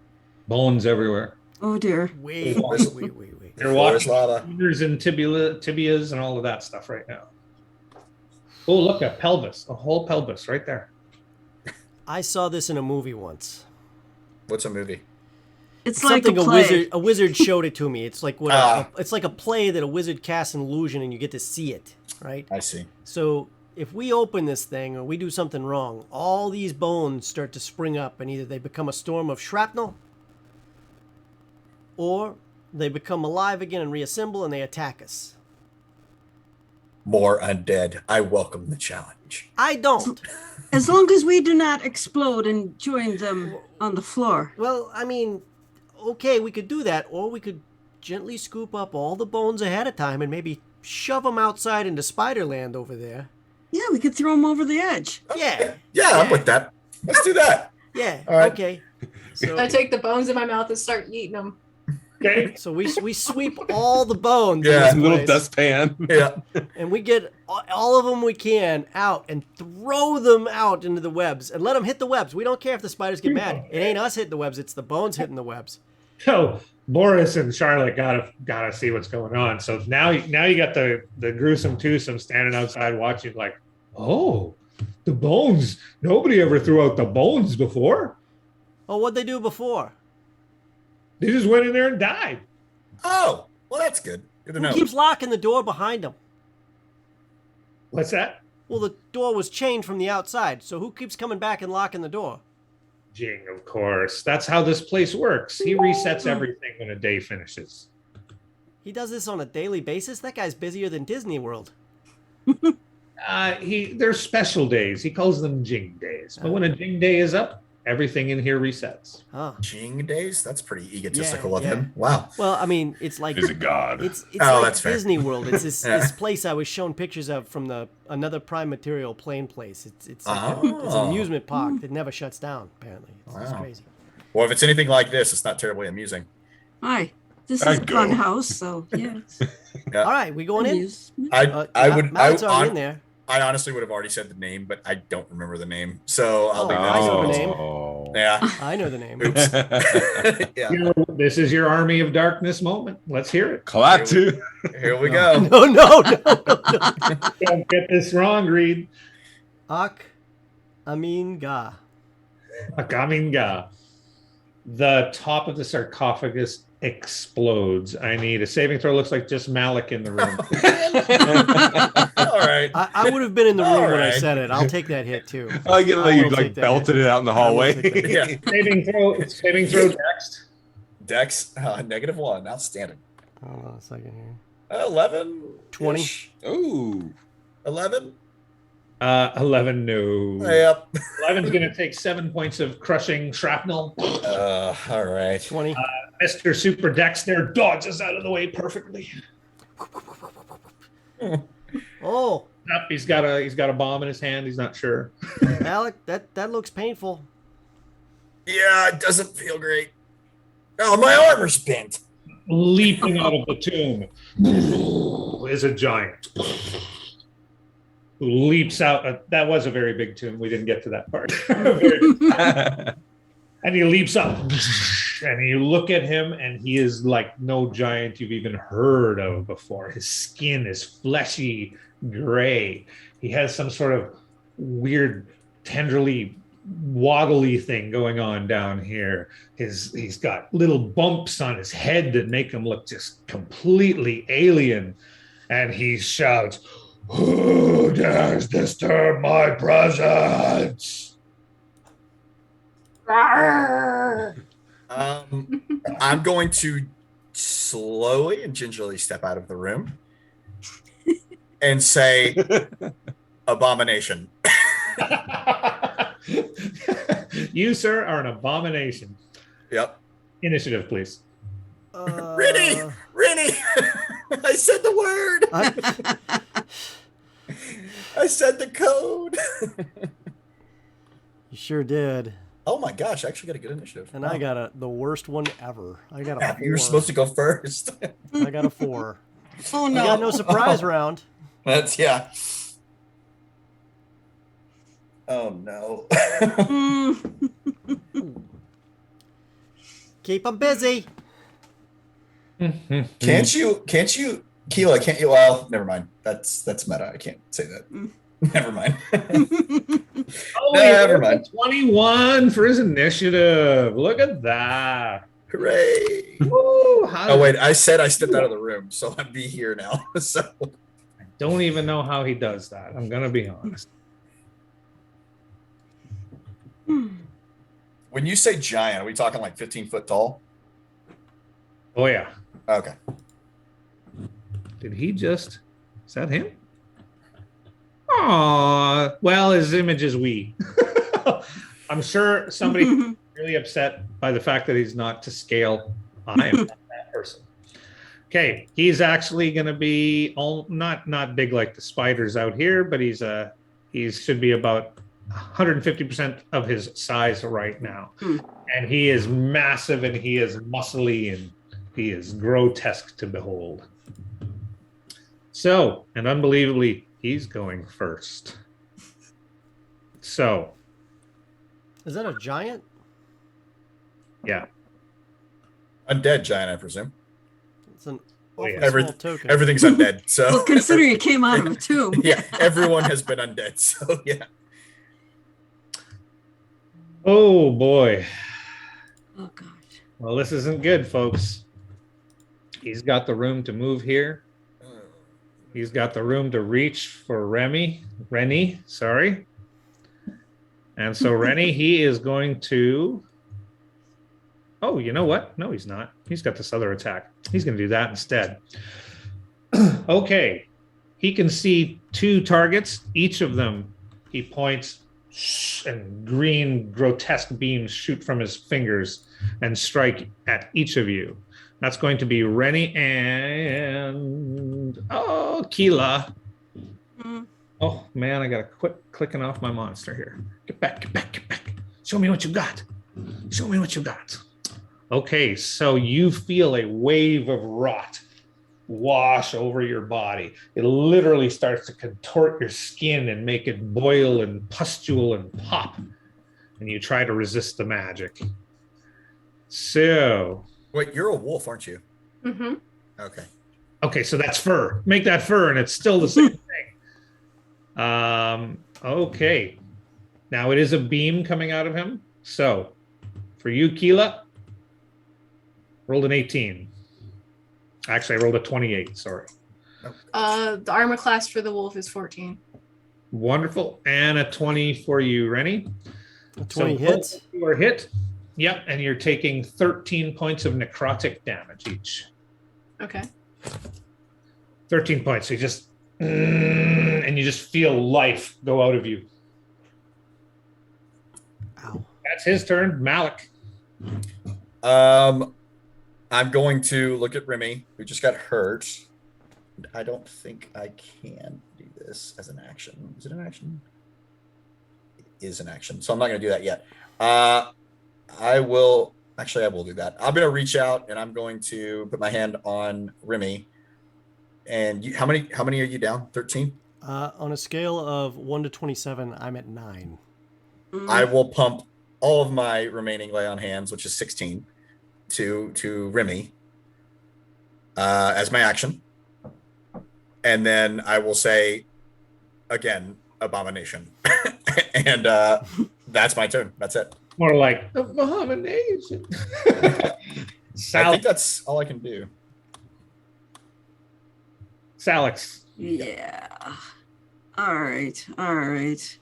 Bones everywhere. Oh dear. Wait. You're Floor is walking lava. fingers and tibias and all of that stuff right now. Oh, look, a pelvis. A whole pelvis right there. I saw this in a movie once. What's a movie? It's like Something a play. a wizard showed it to me. It's like Ah. it's like a play that a wizard casts an illusion and you get to see it, right? I see. So if we open this thing or we do something wrong, all these bones start to spring up and either they become a storm of shrapnel or they become alive again and reassemble and they attack us. More undead. I welcome the challenge. I don't. As long as we do not explode and join them on the floor. Well, I mean, okay, we could do that, or we could gently scoop up all the bones ahead of time and maybe shove them outside into Spiderland over there. Yeah, we could throw them over the edge. Yeah. Yeah, I'm with that. Let's do that. Yeah. All right. Okay. So, I take the bones in my mouth and start eating them. Okay. so we sweep all the bones Yeah. in this Little place, dustpan. Yeah. and we get all of them we can out and throw them out into the webs and let them hit the webs. We don't care if the spiders get mad. It ain't us hitting the webs; it's the bones hitting the webs. So Boris and Charlotte gotta see what's going on. So now you got the gruesome twosome standing outside watching, like, oh, the bones. Nobody ever threw out the bones before. Oh, what'd they do before? They just went in there and died. Oh, well, that's good. Good to Who know. keeps locking the door behind them? What's that? Well, the door was chained from the outside, so who keeps coming back and locking the door? Jing, of course. That's how this place works. He resets everything when a day finishes. He does this on a daily basis? That guy's busier than Disney World. There's special days. He calls them Jing days. But when a Jing day is up, everything in here resets. Huh. Jing days? That's pretty egotistical Yeah, of yeah. him. Wow. Well, I mean, it's like Is a god. it's Oh, like that's fair. Disney World. It's this, Yeah. this place I was shown pictures of from another Prime Material plane place. It's like it's an Oh. amusement park that never shuts down. Apparently, it's Wow. crazy. Well, if it's anything like this, it's not terribly amusing. Hi. This is I'd a go. fun house, so yes. All right, we going in? Amusement. Mallet's already in there. I honestly would have already said the name, but I don't remember the name. So I'll Oh, leave I know the that. name. Oh. Yeah. I know the name. Yeah. This is your Army of Darkness moment. Let's hear it. Clap to. Here we go. No. Don't get this wrong, Reed. Ak Amin Ga. Akaminga. The top of the sarcophagus explodes. I need a saving throw. Looks like just Malik in the room. All right. I would have been in the room All when I right. said it. I'll take that hit too. I get I like you will like take that belted hit. it out in the I will hallway. take that hit. Yeah. Saving throw next. Dex, -1. Outstanding. Hold on a second here. 11. 20. Ooh. 11. 11, no. Yep. 11's going to take 7 points of crushing shrapnel. All right. 20. Mr. Super Dex there dodges out of the way perfectly. Oh, Up, he's got a bomb in his hand. He's not sure. Alec, that looks painful. Yeah, it doesn't feel great. Oh, my armor's bent. Leaping out of the tomb is a giant who leaps out. That was a very big tomb. We didn't get to that part. And he leaps up, and you look at him, and he is like no giant you've even heard of before. His skin is fleshy gray. He has some sort of weird, tenderly waddly thing going on down here. He's got little bumps on his head that make him look just completely alien. And he shouts, "Who dares disturb my presence?" I'm going to slowly and gingerly step out of the room and say, "Abomination." You, sir, are an abomination. Yep. Initiative, please. Rennie! I said the word. I said the code. You sure did. Oh my gosh, I actually got a good initiative. And I got the worst one ever. I got a 4. You were supposed to go first. I got a 4. Oh I no. got no surprise round. That's, yeah. Oh no. Keep them busy. Can't you, Keela, can't you, well, never mind. That's meta. I can't say that. Never mind. Never mind. 21 for his initiative. Look at that. Hooray. Woo, Oh, wait, I said I stepped out of the room, so I'd be here now. So I don't even know how he does that. I'm going to be honest. when you say giant, are we talking like 15 foot tall? Oh, yeah. Okay. Did he just... Is that him? Aw, well, his image is wee. I'm sure somebody really upset by the fact that he's not to scale. I am not that person. Okay, he's actually going to be not big like the spiders out here, but he should be about 150% of his size right now. And he is massive, and he is muscly, and he is grotesque to behold. So, and unbelievably, he's going first. So. Is that a giant? Yeah. Undead giant, I presume. It's an small token. Everything's undead. So well, considering it came out of a tomb. Yeah, everyone has been undead. So yeah. Oh boy. Oh gosh. Well, this isn't good, folks. He's got the room to move here. He's got the room to reach for Rennie, sorry. And so Rennie, he is going to... Oh, you know what? No, he's not. He's got this other attack. He's going to do that instead. Okay. He can see 2 targets. Each of them, he points, and green, grotesque beams shoot from his fingers and strike at each of you. That's going to be Rennie and Keela. Oh man, I gotta quit clicking off my monster here. Get back. Show me what you got. Okay, so you feel a wave of rot wash over your body. It literally starts to contort your skin and make it boil and pustule and pop. And you try to resist the magic. So... Wait, you're a wolf, aren't you? Mm-hmm. Okay, so that's fur. Make that fur, and it's still the same thing. Okay. Now it is a beam coming out of him. So for you, Keela, rolled an 18. Actually, I rolled a 28, sorry. The armor class for the wolf is 14. Wonderful. And a 20 for you, Rennie. A 20 hits? You are hit. Yep, and you're taking 13 points of necrotic damage each. Okay. 13 points. So you just... and you just feel life go out of you. Ow. That's his turn. Malik. I'm going to look at Remy, who just got hurt. I don't think I can do this as an action. Is it an action? It is an action. So I'm not going to do that yet. I will do that. I'm going to reach out and I'm going to put my hand on Remy. And how many are you down? 13? On a scale of 1 to 27, I'm at 9. I will pump all of my remaining lay on hands, which is 16, to Remy as my action. And then I will say, again, abomination. And that's my turn. That's it. More like abomination. I think that's all I can do. Salix. Yeah. All right. All right.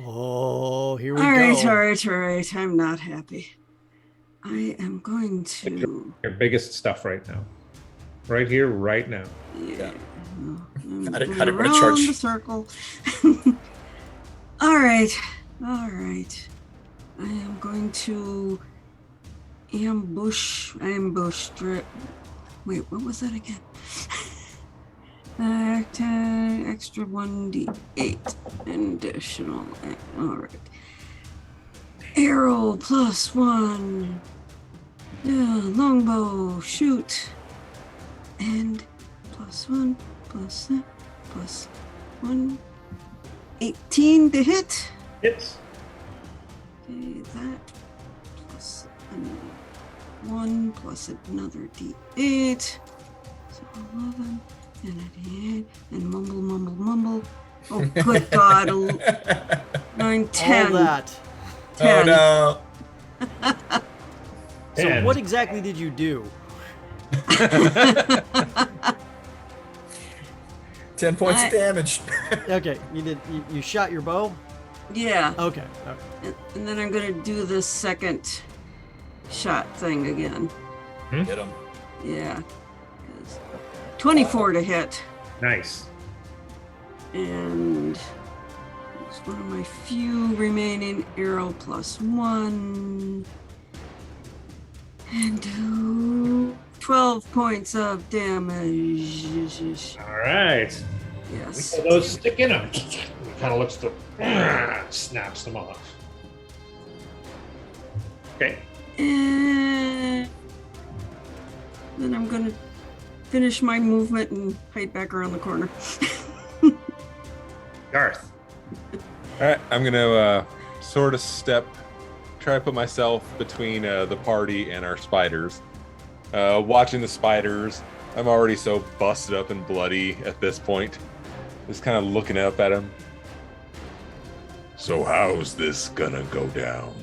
Oh, here we All go. right. All right. All right. I'm not happy. I am going to. Your biggest stuff right now. Right here, right now. Yeah. I didn't want to Around charge. the circle. All right. All right. I am going to ambush. Wait, what was that again? Extra 1d8 additional. All right. Arrow +1. Yeah, longbow, shoot. And +1, +1. 18 to hit. Hits. Okay, that plus 1 plus another d8. So 11 and a d8 and mumble. Oh, good God. 9, 10. All that. 10. Oh no. So And- what exactly did you do? 10 points of damage. Okay, you shot your bow? Yeah. Okay. And then I'm going to do the second shot thing again. Get him. Yeah. 'Cause 24 to hit. Nice. And it's one of my few remaining arrow +1. And do 12 points of damage. All right. Yes. So those stick in him. He kind of looks to snaps them off. Okay. And then I'm gonna finish my movement and hide back around the corner. Garth. All right, I'm gonna sort of try to put myself between the party and our spiders. Watching the spiders, I'm already so busted up and bloody at this point. Just kind of looking up at them. So how's this gonna go down?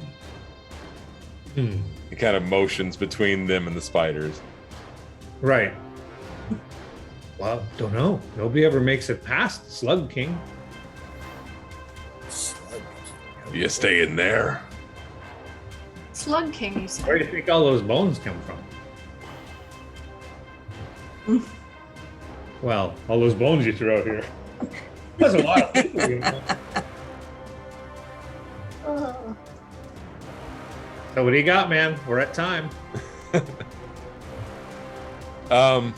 He kind of motions between them and the spiders. Right. Well, don't know. Nobody ever makes it past Slug King. You stay in there. Slug King, you said. Where do you think all those bones come from? Well, all those bones you threw out here. There's a lot of people. You know. So what do you got, man? We're at time. I'm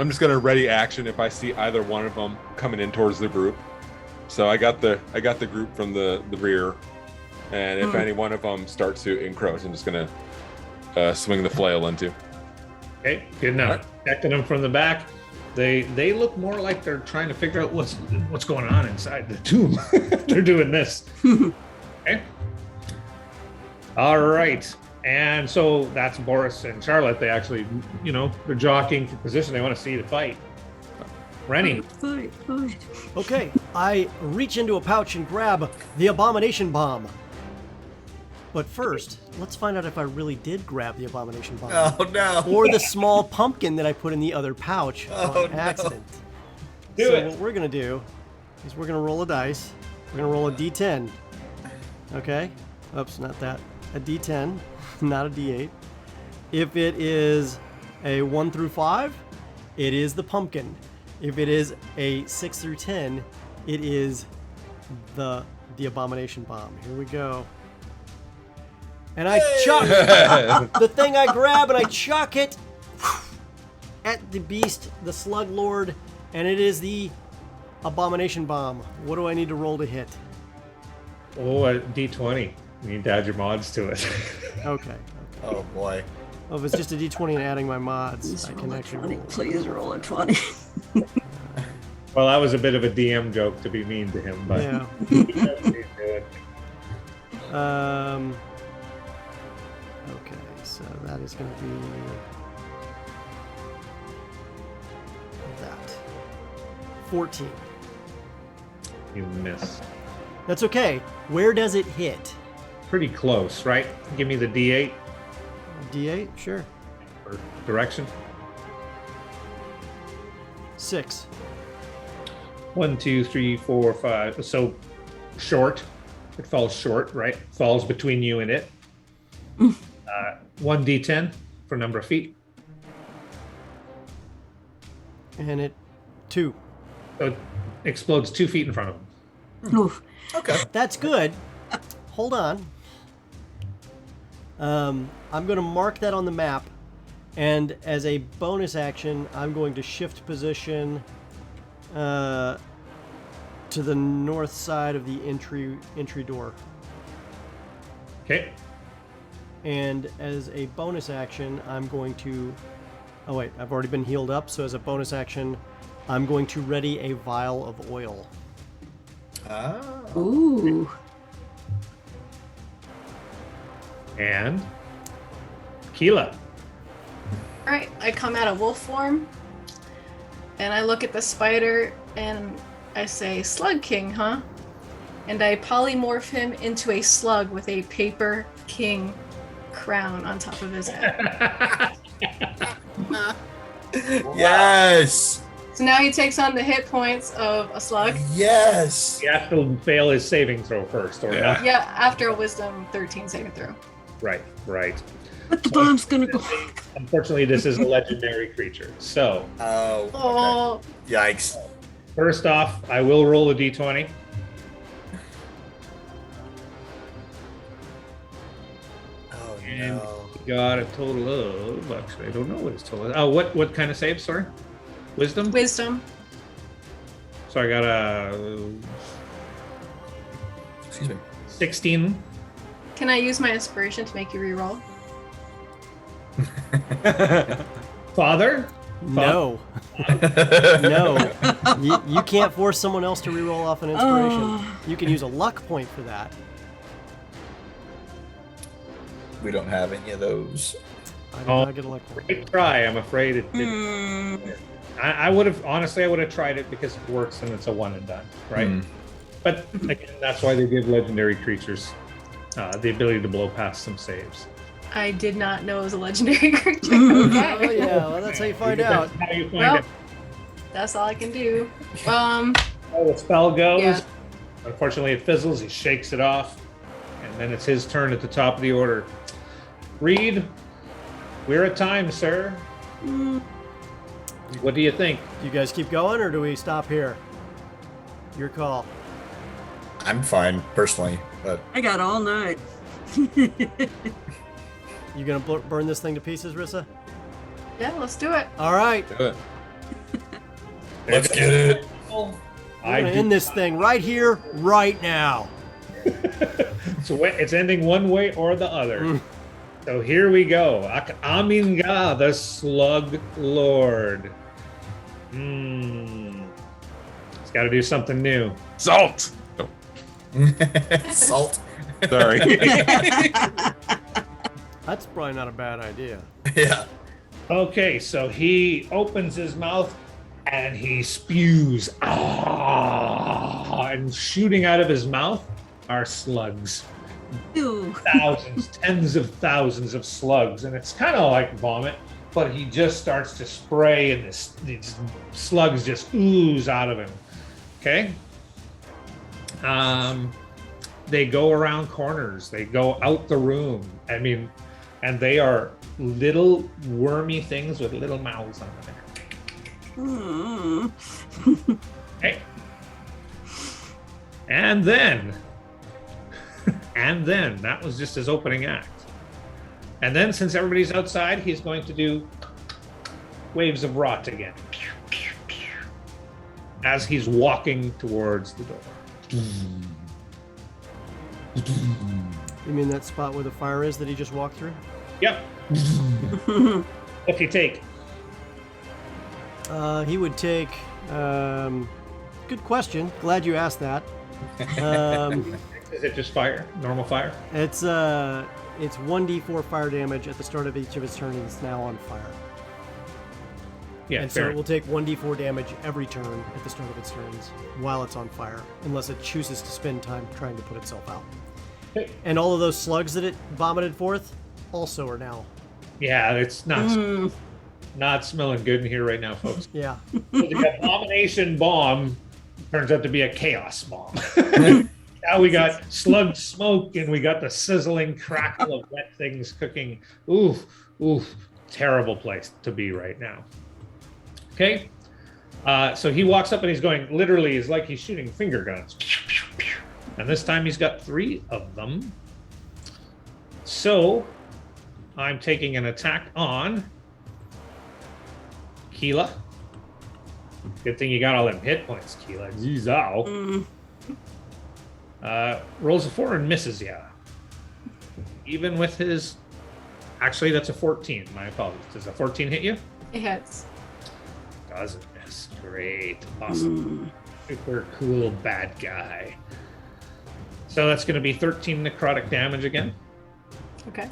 just gonna ready action if I see either one of them coming in towards the group. So I got the group from the rear, and if any one of them starts to encroach, I'm just gonna swing the flail into. Okay, good enough. Protecting them from the back. They look more like they're trying to figure out what's going on inside the tomb. They're doing this. Okay. All right. And so that's Boris and Charlotte. They actually, they're jockeying for position. They want to see the fight. Rennie. Fight. Okay, I reach into a pouch and grab the abomination bomb. But first, let's find out if I really did grab the abomination bomb. Oh no. Or the small pumpkin that I put in the other pouch on accident. Do so it. what we're gonna do is we're gonna roll a dice. We're gonna roll a d10. Okay? Oops, not that. A d10, not a d8. If it is a 1 through 5, it is the pumpkin. If it is a 6 through 10, it is the abomination bomb. Here we go. And I chuck the thing I grab and I chuck it at the beast, the slug lord, and it is the abomination bomb. What do I need to roll to hit? Oh, a D20. You need to add your mods to it. Okay. Oh boy. Oh, if it's just a d20 and adding my mods, Please I roll can a actually 20. roll. Please roll a 20. Well, that was a bit of a DM joke to be mean to him, but Yeah. Okay, so that is going to be that. 14. You miss. That's okay. Where does it hit? Pretty close, right? Give me the D8 D8? Sure. for direction. 6. 1, 2, 3, 4, 5. So short. It falls short, right? Falls between you and it. 1d10 for number of feet. And it 2. So it explodes 2 feet in front of him. Oof. Okay. That's good. Hold on. I'm going to mark that on the map, and as a bonus action, I'm going to shift position to the north side of the entry door. Okay. And as a bonus action, I'm going to... Oh wait, I've already been healed up, so as a bonus action, I'm going to ready a vial of oil. Ooh. And Keela. All right, I come out of wolf form, and I look at the spider, and I say, "Slug King, huh?" And I polymorph him into a slug with a paper king crown on top of his head. Yes. So now he takes on the hit points of a slug. Yes. You have to fail his saving throw first, or Yeah. not. Yeah, after a wisdom 13 saving throw. Right, right. But the bomb's gonna go. Unfortunately, this is a legendary creature. So, Oh. Okay. Oh, Yikes. first off, I will roll a d20. Oh And no. got a total of... Actually, I don't know what his total is. Oh, what kind of save, sorry? Wisdom? wisdom. So I got a Excuse me. 16. Can I use my inspiration to make you reroll? Father? No. No. You can't force someone else to reroll off an inspiration. Oh. You can use a luck point for that. We don't have any of those. I did not get a luck point. Great try. I'm afraid it didn't. Hmm. I would have, honestly, I would have tried it because it works and it's a one and done, right? Hmm. But again, that's why they give legendary creatures the ability to blow past some saves. I did not know it was a legendary creature. Oh Okay. yeah, well that's how you find out. That's how you find Well, it. that's all I can do. How the spell goes. Yeah. Unfortunately, it fizzles. He shakes it off, and then it's his turn at the top of the order. Reed, we're at time, sir. What do you think? Do you guys keep going or do we stop here? Your call. I'm fine personally, but I got all night. You gonna burn this thing to pieces, Rissa? Yeah, let's do it. All right. Do it. let's get it. We're gonna end this thing right here, right now. So it's ending one way or the other. So here we go. Aminga, the Slug Lord. He's got to do something new. Salt. Oh, Salt. sorry. That's probably not a bad idea. Yeah. Okay, so he opens his mouth and he spews. And shooting out of his mouth are slugs. Ew. Thousands, tens of thousands of slugs. And it's kind of like vomit, but he just starts to spray and these slugs just ooze out of him. Okay? They go around corners. They go out the room. I mean, and they are little wormy things with little mouths on them. Hmm. Okay. And then that was just his opening act. And then since everybody's outside, he's going to do waves of rot again. As he's walking towards the door. You mean that spot where the fire is that he just walked through? Yep. What's he take? He would take. Good question. Glad you asked that. Is it just fire? Normal fire? It's 1d4 fire damage at the start of each of its turns, and it's now on fire. Yeah, And so fair. it will take 1d4 damage every turn at the start of its turns while it's on fire, unless it chooses to spend time trying to put itself out. Okay. And all of those slugs that it vomited forth also are now. Yeah, it's not smelling good in here right now, folks. Yeah. So the abomination bomb turns out to be a chaos bomb. Now we got slug smoke and we got the sizzling crackle of wet things cooking. Oof, terrible place to be right now. Okay, so he walks up and he's going, literally, it's like he's shooting finger guns. And this time he's got 3 of them. So I'm taking an attack on Keela. Good thing you got all them hit points, Keela. Zizow. Rolls a 4 and misses ya. Even with his... Actually, that's a 14. My apologies. Does a 14 hit you? It hits. Doesn't miss. Great. Awesome. Super cool bad guy. So that's going to be 13 necrotic damage again. Okay.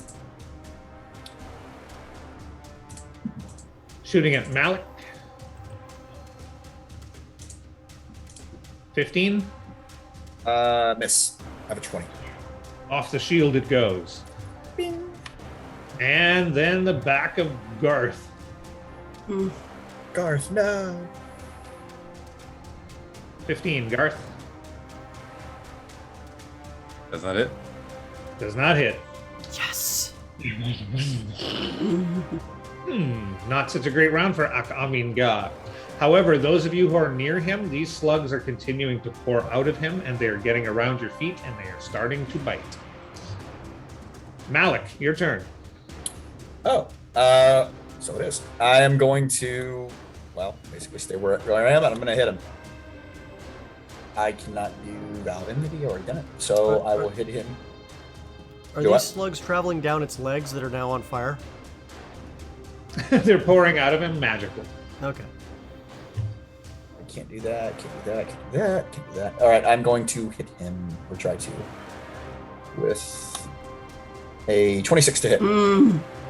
Shooting at Malik. 15. Miss. I have a 20. Off the shield it goes. Bing. And then the back of Garth. Garth, no. 15. Garth. That's not it. Does not hit. Yes. Not such a great round for Akaminga. However, those of you who are near him, these slugs are continuing to pour out of him, and they are getting around your feet, and they are starting to bite. Malik, your turn. Oh, so it is. I am going to, well, basically stay where I am, and I'm going to hit him. I cannot do Valve Enmity, already done it. So I will hit him. Are Do these I- slugs traveling down its legs that are now on fire? They're pouring out of him magically. Okay. I can't do that, can't do that, can't do that, can't do that. All right, I'm going to hit him, or try to, with a 26 to hit.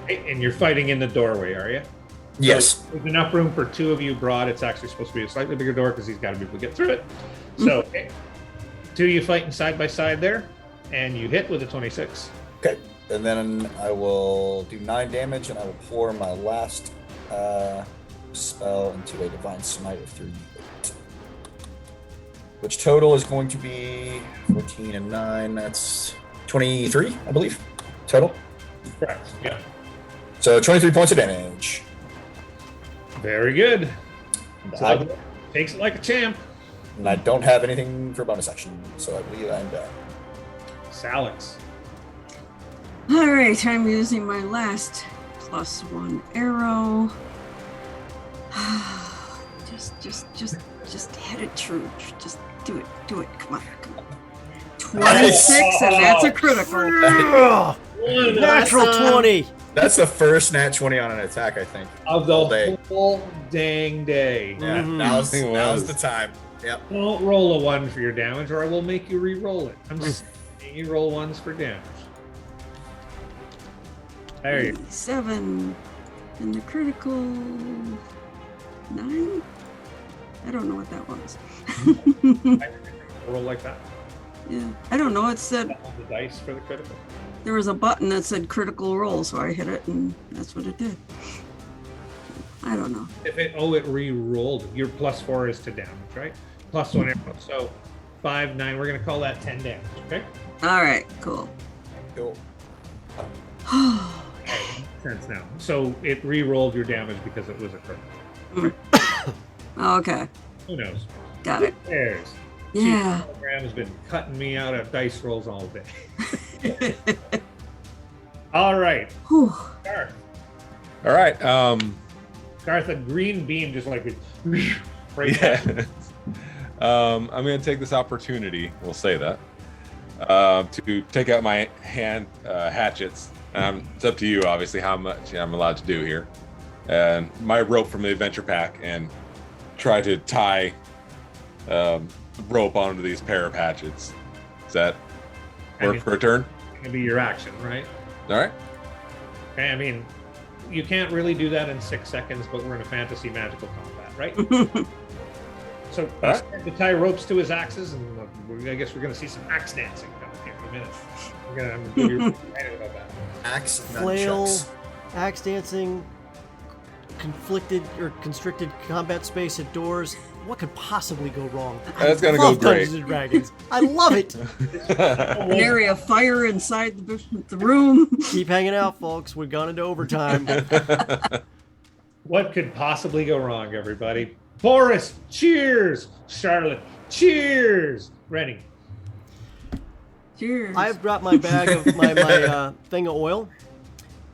Hey, and you're fighting in the doorway, are you? Yes. So there's enough room for 2 of you broad. It's actually supposed to be a slightly bigger door because he's got to be able to get through it. So, okay. 2 of you fighting side by side there, and you hit with a 26. Okay, and then I will do 9 damage, and I will pour my last spell into a Divine Smite of 3d8. Which total is going to be 14 and 9. That's 23, I believe, total. Correct. Yeah. So 23 points of damage. Very good. And So I, takes it like a champ. and I don't have anything for bonus action, so I believe I'm done. Salix. All right, I'm using my last +1 arrow. Just hit it true. Just do it. Come on. 26, and that's a critical. Ugh, natural 20. That's the first nat 20 on an attack, I think. Of the All day. whole dang day. Yeah, Mhm. now's I think it now's was. the time. Yep. Don't roll a 1 for your damage, or I will make you re-roll it. I'm just saying you roll 1s for damage. There you go. 7, and the critical 9. I don't know what that was. Roll like that. Yeah, I don't know. It said On the dice for the critical. there was a button that said critical roll, so I hit it, and that's what it did. I don't know. If it re-rolled, your +4 is to damage, right? +1 arrow. So 5, 9. We're gonna call that 10 damage. Okay. All right, cool. Cool. Sense now. So it re-rolled your damage because it was a critical. Okay, Who knows? got it. Who cares? Yeah. Program has been cutting me out of dice rolls all day. All right, Whew. Garth. All right. Garth, a green beam just like right Yeah. there. I'm going to take this opportunity, we'll say that, to take out my hand hatchets. It's up to you, obviously, how much I'm allowed to do here. And my rope from the adventure pack and try to tie rope onto these pair of hatchets. Is that Work for a turn. Gonna be your action, right? All right. Okay, I mean, you can't really do that in 6 seconds, but we're in a fantasy magical combat, right? So he's starting to tie ropes to his axes, and I guess we're going to see some axe dancing coming here in a minute. I'm going to give you excited about that. Axe Flail, nunchucks. axe dancing, conflicted or constricted combat space at doors. What could possibly go wrong? That's gonna love go great. Dungeons and Dragons. I love it. An area of fire inside the room. Keep hanging out, folks. We're going into overtime. What could possibly go wrong, everybody? Boris, cheers! Charlotte, cheers! Rennie. Cheers. I've brought my bag of my thing of oil,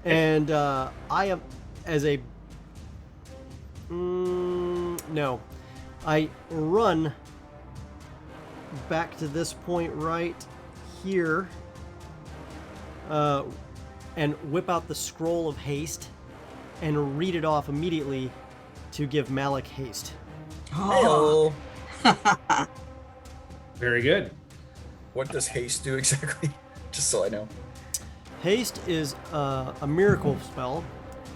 and I am as a no. I run back to this point right here and whip out the scroll of haste and read it off immediately to give Malik haste. Oh. Very good. What does haste do exactly? Just so I know. Haste is a miracle spell.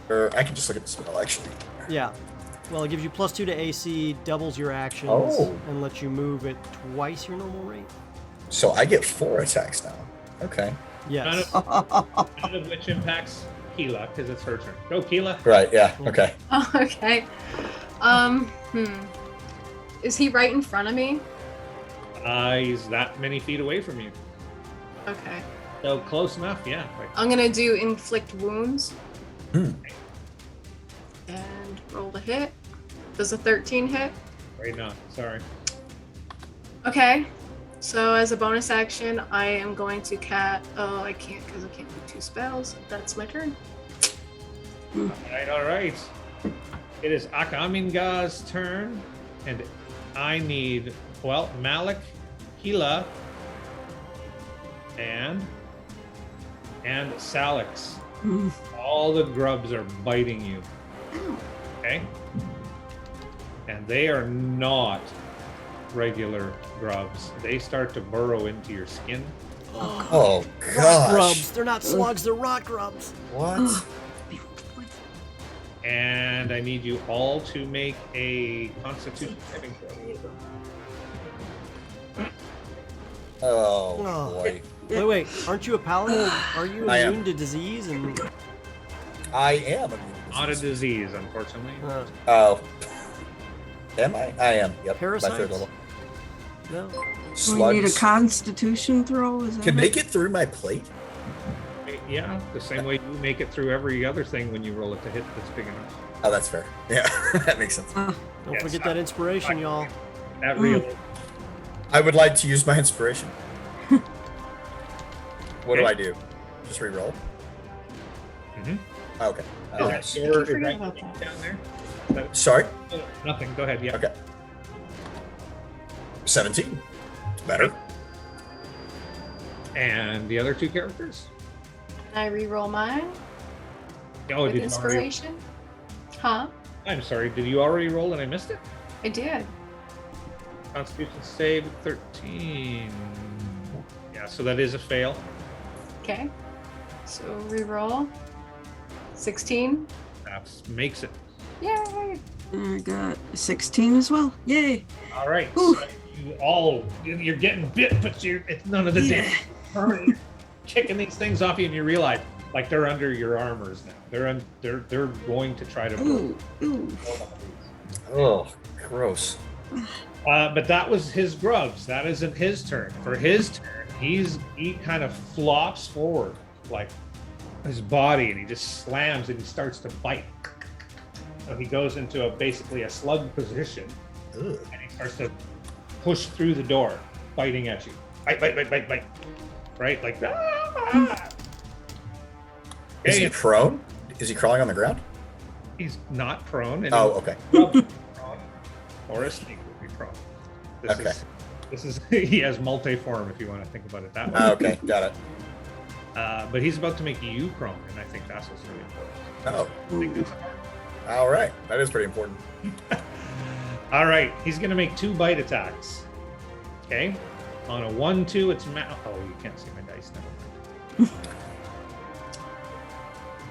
Or I can just look at the spell actually. Yeah. Well, it gives you +2 to AC, doubles your actions, Oh. and lets you move at twice your normal rate. So I get 4 attacks now. Okay. Yes. None of which impacts Keela, because it's her turn. Go, Keela. Right. Yeah. Okay. Oh, okay. Is he right in front of me? He's that many feet away from you. Okay. So close enough, yeah. Right. I'm gonna do inflict wounds. Hmm. And roll the hit. Does a 13 hit? Right now. Sorry. Okay. So as a bonus action, I am going to Oh, I can't because I can't do 2 spells. That's my turn. All right. It is Akaminga's turn, and I need, Malik, Keela, and Salix. All the grubs are biting you. Okay? And they are not regular grubs. They start to burrow into your skin. Oh Rock gosh. grubs. They're not slugs, they're rock grubs. What? And I need you all to make a Constitution saving throw. Oh Oh. boy. Wait. Aren't you a paladin? Are you I am. immune to disease? And I am. Not a disease, unfortunately. Oh. Am I? I am. Yep. Parasites? My 3rd level. no. We need a Slugs Constitution throw. Is that can it? make it through my plate. Yeah, the same way you make it through every other thing when you roll it to hit that's big enough. Oh, that's fair. Yeah, that makes sense. Don't Yes. forget that inspiration, y'all. That real. I would like to use my inspiration. What do I do? Just re-roll? Mhm. Okay. Is that your- is forget that about your that. down there? Is that- Sorry? Nothing. Go ahead. Yeah. Okay. 17. It's better. And the other 2 characters? Can I re-roll mine Oh, with did you already? inspiration? Huh? I'm sorry. Did you already roll and I missed it? I did. Constitution save 13. Yeah, so that is a fail. Okay. So re-roll. 16. That makes it. Yay! I got 16 as well. Yay. All right. Whew. So you're getting bit, but it's none of the damage. You're kicking these things off you, and you realize like they're under your armors now. They're going to try to. Ooh. Oh, gross. But that was his grubs. That isn't his turn. For his turn, he kind of flops forward like his body, and he just slams and he starts to bite. So he goes into basically a slug position, Ugh. and he starts to push through the door, biting at you. Bite. Right? Like that. Is he prone? Is he crawling on the ground? He's not prone. And Oh, okay. grubs would be prone, or a snake would be prone. Okay. This is he has multiform if you want to think about it that way. Okay, got it. But he's about to make you prone, and I think that's what's really important. Oh, I think that's- all right. That is pretty important. All right, he's gonna make 2 bite attacks. Okay, on a 1-2, it's oh, you can't see my dice. dice. Never mind.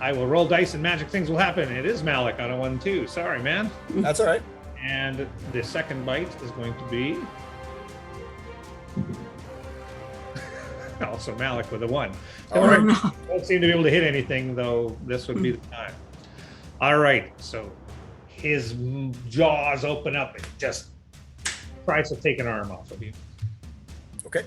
I will roll dice and magic things will happen. It is Malik on a 1-2. Sorry, man. That's all right. And the second bite is going to be also Malik with a 1. All right. Don't seem to be able to hit anything, though. This would be the time. All right. So his jaws open up and just tries to take an arm off of you. Okay.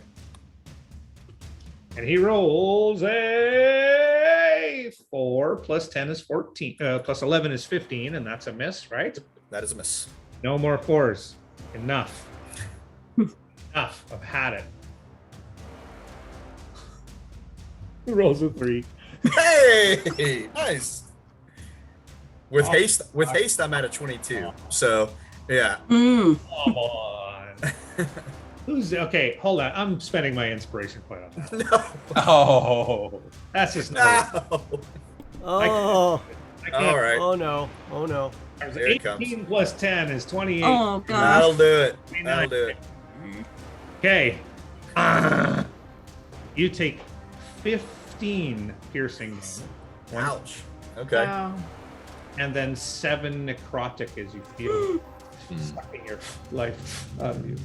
And he rolls a 4 plus 10 is 14, plus 11 is 15, and that's a miss, right? That is a miss. No more 4s. Enough. Enough. I've had it. He rolls a 3. Hey, nice. With haste, I'm at a 22. So, yeah. Mm. Come on. Who's okay? Hold on. I'm spending my inspiration point on that. No. Oh, That's just not. No. Oh, I can't. All right. oh no, oh no. Here it comes. 18 plus 10 is 28. Oh god. That'll do it. That'll do it. Okay. You take 15 piercing damage. Ouch. Okay. Wow. And then 7 necrotic as you feel sucking your life out of you.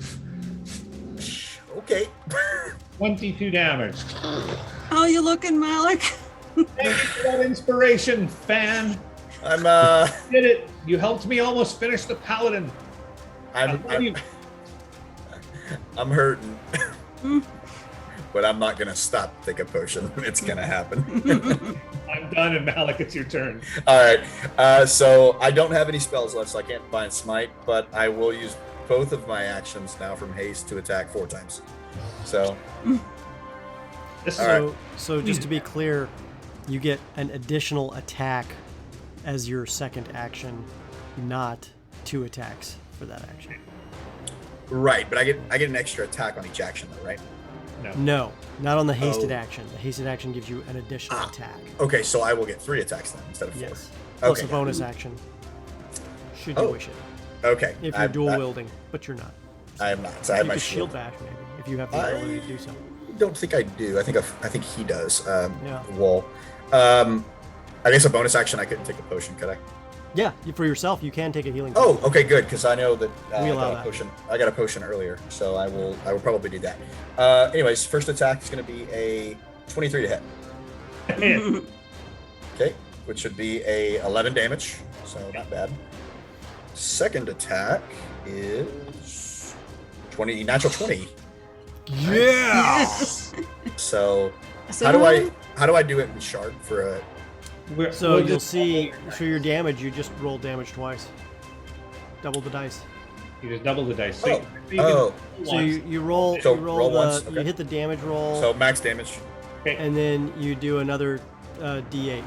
Okay. 22 damage. How you looking, Malik? Thank you for that inspiration, fan. I'm You did it. You helped me almost finish the paladin. I'm hurting. But I'm not gonna stop to take a potion. It's gonna happen. I'm done, and Malik, it's your turn. All right. So I don't have any spells left, so I can't find smite, but I will use both of my actions now from haste to attack 4 times. So This is All right. So just to be clear, you get an additional attack as your second action, not 2 attacks for that action. right, but I get an extra attack on each action though, right? No, not on the hasted Oh. action. The hasted action gives you an additional attack. Okay, so I will get 3 attacks then instead of 4. Yes. Plus Okay. a bonus action. Should you Oh. wish it. Okay. If you're dual wielding, but you're not. I am not. So I have You my could shield. shield bash maybe if you have the ability to do so. Don't think I do. I think he does. Yeah. Wall. I guess a bonus action I couldn't take a potion, could I? Yeah, for yourself you can take a healing. Oh, okay, good, because I know that We I allow got a that. potion. I got a potion earlier, so I will probably do that. Anyways, first attack is going to be a 23 to hit. Okay, which should be a 11 damage, so not bad. Second attack is 20, natural 20. Yeah. So So how do I do it in sharp for a? So you'll see for your damage, you just roll damage twice. Double the dice. You just double the dice. So Oh. Oh. So you roll So you roll, roll the once, you okay. hit the damage roll, So max damage. and then you do another D8.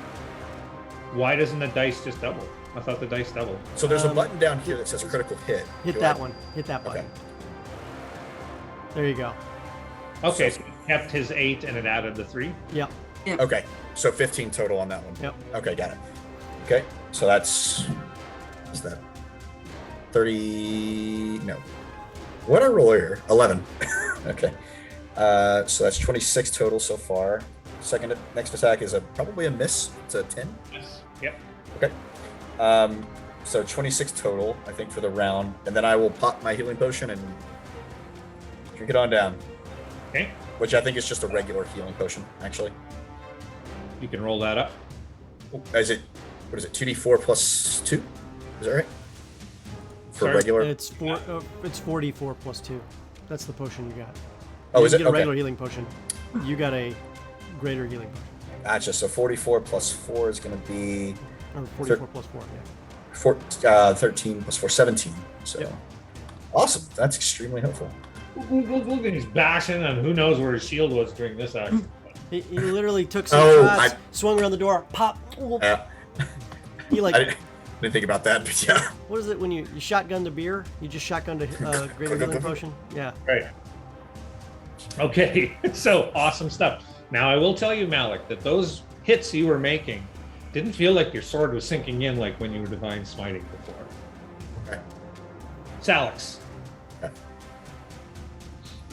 Why doesn't the dice just double? I thought the dice doubled. So there's a button down here that says critical hit. Hit Do that I- one. Hit that button. Okay. There you go. Okay, so he kept his 8 and it added the 3. Yep. Okay, so 15 total on that one. Yep. Okay, got it. Okay, so what's that? 30, no. What did I roll here? 11. Okay. So that's 26 total so far. Next attack is probably a miss. It's a 10. Yes. Yep. Okay. So 26 total, I think, for the round. And then I will pop my healing potion and drink it on down. Okay. Which I think is just a regular healing potion, actually. You can roll that up. What is it, 2d4 plus 2? Is that right? For Sorry? regular? It's 44 plus 2. That's the potion you got. Oh, You is it? get a Okay. regular healing potion. You got a greater healing potion. Gotcha. So 44 plus 4 is going to be Or 44 plus 4, yeah. 13 plus 4, 17. So Yep. awesome. That's extremely helpful. And he's bashing, and who knows where his shield was during this action. He literally took some Oh, shots, swung around the door, pop. He like, I didn't think about that, but yeah. what is it when you shotgun to beer? You just shotgun to greater healing potion? Yeah. Right. Okay, so awesome stuff. Now I will tell you, Malik, that those hits you were making didn't feel like your sword was sinking in like when you were divine smiting before. Okay. Salix.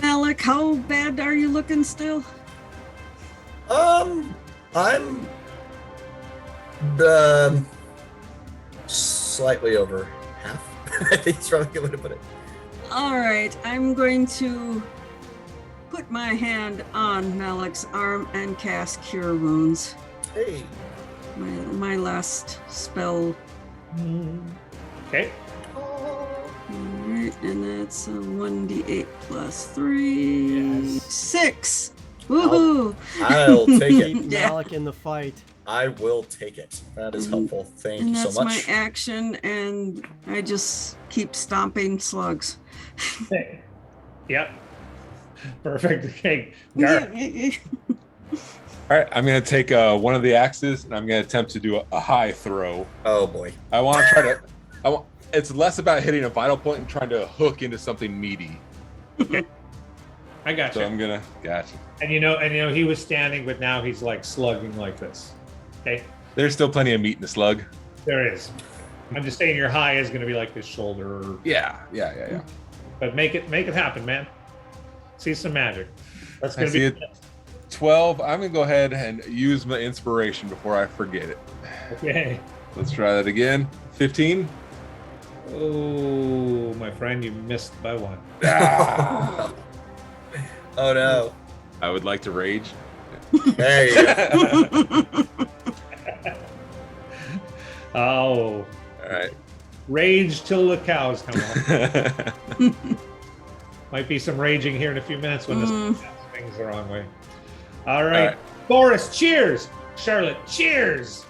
Malik, how bad are you looking still? I'm slightly over half. I think it's probably a good way to put it. All right, I'm going to put my hand on Malik's arm and cast Cure Wounds. Hey. My last spell. Okay. All right, and that's a 1d8 plus 3. Yes. 6. Woohoo! I'll take it. Keep Malik in the fight. I will take it. That is helpful. Thank And you that's so much. my action, and I just keep stomping slugs. Okay. Yep. Perfect. Okay. Gar. All right, I'm gonna take one of the axes and I'm gonna attempt to do a high throw. Oh boy. I want to try to. It's less about hitting a vital point and trying to hook into something meaty. Okay. I got So you. I'm gonna. Gotcha. And you know, he was standing, but now he's like slugging like this. Okay. There's still plenty of meat in the slug. There is. I'm just saying your high is going to be like this shoulder. Yeah. But make it happen, man. See some magic. That's I going to see be it. 12. I'm gonna go ahead and use my inspiration before I forget it. okay. Let's try that again. 15. Oh, my friend, you missed by 1. Ah, Oh no. I would like to rage. There you go. Oh, All right. rage till the cows come home. Might be some raging here in a few minutes when this swings the wrong way. All right. All right. Boris, cheers. Charlotte, cheers.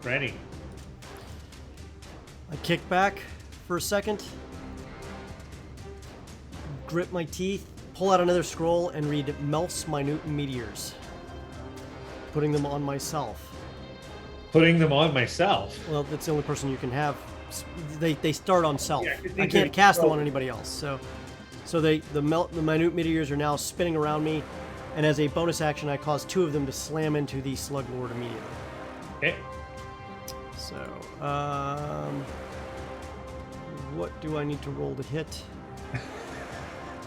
Ready. I kick back for a second, grip my teeth, pull out another scroll, and read Melf's Minute Meteors, putting them on myself. Putting them on myself. Well, that's the only person you can have. They start on self. Yeah, 'cause I these can't are- cast them on anybody else. So the minute meteors are now spinning around me, and as a bonus action, I cause 2 of them to slam into the slug lord immediately. Okay. So, what do I need to roll to hit?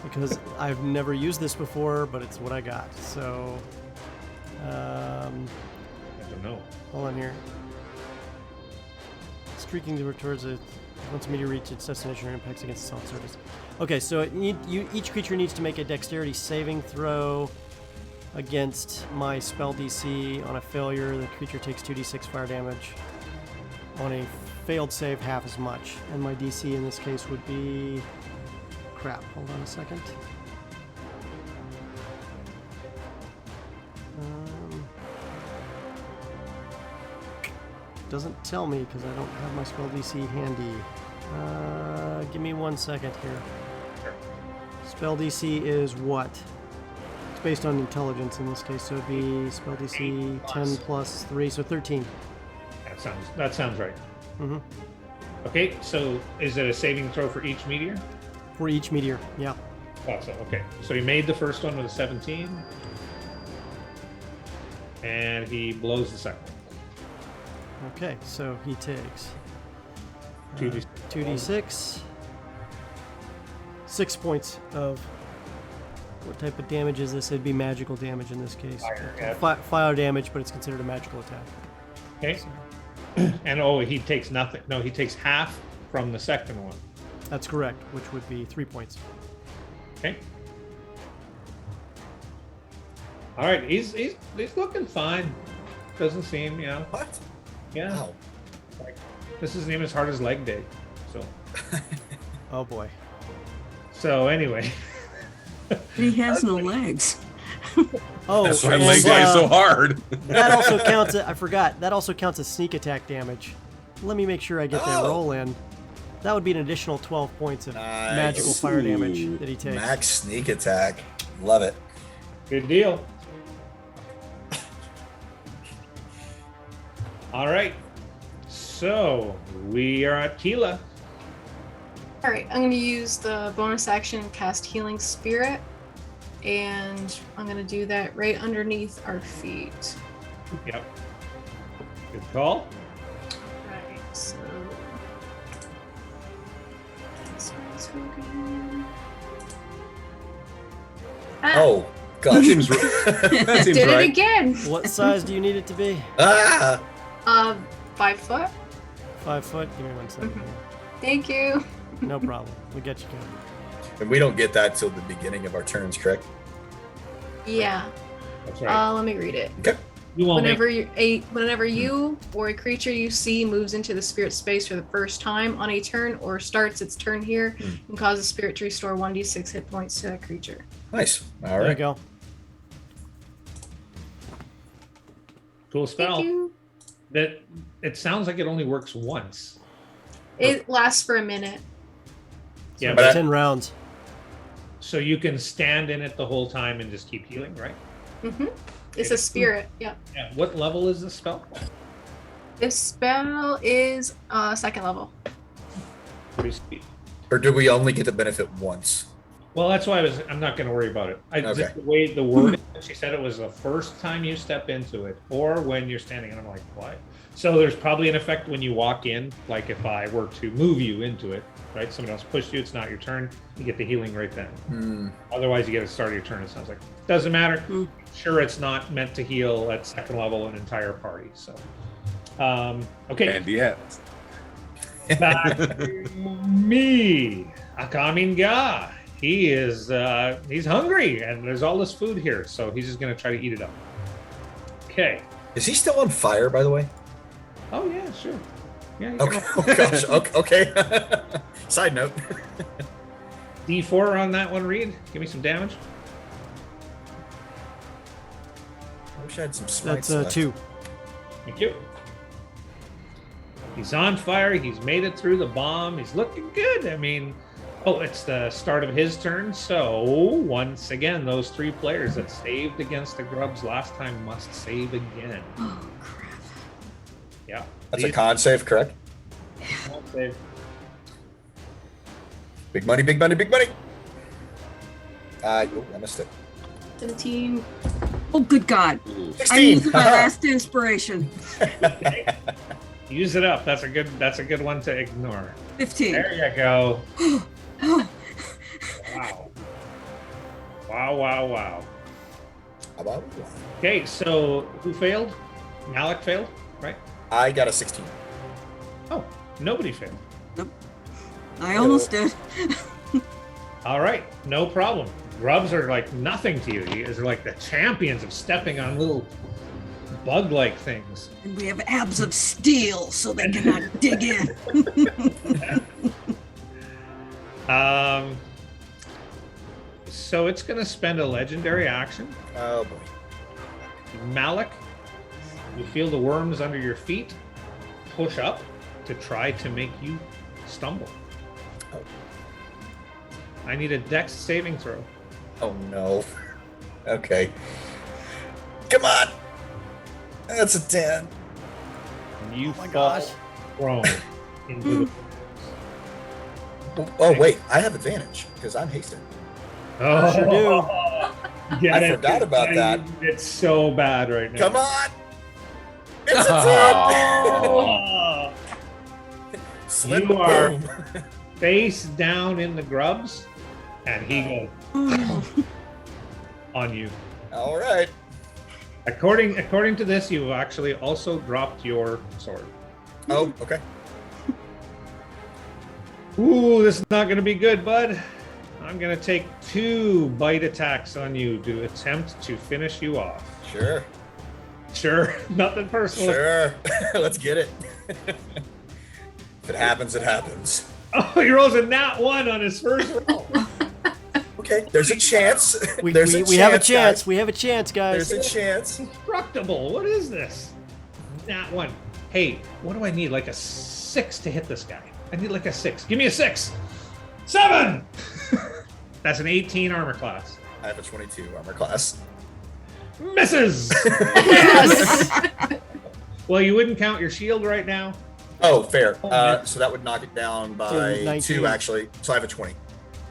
Because I've never used this before, but it's what I got. So, I don't know. hold on here. Streaking towards it. Once a meteor reaches its destination, it impacts against its own surface. Okay, so each creature needs to make a dexterity saving throw against my spell DC. On a failure, the creature takes 2d6 fire damage. On a failed save, half as much. And my DC in this case would be... Crap, hold on a second. Doesn't tell me because I don't have my spell DC handy. Give me 1 second here. Spell DC is what? It's based on intelligence in this case, so it'd be spell DC 10 plus 3, so 13. That sounds right. Mm-hmm. Okay, so is it a saving throw for each meteor? For each meteor, yeah. Thought so. Okay, so he made the first one with a 17, and he blows the second one. Okay, so he takes 2d6. 2d6. 6 points of... What type of damage is this? It'd be magical damage in this case. Fire damage, but it's considered a magical attack. Okay. So, And he takes nothing. No, he takes half from the second one. that's correct, which would be 3 points. Okay. All right, he's looking fine. Doesn't seem, What? Yeah. Wow. This isn't even as hard as leg day. Oh boy. So anyway. He has no legs. Oh, That's why and, leg day is so hard. That also counts. I forgot. That also counts as sneak attack damage. Let me make sure I get that Oh. roll in. That would be an additional 12 points of Nice. magical fire damage Ooh. that he takes. Max sneak attack. Love it. Good deal. All right. So we are at Keela. All right, I'm going to use the bonus action and cast Healing Spirit, and I'm going to do that right underneath our feet. Yep. Good call. Right, so. Let's go again. Ah, Oh, gosh. That seems, that seems Did right. it again. What size do you need it to be? 5 foot. 5 foot? Give me 1 second. Thank you. No problem. We got you covered. And we don't get that till the beginning of our turns, correct? Yeah. That's right. Let me read it. Okay. You won't make Whenever you or a creature you see moves into the spirit space for the first time on a turn or starts its turn here, and cause the spirit to restore 1d6 hit points to that creature. Nice. All There you right. go. cool Thank spell. you. That it sounds like it only works once. It lasts for a minute. Yeah, But but 10 rounds. so you can stand in it the whole time and just keep healing, right? hmm It's a spirit. Yep. Yeah. What level is this spell? This spell is 2nd level. Pretty sweet. Or do we only get the benefit once? Well, that's why I'm not going to worry about it. Okay. Just the way the word, she said it was the first time you step into it or when you're standing. And I'm like, what? So there's probably an effect when you walk in, like if I were to move you into it, right? Someone else pushed you, it's not your turn. You get the healing right then. Otherwise, you get a start of your turn, it sounds like. Doesn't matter. Sure, it's not meant to heal at 2nd level an entire party. So, okay. And yes. Back to me, Akaminga. He is he's hungry, and there's all this food here, so he's just gonna try to eat it up. Okay. Is he still on fire, by the way? Oh yeah, sure. Yeah. you Okay. can- Oh, gosh. Okay. Side note. D4 on that one, Reed. Give me some damage. I wish I had some smites That's left. 2. Thank you. He's on fire. He's made it through the bomb. He's looking good. I mean, oh, it's the start of his turn. So once again, those 3 players that saved against the grubs last time must save again. Oh, crap. Yeah. That's a con save, correct? Con save. Big money, big money, big money. I missed it. 17. Oh, good God. 16. I'm using my last inspiration. Use it up. That's a good one to ignore. 15. There you go. Wow. Wow. Okay, so who failed? Malik failed, right? I got a 16. Oh, nobody failed. I almost did. All right, no problem. Grubs are like nothing to you. They're like the champions of stepping on little bug-like things. And we have abs of steel, so they cannot dig in. So it's going to spend a legendary action. Oh boy. Malik, you feel the worms under your feet push up to try to make you stumble. Oh. I need a dex saving throw. Oh no. Okay. Come on. That's a 10. And you Oh my fall gosh. prone into the... Oh wait, I have advantage because I'm hasted. Oh, Sure do. Get I it. forgot about that. It's so bad right now. Come on. It's a 10. Oh. Slip You are- boom. Face down in the grubs, and he goes on you. All right. According to this, you've actually also dropped your sword. Oh, okay. Ooh, this is not going to be good, bud. I'm going to take 2 bite attacks on you to attempt to finish you off. Sure. Sure, nothing personal. Sure. Let's get it. If it happens, it happens. Oh, he rolls a nat 1 on his first roll. Okay, there's a chance. We There's have a chance. guys. We have a chance, guys. There's a chance. Indestructible. What is this? Nat 1. Hey, what do I need? Like a 6 to hit this guy. I need like a 6. Give me a 6. 7! That's an 18 armor class. I have a 22 armor class. Misses! Well, you wouldn't count your shield right now. Oh, fair. Oh, So that would knock it down by 19. 2, actually. So I have a 20.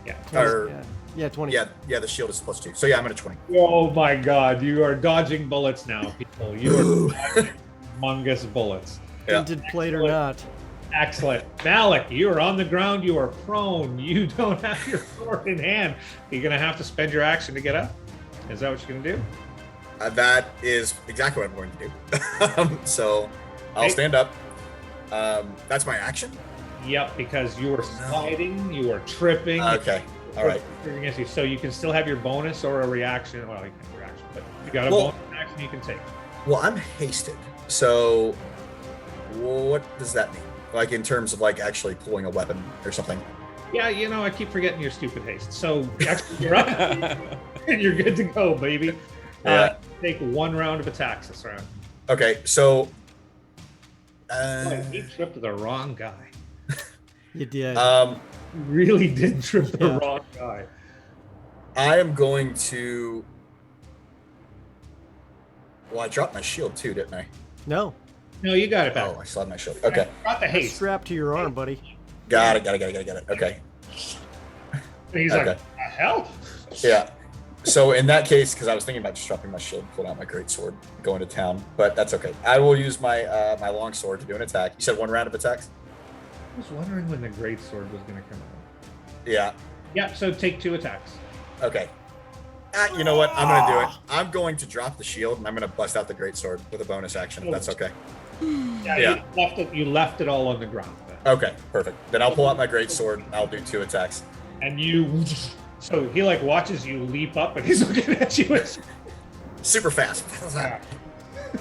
Yeah. Or, Yeah, 20. yeah, the shield is +2. So yeah, I'm at a 20. Oh my god, you are dodging bullets now, people. You are dodging humongous bullets. Yeah. Painted plate or not. Excellent. Malik, you are on the ground. You are prone. You don't have your sword in hand. You're going to have to spend your action to get up. Is that what you're gonna do? That is exactly what I'm going to do. So I'll Hey. stand up. That's my action. Yep, because you were sliding, you were tripping. Okay. All right. Against you. So you can still have your bonus or a reaction. Well, you can't reaction, but you got a Well- bonus action you can take. Well, I'm hasted. So what does that mean? Like in terms of like actually pulling a weapon or something? Yeah, I keep forgetting your stupid haste. So actually, you're up and you're good to go, baby. Yeah. Take 1 round of attacks this round. Okay. So. He tripped the wrong guy. You did. You really did trip the Yeah. wrong guy. I am going to. Well, I dropped my shield too, didn't I? no. No, you got it back. Oh, I still have my shield. Okay. Got the haste. Strapped to your arm, buddy. Got it. Okay. And he's Okay. like, "The hell?" Yeah. So in that case, because I was thinking about just dropping my shield, pulling out my great sword, going to town, but that's okay. I will use my my long sword to do an attack. You said 1 round of attacks? I was wondering when the great sword was going to come out. Yeah. Yeah, so take 2 attacks. Okay. You know what? I'm gonna do it. I'm going to drop the shield and I'm gonna bust out the great sword with a bonus action. If that's okay. Yeah, Yeah. You left it all on the ground. Okay. Perfect. Then I'll pull out my great sword and I'll do 2 attacks. And you, so he like watches you leap up and he's looking at you. Super fast.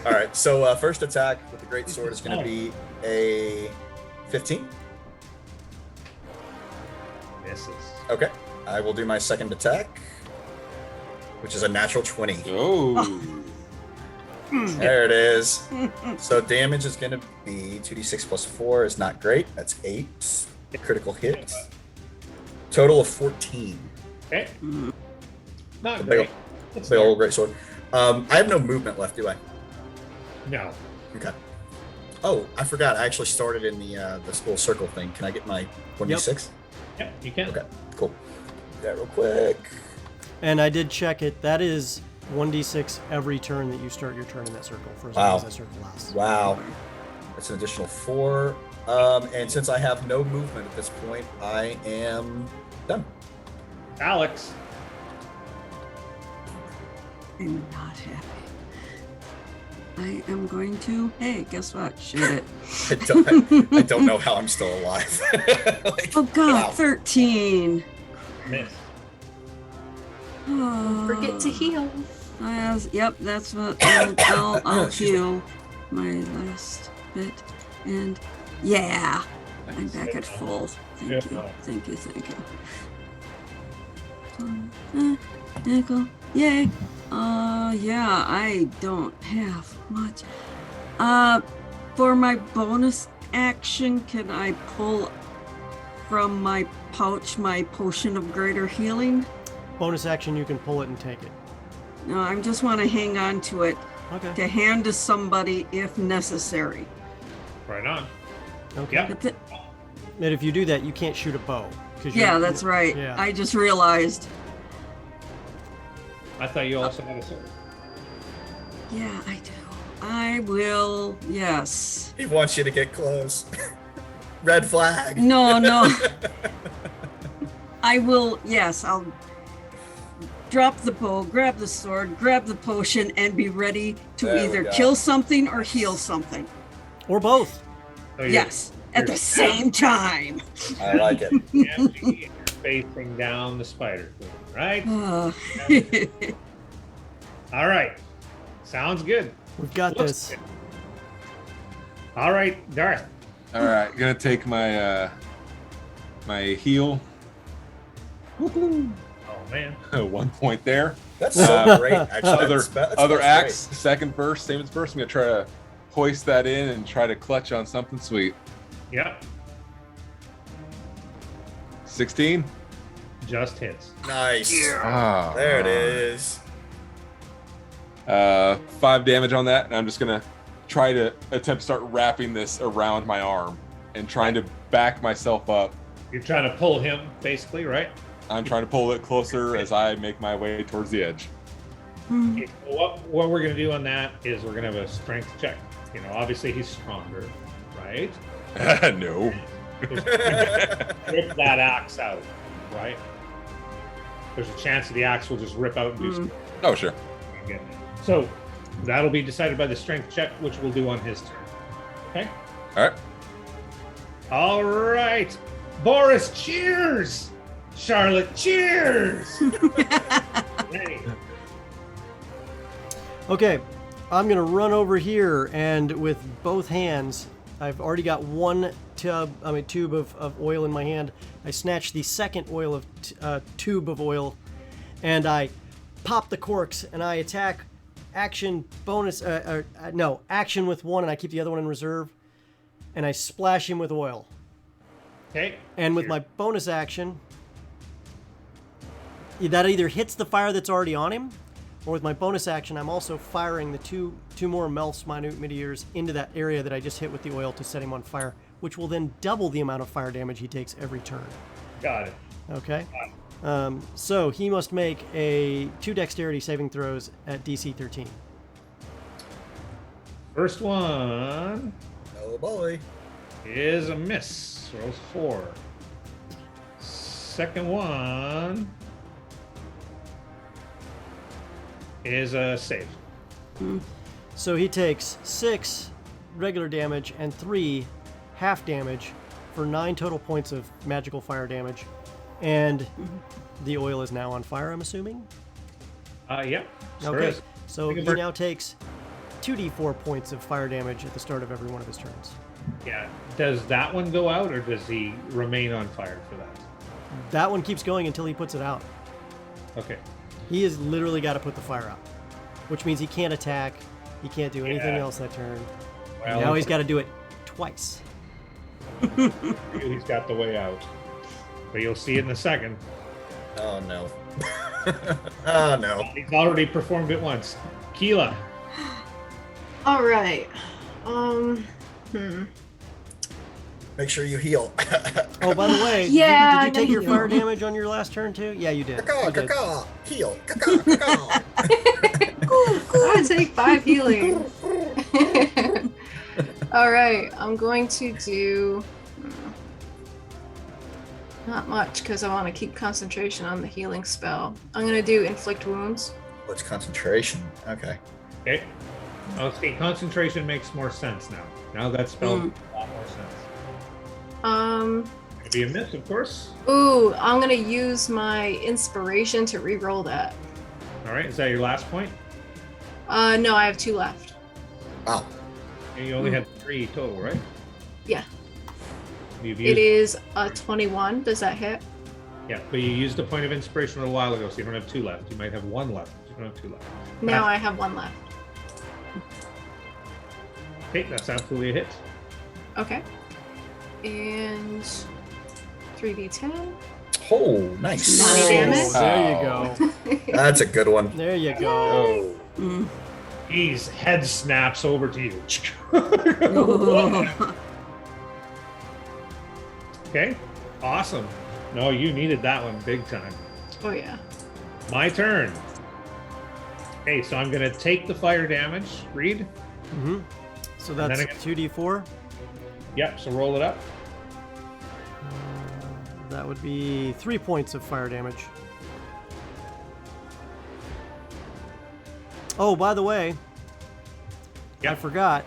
All right. So first attack with the great sword is gonna be a 15. Misses. Okay. I will do my second attack, which is a natural 20. Oh. There it is. So damage is going to be 2d6 plus 4 is not great. That's 8. Critical hit. Total of 14. Okay. Not The great. big, It's big there. old great sword. I have no movement left, do I? No. Okay. Oh, I forgot. I actually started in the little circle thing. Can I get my 1d6? Yeah, you can. Okay, cool. Do that real quick. And I did check it. That is 1d6 every turn that you start your turn in that circle for as long Wow. as that circle lasts. Wow. That's an additional 4. And since I have no movement at this point, I am done. Alex. I'm not happy. I am going to. Hey, guess what? Shoot it. I don't know how I'm still alive. Like, Oh God, wow. 13. Miss. Oh. Forget to heal. Yep, that's what I'll heal my last bit, and yeah, I'm back at full. Thank you. Nickel, yay. Yeah, I don't have much. For my bonus action, can I pull from my pouch my potion of greater healing? Bonus action, you can pull it and take it. No, I just want to hang on to it Okay. to hand to somebody if necessary. Right on. Okay. Yeah. But the- And if you do that, you can't shoot a bow. 'cause yeah, you're- that's right. Yeah. I just realized. I thought you also had a sword. Yeah, I do. I will. Yes. He wants you to get close. Red flag. No. I will. Yes, I'll drop the bow, grab the sword, grab the potion, and be ready to There we either go. kill something or heal something. Or both. So you're- Yes, at you're the same time. I like it. empty and you're facing down the spider queen, right? All right. Sounds good. We've got Looks this. good. All right, Darth. All right, gonna take my my heal. Oh man. 1 point there. That's so great. Actually, Other axe, second burst, same as first. I'm gonna try to hoist that in and try to clutch on something sweet. Yep. 16. Just hits. Nice. Ah, There it is. 5 damage on that, and I'm just gonna try to attempt to start wrapping this around my arm and trying to back myself up. You're trying to pull him, basically, right? I'm trying to pull it closer as I make my way towards the edge. Okay, so what we're going to do on that is we're going to have a strength check. You know, obviously he's stronger, right? No. Rip that axe out, right? there's a chance that the axe will just rip out and do something. Oh, sure. Again. So that'll be decided by the strength check, which we'll do on his turn. Okay? All right. All right. Boris, cheers! Charlotte, cheers! Ready. Okay, I'm gonna run over here, and with both hands, I've already got one tube of oil in my hand. I snatch the second tube of oil, and I pop the corks, and I attack action with one, and I keep the other one in reserve, and I splash him with oil. Okay. And with my bonus action, that either hits the fire that's already on him, or with my bonus action, I'm also firing the two more Melf's minute meteors into that area that I just hit with the oil to set him on fire, which will then double the amount of fire damage he takes every turn. Got it. Okay. So he must make 2 dexterity saving throws at DC 13. First one Oh boy. is a miss. Rolls 4. Second one is a save. So he takes 6 regular damage and 3 half damage for 9 total points of magical fire damage. And the oil is now on fire, I'm assuming? Yep. Sure Okay. is. So he Take a break. now takes 2d4 points of fire damage at the start of every one of his turns. Yeah. Does that one go out, or does he remain on fire for that? That one keeps going until he puts it out. Okay. He has literally got to put the fire out, which means he can't attack. He can't do anything Yeah. else that turn. Well, Now he's got to do it twice. he's got the way out. But you'll see it in a second. Oh no. Oh no. He's already performed it once. Keela. All right. Make sure you heal. Oh, by the way, Yeah, did you take I your know. fire damage on your last turn too? Yeah, you did. Caw, You did. caw, heal. Caw, caw. I would take 5 healing. All right, I'm going to do not much because I want to keep concentration on the healing spell. I'm going to do inflict wounds. What's concentration? Okay. Okay. Oh, see, concentration makes more sense now. Now that spell makes a lot more sense. It'd be a miss, of course. Ooh, I'm going to use my inspiration to re-roll that. All right. Is that your last point? No, I have 2 left. Wow. And you only had 3 total, right? Yeah. You've It used, is a 21. Does that hit? yeah, but you used a point of inspiration a little while ago, so you don't have 2 left. You might have 1 left. You don't have 2 left. Now I have 1 left. Okay, that's absolutely a hit. Okay. And 3d10. Oh, nice. 20 damage. Oh, there you go. That's a good one. There you go. Oh. His head snaps over to you. Okay, awesome. No, you needed that one big time. Oh, yeah. My turn. Okay, so I'm going to take the fire damage. Read. Mm-hmm. So And that's then I get- 2d4. Yep, so roll it up. That would be 3 points of fire damage. Oh, by the way, I Yep. forgot.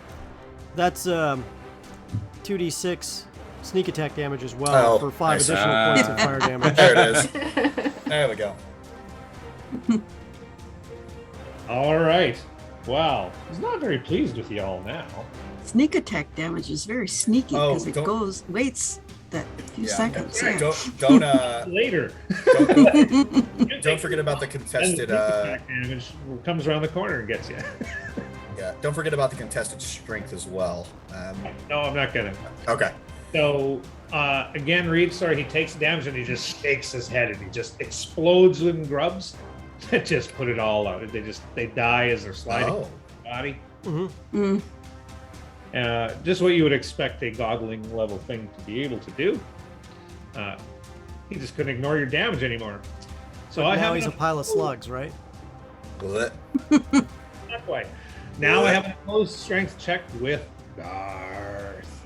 That's 2d6 sneak attack damage as well Oh, for 5 nice. additional points of fire damage. There it is. There we go. All right. Wow. He's not very pleased with y'all now. Sneak attack damage is very sneaky Oh, because it don't- waits that few Yeah. seconds. Yeah. Don't Later. don't forget about the And contested. attack damage comes around the corner and gets you. Yeah. Don't forget about the contested strength as well. No, I'm not gonna. Okay. So again, Reed. Sorry, he takes damage and he just shakes his head and he just explodes in grubs. Just put it all out. They die as they're sliding Oh. the body. Mm-hmm. Just what you would expect a godling level thing to be able to do. He just couldn't ignore your damage anymore. So But I now have he's a enough- pile of slugs, right? Blech. Not quite. Now I have an opposed strength check with Garth.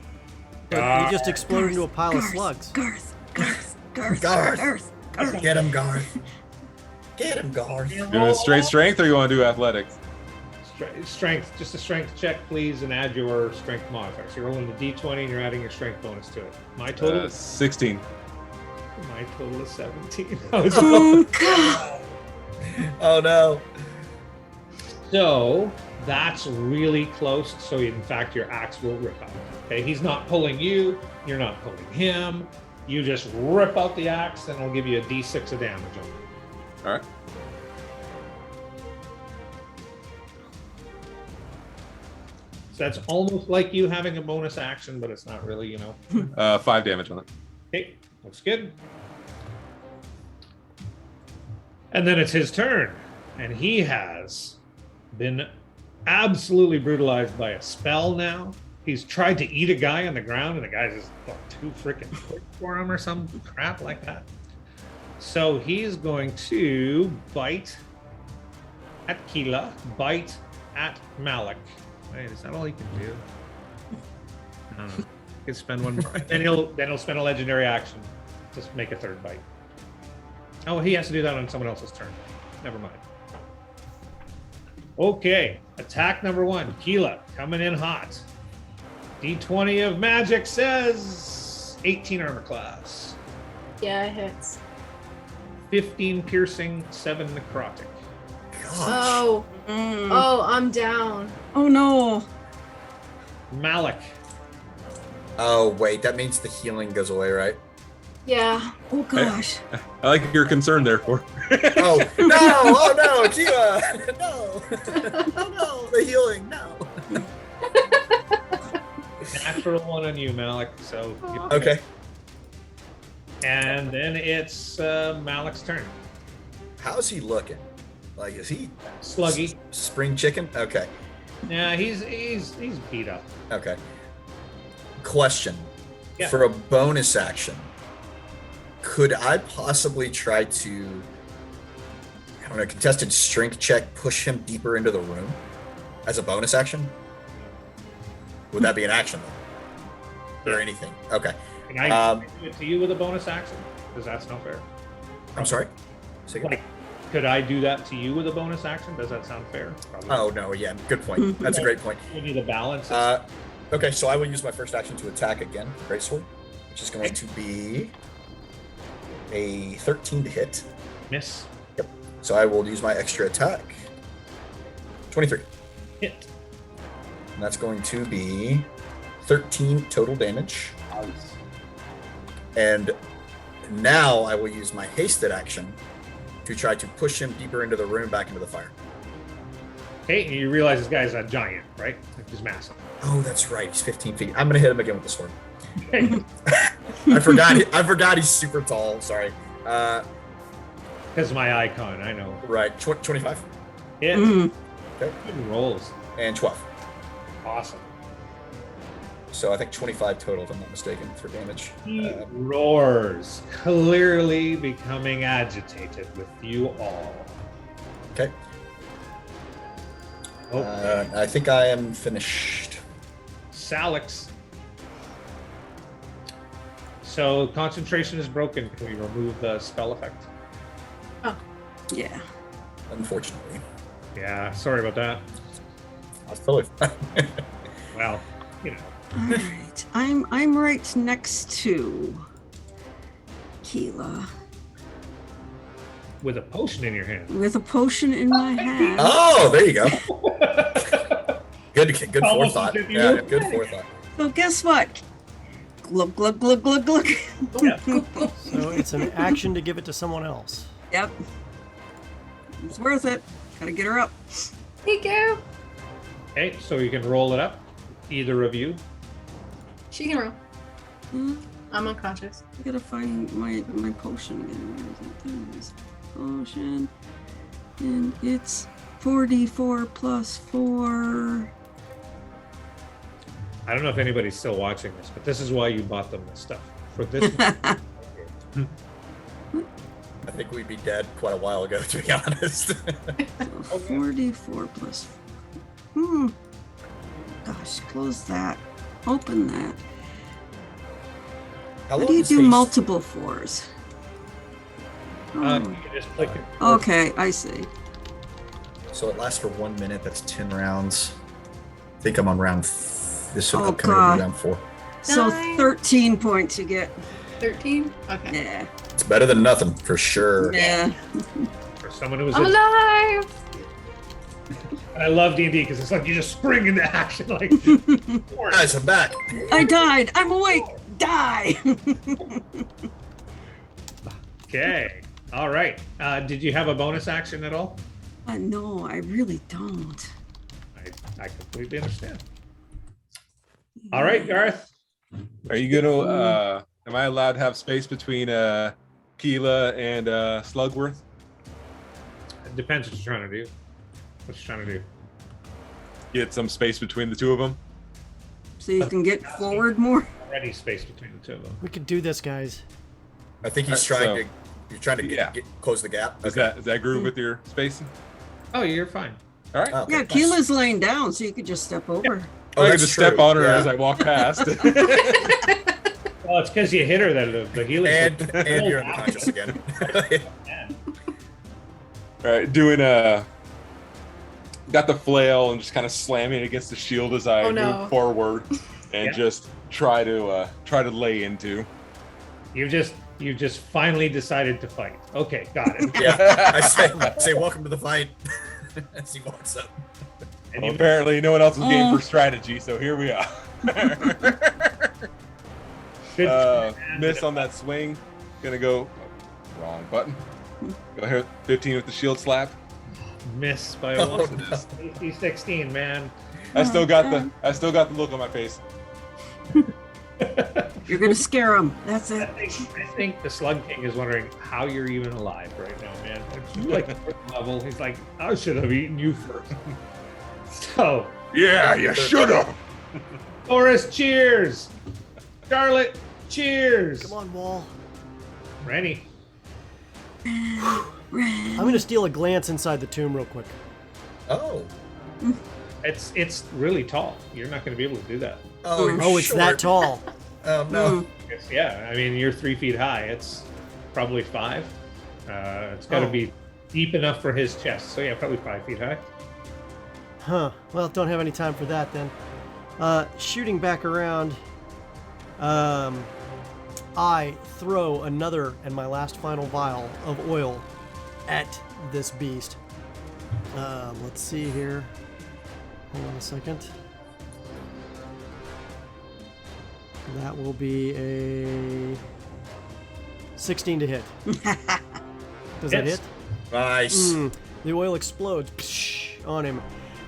But he just exploded into a pile of Garth, slugs. Garth. Garth. Get him, Garth. Get him, Garth. Doing straight strength, or you want to do athletics? Strength, just a strength check, please, and add your strength modifier. So you're rolling the d20 and you're adding your strength bonus to it. My total, 16. my total is 17. Oh, God. Oh no. So that's really close. So in fact, your axe will rip out. Okay, he's not pulling you. You're not pulling him. You just rip out the axe, and it'll give you a d6 of damage on it. All right. So that's almost like you having a bonus action, but it's not really, you know. 5 damage on it. Okay, looks good. And then it's his turn, and he has been absolutely brutalized by a spell now. He's tried to eat a guy on the ground, and the guy's just too freaking quick for him or some crap like that. So he's going to bite at Keela, bite at Malik. Wait, is that all he can do? I don't know. He can spend one more. Then he'll spend a legendary action to make a third bite. Oh, he has to do that on someone else's turn. Never mind. Okay, attack number 1. Keela coming in hot. D20 of magic says 18 armor class. Yeah, it hits. 15 piercing, 7 necrotic. Oh, I'm down. Oh no. Malik. Oh wait, that means the healing goes away, right? Yeah. Oh gosh. I like your concern there, for. Oh no! Oh no, Kiva! No! Oh no, the healing! No. Natural 1 on you, Malik. So Okay. And then it's Malik's turn. How's he looking? Like, is he Sluggy. spring chicken? Okay. Yeah, he's beat up. Okay. Question. Yeah. For a bonus action, could I possibly try to, I don't know, contested strength check, push him deeper into the room as a bonus action? Would that be an action though? Or anything? Okay. Can I do it to you with a bonus action? Because that's not fair. I'm sorry? Say again. Like, could I do that to you with a bonus action? Does that sound fair? Probably. Oh, no, yeah, good point. That's a great point. We need a balance. Okay, so I will use my first action to attack again, Greatsword, which is going to be a 13 to hit. Miss. Yep. So I will use my extra attack. 23. Hit. And that's going to be 13 total damage. And now I will use my hasted action to try to push him deeper into the room, back into the fire. Okay, and you realize this guy's a giant, right? Like, he's massive. Oh, that's right. He's 15 feet. I'm gonna hit him again with the sword. I forgot he's super tall. Sorry. Because my icon, I know. Right. 25. Hit. Mm. Okay. Good rolls. And 12. Awesome. So I think 25 total, if I'm not mistaken, for damage. He roars, clearly becoming agitated with you all. Okay. Okay. I think I am finished. Salix. So concentration is broken. Can we remove the spell effect? Yeah. Unfortunately. Yeah, sorry about that. That's totally fine. Well, you know. All right. I'm right next to Keela With a potion in your hand. with a potion in my hand. Oh, there you go. Good Almost forethought. did you? Yeah, good forethought. So guess what? Glug glug glug glug glug. So it's an action to give it to someone else. Yep. It's worth it. Gotta get her up. Hey, go. Okay, so you can roll it up. Either of you. She can roll. Hmm, I'm unconscious. I gotta find my potion again. Where is it? There it is. Potion. And it's 44 plus 4. I don't know if anybody's still watching this, but this is why you bought them this stuff. For this one. I think we'd be dead quite a while ago, to be honest. So 44 plus 4. Gosh, close that. Open that. How do you do multiple 4s? You can just click it. Okay, I see. So it lasts for 1 minute. That's 10 rounds. I think I'm on round. This Oh, upcoming will God. be round 4. So Nine. 13 points you get. 13? Okay. Yeah. It's better than nothing for sure. Yeah. For someone who was I'm alive! I love D&D because it's like you just spring into action like. Guys, I'm back. I died. I'm awake. Die. Okay. All right. Did you have a bonus action at all? No, I really don't. I completely understand. All right, Garth. Are you gonna? Am I allowed to have space between Keela and Slugworth? It depends what you're trying to do. What you trying to do? Get some space between the two of them. So you can get forward more. Already space between the two of them. We can do this, guys. I think he's Alright, trying so- to. You're trying to Yeah. close the gap. Is that groove with your spacing? Oh, you're fine. All right. Oh, okay, Yeah, nice. Keela's laying down, so you could just step over. Oh, I can that's just step true. on her Yeah. as I walk past. Well, it's because you hit her that the healing. And you're unconscious again. All right, doing got the flail and just kind of slamming it against the shield as I Oh, no. move forward and Yeah. just try to lay into. You just finally decided to fight. Okay, got it. Yeah, I say welcome to the fight as he walks up. And Well, you, apparently, no one else was game for strategy, so here we are. good, Miss on that swing. Gonna go wrong button. Go ahead, 15 with the shield slap. miss by Oh, one. no. AC 16, man. I still got the look on my face. You're gonna scare him. That's it. I think the Slug King is wondering how you're even alive right now, man. It's like first level. He's like, I should have eaten you first. So, Yeah, you should have. Forrest, cheers. Charlotte, cheers. Come on, Wall. Rennie. I'm going to steal a glance inside the tomb real quick. Oh. It's really tall. You're not going to be able to do that. Oh, Oh, it's that short. tall. Oh no. Yeah, I mean, you're 3 feet high. It's probably 5. It's got to Oh. be deep enough for his chest. So yeah, probably 5 feet high. Huh. Well, don't have any time for that then. Shooting back around, I throw another and my last final vial of oil at this beast. Let's see here. Hold on a second. That will be a 16 to hit. Does that Yes. hit? Nice. The oil explodes on him,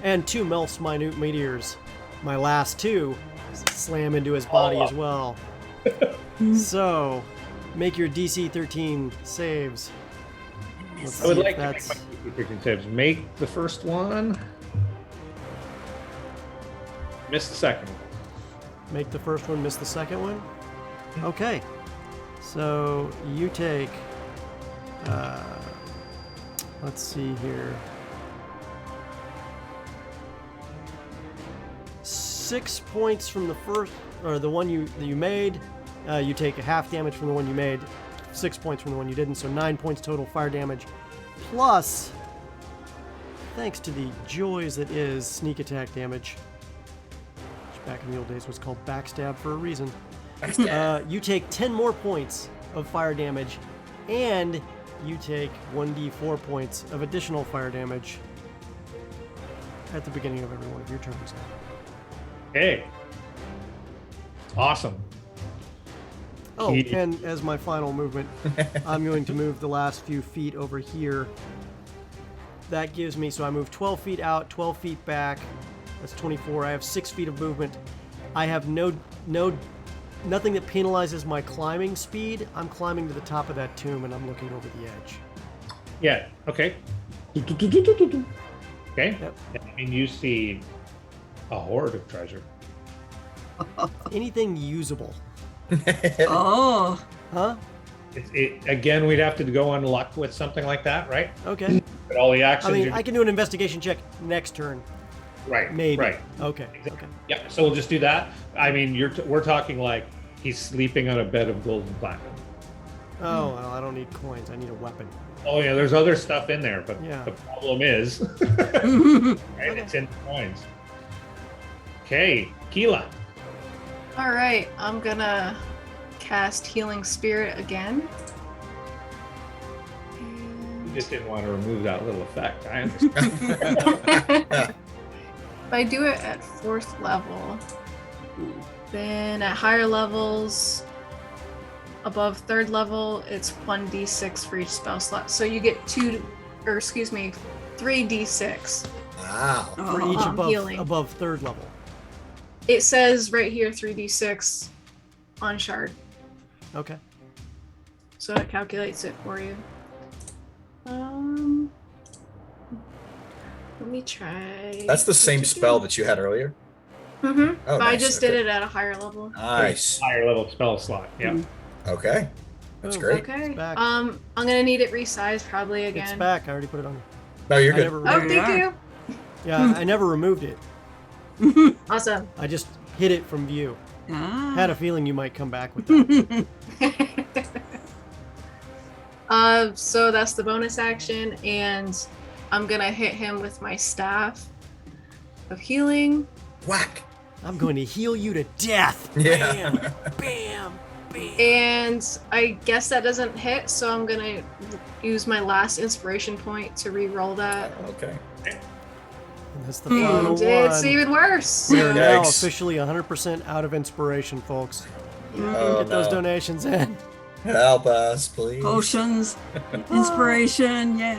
and 2 melts minute meteors. My last 2 slam into his body as well. So, make your DC 13 saves. Let's I would see if like to that's make my 15 saves. Make the first one. Miss the second one. make the first one, miss the second one. Okay, so you take. Let's see here. 6 points from the first, or the one that you made. You take a half damage from the one you made. 6 points from the one you didn't, so 9 points total fire damage. Plus, thanks to the joys that is sneak attack damage, which back in the old days was called backstab for a reason. You take 10 more points of fire damage, and you take 1d4 points of additional fire damage at the beginning of every one of your turns. Okay. Awesome. Oh, He- and as my final movement, I'm going to move the last few feet over here. That gives me, so I move 12 feet out, 12 feet back. That's 24. I have 6 feet of movement. I have nothing that penalizes my climbing speed. I'm climbing to the top of that tomb and I'm looking over the edge. Yeah. Okay. Okay. Yep. And you see a hoard of treasure. Anything usable. Oh, Huh? Again, we'd have to go on luck with something like that, right? Okay. But all the I actions. mean, I can do an investigation check next turn. right. Maybe. Right. Okay. Okay. Yeah. So we'll just do that. I mean, we're talking like he's sleeping on a bed of gold and platinum. Oh, well, I don't need coins. I need a weapon. Oh yeah, there's other stuff in there, but Yeah. the problem is, right? It's in the coins. Okay, Keela. All right, I'm gonna cast Healing Spirit again. You just didn't want to remove that little effect. I understand. If I do it at 4th level, then at higher levels, above 3rd level, it's 1d6 for each spell slot. So you get 3d6. Wow. For each healing. above 3rd level. It says right here 3d6 on shard, Okay. so it calculates it for you. Let me try. That's the same spell that you had earlier. Mm-hmm. Oh, But I nice, just okay. did it at a higher level. Nice. Higher level spell slot. Yeah. Okay. That's Oh, great. Okay. It's back. I'm gonna need it resized probably It's again. back. I already put it on. No, you're I good. never Oh, removed it. thank you. Yeah, I never removed it. Awesome. I just hid it from view. Ah. Had a feeling you might come back with that. So that's the bonus action, and I'm gonna hit him with my staff of healing. Whack. I'm going to heal you to death. Yeah. Bam, bam, bam. And I guess that doesn't hit, so I'm gonna use my last inspiration point to re-roll that. Okay. And that's the final And it's one. even worse. We are now Yikes. officially 100% out of inspiration, folks. Oh, Get those no. donations in. Help us, please. Potions, inspiration, yeah.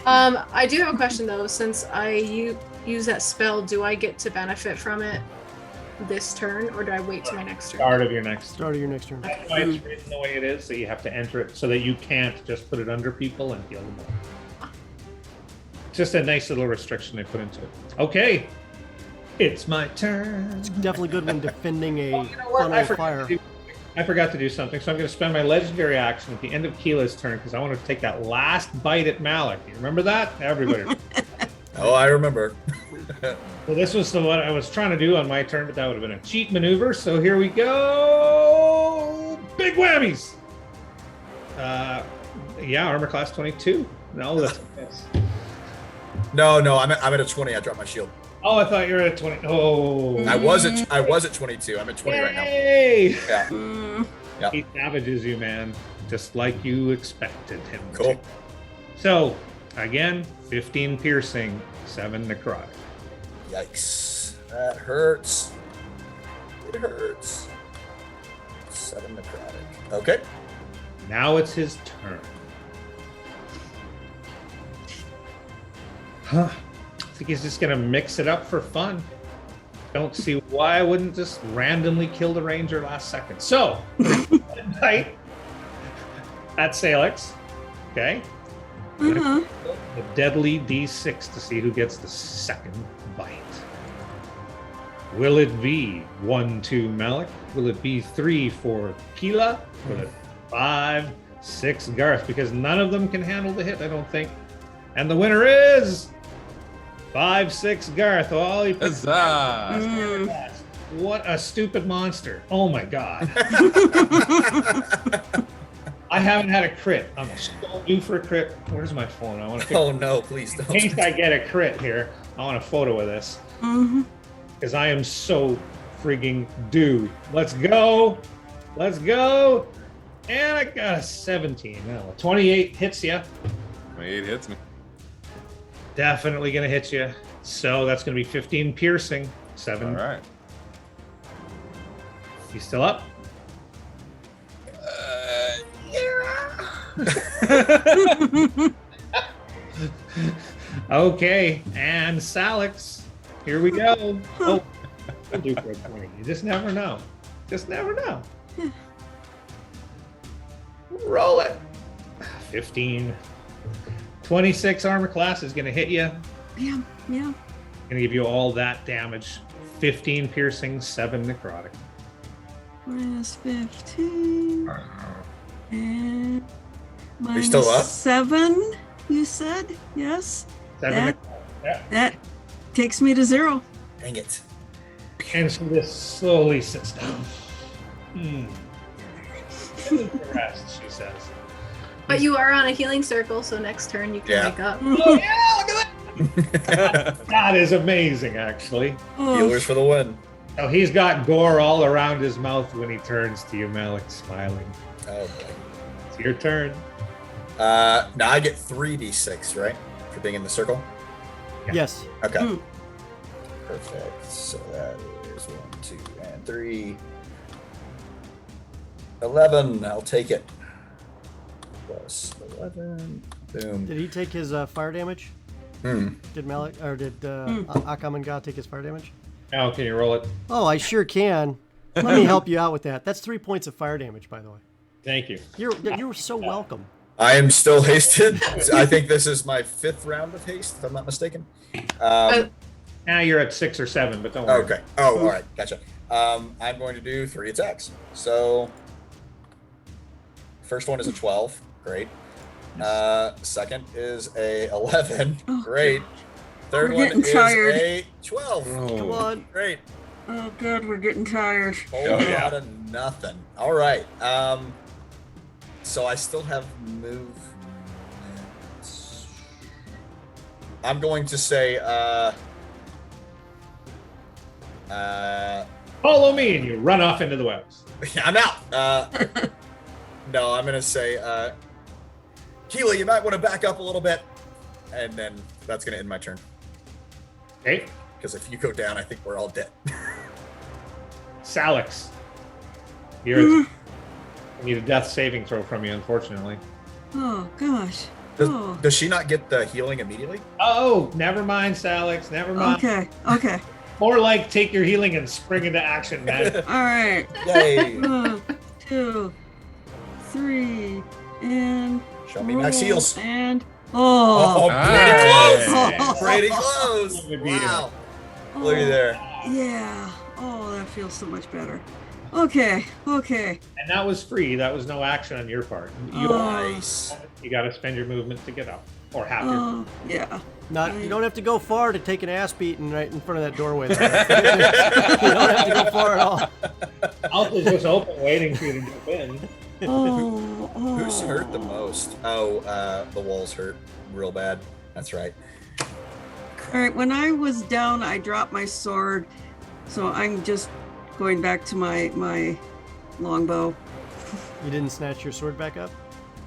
I do have a question though. Since I use that spell, do I get to benefit from it this turn, or do I wait till my next turn? Start of your next. Start of your next turn. That's why it's written the way it is, so you have to enter it so that you can't just put it under people and heal them all. Just a nice little restriction they put into it. Okay, it's my turn. Definitely good when defending a You know what? funnel of fire. I forgot to do something, so I'm going to spend my legendary action at the end of Keela's turn because I want to take that last bite at Malik. You remember that? Everybody. Oh, I remember. Well, this was what I was trying to do on my turn, but that would have been a cheat maneuver. So here we go. Big whammies. Yeah, armor class 22. No, that's yes. No, I'm at a 20. I dropped my shield. Oh, I thought you were at 20. Oh, I was at 22. I'm at 20 right now. Yay! Yeah. Yeah. He savages you, man, just like you expected him Cool. to. So, again, 15 piercing, 7 necrotic. Yikes. That hurts. It hurts. 7 necrotic. Okay. Now it's his turn. Huh. I think he's just gonna mix it up for fun. Don't see why I wouldn't just randomly kill the ranger last second. So, right, that's Salix. Okay. Uh-huh. The deadly D6 to see who gets the second bite. Will it be 1, 2 Malik? Will it be 3 for Keela? Will it 5, 6 Garth? Because none of them can handle the hit, I don't think. And the winner is 5, 6 Garth. Oh, he picked Huzzah! What a stupid monster. Oh my god. I haven't had a crit. I'm so due for a crit. Where's my phone? I want to Oh no, please in don't. case I get a crit here, I want a photo of this. Because I am so frigging due. Let's go. Let's go. And I got a 17. Now, 28 hits you. 28 hits me. Definitely going to hit you. So that's going to be 15 piercing. 7. All right. You still up? Okay. And Salix. Here we go. Oh, we'll do for a 20. You just never know. Just never know. Roll it. 15. 26 armor class is going to hit you. Yeah. Going to give you all that damage. 15 piercing, 7 necrotic. Minus 15. And minus still up? 7, you said? Yes? 7 That- Yeah. That takes me to 0. Dang it. And so this slowly sits down. Rest, she says. But you are on a healing circle, so next turn you can Yeah. wake up. Oh yeah, look at that! That is amazing, actually. Healers for the win. So he's got gore all around his mouth when he turns to you, Malik, smiling. Oh boy. It's your turn. Now I get 3d6, right? For being in the circle? Yeah. Yes. Okay. Hmm. Perfect. So that is 1, 2, and 3. 11. I'll take it. Plus 11. Boom. Did he take his fire damage? Did Malik or did Akam and God take his fire damage? Now, can you roll it? Oh, I sure can. Let me help you out with that. That's 3 points of fire damage, by the way. Thank you. You're so welcome. I am still hasted. I think this is my 5th round of haste, if I'm not mistaken. Now you're at 6 or 7, but don't worry. Okay. Oh, all right. Gotcha. I'm going to do 3 attacks. So, first one is a 12. Great. Second is a 11. Oh, Great. Third We're one getting is tired. a 12. Come on. Great. Oh, good. We're getting tired. Whole lot of nothing. All right. So I still have movement. I'm going to say, Follow me, and you run off into the webs. I'm out. No, I'm going to say, Keela, you might want to back up a little bit. And then that's going to end my turn. Okay. Because if you go down, I think we're all dead. Salix. I need a death saving throw from you, unfortunately. Oh, gosh. Does she not get the healing immediately? Oh, never mind, Salix. Never mind. Okay. More like take your healing and spring into action, man. All right. Yay. 1, 2, 3, and Show me max heals. And Oh, Nice. pretty close. Wow. Looky there. Yeah. Oh, that feels so much better. Okay. And that was free. That was no action on your part. Nice. You got to spend your movement to get up, or half your. Oh, yeah. You don't have to go far to take an ass beating right in front of that doorway. There. You don't have to go far at all. Mouth is just open, waiting for you to jump in. Oh. Who's hurt the most? Oh, the walls hurt real bad. That's right. All right. When I was down, I dropped my sword, so I'm just going back to my longbow. You didn't snatch your sword back up?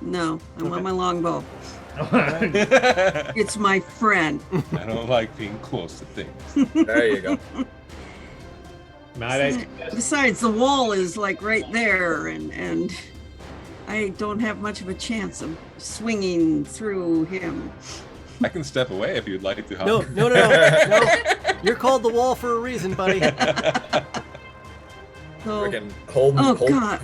No, I'm Okay. on my longbow. It's my friend. I don't like being close to things. There you go. Besides, the wall is like right there, and I don't have much of a chance of swinging through him. I can step away if you'd like to. Huh? No. You're called the wall for a reason, buddy. So, Freaking hold. God.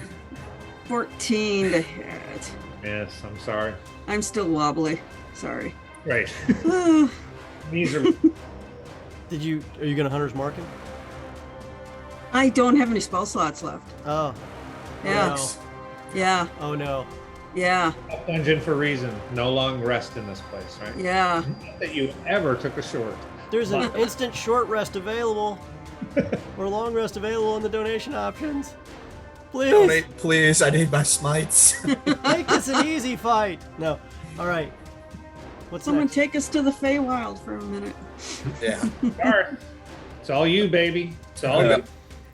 14 to hit. Yes, I'm sorry. I'm still wobbly. Sorry. Right. Uh, These are. Are you gonna hunter's mark him? I don't have any spell slots left. Oh. Yeah. No. Yeah. Oh no. Yeah. Dungeon for a reason. No long rest in this place, right? Yeah. Not that you ever took a short. There's an instant short rest available. Or long rest available in the donation options. Please. Donate, please. I need my smites. Make this an easy fight. No. All right. What's Someone next? take us to the Feywild for a minute. Yeah. All right. It's all you, baby. It's all you.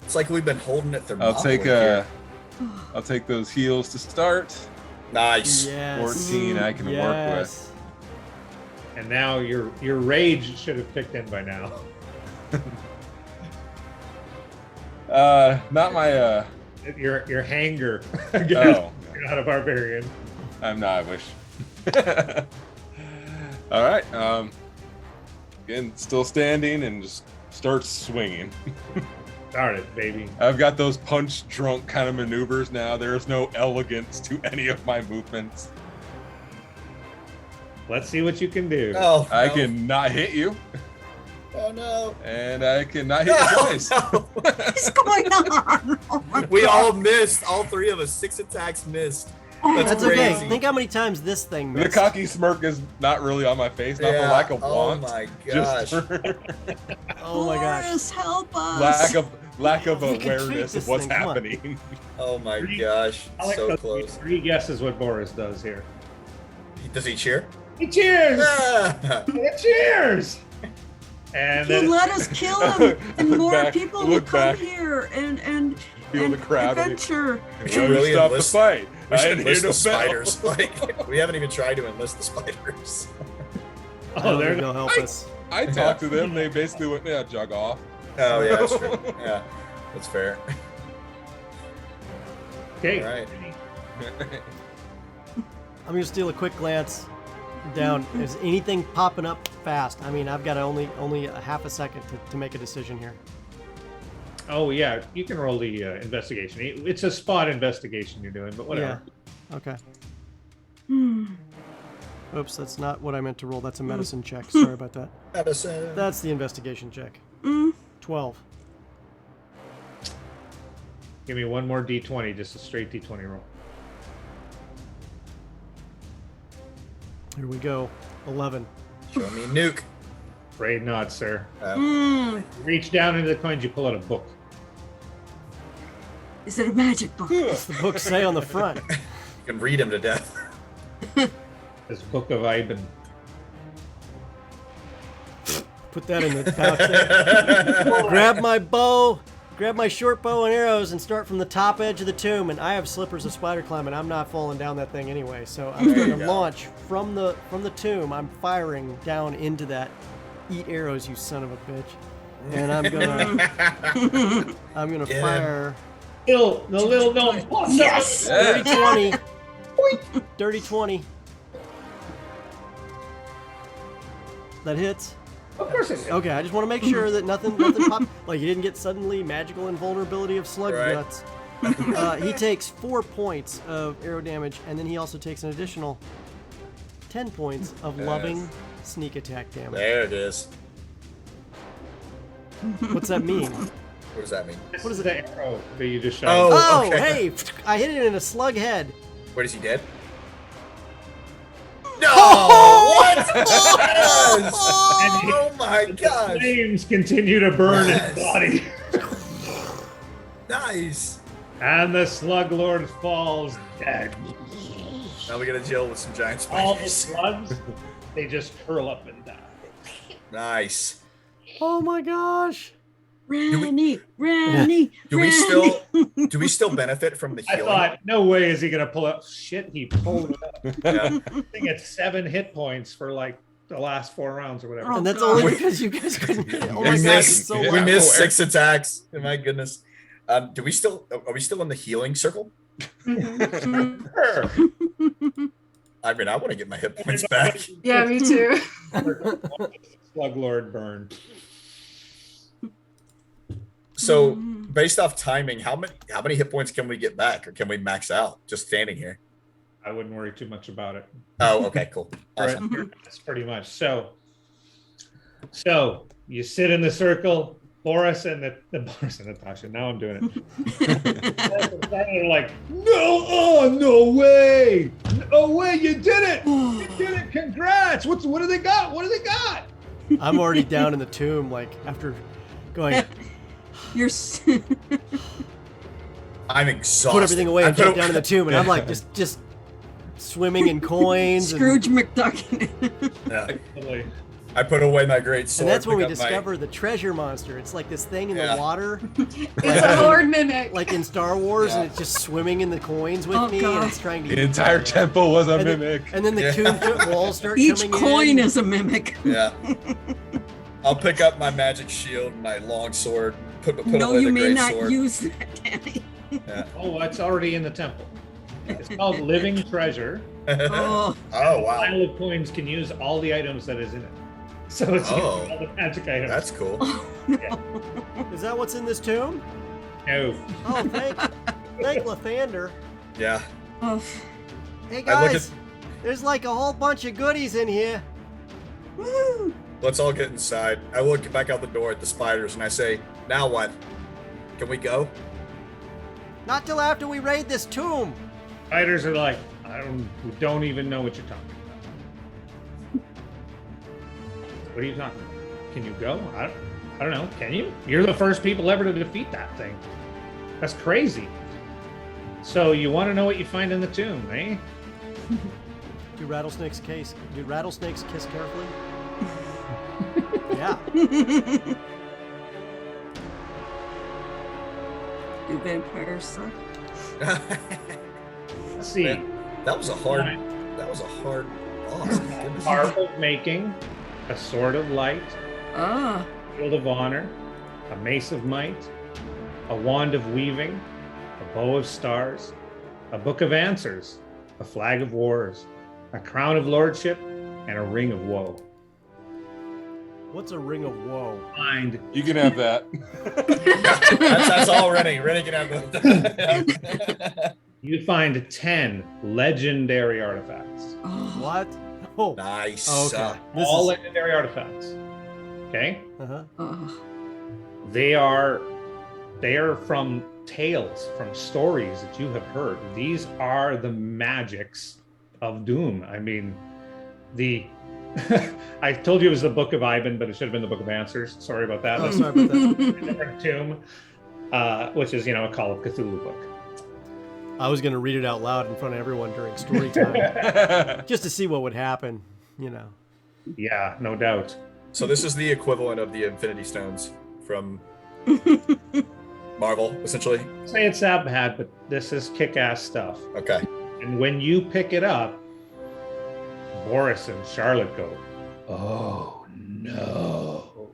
It's like we've been holding it. I'll take those heals to start. Nice. Yes. 14 I can work with. And now your rage should have kicked in by now. Not my Your hanger. Oh. You're not a barbarian. I'm not, I wish. All right. Again, still standing and just start swinging. Start it, baby. I've got those punch drunk kind of maneuvers now. There's no elegance to any of my movements. Let's see what you can do. Oh, I can not hit you, Oh no. and I can not hit you twice. What's going on? Oh my We God. all missed. All 3 of us. 6 attacks missed. That's That's crazy. okay. Think how many times this thing The missed. cocky smirk is not really on my face, not for lack of Oh want. my Just gosh. for Oh my gosh. Boris, help us. lack of We can treat awareness this of what's thing, come on. happening. Oh my gosh. Alex, So I'll close. give you 3 guesses what Boris does here. Does he cheer? He cheers! Ah! Cheers! And You then, let us kill him, and Look more back, people will look come back. here and Feel the crowd. adventure. We should Well, really stop the enlist, fight. we should I didn't hear enlist no the bell. spiders. Like, we haven't even tried to enlist the spiders. Oh, they're they'll help us. I talked to them. They basically went, yeah, jog off. Oh, yeah, that's true. Yeah, that's fair. okay. All right. I'm gonna steal a quick glance down. Is anything popping up fast? I mean, I've got only a half a second to make a decision here. Oh yeah, you can roll the investigation. It's a spot investigation you're doing, but whatever. Yeah. Okay. Hmm. Oops, that's not what I meant to roll. That's a medicine check. Sorry about that. Medicine. That's the investigation check. 12. Give me one more D20, just a straight D20 roll. Here we go. 11. Show me nuke. Afraid not, sir. Mm. Reach down into the coins, you pull out a book. Is it a magic book? What's the book say on the front? You can read him to death. This Book of Iban. Put that in the pouch there. Grab my bow, grab my short bow and arrows, and start from the top edge of the tomb. And I have slippers of spider climbing. I'm not falling down that thing anyway. So I'm going to launch from the tomb. I'm firing down into that. Eat arrows, you son of a bitch. And I'm gonna Yeah. fire. The little gnome. Yes! Dirty 20. Dirty 20. That hits. Of course it is. Okay, I just want to make sure that nothing popped. Like you didn't get suddenly magical invulnerability of slug Right. guts. He takes 4 points of arrow damage, and then he also takes an additional 10 points of loving sneak attack damage. There it is. What's that mean? What does that mean? What is the arrow that you just shot? Oh, okay. hey! I hit it in a slug head. What is he dead? No! What? Yes! Oh my gosh! Flames continue to burn Yes. his body. Nice. And the slug lord falls dead. Now we gotta deal with some giant All the spiders. slugs, they just curl up and die. Nice. Oh my gosh! Ranny. Do we still benefit from the I healing? thought, no way is he gonna pull up. Shit, he pulled it up. Yeah. I think it's 7 hit points for like the last 4 rounds or whatever. And that's God. only because you guys couldn't hit it. Oh my we god, missed, it's so we loud. missed 6 attacks. Oh my goodness. Are we still in the healing circle? Sure. I mean, I want to get my hit points back. Yeah, me too. Slug lord burned. So, based off timing, how many hit points can we get back, or can we max out just standing here? I wouldn't worry too much about it. Oh, okay, cool. Right. Awesome. That's pretty much. So you sit in the circle, Boris and Natasha. Now I'm doing it. They're like, no way, you did it, congrats. What do they got? I'm already down in the tomb, like after going. You're I'm exhausted. Put everything away and I put jump down in the tomb, and I'm like just swimming in coins. Scrooge McDuck. Yeah. I put away my great sword. And that's when we pick up my- discover the treasure monster. It's like this thing in Yeah. the water, It's a Lord Mimic. like in Star Wars, Yeah. and it's just swimming in the coins with Oh, me, God. and it's trying to. The entire temple was a and then, mimic. and then the Yeah. tomb walls start Each coming coin in. is a mimic. Yeah. I'll pick up my magic shield, my long sword, put No, away you the may great not sword. use that, Danny. Oh, it's already in the temple. It's called Living Treasure. Oh, Oh A wow, pile of coins can use all the items that is in it. So it's Oh. all the magic items. that's cool. Is that what's in this tomb? No. Oh, thank Lathander. Yeah. oh. Hey I look guys, there's like a whole bunch of goodies in here. Woo. Let's all get inside. I look back out the door at the spiders and I say, "Now what? Can we go?" Not till after we raid this tomb. Fighters are like, we don't even know what you're talking about. What are you talking about? Can you go? I don't know. Can you? You're the first people ever to defeat that thing. That's crazy. So you want to know what you find in the tomb, eh? Do rattlesnakes kiss carefully? Yeah. Do vampires suck? Let's see. Man, that was a hard boss. Goodness. Harp of making, a sword of light, Ah, shield of honor, a mace of might, a wand of weaving, a bow of stars, a book of answers, a flag of wars, a crown of lordship, and a ring of woe. What's a ring of woe? Find You can have that. That's all Rennie. Rennie can have that. you find 10 legendary artifacts. oh. What? Oh. Nice. Okay. This All is, legendary artifacts. Okay? uh-huh. Oh. They are from tales, from stories that you have heard. These are the magics of Doom. I mean, I told you it was the Book of Ivan, but it should have been the Book of Answers. Sorry about that. Oh, That's sorry about that. a different tomb, which is, a Call of Cthulhu book. I was going to read it out loud in front of everyone during story time, just to see what would happen, Yeah, no doubt. So this is the equivalent of the Infinity Stones from Marvel, essentially. Say it's that bad, but this is kick-ass stuff. Okay. And when you pick it up, Boris and Charlotte go, "Oh no."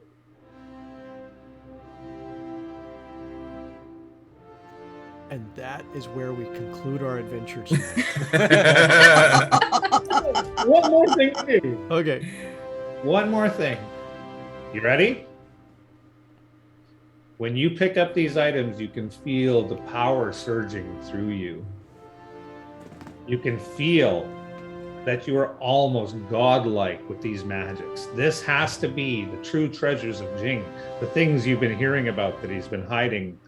and that is where we conclude our adventure tonight. One more thing to do. Okay. One more thing. You ready? When you pick up these items, you can feel the power surging through you. You can feel that you are almost godlike with these magics. This has to be the true treasures of Jing, the things you've been hearing about that he's been hiding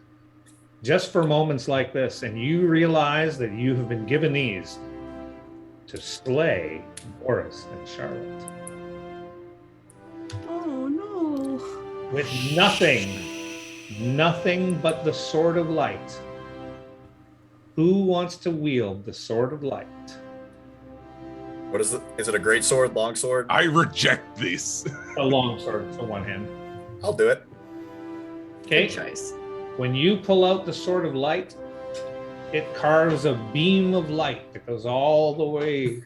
just for moments like this. And you realize that you have been given these to slay Boris and Charlotte. Oh no. With nothing but the sword of light. Who wants to wield the sword of light? What is it? Is it a great sword, long sword? I reject this. A long sword to one hand. I'll do it. Okay. Good choice. When you pull out the sword of light, it carves a beam of light that goes all the way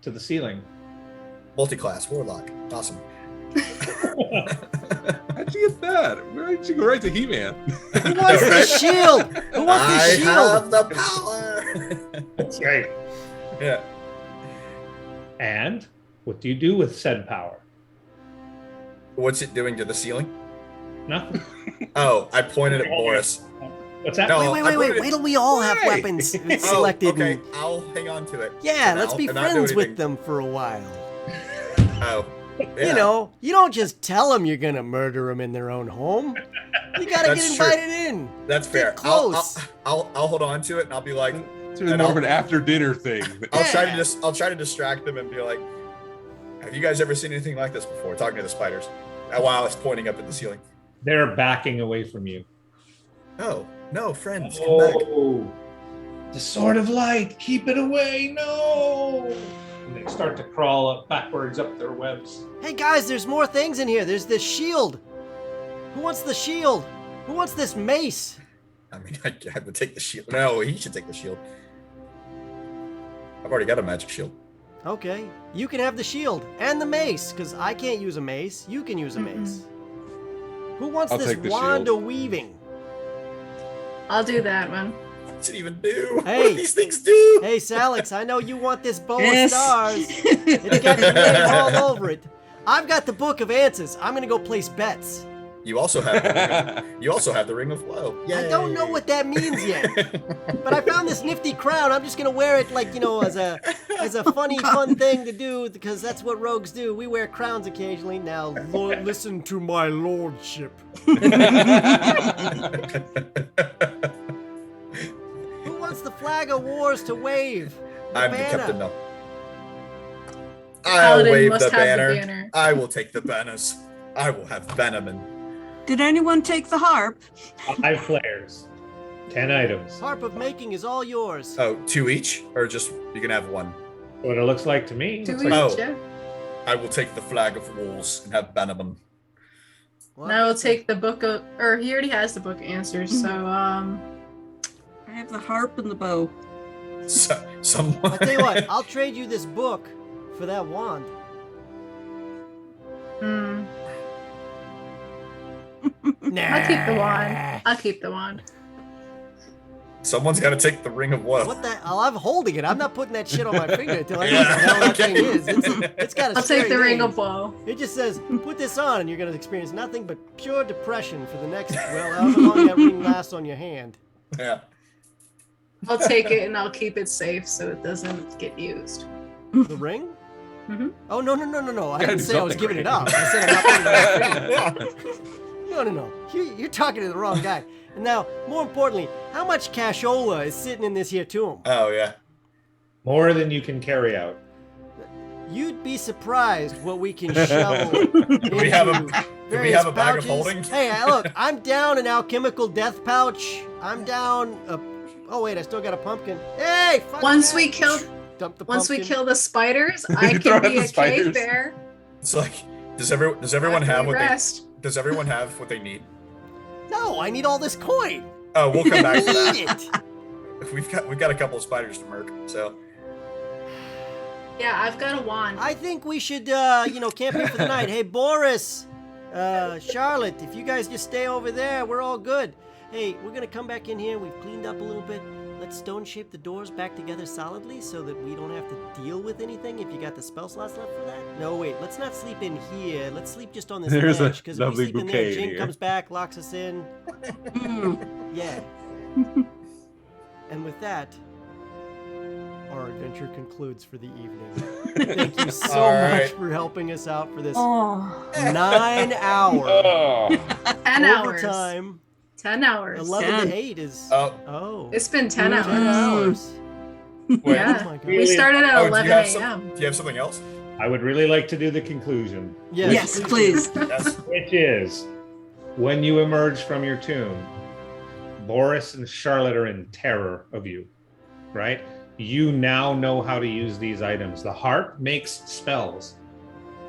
to the ceiling. Multi-class warlock. Awesome. How'd you get that? Why'd you go right to He-Man? Who wants the shield? Who wants the I shield? have the power. That's right. Yeah. And what do you do with said power? What's it doing to the ceiling? Nothing. Oh, I pointed at Boris. What's that? No. Wait. I put it- Wait till we all have Hey. weapons selected. Oh, okay. and- I'll hang on to it. yeah, for let's now be and not do friends with anything. them for a while. Oh. Yeah. You know, you don't just tell them you're going to murder them in their own home. You got to That's get true. invited in. That's Get fair. close. I'll hold on to it and I'll be like, It's really more of an after-dinner thing. I'll try to distract them and be like, have you guys ever seen anything like this before? Talking to the spiders while I was pointing up at the ceiling. They're backing away from you. Oh no, friends, come back. Oh, the sword of light, keep it away, no! And they start to crawl up backwards up their webs. Hey guys, there's more things in here. There's this shield. Who wants the shield? Who wants this mace? I mean, I have to take the shield. No, he should take the shield. I've already got a magic shield. Okay, you can have the shield and the mace, because I can't use a mace. You can use a mace. Who wants I'll this take the wand shield. of weaving? I'll do that one. What's it even do? What Hey. do these things do? Hey, Salix, I know you want this bow Yes. of stars. It's got your name all over it. I've got the book of answers. I'm gonna go place bets. You also have the ring of woe. I don't know Yay. what that means yet, but I found this nifty crown. I'm just gonna wear it like as a funny, fun thing to do because that's what rogues do. We wear crowns occasionally. Now, Lord, listen to my lordship. Who wants the flag of wars to wave? I'm the banner? captain now. I'll Paladin wave must the have banner. the banner. I will take the banners. I will have Bannerman. Did anyone take the harp? 5 flares, 10 items. Harp of making is all yours. Oh, 2 each, or just you can have 1. What it looks like to me. Do Looks we? like- Oh. Yeah. I will take the flag of walls and have Bannerman. Well, And I will take the book of, or he already has the book of answers. So I have the harp and the bow. So, someone. I tell you what, I'll trade you this book for that wand. Nah. I'll keep the wand. I'll keep the wand. Someone's got to take the ring of woe. What the? Oh, I'm holding it. I'm not putting that shit on my finger until I know Yeah, what the hell that okay. thing is. It's got a I'll take scary the ring name. of woe. It just says, put this on and you're going to experience nothing but pure depression for the next, well, however long that ring lasts on your hand. Yeah. I'll take it and I'll keep it safe so it doesn't get used. The ring? Mhm. Oh, no. I Gotta didn't do say I was something giving right. it up. I said I'm not putting it on my finger. No. You're talking to the wrong guy. And now, more importantly, how much cashola is sitting in this here tomb? Oh, yeah. More than you can carry out. You'd be surprised what we can shovel Do we have into a, do we various have a bag of pouches. holding? Hey, look, I'm down an alchemical death pouch. I'm down a... Oh, wait, I still got a pumpkin. Hey, fuck Once that. we kill, Dump the once we pumpkin. kill the spiders, I You throw can out be the a spiders. cave bear. It's like, does everyone after have we what rest. does everyone have what they need? No, I need all this coin. Oh, we'll come back to that. Need it. We've got a couple of spiders to murk, so Yeah, I've got a wand. I think we should, camp here for the night. Hey, Boris, Charlotte, if you guys just stay over there, we're all good. Hey, we're gonna come back in here. We've cleaned up a little bit. Let's stone shape the doors back together solidly so that we don't have to deal with anything if you got the spell slots left for that. No, wait, let's not sleep in here. Let's sleep just on this There's a ledge, because if we lovely sleep in there, bouquet Jing here. comes back, locks us in. Yeah. And with that, our adventure concludes for the evening. Thank you so All much right. for helping us out for this Oh. 9-hour Oh. 10 hours. overtime. 10 hours. 11 10. to 8 is... oh Oh. It's been 10 10 hours. hours. wait. Yeah. Oh my God. We started at Oh, do you 11 have a.m. Do you have something else? I would really like to do the conclusion, Yes, please. Yes. which is when you emerge from your tomb, Boris and Charlotte are in terror of you, right? You now know how to use these items. The harp makes spells.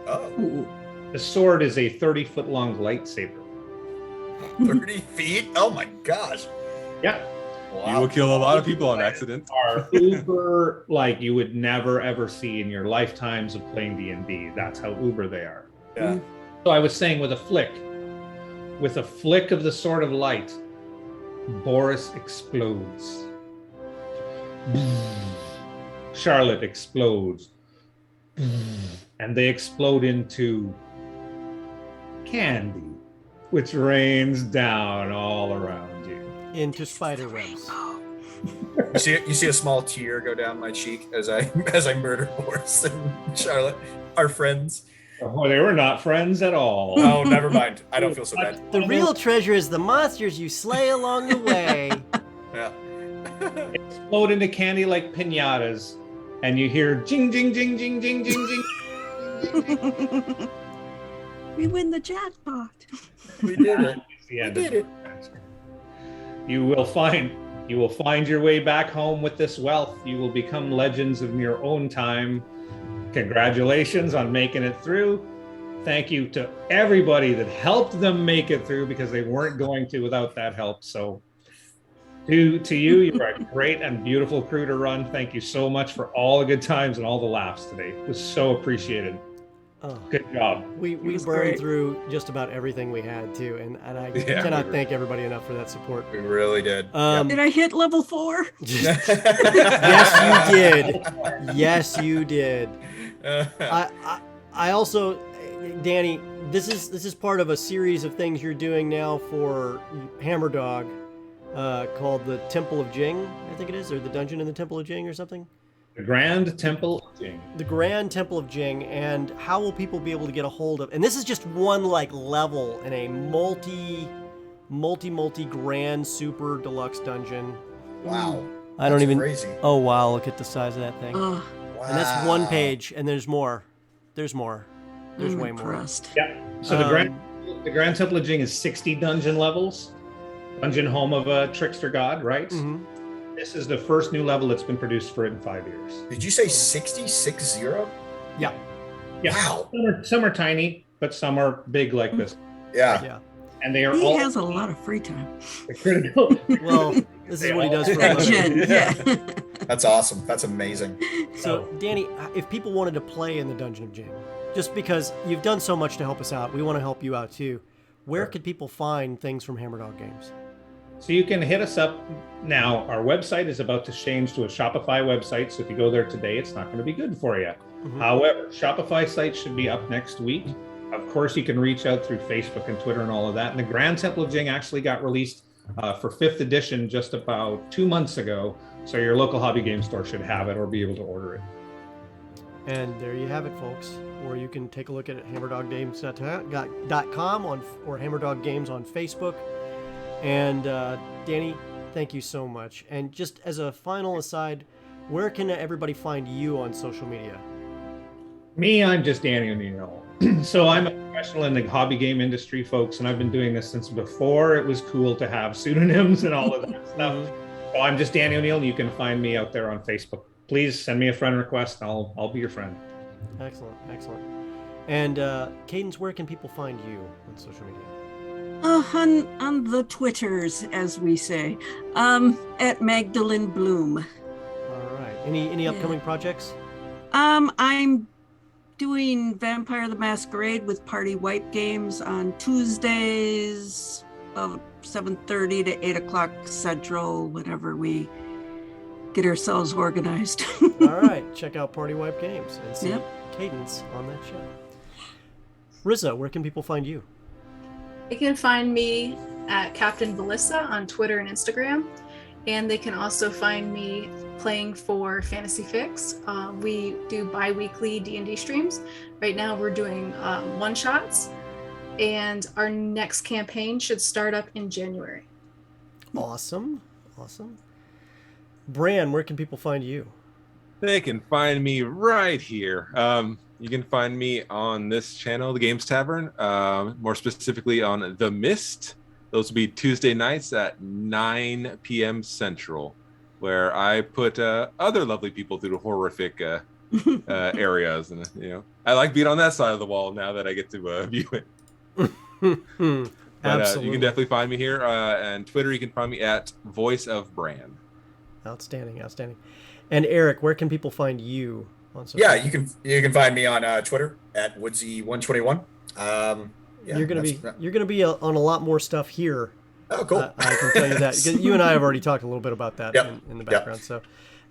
Oh, Ooh. The sword is a 30-foot long lightsaber. 30 feet? Oh my gosh. Yeah. Wow. You will kill a lot of people on accident. Are uber like you would never ever see in your lifetimes of playing D&D. That's how uber they are. Yeah. So I was saying with a flick of the sword of light, Boris explodes. Charlotte explodes. And they explode into candy, which rains down all around you. Into spider webs. You see a small tear go down my cheek as I murder Boris and Charlotte, our friends. Oh, they were not friends at all. Oh, never mind. I don't feel so bad. The real treasure is the monsters you slay along the way. Yeah. Explode into candy like piñatas, and you hear jing, jing, jing, jing, jing, jing, jing. We win the jackpot. We did it. It's the We end did of it. You will find your way back home with this wealth. You will become legends in your own time. Congratulations on making it through. Thank you to everybody that helped them make it through, because they weren't going to without that help. So to you, you're a great and beautiful crew to run. Thank you so much for all the good times and all the laughs today. It was so appreciated. Oh. Good job. We was burned great. through just about everything we had too, and I Yeah, cannot we were- thank everybody enough for that support. We really did. Did I hit level 4? Yes, you did. Yes, you did. I also, Danny, this is part of a series of things you're doing now for Hammer Dog, called the Temple of Jing, I think it is, or the Dungeon in the Temple of Jing, or something. The Grand Temple of Jing. The Grand Temple of Jing, and how will people be able to get a hold of? And this is just one like level in a multi grand super deluxe dungeon. Wow. I don't That's even. crazy. Oh wow! Look at the size of that thing. Oh, And that's one Wow. page, and there's more. There's more. There's I'm way more. impressed. Yeah. So the Grand Temple of Jing is 60 dungeon levels. Dungeon home of a trickster god, right? Mhm. This is the first new level that's been produced for it in 5 years. Did you say 60? Yeah. Yeah. Wow. Some are tiny, but some are big like this. Yeah. Yeah. And they are He all has a lot of free time. critical. Well, this is what he does for a At living. Jen, yeah. That's awesome. That's amazing. So, Danny, if people wanted to play in the Dungeon of Jing, just because you've done so much to help us out, we want to help you out too. Where could people find things from Hammerdog Games? So you can hit us up now. Our website is about to change to a Shopify website. So if you go there today, it's not going to be good for you. Mhm. However, Shopify site should be up next week. Of course, you can reach out through Facebook and Twitter and all of that. And the Grand Temple of Jing actually got released for 5th edition just about 2 months ago. So your local hobby game store should have it or be able to order it. And there you have it, folks. Or you can take a look at hammerdoggames.com or Hammerdog Games on Facebook. And Danny, thank you so much. And just as a final aside, where can everybody find you on social media? Me, I'm just Danny O'Neill. So I'm a professional in the hobby game industry, folks, and I've been doing this since before it was cool to have pseudonyms and all of that stuff. So I'm just Danny O'Neill, and you can find me out there on Facebook. Please send me a friend request, and I'll be your friend. Excellent, excellent. And Cadence, where can people find you on social media? On the Twitters, as we say, at Magdalene Bloom. All right. Any upcoming projects? I'm doing Vampire the Masquerade with Party Wipe Games on Tuesdays of 7:30 to 8 o'clock Central, whenever we get ourselves organized. All right. Check out Party Wipe Games and see Yep. Cadence on that show. Rizza, where can people find you? They can find me at Captain Valissa on Twitter and Instagram. And they can also find me playing for Fantasy Fix. We do bi-weekly D&D streams. Right now we're doing one-shots. And our next campaign should start up in January. Awesome. Awesome. Bran, where can people find you? They can find me right here. You can find me on this channel, the Games Tavern, more specifically on The Mist. Those will be Tuesday nights at 9 p.m. Central, where I put other lovely people through horrific areas. And, I like being on that side of the wall now that I get to view it. But you can definitely find me here. And Twitter, you can find me at Voice of Bran. Outstanding, outstanding. And Eric, where can people find you on social Yeah, media? you can find me on Twitter at Woodsy121. You're gonna be on a lot more stuff here. Oh, cool. I can tell you that, because you and I have already talked a little bit about that in the background. So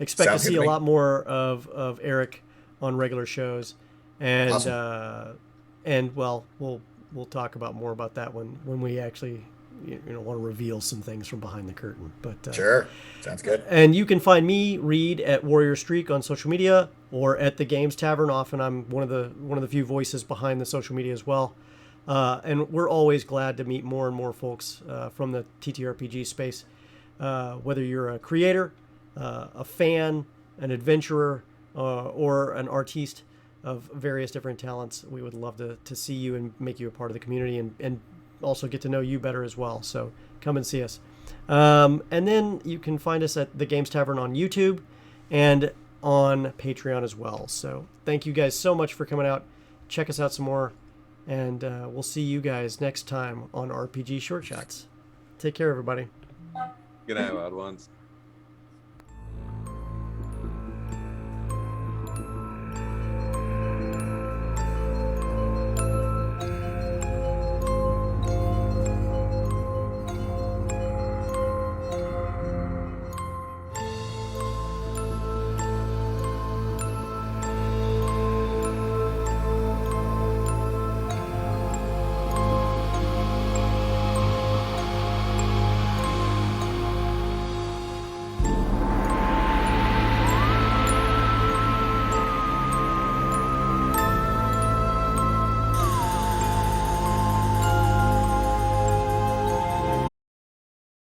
expect Sounds to see good a to me. lot more of Eric on regular shows, and Awesome. Well, we'll talk about more about that when we actually want to reveal some things from behind the curtain. But Sure, sounds good. And you can find me, Reed, at Warrior Streak on social media, or at the Games Tavern. Often I'm one of the few voices behind the social media as well. And we're always glad to meet more and more folks from the TTRPG space. Whether you're a creator, a fan, an adventurer, or an artiste of various different talents, we would love to see you and make you a part of the community, and also get to know you better as well. So come and see us. And then you can find us at the Games Tavern on YouTube and on Patreon as well. So thank you guys so much for coming out. Check us out some more. And we'll see you guys next time on RPG Short Shots. Take care, everybody. Good night, Wild Ones.